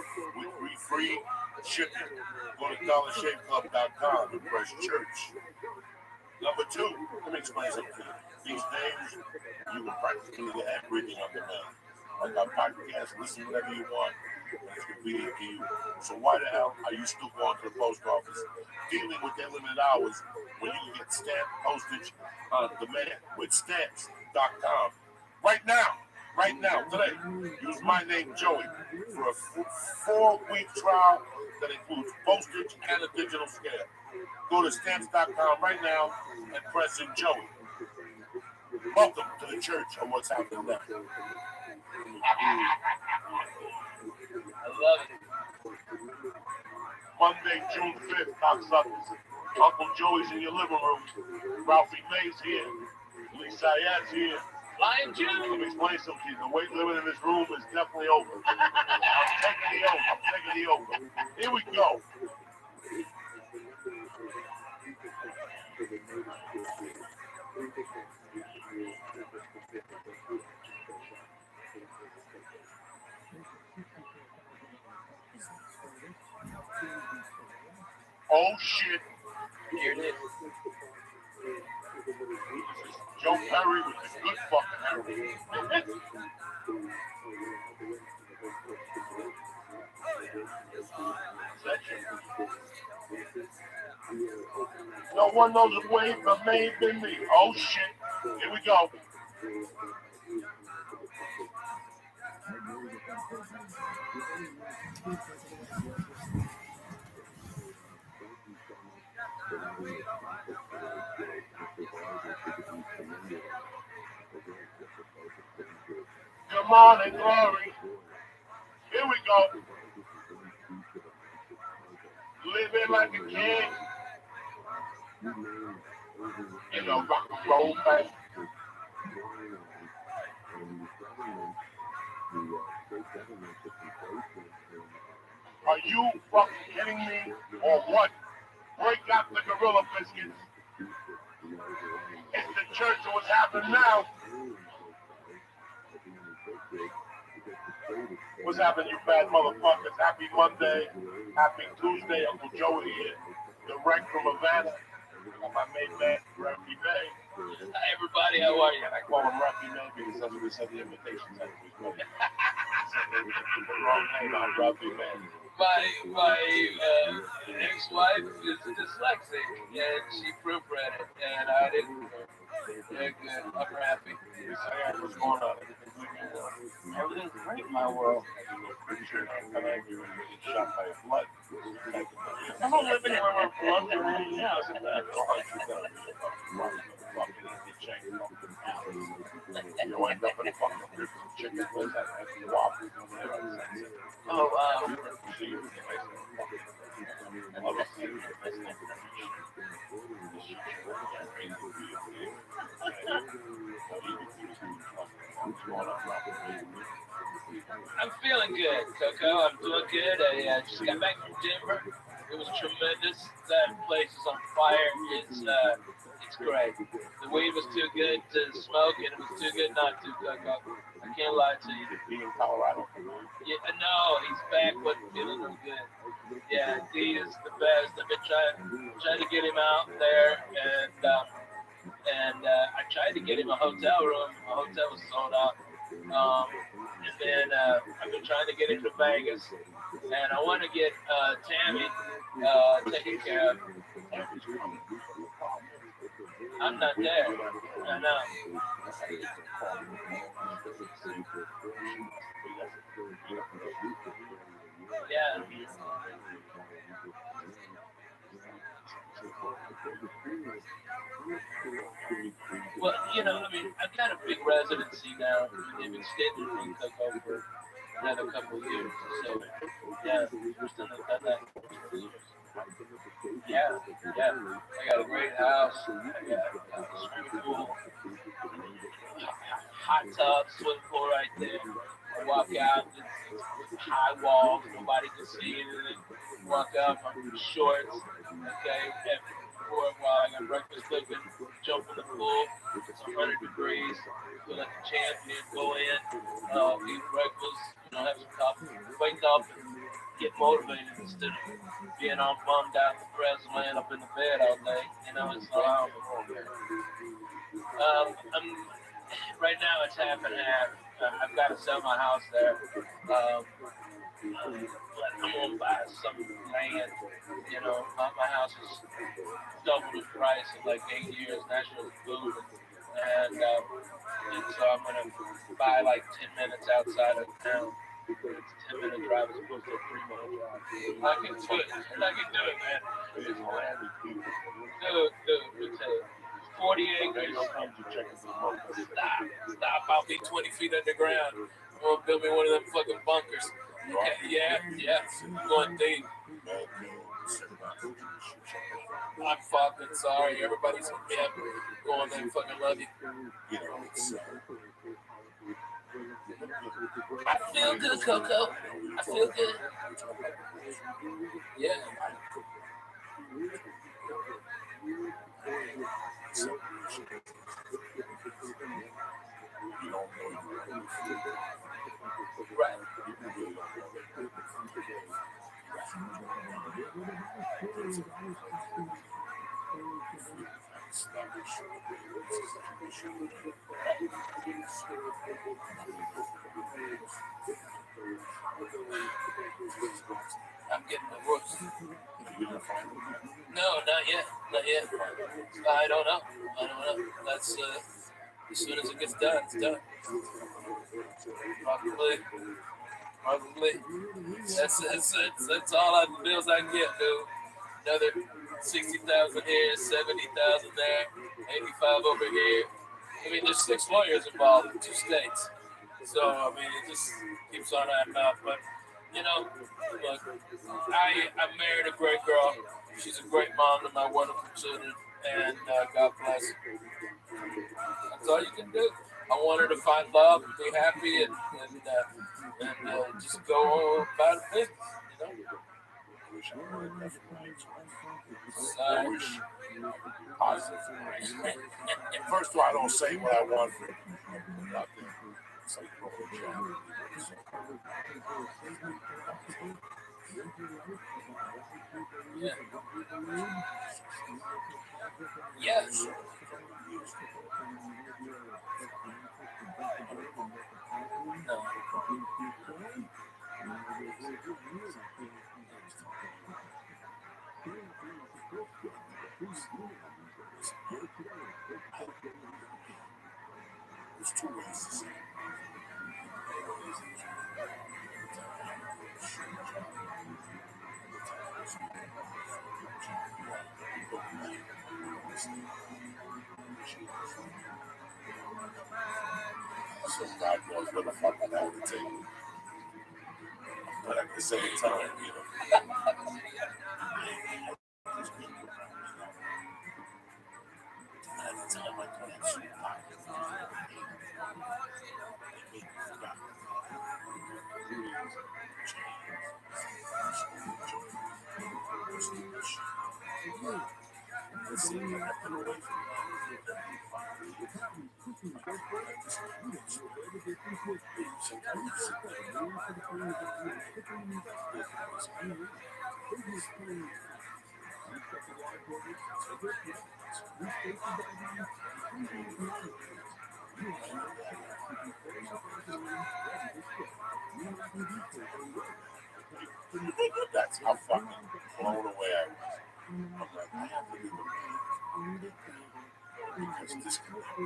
with free shipping. Go to dollarshaveclub.com and press church. Number 2, let me explain something to you. These days, you can practically get everything on demand. Like our podcast, listen whatever you want, and it's convenient to you. So why the hell are you still going to the post office, dealing with their limited hours, when you can get stamped postage on demand with stamps.com? Right now, today, use my name, Joey, for a 4-week trial that includes postage and a digital scale. Go to stamps.com right now and press in Joey. Welcome to the church of what's happening now. I love it. Monday, June 5th, cocksuckers. Uncle Joey's in your living room. Ralphie May's here. Lee Sayad's here. Lion Jew. Let me explain something to you. The weight limit in this room is definitely over. I'm taking the over. Here we go. Oh shit. Here it is. Joe Perry was a good fucking heroin. No one knows a way but maybe me. Oh shit. Here we go. Good morning, glory. Here we go. Living like a king. In a rock and roll bank. Are you fucking kidding me? Or what? Break out the gorilla biscuits. It's the church of what's happening now. What's happening, you bad motherfuckers? Happy Monday. Happy Tuesday. Uncle Joey here. Direct from Havana. On my main man, Rabbi. Hi, everybody. How are you? I call him Rabbi man because that's what he said the invitation said. Wrong name, I'm Rabbi man. My ex-wife is dyslexic, and she proofread it, and I didn't. Yeah, good. I'm happy. What's going on? Everything's great in my world. Shot by a flood. I'm not living where we're flooding and everything else. You end up in a fucking chicken place that has waffles over there. Oh, I'm feeling good, Coco. I'm doing good. I just got back from Denver. It was tremendous. That place is on fire. It's great. The weed was too good to smoke, and it was too good not to, Coco. I can't lie to you. Be in Colorado. Yeah, no, he's back, but feeling no good. Yeah, D is the best. I've been trying to get him out there, and I tried to get him a hotel room. My hotel was sold out. And then I've been trying to get him to Vegas, and I want to get Tammy taken care of. I'm not there. I know. Yeah. Well, you know, I mean, I've got a big residency now. They've extended me to go for another couple of years. So, yeah, we're still not done that. Yeah. I got a great house. I got a swimming pool, hot tub, swimming pool right there. I walk out, it's high walls, nobody can see anything. Walk out, my shorts, okay, before a while, I got breakfast cooking, jump in the pool, it's 100 degrees, feel like a champion, go in, eat breakfast, have some coffee, wake up and get motivated instead of being all bummed out, depressed, laying up in the bed all day. It's like, right now it's half and half. I've got to sell my house there. But I'm gonna buy some land. My house is double the price in like 8 years. Naturally booming, and so I'm gonna buy like 10 minutes outside of town. It's a 10-minute drive as opposed to a 3-minute drive. I can do it. I can do it, man. It's land. Dude, 40 acres. Stop. I'll be 20 feet underground. I'm gonna build me one of them fucking bunkers. Yeah. I'm going deep. I'm fucking sorry. Everybody's hit me up. Going there, fucking love you. I feel good, Coco. I feel good. Yeah. Right. I'm getting divorced. No, not yet. Not yet. I don't know. That's as soon as it gets done, it's done. Probably. That's all the bills I can get, dude. Another 60,000 here, 70,000 there, 85 over here. I mean, there's 6 lawyers involved in 2 states. So, I mean, it just keeps on adding up. But, you know, look, I married a great girl. She's a great mom to my wonderful children. And God bless. That's all you can do. I want her to find love and be happy and just go about it business, you know? First of all, I don't say what I want. Yeah. Yes. No. There's 2 ways to say it. So God knows what the fuck I have to take. But at the same time, you know. At the time I couldn't shoot That's how fucking blown away I was. I'm like, I have to leave it because this can be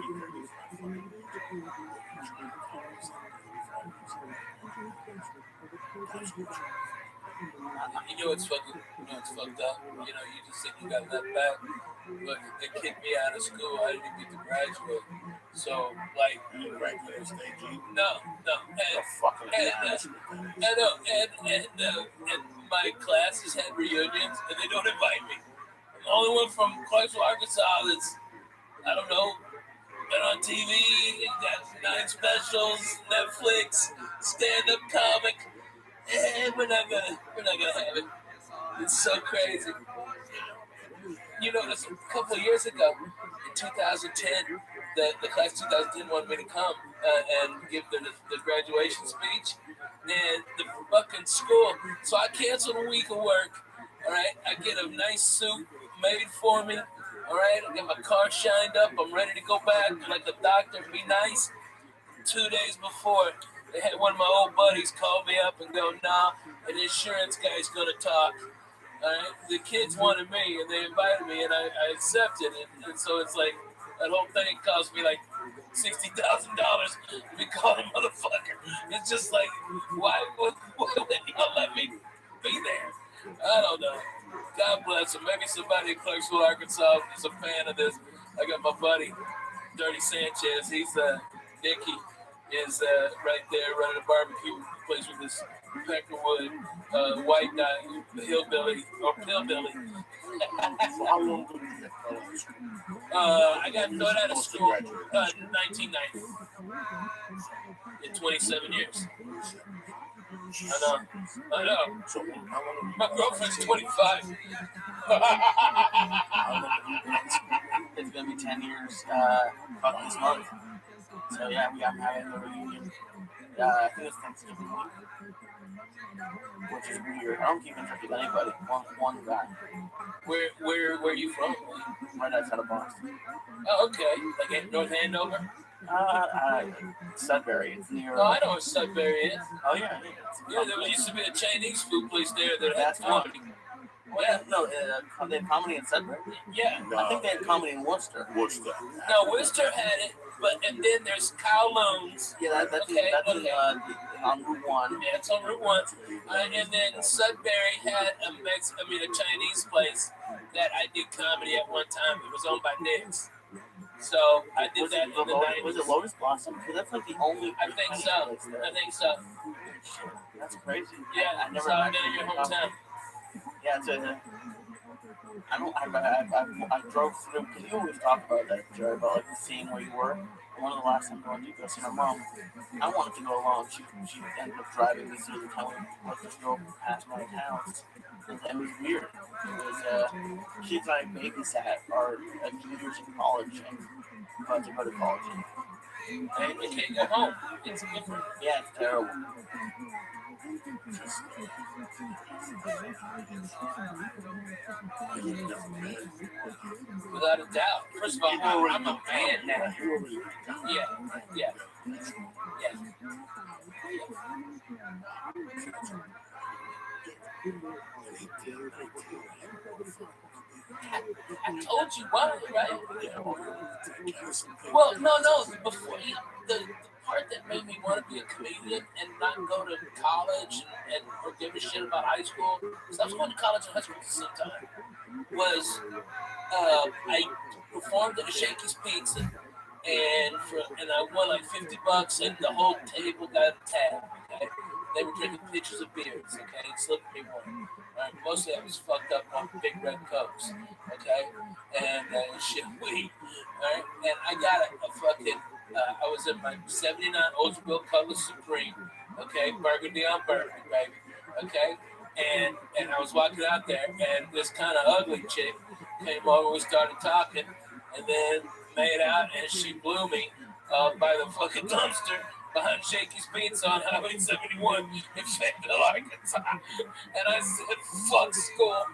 You know it's fucked up. You know, you just said you got that back, but they kicked me out of school. I didn't get to graduate. So, like, you graduated stage G? No. And my classes had reunions, and they don't invite me. I'm the only one from Clarksville, Arkansas that's, I don't know, been on TV, got 9 specials, Netflix, stand-up comic, and we're not gonna have it. It's so crazy. You know, a couple of years ago, in 2010, the class 2010 wanted me to come and give the graduation speech, and the fucking school. So I canceled a week of work. All right, I get a nice suit made for me. All right, I get my car shined up. I'm ready to go back like the doctor. Be nice. 2 days before, they had one of my old buddies call me up and go, "Nah, an insurance guy's gonna talk." The kids wanted me, and they invited me, and I accepted it. And so it's like that whole thing cost me like $60,000 to be called a motherfucker. It's just like, why would y'all let me be there? I don't know. God bless them. Maybe somebody in Clarksville, Arkansas is a fan of this. I got my buddy, Dirty Sanchez. He's Nicky is right there running a barbecue place with this Peckerwood white guy, hillbilly or pillbilly. How long did you get thrown out of school? I got thrown out of school in 1990. In 27 years. I know. So how long My girlfriend's 25. It's gonna be 10 years this month. So yeah, I'm having a reunion. I think it's Thanksgiving week. which is weird. I don't keep in touch with anybody. One guy. Where are you from? Right outside of Boston. Oh, okay. Like at North Andover? Sudbury. It's near. Oh, I know where Sudbury is. Oh yeah. Yeah, there used to be a Chinese food place there that had That's comedy. Yeah, no, they had comedy in Sudbury. Yeah. I think they had comedy in Worcester. No, Worcester had it, and then there's Kowloon's. Yeah, that's on Route 1. Yeah, it's on Route 1. And then Sudbury had a Chinese place that I did comedy at one time. It was owned by Nick's. So I did that in the 90s. Was it Lotus Blossom? Because that's like the only. I think so. That's crazy. Yeah, I never been in your hometown. Yeah, I drove through, because you always talk about that, Jerry, about like seeing where you were. One of the last times I went to go see my mom, I wanted to go alone. She ended up driving me through the town, like to go past my house. And it was weird. It was kids I babysat are juniors in college and about to go to college. And they can't go home. It's different. Yeah, it's terrible. Without a doubt. First of all, I'm a man now. Yeah. I told you why, right? Well, no. Before the part that made me want to be a comedian and not go to college or give a shit about high school, because I was going to college and high school at the same time, was I performed at a Shakey's Pizza, and I won like $50, and the whole table got a tab. Okay, they were drinking pitchers of beers. Okay, and slipped me one. Right? Mostly I was fucked up on big red cokes. Okay, and shit weed. Right, and I got a fucking. I was in my '79 Oldsmobile Color Supreme. Okay, burgundy on burgundy, baby. Okay. And I was walking out there, and this kind of ugly chick came over. We started talking, and then made out, and she blew me by the fucking dumpster behind Shakey's Pizza on Highway 71 in Fayetteville, Arkansas. And I said, "Fuck school,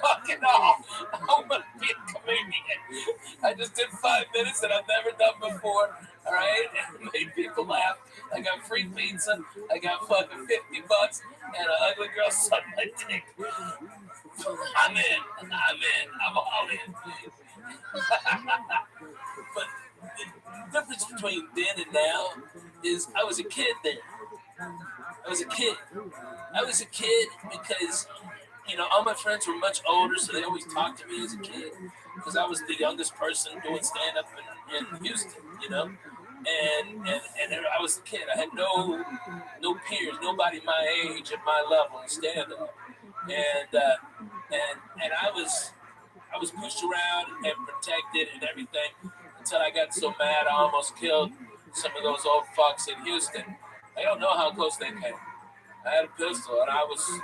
fuck it all. I want to be a comedian." I just did 5 minutes that I've never done before. All right, and made people laugh. I got free pizza. I got fucking $50, and an ugly girl sucked my dick. I'm in. I'm all in. But the difference between then and now is I was a kid then. I was a kid because, all my friends were much older, so they always talked to me as a kid because I was the youngest person doing stand-up in Houston, And I was a kid. I had no peers, nobody my age at my level in stand-up. And I was pushed around and protected and everything until I got so mad I almost killed some of those old fucks in Houston. I don't know how close they came. I had a pistol and I was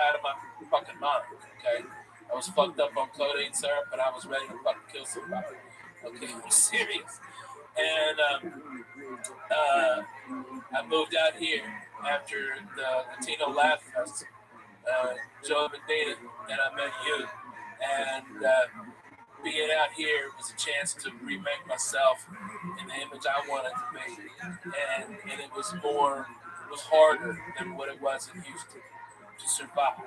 out of my fucking mind. Okay, I was fucked up on codeine syrup and I was ready to fucking kill somebody. Okay, I'm serious. And I moved out here after the Latino Laugh Fest, Joe Medina, and I met you. And being out here was a chance to remake myself in the image I wanted to be. And it was harder than what it was in Houston to survive.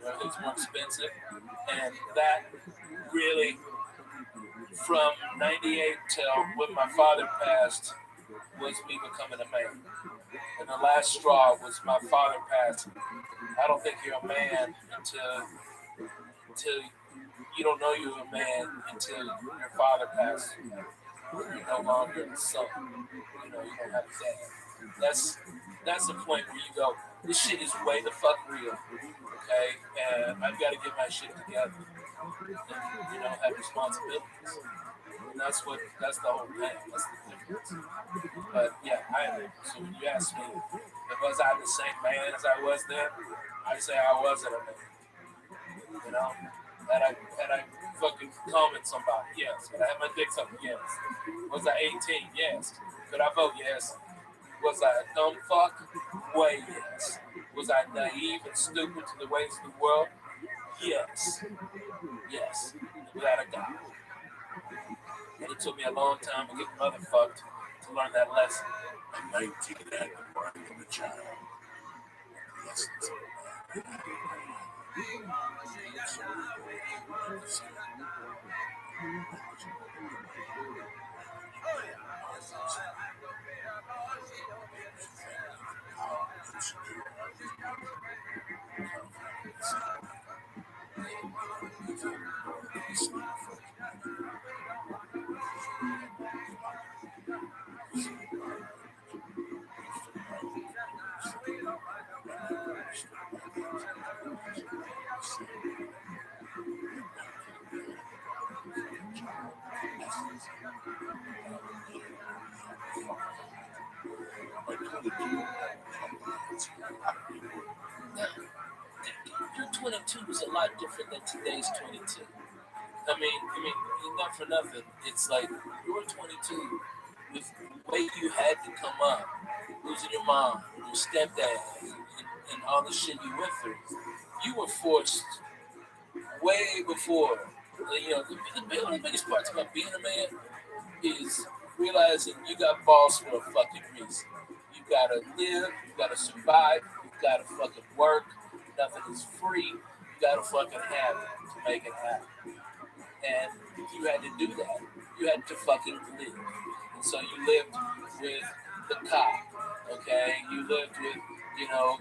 Everything's more expensive. And that really, from 98 till when my father passed, was me becoming a man. And the last straw was my father passing. I don't think you're a man until you don't know you're a man until your father passes. You're no longer a son. You don't have a dad. That's the point where you go, this shit is way the fuck real. Okay? And I've got to get my shit together. And, have responsibilities. And that's the whole thing. That's the difference. But yeah, I am. So when you ask me, was I the same man as I was then? I'd say I wasn't a man. Had I fucking commented somebody? Yes. Had I had my dick sucked? Yes. Was I 18? Yes. Could I vote? Yes. Was I a dumb fuck? Way yes. Was I naive and stupid to the ways of the world? Yes. Yes. Without a doubt. And it took me a long time to get motherfucked to learn that lesson. At 19, I had the brain of a child. Lessons of Your 22 was a lot different than today's 22. I mean, not for nothing. It's like you were 22 with the way you had to come up, losing your mom, your stepdad, and all the shit you went through. You were forced way before. One of the biggest parts about being a man is realizing you got balls for a fucking reason. You gotta live, you gotta survive, you gotta fucking work. Nothing is free. You gotta fucking have it to make it happen. And you had to do that. You had to fucking live. And so you lived with the cop, okay? You lived with,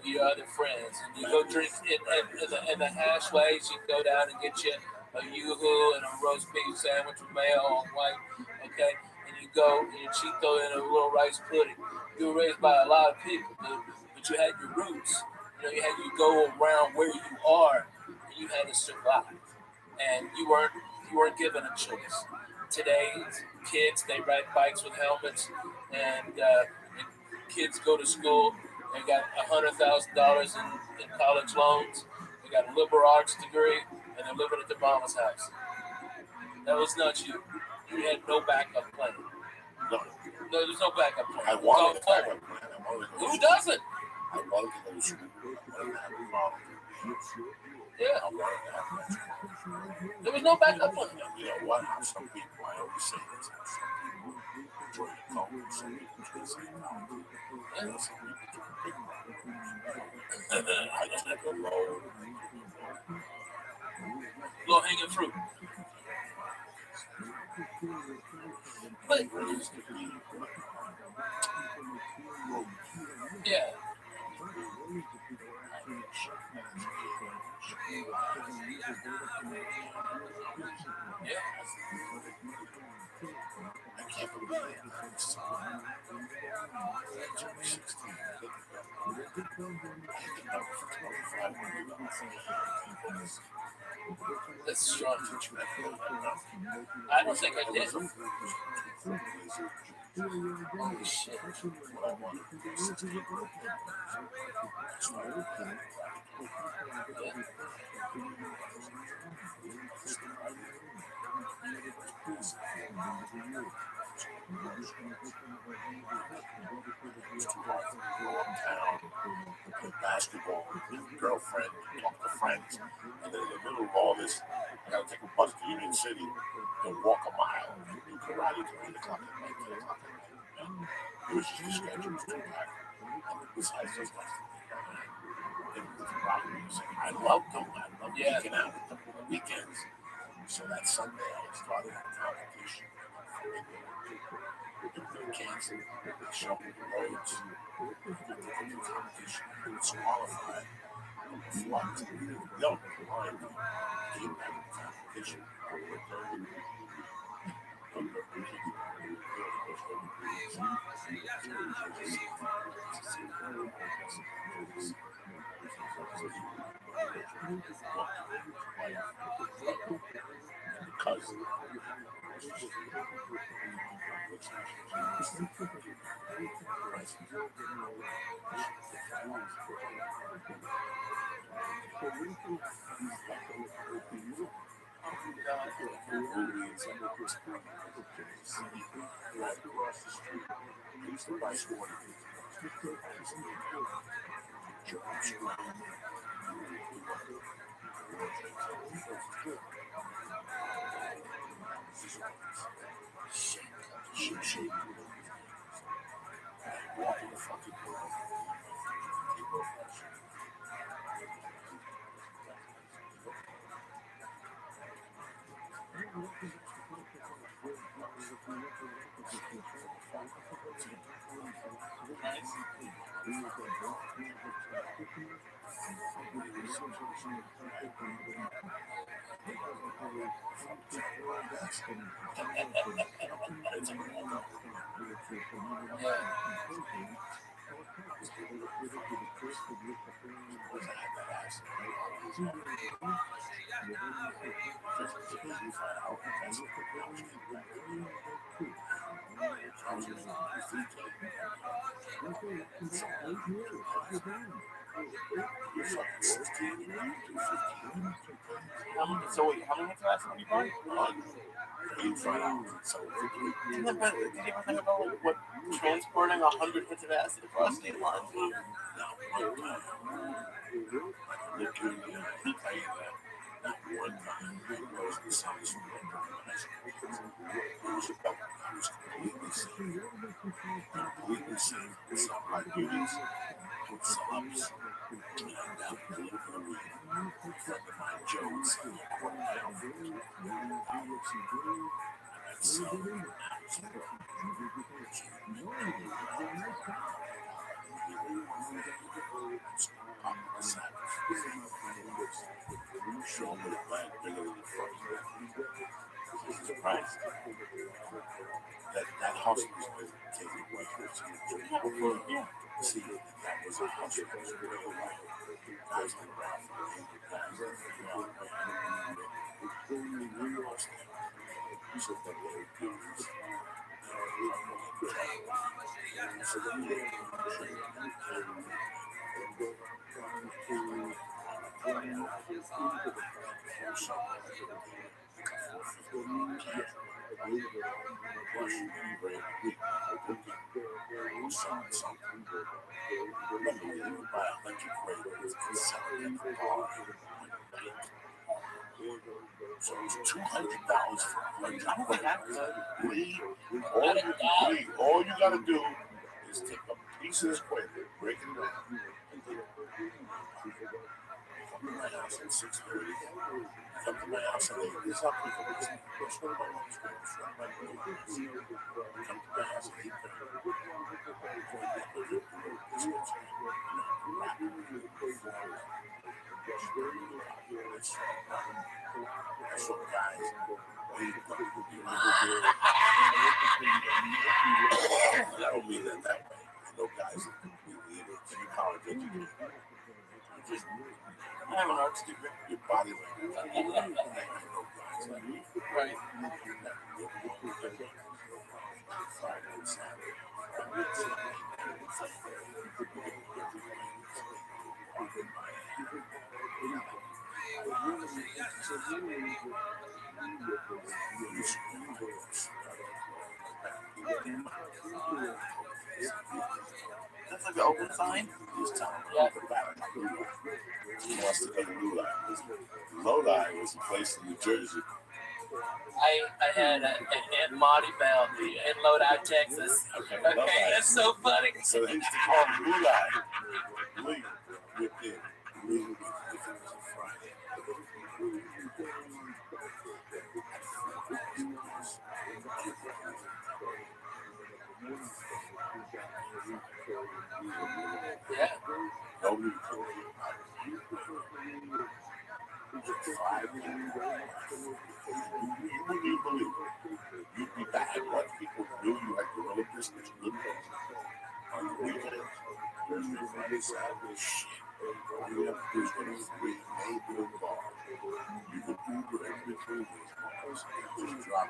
your other friends. And you go drink in the hash ways. You go down and get you a yoo-hoo and a roast beef sandwich with mayo on white, okay? And you go and you Cheeto in a little rice pudding. You were raised by a lot of people, dude, but you had your roots. You had to go around where you are, and you had to survive. And you weren't given a choice. Today's kids, they ride bikes with helmets, and kids go to school. They got $100,000 in college loans. They got a liberal arts degree, and they're living at their mama's house. That was not you. You had no backup plan. No, there's no backup plan. I wanted a backup plan. Who doesn't? I wanted to go to school. I wanted to have a problem. Yeah. I wanted to have a There was no backup plan. You know what? Some people, I always say this, some people enjoy the coke, some people enjoy saying no. And some people do big problems. And then I take a low hanging fruit. But yeah. Yeah. I can't believe it. That's strong. I don't think I did. Holy shit. Basketball, girlfriend, talk to friends, and then in the middle of all this, I gotta take a bus to Union City and walk a mile, do karate till 8 o'clock at night, 10 o'clock at night. It was just the schedule was too packed. And besides those guys, it was rock music. I loved them. I loved making out with them on the weekends. So that Sunday, I started a competition. They canceled. They shoveled the roads. I did the competition. I was qualified. What? No, I came back to the competition. Because So wait, how many hits have you bought? Did you ever think about what transporting 100 hits of acid across state lines would? Completely sane. Some like beauties with subs. Jones. Show me the black bigger than the front. Right? That hospital has been taken away. Yeah. See, that was a hospital. Guys like Rabbi, guys like so that little dudes. So it's $200 for all you gotta do is take a piece of this equipment, break it down, and then come to my house at 6:30. Come to my house at 8. This is how people listen. Come to my house at 8:30. So guys, I don't mean that way. I know guys that you college educated. I have an art student. Your body language. Right. Friday and Saturday. That's like an open sign? Yeah. He wants to go to Lodi was a place in New Jersey. I had an Aunt Marty Bell in Lodi, Texas. Okay, that's so funny. So they used to call him Lodi. Lee, with it. Lee, if it was a Friday. Yeah. Nobody would tell you about it. You wouldn't even believe it. You'd be back. What people knew you had gorilla business, good things. On the weekends, Thursday, Friday, Saturday, shit. All you have to do is go to 3 neighborhood bars. You can Uber in between these bars and just drop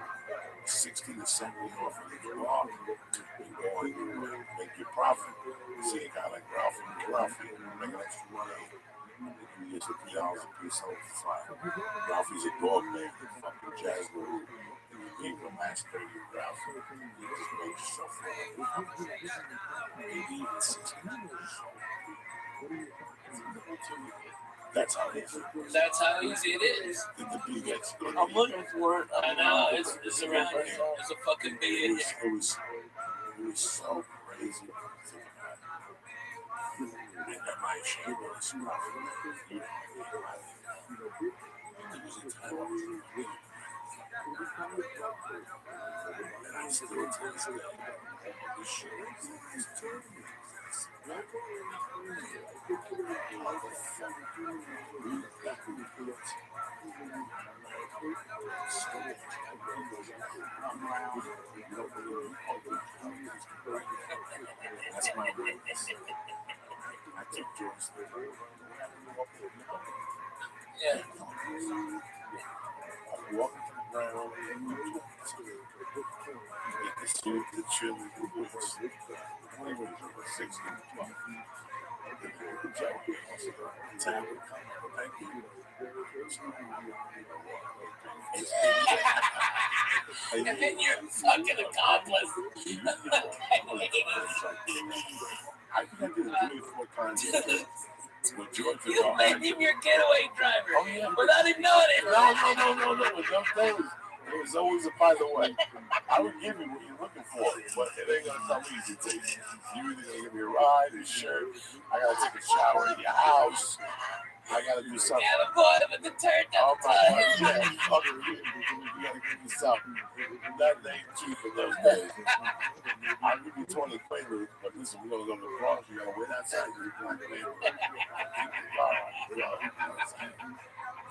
60 to 70 off of each bar. And go and make your profit. See a guy like Ralphie, make an extra money. You get $3 a piece over $5. Ralphie's a dog man, fucking jazz room. People are match 30 with Ralphie. You just made yourself maybe even $60. That's how it is. That's how easy it is. I'm looking for it. I know, it's around here. There's a fucking bee in here. It was so crazy. And that might show was rough. There was a time I was in the and I still to this day, this shit is terrible. That's my weakness. I take George. Yeah. I walk to the ground. You can see the chili. What was it? 60. Thank you. And then you're fucking accomplice. I think I did it 3 or 4 times. You made him your getaway driver. Oh, yeah. Without him knowing it. No. It was always a by the way. I would give you what you're looking for, but it ain't gonna come easy. You either gonna give me a ride, a shirt, I gotta take a shower in your house, I gotta do something. Yeah, the boy with the turn Oh up. my God, yeah, you gotta give me something. That ain't cheap in those days. I'll give you 20 quavers, but listen, we're gonna go to the cross, you gotta wait outside because you can't quaver.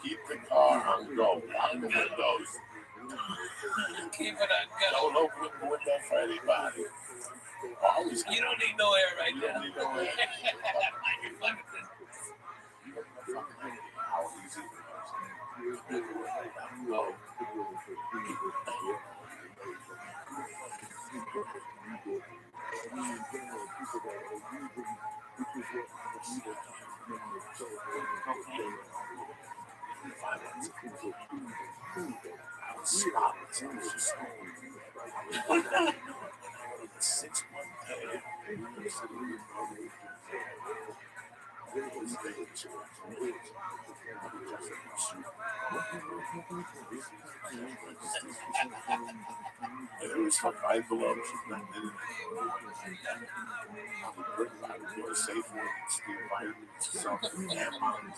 Keep the car on go. Lock the windows. Keep it on go. Don't open the window for anybody. Always. You don't need no air right You now. don't need no air. How easy it was. I was spotless. It was just 6 months there. It was fucking envelopes. I would go to safe word and steal vitamins, something, tampons.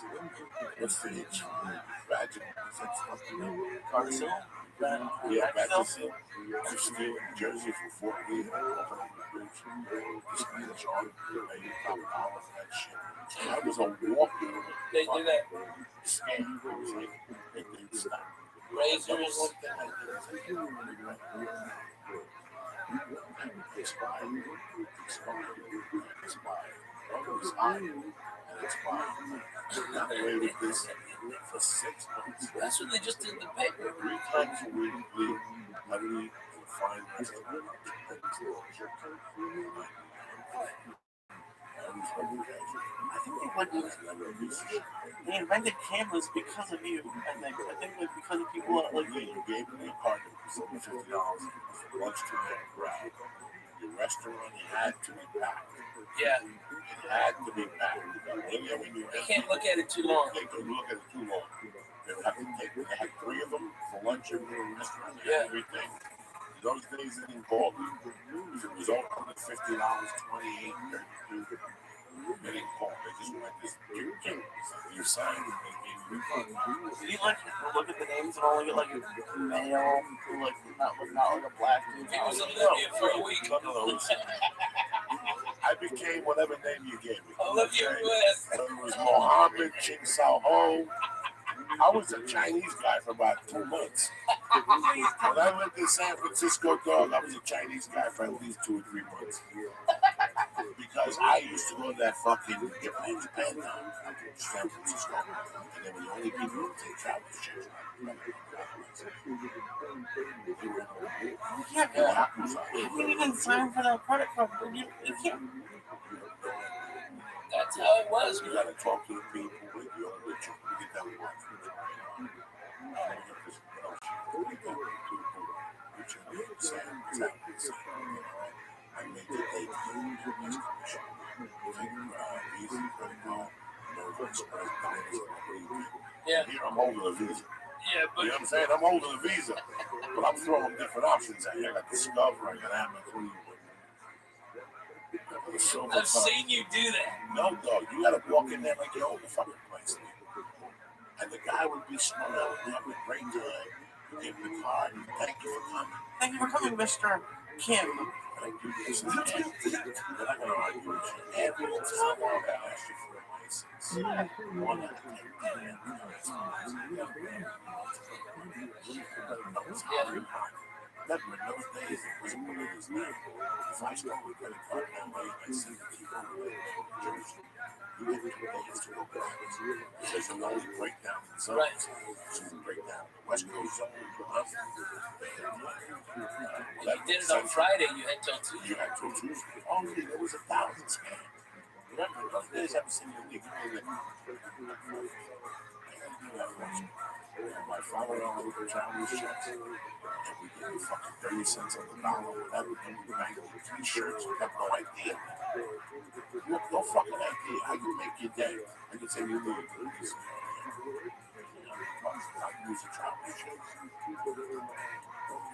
What's the itch? Vaginal. Yeah, Vaginal. I was still in Jersey for 4 weeks. Just made a charge. That shit. I was a walking. They do that. Scam. It was like, it didn't stop. Razors. Expired. It's hot. It's fine. Got away with this for 6 months. That's what they just did in the paper. 3 times a week, literally find myself. I think they invented cameras because of you. I think like because of people like you gave me the apartment for $50 for lunch to the crowd. Your restaurant had to be packed. Yeah. It had to be packed. They can't look at it too long. They couldn't look at it too long. They would have to take. They had 3 of them for lunch in the restaurant. Yeah. Everything. Those days they didn't call me. It was all under $50, $28, $32. They didn't call. They just went this. You signed it. Did you like look at the names and only get like a male who like not like a black dude? It was Olivia for a week. No. I became whatever name you gave me. Olivia West. It was Mohammed Ching Sao Ho. I was a Chinese guy for about 2 months. When I lived in San Francisco, dog, I was a Chinese guy for at least 2 or 3 months. Because I used to go to that fucking Japan San Francisco. And they were the only people who take travel shit. You didn't sign for that credit card. You can't. That's how it was. You gotta talk to the people with you. We get that one. I made the date. Easy credit card. Yeah. Here I'm holding a visa. Yeah, but you know what I'm saying? I'm holding a visa, but I'm throwing different options at you. I got Discover, I got Amazon. I've seen you do that. No, dog, you gotta walk in there like you own the fucking place. And the guy would be smart. We have a great time. Give him the card. Thank you for coming. Thank you for coming, Mr. Kim. Thank you. This is they're not gonna argue with you. Every time I ask you for a license, one out of 10. Remember, in those days, it wasn't what it is now. If I stole a credit card now, I send the key over to Jersey. You get 2 days to go back. There's a lot of breakdown in zones. Right. So you break down the West Coast zone. You did it on Friday, you had till Tuesday. You had till Tuesday. Oh, yeah, there was 1,000 scams. Remember, those days every single week. My father on the Chinese checks, and we give you fucking 30 cents on the dollar, whatever, and we bang it with t-shirts. You have no idea. You have no fucking idea how you make your day. I can say you need to use the travel checks.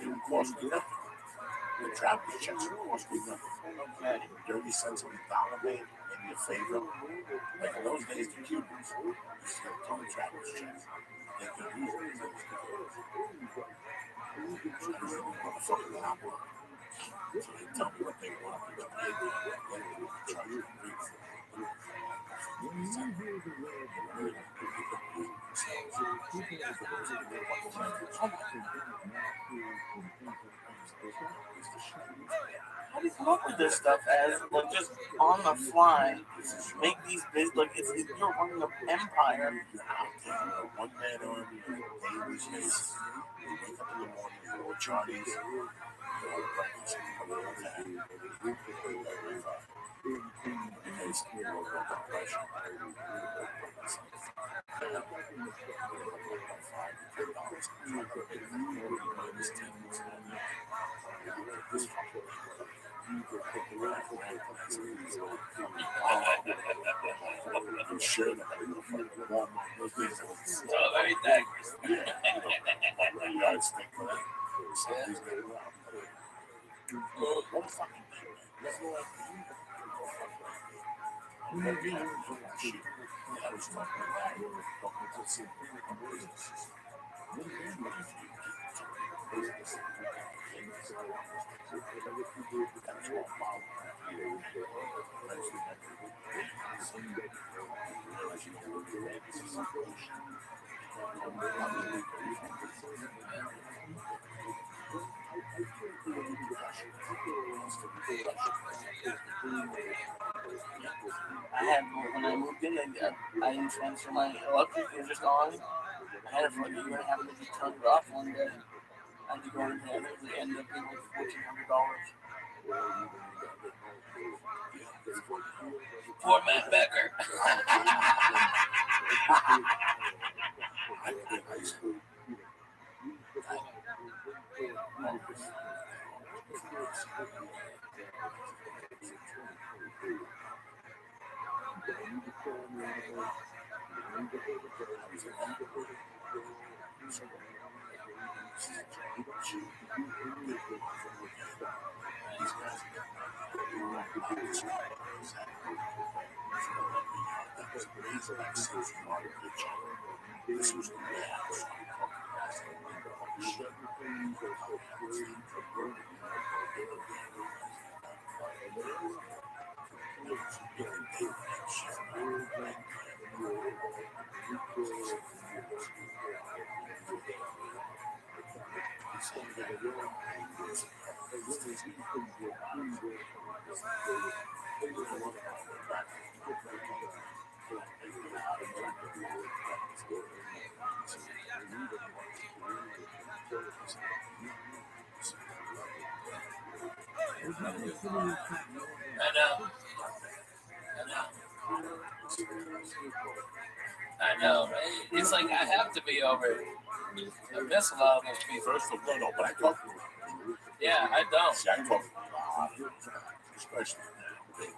It would cost me nothing. The travel checks would cost me nothing. 30 cents on the dollar, man, maybe a favor. Like in those days, the Cubans used to get a ton of travel checks. They could use it. So they tell me what they want me to pay them. Then they would charge me How do you come up with this stuff as like just on the fly? Make these big like you're running an empire. One man army, daily basis. We wake up in the morning, we go to Charlie's, we go to breakfast, we go to that. Because we go to pressure. I'm sure that I know from Walmart, those days I was very daggers. My yard stick for that. Somebody's got it around. What a fucking thing, man. There's no idea. I was talking to some businesses. I had when I moved in, I didn't transfer my electric. It was just on. I had it for like a year and a half, and it just turned it off one day. I had to go in there. It ended up being like $1,400. Poor Matt Becker. This was the I know, right? It's like I have to be over it. I miss a lot of those people. First of all, no, but I talk to them. Yeah, I don't. See, I talk to them a lot, especially now.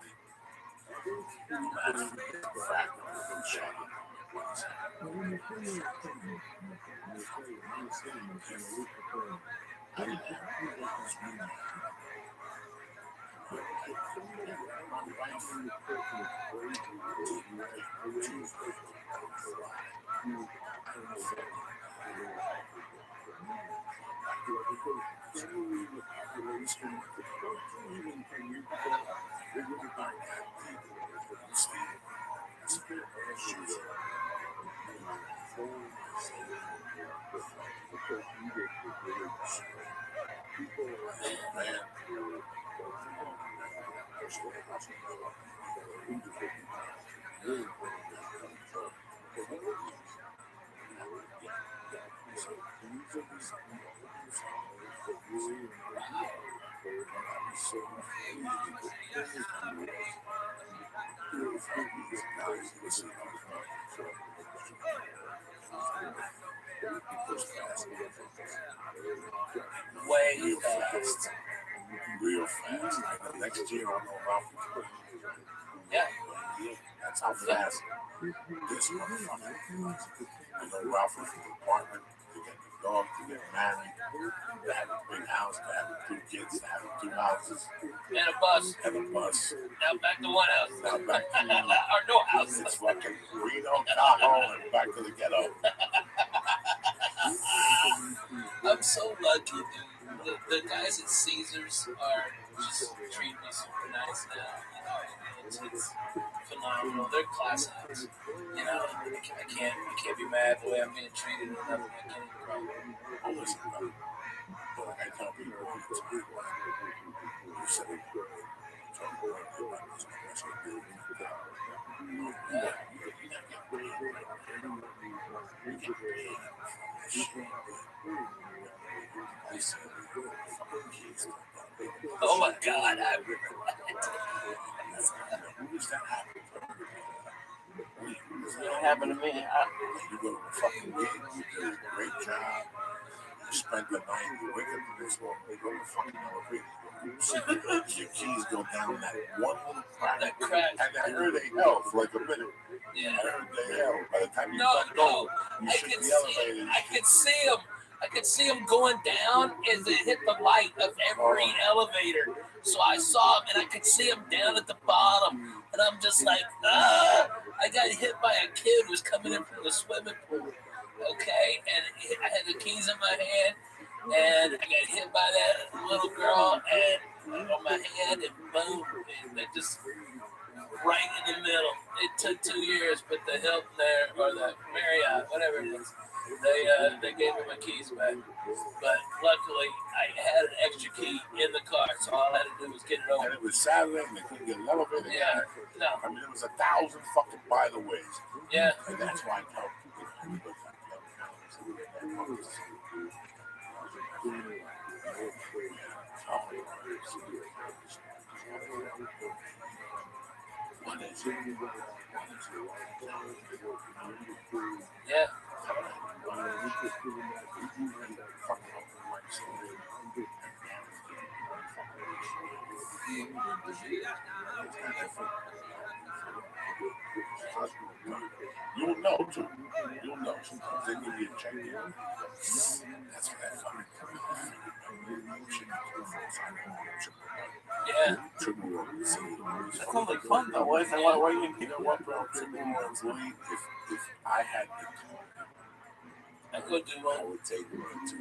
Way fast. Real fast. Like the next year, I'm going Ralph. Yeah. That's how fast this motherfucker. I know Ralph was in the apartment to get the dog, to get married, to have a big house, to have 2 kids, to have 2 houses. And a bus. And a bus. Now back to one house. Now back to or no house. It's fucking Reno, Tahoe, and back to the ghetto. I'm so lucky, dude. The guys at Caesars are just treating me super nice now. You know, it's phenomenal. They're class acts. You know, I can't be mad the way I'm being treated or nothing. I can't even cry. Listen, brother. But I tell people all the time, you say, oh my God, I What happened to me? You go to a fucking gig, you do a great job, you spend the night, you wake up the next morning, you go to fucking elevator, your keys go down that one little crack. That crack. And I heard they held for like a minute. Yeah. I heard they held. By the time you No, you should be elevated. I could see them. I could see them going down as they hit the light of every elevator. So I saw them, and I could see them down at the bottom. And I'm just like, ah! I got hit by a kid who was coming in from the swimming pool. Okay? And I had the keys in my hand, and I got hit by that little girl and on my hand, and boom. And they just right in the middle. It took 2 years, but the Hilton there, or the Marriott, whatever it is, they gave me my keys back. But luckily, I had an extra key in the car, so all I had to do was get it over. And it was Saturday, and they couldn't get an elevator. Yeah, no. I mean, there was 1,000 fucking by-the-ways. Yeah. And that's why I tell people, yeah. You'll know too. You'll know. Sometimes they give you a check. That's where that coming from. Yeah. That sounds like fun though. Why you know what, bro? If I had the time, I could do one. I would take one to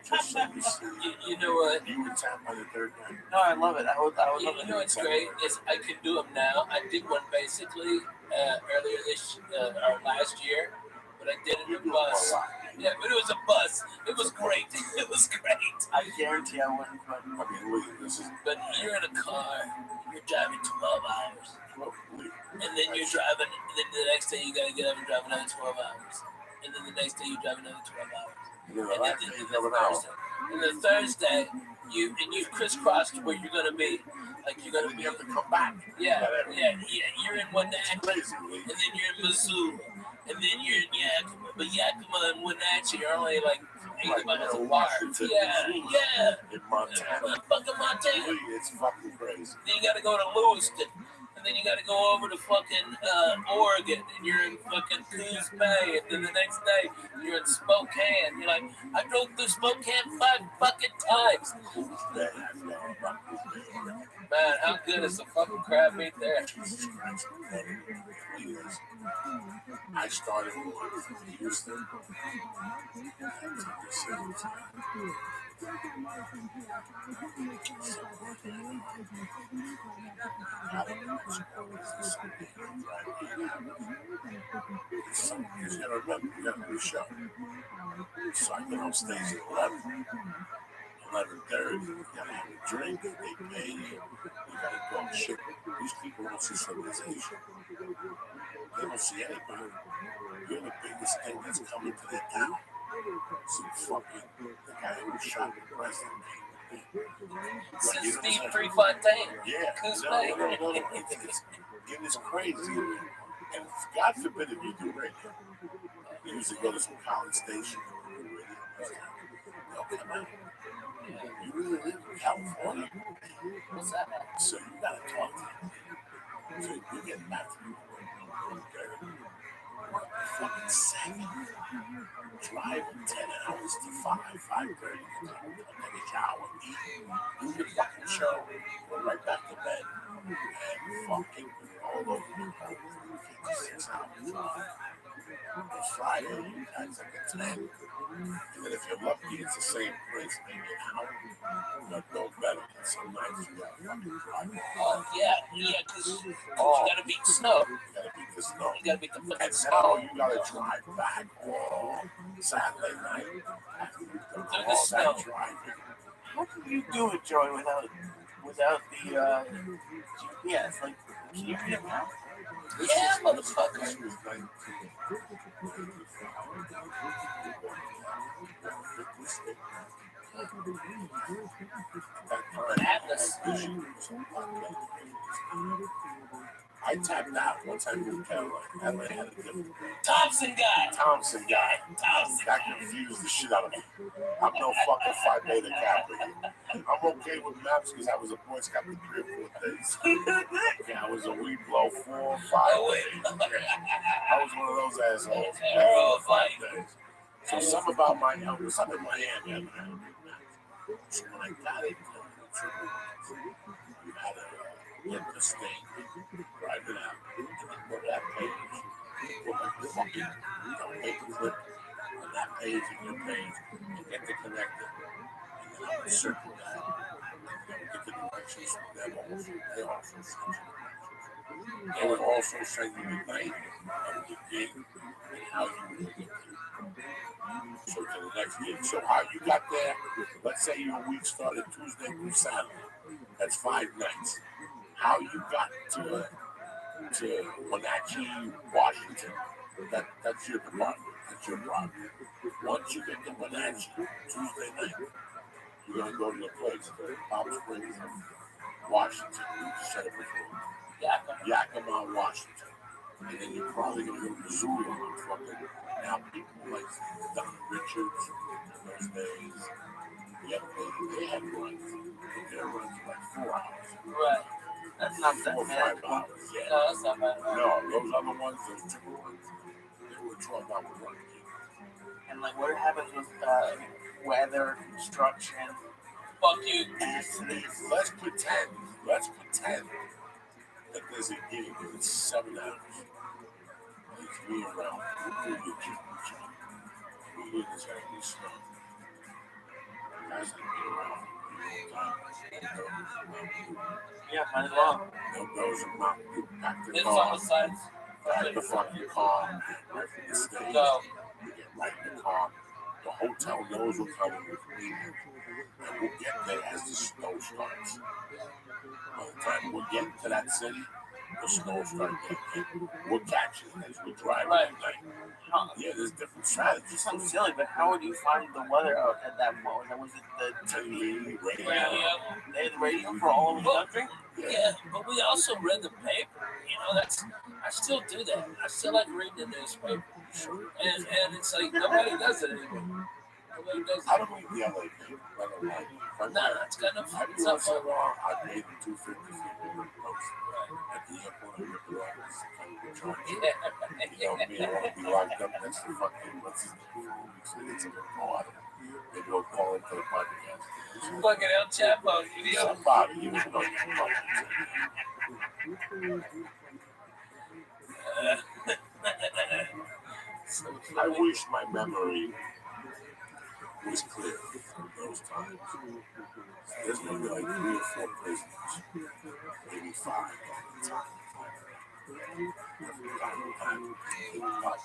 just so you see. You know what? You would tap on the third one. No, I love it. I would love it. You know what's great is I could do them now. I did one basically earlier or last year, but I did it in a bus. Yeah, but it was a bus. It was great. It was great. I guarantee I wouldn't. I mean, look, this is. But you're in a car. You're driving 12 hours, and then you're driving. And then the next day you gotta get up and drive another 12 hours, and then the next day you drive another 12 hours. And the Thursday, you crisscross to where you're gonna be. Like you're gonna be. You have to come back. Yeah. You're in Wenatchee, and then you're in Missoula, and then you're in Yakima. But Yakima and Wenatchee are only like 8 miles apart. Yeah. In Montana. Fucking Montana. It's fucking crazy. Then you got to go to Lewiston. And then you got to go over to fucking Oregon, and you're in fucking Coos Bay, and then the next day you're in Spokane. You're like, I drove through Spokane 5 fucking times. Man, how good is the fucking crab meat there? I started with Houston. You got to do a show. So I get on stage at 11:30. You gotta have a drink, they pay you. You gotta talk shit. These people don't see civilization. They don't see anybody. You're the biggest thing that's coming to their town. Some fucking the guy who shot the president. Steve Prefontaine. Yeah. No. It is crazy. And God forbid if you do radio. You used to go to some college station. They'll come out. You really live in California. What's that? So you gotta talk to them. So you get back to them. Fucking 7. Drive 10 hours to 5:30. Take a shower, eat, do your fucking show, go right back to bed, and fucking all over the place. 6 hours. It's Friday, you guys like a 10. And then if you're lucky, it's the same place, maybe an hour. But no better. Some nights you gotta fucking drive. Oh, yeah, because you gotta beat snow. You gotta beat the snow. You gotta beat the fucking And snow. now you gotta drive back home Saturday night. Through the snow. How can you do it, Joey, without the GPS? Like, can you read a map? Yeah, motherfucker. Atlas. I tapped out once I moved to LA. Had a different Thompson guy. That confused the shit out of me. I'm no fucking Phi Beta Kappa. I'm okay with maps because I was a Boy Scout for 3 or 4 days. Yeah, I was a weed blow 4 or 5 days. I was one of those assholes. 4 or 5 days. So something about my Elvis, I'm in Miami. So when I got it, you had to get the state, drive it out, and then go to that page, put my fucking paperclip on that page and your page, and get the connector, and then I would circle that, and get the directions from them also. They also send you directions. They would also send you the night of the gig and how you would get there. So to the next gig. So how you got there, let's say your week started Tuesday through Saturday. That's 5 nights. How you got to Wenatchee, Washington, that's your department. That's your problem. Once you get to Wenatchee, Tuesday night, you're going to go to the place, Palm Springs, Washington. You just set up a room. Yakima, Washington. And then you're probably going to go to Missouri on fucking. Now people like Don Richards in those days. They had runs. Their runs were like 4 hours. Right. That's not that 4 or 5 bad. hours. Yeah. No, that's not bad. No, those other ones, those 2 ones, they were 12-hour runs. And like, what happens with weather, construction? Fuck you. Accidents. Let's pretend that there's a gig that's 7 hours. It's me around. We hear this heavy snow. Guys like me around. Yeah, might as well. Those are not pack the It's car. on the sides. Pack the fucking car. Right from the stage. Go. We get right in the car. The hotel knows we're coming with me. And we'll get there as the snow starts. By the time we're getting to that city, the snow starts getting hit. We're catching it as we drive at night. Yeah, there's different strategies. It's so silly, but how would you find the weather out at that moment? Was it the TV, radio? They had the radio for all over the country? Yeah, but we also read the paper. You know, I still do that. I still like reading the newspaper. And it's like, nobody does it anymore. Nobody does it. I don't read the LA paper. I don't like it. Nah, it's got no Every fucking once in a selfie. while, I paid him $250 for post. At the airport, I rip it off. It's kind of charge. You know me, I want to be locked up next to fucking what's his name? So it's a call out. Maybe we'll call him for the podcast. Fucking El Chapo. Yeah, Bobby, he was going I wish my memory was clear from those times. There's maybe like 3 or 4 prisoners, maybe 5 at the time. Every time we had it would pop up.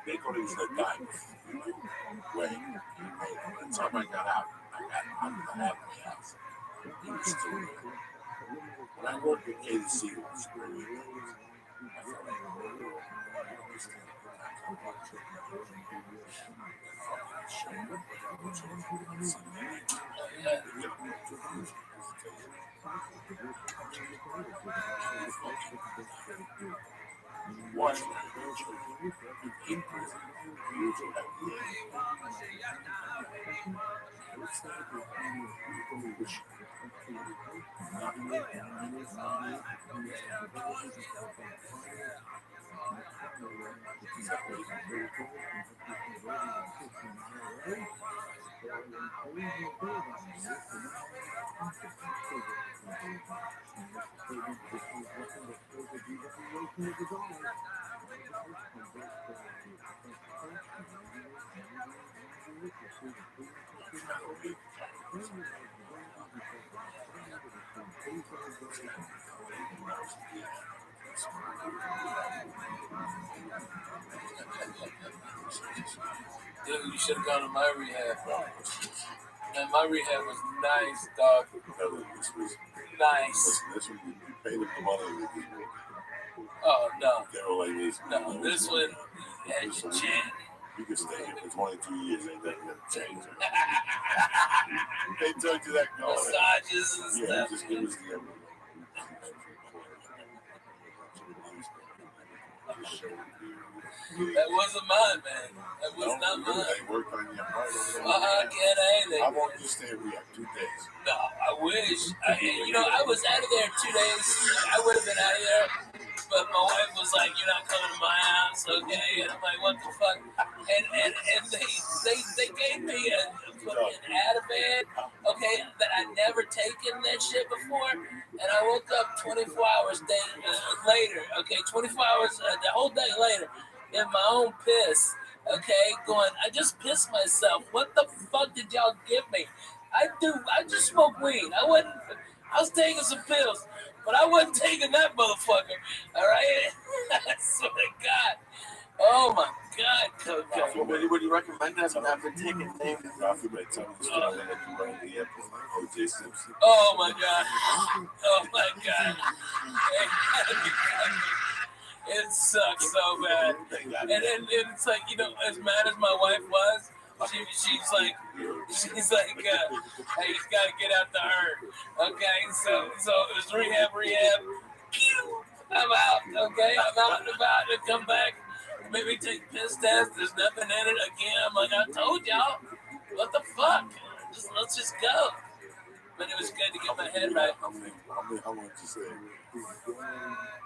They thought he was the guy. Way. By the time I got out, I got out of my house. He was still there. When I worked at KDC, it was really good. I felt like, I understand. Watch my Dude, you should have gone to my rehab. Man, my rehab was nice, dog. Nice. This one, you paid them the money. Oh, no. They were like this. No, this one had you chin. You can stay here for 22 years. Ain't nothing gonna change. They told you that going. Massages and stuff. Yeah, just give us the That wasn't mine, man. That was not mine. They worked on your part. I won't just stay here 2 days. No, I wish. I was out of there 2 days. I would have been out of there. But my wife was like, "You're not coming to my house, okay?" And I'm like, "What the fuck?" And they gave me a fucking Ativan, okay, that I'd never taken that shit before. And I woke up 24 hours later, okay, 24 hours, the whole day later, in my own piss, okay, going, I just pissed myself. What the fuck did y'all give me? I just smoked weed. I was taking some pills. But I wasn't taking that motherfucker, all right? I swear to God. Oh, my God, Coco. Would you recommend that after taking names? Oh, my God. Oh, my God. It sucks so bad. And then it's like, as mad as my wife was, she's like, hey, you gotta get out the herd. Okay, so it was rehab. I'm out. Okay, I'm out and about to come back. Maybe take piss test. There's nothing in it again. I'm like, I told y'all. What the fuck? Let's just go. But it was good to get my head right. How long did you say?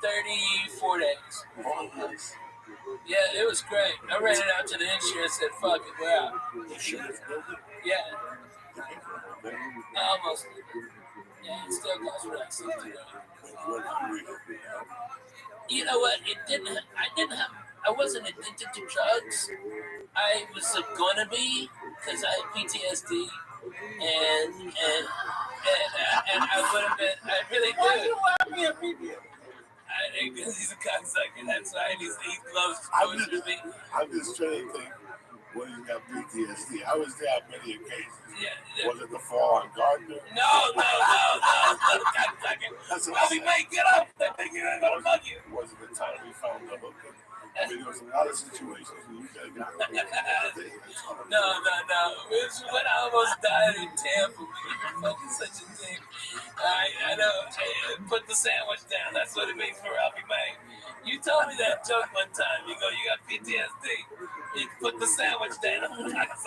34 days. Oh, nice. Yeah, it was great. I ran it out to the insurance and said, fuck it, we're out. Yeah. Almost. Yeah, it still costs around $60. You know what? I didn't have I wasn't addicted to drugs. I was gonna be because I had PTSD, and I would have been. I really did. Why do you want me a PTSD? Because he's a cocksucker. That's why he loves to torture me. I'm just trying to think. When you got PTSD, I was there on many occasions. Yeah. Was it the fall on Gardner? No. Rabbi, mate, get up! That thing is gonna mug you. Was it the time we found the hooker? I mean, there was a lot of situations where you could have got No. It was when I almost died in Tampa. You're fucking such a dick. I know. Hey, put the sandwich down. That's what it means for Rabbi, mate. You told me that joke one time. You go, you got PTSD. You put the sandwich down. That's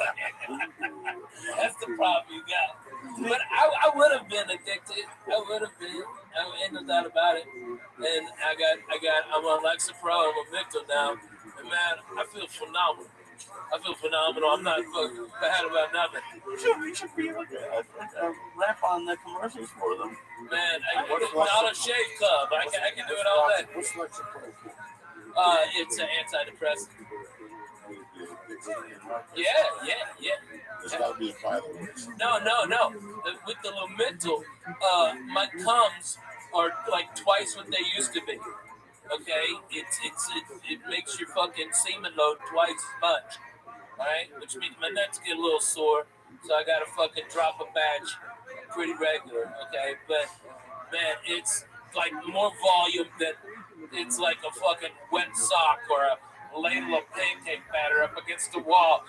the problem you got. But I would have been addicted. I would have been. Ain't no doubt about it. And I'm on Lexapro. I'm a victim now. And man, I feel phenomenal. I'm not fucking bad about nothing. You should be able to rap on the commercials for them. Man, Dollar Shave Club. I can do it all day. What's Lexapro? It's an antidepressant. Yeah. There's got to be a violence. No. With the Lumental, my comes are like twice what they used to be. Okay, it makes your fucking semen load twice as much. Alright, which means my nuts get a little sore, so I gotta fucking drop a batch pretty regular. Okay, but man, it's like more volume than it's like a fucking wet sock or a ladle of pancake batter up against the wall.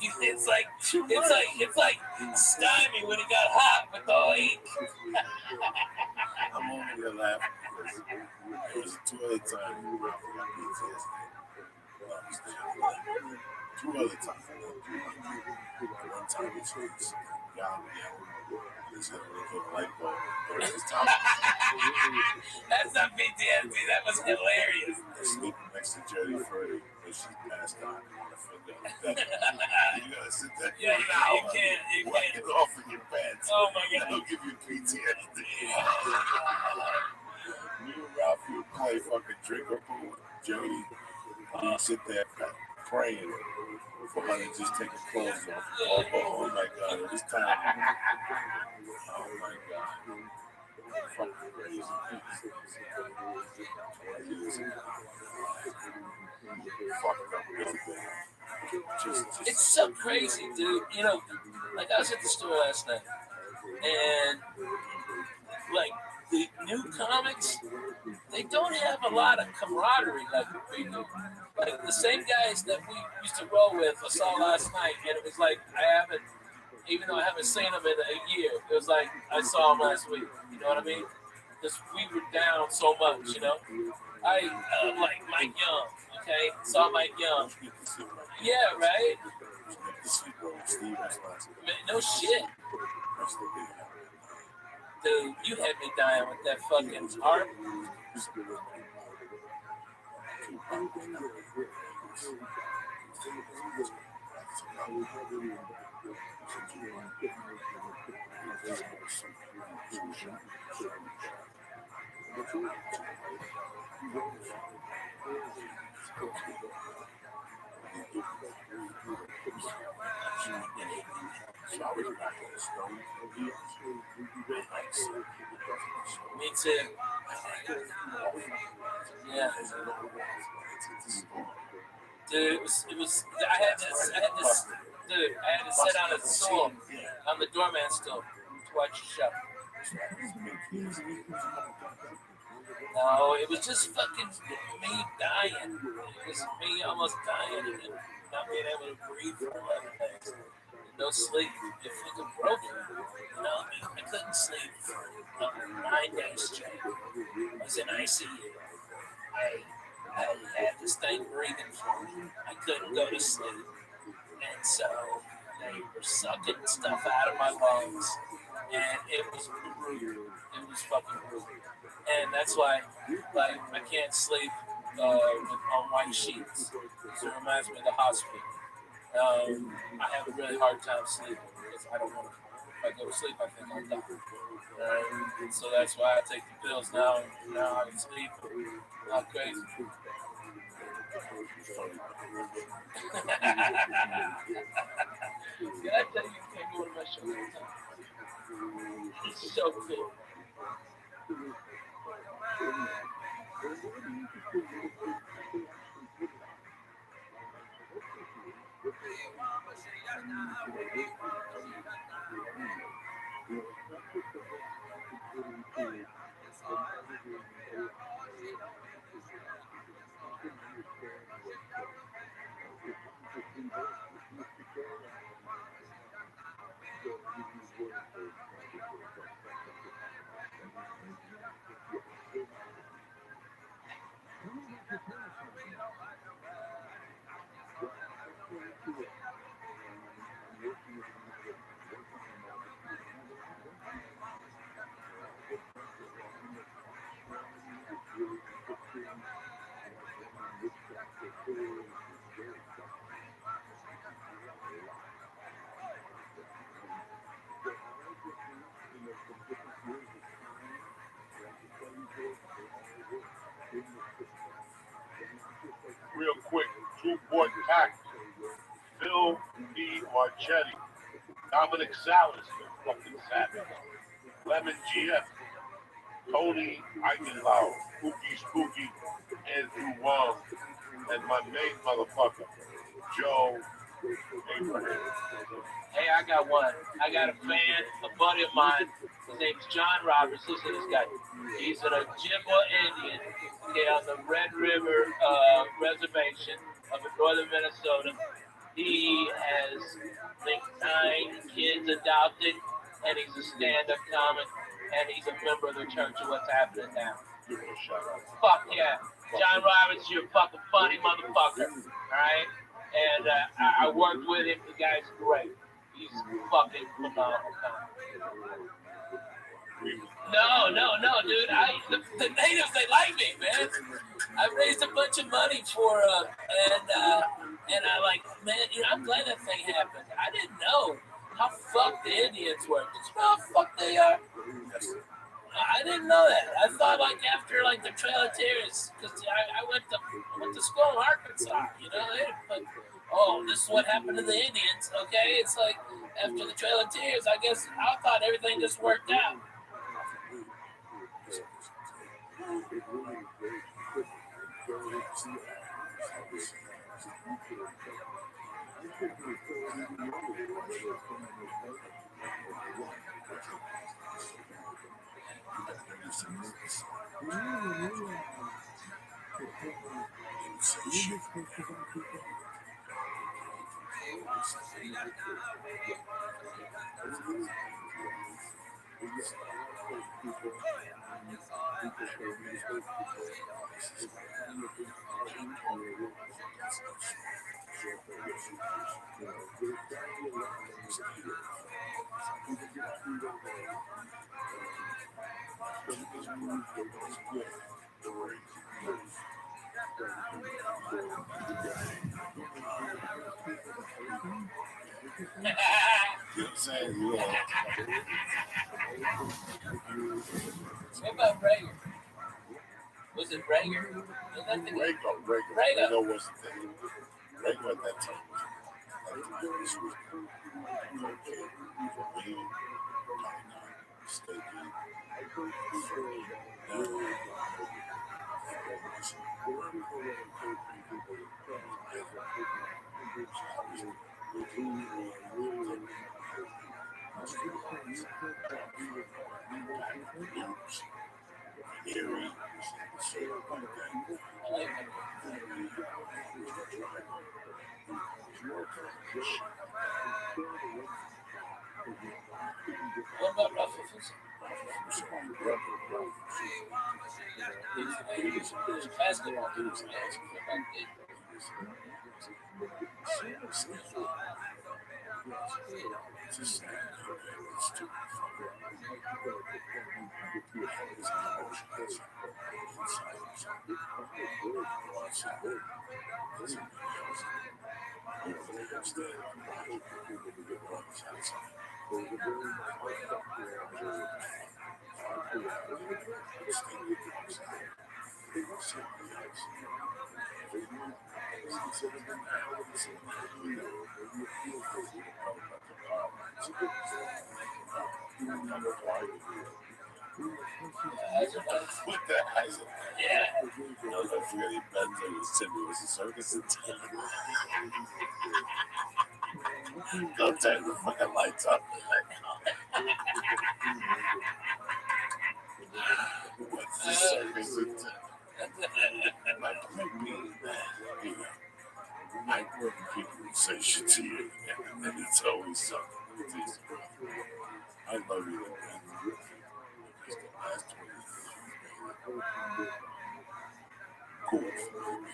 it's like Stymie when he got hot with the ink. I'm only gonna laugh because it was two other times I got PTSD. Two other times. One time it was light bulb. That's not PTSD. That was hilarious. Sleeping next to Jerry Furry, but she passed on the finger. You gotta sit there. Yeah, you can't. Get off of your pants. Oh my God. That'll give you PTSD. Me and Ralph would play fucking drink or pool with Jody. You sit there praying for her to just take her clothes off. Oh my God, this time. Oh my God. Fucking crazy. Fucked up really bad. It's so crazy, dude. You know, like I was at the store last night, and like the new comics, they don't have a lot of camaraderie like we do. Like the same guys that we used to roll with, I saw last night, and it was like even though I haven't seen them in a year, it was like I saw them last week. You know what I mean? Because we were down so much, you know. I like Mike Young, okay? Saw Mike Young. Yeah, right? Man, no shit. Dude, you had me dying with that fucking art. Me too. Yeah. Dude, it was. I had to sit on a stool, on the doorman stool, to watch the show. No, it was just fucking me dying. It was me almost dying and not being able to breathe for 11 days. No sleep. It fucking broke me. You know, I couldn't sleep for 9 days straight. I was in ICU. I had this thing breathing for me. I couldn't go to sleep. And so they were sucking stuff out of my lungs. And it was brutal. It was fucking brutal. And that's why, like, I can't sleep on white sheets. So it reminds me of the hospital. I have a really hard time sleeping because I don't want to. If I go to sleep, I think I'll die. So that's why I take the pills now. And now I can sleep. Not crazy. Did I tell you you can't go to my show sometime? It's so cool. Real quick, 2-point pack. Phil D. Marchetti. Dominic Salas, fucking savage. Lemon GF. Tony Eichenlau. Spooky Spooky. Andrew Wong. And my main motherfucker, Joe Abraham. Hey, I got one. I got a fan, a buddy of mine. His name's John Roberts. Listen to this guy. He's an Ojibwa Indian, okay, on the Red River Reservation up in northern Minnesota. He has, I think, 9 kids adopted, and he's a stand-up comic, and he's a member of the Church of What's Happening Now. Give him a shout out. Fuck yeah. John Roberts, you're a fucking funny motherfucker, all right? And I worked with him. The guy's great. He's fucking phenomenal. No, dude. The natives, they like me, man. I raised a bunch of money for and I like, man, I'm glad that thing happened. I didn't know how fucked the Indians were. Did you know how fucked they are? I didn't know that. I thought like after like the Trail of Tears, because I went to school in Arkansas. You know, they didn't put, oh, this is what happened to the Indians. Okay, it's like after the Trail of Tears. I guess I thought everything just worked out. What about Rager? Was it Rager? Rager was the thing. Rager at that time. What about Ruffles? He's basketball. What the hell? Yeah. I was like, forget he bends like his Timmy was a circus in Go turn the fucking lights up. What's the circus in I work with people who say shit to you, and it's always something. I love you. Because the last 20 years, cool for me,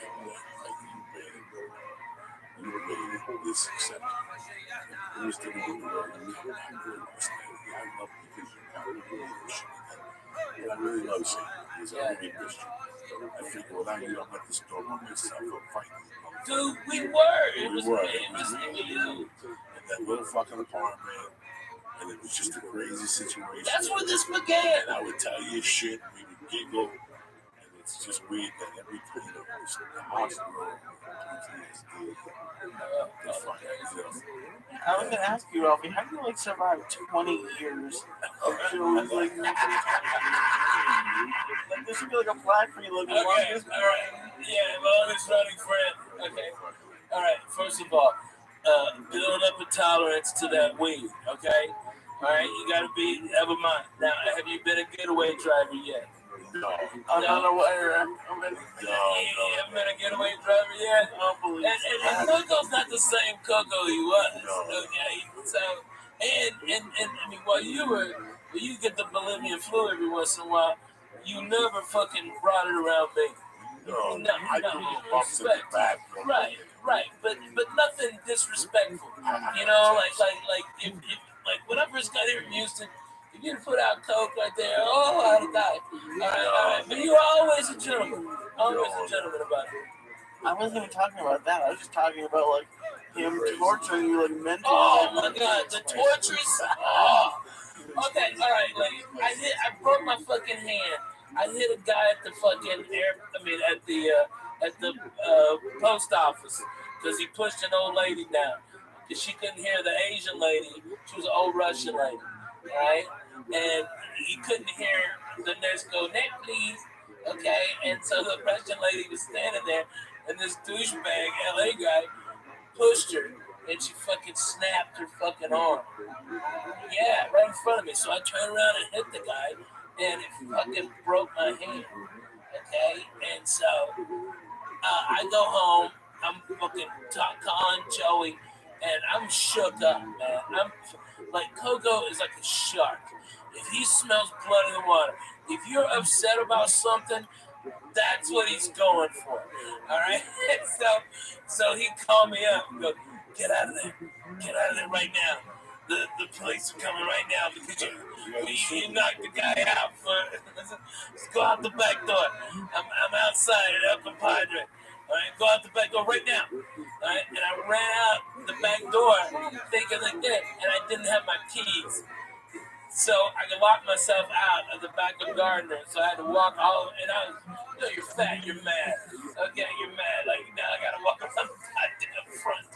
you made it this acceptable. It was the one where I love because you got me shit. And I really love you because I really missed you. I figured without you, I'm at the store by myself. I'm fighting. Dude, we were. It was you. In that little fucking apartment. And it was just a crazy situation. That's where this began. And I would tell you shit, we would giggle. And it's just weird that every time it was in the hospital, I was gonna ask you, Ralphie, how do you like survive 20 years of shows like this? Like this would be like a flag for you looking okay, longest. All right. Yeah, my longest running friend. Okay. All right. First of all, build up a tolerance to that weed. Okay. All right. You gotta be ever mind. Now, have you been a getaway driver yet? No. I'm not aware. You haven't been a getaway driver yet? And Coco's not the same Coco he was. Okay. So, and I mean, while you get the Bolivian flu every once in a while, you never fucking brought it around me. No, I do bumps in the back. Right, but nothing disrespectful. You know, like if like when I first got here in Houston, if you put out coke right there, oh, I'd have died. All right. But you were always a gentleman. Always a gentleman about it. I wasn't even talking about that. I was just talking about like him torturing you like mentally. Oh my God, the torturous. Oh. Okay, all right. Like I broke my fucking hand. I hit a guy at the fucking at the post office because he pushed an old lady down because she couldn't hear the Asian lady. She was an old Russian lady, right? And he couldn't hear the nurse go, "Next, please." Okay, and so the Russian lady was standing there, and this douchebag LA guy pushed her, and she fucking snapped her fucking arm. Yeah, right in front of me. So I turned around and hit the guy, and it fucking broke my hand. Okay, and so I go home. I'm fucking calling Joey, and I'm shook up, man. I'm like Coco is like a shark. If he smells blood in the water, if you're upset about something, that's what he's going for. All right. So he called me up and go, "Get out of there! Get out of there right now! The police are coming right now because you knocked the guy out. Let's go out the back door. I'm outside at El Compadre. All right, go out the back door right now. All right." And I ran out the back door thinking like that, and I didn't have my keys. So I could lock myself out of the back of Gardner. So I had to walk all, and I was, "You're fat, you're mad. Okay, you're mad. Like, now I got to walk around the goddamn front."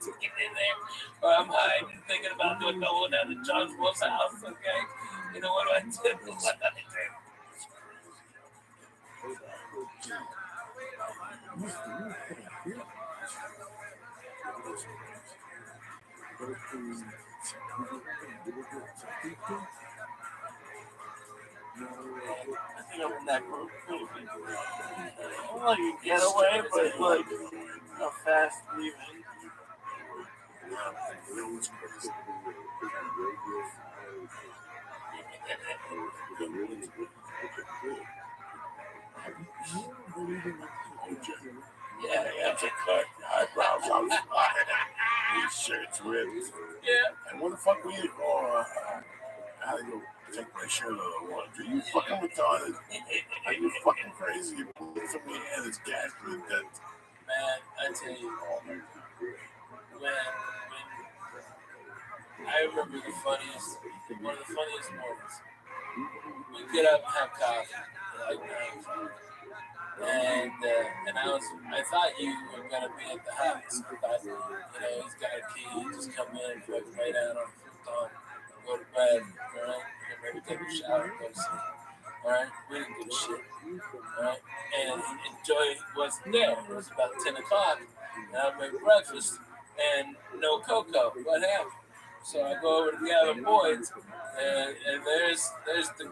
To get in there. Or I'm hiding, thinking about doing going down to John Wolf's house, okay? You know, what do I do? What do I do? I think I'm in that group. Not like a getaway, but like a fast leaving. Yeah, to cut eyebrows out his body. His shirt's ripped. Yeah. And what the fuck were you? I had to go take my shirt out of the laundry. You fucking retarded. Are you fucking crazy? You pulled it from your hand, it's gas to the dent. Man, I tell you, when I remember one of the funniest moments. We get up and have coffee at like 9 o'clock. And I thought you were gonna be at the house. I thought, he's got a key. Just come in, fucking lay down on the futon, go to bed, all right? And maybe take a shower, go to sleep. All right, we didn't give a shit. All right, and Joy wasn't there. It was about 10 o'clock, and I made breakfast and no cocoa. What happened? So I go over to the other boys, and there's the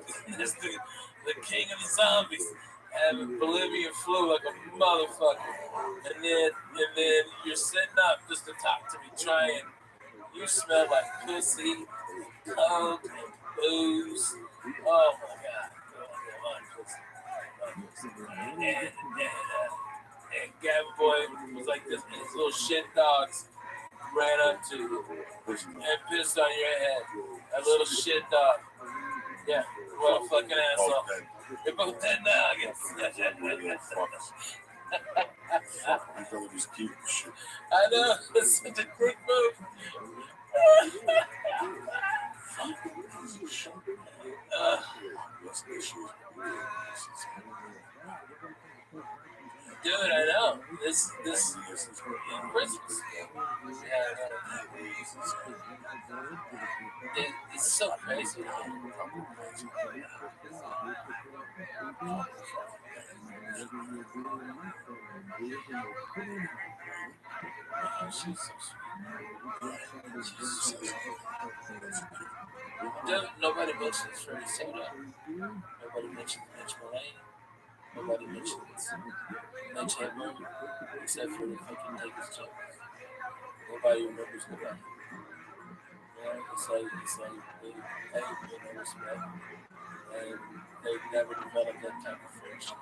king of the zombies having Bolivian flu like a motherfucker, and then you're sitting up just to talk to me, trying. You smell like pussy, coke, and booze. Oh my god. And Gavin Boy was like this, and his little shit dogs ran up to you and pissed on your head. That little shit dog. Yeah, what a fucking asshole. They're both dead now, I guess. I know, it's such a quick move. Dude, I know. This Christmas. Yeah, it's so crazy. Nobody mentions Freddie Soda. Nobody mentions Mitch Mullane. Nobody mentions Mitch Hedberg, except for if I can take his joke. Nobody remembers nobody. It's like they pay no respect, and they've never developed that type of friendship.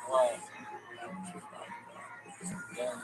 Wow. Yeah.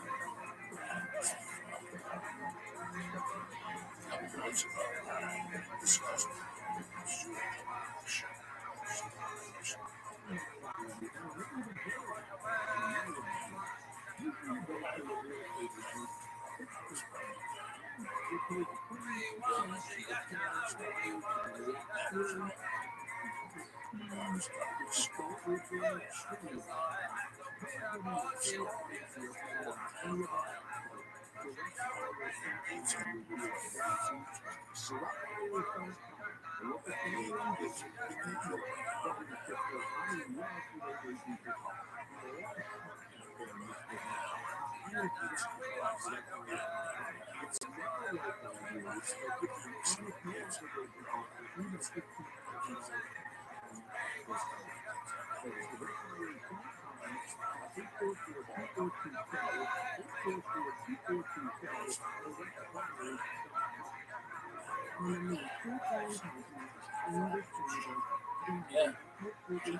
Yeah,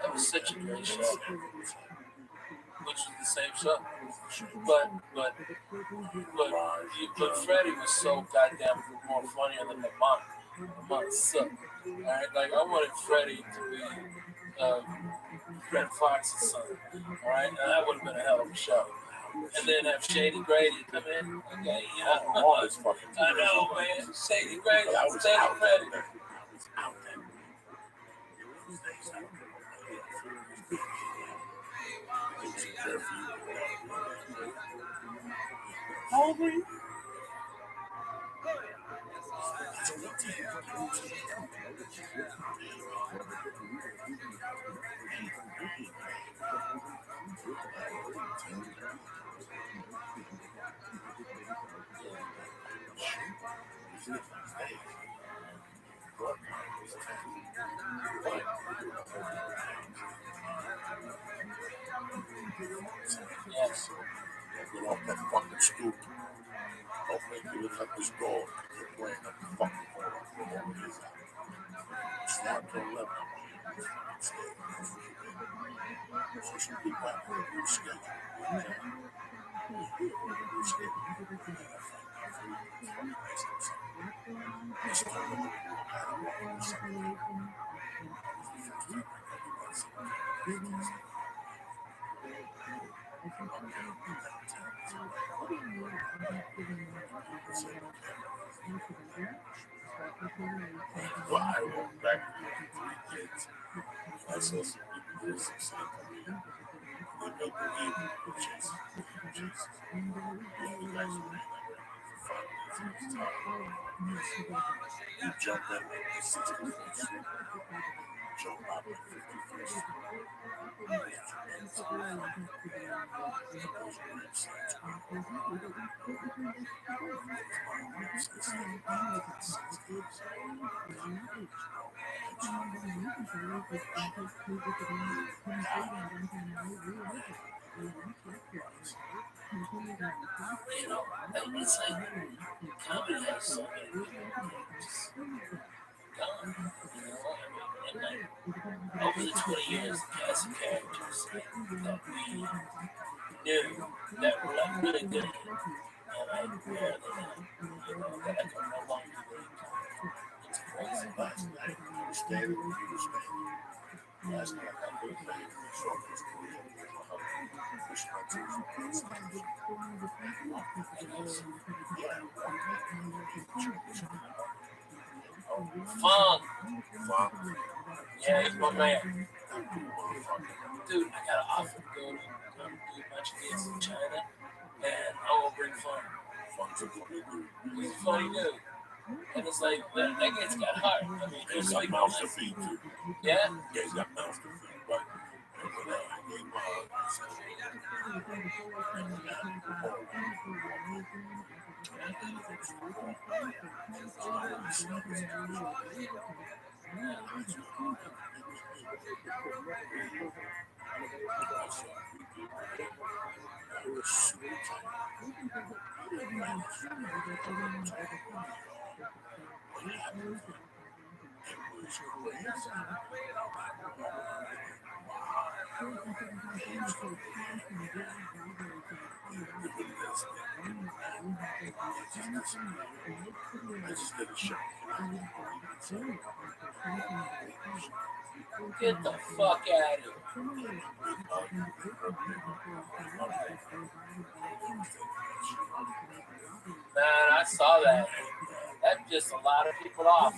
that was such a great show, which was the same show, but Freddie was so goddamn more funnier than the monk. The monk sucked. All right, like I wanted Freddie to be Red Fox's son. All right, and that would have been a hell of a show. And then have Shady Grady come in. Okay, yeah. I know, man. Shady Grady, Shady Grady. How old were you? Yes. Get off that fucking stoop. Don't make me look like this dog. You're playing up the fucking ball. Start to 11. So some people have to skate. Well, I went back to 3 kids. I saw some people do some stuff. They make believe which is yeah, you guys are really for 5 minutes each time. You jump in like the 61st Street, jump out like 51st Street. You know, it's like comedy has so many people just gone. You know, and like over the 20 years, the cast of characters that we knew that were like really good, and like rarely now, you know, that are no longer doing. It's crazy. Last night, he was standing where he was standing. Last night, I got a little thing in the truck. His career was push my teeth. Funk. Yeah, he's my man. Dude, I got an offer to go to do a bunch of gigs in China, and I will bring Funk. He's a funny dude. And it's like, that guy's got heart. I mean, there's like mouths to feed too. Yeah? Yeah, he's got mouths to feed, but when I gave my hug, I just did a show. Get the fuck out of here. Man, I saw that. That pissed a lot of people off.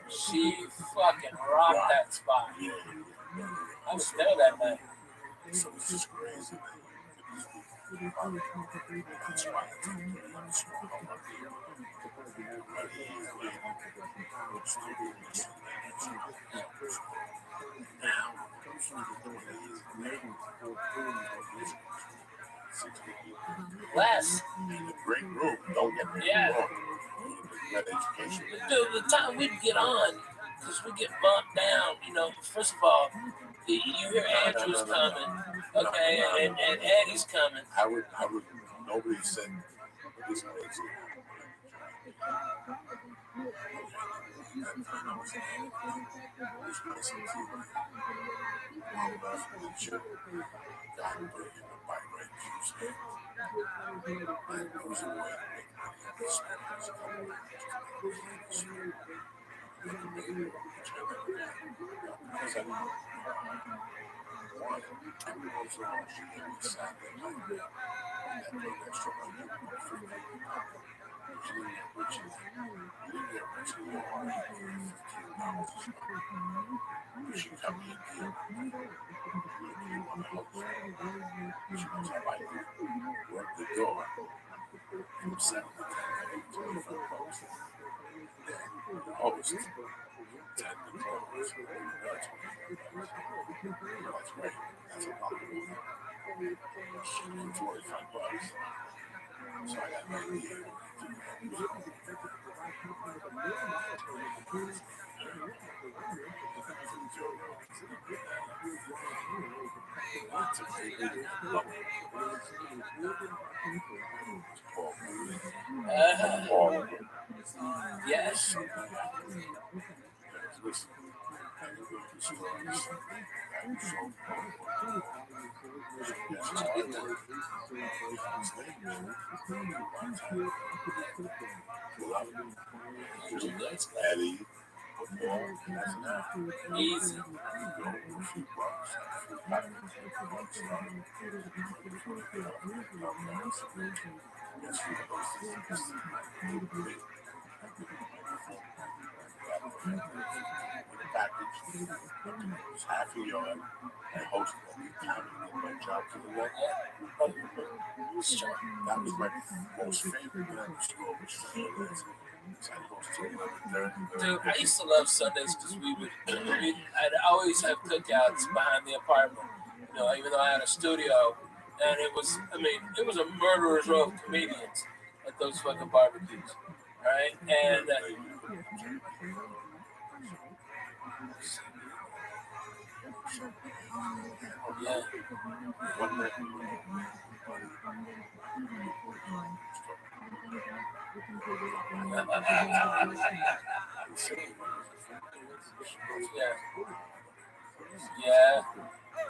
She fucking rocked that spot. I was there that night. So it's just crazy. Less. Great room. Don't get me wrong. Education. Dude, the time we'd get on, because we get bumped down, you know, first of all, you hear Andrew's coming, okay, and Eddie's coming. I would, nobody said this crazy. Yes. That's Eddie. Easy. Half a yard. I hosted every time I did my job to the work. That was my most favorite school. Dude, I used to love Sundays because I'd always have cookouts behind the apartment. You know, even though I had a studio, and it was a murderer's row of comedians at those fucking barbecues, right? And yeah. Yeah.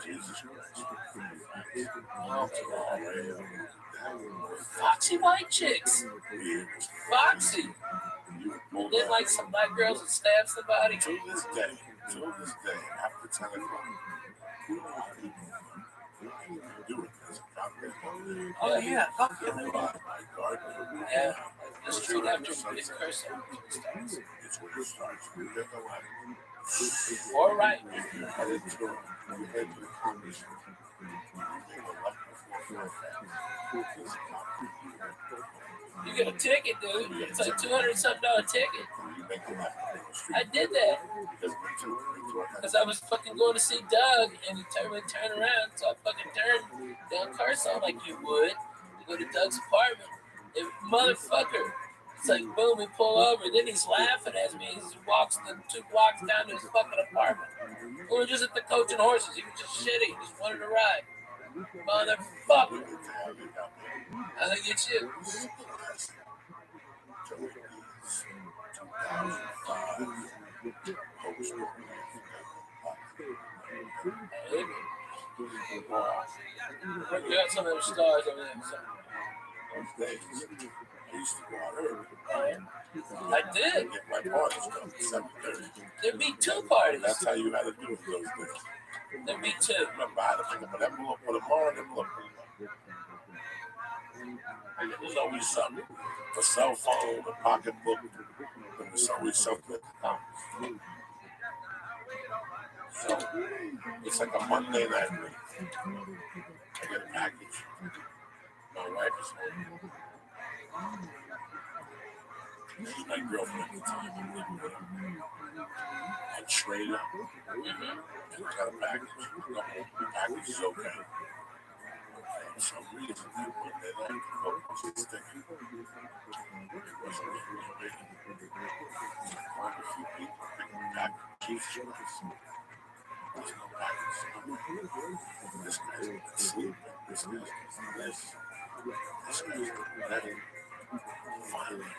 Jesus Christ. Oh, Foxy white chicks. Foxy. Didn't like some black girls that stab somebody. To this day, after 10 o'clock, do it. Oh, yeah. Fuck yeah. Yeah. The street after it's cursing. It's where it starts. All right. You get a ticket, dude. It's like $200-something ticket. I did that because I was fucking going to see Doug, and he told me to turn around, so I fucking turned down Carson like you would to go to Doug's apartment. And motherfucker, it's like boom, we pull over. Then he's laughing at me. He walks the 2 blocks down to his fucking apartment. We were just at the Coach and Horses. He was just shitty. He just wanted to ride. Motherfucker. I think it's you. You got some of the stars over there. I used to go out early. I did. My parties come at 7:30. There'd be 2 parties. That's how you had to do it those days. There'd be 2. Remember, I had to pick up an envelope for tomorrow and envelope for tomorrow. There's always something. A cell phone, a pocketbook. There's always something at the time. So, it's like a Monday night. I get a package. My wife is home. She's my girlfriend at the time. I trade up. And I got a package. The package is okay. For some reason, they like to go sticky. It wasn't really big. I found a few people picking packages. There's no package. This guy's sleeping. This guy's ready. Finally.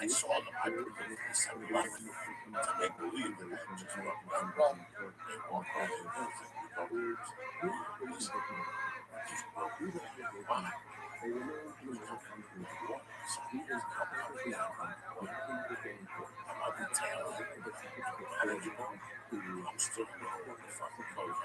I saw them. I put them in 7-Eleven to make believe that I just walked down. They walked right in. Why? I'm still going to fucking close.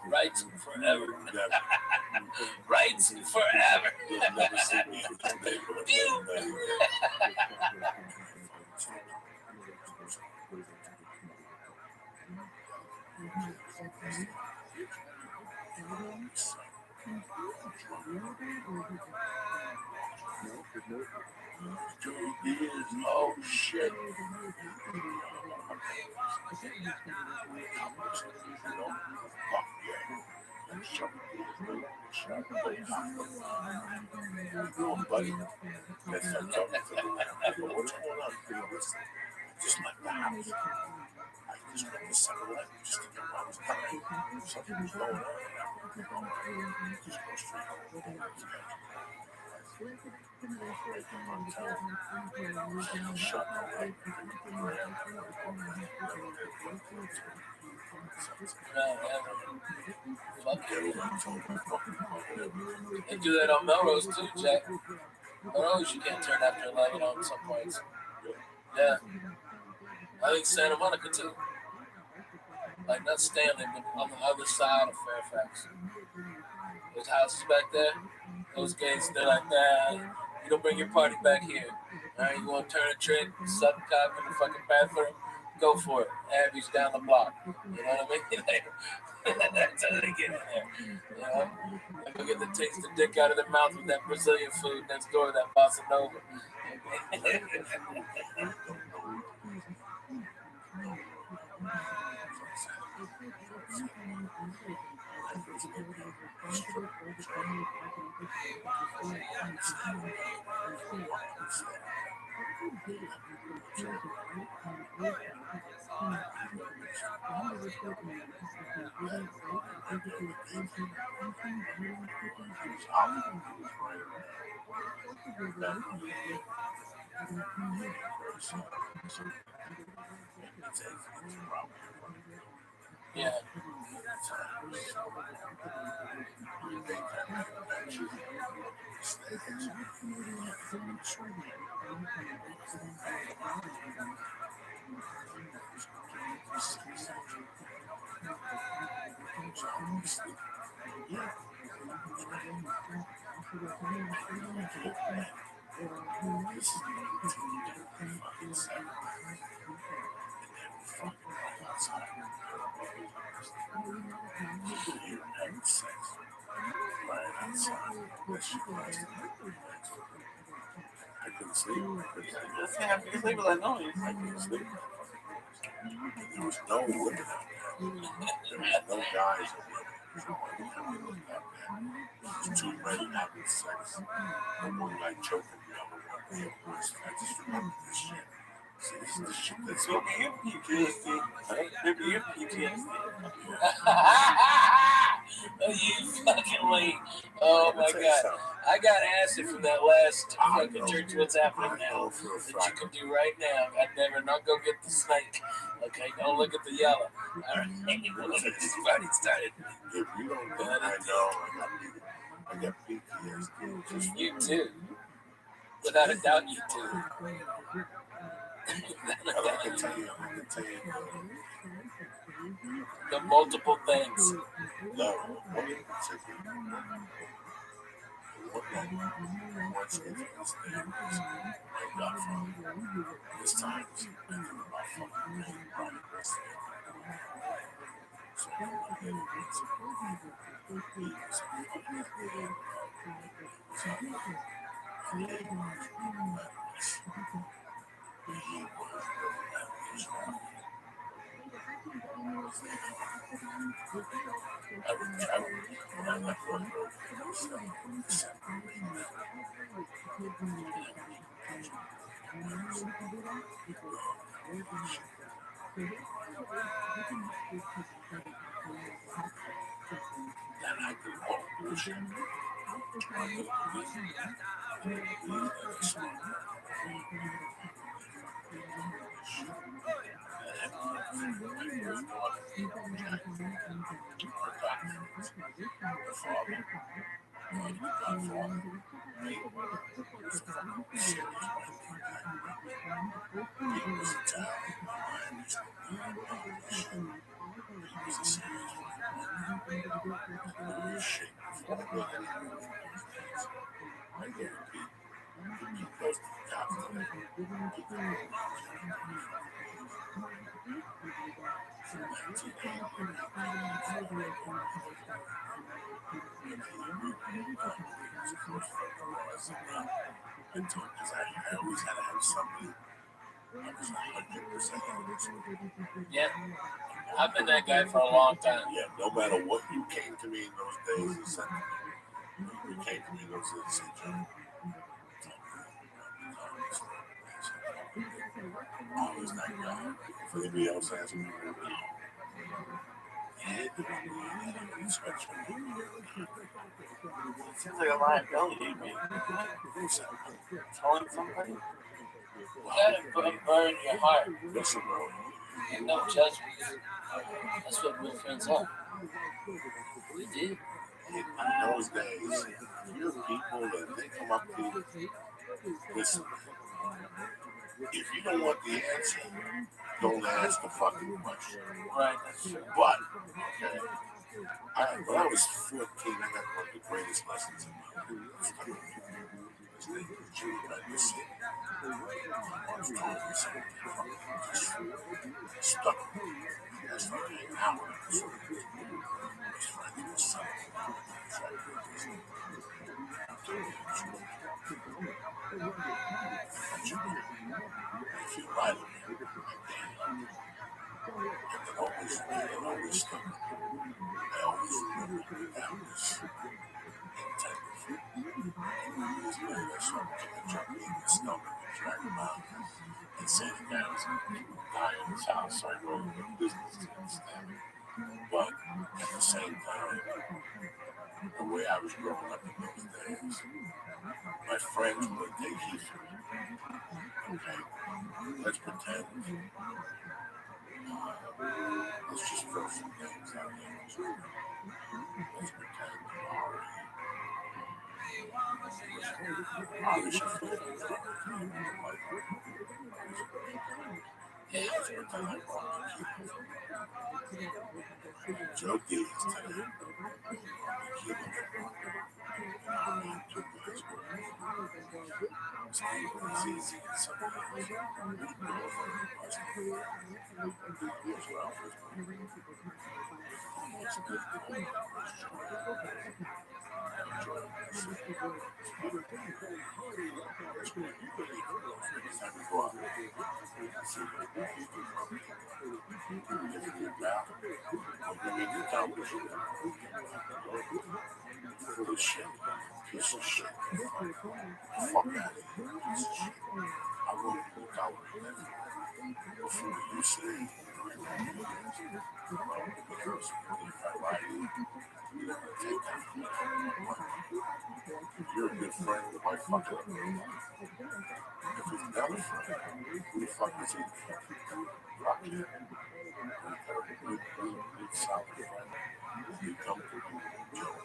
Rights forever. Rights forever. Oh shit. Buddy, that's not what's going on? Just like the house. I just went to 7-Eleven just to get what I was buying. Something was going on. Just go straight home. Shut up. They do that on Melrose too, Jack. Melrose you can't turn after 11 on some points. Yeah. I think Santa Monica too. Like not Stanley, but on the other side of Fairfax. Those houses back there, those gates, they're like, nah, you don't bring your party back here. Alright, you want to turn a trick, suck cock in the fucking bathroom? Go for it. Abby's down the block. You know what I mean? That's how they get in there. You know? And we get to taste the dick out of their mouth with that Brazilian food next door, that bossa nova. Yeah. I couldn't sleep. Just can't have to sleep with that noise. I couldn't sleep. There was no women out there. There was no guys. It was too ready having sex. No one guy choking the other one. I just remember this shit. See, this is the shit that's Maybe you have PTSD. Maybe you have PTSD. You fucking late. Oh my god. I got acid from that last fucking church. What's happening now? That you can do right now. God damn it, not go get the snake. Okay, don't look at the yellow. Alright, this party started. If you don't know, I know. I got PTSD. You too. Without a doubt, you too. I can tell you. The multiple things. No, one in particular. Once into this thing, I got from this time, it's been about fucking progress. So, Because I always had to have somebody. I was 100%. Yeah. I've been that guy for a long time. Yeah, no matter what you came to me in those days and said to me, you came to me in those days and said, Joe, I was that guy. If anybody else asked me, no. It seems like a liability to me. Telling somebody? You gotta burn your heart. And no judgment. That's what real friends are. We did. In those days, you're people that they come up to you. Listen, if you don't want the answer, don't ask the fucking question. Right. But, okay, when I was 14, I got one of the greatest lessons in my life. His name was Jimmy Benson. Once told me something just stuck with me. I started hanging out with him. His friend was something. If you lie to me, and it always stuck. I always remember that was intended. Years later, I saw him jump in the stomach and drag him out and say the guy was going to die in his house, so I go to the business to understand it. But at the same time, the way I was growing up in those days, my friends would take heat from me. Okay, let's pretend. Let's just throw some names out here. Let's pretend Ari should feel Joe Gibbs today. Full of shit. Piece of shit. Fuck out of here. Piece of shit. I wrote a book out before you say, because if I write it, you're not going to take that from me. You're a good friend with my fucking opinion. If it's not a friend, who the fuck is he? Rocky. Good solid friend. You come to me, Joe.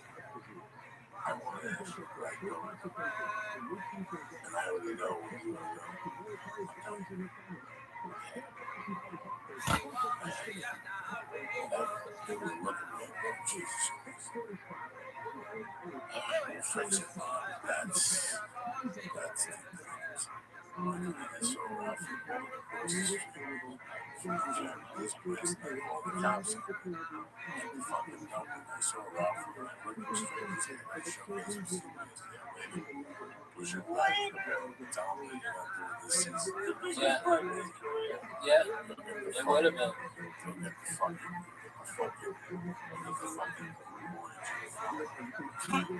I want to ask you where I go. And I already know where you want to go. They were looking at me, Jesus Christ. Friends of mine, that's the things. And so I feel across the street. This place, all the cops. And fucking dumping. I saw Ralph from my breakfast friends here. I showed his was lady. Was your wife? Tell me you're not doing this season. Yeah. It would have been. Look at the fucking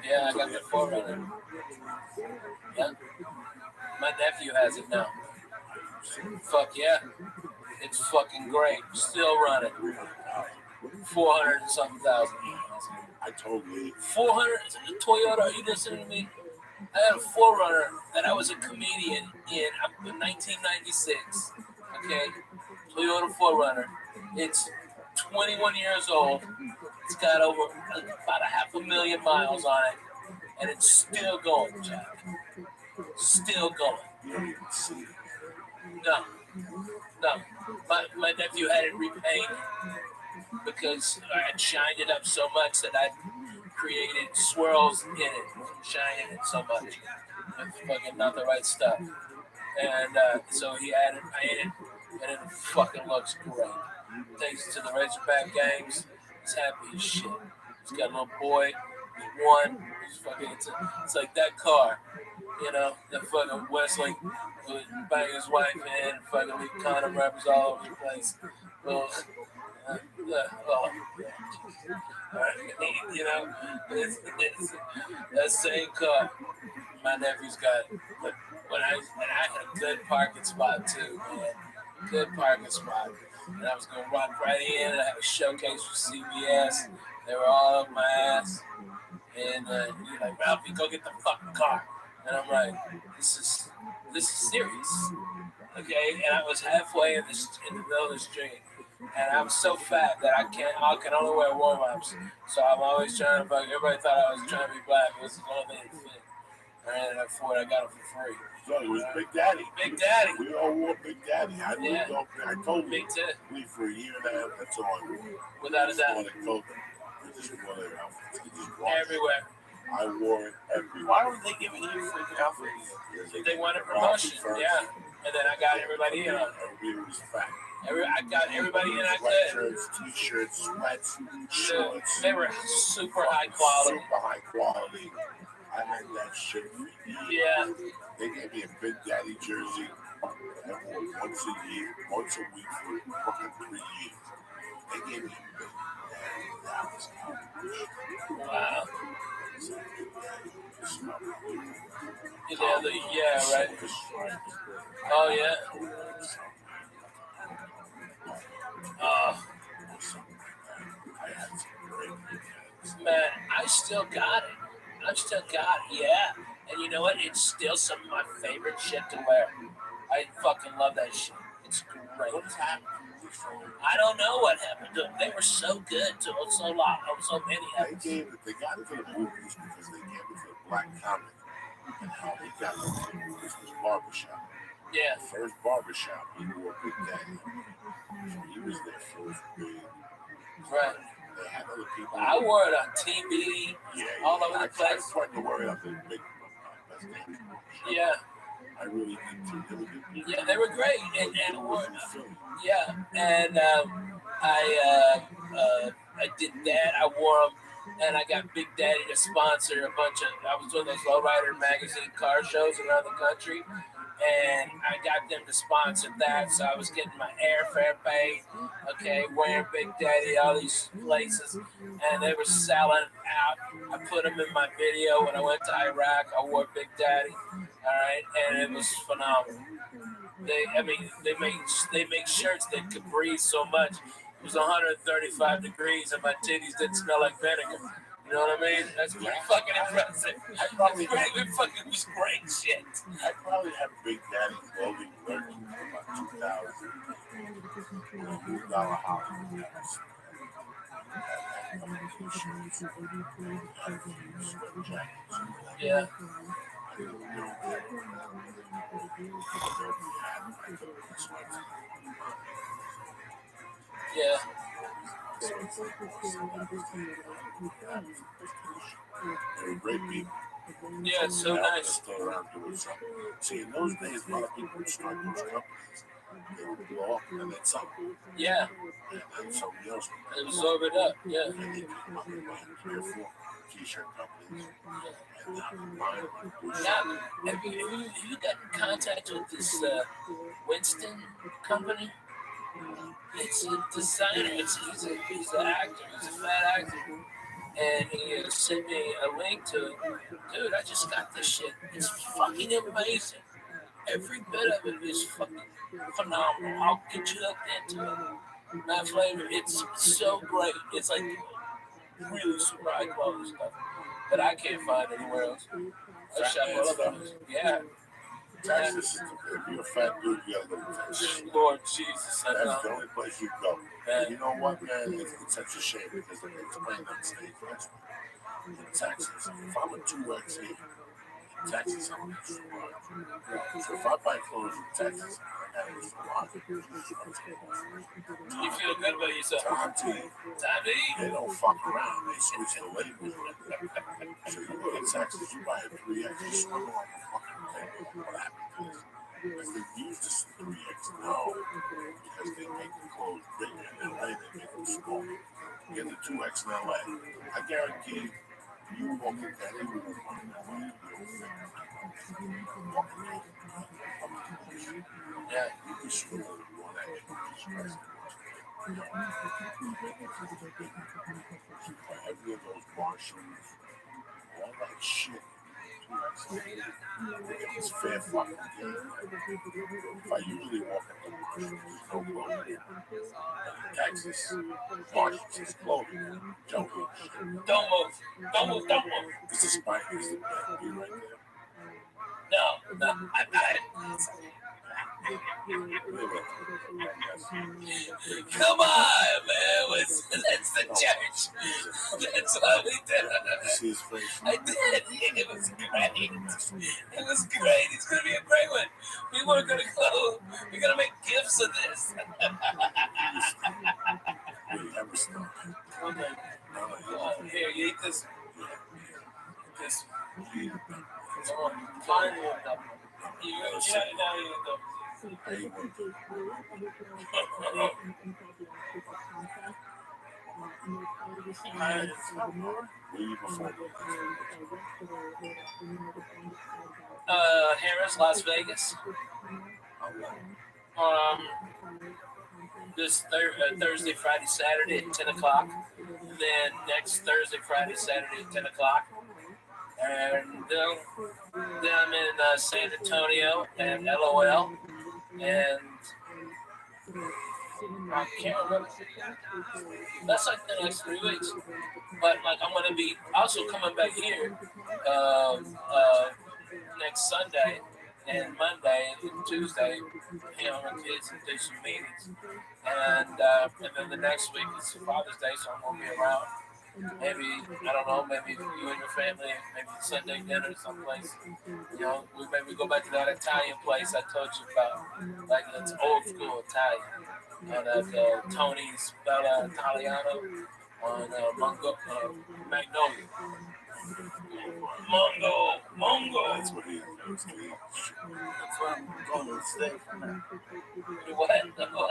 yeah, I got the 4Runner. Yeah. My nephew has it now. Fuck yeah. It's fucking great. Still running. 400 and something thousand. I totally 400 Toyota. Are you listening to me? I had a 4Runner that I was a comedian in 1996. Okay, Toyota 4Runner. It's 21 years old. It's got over about 500,000 miles on it, and it's still going, Jack. Still going. No. My nephew had it repainted because I had shined it up so much that I created swirls in it from shining it so much. It's fucking not the right stuff. And so he had it painted, and it fucking looks great. takes it to the Razorback games. He's happy as shit. He's got a little boy. He won. He's fucking. It's like that car. You know, the fucking Wesley would bang his wife in, fucking leave condom wrappers all over the place. Well, you know, it's that same car. My nephew's got. But when I had a good parking spot too, man. Good parking spot. And I was gonna walk right in and I had a showcase for CBS. They were all up my ass. And you're like, Ralphie, go get the fucking car. And I'm like, this is serious. Okay, and I was halfway in the middle of the street. And I was so fat that I can only wear warm-ups. So I'm always trying to fuck. Everybody thought I was trying to be black. It was the only thing that fit. I ran it up for it. I got it for free. So it was Big Daddy. Big Daddy. We all wore Big Daddy. I told me you. Me for a year and a half. That's all I wore. Without a doubt. I just wore their outfits. Everywhere. I wore it everywhere. Why were they giving you free outfits? They wanted promotion. Yeah. And then I got everybody in on it. Everybody was fat. I got everybody in I could. Sweatshirts, t-shirts, sweats, shorts. They were super high quality. Super high quality. I had that shit for years. Yeah. They gave me a Big Daddy jersey. I wore once a year, once a week for fucking 3 years. They gave me a Big Daddy. That was wow. Yeah, right. Oh, yeah. Man, I still got it. Yeah. And you know what? It's still some of my favorite shit to wear. I fucking love that shit. It's great. What's happened? I don't know what happened to them. They were so good to so many of them. They got into the movies because they gave it to the black comic. And how they got into the movies was barbershop. Yeah. The first barbershop, he wore Big Daddy. He was their first big. Right. They had other people. I wore it on TV, all over the place. I tried to wear it on the big. Yeah. I really did too. Yeah, they were great, and yeah, and I did that. I wore them, and I got Big Daddy to sponsor a bunch of. I was doing those Lowrider magazine car shows around the country, and I got them to sponsor that. So I was getting my airfare paid. Okay, wearing Big Daddy all these places, and they were selling out. I put them in my video when I went to Iraq. I wore Big Daddy. All right, and it was phenomenal. They make shirts that could breathe so much. It was 135 degrees, and my titties didn't smell like vinegar. You know what I mean? That's pretty fucking impressive. It fucking was great shit. I probably have Big Daddy clothing lurking for about 2,000. $2 Hollywood. Yeah. Yeah. They're great people. Yeah, it's so nice. Still around doing something. See, in those days, a lot of people would start those companies. They would blow up and then something. Yeah. And then somebody else would absorb it up. Yeah. And they came up with like 3 or 4 t-shirt companies. Now, have you got in contact with this Winston company? It's a designer. He's an actor. He's a fat actor. And he sent me a link to it. Dude, I just got this shit. It's fucking amazing. Every bit of it is fucking phenomenal. I'll get you hooked into it. That flavor, it's so great. It's like really super high quality stuff that I can't find anywhere else. I shop all of those. Yeah. Texas, if you're a fat dude, you gotta go to Texas. Lord Jesus, I know. That's the only place you go. And you know what, man? It's such a shame because they explained on stage last week. In Texas, if I'm a 2X here, in Texas, I'm a 2X. So if I buy clothes in Texas, I gotta use a lot. You feel good about yourself. Time to eat. They don't fuck around. They switch the labels. So you go to Texas, you buy a 3X, you smell like a fucking thing. What happened to this? Because they use this 3X now. because they make the clothes bigger and then they make them smaller. Get the 2X in LA. I guarantee you walk in that you will walk in LA. Yeah, you can screw one extra. Every of those bar shoes, all that shit. It's fair fucking game. If I usually walk at the Marshalls, there's no clothing. Texas, Marshalls is clothing. Don't move. Don't move. Don't move. Don't move. It's the spike. It's the bad beat right there. No, I'm not. Come on, man. That's the church. That's what we did. I did. It was great. It was great. It's going to be a great one. People are going to go. We're going to make gifts of this. Here, you eat this. This. Fine. You Harris, Las Vegas. This Thursday, Friday, Saturday at 10 o'clock. Then next Thursday, Friday, Saturday at 10 o'clock. And then I'm in San Antonio and LOL. And I can't remember. That's like the next 3 weeks. But like I'm gonna be also coming back here next Sunday and Monday and Tuesday, hang out with kids and do some meetings. And then the next week is Father's Day, so I'm gonna be around. Maybe, I don't know, maybe you and your family, maybe Sunday dinner someplace. You know, maybe go back to that Italian place I told you about. Like, it's old school Italian. At Tony's Bella Italiano on Magnolia. Mongo. That's what he is. That's where I'm going to stay from there. What? Mongo.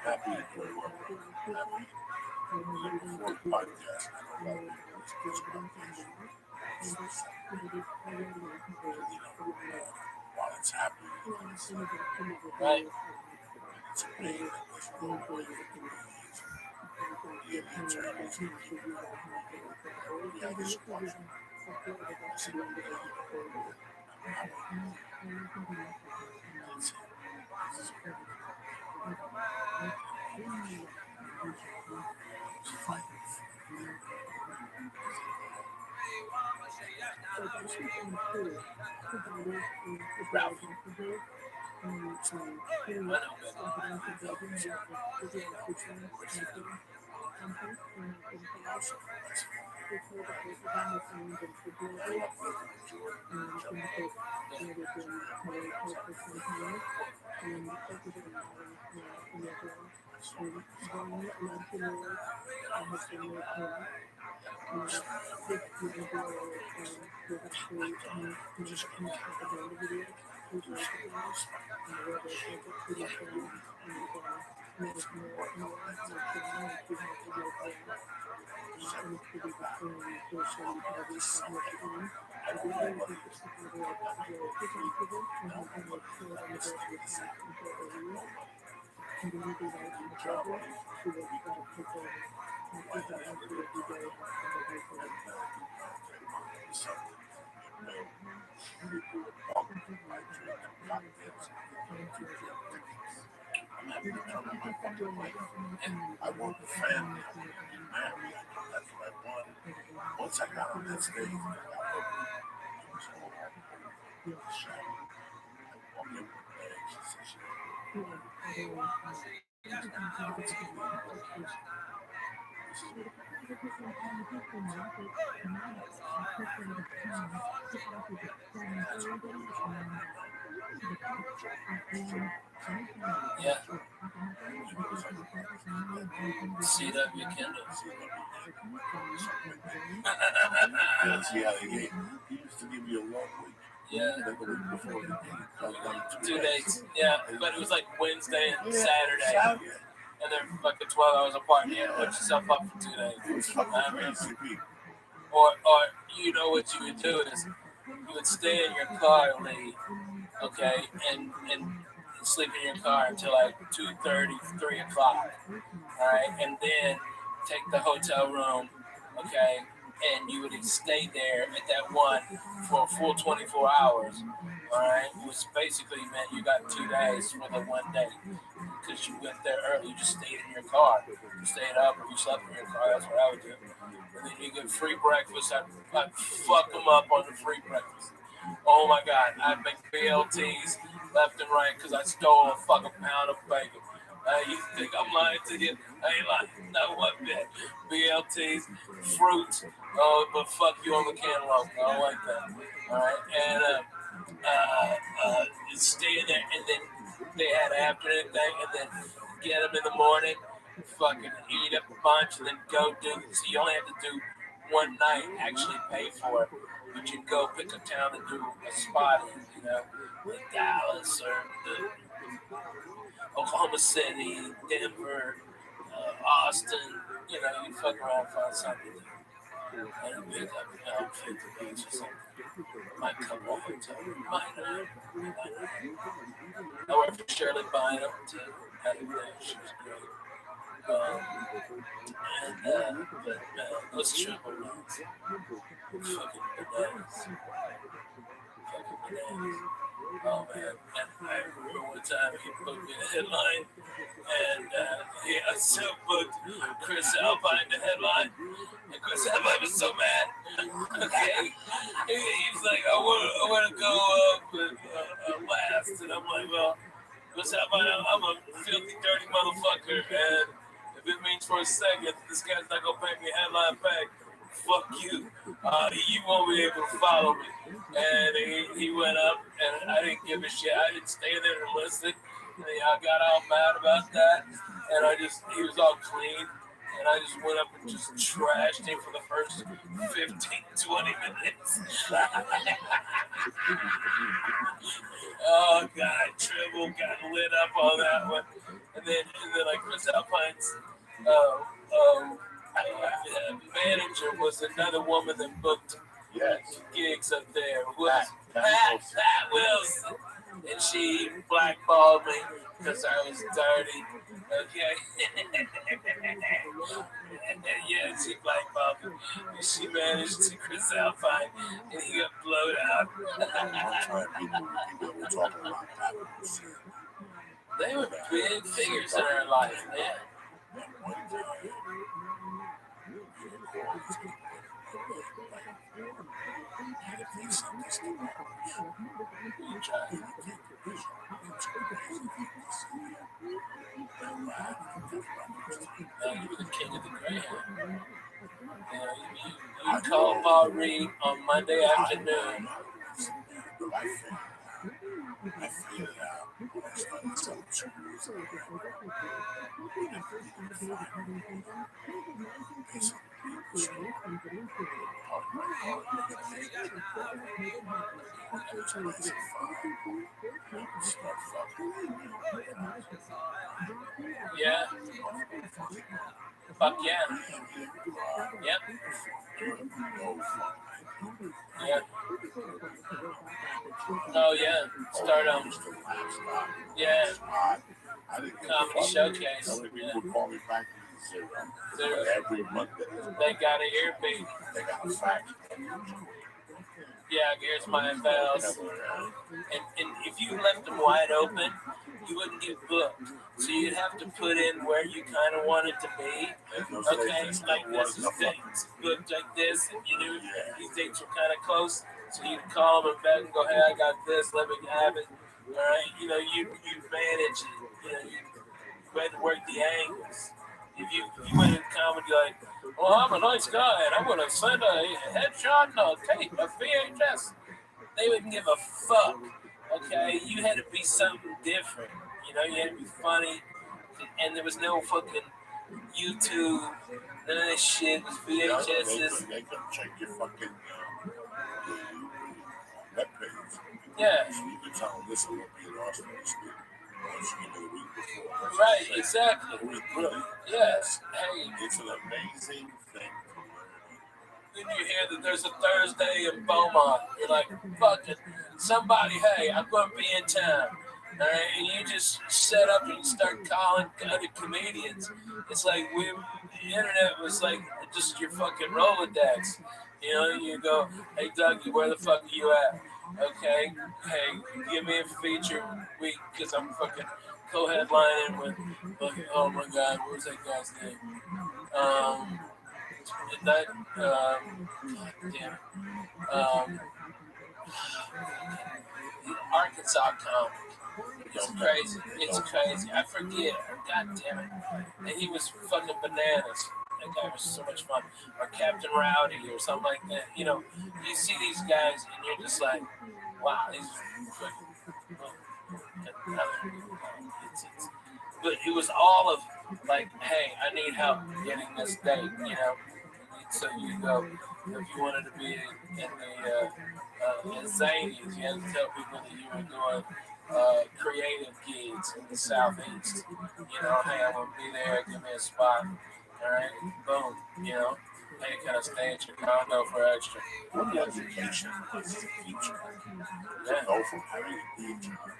Happy to do it. Happy. Podcast. While it's happening, right? It's amazing. I want the family. I want to be married. That's what I want. Once I got on that stage, I got Yeah. CW Kindle. See how they gave. He used to give you a long week. Yeah. 2 dates. Yeah, but it was like Wednesday and Saturday. And they're fucking 12 hours apart. You had to put yourself up for 2 days. I remember. Or you know what you would do is you would stay in your car late, okay, and sleep in your car until like 2:30, 3 o'clock, all right, and then take the hotel room, okay, and you would stay there at that one for a full 24 hours, all right, which basically meant you got 2 days for the one day because you went there early. You just stayed in your car. You stayed up. If you slept in your car, that's what I would do. And then you get free breakfast. I'd fuck them up on the free breakfast. Oh my God, I'd make BLTs left and right because I stole a fucking pound of bacon. You think I'm lying to you? I ain't lying. Not one bit. BLTs, fruits, but fuck you on the cantaloupe. I don't like that. All right, and stay in there, and then they had an afternoon thing, and then get them in the morning, fucking eat up a bunch, and then go do. So you only have to do one night, actually pay for it, but you go pick a town and do a spot in, you know, like Dallas or Oklahoma City, Denver, Austin, you know, you fuck around, find something to do. And pick up, you know, 50 bucks or something. Might come over to might not. I worked for Shirley Bynum too. She was great. But those trouble ones. Fucking bananas. Oh man. And I remember one time he booked me a headline, and he also booked Chris Alpine the headline, and Chris Alpine was so mad. Okay, he was like, I want to go last, and I'm like, well, Chris Alpine, I'm a filthy, dirty motherfucker, and if it means for a second this guy's not gonna pay me a headline back, fuck you. You won't be able to follow me. And he went up, and I didn't give a shit. I didn't stay there and listen. And I got all mad about that, and he was all clean, and I just went up and just trashed him for the first 15-20 minutes. Oh God, Tribble got lit up on that one, and then like Chris Alpine's manager was another woman that booked gigs up there. Was Pat Wilson, and she blackballed me because I was dirty. Okay. Yeah, she blackballed me. And she managed to Chris Alpine, and he got blowed out. They were big figures in our life, man. You were the king of the Greyhound. You called Paul Reed on Monday afternoon. I figured it out when I started selling screws. Yeah. Fuck yeah. Yep. Yeah. Oh yeah. Stardom. Yeah. Comedy Showcase. Yeah. Every Monday. They got an earbeat. They got a fact. Yeah, here's my bells. And if you left them wide open, you wouldn't get booked. So you'd have to put in where you kind of want it to be. Okay, like this is dates booked like this, and you knew these dates were kind of close. So you'd call them and back and go, hey, I got this, let me have it. All right, you know, you manage it. You know, you had to work the angles. If you went in comedy like, well, I'm a nice guy and I'm going to send a headshot and a tape, a VHS, they wouldn't give a fuck. Okay, you had to be something different. You know, you had to be funny, and there was no fucking YouTube. None of this shit was VHSs. They can check your fucking web page. Yeah. You can tell them this will be an awesome mistake. The week before. Right, exactly. Really? Yes. Hey. It's an amazing thing to learn. Then you hear that there's a Thursday in Beaumont. You're like, fuck it. Somebody, hey, I'm going to be in town. All right, and you just set up and you start calling other comedians. It's like the internet was like just your fucking Rolodex. You know, you go, hey Dougie, where the fuck are you at? Okay, hey, give me a feature week because I'm fucking co-headlining with, oh my god, what was that guy's name? That, damn, Arkansas comic. It's crazy. It's crazy. I forget. God damn it. And he was fucking bananas. That guy was so much fun. Or Captain Rowdy or something like that. You know, you see these guys and you're just like, wow, these but it was all of like, hey, I need help getting this date, you know. So you go, if you wanted to be in the Zanies, you had to tell people that you were doing creative gigs in the Southeast. You know, hey, I'm going to be there, give me a spot. All right, boom, you know. Hey, can I stay at your condo for extra? What education is the future? Yeah. Go from having a day job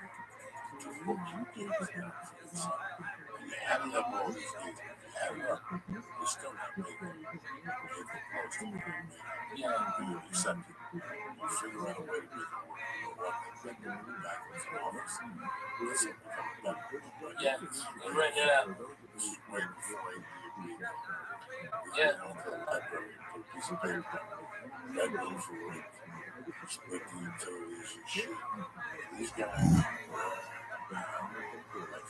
to what you do. You have up all these things. You have it up. You're still not making it. Yeah. You accept it. You figure out a way to make it work. You know what? Then you move backwards and forwards. Listen, yeah, you written it out. This is way before ADB. Yeah. To the library, put a piece of paper. That goes for rent. Split the utilities and shit. These guys, like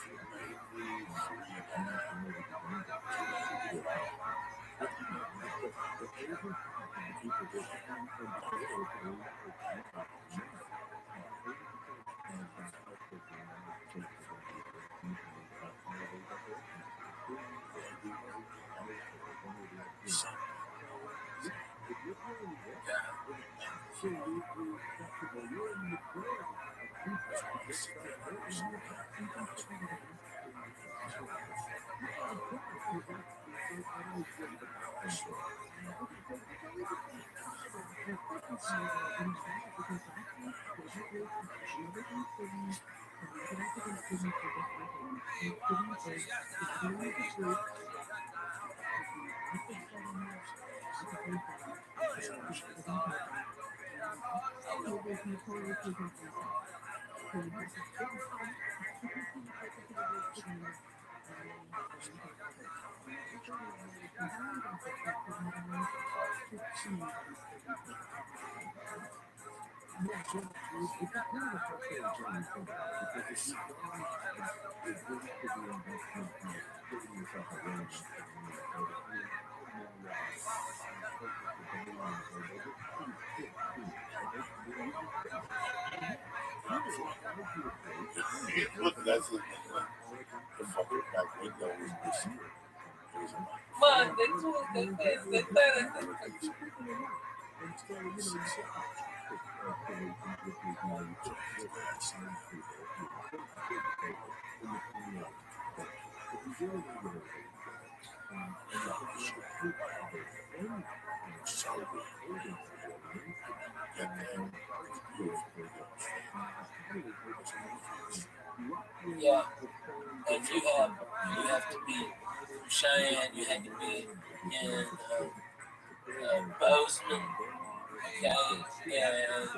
for maybe 3. Look, that's the fucking back window was missing. Man, they yeah, and you have to be from Cheyenne. You had to be in Bozeman, okay, and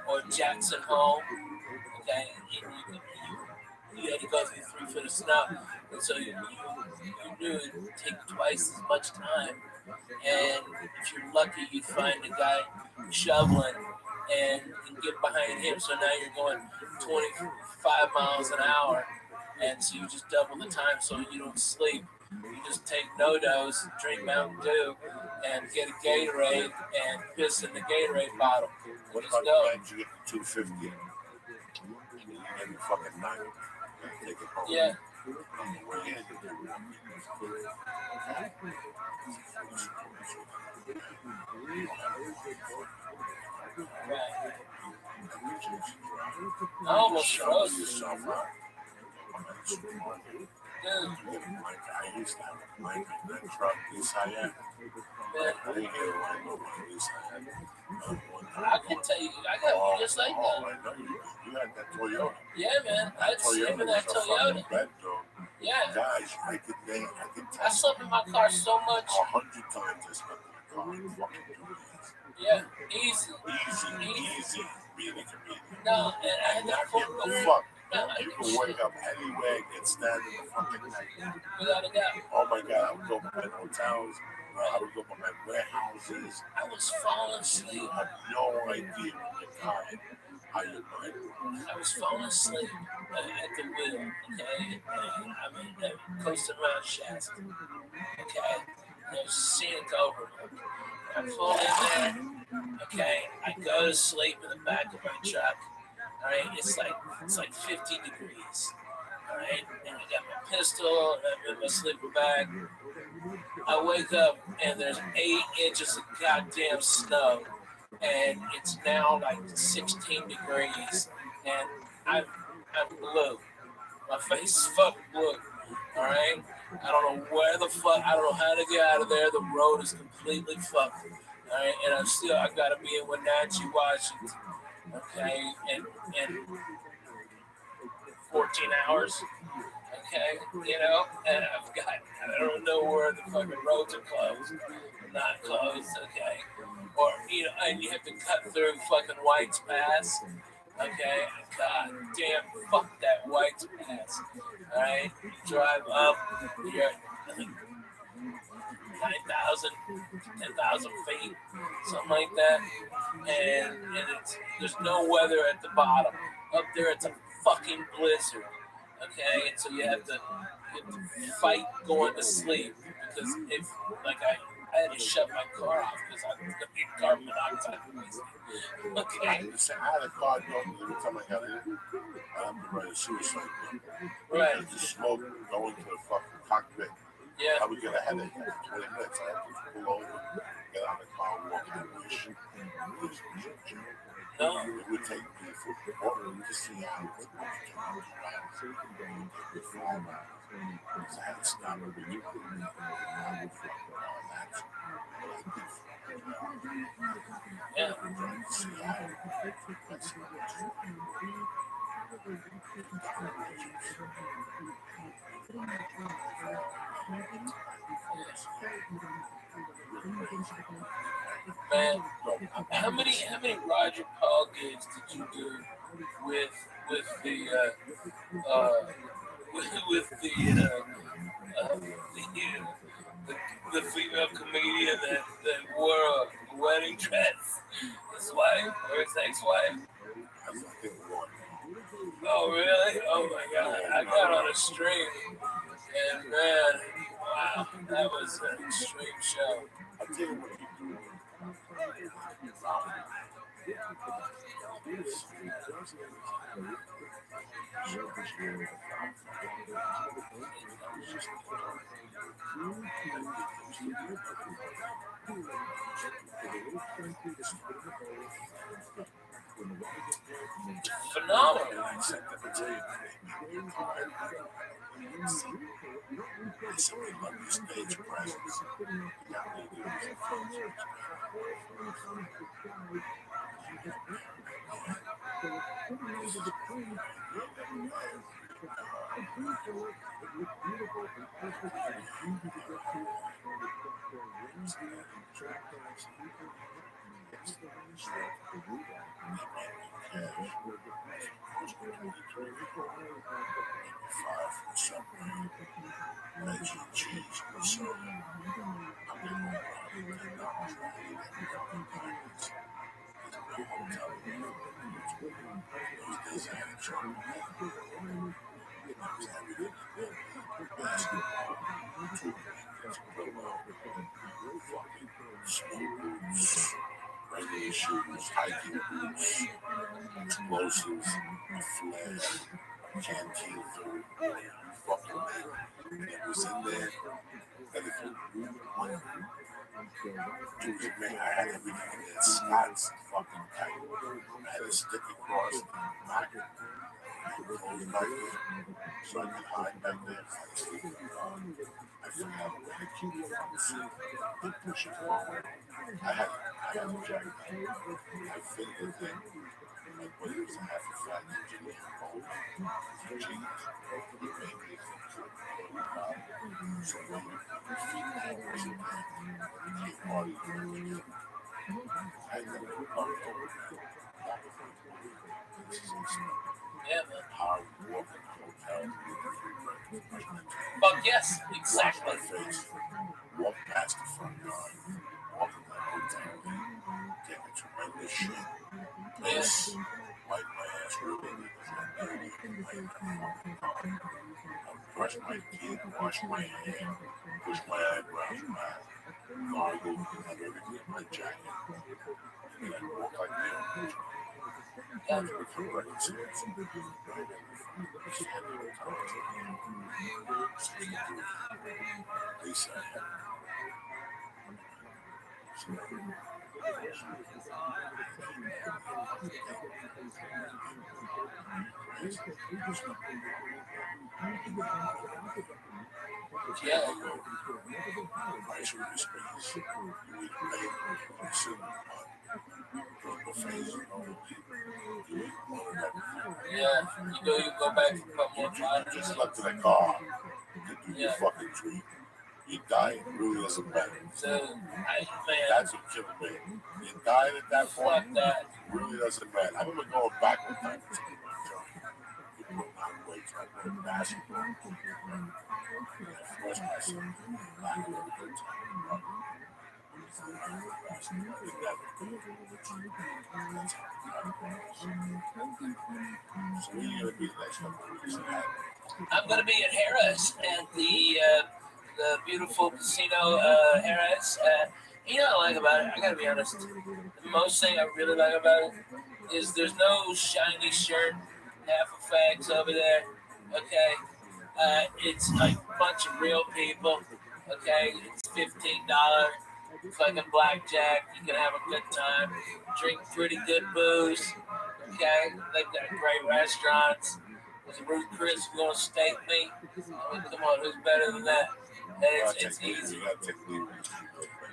or Jackson Hole, okay. You had to go through 3 foot of snow, and so you knew it would take twice as much time. And if you're lucky, you'd find a guy shoveling and get behind him. So now you're going 25 miles an hour, and so you just double the time so you don't sleep. You just take no-dose, drink Mountain Dew, and get a Gatorade and piss in the Gatorade bottle. What Just about go. the you get the 250? You get the fucking 9. Take it home. Yeah. On the way in, I almost Shovel froze. yourself out. I'm at the supermarket. Dude. I used to have a bike in that truck, this I am. I didn't get it when I go by this I am. I can tell you, I got just like that. I know you had that Toyota. Yeah, man. I'd sleep in that Toyota. Yeah. Guys, I could I slept in my car so much. 100 times I slept in my car. Yeah, easy. Easy. Really convenient. No, and I had that full fuck. No, you can wake up anywhere and get stand in the fucking night. Without a doubt. Oh my God, I would go by hotels. I would go by my warehouses. I was falling asleep. You have no idea when you're tired how your mind works. I was falling asleep at the wheel, okay? I mean, coasting around Shasta, okay? There's scenic overlook. I pull in there, okay? I go to sleep in the back of my truck. All right, it's like 50 degrees. All right, and I got my pistol and I'm in my sleeping bag. I wake up and there's 8 inches of goddamn snow, and it's now like 16 degrees, and I'm blue. My face is fucking blue. All right, I don't know where the fuck. I don't know how to get out of there. The road is completely fucked. All right, and I gotta be in Wenatchee, Washington. Okay, and 14 hours. Okay, and I don't know where the fucking roads are closed, not closed. Okay, or and you have to cut through fucking White's Pass. Okay, god damn, fuck that White's Pass. All right, you drive up, you're at 9,000, 10,000 feet, something like that, and there's no weather at the bottom. Up there, it's a fucking blizzard. Okay, and so you have to fight going to sleep because if I had to shut my car off because I was going to be carbon monoxide poisoning. Okay. I had a car every time I got in it. I had to write a suicide note. Right. I just smoke, go into the fucking cockpit. Yeah. I would get a headache after 20 minutes. I had to pull over, get out of the car, walk in the bush. No. It would take me for to see how it was going. I had to stop every 2 Yeah. Man, how many Roger Paul gigs did you do with the female comedian that wore a wedding dress? His wife or his ex-wife? Oh really? Oh my God! I got on a stream, and man, wow, that was an extreme show. I'll tell you what you do. Phenomenal. Somebody love your stage presence. Regular shoes, hiking boots, explosives, a flash, canteen food, fucking It was in there. And if you man, I had everything in there. Scott's fucking tight. I had a stick across the back. Closed back there. So I could hide back there. I forgot where I keep it from. They push it forward. I had a jacket. I fitted it in. Like when it was a half a flat engineer hole. Jeans. He made me so when your feet wasn't there, you can't hardly do it. I never bumped over that. Yeah, man. How you walk in the hotel. But yes, exactly. Walk past the front yard. Walk in the hotel. Take a tremendous shit. Yes. Wipe my ass real good because I'm dirty. Brush my teeth, wash my hair, push my eyebrows back, gargle, have everything in my jacket. And then I walk like the old yeah. Become reconciled. Lisa. Yeah. Ice with the space. You eat bacon, consume buffets, yeah, you go back for a couple more times. Just left in the car. You do your fucking treat. You dying really doesn't matter. So, that's what killed me. You dying at that point, that really doesn't matter. I'm gonna go back with time. You put my weight, I put basketball. I forced myself back a little bit. I'm going to be at Harris at the beautiful casino Harris. You know what I like about it? I got to be honest. The most thing I really like about it is there's no shiny shirt, half of fags over there. Okay, it's like a bunch of real people. Okay, it's $15. Fucking blackjack. You can have a good time. Drink pretty good booze. Okay, they've got great restaurants. Was Ruth Chris going to steak me? I mean, come on, who's better than that? And it's easy.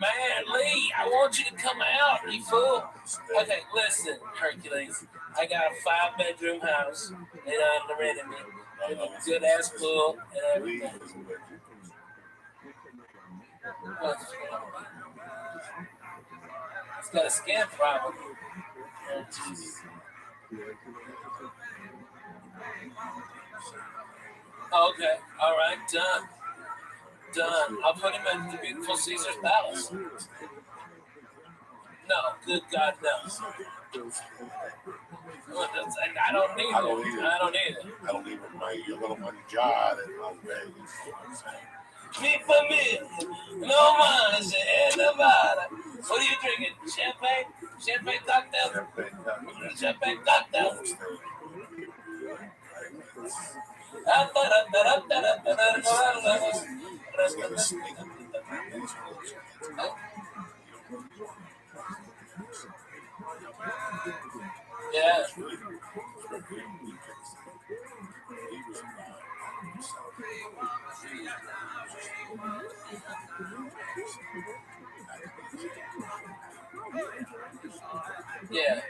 Man, Lee, I want you to come out, you fool. Okay, listen, Hercules. I got a 5-bedroom house in Laredo with a good ass pool and everything. It's got a skin problem. Okay, all right, done. I'll put him in the beautiful Caesar's Palace. No, good God, no. I don't need it. I don't need my little money job in Las Vegas. Me for me, no one's in Nevada. What are you drinking? Champagne? Champagne cocktail? Champagne cocktail. Yeah. Yeah.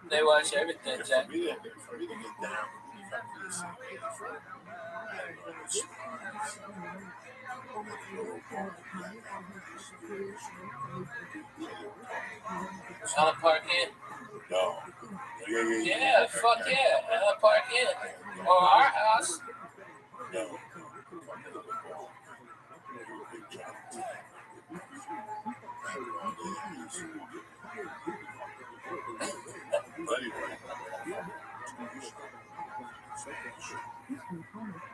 They watch everything, Jack. For me to get down, I'll park in. No. Yeah, fuck yeah. I'll park in. Or our house. No. But anyway.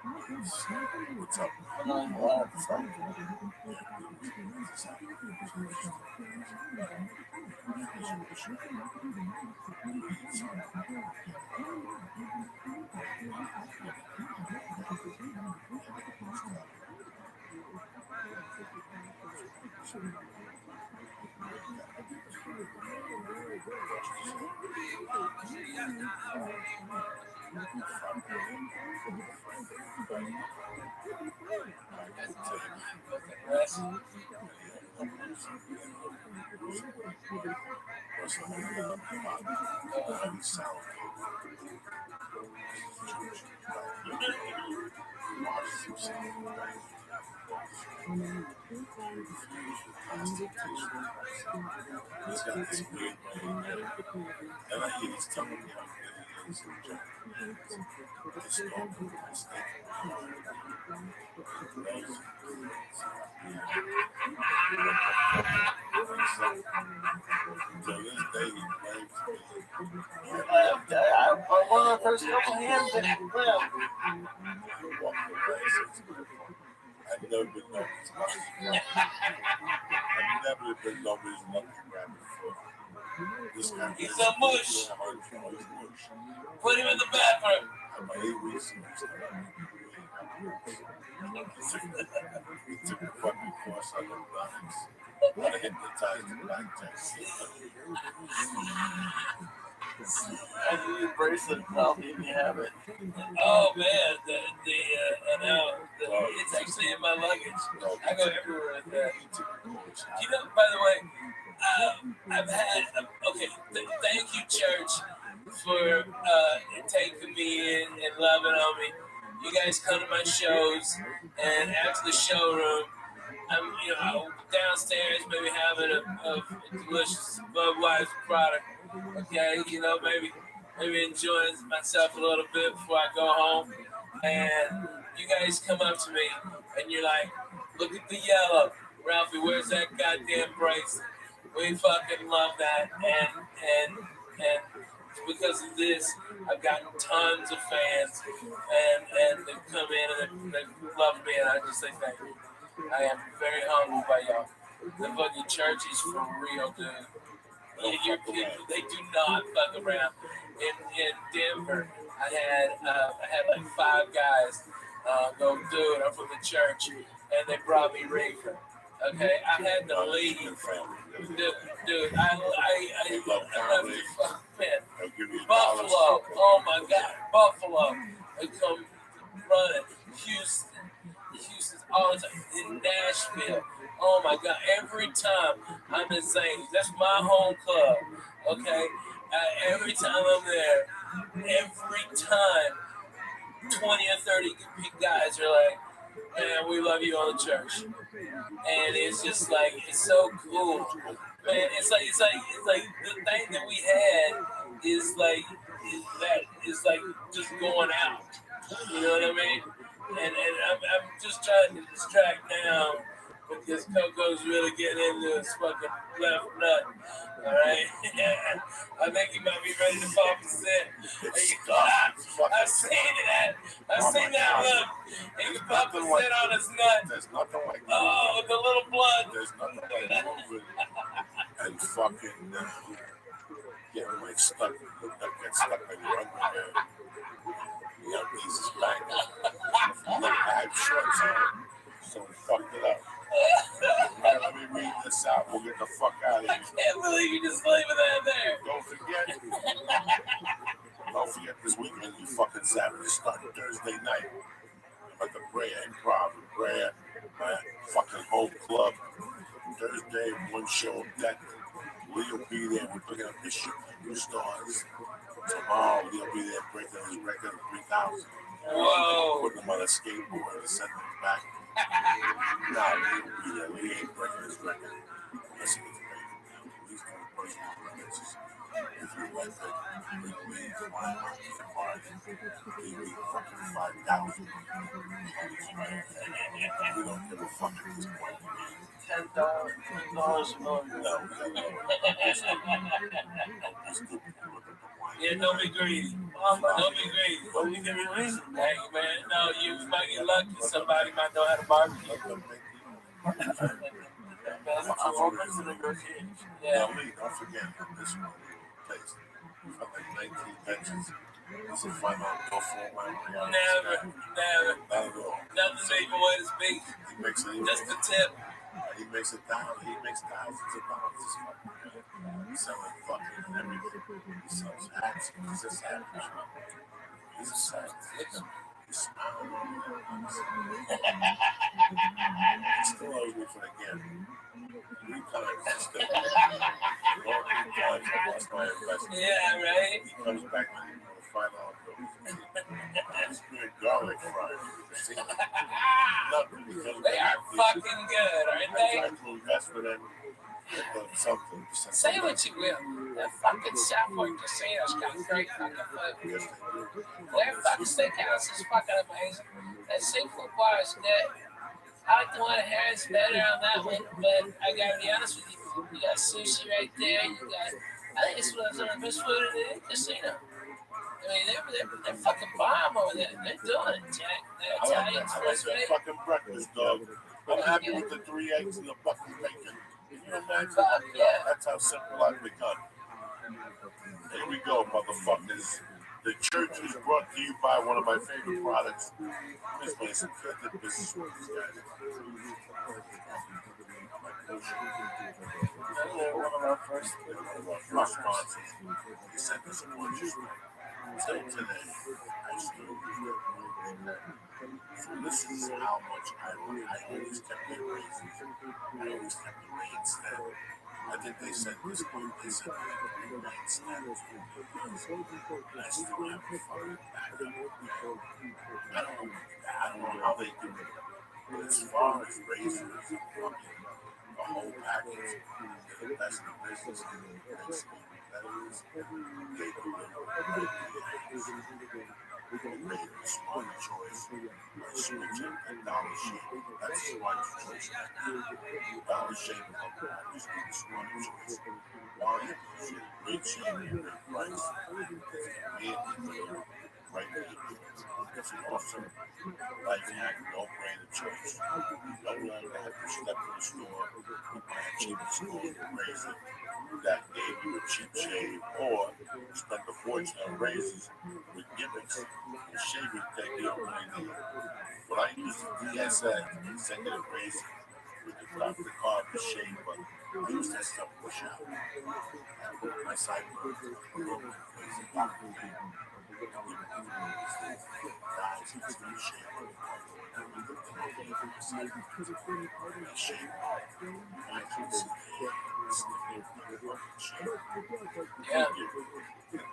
What's up? And I hear these telling me one of the first couple hands that left. I've never been nobody's lucky. I've never been nobody's lucky rabbit before. This guy He's a mush. Put him in the bathroom. About 8 weeks ago, he took a fucking course on the blacks. How to hypnotize the black text. I need a bracelet. I'll leave you have it. Oh man, it's actually in my luggage. I go everywhere with that. You know, by the way, I've had thank you, church, for taking me in and loving on me. You guys come to my shows, and after the showroom, I'm downstairs maybe having a delicious Budweiser product. Okay, maybe enjoying myself a little bit before I go home. And you guys come up to me and you're like, look at the yellow. Ralphie, where's that goddamn bracelet? We fucking love that. And because of this, I've gotten tons of fans and they come in and they love me, and I just say thank you. I am very humbled by y'all. The fucking church is for real, dude. Your people, they do not fuck around. In Denver, I had like 5 guys go, dude, I'm from the church, and they brought me reefer. Okay, I had to leave. Dude, I left the fuck, man. Buffalo, oh my God, Buffalo. They come running. Houston's all the time. In Nashville, oh my God, every time I'm in St. That's my home club, okay? Every time I'm there, every time 20 or 30 guys are like, man, we love you on the church. And it's just like, it's so cool. Man, it's like the thing that we had is like just going out. You know what I mean? And I'm just trying to distract now because Coco's really getting into his fucking left nut. All right? I think he might be ready to pop his in. I've seen that. I've seen that look. He can pop his in on his nut. Oh, with the little blood. There's nothing like moving and fucking getting like stuck. Get stuck like you're under there. You know, Jesus back. Look, I had shorts on, so we fucked it up. Right, let me read this out. We'll get the fuck out of here. I can't believe you just leaving that there. Don't forget this weekend, you fucking Saturday, starting Thursday night. At the Brea Improv, Brea, my fucking home club. Thursday, one show that Lee'll be there. We're picking up his shit from new stores. Tomorrow, Lee'll be there breaking his record of 3,000. Whoa. Putting him on a skateboard and sending him back. Nah, Lee'll be there. Lee ain't breaking his record. Listen, he's breaking now. He's doing personal records. If you like that, we fly out to the party. He beat fucking 5,000. We don't give a fuck at this point. $10 a month. No, yeah, don't be greedy. Don't be greedy. What we can release? Hey, man, no, you might get lucky. Somebody might know how to barbecue. I'm open to negotiation. Yeah. Don't forget this one place. From the 19 benches. This is final no format. Never. Not at all. Nothing made me want to speak. He makes it. Just the tip. He makes it down. He makes thousands of dollars. This fucking guy. He's selling fucking everything. He sells hats. He's a savage. He's a savage. He's smiling on me. He's still always me for the game. 3 times. Still. 3 times. I lost my investment. Yeah, right? He comes back to me with $5 bills. He's good garlic fries. Nothing because they are fucking good, aren't they? I tried to invest for them. Something. Say what you will. That fucking Southport Casino's got great fucking food. Yes, they do. Their fucking steakhouse is fucking amazing. That seafood bar is good. I like the one at Harris better on that one, but I gotta be honest with you. You got sushi right there. You got, I think it's one of the best food in the casino. I mean, they're fucking bomb over there. They're doing it, Jack. The Italians I like first that rate. fucking breakfast, dog. I'm happy with the 3 eggs and the fucking bacon. Can you imagine? Fuck yeah. That's how simple I've become. Here we go, motherfuckers. The church is brought to you by one of my favorite products. This place is good business with these guys. One of our first sponsors. They sent us a bunch of stuff. So today, I still so this is how much I always kept their raises. I always kept the rates then. I think they said this point, they said they 3 rates then. I still have to fucking back up. I don't know how they do it. But as far as raises and fucking the whole package, they're the best in the business. They do it. Made a smart choice by switching at Dollar Shave. That's a smart choice. Dollar Shave is always been a smart choice. Why? Because you great shave and great price. Right there. It's an awesome life hack, no-brainer choice. You no longer have to step to the store and buy a cheap razor that gave you a cheap shave, or spend a fortune on razors with gimmicks and shaving that you don't really need. When I use the DSN, executive razor, with the Dr. Carver shave button, I use that stuff to push out. I put my sideburns a little bit crazy. Guys, it's new shave button. Yeah.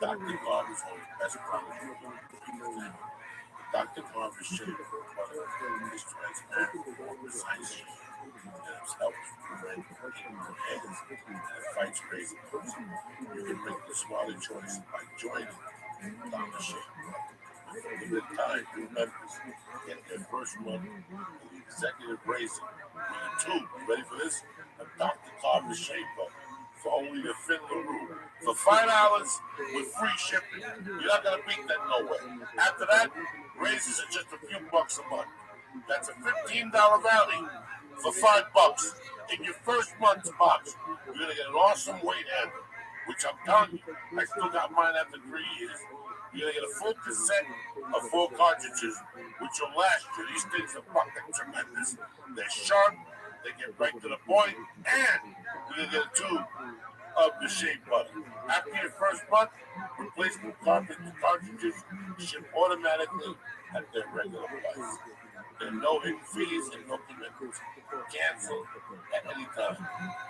Dr. Carver's one of the best products. Dr. Carver's shave product is transparent, precise shave. It helps prevent your hands and it fights crazy bugs. You can make the smarter choice by joining Dr. Shave. Limited time, new members get their first month of the executive razor with a tube. Ready for this? A Dr. Carver shave button for only the Finland room. For $5 with free shipping. You're not going to beat that nowhere. After that, razors are just a few bucks a month. That's a $15 value for $5 in your first month's box. You're going to get an awesome weight handle, which I'm telling you, I still got mine after 3 years. You're going to get a full cassette of 4 cartridges, which will last you. These things are fucking tremendous. They're sharp, they get right to the point, and you're going to get a tube of the shave button. After your first month, replacement cartridges ship automatically at their regular price. There are no hidden fees and no commitments. Cancel at any time.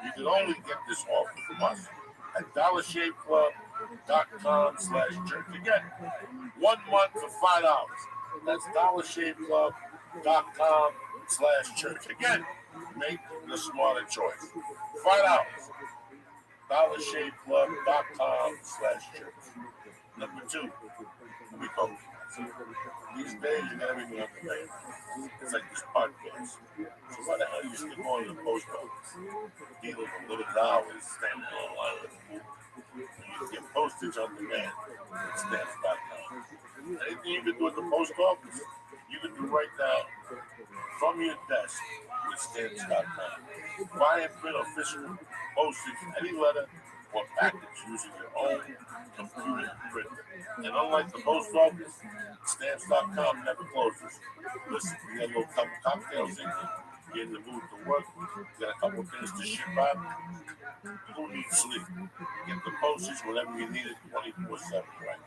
You can only get this offer from us at DollarShaveClub.com/church. Again, 1 month for $5. That's DollarShaveClub.com/church. Again, make the smarter choice. $5. DollarShaveClub.com/church. Number 2, we go. These days, you got everything on demand. It's like this podcast. So why the hell you still going to the post office? Dealing with limited hours, standing online with the movie. You get postage on demand at stamps.com. Anything you can do at the post office, you can do right now from your desk with stamps.com. Buy and print official postage, any letter or package using your own computer printer. And unlike the post office, stamps.com never closes. Listen, you got a little couple cocktails in you. You're in the mood to work. You got a couple things to ship out. You don't need sleep. Get the postage whenever you need it 24/7, right?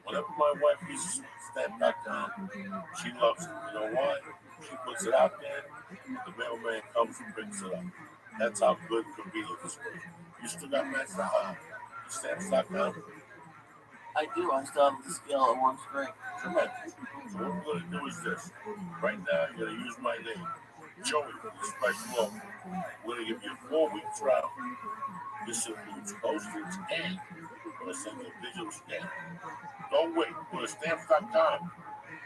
Whenever my wife uses stamp.com, she loves it. You know why? She puts it out there, the mailman comes and picks it up. That's how good and convenient this was. You still got Master stamps.com? I do. I still have the scale at 1 string. Tremendous. So what we're going to do is this. Right now, you're going to use my name, Joey, the special offer. We're going to give you a 4-week trial. This includes postage and we're going to send you a digital stamp. Don't wait. Go to stamps.com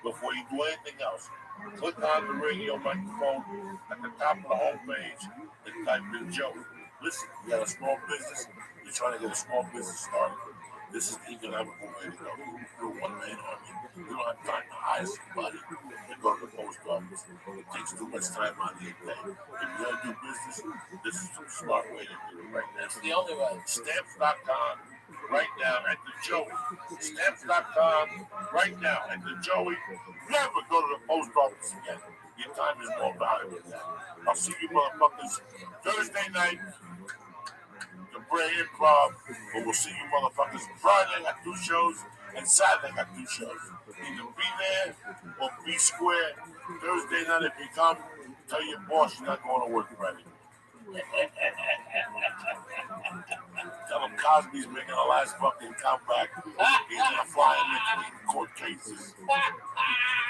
before you do anything else. Click on the radio microphone at the top of the homepage and type in Joey. Listen, you got a small business, you're trying to get a small business started. This is the economical way to go. You're a one-man army. You don't have time to hire somebody to go to the post office. It takes too much time out of your day. If you want to do business, this is the smart way to do it right now. It's the only way. Stamps.com right now at the Joey. Stamps.com right now at the Joey. Never go to the post office again. Your time is more valuable than that. I'll see you motherfuckers Thursday night. The Bray Improv, but we'll see you motherfuckers Friday. I got 2 shows, and Saturday I got 2 shows. Either be there or be square. Thursday night, if you come, tell your boss you're not going to work Friday. Tell him Cosby's making the last fucking comeback. He's gonna fly in between court cases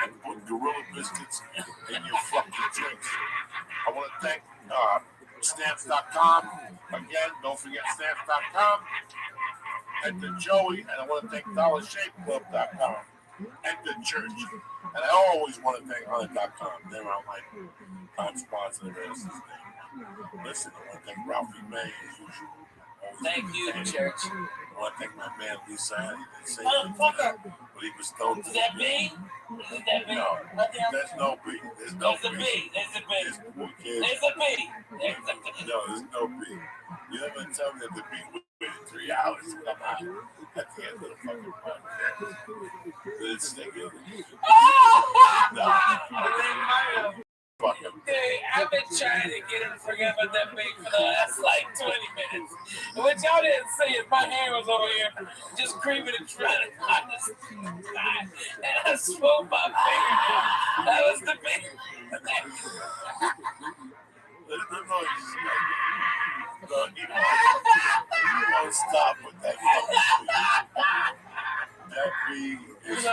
and put gorilla biscuits in your fucking drinks. I want to thank stamps.com. Again, don't forget stamps.com and the Joey. And I want to thank DollarShaveClub.com and the church. And I always want to thank Honor.com. They're on my time sponsor the rest of this day. Listen, I want to thank Ralphie May as usual. Thank you, church. I want to thank my man Lisa. He didn't say Motherfucker! But he was told Is that me? Is that me? No, there's no B. There's no There's a B. There's a B. There's a B. There's a B. No, there's no B. You never tell me that the B waited 3 hours to come out at the end of the fucking podcast. This nigga. No. Hey, I've been trying to get him to forget about that big for the last like 20 minutes. And what y'all didn't see is my hand was over here just creeping and trying to find this side. And I swooped my finger. That was the big. You won't stop with that fucking that B is.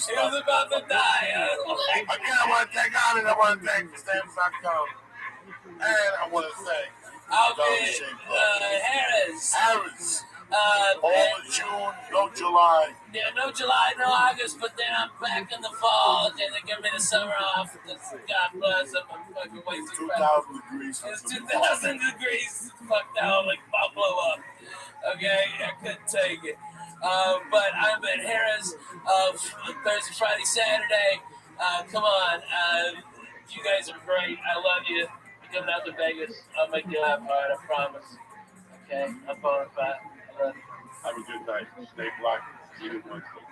He was about to die. Again, I want to thank Honor. I want to thank stamps.com. And I want to thank Harris. All in June, no July. Yeah, no July, no August, but then I'm back in the fall. Then they give me the summer off. God bless them. I'm fucking way too 2,000 degrees. It's 2,000 degrees. Fuck down, like I'll blow up. Okay, I couldn't take it. But I'm at Harris Thursday, Friday, Saturday. Come on. You guys are great. I love you. You're coming out to Vegas. I'll make you laugh hard, I promise. Okay, I'm bona fide. I love you. Have a good night. Stay black. See you Wednesday.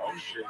Oh shit.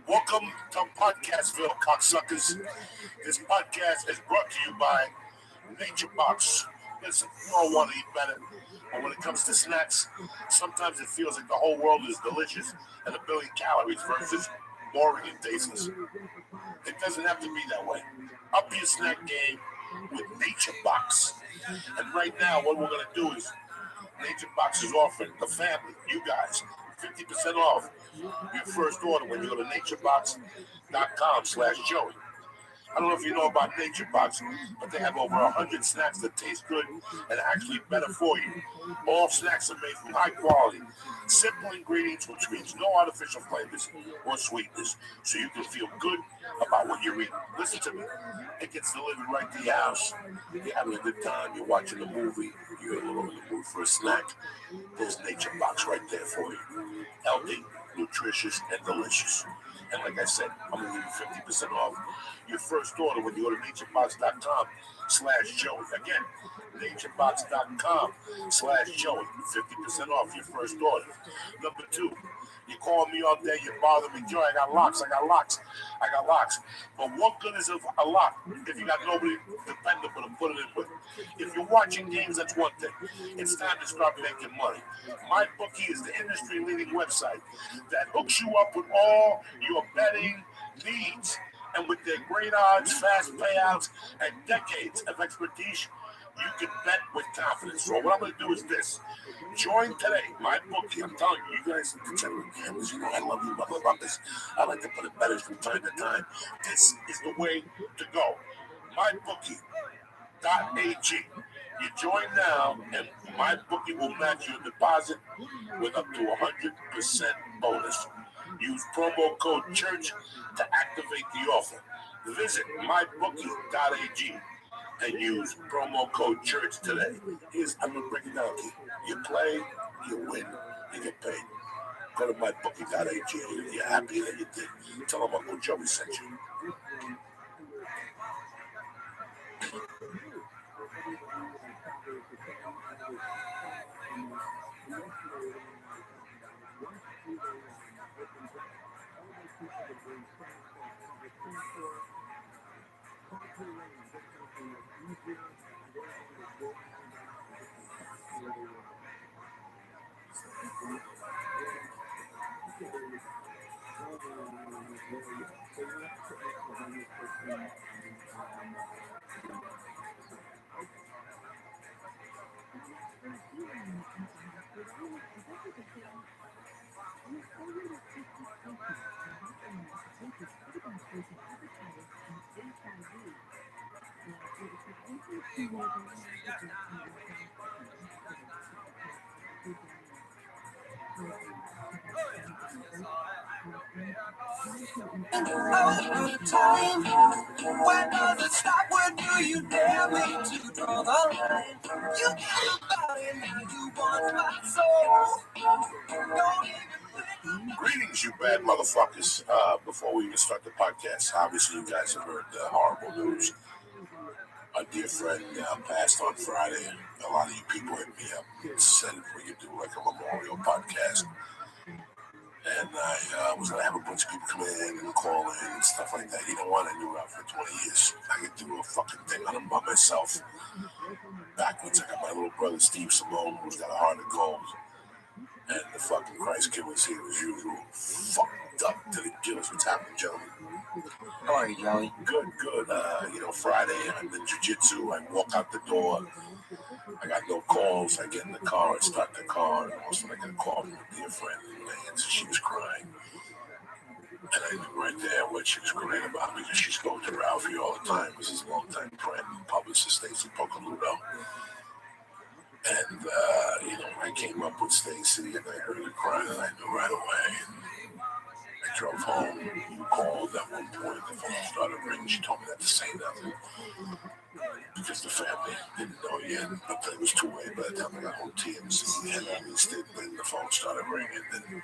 Welcome to Podcastville, cocksuckers. This podcast is brought to you by Nature Box. Listen, we all want to eat better, but when it comes to snacks, sometimes it feels like the whole world is delicious and a billion calories versus boring and tasteless. It doesn't have to be that way. Up your snack game with Nature Box. And right now, what we're going to do is Nature Box is offering the family, you guys, 50% off your first order when you go to naturebox.com/Joey. I don't know if you know about Nature Box, but they have over 100 snacks that taste good and actually better for you. All snacks are made from high quality, simple ingredients, which means no artificial flavors or sweetness, so you can feel good about what you're eating. Listen to me. It gets delivered right to your house. You're having a good time. You're watching a movie. You're a little in the mood for a snack. There's Nature Box right there for you. Healthy, nutritious, and delicious. And like I said, I'm going to give you 50% off your first order when you go to naturebox.com/Joey. Again, naturebox.com/Joey. 50% off your first order. Number 2, you call me all day, you bother me, Joey, I got locks. But what good is a lock if you got nobody dependable to put it in with? If you're watching games, that's one thing. It's time to start making money. MyBookie is the industry-leading website that hooks you up with all your betting needs. And with their great odds, fast payouts, and decades of expertise, you can bet with confidence. So what I'm going to do is this. Join today, MyBookie. I'm telling you, you guys, the gentlemen gamblers, you know I love you, love this. I like to put it better from time to time. This is the way to go. MyBookie.ag. You join now, and my bookie will match your deposit with up to 100% bonus. Use promo code CHURCH to activate the offer. Visit mybookie.ag and use promo code CHURCH today. I'm going to break it down to you. You play, you win, you get paid. Go to mybookie.ag. You're happy that you did. Tell them Uncle Joey sent you. Time. When does it stop? When do you dare me to draw the line? You care about it now. You want my soul. Don't even Greetings, you bad motherfuckers. Before we even start the podcast, obviously you guys have heard the horrible news. A dear friend passed on Friday. A lot of you people hit me up and said if we could do like a memorial podcast. And I was going to have a bunch of people come in and call in and stuff like that. You know what? I knew Ralph for 20 years. I could do a fucking thing on him by myself. Backwards, I got my little brother Steve Simone, who's got a heart of gold. And the fucking Christ kid was here as usual. Fucked up to the gills. What's happening, gentlemen? How are you, Joey? Good, good. Friday, I'm in jiu-jitsu. I walk out the door. I got no calls. I get in the car. I start the car. And also I get a call from a dear friend. And I answer. She was crying. And I knew right there what she was crying about because she's going to Ralphie all the time. This is a longtime friend, publicist Stacy Pocaludo. And, I came up with Stacy and I heard her crying and I knew right away. And I drove home. You called at one point. The phone started ringing. She told me not to say nothing because the family didn't know yet. But it was too late by the time I got home. TMZ had released it and the phone started ringing. And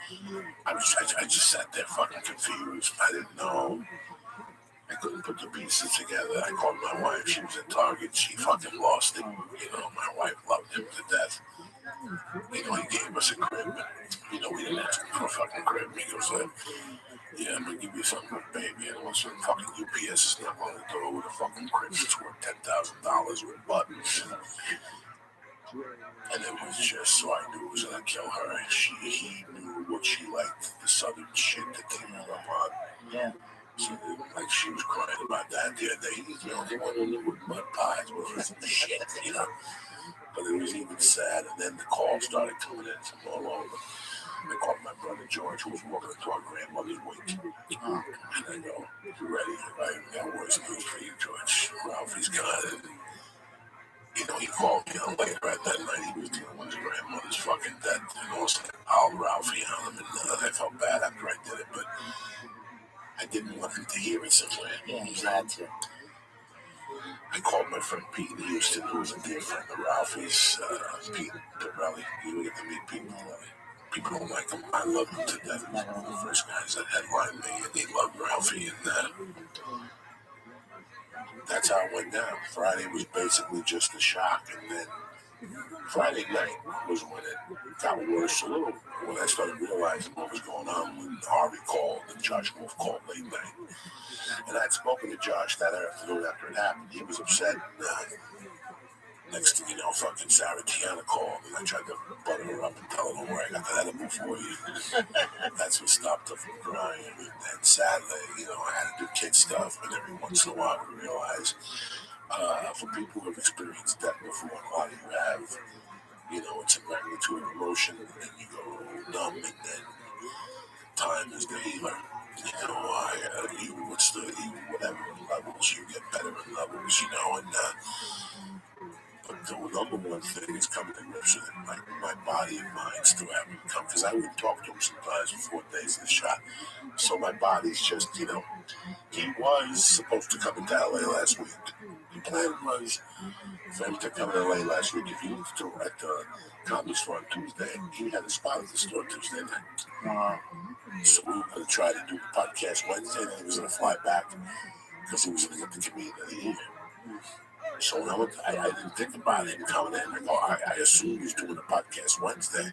I just sat there fucking confused. I didn't know. I couldn't put the pieces together. I called my wife. She was at Target. She fucking lost it. My wife loved him to death. He gave us a crib. We didn't ask him for a fucking crib. He goes like, yeah, I'm gonna give you something, baby. And also fucking UPS is not on the door with a fucking crib that's worth $10,000 with buttons. And it was just so I knew it was gonna kill her. He knew what she liked, the southern shit that they grew up on. Yeah. So, she was crying about that the other day. He's the only one who knew what mud pies were. Shit, But it was even sad. And then the calls started coming in from all over. I called my brother George, who was walking into our grandmother's wake. And I go, you ready? I got worse news for you, George. Ralphie's gone. And, he called me out later at that night. He was dealing with his grandmother's fucking death. And also, I'll Ralphie on him. And I felt bad after I did it. But I didn't want him to hear it somewhere. Yeah, he's had to. I called my friend Pete in Houston, who was a dear friend of Ralphie's, Pete Pirelli. You would get to meet Pete Pirelli. People don't like him. I love him to death. He was one of the first guys that headlined me, and he loved Ralphie. And that's how it went down. Friday was basically just a shock, and then Friday night was when it got worse a little. When I started realizing what was going on, when Harvey called and Josh Wolf called late night. And I'd spoken to Josh that afternoon after it happened. He was upset. Next thing you know, fucking Sarah Tiana called, and I tried to butter her up and tell her, don't worry, I got that edible for you. That's what stopped her from crying. And sadly, I had to do kid stuff, but every once in a while we realize, for people who have experienced death before, and a lot of you have, it's a magnitude of emotion, and you go numb, and then time is the healer. Whatever levels, you get better in levels, and But the number one thing is coming to grips with it. My body and mind still haven't come, because I would talk to him sometimes for 4 days of the shot. So my body's just, he was supposed to come into LA last week. The plan was for him to come to LA last week. If you looked at the Comedy Store on Tuesday, he had a spot at the store Tuesday night. So we were going to try to do the podcast Wednesday, and he was going to fly back because he was going to get the comedian of the year. So when I didn't think about him coming in. I assumed he was doing the podcast Wednesday.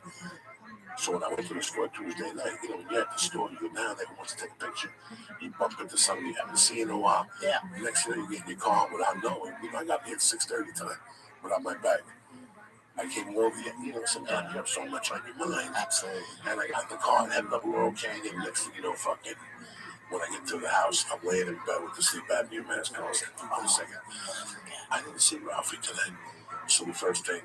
So when I went to the store Tuesday night, when you're at the store, you go down there, wants to take a picture, you bump into somebody you haven't seen in a while. Yeah. Next thing you get in your car without knowing. I got here at 6:30 tonight without my bag. I came over here. Sometimes you have so much on your mind. Absolutely. And I got in the car and ended up we're okay. And next thing you know, fucking, when I get to the house, I'm laying in bed with the sleep apnea mask on. I was like, hold a second. I didn't see Ralphie today. So the first thing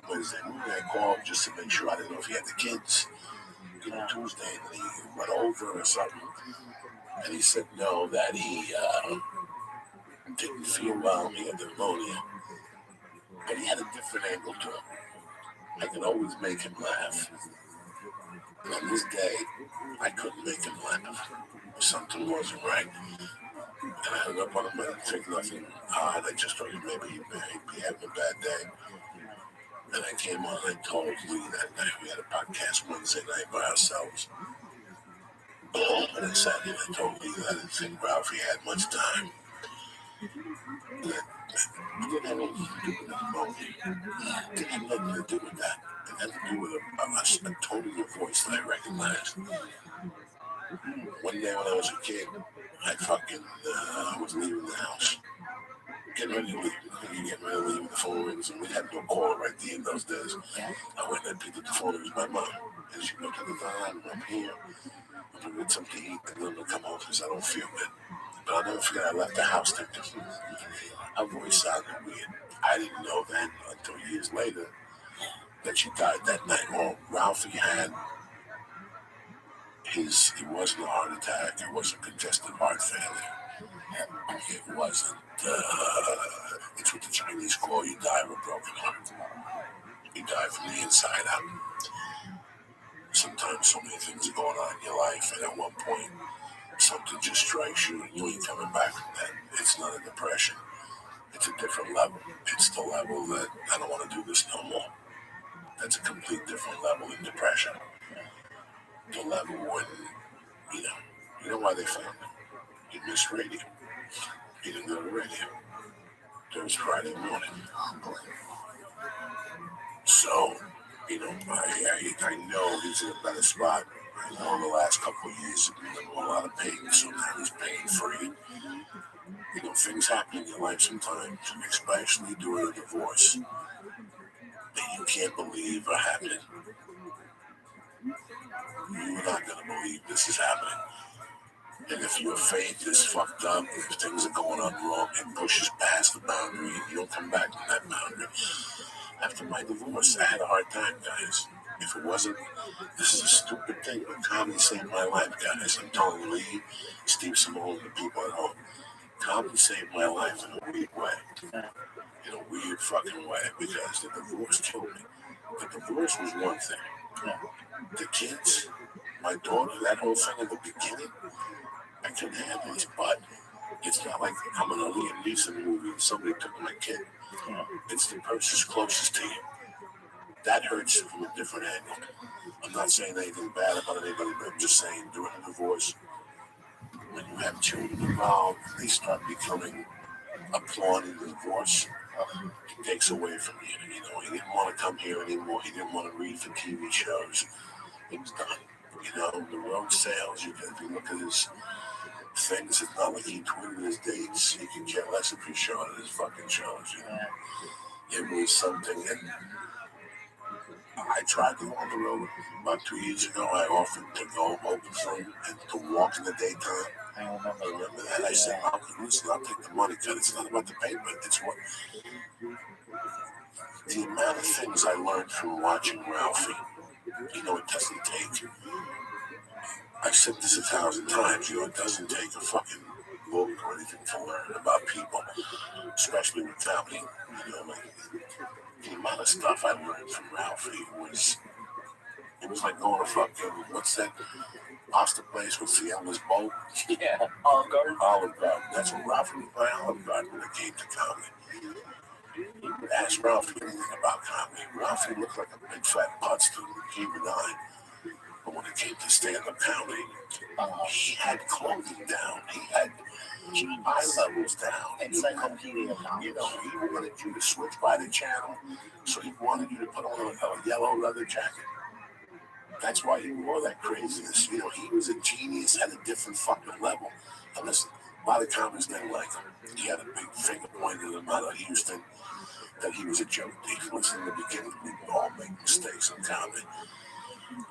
Wednesday morning, I called just to make sure. I didn't know if he had the kids. Tuesday, and he went over or something. And he said no, that he didn't feel well. He had pneumonia. But he had a different angle to him. I could always make him laugh. And on this day, I couldn't make him laugh. Something wasn't right. And I hung up on him. I didn't think nothing odd. I just thought maybe he'd be having a bad day. And I came on and I told Lee that night we had a podcast Wednesday night by ourselves. And I sat here and I told Lee that I didn't think Ralphie had much time. And it didn't have anything to do with the moment. It didn't have nothing to do with that. It had to do with a tone in your voice that I recognized. One day when I was a kid, I fucking was leaving the house. Getting ready to leave. Getting ready to leave, the phone rings, and we had no caller right there in those days. I went and picked up the phone. It was my mom. And she looked at the time, I'm here. I'm going to get something to eat, and then I'm going to come home because I don't feel good. But I'll never forget, I left the house thinking, her voice sounded weird. I didn't know then until years later that she died that night. Well, Ralphie had it wasn't a heart attack, it wasn't congestive heart failure. It wasn't, it's what the Chinese call you die of a broken heart. You die from the inside out. Sometimes so many things are going on in your life, and at one point, something just strikes you and you ain't coming back from that. It's not a depression. It's a different level. It's the level that I don't want to do this no more. That's a complete different level in depression. The level when, you know why they found him. He missed radio. He didn't go to radio. There was Friday morning. So, I know he's in a better spot. I know the last couple of years have been in a lot of pain, so now he's pain-free. Things happen in your life sometimes, especially during a divorce, that you can't believe are happening. You're not going to believe this is happening. And if your faith is fucked up, if things are going on wrong, it pushes past the boundary and you don't come back from that boundary. After my divorce, I had a hard time, guys. If it wasn't, this is a stupid thing, but comedy saved my life, guys. I'm telling Lee, Steve Simone, the people at home, comedy saved my life in a weird way. In a weird fucking way, because the divorce killed me. The divorce was one thing. The kids, my daughter, that whole thing in the beginning, I couldn't handle this, but it's not like I'm in a Liam Neeson movie and somebody took my kid. It's the person closest to you. That hurts from a different angle. I'm not saying anything bad about anybody, but I'm just saying during a divorce, when you have children involved, they start becoming a pawn in the divorce. It takes away from you. He didn't want to come here anymore. He didn't want to read for TV shows. It was done. The road sales, if you look at his things, it's not like he tweeted his dates. He could care less if he showed his fucking shows. It was something, and I tried to go on the road about 2 years ago. I offered to go open for him and to walk in the daytime. I remember that. I said, listen, I'll take the money cut. It's not about the payment. It's what the amount of things I learned from watching Ralphie. It doesn't take. I've said this 1,000 times. It doesn't take a fucking book or anything to learn about people, especially with comedy. the amount of stuff I learned from Ralphie was, it was like going to fucking, what's that pasta place with the Elmer's boat? Yeah, Olive Garden. Olive Garden. That's what Ralphie was by Olive Garden when it came to comedy. Ask Ralphie anything about comedy. Ralphie looked like a big fat putz to he and I. But when it came to stand-up comedy, he had clothing down. He had eye levels down. Encyclopedia. You know, he wanted you to switch by the channel, so he wanted you to put on a yellow leather jacket. That's why he wore that craziness. You know, he was a genius at a different fucking level. And listen, a lot of comics didn't like him. He had a big finger pointed at him out of Houston that he was a joke thief. Listen, in the beginning, we all make mistakes in comedy.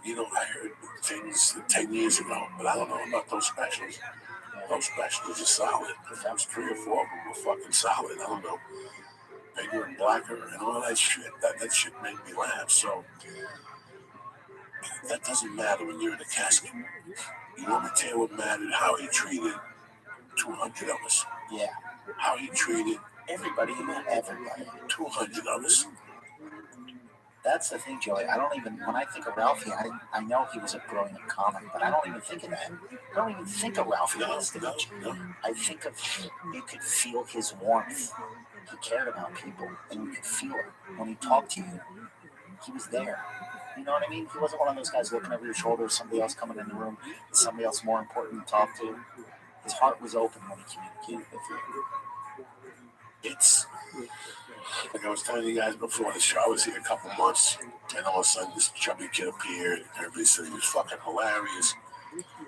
You know, I heard things 10 years ago, but I don't know about those specials. Those specials are solid. If that was 3 or 4 of them were fucking solid, I don't know. Bigger and blacker and all that shit. That shit made me laugh. So that doesn't matter when you're in a casket. You know, what tell what mattered? How he treated 200 of us. Yeah. How he treated everybody. 200 of us. That's the thing, Joey. I don't even, when I think of Ralphie, I know he was a brilliant comic, but I don't even think of that. I don't even think of Ralphie on stage. No. I think of, you could feel his warmth. He cared about people, and you could feel it. When he talked to you, he was there. You know what I mean? He wasn't one of those guys looking over your shoulder, somebody else coming in the room, somebody else more important to talk to. His heart was open when he communicated with you. It's like I was telling you guys before the show, I was here a couple months, and all of a sudden this chubby kid appeared, and everybody said he was fucking hilarious.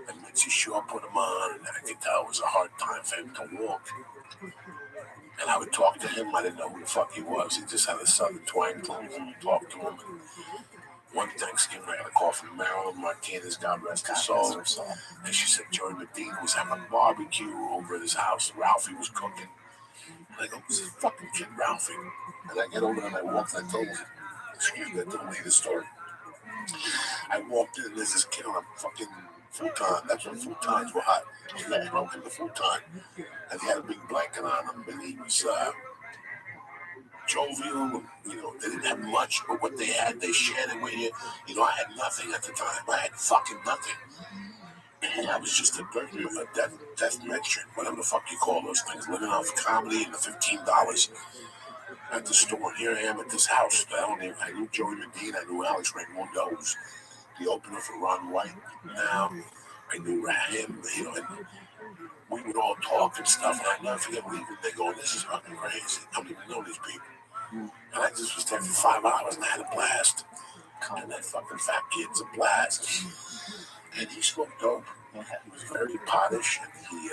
And Mitzi Shaw put him on, and I could tell it was a hard time for him to walk. And I would talk to him, I didn't know who the fuck he was. He just had a southern twang to him, and talk to him. And one Thanksgiving, I got a call from Marilyn Martinez, God rest her soul. And she said Joey Medina was having a barbecue over at his house. Ralphie was cooking. And I go, this is fucking kid Ralphie. And I get over there and I walk, and I told him, excuse me, I didn't leave the story. I walked in and there's this kid on a fucking futon. That's when futons were hot. He had broken the futon. And he had a big blanket on him, and he was jovial. You know, they didn't have much, but what they had, they shared it with you. You know, I had nothing at the time. I had fucking nothing. And I was just a death mention, whatever the fuck you call those things, living off comedy and the $15 at the store. And here I am at this house. I knew Joey Medina, I knew Alex Raimundo, who was the opener for Ron White. Now I knew him, you know, and we would all talk and stuff. And I never forget leaving. They go, this is fucking crazy. I don't even know these people. And I just was there for 5 hours and I had a blast. And that fucking fat kid's a blast. And he smoked dope. He was very potish, and he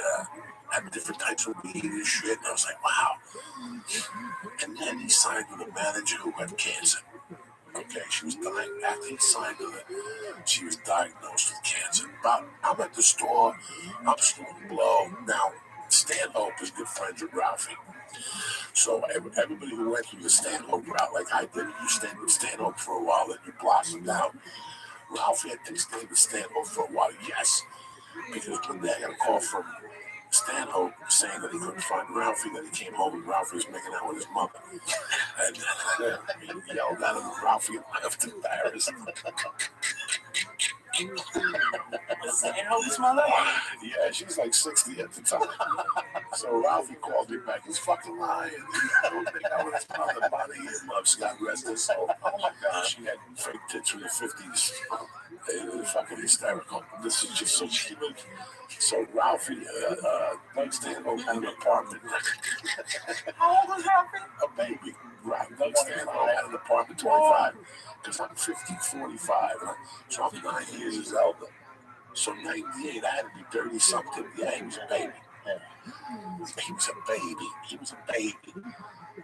had different types of weed and shit. And I was like, wow. And then he signed with a manager who had cancer. Okay, she was dying. After he signed with her, she was diagnosed with cancer. But I'm at the store. I'm snorting blow. Now, Stanhope is good friends with Ralphie. So everybody who went through the Stanhope route, like I did, you stayed with Stanhope for a while, then you blossomed out. Ralphie, I think, stayed with Stanhope for a while, yes. Because one day I got a call from Stanhope saying that he couldn't find Ralphie, that he came home and Ralphie was making out with his mother. And he yelled at him, and Ralphie left embarrassed. Stanhope's mother? Yeah, she's like 60 at the time. So Ralphie called me back. He's fucking lying. I don't think I was mother body earmuffs. God rest her soul. Oh my God. She had fake tits from the 50s. They were fucking hysterical. This is just so stupid. So Ralphie, Stanhope had an apartment. How old was Ralphie? A baby. Doug Stanhope had an apartment 25. Because I'm 50, 45. So I'm 9 years his elder. So 98, I had to be 30 something. Yeah, he was a baby. He was a baby. He was a baby.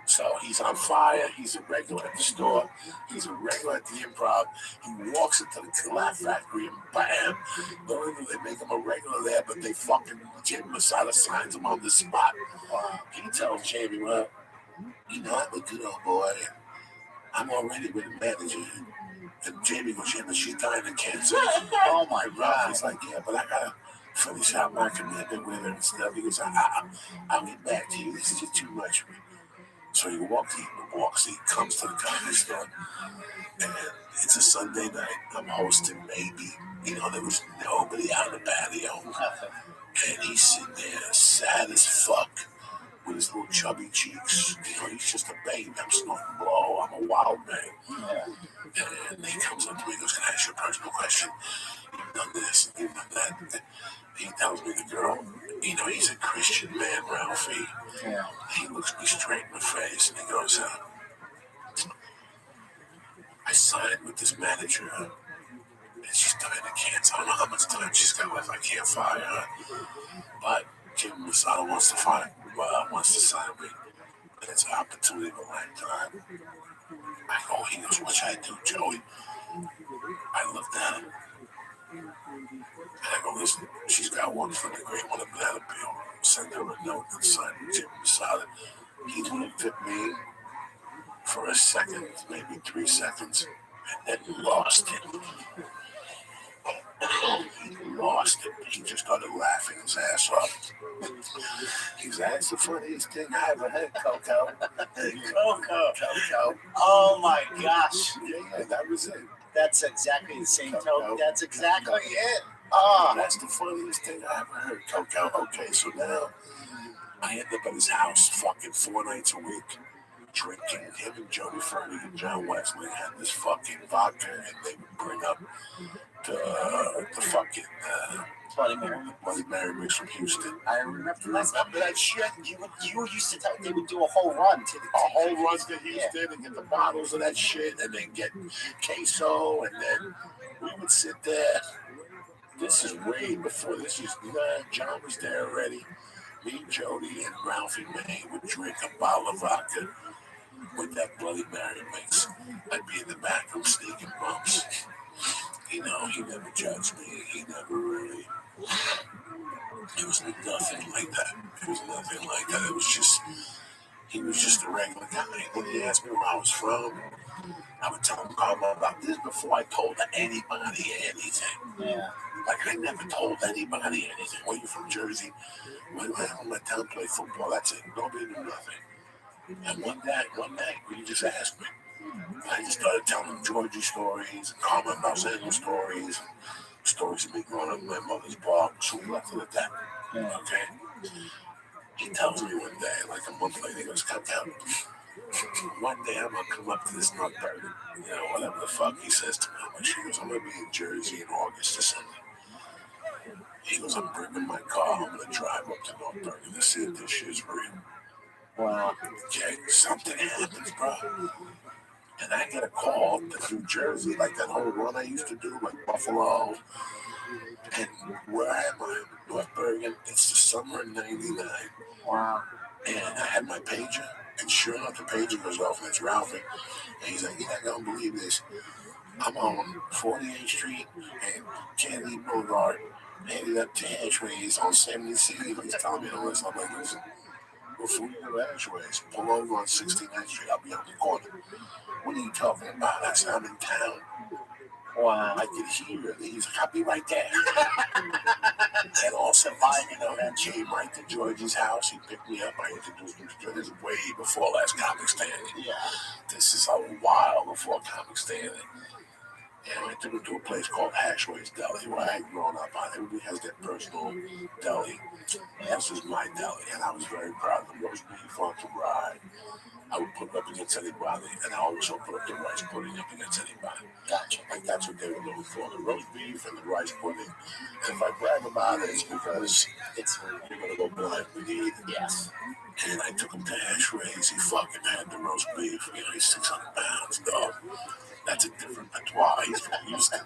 So he's on fire. He's a regular at the store. He's a regular at the Improv. He walks into the Laugh Factory and bam. Not only do they make him a regular there, but they fucking Jim Masada signs him on the spot. He tells Jamie, well, you know, I'm a good old boy. I'm already with a manager. And Jamie goes, yeah, but she's dying of cancer. Oh my God. He's like, yeah, but I gotta finish out my commitment with her and stuff. He goes, I'll get back to you. This is just too much for me. So he comes to the comedy store, and it's a Sunday night. I'm hosting, maybe. There was nobody out on the patio. And he's sitting there, sad as fuck, with his little chubby cheeks. He's just a baby. I'm snorting blow. I'm a wild man. And he comes up to me and goes, "Can I ask you a personal question? You've done this, you've done that." He tells me the girl, he's a Christian man, Ralphie. Yeah. He looks me straight in the face and he goes, "I signed with this manager, and she's dying of cancer. I don't know how much time she's got left. I can't fire her. But Kim Masada wants to sign me. And it's an opportunity of a lifetime." I go, he goes, "What should I do, Joey?" I looked at him. And I go, "Listen, she's got one from the great one of Banana Peel. Send her a note and sign with Jim Masada." He looked at me for a second, maybe 3 seconds, and then lost it. He lost it. He just started laughing his ass off. He's like, "That's the funniest thing I ever heard, Coco." Coco. Oh my gosh. Yeah, that was it. That's exactly the same Coco. That's exactly it. That's the funniest thing I ever heard, Coco. Okay, so now I end up at his house fucking 4 nights a week, drinking. Him and Jody Fernie and John Wesley had this fucking vodka, and they would bring up the fucking Bloody Mary mix from Houston. I remember that shit. You used to tell they would do a whole run to Houston and get the bottles of that shit, and then get queso, and then we would sit there. This is way before this. John was there already. Me, Jody, and Ralphie May would drink a bottle of vodka with that Bloody Mary mix. I'd be in the back room sneaking bumps. He never judged me. He never really. It was nothing like that. It was just, he was just a regular guy. When he asked me where I was from, I would tell him about this before I told anybody anything. Yeah. Like, I never told anybody anything. "Well, you from Jersey?" "Well, my town play football. That's it. Nobody knew nothing." And one night, he just asked me. I just started telling him Georgie stories, and Carmen Balsano stories, stories of me growing up in my mother's bar. So we left it at that. Okay? He tells me one day, like a month later, he goes, "Come down. One day I'm going to come up to this nut burger." Whatever the fuck he says to me. He goes, "I'm going to be in Jersey in August or something." He goes, "I'm bringing my car. I'm going to drive up to North Bergen to see if this shit's real." Wow. Okay, something happens, bro. And I get a call to New Jersey, like that whole run I used to do, like Buffalo. And where am I? North Bergen. It's the summer of '99. Wow. And I had my pager, and sure enough, the pager goes off, and it's Ralphie. And he's like, "You're not going to believe this. I'm on 48th Street and Kennedy Boulevard, headed up to Ashways on 70C. He's telling me all this. I'm like, "Listen, before you go to Ashways, pull over on 69th Street. I'll be on the corner." "What are you talking about?" I said, "I'm in town." Wow. I could hear it. He's like, "I'll be right there." And also, that came right to George's house. He picked me up. I introduced him to George. This is way before Last Comic Standing. Yeah. This is a while before Comic Standing. And I took him to a place called Ashway's Deli, where I had grown up on. Everybody has their personal deli. And this was my deli, and I was very proud of the roast beef on the rye. I would put it up against anybody, and I also put up the rice pudding up against anybody. Gotcha. Like, that's what they were looking for, the roast beef and the rice pudding. And if I brag about it, it's because you're going to go blind with it. Yes. And I took him to Ashway's. He fucking had the roast beef. He's 600 pounds, dog. That's a different patois. He's from Houston.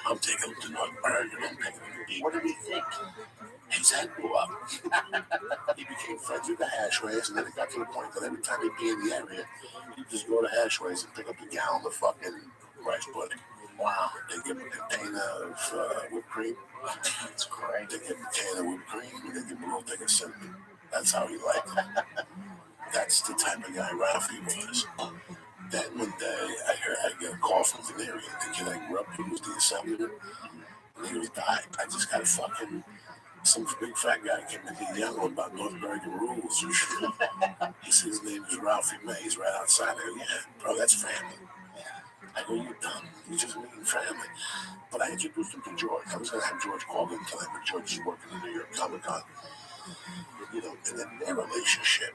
I'm taking him to North Bergen. I'm taking him to eat. What did he think? His head blew up. He became friends with the Ashways, and then it got to the point that every time he'd be in the area, he'd just go to Ashways and pick up a gallon of fucking rice pudding. Wow. They give him a container of whipped cream. That's great. They give him a container of whipped cream, and they give him a little thing of cinnamon. That's how he liked it. That's the type of guy Ralphie was. Then one day, I get a call from the area. The kid I grew up with was the assemblyman. And he goes, "Doc, I just got a fucking Some big fat guy came in here yelling about North American rules. He said his name is Ralphie May. He's right outside. I go, yeah, bro, that's family. I go, you dumb. You just mean family. But I introduced him to George. I was going to have George call in tonight, but George is working in New York Comic Con. You know, and then their relationship,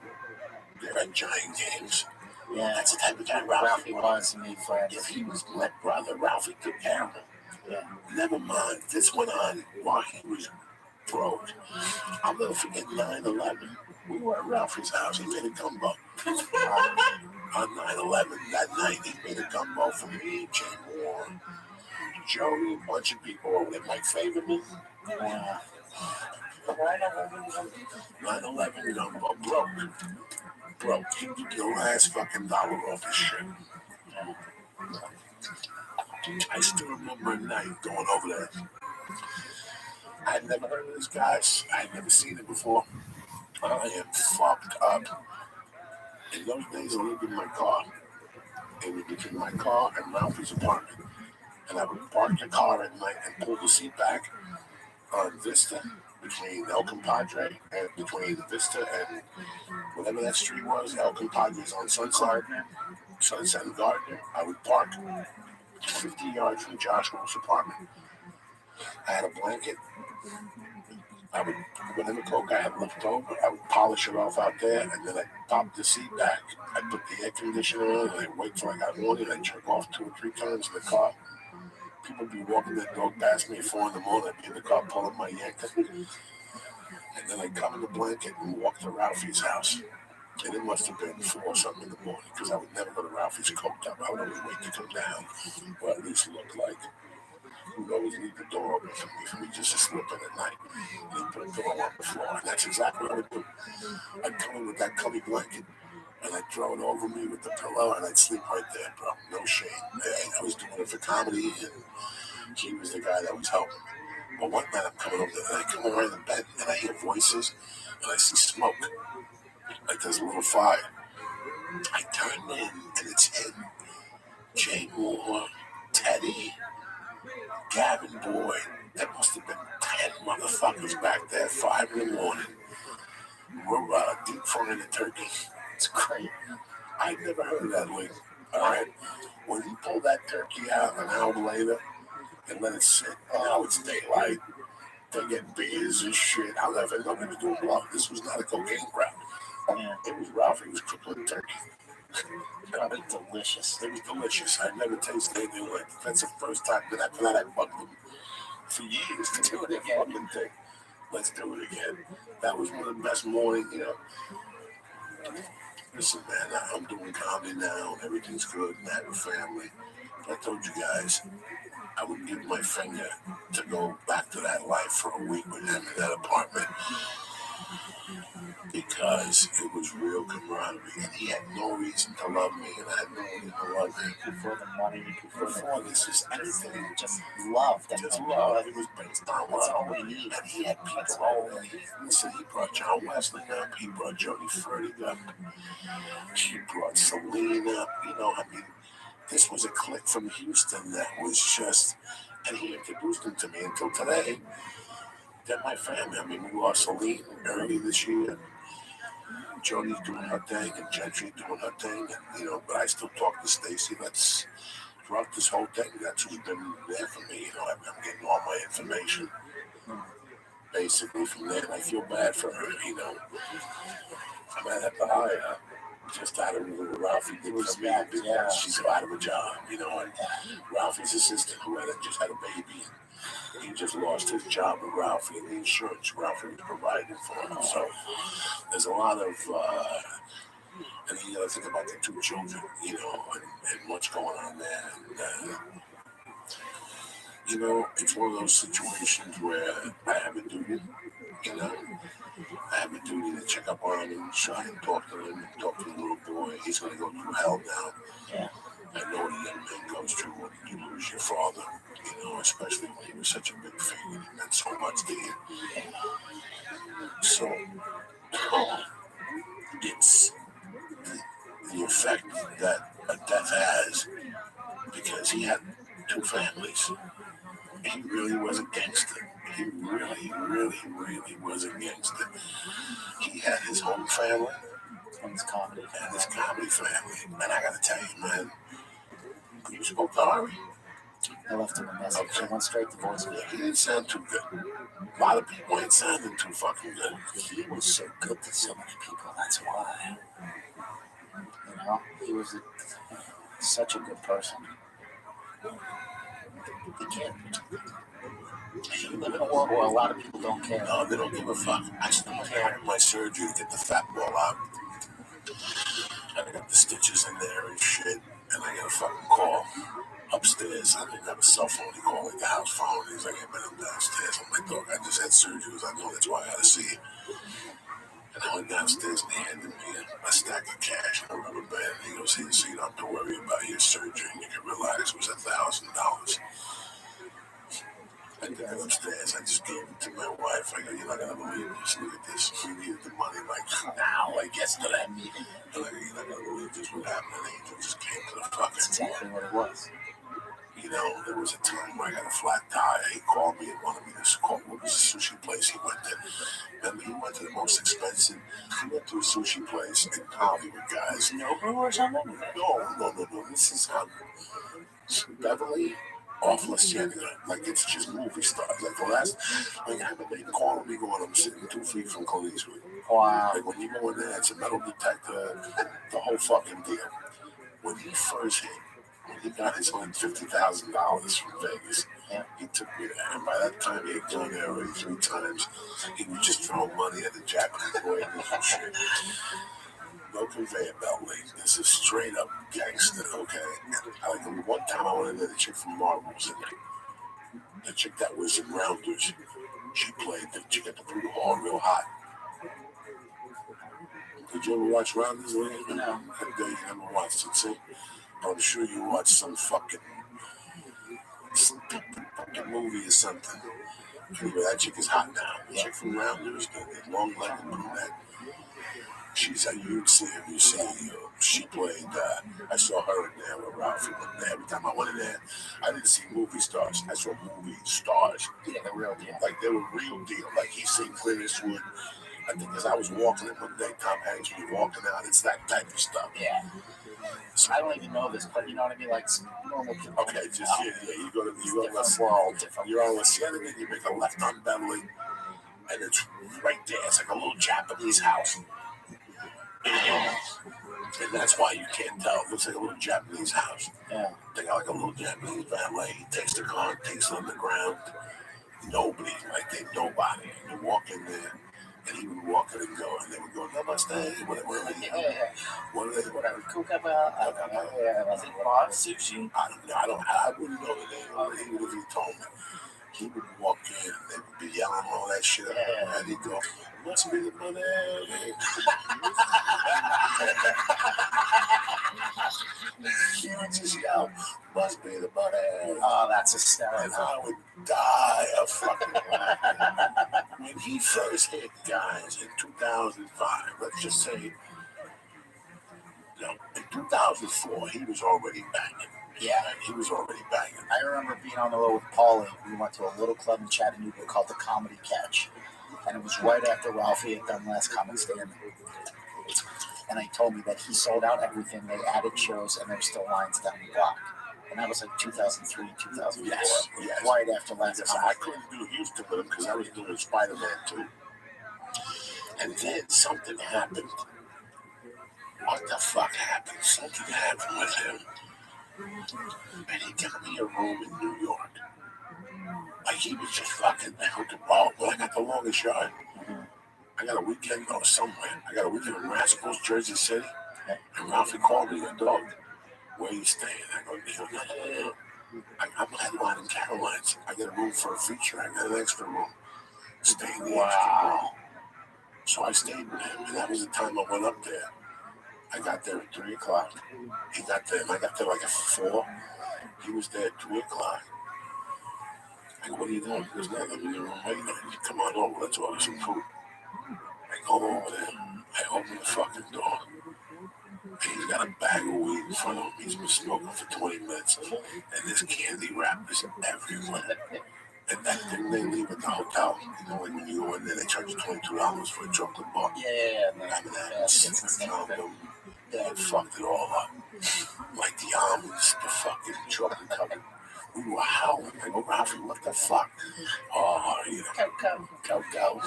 they're at giant games. Yeah. That's the type of guy Ralphie wants to meet friends. If he was let brother, Ralphie took care of him. Yeah. Never mind. This went on while he was broke. I'll never forget 9/11. We were at Ralphie's house. He made a gumbo. On 9/11, that night, he made a gumbo for me, Jay Moore, Joey, a bunch of people over there. Mike favored me. 9/11 gumbo. Broke. The last fucking dollar off his shit. I still remember a night going over there. I had never heard of this guy. I had never seen it before. I am fucked up. In those days, I lived in my car. It was between my car and Ralphie's apartment. And I would park the car at night and pull the seat back on Vista between El Compadre and between Vista and whatever that street was. El Compadre's on Sunset and Gardner. I would park 50 yards from Joshua's apartment. I had a blanket. I would, whatever coke I had left over, I would polish it off out there, and then I'd pop the seat back. I'd put the air conditioner on, and I'd wait till I got warm, and I'd jerk off 2 or 3 times in the car. People would be walking their dog past me at 4 in the morning. I'd be in the car pulling my yank. And then I'd come in the blanket and walk to Ralphie's house. And it must have been 4 or something in the morning, because I would never go to Ralphie's coked up. I would always wait to come down, or at least look like. We would always leave the door open for me just to slip in at night. And put a pillow on the floor. And that's exactly what I would do. I'd come in with that cubby blanket, and I'd throw it over me with the pillow, and I'd sleep right there, bro. No shame. I was doing it for comedy, and he was the guy that was helping me. But one night I'm coming over there, and I come over in the bed, and I hear voices, and I see smoke. Like there's a little fire. I turn in, and it's him. Jay Moore, Teddy, Gavin Boyd. There must have been 10 motherfuckers back there, 5 in the morning. We're deep frying the turkey. It's great. I'd never heard of that wing. All right. When you pull that turkey out an hour later and let it sit, now it's daylight. They get beers and shit. However, nobody was doing blood. This was not a cocaine grab. It was Ralphie was cooking turkey. Probably delicious. It was delicious. I never tasted anything like that. That's the first time that I bugged them for years to do it again. Let's do it again. That was one of the best mornings, you know. Listen, man, I'm doing comedy now. Everything's good. And I have a family. I told you guys I would give my finger to go back to that life for a week with him in that apartment. Because it was real camaraderie, and he had no reason to love me, and I had no reason to love him. Before the money, before this is anything, just love. Just love. It was based on love. That's all we need. And he had people all over. Listen, he brought John Wesley up, he brought Jody Fertig up, he brought Celine up. You know, I mean, this was a clique from Houston that was just, and he introduced them to me until today. They're my family. I mean, we lost Celine early this year. Jody's doing her thing, and Gentry doing her thing, and, you know, but I still talk to Stacy. That's throughout this whole thing. That's who's been there for me. You know, I'm getting all my information basically from there, and I feel bad for her. You know, I might have to hire her just out of what Ralphie did for me because she's out of a job. You know, and Ralphie's assistant who just had a baby. He just lost his job with Ralphie and the insurance Ralphie was providing for him. So there's a lot of, and then you gotta think about the 2 children, you know, and what's going on there. And, you know, it's one of those situations where I have a duty, you know. I have a duty to check up on him and try and talk to him and talk to the little boy. He's gonna go through hell now. Yeah. I know what a young man goes through when you lose your father. You know, especially when he was such a big figure and meant so much to you. So, it's the effect that a death has because he had 2 families. He really was a gangster. He really was a gangster. He had his home family And his comedy. and his comedy family. And I gotta tell you, man, you spoke to Harvey? I left him a message. Okay. I went straight to voicemail. He didn't sound too good. A lot of people ain't sounding too fucking good. He was so good to so many people. That's why. You know, he was such a good person. He can't. You live in a world where a lot of people don't care. No, they don't give a fuck. I still had my surgery to get the fat ball out. And I got the stitches in there and shit. And I got a fucking call upstairs. I didn't have a cell phone. He called like the house phone. He's like, hey man, I'm downstairs. I'm like, dog, I just had surgery. He was like, no, that's why I gotta see you. And I went downstairs and he handed me a stack of cash and a rubber band. He goes, here, so you don't have to worry about your surgery and you can relax. It was $1,000. I took it upstairs. I just gave it to my wife. I go, you're not gonna believe this. Look at this. We needed the money like now, like yesterday. And I go, you're not gonna believe this. What happened? And Angel just came to the fucking. That's exactly what it was. You know, there was a time where I got a flat tire. He called me and wanted me to call. What was the sushi place he went to? Remember, he went to the most expensive. He went to a sushi place in Hollywood, guys. Nobu or something? No. This is Beverly. Off La Cienega, like it's just movie stars. Like the last, like I haven't been calling me going, I'm sitting 2 feet from Clint Eastwood. Wow. Like when you go in there, it's a metal detector, the whole fucking deal. When he first hit, when he got his $150,000 from Vegas, he took me there. And by that time, he had gone there already 3 times. He was just throwing money at the Japanese boys and shit. No conveyor belt link. This is straight up gangster, okay? Like one time I went in there, the chick from Marvel was in there. The chick that was in Rounders, she played the chick at the Blue Hall real hot. Did you ever watch Rounders? No. You never watched it, see? I'm sure you watched some fucking stupid fucking movie or something. Anyway, that chick is hot now. The chick from Rounders, the long-legged brunette. She's you'd see her, you see her. She played, I saw her in there with Ralphie one day. Every time I went in there, I didn't see movie stars. I saw movie stars. Yeah, the real deal. Like they were real deal. Like he seen Clint Eastwood. I think as I was walking in one day, Tom Hanks was walking out. It's that type of stuff. Yeah. So I don't even know this, but you know what I mean? Like normal people. Okay, just you go to you're on La Cienega and you make a left on Beverly, and it's right there. It's like a little Japanese house. And that's why you can't tell. It looks like a little Japanese house. Yeah. They got like a little Japanese valet. He takes the car, takes it on the ground. Nobody, like they nobody. And you walk in there, and he would walk in and go, and they would go, namaste, whatever. What are they? Whatever. Was it Bob Sushi? I wouldn't know the name. Even if he told me. He would walk in and they would be yelling all that shit. And he'd go, must be the money. He would just yell, must be the money. Oh, that's hysterical. And I would die of fucking laughing. When he first hit, guys, in 2005, let's just say, in 2004, he was already banging. Yeah. He was already banging. I remember being on the road with Paulie. We went to a little club in Chattanooga called the Comedy Catch. And it was right after Ralphie had done Last Comic Stand. And they told me that he sold out everything. They added shows and there were still lines down the block. And that was like 2003, 2004. Yes. Right after Last Comic. I couldn't do Houston with him because I was doing Spider-Man too. And then something happened. What the fuck happened? Something happened with him. And he got me a room in New York. Like he was just fucking out the ball. But I got the longest yard. I got a weekend somewhere. I got a weekend in Rascals, Jersey City. And Ralphie called me, a dog. Where you staying? I go, I'm headlining Caroline's. I got a room for a feature. I got an extra room. Stay in the extra room. So I stayed with him. And that was the time I went up there. I got there at 3 o'clock. He got there, and I got there like at 4. He was there at 3 o'clock. I go, what are you doing? He goes, I'm in the room waiting. Come on over, let's order some food. I go over there. I open the fucking door. And he's got a bag of weed in front of him. He's been smoking for 20 minutes. And this candy wrap is everywhere. And that thing they leave at the hotel, you know, when you go in there, they charge you $22 for a chocolate bar. Yeah, and they fucked it all up. Like the almonds, the fucking chocolate covered. We were howling. I go, Rafi, what the fuck? Oh, you know, Coco.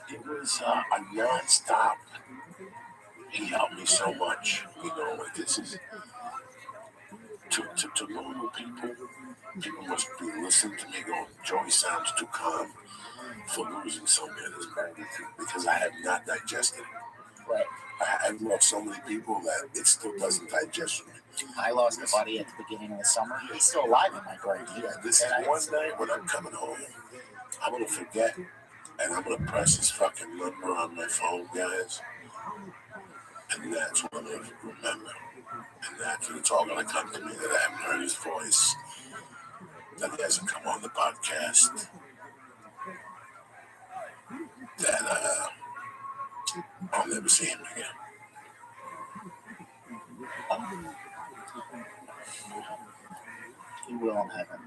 It was a non-stop. He helped me so much. You know, like this is to normal people. People must be listening to me going, Joey sounds too calm for losing so many of this magnitude because I have not digested it. Right. I've lost so many people that it still doesn't digest me. I lost a buddy at the beginning of the summer. He's still alive in my brain. Yeah, this is one night when I'm coming home, I'm going to forget, and I'm going to press his fucking number on my phone, guys, and that's what I'm going to remember. And that's when it's all going to come to me that I haven't heard his voice, that he hasn't come on the podcast, that I'll never see him again. He will in heaven.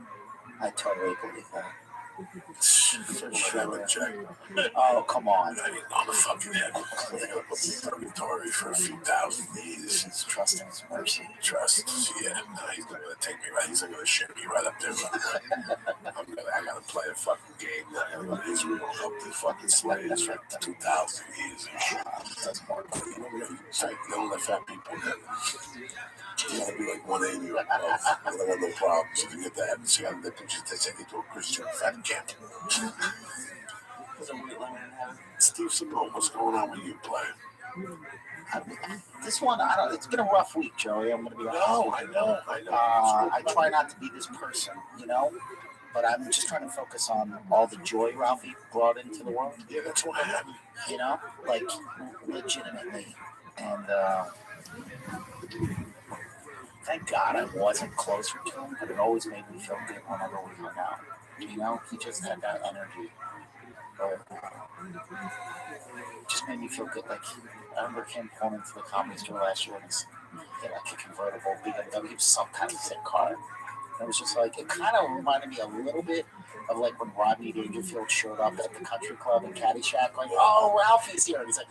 I totally believe that. For sure. Oh, come on. I mean, on the fucking head. They're going to put me in purgatory for a few thousand years. It's trust in his mercy. Trust. Yeah. No, he's not going to take me right. He's not going to ship me right up there. I got to play a fucking game. I got to go to Israel and help the fucking slaves for 2,000 years and shit. That's more cool. It's like, don't let fat people live. You gotta be like 180 or above. I don't want no problems. You get that. So you gotta let them just take it to a Christian fat camp. Steve Simone, what's going on with you playing? This one, I don't. It's been a rough week, Joey. I'm gonna be honest. No, I know. I try not to be this person, you know. But I'm just trying to focus on all the joy Ralphie brought into the world. Yeah, that's what I have. You know, like legitimately, and. Thank God I wasn't closer to him, but it always made me feel good whenever we hung out. You know, he just had that energy. But it just made me feel good. Like, I remember him pulling into the Comedy Store last year and he had like a convertible BMW, some kind of sick car. It was just like, it kind of reminded me a little bit of like when Rodney Dangerfield showed up at the country club in Caddyshack, like, oh, Ralphie's here. And he's like,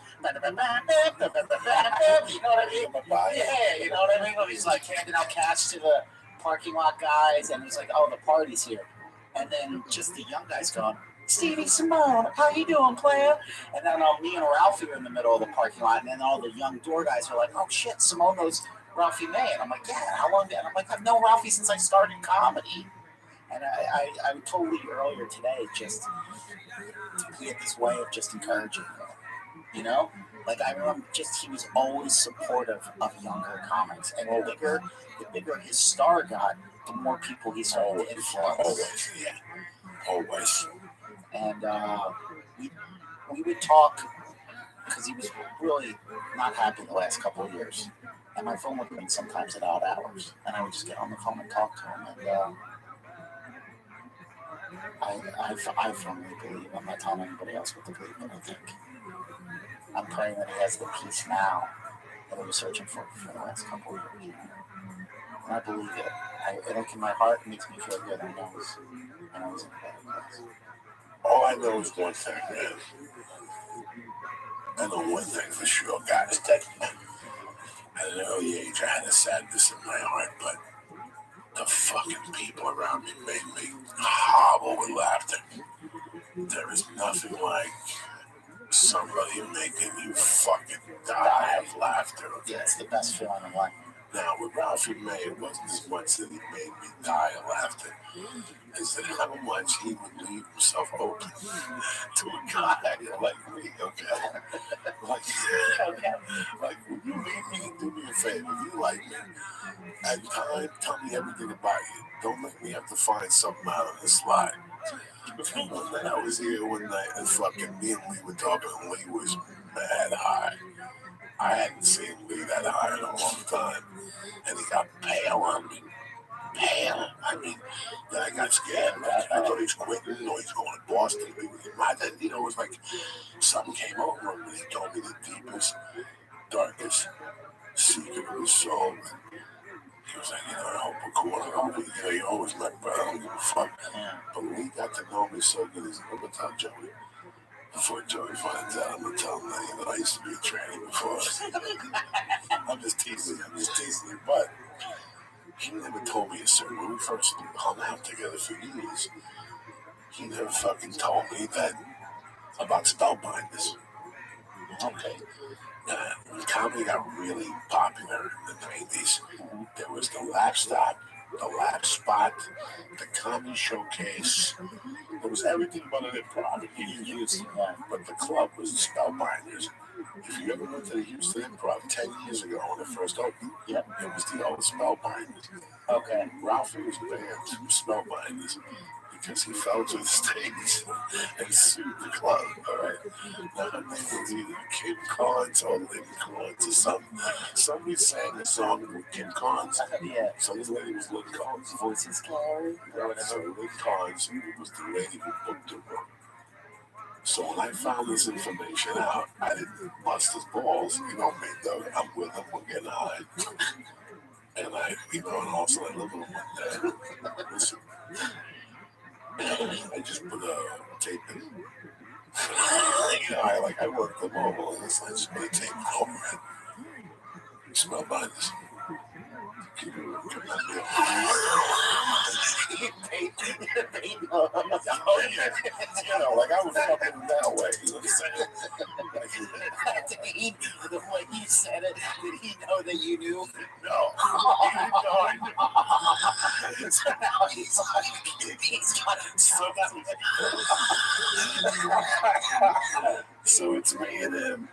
you know what I mean? Yeah, you know what I mean? When he's like handing out cash to the parking lot guys, and he's like, oh, the party's here. And then just the young guys going, Stevie Simone, how you doing, player? And then me and Ralphie are in the middle of the parking lot, and then all the young door guys are like, oh, shit, Simone knows Ralphie May. And I'm like, yeah, how long? And I'm like, I've known Ralphie since I started comedy. And I told Lee earlier today, just he had this way of just encouraging me, you know? Like, I remember he was always supportive of younger comics. And the bigger his star got, the more people he started to influence. Always, yeah. Always. And we would talk, because he was really not happy the last couple of years. And my phone would ring sometimes at odd hours. And I would just get on the phone and talk to him. And I firmly believe, I'm not telling anybody else what to believe, but I think I'm praying that he has the peace now that he was searching for the last couple of years. And I believe it. I look in my heart, it makes me feel good. I know he's in a better place. All I know is one thing, man. I know one thing for sure, guys, that at an early age I had a sadness in my heart, but the fucking people around me made me hobble with laughter. There is nothing like somebody making you fucking die of laughter. Okay? Yeah, it's the best feeling in life. Now, with Ralphie May, it wasn't as much that he made me die of laughter as that how much he would leave himself open to a guy like me, okay? Like, when you meet me, do me a favor. If you like me, at time, tell me everything about you. Don't make me have to find something out on the slide. One night I was here one night and fucking me and Lee were talking and Lee was mad high. I hadn't seen Lee that high in a long time. And he got pale on me. Pale. I mean, then I got scared. I thought he was quitting or he's going to Boston. You know, it was like something came over him and he told me the deepest, darkest secret of his soul. He was like, I hope a quarter. You always like, bro, I don't give a fuck. Yeah. But when he got to know me so good, he's going to tell Joey. Before Joey finds out, I'm going to tell him that, I used to be a tranny before. I'm just teasing you. But he never told me a certain, when we first hung out together for years, he never fucking told me that about spellbinders. Okay. When comedy got really popular in the 90s, there was the Lap Stop, the Lap Spot, the Comedy Showcase. There was everything but an improv in Houston. But the club was the Spellbinders. If you ever went to the Houston Improv 10 years ago when it first opened, it was the old Spellbinders. Okay. Ralphie was banned from Spellbinders because he fell to the stage and sued the club, all right? Now, her name was either Kim Carnes or Lynn Carnes or something. Somebody sang a song with Kim Carnes. Yeah. So this lady was Lynn Carnes. Voice is scary. So Lynn Carnes was the lady who booked the room. So when I found this information out, I didn't bust his balls. You know me, though. I'm with him. We're getting high. And and also I live with him one day. Listen. I just put a tape in. I worked the mobile and I just put a tape over it. You smell by this. Keep it oh, yeah. I was fucking that way. You know what I'm saying? The way you said it, did he know that you knew? No. He didn't know I knew. So now he's got so it's me and him.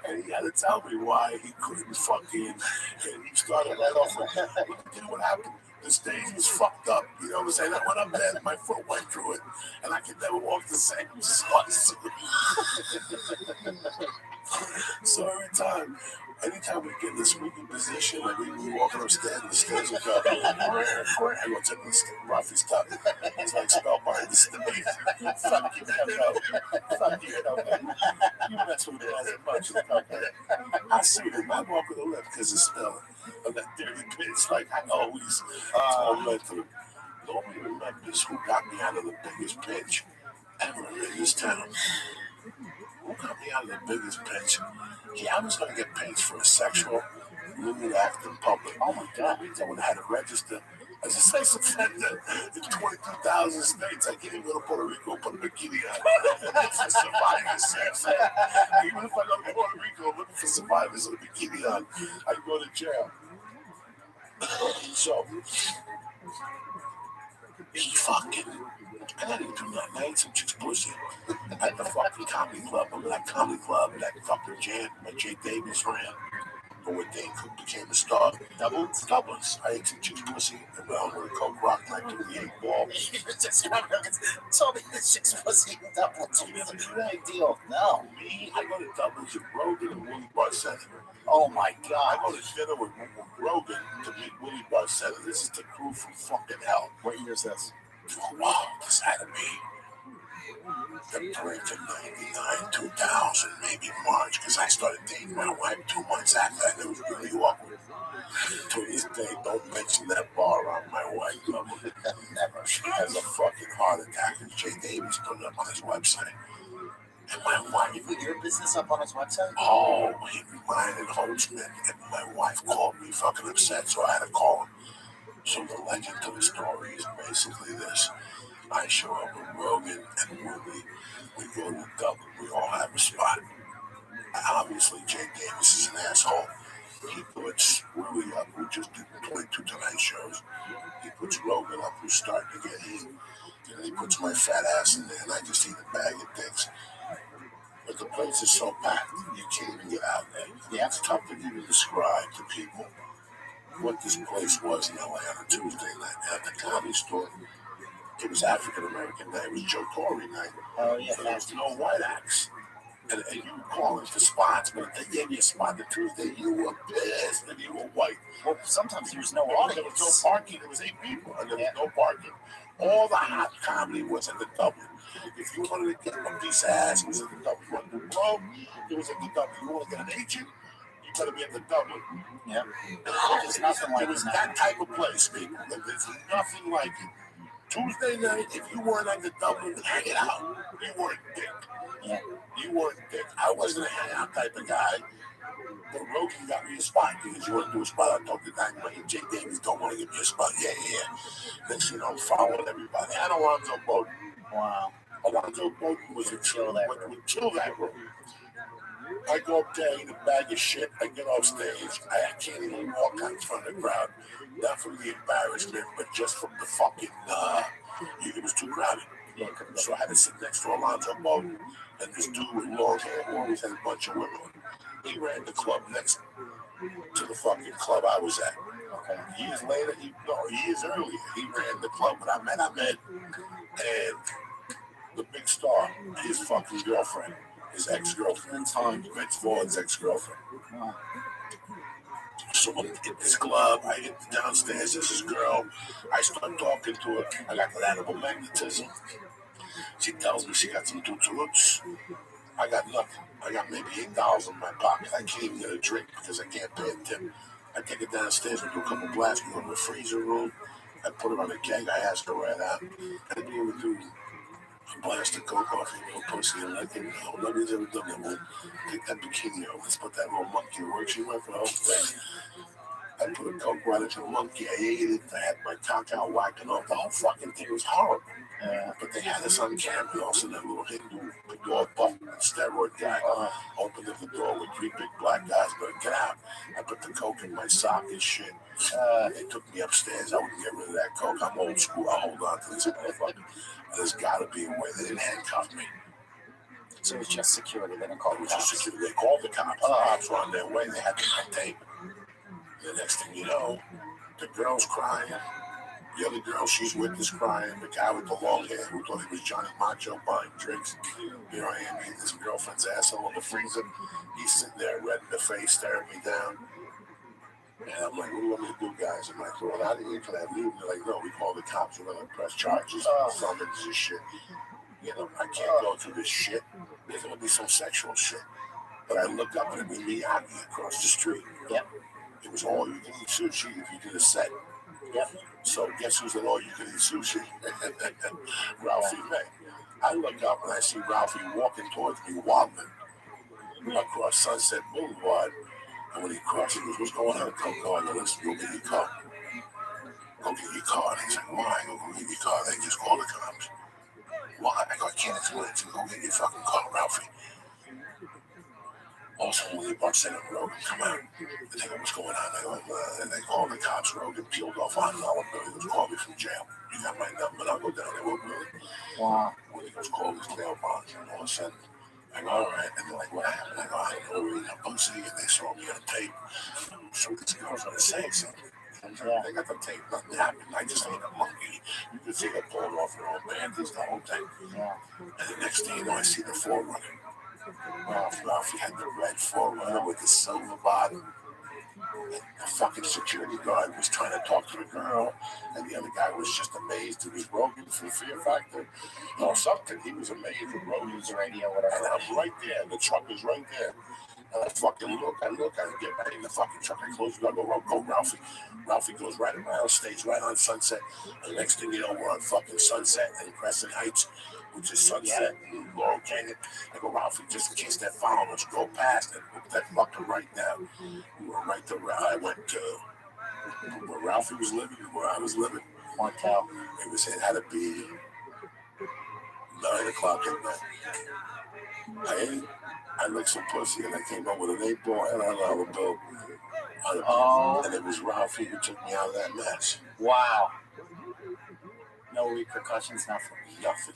And he had to tell me why he couldn't fucking. And he started right off with, you know what happened? The stage was fucked up. You know what I'm saying? When I'm dead, my foot went through it. And I could never walk the same. So anytime we get in this weakened position, we walking upstairs, the stairs will go, I go check this Rafi stuff. It's like spellbinders to me. Fuck you, fuck you, you mess with it as much as okay. I sued him. I walk with a lip because it's still of that dirty pitch, like I always went through. Nobody remembers who got me out of the biggest pitch ever in this town. Who got me out of the biggest pitch? I was going to get paid for a sexual lewd act in public. Oh my God. So when I had to register as a sex offender in 22,000 states, I can't even go to Puerto Rico and put a bikini on. For survivors sex. Even if I go to Puerto Rico looking for survivors with a bikini on, I go to jail. So, he fucking, I didn't even do nothing. I ate some chick's pussy at the fucking comedy club. Remember that comedy club that fucking Jan, my Jay Davis ran? But when Dane Cook became a star, doubles. I ate some chick's pussy and went on with a Coke Rock and I took the 8-ball. You just told me the chick's pussy and doubles. You never do that deal. No. Me, I go to doubles with Rogan and Willie Barcetta. Oh my God. I go to dinner with Rogan to meet Willie Barcetta. This is the crew from fucking hell. What year is this? Wow, this had to be the break of 99, 2000, maybe March, because I started dating my wife 2 months after that. It was really awkward. To this day, don't mention that bar on my wife. Never. She has a fucking heart attack, and Jay Davis put it up on his website. And my wife... You put your business up on his website? Oh, he reminded Holtzman, and my wife called me fucking upset, so I had to call him. So the legend to the story is basically this. I show up with Rogan and Willie. We go to Dublin. We all have a spot. Obviously, Jay Davis is an asshole. He puts Willie up, who just did 22 Tonight shows. He puts Rogan up, who's starting to get heat. And then he puts my fat ass in there, and I just eat a bag of dicks. But the place is so packed, you can't even get out there. Yeah, it's tough to even describe to people what this place was in LA on a Tuesday night at the Comedy Store. It was African American Day. It was Joe Torre night. Oh, yeah. There was no white acts. And you were calling for spots, but if they gave you a spot on Tuesday, you were pissed and you were white. Well, sometimes there was no audience. There was no parking. There was 8 people, and there was no parking. All the hot comedy was in the Dublin. If you wanted to get a piece of ass, it was in the Dublin. You wanted to roam, it was in the Dublin. You wanted to get an agent, you You better be at the Dublin. Yeah. There's nothing like it. It was that type of place, people. There's nothing like it. Tuesday night, if you weren't at the Dublin hanging out, you weren't dick. Yeah. You weren't dick. I wasn't a hangout type of guy. But Rogan got me a spot because you want to do a spot. I talked to Dynamite. Jay Davies don't want to give me a spot. Yeah. Next thing you know, I'm following everybody. And Alonzo Bowden. Wow. Alonzo Bowden was would chill that room. I go up there, eat a bag of shit. I get off stage. I can't even walk out in front of the crowd. Not from the embarrassment, but just from the fucking, it was too crowded. Yeah, so I had to sit next to Alonzo Bowden. And this dude with long hair who always had a bunch of women. He ran the club next to the fucking club I was at. Okay. Years earlier, he ran the club when I met. And the big star, his fucking girlfriend, his ex-girlfriend, Vince Vaughn's ex-girlfriend. Wow. So I hit this club, I hit downstairs, there's this girl, I start talking to her, I got that animal magnetism. She tells me she got some tuturuts. I got nothing. I got maybe $8 in my pocket. I can't even get a drink because I can't pay a tip. I take it downstairs, we do a couple blasts, we go to the freezer room, I put it on a keg, I ask her right out. I didn't even do a blast of coke off your little pussy and let them know. Nobody's ever done that, man. Take that bikini off. Let's put that little monkey to work. She went for the whole thing. I put a coke right into the monkey. I ate it. I had my cock out whacking off. The whole fucking thing was horrible. But they had us on camera. Also, that little Hindu dog buff steroid guy opened up the door with 3 big black guys. But get out. I put the coke in my sock and shit. They took me upstairs. I wouldn't get rid of that coke. I'm old school. I hold on to this motherfucker. There's got to be a way. They didn't handcuff me. So it was just security. They didn't call the cops. Security. They called the cops. The cops were on their way. They had the tape. The next thing you know, the girl's crying. The other girl she's with is crying. The guy with the long hair who thought he was Johnny Macho buying drinks. Here I am eating his girlfriend's asshole in the freezer. He's sitting there red in the face, staring me down. And I'm like, what do you want me to do, guys? I'm like, well, how do you can I leave? They're like, no, we call the cops. We're going to press charges, summons and shit. You know, I can't go through this shit. There's going to be some sexual shit. But I look up and it was Miyagi across the street. Yep. It was all you can eat sushi if you did a set. Yep. So guess who's at all you can eat sushi? Ralphie May. I look up and I see Ralphie walking towards me, wobbling across Sunset Boulevard. And when he crosses, he goes, what's going on? I go, listen, go get your car. Go get your car. And he's like, why? I go get your car. They just call the cops. Why? I go, I can't explain it to you. Go get your fucking car, Ralphie. Also, when they brought Senator Rogan, come out. They go, what's going on? I go, and they call the cops. Rogan peeled off $100 bill. He goes, call me from jail. You got my number. I'll go down there. Well, really? Wow. When he goes, call his bail bonds. And all of a sudden, I go, all right. And they're like, what happened? I go, I don't know. I'm seeing it. They saw me on tape. So this girl's going to say something. Yeah. They got the tape. Nothing happened. I just ate a monkey. You can see her pulling off her own bandages, the whole thing. Yeah. And the next thing you know, I see the Forerunner. Ralphie had the red Forerunner with the silver bottom. The fucking security guard was trying to talk to the girl, and the other guy was just amazed it was Rogan for Fear Factor or something. He was amazed with Rogan's radio, whatever. And I'm right there. The truck is right there. And I fucking look, I get back in the fucking truck, I close the door, I go, Ralphie. Ralphie goes right around, stays right on Sunset. And the next thing you know, we're on fucking Sunset and Crescent Heights, which is Sunset and Laurel Canyon. I go, Ralphie, just in case they're following us, go past and look that fucking right now. We were right to where I went to, where Ralphie was living, where I was living. Motel. It had to be 9 o'clock at night. I ate. I licked some pussy and I came up with an $8 and $1 bill. And it was Ralphie who took me out of that mess. Wow. No repercussions, nothing. Nothing.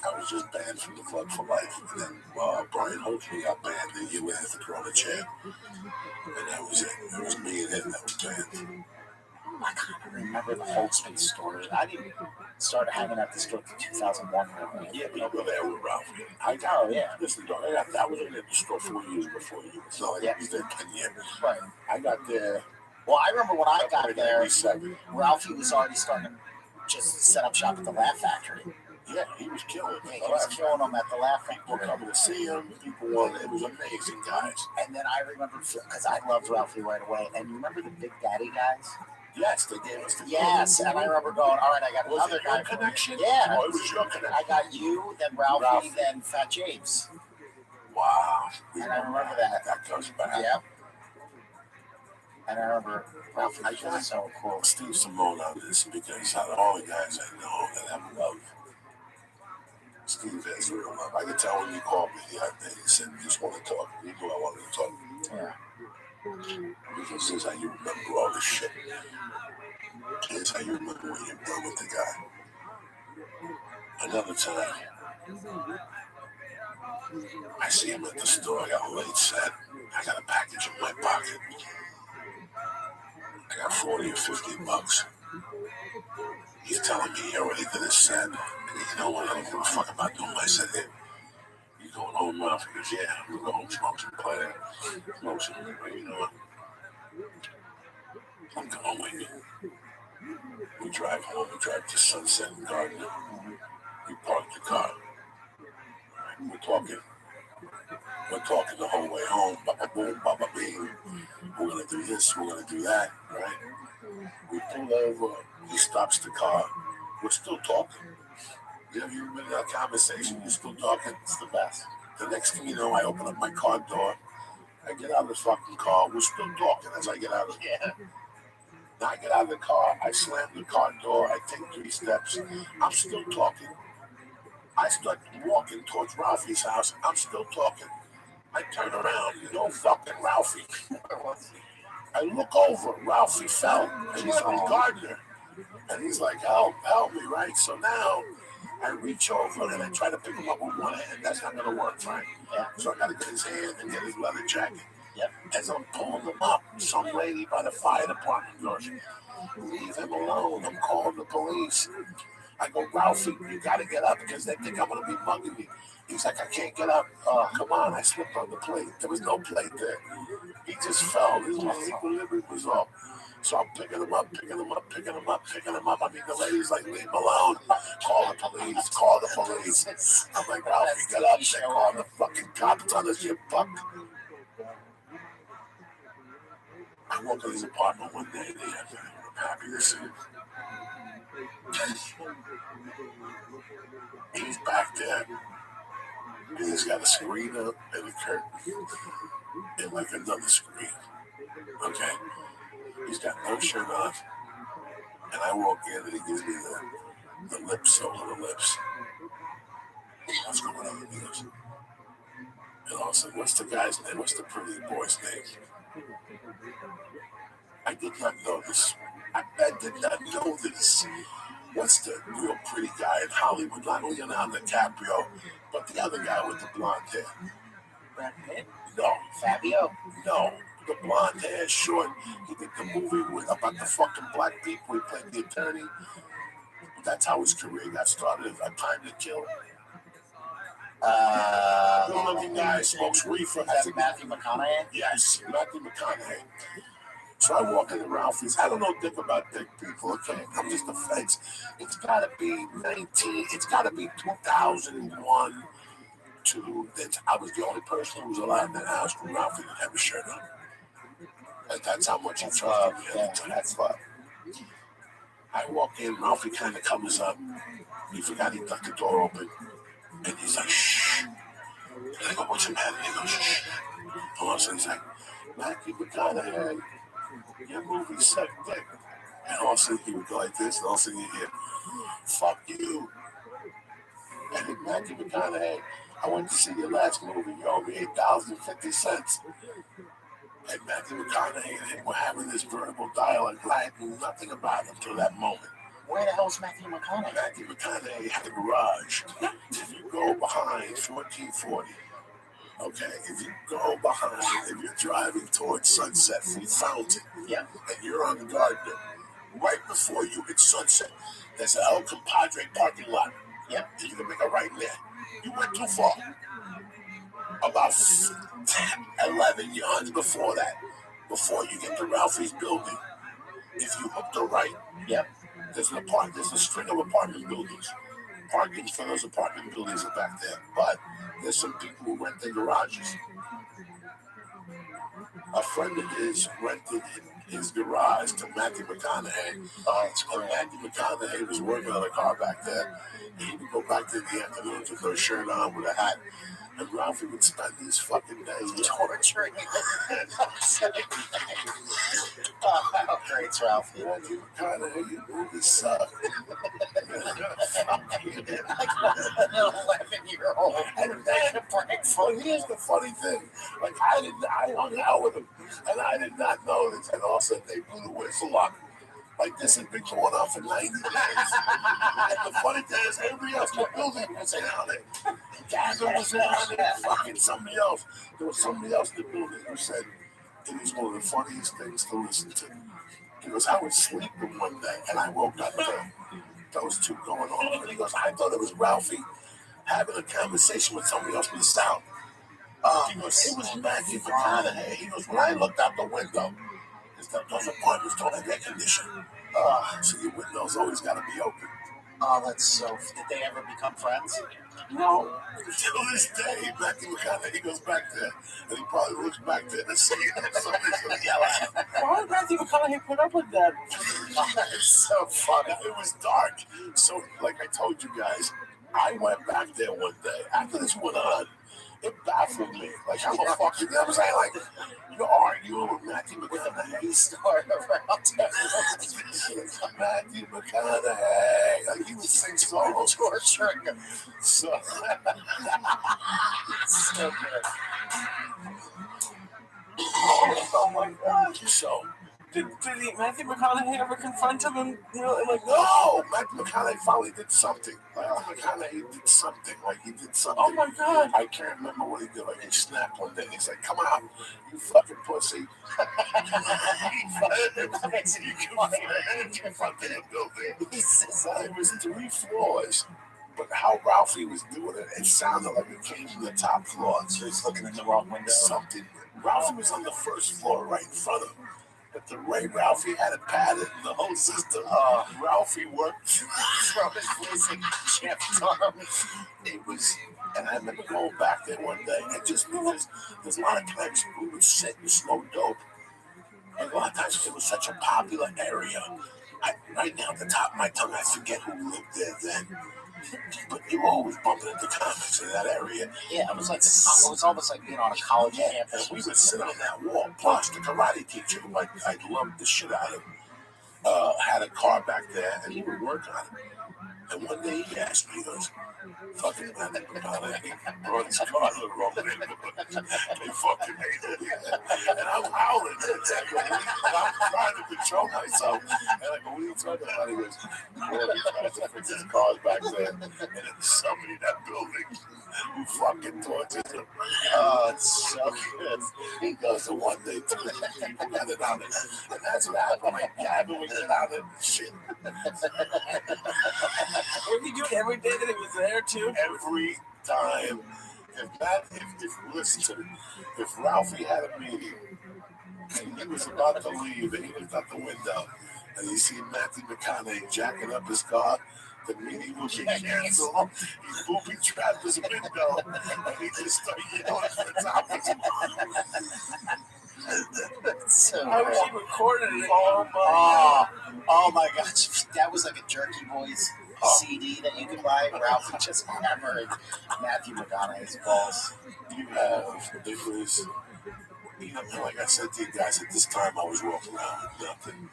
I was just banned from the club for life. And then Brian Holtzman got banned a year later for throwing a chair. And that was it. It was me and him that was banned. I can't remember the Holtzman story. I didn't start hanging at the store in 2001. Yeah, but you were there with Ralphie. Listen, dog, I was in the store 4 years before you. It's not like I was there 10 years. Right. I got there. Well, I remember when I got there, Ralphie was already starting to just set up shop at the Laugh Factory. Yeah, he was killing. He was killing them at the Laughing. People were coming to see him. People wanted. It was amazing, guys. And then I remember because I loved Ralphie right away. And you remember the Big Daddy guys? Yes, they gave us the Yes, and I remember going, all right, I got another guy connection. Yeah, Oh, it was your connection. I got you, then Ralphie, then Fat James. Wow. And I remember that. That goes back. Yep. And I remember Ralphie was so cool. Steve Simone on this because out of all the guys I know that have love, Steve has real love. I could tell when you called me the other day, he said, you just want to talk. You knew I wanted to talk. Yeah. Because this is how you remember all this shit. This is how you remember what you've done with the guy. Another time, I see him at the store. I got a late set. I got a package in my pocket. I got 40 or 50 bucks. He's telling me he already did his set. And you know what? I don't give a fuck about doing my set here. You going home, Ralph? He goes, yeah, I'm going to go home, smoke some player. Smoke some, you know what? I'm going with you. We drive home. We drive to Sunset and Gardner. We park the car. We're talking. We're talking the whole way home. Baba boom, baba bing. We're going to do this. We're going to do that, right? We pull over. He stops the car. We're still talking. You know, you've been in that conversation. You're still talking. It's the best. The next thing you know, I open up my car door. I get out of the fucking car. We're still talking as I get out of the car. Now I get out of the car. I slam the car door. I take 3 steps. I'm still talking. I start walking towards Ralphie's house. I'm still talking. I turn around. You know fucking Ralphie. I look over. Ralphie fell. And he's on Gardner. And he's like, help me, right? So now I reach over and I try to pick him up with one hand. That's not going to work, right? Yeah. So I got to get his hand and get his leather jacket. Yep. As I'm pulling him up, some lady by the fire department goes, leave him alone. I'm calling the police. I go, Ralphie, you got to get up because they think I'm going to be mugging me. He's like, I can't get up. Come on. I slipped on the plate. There was no plate there. He just fell. His equilibrium was off. So I'm picking him up. I mean, the lady's like, leave him alone. Call the police. I'm like, Ralphie, get up. They call the fucking cops on us, you fuck. I walk in his apartment one day and I'm happy to see him. He's back there. And he's got a screen up and a curtain. And like another screen. Okay? He's got no shirt on. And I walk in and he gives me the lips over the lips. What's going on? He goes, and all of a sudden, what's the guy's name? What's the pretty boy's name? I did not know this. I did not know this. What's the real pretty guy in Hollywood? Not only Leonardo DiCaprio, but the other guy with the blonde hair. Brad Pitt? No. Fabio? No. The blonde hair, short. He did the movie with about the fucking black people. He played the attorney. That's how his career got started. A Time to Kill. Good-looking guy, smokes reefer. That's Matthew McConaughey? Yes, Matthew McConaughey. So I walk into Ralphie's. I don't know dick about dick people, okay? I'm just a fence. It's got to be 19. It's got to be 2001. I was the only person who was allowed in that house when Ralphie didn't have a shirt on. And that's how much he trusted me at the time. That's fun. I walk in, Ralphie kind of comes up. He forgot he left the door open. And he's like, shh. And I go, what's the matter? And he goes, shh. All of a sudden he's like, Matthew McConaughey, your movie sucked dick. And all of a sudden he would go like this, and all of a sudden you hear, fuck you. And then Matthew McConaughey, I went to see your last movie, you owe me $8.50. And Matthew McConaughey and him were having this verbal dialogue. I knew nothing about him until that moment. Where the hell's Matthew McConaughey? Matthew McConaughey had a garage. If you go behind 1440, okay, if you're driving towards Sunset from Fountain, and you're on the Gardner, right before you hit Sunset, there's an El Compadre parking lot. Yep. And you can make a right there. You went too far. About 11 yards before that, before you get to Ralphie's building, if you hook the right, there's a string of apartment buildings. parking for those apartment buildings are back there. But there's some people who rent their garages. A friend of his rented his garage to Matthew McConaughey. And Matthew McConaughey was working on a car back there. He would go back there in the afternoons with no shirt on, with a hat. And Ralphie would spend these fucking days torturing him. Oh, how great's Ralphie? Matthew McConaughey, you movies suck. Like an 11-year-old. And here's the funny thing. Like, I hung out with him, and I did not know this. And all of a sudden, they blew the whistle on me. Like, this has been going on for 90 days. And the funny thing is, everybody else in the building was on it. Gavin was on it. Fucking somebody else. There was somebody else in the building who said it was one of the funniest things to listen to. He goes, I was sleeping one day, and I woke up to those two going on. And he goes, I thought it was Ralphie having a conversation with somebody else in the South. He goes, it was Matthew McConaughey. He goes, when I looked out the window, those apartments don't have air conditioning. So your windows always got to be open. Oh, that's so... Did they ever become friends? No. Until this day, Matthew McConaughey goes back there, and he probably looks back there to see if somebody's going to yell at him. Why did Matthew McConaughey put up with that? That's so funny. It was dark. So, like I told you guys, I went back there one day. After this went on, it baffled me. Like, I'm a fucking... You know what I'm saying? Like, you're arguing with Matthew McConaughey. Story around Matthew McConaughey. Like, he would sing songs. Torturing him. So, So good. Oh my God. So, Did Matthew McConaughey ever confront him and, you know, and like, no, Matthew McConaughey finally did something. Like, McConaughey did something. Like, he did something. oh my God. I can't remember what he did. Like, he snapped one day. And he's like, come on, you fucking pussy. You can fucking the building. It was 3 floors. But how Ralphie was doing it, it sounded like it came from the top floor. So he's looking in the wrong window. Something. Ralphie was on the first floor right in front of him. But the way Ralphie had it padded in the whole system, Ralphie worked From his voice like Jeff Arm. It was, and I remember going back there one day, and just because there's a lot of times we would sit and smoke dope, and a lot of times it was such a popular area. Right now, at the top of my tongue, I forget who lived there then. But you were always bumping into comics in that area. Yeah, it was like it was almost like being on a college campus. We would sit on that wall. Plus, the karate teacher, who I loved the shit out of, had a car back there, and he would work on it. And one day he asked me, he goes, fucking Matthew McConaughey brought his car to the wrong neighborhood. They fucking hated it. And I'm howling. And I'm trying to control myself. And I go, what are you talking about? He goes, well, he tries to fix his cars back there. And then somebody in that building who fucking tortured him. Oh, it's so good. He goes to one day, two people got it on it. And that's what happened. Like, Gavin would get on it and shit. Would he do it every day that he was there too? Every time. Listen to me, if Ralphie had a meeting and he was about to leave and he looked out the window and he see Matthew McConaughey jacking up his car, the meeting would be canceled. He booby trapped his window and he just started yelling for the top of his So I wish he recorded it all. Oh my gosh, that was like a Jerky Boys CD that you could buy. Ralphie just hammered Matthew McConaughey's balls. It was, you know, like I said to you guys, at this time I was walking around with nothing.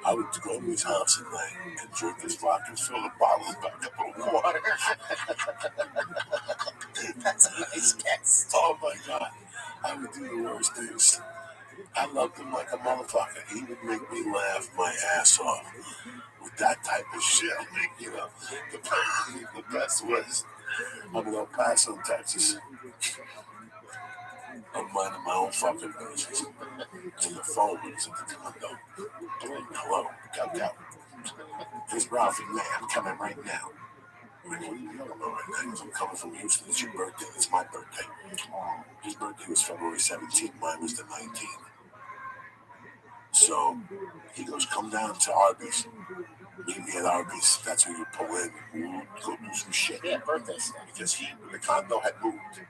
I would go to his house at night and drink his vodka and fill the bottles back up with water. That's a nice guess. Oh my God. I would do the worst things. I loved him like a motherfucker. He would make me laugh my ass off with that type of shit. Like, you know, the best was, I'm in El Paso, Texas. I'm minding my own fucking business. And the phone was at the condo. Doing hello, go. Here's Ralphie, man, I'm coming right now. I'm like, what are you talking about right now? He goes, I'm coming from Houston. It's your birthday. It's my birthday. His birthday was February 17th. Mine was the 19th. So he goes, come down to Arby's. Meet me at Arby's. That's where you pull in, go do some shit. Yeah, birthday stuff. Because the condo had moved.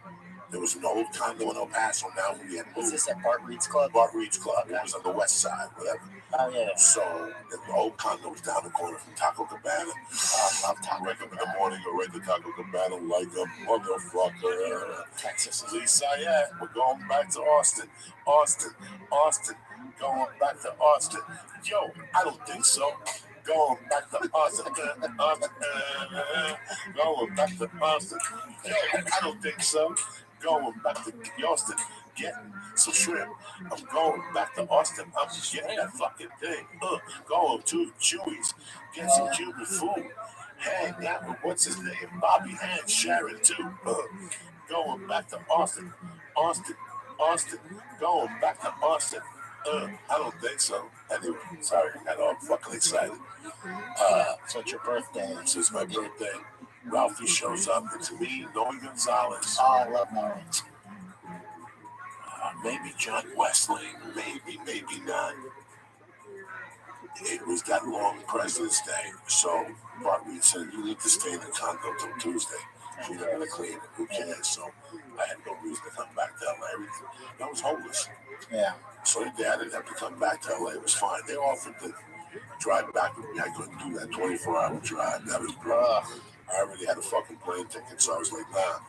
There was an old condo in El Paso. Now we had moved. Was this at Bart Reed's Club? Bart Reed's Club. It was on the west side, whatever. Oh, yeah. So the old condo was down the corner from Taco Cabana. I love Taco. Wake up in the morning, go right to Taco Cabana like a motherfucker. Texas. Lisa, yeah, we're going back to Austin. Austin. Going back to Austin. Yo, I don't think so. Going back to Austin. Going back to Austin. Yo, I don't think so. Going back to Austin. Getting some shrimp. I'm going back to Austin. I'm getting that fucking thing. Going to Chewy's. Get some Cuban food. Hang out with what's his name? Bobby and Sharon too. Going back to Austin. Going back to Austin. I don't think so. Anyway, sorry, I got all fucking excited. So it's your birthday. So it's my birthday. Ralphie shows up. It's me, Noe Gonzalez. Oh, I love Noe. Maybe John Wesley. Maybe not. It was that long President's Day. So Bart Reed said, you need to stay in the condo till Tuesday. We're not going to clean it. Who cares? So I had no reason to come back to LA. I was homeless. Yeah. So I didn't have to come back to LA. It was fine. They offered to drive back with me. I couldn't do that 24-hour drive. That was rough. I already had a fucking plane ticket, so I was like, nah.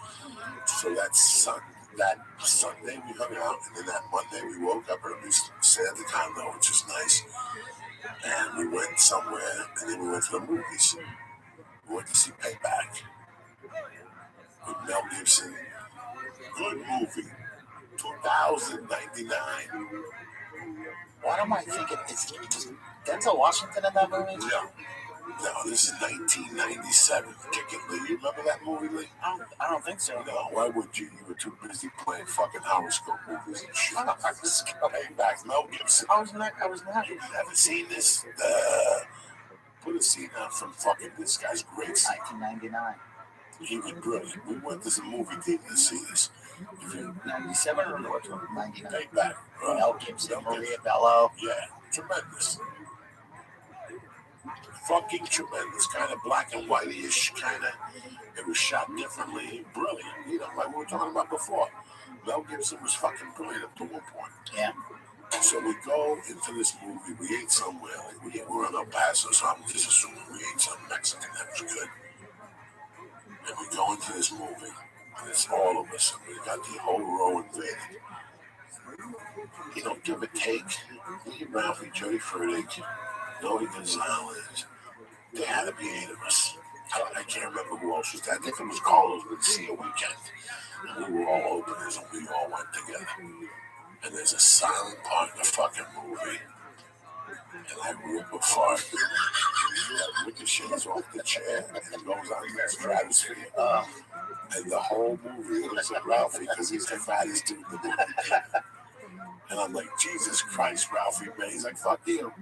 So that Sunday we hung out, and then that Monday we woke up and we stayed at the condo, which is nice. And we went somewhere, and then we went to the movies. We went to see Payback with Mel Gibson. Good movie. 2099. Why am I thinking it's Denzel Washington in that movie? No, this is 1997. Kicking Lee. You remember that movie, Lee? I don't think so. No, why would you? You were too busy playing fucking horoscope movies and shit. Payback, Mel Gibson. I was not. You haven't seen this? Put a scene out from fucking this guy's great. 1999. He was brilliant. We went to some movie theater to see this. 97 or 99? Payback. Mel Gibson, Maria Bello. Yeah, tremendous. Fucking tremendous. Kind of black and white-ish. Kind of. It was shot differently. Brilliant. You know, like we were talking about before. Mel Gibson was fucking brilliant up to one point. Yeah. So we go into this movie. We ate somewhere. Like we were in El Paso, so I'm just assuming we ate something Mexican that was good. And we go into this movie, and it's all of us, and we got the whole row invaded. You know, give or take, me, Ralphie, Jody Furtick, Noe Gonzalez, there had to be 8 of us. I can't remember who else was there. I think it was Carlos with See a Weekend. And we were all openers, and we all went together. And there's a silent part in the fucking movie. And I rip a fart that ricochets off the chair and goes out in the stratosphere. And the whole movie looks at Ralphie because he's the fattest dude in the movie. And I'm like, Jesus Christ, Ralphie, man. He's like, fuck you,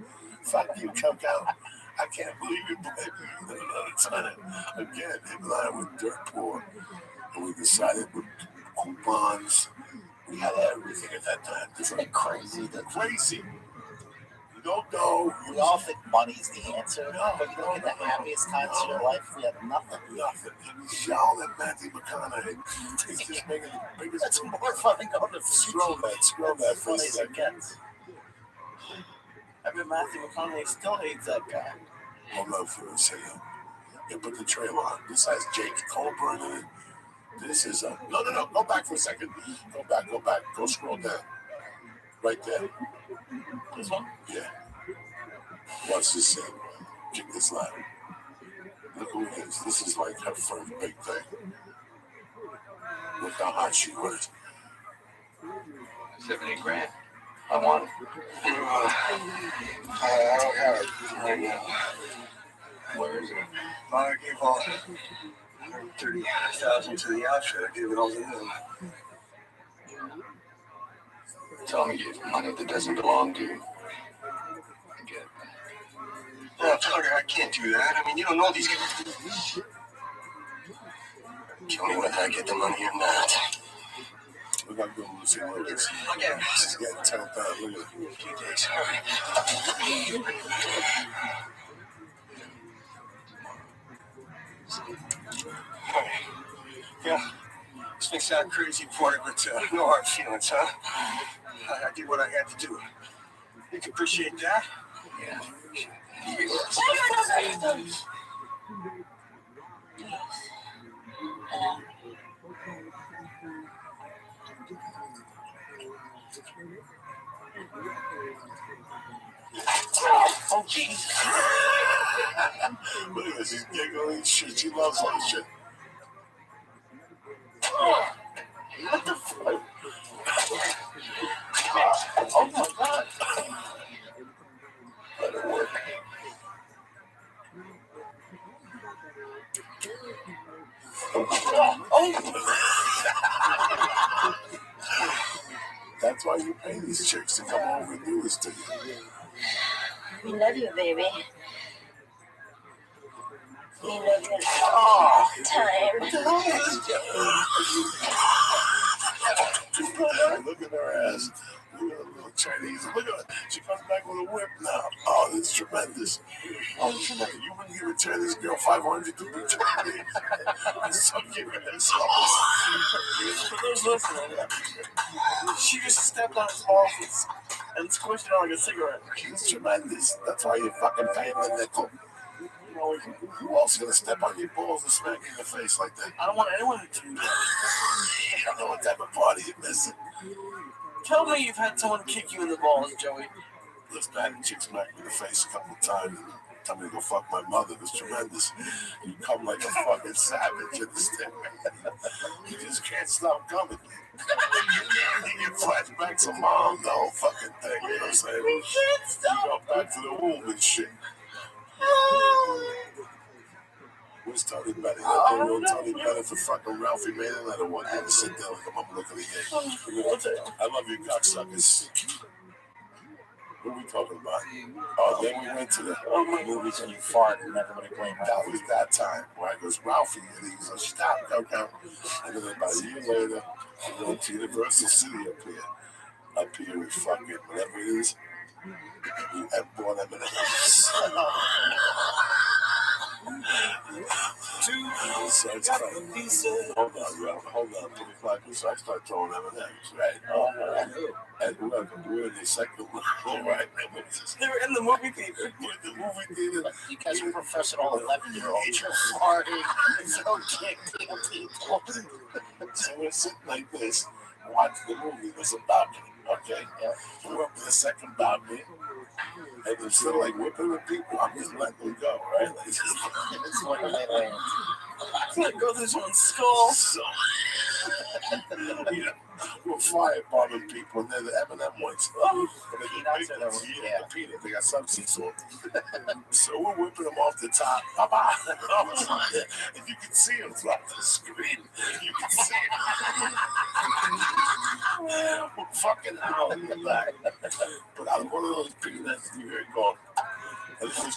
choke out. I can't believe you played me another time. Again, him and I were dirt poor. And we decided with coupons, we had everything at that time. Isn't it crazy? Crazy. You don't know. We all think money's the answer, but you look at the happiest times of your life, we have nothing. Nothing. He's yelling at Matthew McConaughey. He's just making the biggest. That's more fun than going to Scroll that for a funny as it second. gets. I bet Matthew McConaughey still hates that guy. Hold on for a second. Yeah, put the trailer on. This has Jake Colburn in it. This is a... No. Go back for a second. Go back. Go scroll down. Right there. This one? Yeah. Watch this scene. Check this line. Look who it is. This is like her first big thing. Look how hot she was. 70 grand. I want it. I don't have it right now. Where is it? I gave all 130,000 to the outfit. I gave it all to them. Tell me you have money that doesn't belong to you. I get it. No, Tucker, I can't do that. I mean, you don't know these guys. Tell me whether I get the money or not. We're going to go and see what it is. Again, This is getting 10 times. Look at it. a few days. All right. Yeah, this may sound crazy for you, but no hard feelings, huh? I did what I had to do. You can appreciate that? Yeah. Oh, Jesus. Look at this, he's giggling shit. She loves all this shit. What the fuck? Oh my God. Let it work. Oh. That's why you pay these chicks to come over and do this to you. We love you, baby. We love you all the time. Look at her ass. Look at the little Chinese. Look at her. She comes back with a whip now. Oh, this is tremendous. Oh, tremendous. You wouldn't give a Chinese girl 500 to be Chinese. So give her this. For those listening, she just stepped on his balls and squished it out like a cigarette. It's tremendous. That's why you fucking pay him the nickel. You know, who else is going to step on your balls and smack you in the face like that? I don't want anyone to do that. I don't know what type of party you're missing. Tell me you've had someone kick you in the balls, Joey. Listen, I had a chick smack me in the face a couple of times and tell me to go fuck my mother. It was tremendous. You come like a fucking savage in the stick. You just can't stop coming. You get flashbacks of mom, the whole fucking thing. You know what I'm saying? We can't stop. You go back to the womb and shit. Where's Tony Bennett? Tony Bennett for fucking Ralphie made another one. I had to sit down and come up and look at the game. I love you, cocksuckers. What are we talking about? Oh, then we went to the movies and you fart and everybody blamed that was that time. Where I goes, Ralphie, and he goes, stop, go. And then about a year later, we went to Universal City up here. Up here with fucking whatever it is. We bought M&M's. So it's hold on, put it like this. I start throwing M&M's, right? And we're in the second one, right? They were in the movie theater. We're in the movie theater. You guys are professional 11-year-olds. You're farting. So kicking people. So we're sitting like this, watching the movie. There's a balcony, okay? Yeah. We're up in the second balcony. And they're still like whipping with people. I'm just letting them go, right? It's like they land. I'm gonna go through someone's skull. So, we're firebombing people, and they're the M&M ones. The peanut, they got substance on them. So we're whipping them off the top. And you can see them throughout the screen. You can see them. We're fucking out in the back. But out of one of those peanuts, you hear it going. And it was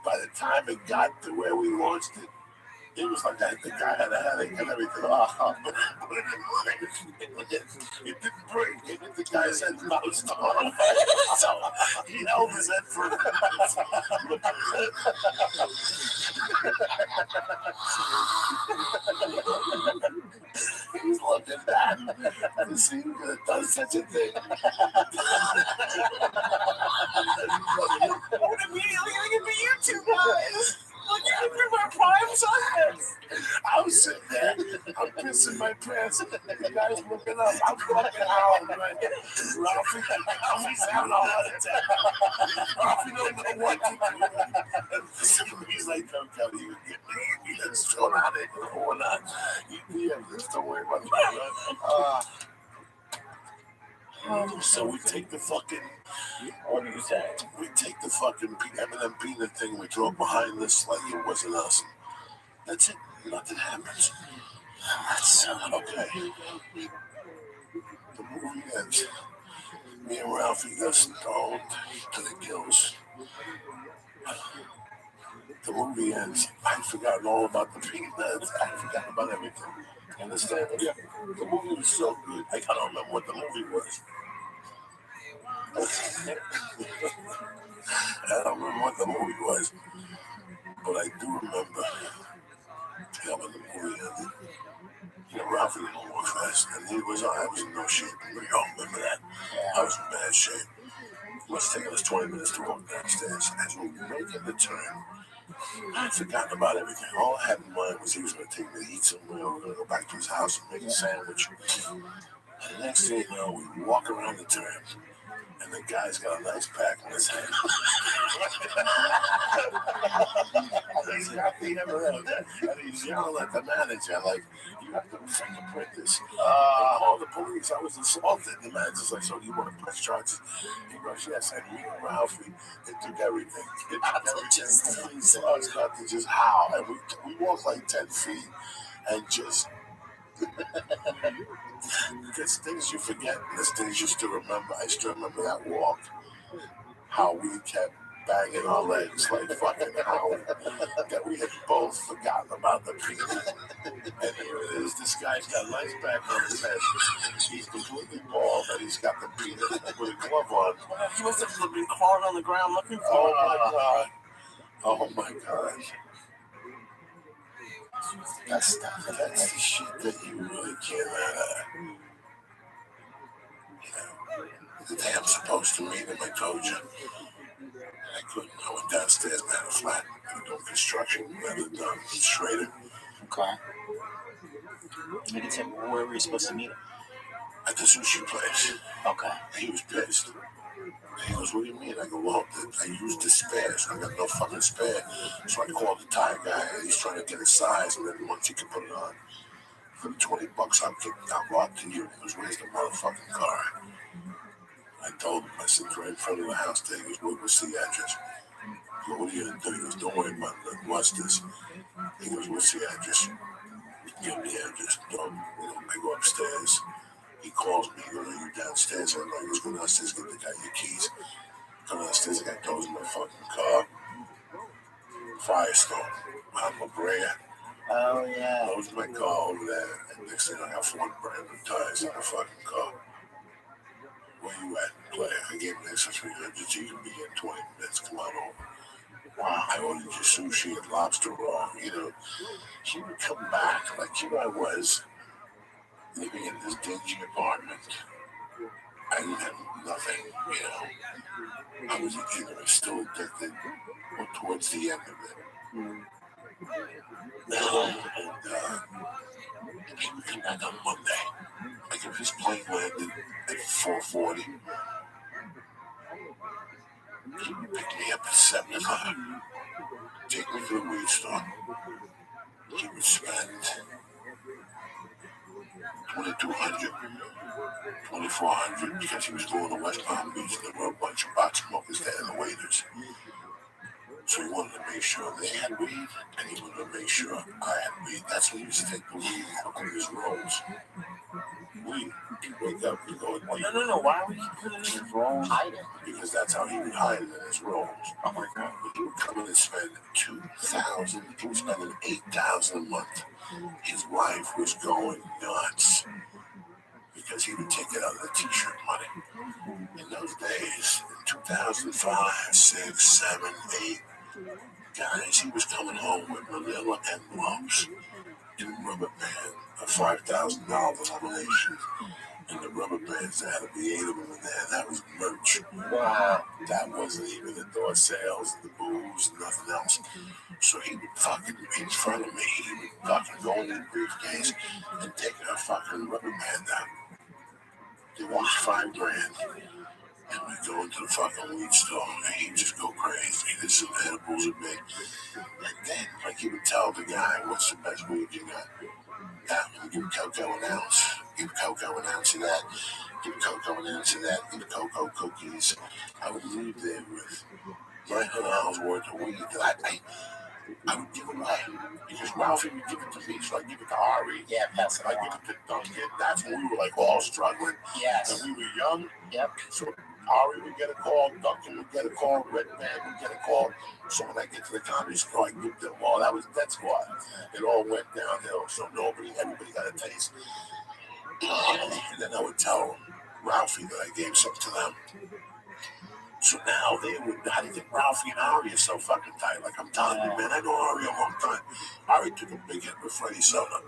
by the time it got to where we launched it, it was like the guy had a headache and everything. It didn't break. It hit the guy's head bounced on. So he held his head for a minute. He was looking back to see who could have done such a thing. I would immediately look at you two guys. Look at me, my prime suspects. I was sitting there, I'm pissing my pants. The guy's looking up, I'm fucking howling, man. Ralphie's having a heart attack. Ralphie don't know what to do. He's like, don't tell you, you just thrown out there or not. Just don't worry about it. So we take the fucking, what do you say? We take the fucking M&M peanut thing, we throw it behind us like it wasn't us. That's it. Nothing happens. That's okay. The movie ends. Me and Ralphie got stoned to the gills. The movie ends. I'd forgotten all about the peanuts. I forgot about everything. You understand? Yeah. The movie was so good. I don't remember what the movie was. I don't remember what the movie was. But I do remember, when the movie ended, Ralphie didn't walk fast, and I was in no shape. We all remember that. I was in bad shape. It must have taken us 20 minutes to walk downstairs. As we were making the turn, I had forgotten about everything. All I had in mind was he was going to take me to eat somewhere. We were going to go back to his house and make a sandwich. And the next thing you know, we walk around the turn, and the guy's got a nice pack in his hand. He never heard of that. And he's yelling at the manager, like, you have to fingerprint this. Call the police. I was assaulted. The manager's like, so do you want to press charges? He goes, yes. And me and Ralphie, it took everything. So I got to just howl. And we walked like 10 feet and just... There's things you forget, and there's things you still remember. I still remember that walk. How we kept banging our legs like fucking howling. That we had both forgotten about the peanut. And here it is. This guy's got a nice back on his head. He's completely bald, and he's got the peanut with a glove on. He must have been crawling on the ground looking for Oh my God. Oh my God. That's the shit that you really can't the day I'm supposed to meet him, I told you. I couldn't. I went downstairs and had a flat. They were doing construction. Had it done. Straighter. Okay. You can tell me where were you supposed to meet him? At the sushi place. Okay. He was pissed. He goes, what do you mean? I go, well, I used the spare, so I got no fucking spare. So I called the tire guy, and he's trying to get a size, and then once he can put it on, for the $20, I'll go out to you. He goes, where's the motherfucking car? I told him, I said, right in front of the house there. He goes, what's the address? I go, what are you going to do? He goes, don't worry about it. What's this? He goes, what's the address? Give me the address. I go upstairs. He calls me. He goes, are you downstairs? I'm like, he goes, go downstairs, get the guy your keys. Come downstairs, I got those in my fucking car. Firestone. I'm a brand. Oh, yeah. That was my car over there. And next thing I got 4 brand new tires in the fucking car. Where you at, player? I gave him an extra 300. You can be in 20 minutes. Come on over. Wow. I ordered your sushi and lobster raw. He would come back. Like, here I was living in this dingy apartment. I didn't have nothing, I was either still addicted or towards the end of it. He would come back on Monday. Like if his plane landed at 4:40, he would pick me up at 7 o'clock, take me to the weed store. He would spend $2,200, $2,400 because he was going to West Palm Beach and there were a bunch of pot smokers there and the waiters. So he wanted to make sure they had weed, and he wanted to make sure I had weed. That's when he used to take the weed and cook in his rolls. Weed. He'd wake up and go, no. Why would he put it in his rolls? Hide it. Because that's how he would hide it in his rolls. Oh my God. He would come in and spend $2,000. He was spending $8,000 a month. His wife was going nuts because he would take it out of the t-shirt money. In those days, in 2005, 6, 7, 8, guys, he was coming home with manila envelopes in rubber band, a $5,000 denomination. And the rubber bands, there had to be 8 of them in there. That was merch. Wow. That wasn't even the door sales, the booze, nothing else. So he would fucking, in front of me, he would fucking go in his briefcase and take a fucking rubber band out. It was $5,000. And we go into the fucking weed store, and he'd just go crazy. There's some edibles a bit. And then, like, he would tell the guy, what's the best weed you got? Yeah, give cocoa an ounce. Give cocoa an ounce of that. Give cocoa an ounce of that. Give cocoa cookies. I would leave there with $900 worth of weed that I would give away. Because Ralphie would give it to me, so I'd give it to Ari. Yeah, pass it I'd give it to Duncan. That's when we were like all struggling. Yes. And we were young. Yep. So Ari would get a call, Duncan would get a call, Red Man would get a call. So when I get to the comedy store, I give them all. That was Death Squad. It all went downhill. So everybody got a taste. And then I would tell Ralphie that I gave some to them. So now how do you think Ralphie and Ari are so fucking tight? Like I'm telling you, man, I know Ari a long time. Ari took a big hit with Freddie Soto.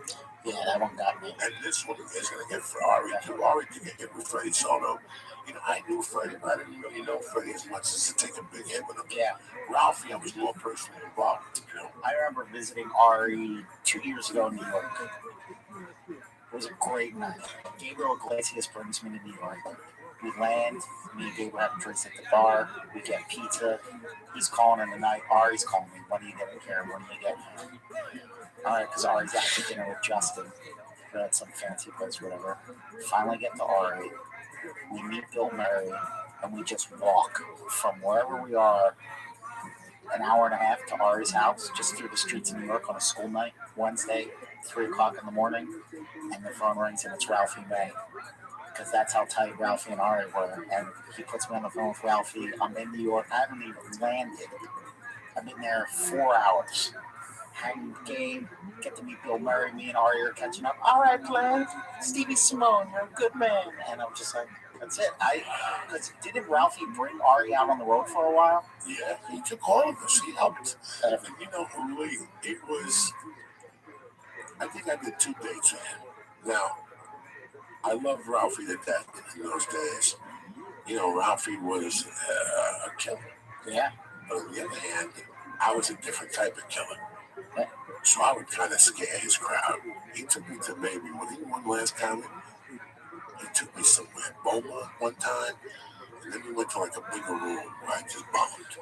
Yeah, that one got me. And this one is gonna get for Ari too. Ari took a hit with Freddie Soto. You know, I knew Freddie, but I didn't really know Freddie as much as to take a big hit with him. Yeah. Ralphie, I was more personally involved. You know, I remember visiting Ari 2 years ago in New York. It was a great night. Gabriel Iglesias brings me to New York. We land. Me and Gabriel have drinks at the bar. We get pizza. He's calling in the night. Ari's calling me. When are you getting here? When are you getting here? All right, because Ari's out to dinner with Justin. We're at some fancy place, whatever. Finally get to Ari. We meet Bill Murray, and we just walk from wherever we are an hour and a half to Ari's house, just through the streets of New York on a school night, Wednesday, 3 o'clock in the morning, and the phone rings, and it's Ralphie May. Because that's how tight Ralphie and Ari were. And he puts me on the phone with Ralphie. I'm in New York. I haven't even landed. I've been there 4 hours. Hanging the game, get to meet Bill Murray. Me and Ari are catching up. All right, Clay. Stevie Simone, you're a good man. And I'm just like, that's it. Because didn't Ralphie bring Ari out on the road for a while? Yeah, he took all of us. He helped. And you know, really, it was. I think I did 2 dates with him. Now, I loved Ralphie to death in those days. You know, Ralphie was a killer. Yeah. But on the other hand, I was a different type of killer. So I would kind of scare his crowd. He took me to maybe, when he won last comment, he took me somewhere, Beaumont one time, and then we went to like a bigger room where I just bombed.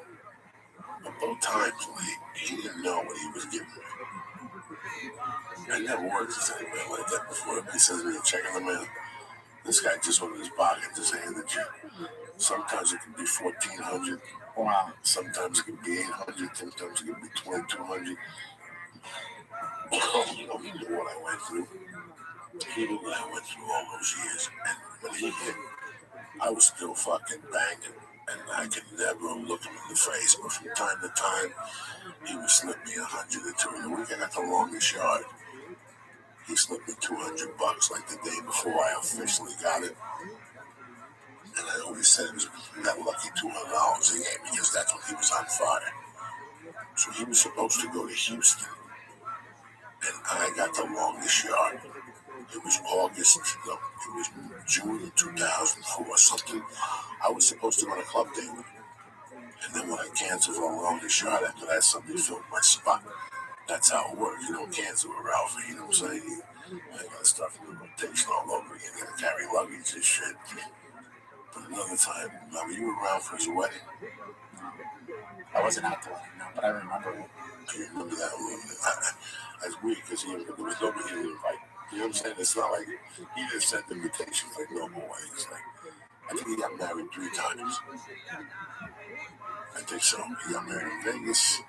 But both times, he didn't know what he was giving me. I never worked with anybody like that before. He says to me, check in the mail. This guy just went in his pocket, just handed you. Sometimes it can be $1,400. Wow. Sometimes it can be $800. Sometimes it can be $2,200. You know, he knew what I went through. He knew what I went through all those years. And when he hit, I was still fucking banging. And I could never look him in the face. But from time to time, he would slip me 100 or 2 in the week. I got the longest yard. He slipped me $200 like the day before I officially got it. And I always said it was that lucky $200 he gave me because that's when he was on fire. So he was supposed to go to Houston. And I got the longest yard. It was it was June of 2004, something. I was supposed to go on a club date with him. And then when I canceled for the longest yard, after that, somebody filled my spot. That's how it works. You don't cancel with Ralphie, you know what I'm saying? I gotta start from the rotation all over again. Gotta carry luggage and shit. But another time, I mean, you were around for his wedding. I wasn't at the wedding, no, but I remember it. You remember that? That's weird because there was nobody to invite. You know what I'm saying? It's not like he just sent invitations like normal ways. Like, I think he got married 3 times. I think so. He got married in Vegas,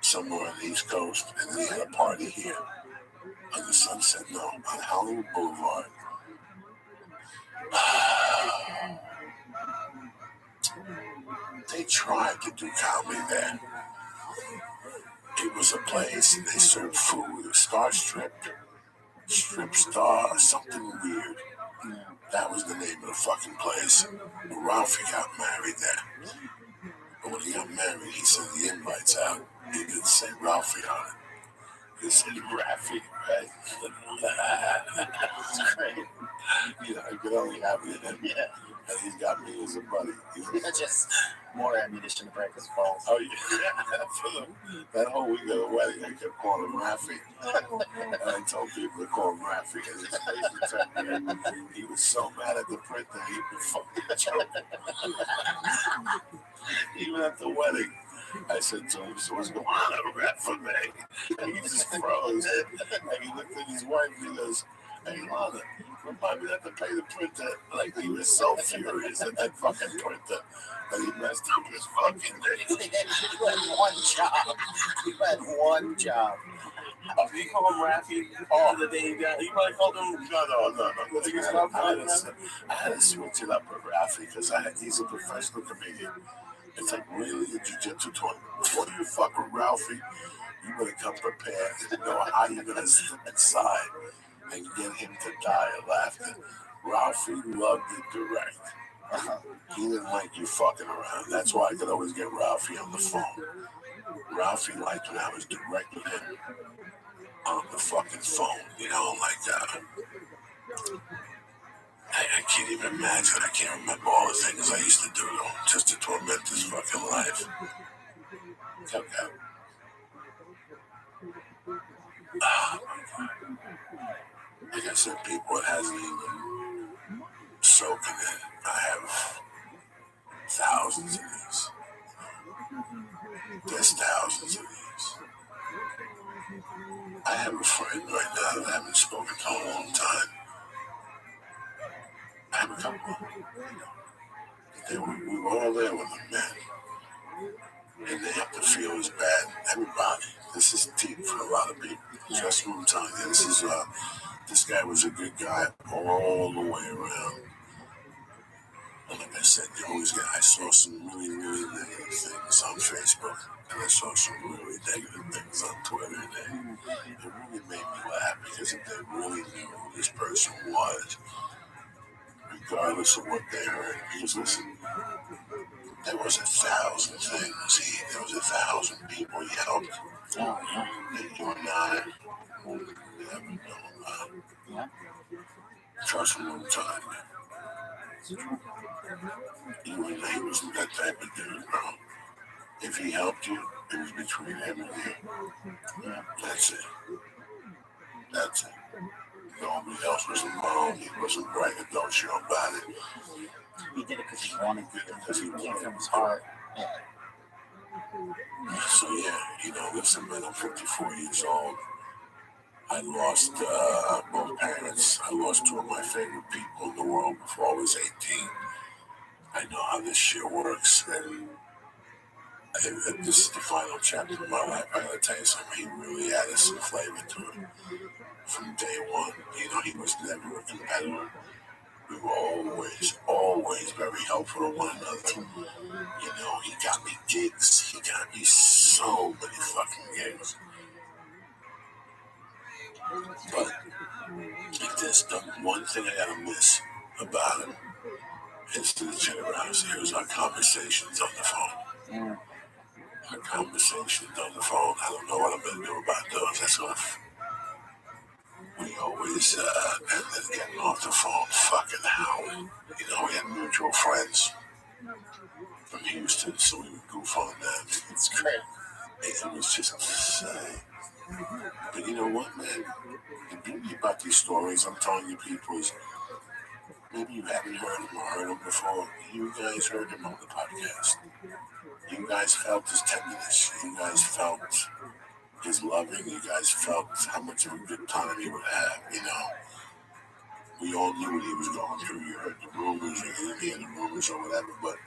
somewhere on the East Coast, and then he had a party here on the Sunset, on Hollywood Boulevard. They tried to do comedy there. It was a place, and they served food. It was Star Strip Star, something weird. That was the name of the fucking place. Ralphie got married there. But when he got married, he sent the invites out. He didn't say Ralphie on it. He said Ralphie, right? That's great. You know, I could only have it in him. Yeah. And he's got me as a buddy. Just more ammunition to break his balls. Oh, yeah. That whole week of the wedding, I kept calling him Raffy. And I told people to call him Raffy because his face would turn weird. He was so mad at the printer, he would fucking choke. Even at the wedding, I said to him, so what's going on, Raffy? And he just froze. And he looked at his wife and he goes, hey, Lana, remind me not to pay the printer. Like, he was so furious at that fucking printer that he messed up his fucking day. You had one job. You had one job. Oh, did you call him Raffy? Oh, the day you got, you might have called him. No. I had to switch it up with Raffy because he's a professional comedian. It's like really a jiu-jitsu tournament. Before you fuck with Ralphie, you better come prepared and know how you're going to step inside and get him to die of laughter. Ralphie loved it direct. He didn't like you fucking around. That's why I could always get Ralphie on the phone. Ralphie liked when I was direct with him on the fucking phone, you know, like, I can't even imagine. I can't remember all the things I used to do to him just to torment his fucking life. Okay. Like I said, people, it hasn't even soaking in. I have thousands of these. There's thousands of these. I have a friend right now that I haven't spoken to in a long time. I have a couple. We were all there with them, man. And they have to feel as bad. Everybody. This is deep for a lot of people. Just what I'm telling you. This guy was a good guy all the way around. And like I said, I saw some really, really negative things on Facebook. And I saw some really negative things on Twitter. And it really made me laugh because if they really knew who this person was, regardless of what they heard. Because listen, there was 1,000 things. There was 1,000 people he helped. That you and I never know about. Trust me, one time. You and he wasn't that type of dude, bro. If he helped you, it was between him and you. That's it. That's it. Nobody else was involved. He wasn't bragging, don't show about it. He did it because he wanted to, because he came from his heart. So yeah, you know, listen, man, I'm 54 years old. I lost both parents. I lost two of my favorite people in the world before I was 18. I know how this shit works, and this is the final chapter of my life. I gotta tell you something. He really added some flavor to it from day one. You know, he was never a competitor. We were always very helpful to one another. You know, he got me gigs. He got me so many fucking gigs. But like this, the one thing I gotta miss about him is the generosity. It was our conversations on the phone. Our conversations on the phone. I don't know what I'm gonna do about those. That's what we always ended getting off the phone fucking howling. You know, we had mutual friends from Houston, so we would goof on them. It's great. It was just insane. But you know what, man? The beauty about these stories I'm telling you people is maybe you haven't heard them or heard them before. You guys heard them on the podcast. You guys felt his tenderness. You guys felt his loving. You guys felt how much of a good time he would have, you know. We all knew what he was going through. You heard the rumors, or you didn't hear the rumors or whatever, but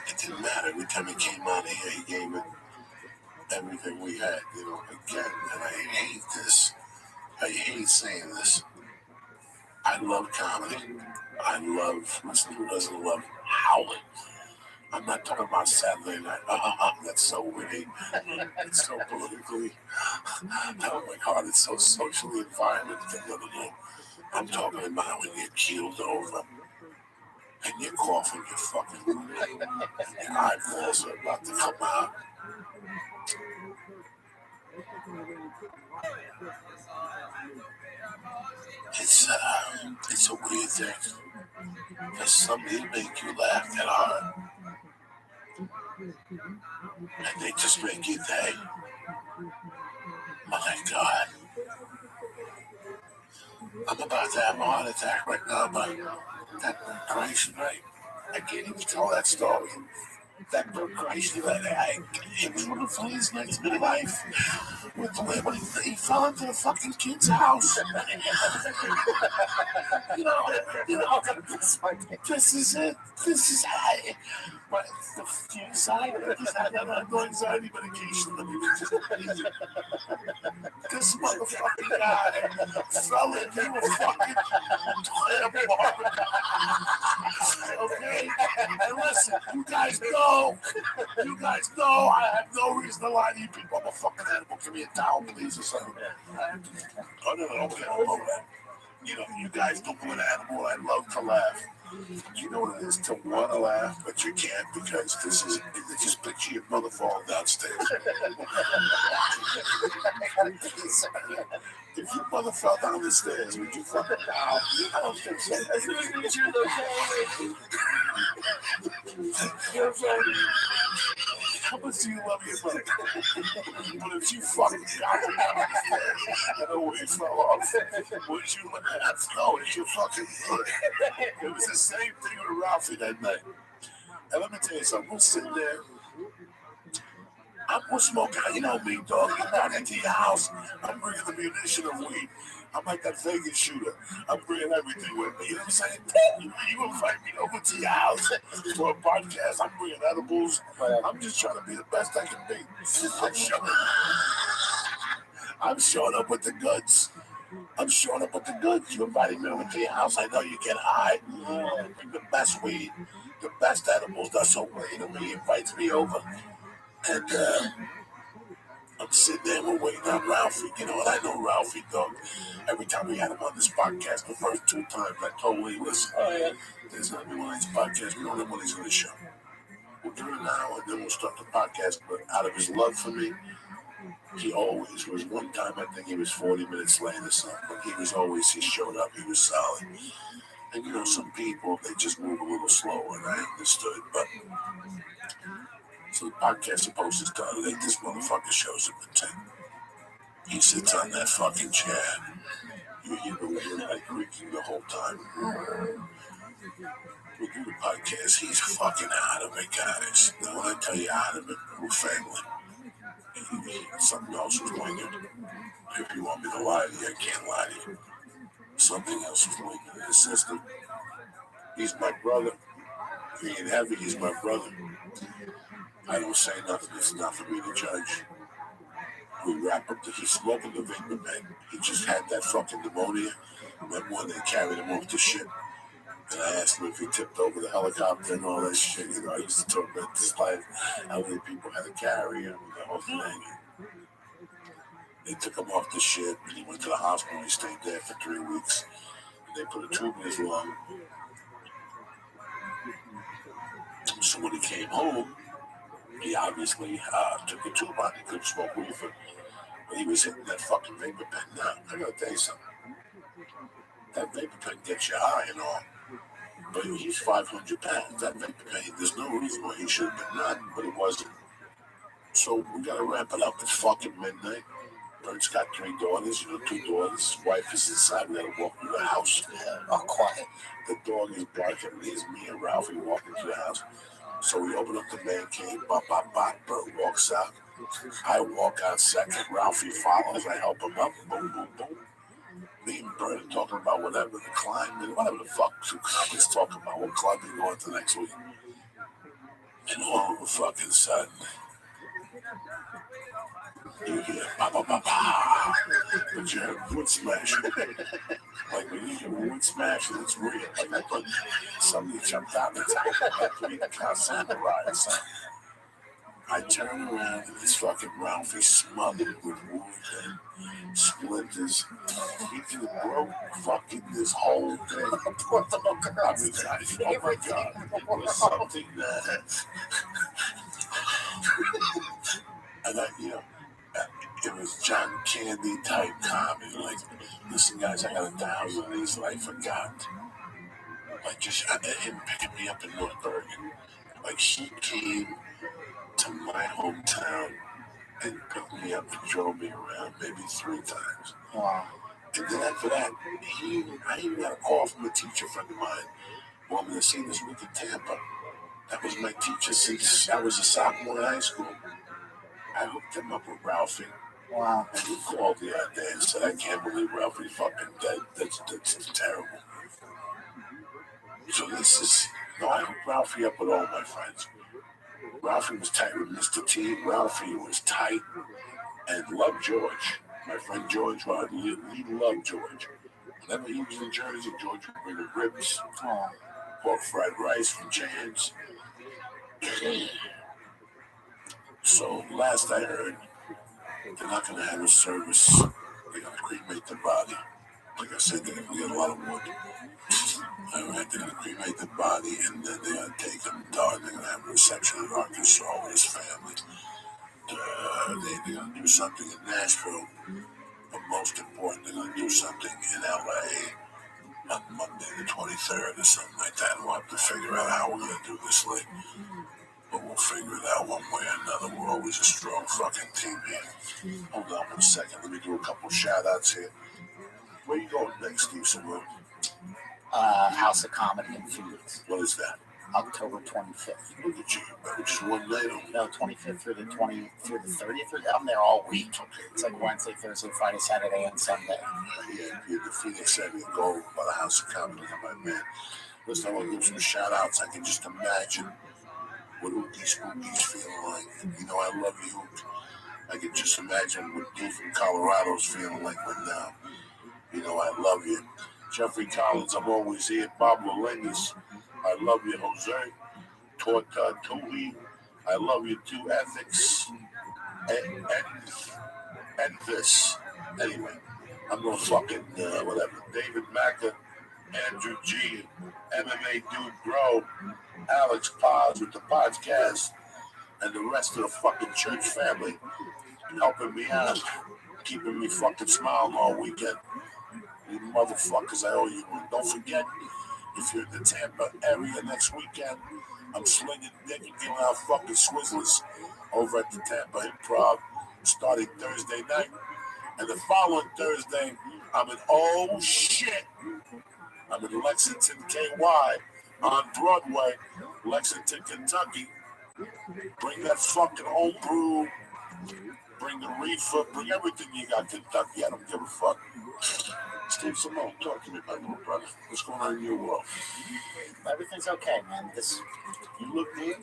it didn't matter. Every time he came out here, he gave it everything we had, you know, again. And I hate this. I hate saying this. I love comedy. Listen, who doesn't love howling? I'm not talking about Saturday night. That's so witty. It's so politically. Oh my God, it's so socially environmental. No. I'm talking about when you're keeled over and you're coughing your fucking and your eyeballs are about to come out. It's a weird thing. Because somebody make you laugh that hard. And they just make your day. My God. I'm about to have a heart attack right now, but that Christ, right? I can't even tell that story. That Christ, it was one of the funniest nights of my life. With the way when he fell into the fucking kid's house. you know, this is it. This is high. But the anxiety, I just had no anxiety medication. This motherfucking guy fell into a fucking toilet bar. Okay? And listen, you guys know, I have no reason to lie to you people. I'm a fucking animal. Give me a towel, please, or something. Oh, no, okay, I love that. You know, you guys don't want an animal. I love to laugh. You know what it is to want to laugh, but you can't because this is. Just picture your mother falling downstairs. If your mother fell down the stairs, would you fucking I don't think so. As long as she was okay. How much do you love your mother? But if you fucking got her down the stairs and her weight fell off, would you laugh? No, it's your fucking foot. It was the same thing with Ralphie that night. And let me tell you something, we're sitting there. I'm smoking, you know me, dog. You walk into your house, I'm bringing the munition of weed. I'm like that Vegas shooter. I'm bringing everything with me. You know what I'm saying? You invite me over to your house for a podcast. I'm bringing edibles. I'm just trying to be the best I can be. I'm showing up with the goods. You invited me over to your house. I know you get high. Bring the best weed, the best edibles. That's so great of me. He invites me over. And I'm sitting there, we're waiting on Ralphie. You know, and I know Ralphie, dog. Every time we had him on this podcast, the first 2 times, I told Lee, listen, there's going to be one of these podcasts. We don't know when he's going to show. We'll do it now, and then we'll start the podcast. But out of his love for me, he always was. One time, I think he was 40 minutes late or something, but he showed up, he was solid. And, you know, some people, they just move a little slower, and I understood, but... So the podcast supposed to start late. This motherfucker shows up at 10. He sits on that fucking chair. You hear the wind like creaking the whole time. We do the podcast. He's fucking out of it, guys. Now when I tell you out of it, we're family. Something else was winging. If you want me to lie to you, I can't lie to you. Something else was winging in his system. He's my brother. He ain't heavy. He's my brother. I don't say nothing. It's not for me to judge. We wrap up he's smoking the vapor pen. He just had that fucking pneumonia. Remember when they carried him off the ship? And I asked him if he tipped over the helicopter and all that shit. You know, I used to talk about this life, how many people had to carry him and the whole thing. They took him off the ship and he went to the hospital. He stayed there for 3 weeks. And they put a tube in his lung. So when he came home, he obviously took a tube out. He couldn't smoke reefer. But he was hitting that fucking vapor pen. Now, I gotta tell you something. That vapor pen gets you high and all. But he's 500 pounds. That vapor pen, there's no reason why he should have been not, but it wasn't. So we gotta wrap it up. It's fucking midnight. Bert's got 3 daughters, 2 daughters. His wife is inside. We gotta walk through the house. Oh, quiet. The dog is barking. There's me and Ralphie walking through the house. So we open up the man cave. Bop, bop, bop. Bert walks out. I walk out second. Ralphie follows. I help him up. Boom, boom, boom. Me and Bert are talking about whatever, the climb, whatever the fuck he's talking about. What club he's going to next week. And all of a fucking sudden, you hear ba ba ba ba. But you hear wood smash. Like when you hear wood smash, it's real. Like I thought somebody jumped out the top of the samurai or something. I turn around and this fucking Ralphie smothered with wood and splinters. He just broke fucking this whole thing. I mean, oh my God, it was something that. And it was John Candy type comedy. Like, listen, guys, I got 1,000 of these that I forgot. Like, just him picking me up in North Bergen. Like, he came to my hometown and picked me up and drove me around maybe 3 times. Wow. And then after that, I even got a call from a teacher friend of mine who I'm going to see this week in Tampa. That was my teacher since I was a sophomore in high school. I hooked him up with Ralphie. Wow. And he called the other day and said, I can't believe Ralphie's fucking dead. That's terrible. So this is, I hooked Ralphie up with all my friends. Ralphie was tight with Mr. T. Ralphie was tight and loved George. My friend George, he loved George. Whenever he was in Jersey, George would bring him ribs, pork fried rice from Jan's. So last I heard, they're not going to have a service. They're going to cremate the body. Like I said, they're gonna get a lot of wood. Alright, they're gonna cremate the body and then they're gonna take him down. They're gonna have a reception in Arkansas with his family. They're gonna do something in Nashville, but most important, they're gonna do something in LA on Monday the 23rd or something like that. We'll have to figure out how we're gonna do this late. But we'll figure it out one way or another. We're always a strong fucking team here. Hold on for a second. Let me do a couple shout outs here. Where you going next, Steve Simone? House of Comedy in Phoenix. What is that? October 25th. Look at you. Just one night on. No, 25th through the 30th. I'm there all week. It's like Wednesday, Thursday, Friday, Saturday, and Sunday. Yeah, you're the Phoenix area. Go by the House of Comedy, my man. Listen, I want to give some shout outs. I can just imagine what Spooky's feeling like. You know, I love you. I can just imagine what Dee from Colorado's feeling like when, you know, I love you. Jeffrey Collins, I'm always here. Bob Lelennis, I love you. Jose Tortatuhi, I love you too. Ethics and this. Anyway, I'm gonna fucking whatever. David Macca, Andrew G, MMA Dude Bro, Alex Paz with the podcast, and the rest of the fucking church family helping me out, keeping me fucking smiling all weekend. You motherfuckers, I owe you one. Don't forget, if you're in the Tampa area next weekend, I'm slinging dick and giving out fucking swizzlers over at the Tampa Improv starting Thursday night. And the following Thursday, I'm in oh shit. I'm in Lexington, KY on Broadway, Lexington, Kentucky. Bring that fucking homebrew. Bring the reefer. Bring everything you got, Kentucky. I don't give a fuck. Steve Simone, talk to me, my little brother. What's going on in your world? Everything's okay, man. You look good.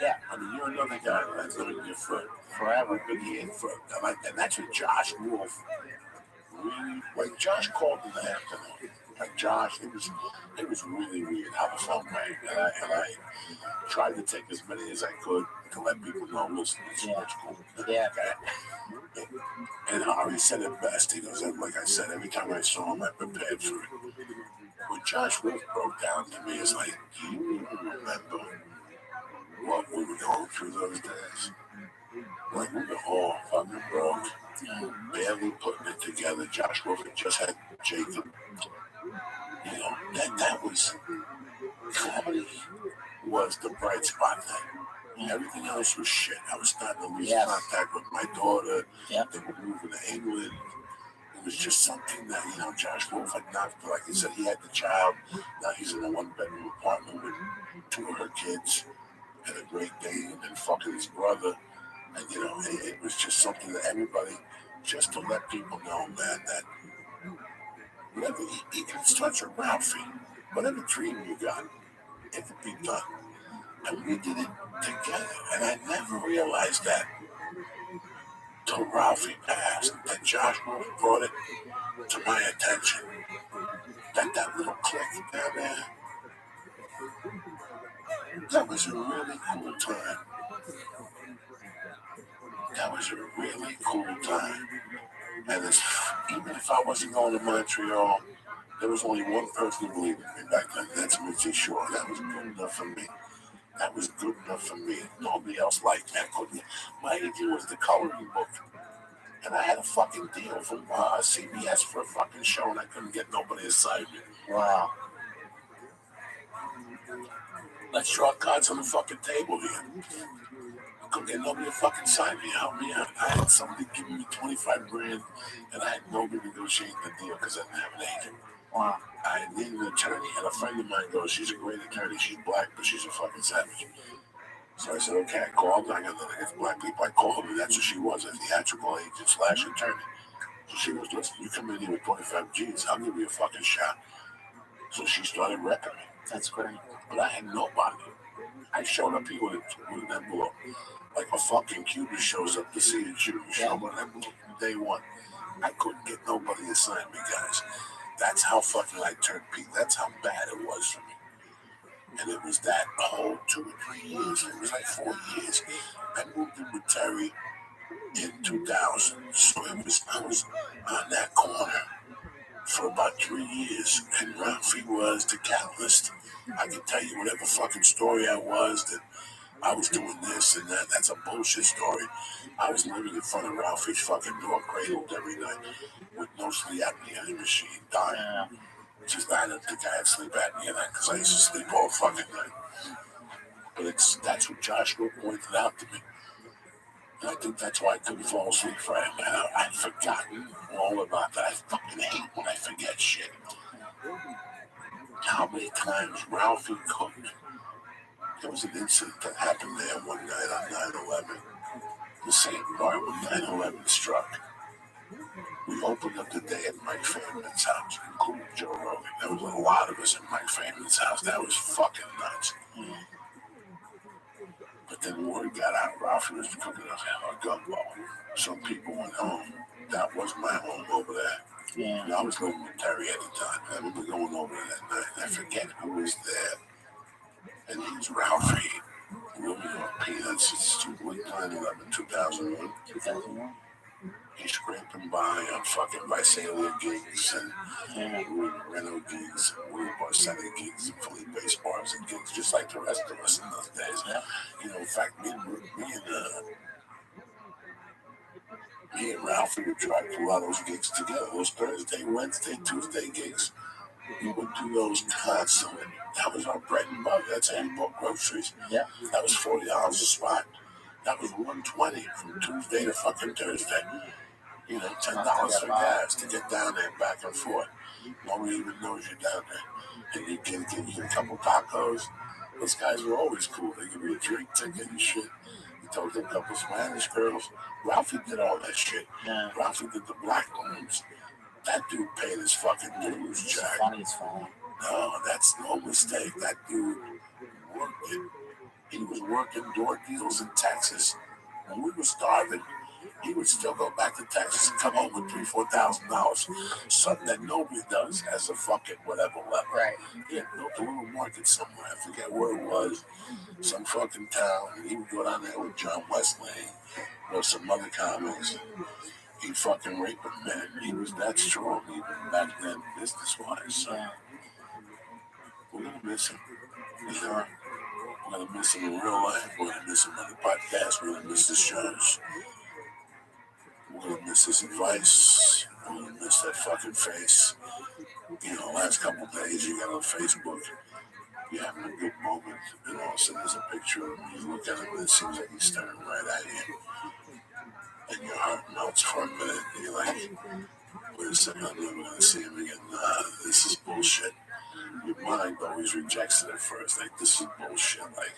Yeah. I mean, you're another guy that's living your foot Forever. Been here for, and that's what Josh Wolf really, like Josh called in the afternoon. Like Josh, it was really weird how the phone rang, and I tried to take as many as I could to let people know, listen, it's cool. Yeah. Okay. And Ari said it best. He goes, like I said, every time I saw him, I prepared for it. What Josh Wolf broke down to me is like, do you remember what we were going through those days? Like, we were all fucking broke, barely putting it together. Josh Wolf had just had Jacob. You know, that was, comedy was the bright spot then. Everything else was shit. I was starting to lose contact with my daughter. Yep. They were moving to England. It was just something that, you know, Josh Wolf had not, like he said, he had the child. Now he's in a one-bedroom apartment with two of her kids and a Great Dane and fucking his brother. And, you know, it was just something that everybody, just to let people know, man, that whatever, it starts with Ralphie. Whatever dream you got, it could be done. And we did it together. And I never realized that till Ralphie passed, that Josh Wolf brought it to my attention. That little click down there, that was a really cool time. That was a really cool time. And even if I wasn't going to Montreal, there was only one person who believed in me back then. That's Mitzi Shore. That was good enough for me. That was good enough for me. Nobody else liked that. My idea was the coloring book. And I had a fucking deal from CBS for a fucking show, and I couldn't get nobody to sign me. Wow. Let's draw cards on the fucking table here. I couldn't get nobody to fucking sign me, help me out. I had somebody giving me $25,000, and I had nobody negotiating the deal because I didn't have an agent. Wow. I needed an attorney, and a friend of mine goes, she's a great attorney. She's black, but she's a fucking savage. So I said, okay, I called her. I got nothing against black people. I called her, and that's what she was, a theatrical agent / attorney. So she goes, listen, you come in here with 25 G's, I'll give you a fucking shot. So she started repping me. That's great. But I had nobody. I showed up here with an envelope. Like a fucking Cuban shows up to see a Jew. You show up an envelope from day one. I couldn't get nobody to sign me, guys. That's how fucking I turned Pete. That's how bad it was for me. And it was that whole 2 or 3 years. It was like 4 years. I moved in with Terry in 2000. So I was on that corner for about 3 years, and Ralphie was the catalyst. I can tell you whatever fucking story I was, that I was doing this and that. That's a bullshit story. I was living in front of Ralphie's fucking door, cradled every night, with no sleep apnea machine, dying. Just I don't think I had sleep apnea then, because I used to sleep all fucking night. But that's what Joshua pointed out to me. And I think that's why I couldn't fall asleep for him. I'd forgotten all about that. I fucking hate when I forget shit. How many times Ralphie cooked? There was an incident that happened there one night on 9/11. The same night when 9/11 struck. We opened up the day at Mike Family's house, including Joe Rogan. There was a lot of us at Mike Family's house. That was fucking nuts. But then word got out, Ralphie was cooking us a gumbo. Some people went home. That was my home over there. Yeah. I was living with Terry at the time. I remember going over there that night. I forget who was there. And he was Ralphie. We'll be on peanuts. It's 2001. 2001. He's scraping by on fucking Visalia gigs and Reno gigs, Will Barcelona gigs, and Felipe's bars and gigs, just like the rest of us in those days. Yeah. You know, in fact, me and Ralphie would drive to a lot of those gigs together. Those Thursday, Wednesday, Tuesday gigs. We would do those constantly. That was our bread and butter. That's how you bought groceries. Yeah. That was $40 a spot. That was $120 from Tuesday to fucking Thursday. You know, $10 for gas to get down there back and forth. Nobody even knows you're down there. And you can give you a couple tacos. Those guys were always cool. They give you a drink ticket and shit. He told them a couple Spanish girls. Ralphie did all that shit. Yeah. Ralphie did the black rooms. That dude paid his fucking dues, Jack. Funny as fuck. No, that's no mistake. That dude worked it. He was working door deals in Texas. When we were starving, he would still go back to Texas and come home with $3,000-$4,000. Something that nobody does as a fucking whatever level. Right. He had built a little market somewhere. I forget where it was. Some fucking town. And he would go down there with John Wesley or some other comics. He fucking raped a man. He was that strong even back then, business-wise. So we're gonna miss him. You know, we're gonna miss him in real life. We're gonna miss him on the podcast. We're gonna miss his shows. We're gonna miss his advice. We're gonna miss that fucking face. You know, last couple of days you got on Facebook, you're having a good moment, and all of a sudden there's a picture of him. You look at him and it seems like he's staring right at you. And your heart melts for a minute. And you're like, wait a second, I'm never gonna see him again. Nah, this is bullshit. Your mind always rejects it at first. Like, this is bullshit. Like,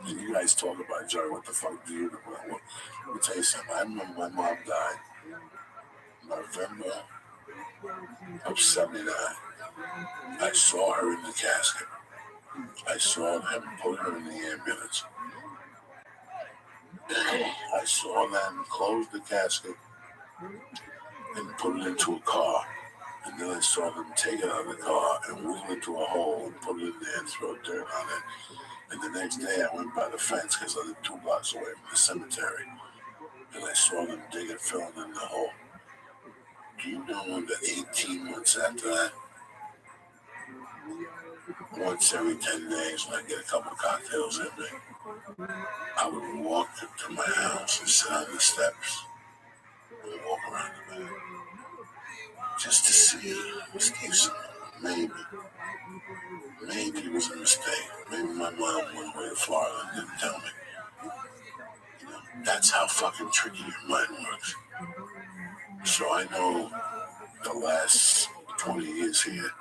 and you guys talk about, Jerry, what the fuck do you do? Let me tell you something. I remember my mom died November of 79. I saw her in the casket. I saw them put her in the ambulance. I saw them close the casket and put it into a car. And then I saw them take it out of the car and wheel it to a hole and put it in there and throw dirt on it. And the next day I went by the fence because I lived 2 blocks away from the cemetery. And I saw them dig it, fill it in the hole. Do you know that 18 months after that, once every 10 days when I get a couple cocktails in me, I would walk to my house and sit on the steps and walk around the back just to see maybe it was a mistake. Maybe my mom went away to Florida and didn't tell me. You know, that's how fucking tricky your mind works. So I know the last 20 years here,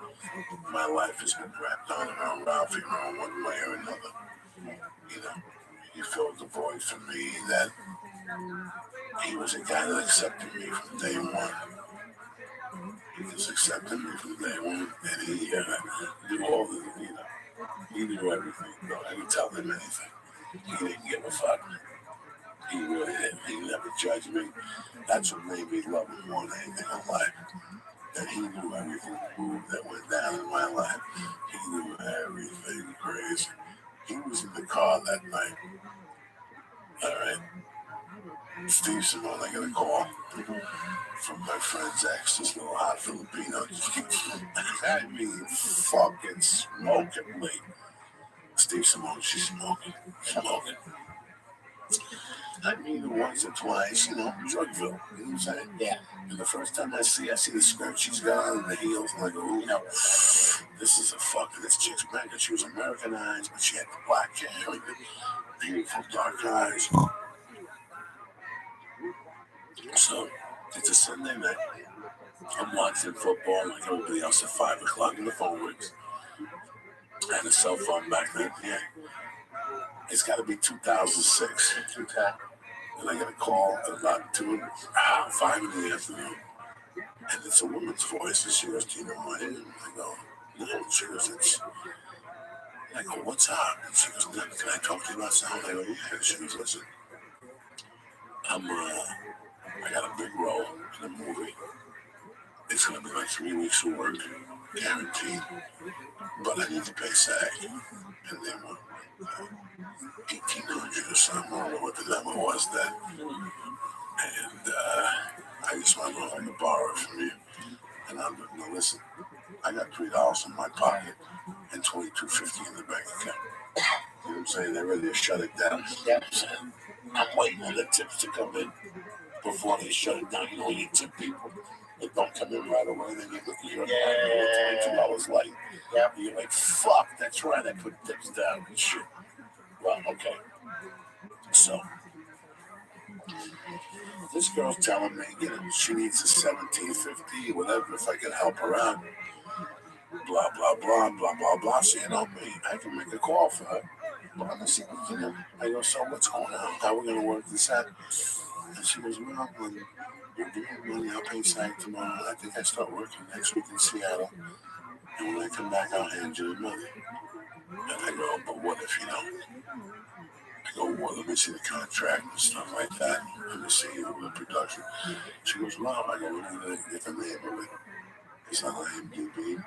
my life has been wrapped on around Ralphie around one way or another. You know, he filled the void for me that he was a guy that accepted me from day one. He just accepted me from day one, and he knew all the, you know, he knew everything. No, I didn't tell him anything. He didn't give a fuck. He really didn't. He never judged me. That's what made me love him more than anything in life. That he knew everything that went down in my life. He knew everything crazy. He was in the car that night. All right. Steve Simone, I got a call from my friend's ex, this little hot Filipino. I mean, fucking smoking late. Steve Simone, she's smoking. I mean, once or twice, you know, Drugville. You know what I'm saying? Yeah. And the first time I see the skirt she's got on and the heels, I'm like, oh, you know, this chick's pregnant. She was Americanized, but she had the black hair and the beautiful dark eyes. So, it's a Sunday night. I'm watching football like everybody else at 5 o'clock and the phone rings. I had a cell phone back then, yeah. It's got to be 2006. Okay. And I get a call at about 5 in the afternoon. And it's a woman's voice. And she goes, do you know who I am? I go, no. She goes, I go, what's up? And she goes, can I talk to you about something? I go, yeah. She goes, listen, I got a big role in a movie. It's going to be like 3 weeks of work, guaranteed. But I need to pay SAG. And they were 1,800 or something. I don't know what the number was then. And I just want to know if I can borrow it from you. And I'm like, no, listen, I got $3 in my pocket and $22.50 in the bank account. You know what I'm saying? They're ready to shut it down. Yeah. I'm waiting on the tips to come in before they shut it down. You know, you tip people. They don't come in right away. Then you look at your $22 late. Yeah. You're like, fuck, that's right. I put tips down and shit. Well, okay. So, this girl's telling me, you know, she needs a $17.50, whatever, if I can help her out. Blah, blah, blah, blah, blah, blah. So, you know me, I can make a call for her. But I'm going to see what, you know. I go, so what's going on? How are we going to work this out? And she goes, well, when you give me money, I'll pay SAG tomorrow. I think I start working next week in Seattle. And when I come back, I'll hand you the money. And I go, but what if you don't? I go, well, let me see the contract and stuff like that. Let me see the production. She goes, well, I go, let me get the name of it. It's on IMDb.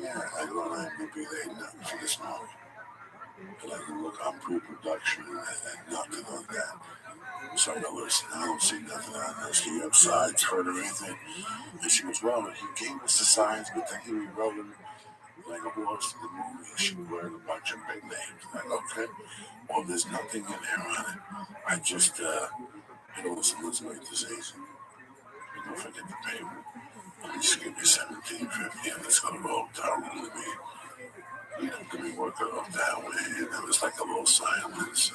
Yeah, I go on IMDb, they ain't nothing for this movie. And I go, look, I'm pre-production and nothing on that. So I go, listen, I don't see nothing on this. Do you have sides for it or anything? And she goes, well, he gave us the sides, but then he rewrote them like a horse in the movie. She wear a bunch of big names. And I go, okay, well, there's nothing in there on it. I just, I go, listen, let's make this easy. You don't forget the payment. Let me just give you $17.50 and let's go to the hotel room with me. You know, can we work it off that way? And there was like a little silence.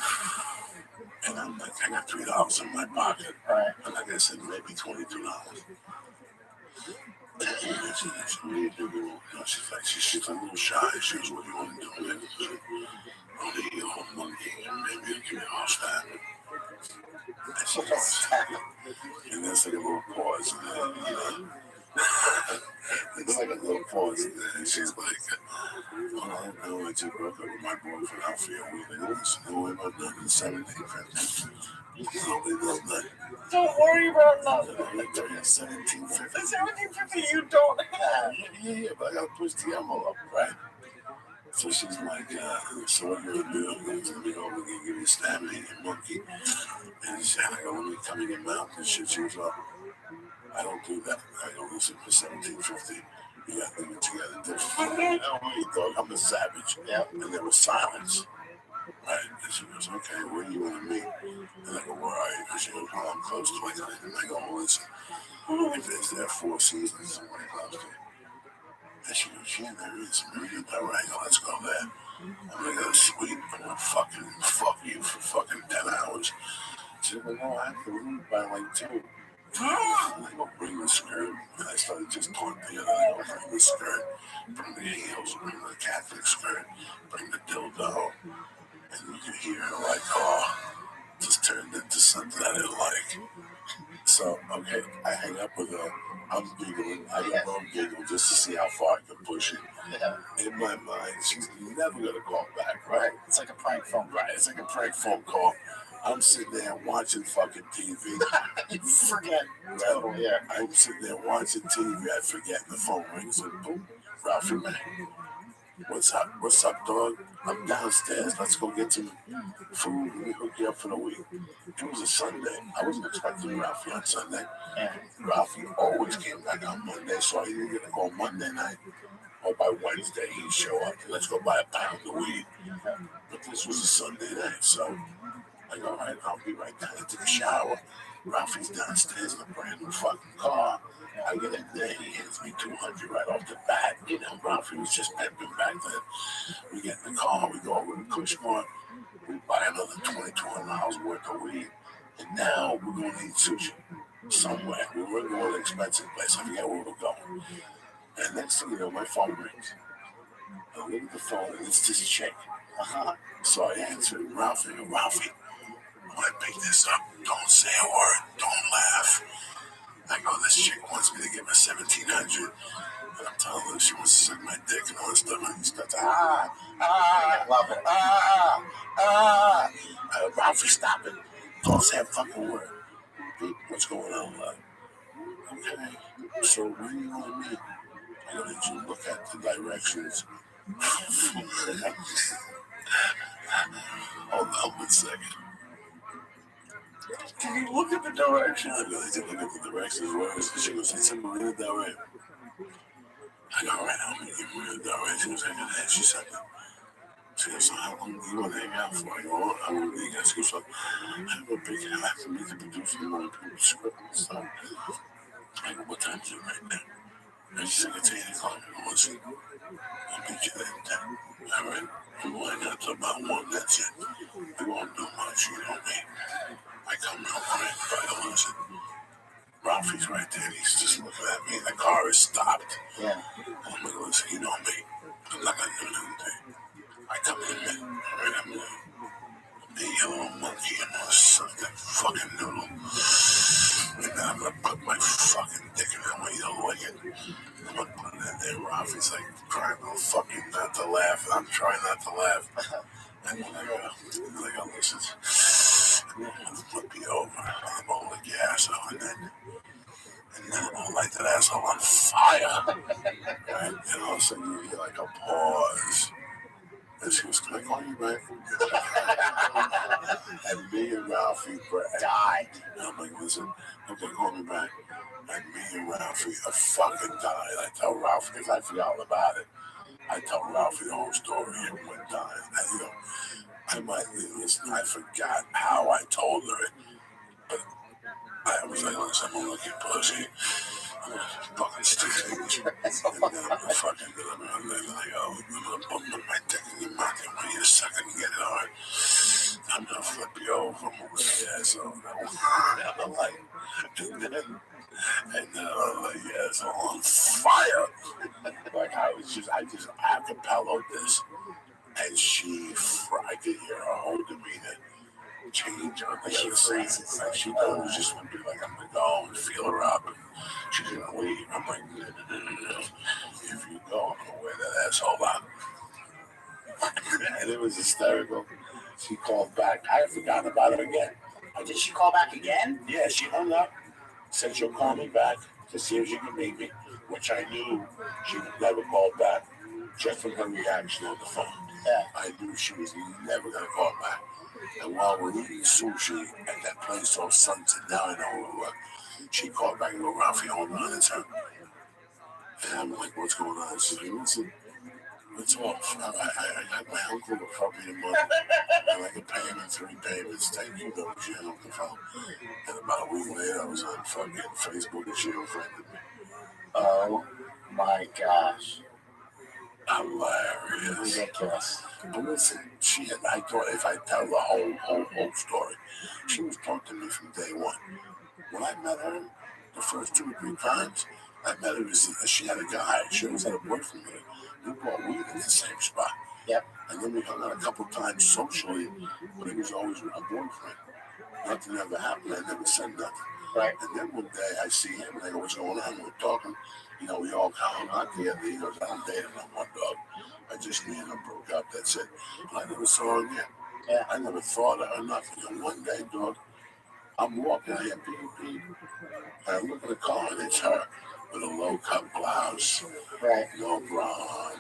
And I'm like, I got $3 in my pocket. Right. And like I said, maybe $22. And she what do you do? You know, she's a little shy. She goes, what do you want to do? And I go, the whole monkey, maybe I'll give you all that. And she goes, and there's like a little pause. And then, you know, there's like a little pause. And she's like, well, I just broke up with my boyfriend out for a week. Like, listen, don't worry about nothing. $17.50. Nobody knows nothing. Don't worry about nothing. Like $17.50. The $17.50 you don't have. Yeah, but I gotta push the envelope, right? So she's like, so what are you gonna do? I'm going to be over and give you a stab and eat your monkey. And she said, I go, let me come in your mouth and shit. She was like, I don't do that. I go, listen, for $17.50. You got to leave it together different. I don't want you, dog. I'm a savage. Yeah. And there was silence. Right? And she goes, okay, where do you want to meet? And I go, where are you? And she goes, well, I'm close to it. And I go, well, listen, if it's there 4 seasons, somewhere close to it. And she goes, yeah, there is. All right, let's go there. I'm going to go sweet. I'm going to fucking fuck you for fucking 10 hours. She goes, no, I have to leave by like 2. And I go, bring the skirt. And I started just taunting the other. I go, bring the skirt, bring the heels, bring the Catholic skirt, bring the dildo. And you can hear her like, oh, just turned into something I didn't like. So, okay, I hang up with her. I'm giggling. I love giggle just to see how far I can push it. Yeah. In my mind, she's never going to call back, right? It's like a prank phone. Right, it's like a prank phone call. I'm sitting there watching fucking TV. You forget. Right? Yeah. I'm sitting there watching TV. I forget the phone rings and boom, Ralphie, man. What's up? What's up, dog? I'm downstairs. Let's go get some food. Let me hook you up for the week. It was a Sunday. I wasn't expecting Ralphie on Sunday. Ralphie always came back on Monday, so I didn't get to go Monday night. Or by Wednesday, he'd show up. Let's go buy a pound of weed. But this was a Sunday night, so I go, all right, I'll be right down. I took a shower. Ralphie's downstairs in a brand new fucking car. I get in there, he hands me $200 right off the bat. You know, Ralphie was just pimping back then. We get in the car, we go over to Cushmore, we buy another $2,200 worth of weed. And now we're going to eat sushi somewhere. We were going to an expensive place. I forget where we're going. And next thing you know, my phone rings. I look at the phone, and it's this chick. So I answered, Ralphie, I want to pick this up. Don't say a word. Don't laugh. I go, this chick wants me to give her $1,700. And I'm telling her she wants to suck my dick and all this stuff. And he starts, love it. Ralphie, stop it. Don't say a fucking word. What's going on, love? Okay. So where do you want to meet? I go, did you look at the directions? Hold on 1 second. Can you look at the directions? I go, did you look at the directions? Where is it? She goes, it's in Marina Del Rey. I go, all right, I'll meet you in Marina Del Rey. She goes, I got to ask you something. She goes, so how long do you want to hang out for? I go, oh, how long do you guys go? So I have a big I have to meet the producer and all the script and stuff. I go, what time is it right now? And she's like, it's 8 o'clock. I go, listen, I'll meet you there at 10. All right. I'm going out to about 1, that's it. I won't do much, you know me. I come real quick, but I don't listen. Ralphie's right there, he's just looking at me. The car is stopped. Yeah. I'm like, listen, you know me. I'm not going to do anything. I come in there, all right, I'm like, the yellow monkey, I'm going to suck that fucking noodle. And then I'm going to put my fucking dick in it, I want you to lick it. I'm going to put it in there. Ralphie's like trying to fucking not to laugh, and I'm trying not to laugh. And then I go, listen, I'm flip you over. I'm gonna lick your asshole, and then I'm gonna light that asshole on fire. Right? And all of a sudden you hear like a pause. And she goes, can I call you back? And me and Ralphie died. And I'm like, listen, okay, call me back. And me and Ralphie fucking died. I tell Ralphie, because I forgot all about it. I tell Ralphie the whole story and went down. And, I might listen, I forgot how I told her it. But I was like, listen, I'm gonna look at pussy. I'm gonna fucking stick things. And then I'm gonna fucking do it. I'm gonna put my dick in your mouth and when you suck it and get it hard. I'm gonna flip you over. I'm gonna lick your asshole. I'm like, and then I'm like, yeah, it's on fire. Like I just acapelloed this. And I could hear her whole demeanor change. Like she freezes. Like she knows just would be like, I'm gonna go and feel her up. And she's gonna leave. I'm like, no. If you go, I'm gonna wear that asshole out. And it was hysterical. She called back. I had forgotten about her again. Did she call back again? Yeah, she hung up. Said she'll call me back to see if she can meet me, which I knew she would never call back just from her reaction on the phone. Yeah. I knew she was never going to call back. And while we're eating sushi at that place called Sunset, now I know who it was, she called back and go, Ralphie, hold on, it's her. And I'm like, what's going on? She said, listen, it's off. I got my uncle to fuck me the money. And I can pay him in 3 payments. Thank you, though, she hung up the phone. And about a week later, I was on fucking Facebook and she unfriended me. Oh my gosh. Hilarious. Ridiculous. But listen, I thought if I tell the whole story, she was talking to me from day one. When I met her, the first 2 or 3 times, I met her, she had a guy. She always had a boyfriend with her. We bought weed at the same spot. Yep. And then we hung out a couple times socially, but he was always with a boyfriend. Nothing ever happened. I never said nothing. Right. And then one day I see him and I go, what's going on? We're talking. We all hung out together. He goes, I don't date him no more, dog. I just me and him broke up. That's it. But I never saw her again. Yeah. I never thought of her nothing. And one day, dog, I'm walking, I hear beep, beep. And I look at the car and it's her with a low cut blouse. Right. No bra on.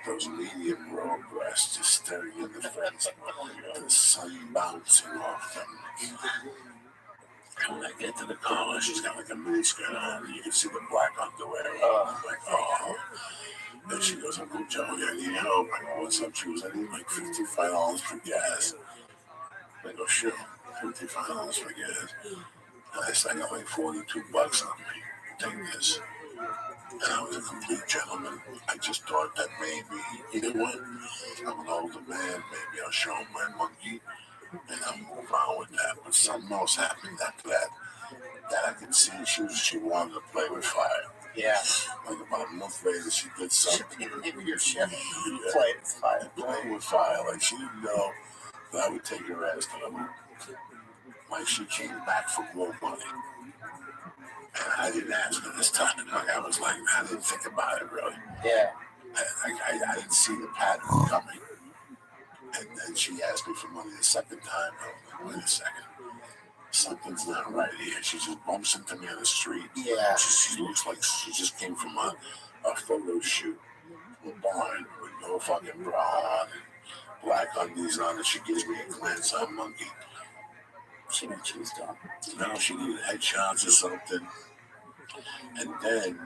those medium raw breasts just staring in the face, the sun bouncing off them. And when I get to the car, she's got like a miniskirt on, and you can see the black underwear. I'm like, oh. Then she goes, Uncle Joey, I need help. I go, what's up? She goes, I need like $55 for gas. I go, sure, $55 for gas. And I said, I got like $42 on me. Take this. And I was a complete gentleman. I just thought that maybe, you know what? I'm an older man. Maybe I'll show him my monkey, and I'll move on with that. But something else happened after that I could see she wanted to play with fire. Yeah. Like about a month later, she did something. Your shit. Play with fire. Playing with fire. Like she didn't know that I would take her ass to the moon. Like she came back for more money. And I didn't ask her this time. Like I was like, I didn't think about it really. Yeah. I didn't see the pattern coming. And then she asked me for money the second time. I was like, wait a second. Something's not right here. She just bumps into me on the street. Yeah. She looks like she just came from a photo shoot from a barn with no fucking bra on and black undies on, and she gives me a glance on monkey. She knew she was done. No, she needed headshots or something. And then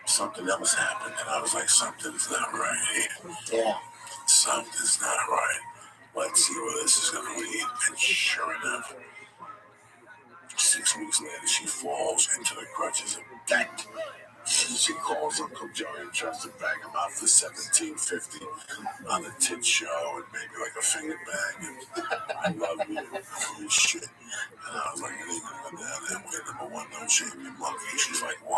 something else happened, and I was like, something's not right here. Yeah. Something's not right. Let's see where this is going to lead. And sure enough, 6 weeks later, she falls into the crutches of death. She calls Uncle Joey and tries to bag him out for $17.50 on a tit show and maybe like a finger bag. And I love you. Holy shit. And I was like, it ain't gonna go down that way. Number one, don't shame your monkey. She's like, why?